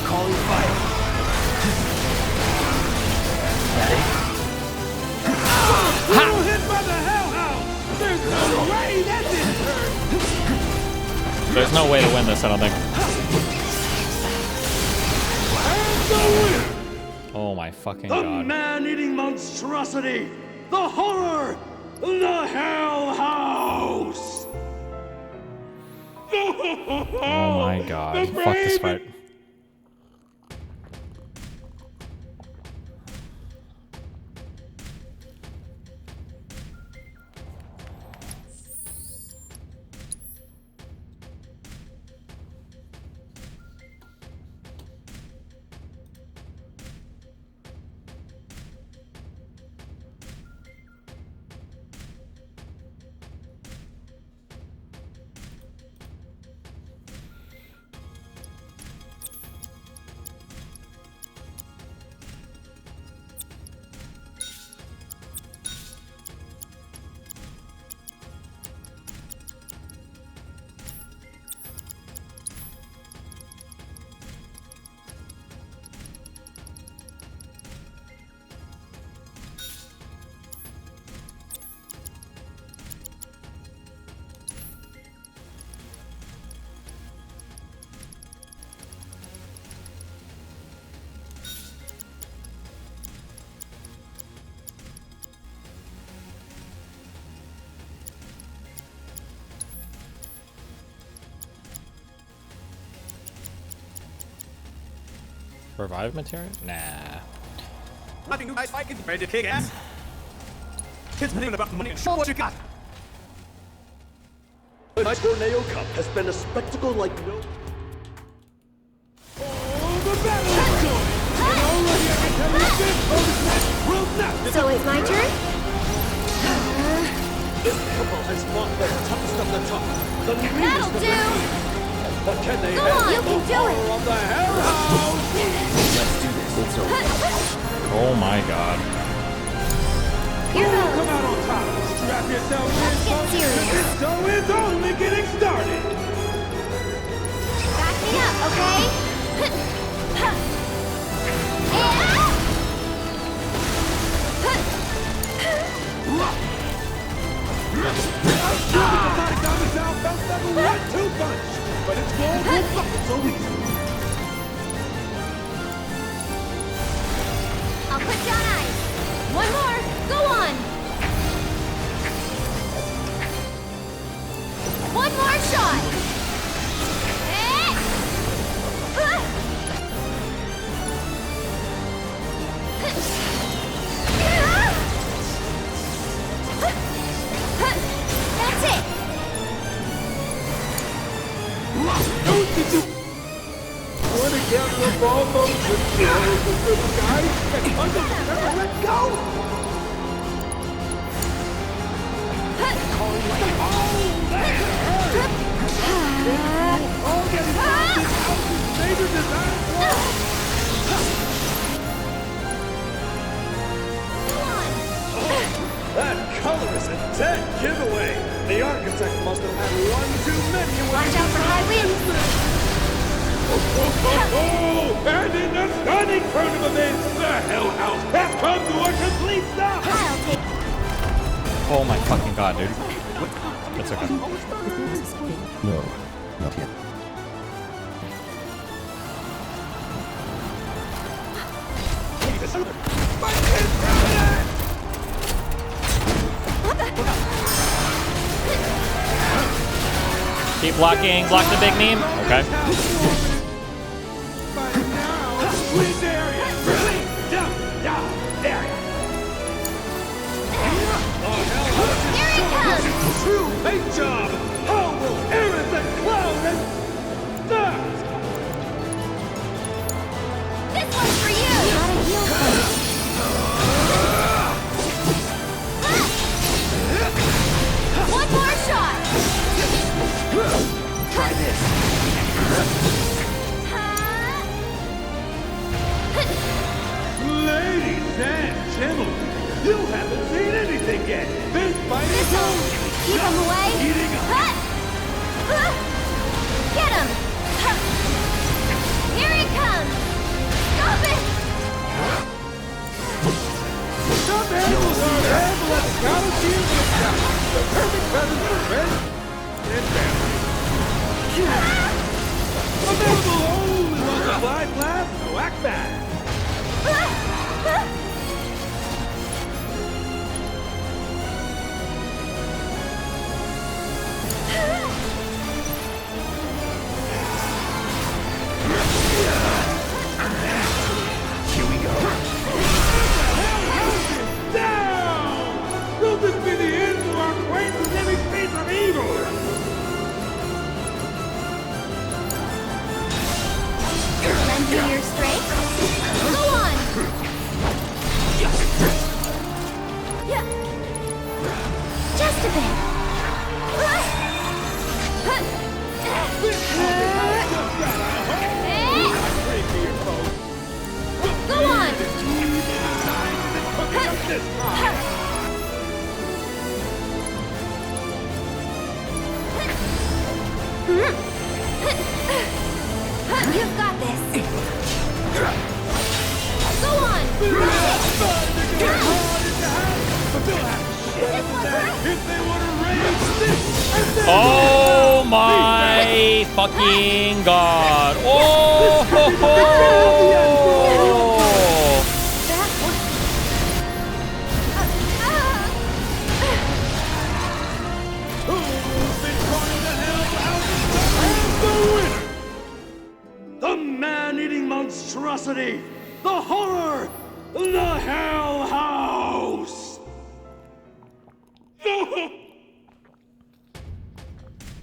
Calling fire! Little hit by the hellhound! There's no way that didn't hurt! There's no way to win this, I don't think. And the winner! Oh my fucking The god. man-eating monstrosity! The horror! The Hell House! Oh my god. Fuck this fight. Revive material? Nah. Nothing new, guys. Ready to kick ass? It's not even about the money and show what you got. The Tornado Cup has been a spectacle like no. So it's my turn? This couple has fought the toughest of the tough. The That'll meanest of do. the mean. But can they Go on, handle you can the do power it. of the Hell House? Let's do this. It's over. Oh my god. Here goes. Come out on top. Strap yourself in, Let's get folks. serious. This show is only getting started. Back me up, okay? But it's going to fuck so easy. I'll put you on ice. One more. Go on. One more shot. That's it. Want to get the ball from the little guy and never let go? That color is a dead giveaway. The architect must have had one too many. Watch out for high winds. Oh, and in the stunning turn of events, the Hell House has come to a complete stop. Oh my fucking god, dude. That's okay. No, not yet. Keep blocking. Block the big meme. Okay. Here he comes. True paint job. How will Aerith and Cloud and Dust? This one's for you. Gotta heal first. One more shot. Try this. Ladies and gentlemen, you haven't seen anything yet. This fight is This'll keep him away. heating up. Get him. Here he comes. Stop it. Some animals are able to scout the perfect present for friends and family. Available only on the Fly Blast Whack Back. Here we go. Down! Will this be the end of our quaint and living piece of evil? Lend me your strength. Go on. Just a bit. Go on. You've got this. Go on. Oh my fucking god. Oh ho ho. The man-eating monstrosity! The horror! The Hell House!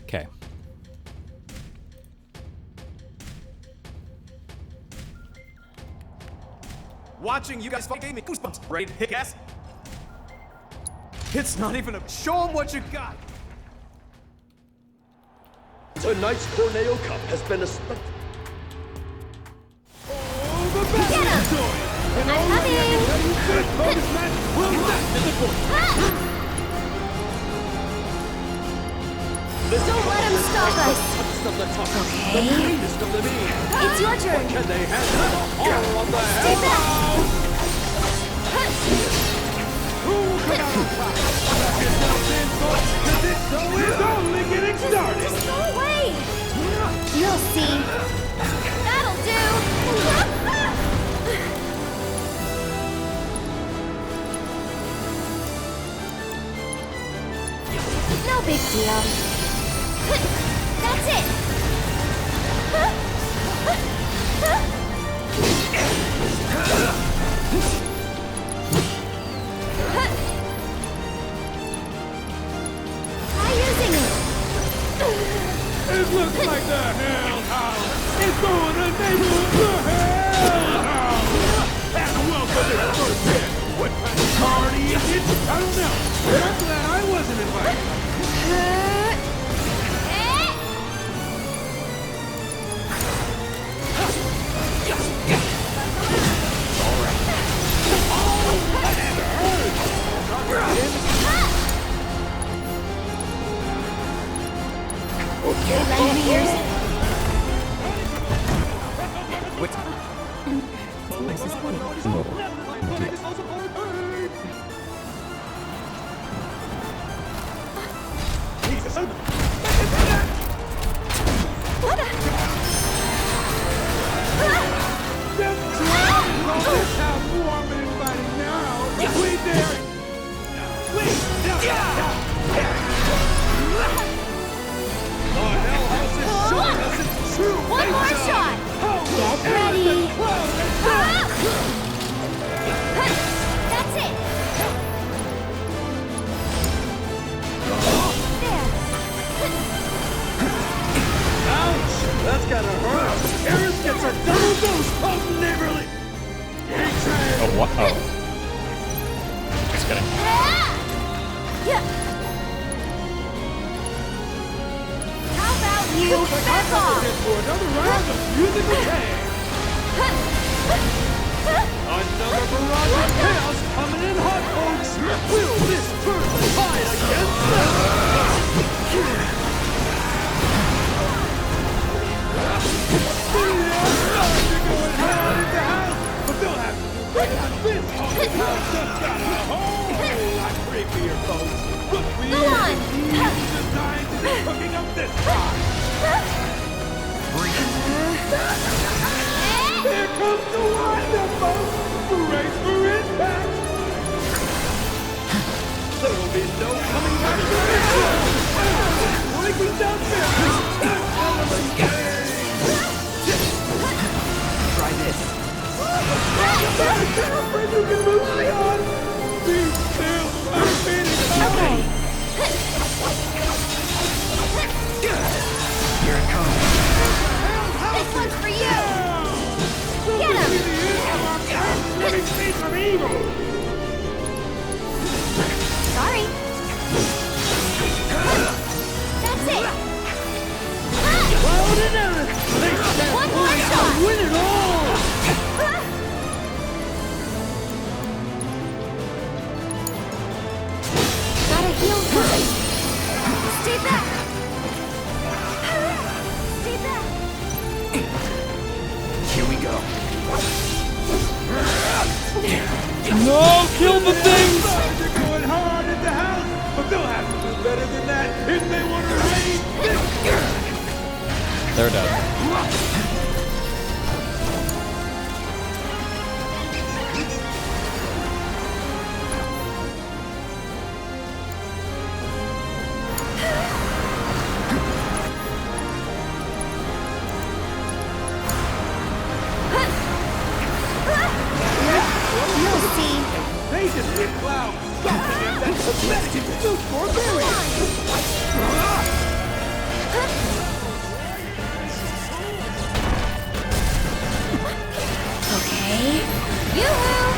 Okay. Watching you guys fucking gave me goosebumps. Ready to kick ass? It's not even a show 'em what you got. Tonight's Tornado Cup has been a Don't let him stop us. Okay. It's your turn. Can they handle all on the Stay back. It's only getting started. Go away. You'll see. That'll do. No big deal. That's it. Try using it. It looks like the Hell House is going to name it the Hell House. And welcome to the first hit. What kind of party is it? I don't know. But I'm glad I wasn't invited. Okay, lend me yours. What? One more shot. Get ready. That's it. Ouch! That's gotta hurt. Eris gets a double dose of neighborly hatred. Oh, what? Oh. Just kidding. How about you back off? For another round of musical chaos. Another barrage of chaos coming in hot, folks. Will this turn the tide against them? They're going hard in the house, but they'll have to break out this haunted house just got a whole lot creepier, folks. But we Go on. designed to be cooking up this rock. Here comes the wind-up, folks. Brace for impact. There will be no coming back from this one. Breaking down barriers. Try this. You can move me on. Be still. I'm beating up. Okay. Here it comes. This one's for you. Get him. Living space of evil. Sorry. That's it. Wild and Eris. One more shot. Win it all. Gotta heal first. Stay back. Stay back. Here we go. No, kill the things! They're going hard in the house, but they'll have to do better than that if they want to reign. They're dead. You'll see. They just get clouds. Something in that Okay. Yoo-hoo!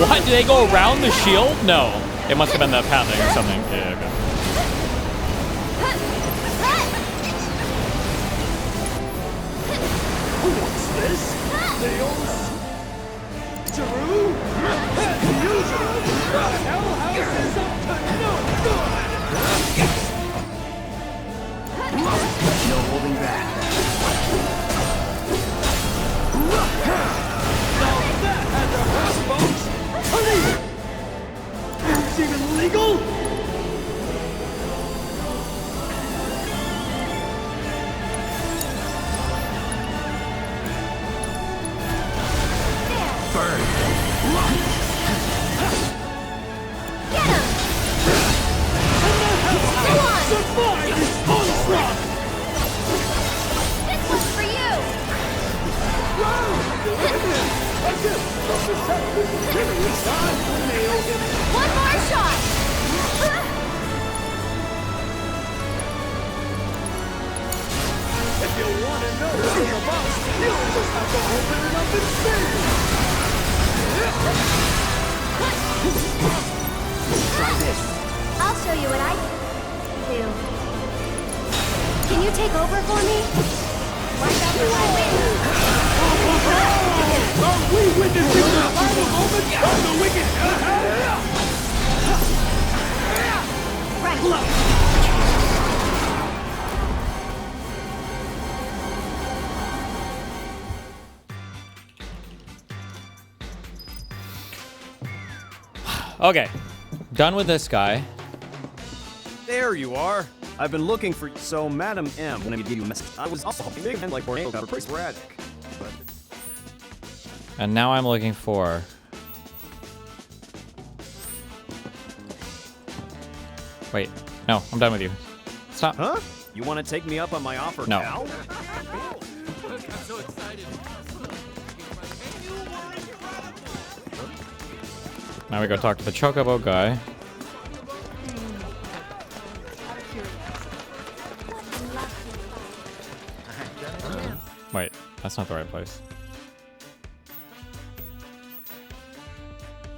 What? Do they go around the shield? No. It must have been the pathing or something. Yeah, okay. What's this? Sales? Drew? Usual? The Hell House is up to no good! No holding back. Now that had to hurt, folks! Honey! It's even legal? Burn. Get him! Survive this onslaught! This one's for you! One more shot! If you want to know what's in the box, you'll just have to open it up and see! Try this. I'll show you what I do. Can you take over for me? Watch out for my wing! Are we witnessing the final moment of the wicked? Right. Okay. Done with this guy. There you are. I've been looking for you. So, Madam M, when I give you a message, I was also hoping big and like Borneo got pretty sporadic. But And now I'm looking for... Wait. No, I'm done with you. Stop. Huh? You want to take me up on my offer No. now? I'm so excited. Now we go talk to the Chocobo guy. Wait, that's not the right place.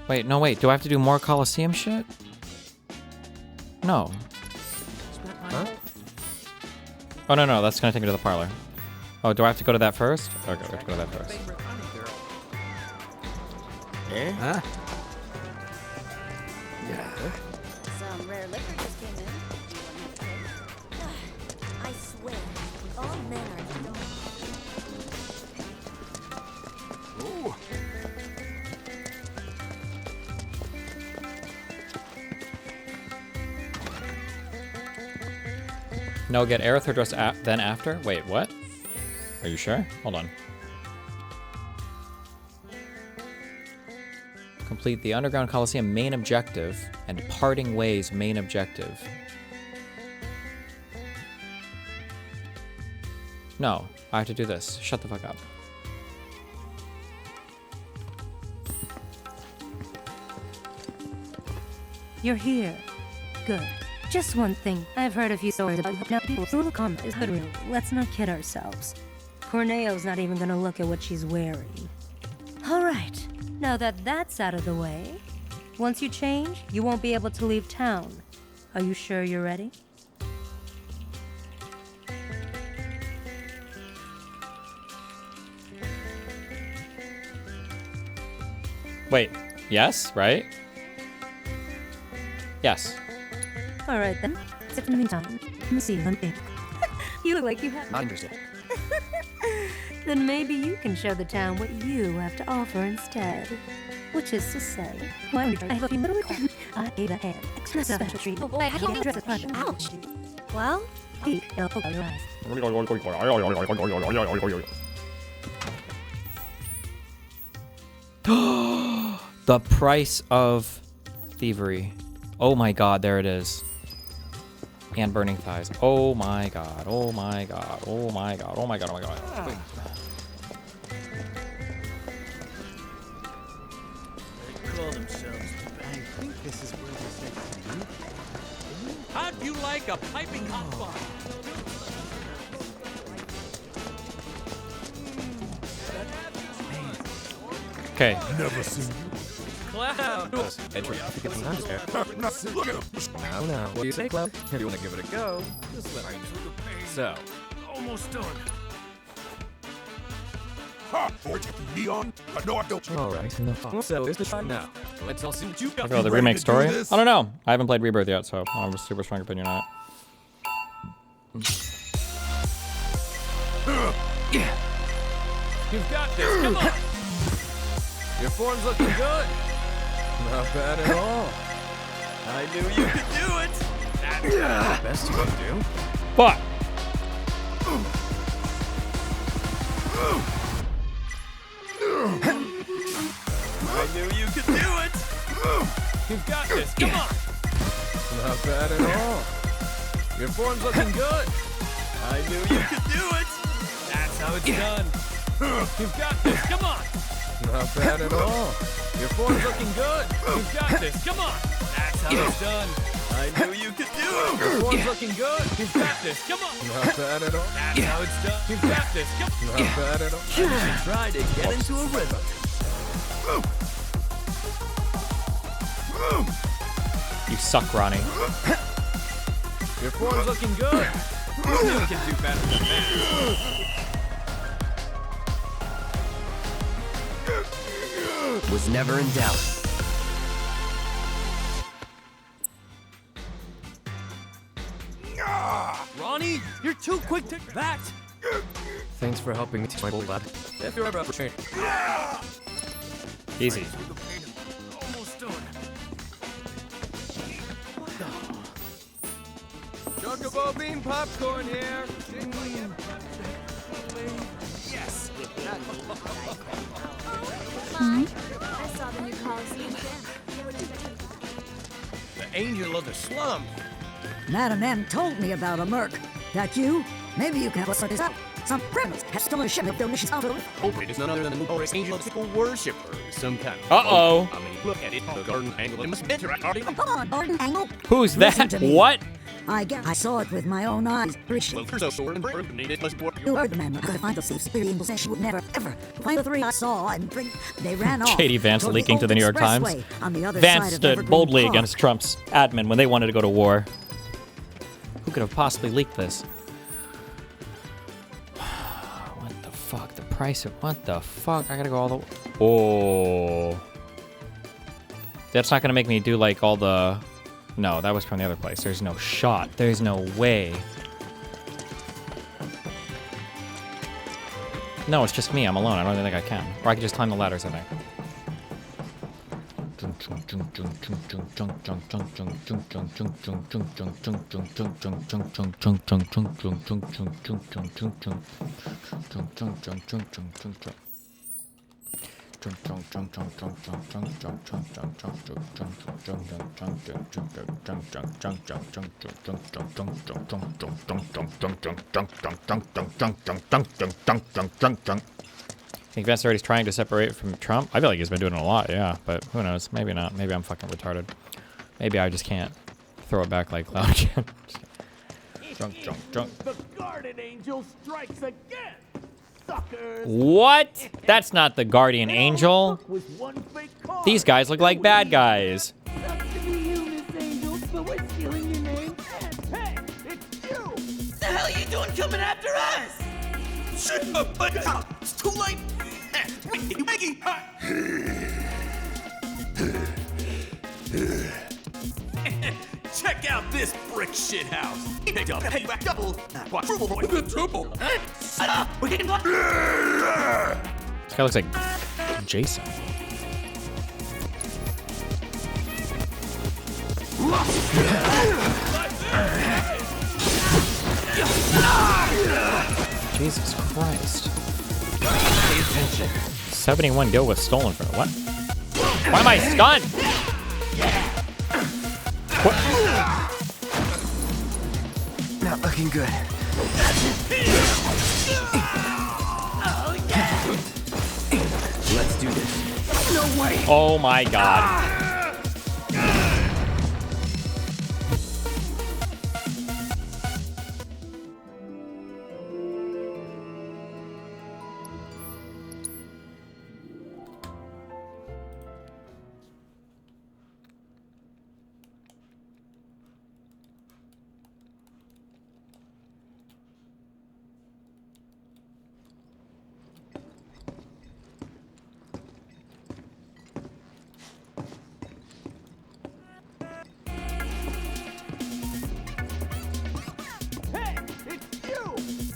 Wait, no, wait. Do I have to do more Coliseum shit? No. Huh? Oh, no, that's gonna take me to the parlor. Oh, do I have to go to that first? Okay, we have to go to that first. Eh? Huh? Some rare liquor just came in. I swear, all men are Ooh. No, get Aerithor dressed then after? Wait, what? Are you sure? Hold on. Complete the Underground Coliseum main objective and Parting Ways main objective. No, I have to do this. Shut the fuck up. You're here. Good. Just one thing. I've heard a few stories about now people's little comment is real. Let's not kid ourselves. Corneo's not even gonna look at what she's wearing. Alright, now that that's out of the way, once you change, you won't be able to leave town. Are you sure you're ready? Wait, yes, right? Yes. Alright then. Except in the meantime, let me see one thing. You look like you have... Not interested. Then maybe you can show the town what you have to offer instead. Which is to say, I have a few little requests. I gave a hand. Extra special treatment. Oh boy, I can't dress a project. Ouch. Well, The price of thievery. Oh my god, there it is. And burning thighs. Oh my god. Oh my god. Oh my god. Oh my god. Oh my god. Wait. Call themselves. I think this is where they said. How'd you like a piping hot fire? Okay. Never seen you. Cloud. Look at him. Now, what do you say, Cloud? If you want to give it a go, just let me know. So, Almost done. Ha! Or taking me on? I know I don't. Alright, so here's the try now. Let's all see what you got. Oh, the remake story? I don't know. I haven't played Rebirth yet, so I have a super strong opinion on it. Yeah. You've got this. Come on. Your form's looking good. Not bad at all. I knew you could do it. That's the best you can do. But I knew you could do it. You've got this. Come on. Not bad at all. Your form's looking good. I knew you could do it. That's how it's done. You've got this. Come on. Not bad at all. Your form's looking good. You've got this. Come on. That's how it's done. I knew you could do it. Your form's looking good. You've got this. Come on. Not bad at all. That's how it's done. You've got this. Come on. Not bad at all. I should try to get into a rhythm. you suck, Ronnie. Your form's looking good. You can do better than that. Was never in doubt. Ronnie, you're too quick to that. Thanks for helping me teach my old lad. If you're ever up for training. Easy. Almost done. Chocobo bean popcorn here. Yes. Mine? I saw the new Coliseum gym. The angel of the slum. Madam M told me about a merc. That you? Maybe you can help us sort this out. Some criminals have stolen a shipment of donations out of Hopefully it's none other than the Moot angel of worshiper. Some kind of... Uh-oh. I mean, look at it. The garden angle. It must be interactive. Come on, garden angle. Who's that? What? I guess I saw it with my own eyes. Well, there's a sword and bird needed. Let's work. You heard the man. Could find the superior possession would never, ever find the three I saw and bring. They ran off. J.D. Vance leaking to the New York Times. Vance stood boldly against Trump's admin when they wanted to go to war. Who could have possibly leaked this? What the fuck? The price of... What the fuck? I gotta go all the... Oh. That's not gonna make me do, like, all the... No, that was from the other place. There's no shot. There's no way. No, it's just me. I'm alone. I don't think I can. Or I can just climb the ladders, I think. I think Vance already trying to separate from Trump. I feel like he's been doing it a lot, yeah. But who knows? Maybe not. Maybe I'm fucking retarded. Maybe I just can't throw it back like Cloud can. The guardian angel strikes again. Suckers. What? That's not the guardian angel. These guys look like bad guys. What the hell are you doing coming after us? Shut up, but it's too late. Maggie. Check out this brick shit house. He picked up double, quadruple, quadruple. Shut up. We're getting blocked. This guy looks like Jason. Jesus Christ. Pay attention. 71 gil was stolen from what? Why am I stunned? What? Not looking good. Let's do this. No way. Oh my god.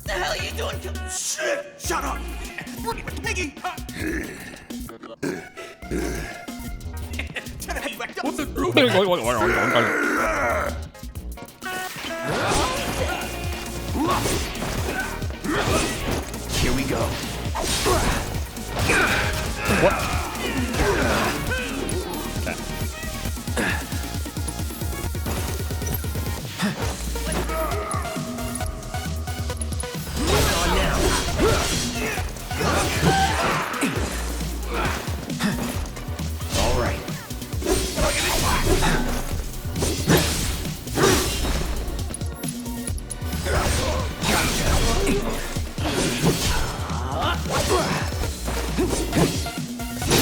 The hell are you doing? Shit! Shut up! Piggy! What's the Here we go. What? All right.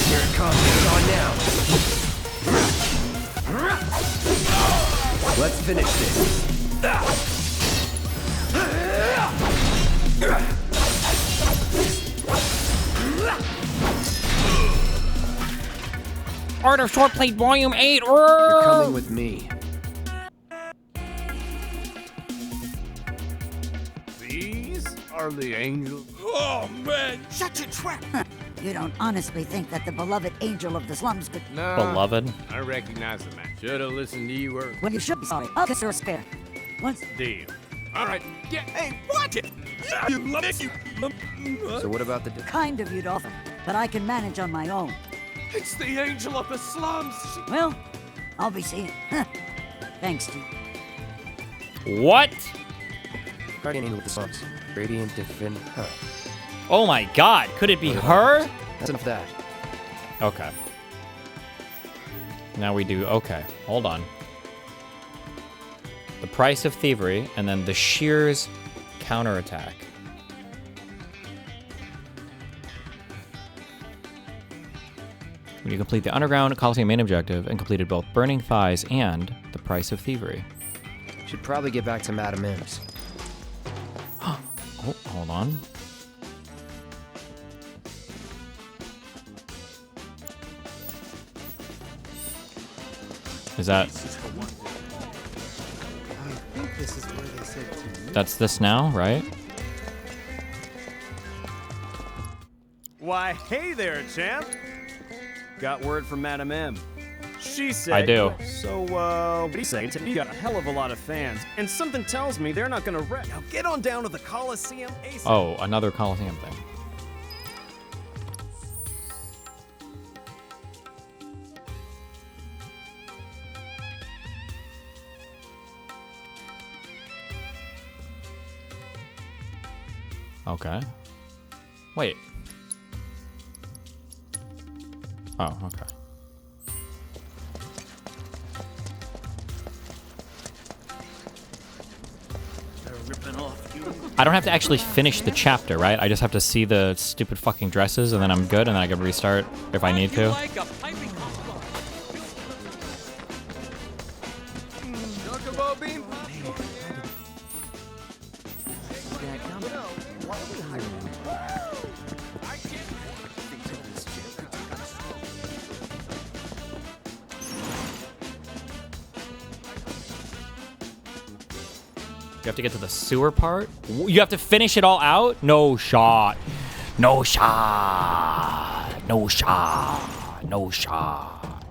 Here it comes. It's on now. Let's finish this. Art of Short Plate Volume 8. You're coming with me. These are the angels. Oh, man! Shut your trap! You don't honestly think that the beloved angel of the slums could... No. Beloved? I recognize the man. Should have listened to you earlier. Well, you should be sorry. I'll kiss her a spare. Once... Deal. All right. Get. Hey, watch it! You love it, you... So what about the... Kind of you to offer, but I can manage on my own. It's the angel of the slums! Well, I'll be seeing. Thanks to you. What? Guardian angel with the slums. Radiant defend... Huh. Oh my god, could it be her? That's enough of that. Okay. Now we do, okay, hold on. The price of thievery, and then the shears counterattack. When you complete the underground Coliseum main objective and completed both Burning Thighs and the price of thievery. Should probably get back to Madam M's. Oh, hold on. Is that... I think this is where they said to me. That's this now, right? Why, hey there, champ. Got word from Madam M. She said... I do. So, what do you say? You got a hell of a lot of fans, and something tells me they're not gonna wreck. Now get on down to the Coliseum ASAP. Oh, another Coliseum thing. Okay. Wait. Oh, okay. They're ripping off you. I don't have to actually finish the chapter, right? I just have to see the stupid fucking dresses, and then I'm good, and then I can restart if I need to. Like a piping hot Chocobo bean. You have to get to the sewer part? You have to finish it all out? No shot. No shot. No shot. No shot.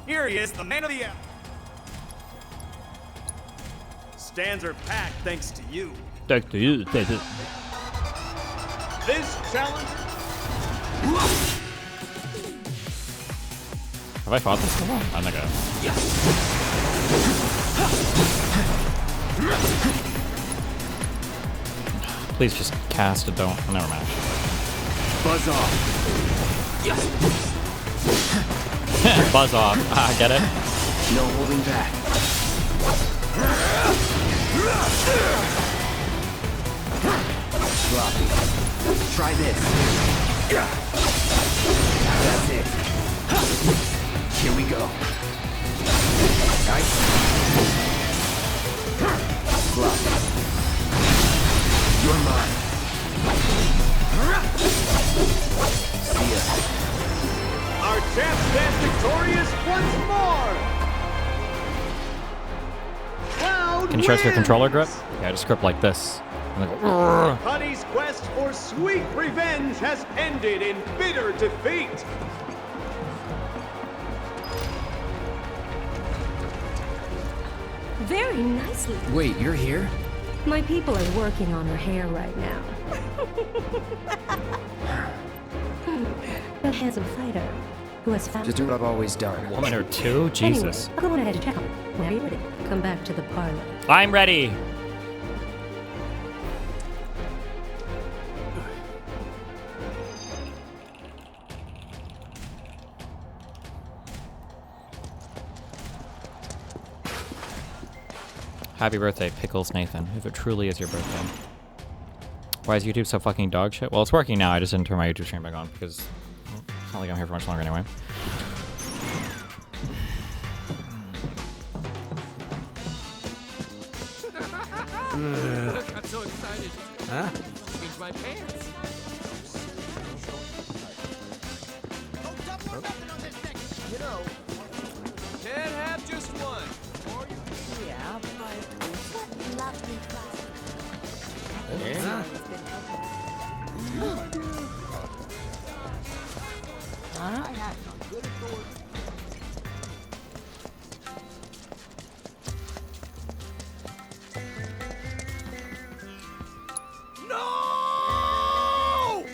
Here he is, the man of the hour. Stands are packed thanks to you. Thanks to you. This challenge. Have I fought this before? I'm not gonna. Please just cast it, don't. Never mind. Buzz off. Buzz off. Ah, get it? No holding back. Sloppy. Try this. That's it. Here we go. Nice. Sloppy. You're mine. See ya. Our champ stands victorious once more. Cloud Can you show us your wins. controller grip? Yeah, just grip like this. And then go, Honey's quest for sweet revenge has ended in bitter defeat. Very nicely. Wait, you're here? My people are working on her hair right now. A handsome fighter who has found. Just do what I've always done. Woman or two? Jesus. Anyway, I'll go on ahead and check on her. When you're ready, come back to the parlor. I'm ready. Happy birthday, Pickles Nathan, if it truly is your birthday. Why is YouTube so fucking dog shit? Well, it's working now. I just didn't turn my YouTube stream back on because it's not like I'm here for much longer anyway. I'm so excited. Huh? Change my pants. You know, Can't have just one. yeah, but Lovely class. Yeah. No!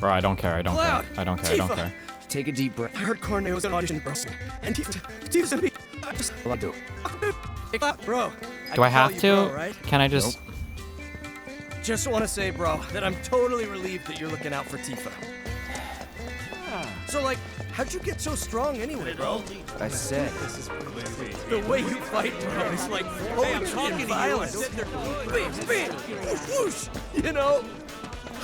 Bro, I don't care. I don't care. I don't care. I don't care. Take a deep breath. I heard Corneo was an audition in person. And Tifa's gonna be. I just. Well, I do. Bro. Do I can call have you to? bro, right? Can I just? Just want to say, bro, that I'm totally relieved that you're looking out for Tifa. So, like, how'd you get so strong anyway, bro? I said, this is The way you fight, bro, is like poetry and violence. Bam, bam, whoosh, whoosh. You know?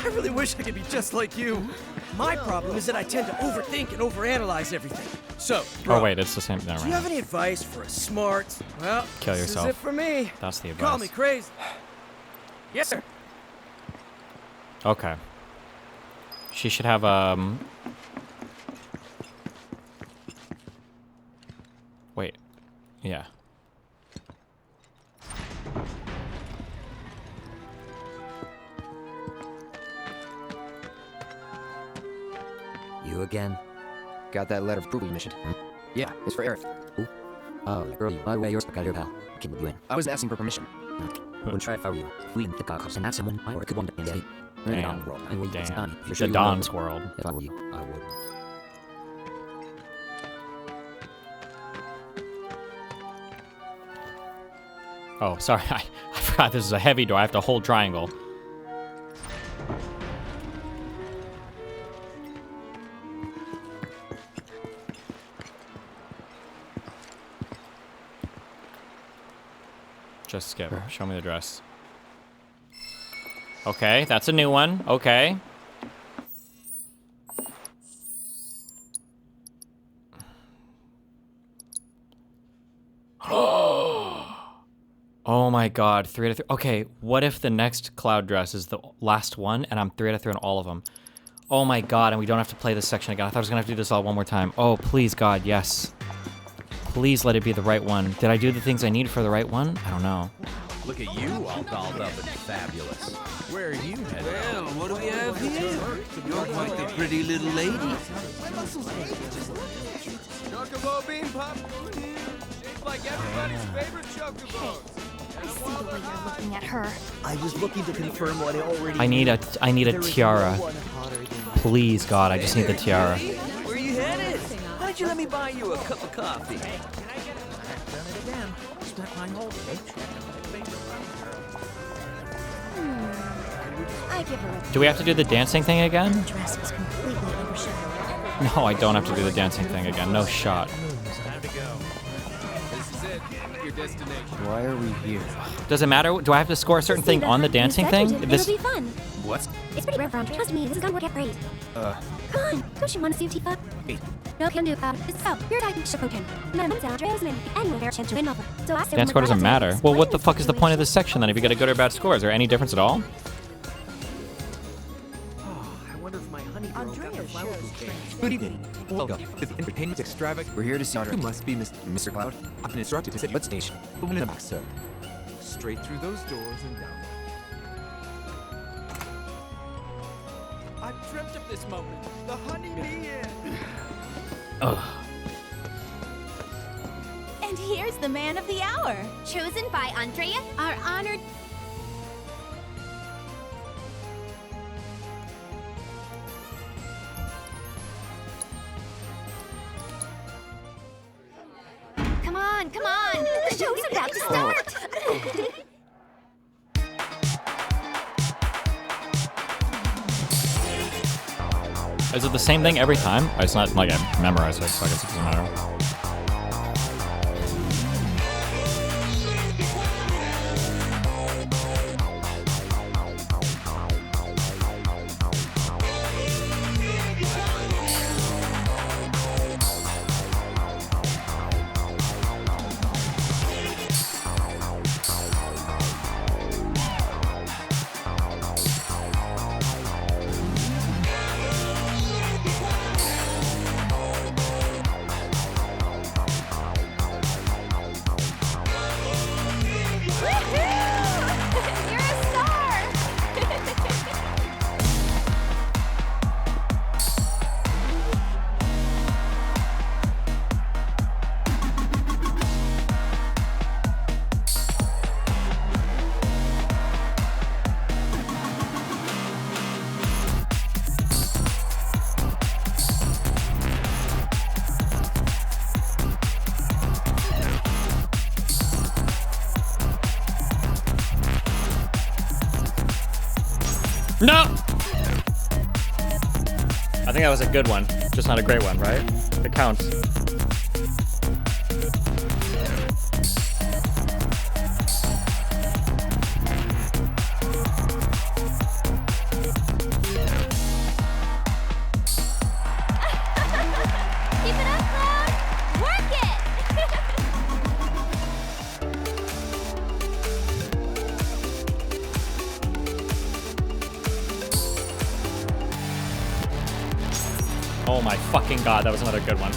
I really wish I could be just like you. My problem is that I tend to overthink and overanalyze everything. So, bro, Oh wait, it's the same. Never do you have mind. any advice for a smart, well, Kill this yourself. is it for me. That's the Call me advice. crazy. Yes, sir. Okay. She should have Wait. Yeah. You again? Got that letter of approval you mentioned. Yeah, it's for Eric. Who? Oh, the girl you. By the way, yours got your pal. Can you in? I was asking for permission. Wouldn't try if I were you. If we didn't think I and have someone, I could want to day. Damn. Damn. Damn. The Don's world. If I were you, I would. Oh, sorry. I forgot this is a heavy door. I have to hold triangle. Just skip. Show me the dress. Okay, that's a new one. Okay. Oh my god, 3 out of 3. Okay, what if the next cloud dress is the last one and I'm 3 out of 3 on all of them? Oh my god, and we don't have to play this section again. I thought I was gonna have to do this all one more time. Oh, please, God, yes. Please let it be the right one. Did I do the things I need for the right one? I don't know. Look at you, all dolled up and fabulous. Where are you headed? Well, what do we have here? You're quite the pretty little lady. Choco bean popcorn here. Shaped like everybody's favorite chocobos. I see the way you're looking at her. I was looking to confirm what I already I need a tiara. Please, God, I just need the tiara. Where you headed? Why don't you let me buy you a cup of coffee? Hey, can I get it? I've done it again. Stuck my whole I give her a Do we have to do the dancing thing again? The dress was completely overshadowed. No, I don't have to do the dancing thing again. No shot. Time to go. This is it. Your destination. Why are we here? Does it matter? Do I have to score a certain thing on the dancing thing? It'll be fun. What? It's pretty rare for Trust me, this is gonna work out great. Come on, don't you want to see Tifa? No can do about it. So, you're talking Shokoken. None of them Andrea's and anyone there chance to win over. So I say Dance score doesn't matter. Well, what the fuck is the point of this section then if you get a good or bad score? Is there any difference at all? I wonder if my honey girl got the flower bouquet. Good evening. Welcome to the entertainment extravagant. We're here to see You must be Mr. Cloud. I've been instructed to sit what station? Open in the back, sir. Straight through those doors and down. I've dreamt of this moment. The honey bee in. Ugh. And here's the man of the hour. Chosen by Andrea, our honored... Come on, come on! The show's about to start! Is it the same thing every time? It's not like I memorized it, so I guess it doesn't matter. No! I think that was a good one, just not a great one, right? It counts. Keep it up, Cloud! Work it! Oh my fucking god, that was another good one.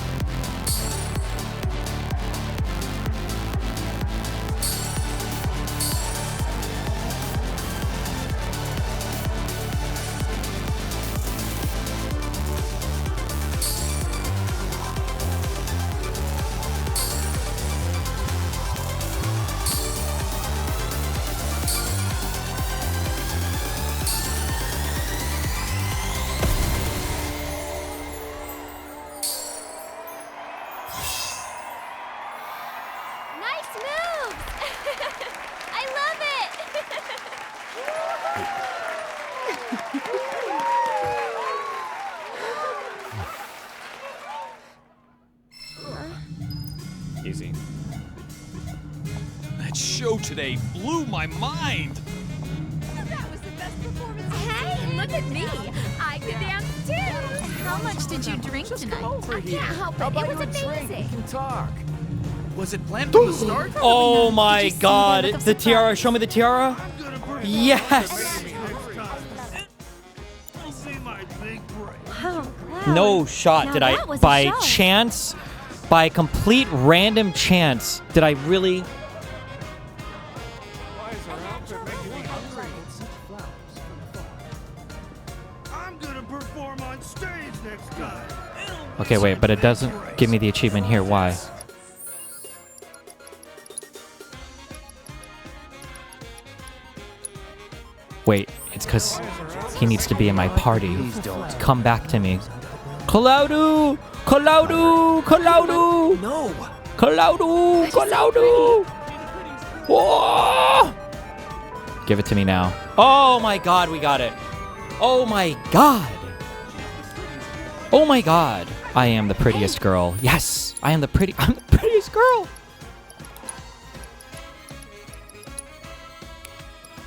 Nice moves! I love it! Easy. That show today blew my mind. That was the best performance. Hey, look at me! I could dance too! How much did you drink tonight? I can't help it. It was amazing. We can talk. Was it planned from the start? Oh my god, the tiara, show me the tiara. Yes! Oh, wow. No shot Now did that I, was a by show. chance, by complete random chance, did I really... I'm gonna perform on stage next time. Okay, wait, but it doesn't... Give me the achievement here. Why? Wait, it's because he needs to be in my party. Come back to me. Cloudu! Cloudu! Cloudu! No! Cloudu! Cloudu! Whoa! Give it to me now. Oh my god, we got it. Oh my god. Oh my god. I am the prettiest girl. Yes, I'm the prettiest girl.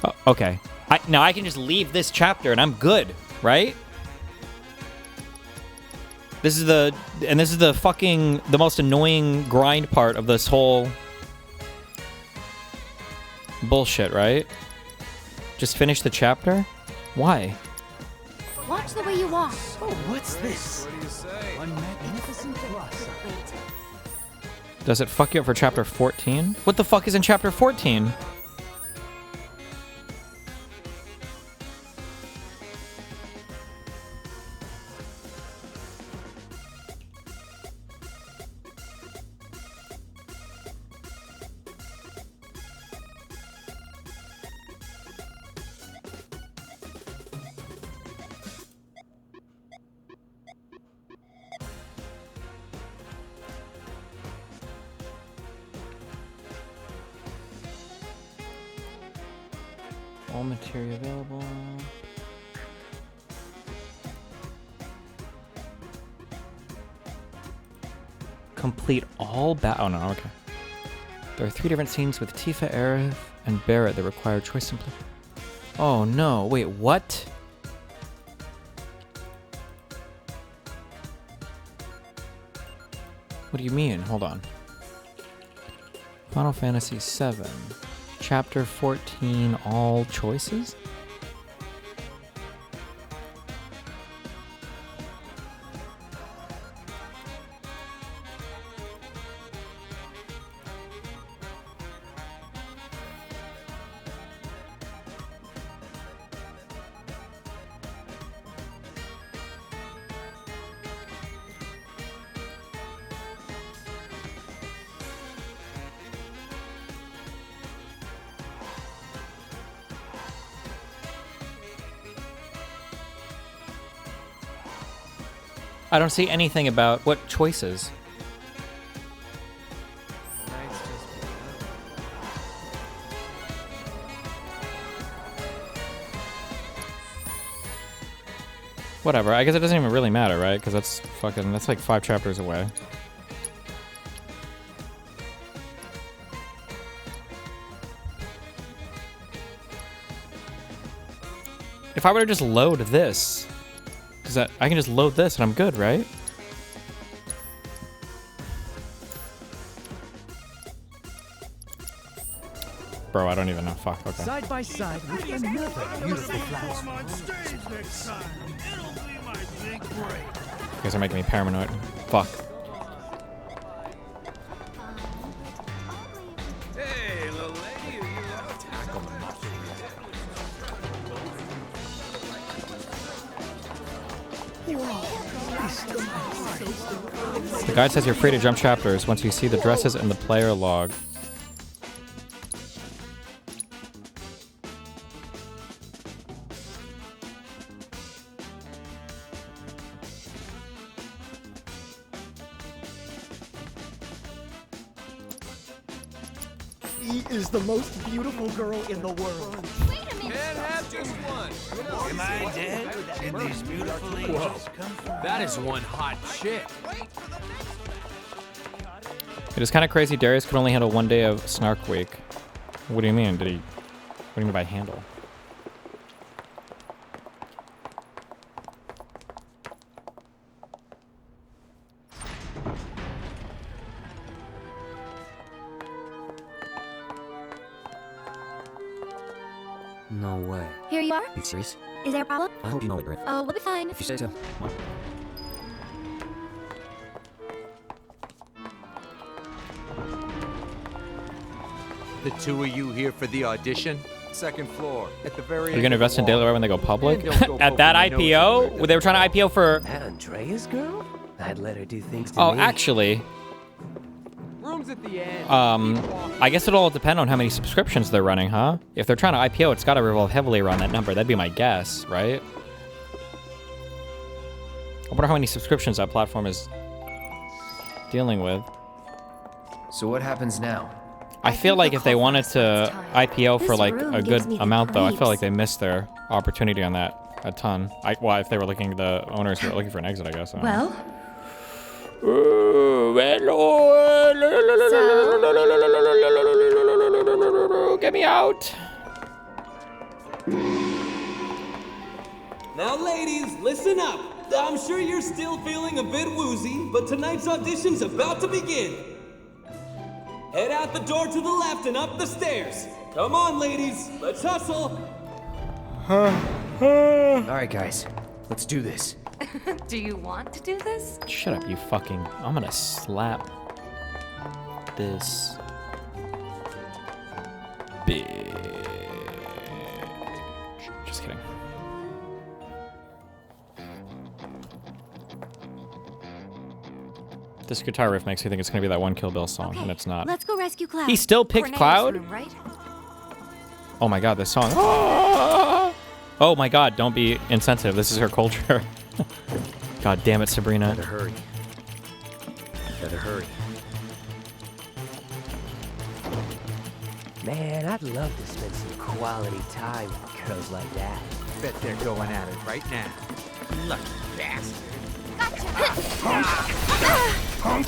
Oh, okay. Now I can just leave this chapter and I'm good, right? This is the most annoying grind part of this whole bullshit, right? Just finish the chapter? Why? Watch the way you walk. Oh, what's this? What do you say? One magnificent philosophy. Does it fuck you up for chapter 14? What the fuck is in chapter 14? All material available. Complete all oh no, okay. There are 3 different scenes with Tifa, Aerith, and Barrett that require choice and play. Oh no, wait, what? What do you mean? Hold on. Final Fantasy VII. Chapter 14, all choices? I don't see anything about what choices. Whatever, I guess it doesn't even really matter, right? Because that's like 5 chapters away. If I were to just load this, I can just load this and I'm good, right? Bro, I don't even know. Fuck, okay. Side by side with another beautiful flower. You guys are making me paranoid. Fuck. Hey, little lady, you out? Tackle the muscle. The guide says you're free to jump chapters once you see the dresses in the player log. She is the most beautiful girl in the world. Can't have just one. Am I dead? Did these beautiful angels come from? That is one hot chick. It is kind of crazy Darius could only handle 1 day of Snark Week. What do you mean? What do you mean by handle? No way. Here you are. You serious? Is there a problem? I hope you know it, Riff. Oh, we'll be fine. If you say so. What? The 2 of you here for the audition? Second floor, at the very Are you gonna invest in Daily Wire when they go public? At that IPO? They were trying to IPO for... That Andrea's girl? I'd let her do things to Oh, me. actually, Room's at the end. I guess it'll all depend on how many subscriptions they're running, huh? If they're trying to IPO, it's got to revolve heavily around that number. That'd be my guess, right? I wonder how many subscriptions that platform is dealing with. So what happens now? I feel like if they wanted to IPO for like a good amount, though, I feel like they missed their opportunity on that a ton. Well, if they were looking, the owners were looking for an exit, I guess. I don't know. Get me out. Now, ladies, listen up. I'm sure you're still feeling a bit woozy, but tonight's audition's about to begin. Head out the door to the left and up the stairs. Come on, ladies, let's hustle. All right, guys, let's do this. Do you want to do this? Shut up, you fucking... I'm gonna slap this bitch. Just kidding. This guitar riff makes me think it's gonna be that one Kill Bill song, and it's not. Let's go rescue Cloud. He still picked Cornelius Cloud? room, right? Oh my god, this song. Oh my god, don't be insensitive. This is her culture. God damn it, Sabrina. Better hurry. Better hurry. Man, I'd love to spend some quality time with girls like that. Bet they're going at it right now. Lucky bastard. Punk!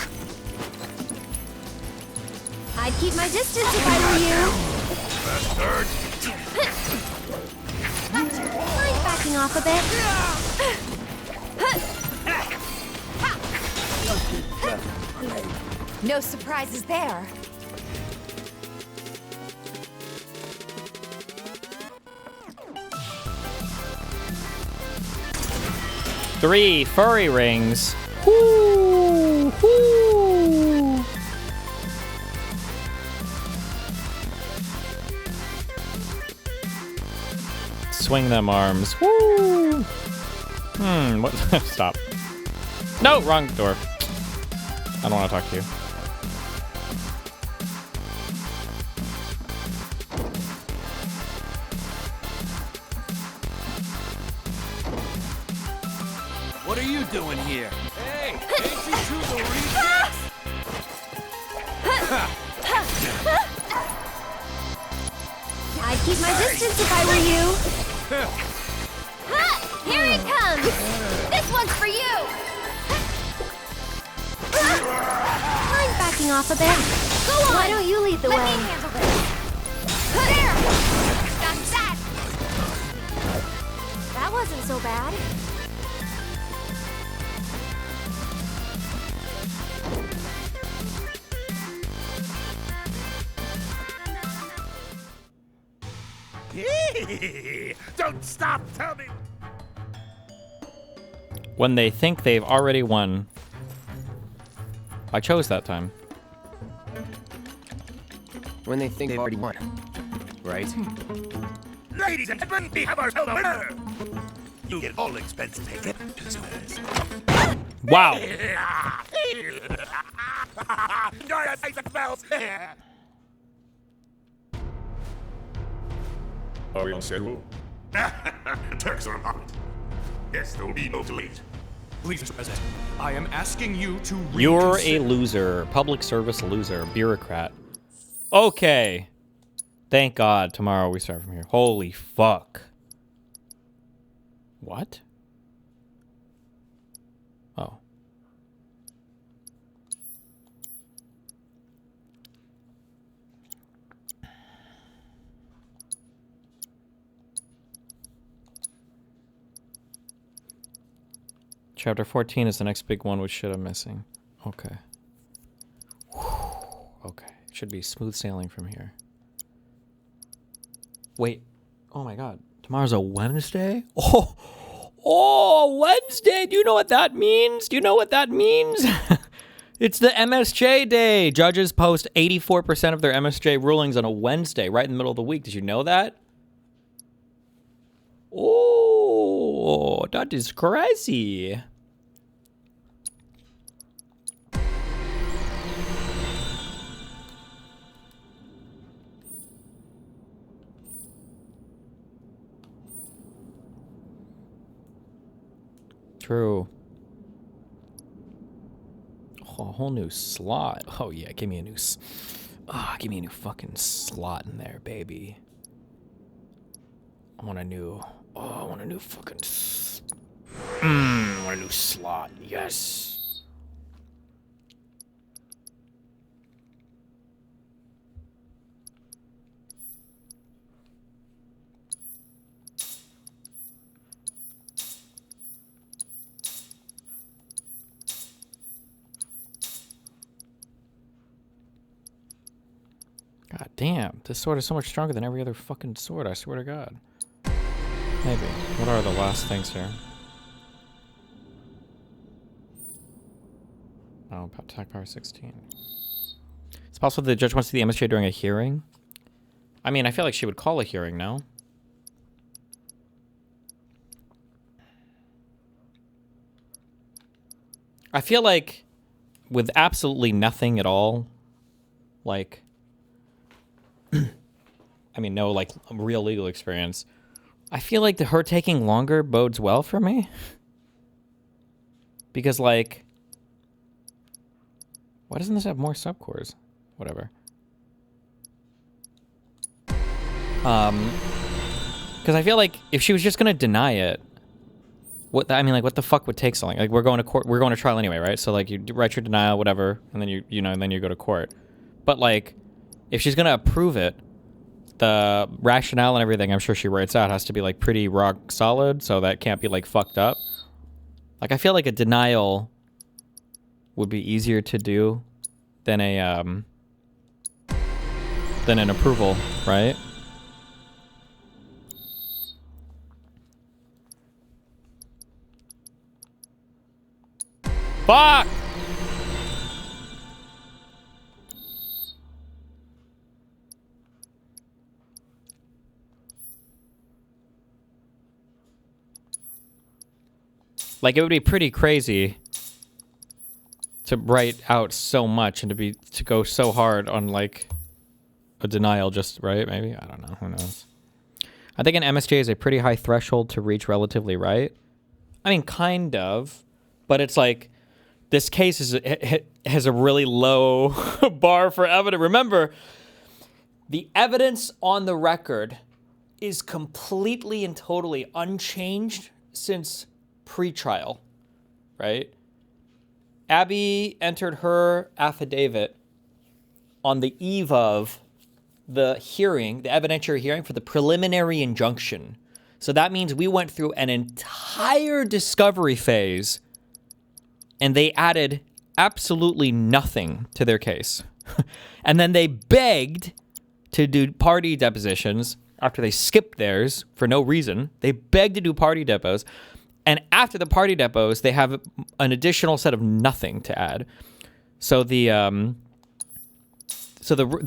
I'd keep my distance if I were you. Bastard! Mind backing off a bit. No surprises there. Three furry rings. Woo! Woo! Swing them arms. Woo! What? Stop. No, wrong door. I don't want to talk to you. What are you doing here? Hey, ain't you two the rejects? I'd keep my distance if I were you. Ha! Here it comes! This one's for you! Mind backing off a bit. Go on! Why don't you lead the way? Let me handle this. There! Got that! That wasn't so bad. Don't stop, tell me. When they think they've already won. I chose that time. When they think they've already won. Right? Ladies and gentlemen, we have ourselves a winner. You get all expenses paid. Wow. Enjoy the sights and smells. Are we on schedule? Turks are hot. Yes, there will be no delay. Please, Mr. President, I am asking you to You're a loser. Public service loser. Bureaucrat. Okay. Thank God tomorrow we start from here. Holy fuck. What? Oh. Chapter 14 is the next big one, which shit I'm missing. Okay. Okay. It should be smooth sailing from here. Wait. Oh my god. Tomorrow's a Wednesday? Oh, Wednesday! Do you know what that means? Do you know what that means? It's the MSJ day. Judges post 84% of their MSJ rulings on a Wednesday, right in the middle of the week. Did you know that? Oh, that is crazy. True. Oh, a whole new slot. Oh yeah, give me a new give me a new fucking slot in there, baby. I want a new fucking I want a new slot. Yes. God damn, this sword is so much stronger than every other fucking sword, I swear to God. Maybe. What are the last things here? Oh, about attack power 16. It's possible the judge wants to see the MSJ during a hearing? I mean, I feel like she would call a hearing, no? I feel like with absolutely nothing at all, like, I mean, no, like, real legal experience, I feel like her taking longer bodes well for me. Because, like, why doesn't this have more subcores? Whatever. Because I feel like if she was just gonna deny it, what the fuck would take so long? Like, we're going to court, we're going to trial anyway, right? So like, you write your denial, whatever, and then and then you go to court. But like, if she's gonna approve it, the rationale and everything I'm sure she writes out has to be like pretty rock solid, so that can't be like fucked up. Like, I feel like a denial would be easier to do than an approval, right? Fuck! Like, it would be pretty crazy to write out so much and to go so hard on like a denial, just right? Maybe, I don't know. Who knows? I think an MSJ is a pretty high threshold to reach relatively right. I mean, kind of, but it's like this case has a really low bar for evidence. Remember, the evidence on the record is completely and totally unchanged since pre-trial, right? Abby entered her affidavit on the eve of the hearing, the evidentiary hearing for the preliminary injunction. So that means we went through an entire discovery phase and they added absolutely nothing to their case. And then they begged to do party depositions after they skipped theirs for no reason. They begged to do party depots. And after the party depots, they have an additional set of nothing to add. So the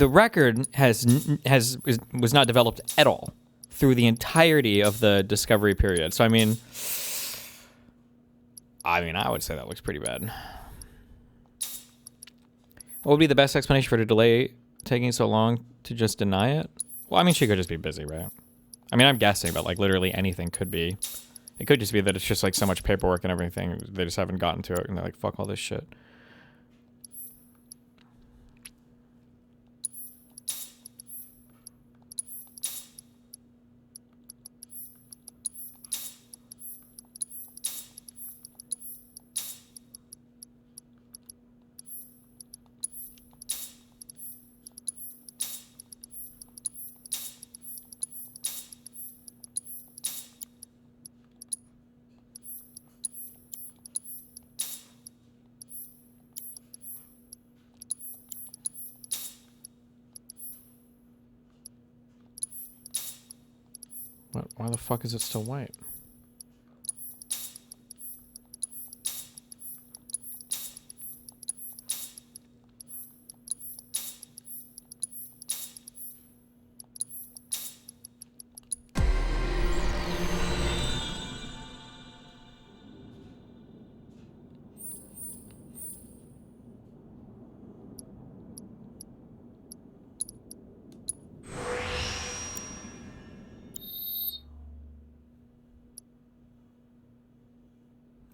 record was not developed at all through the entirety of the discovery period. So I mean, I would say that looks pretty bad. What would be the best explanation for the delay taking so long to just deny it? Well, I mean, she could just be busy, right? I mean, I'm guessing, but like literally anything could be. It could just be that it's just like so much paperwork and everything. They just haven't gotten to it and they're like, fuck all this shit. Why the fuck is it still white?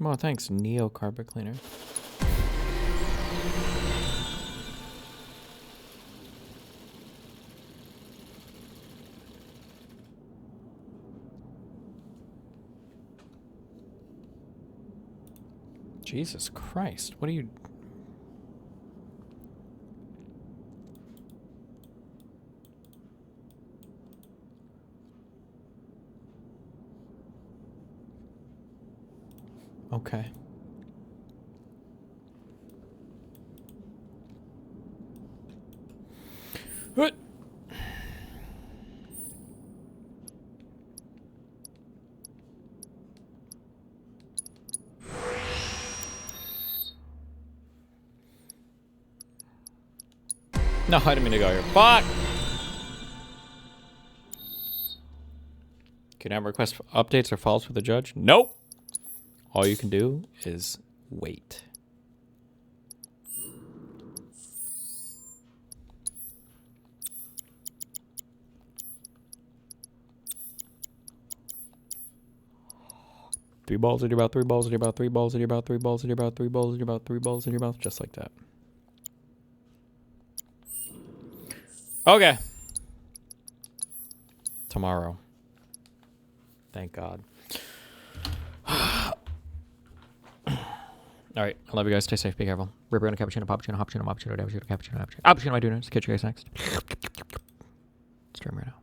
Well, thanks, Neo Carpet Cleaner. Jesus Christ, what are you... Okay. What? No, I didn't mean to go here. Fuck! Can I request updates or files for the judge? Nope! All you can do is wait. Three balls in your mouth, 3 balls in your mouth, 3 balls in your mouth, 3 balls in your mouth, 3 balls in your mouth, 3 balls in your mouth, just like that. Okay. Tomorrow. Thank God. All right. I love you guys. Stay safe. Be careful. Ripper and a cappuccino, cappuccino, cappuccino, cappuccino, cappuccino, cappuccino. I'll do this. Catch you guys next. Stream right now.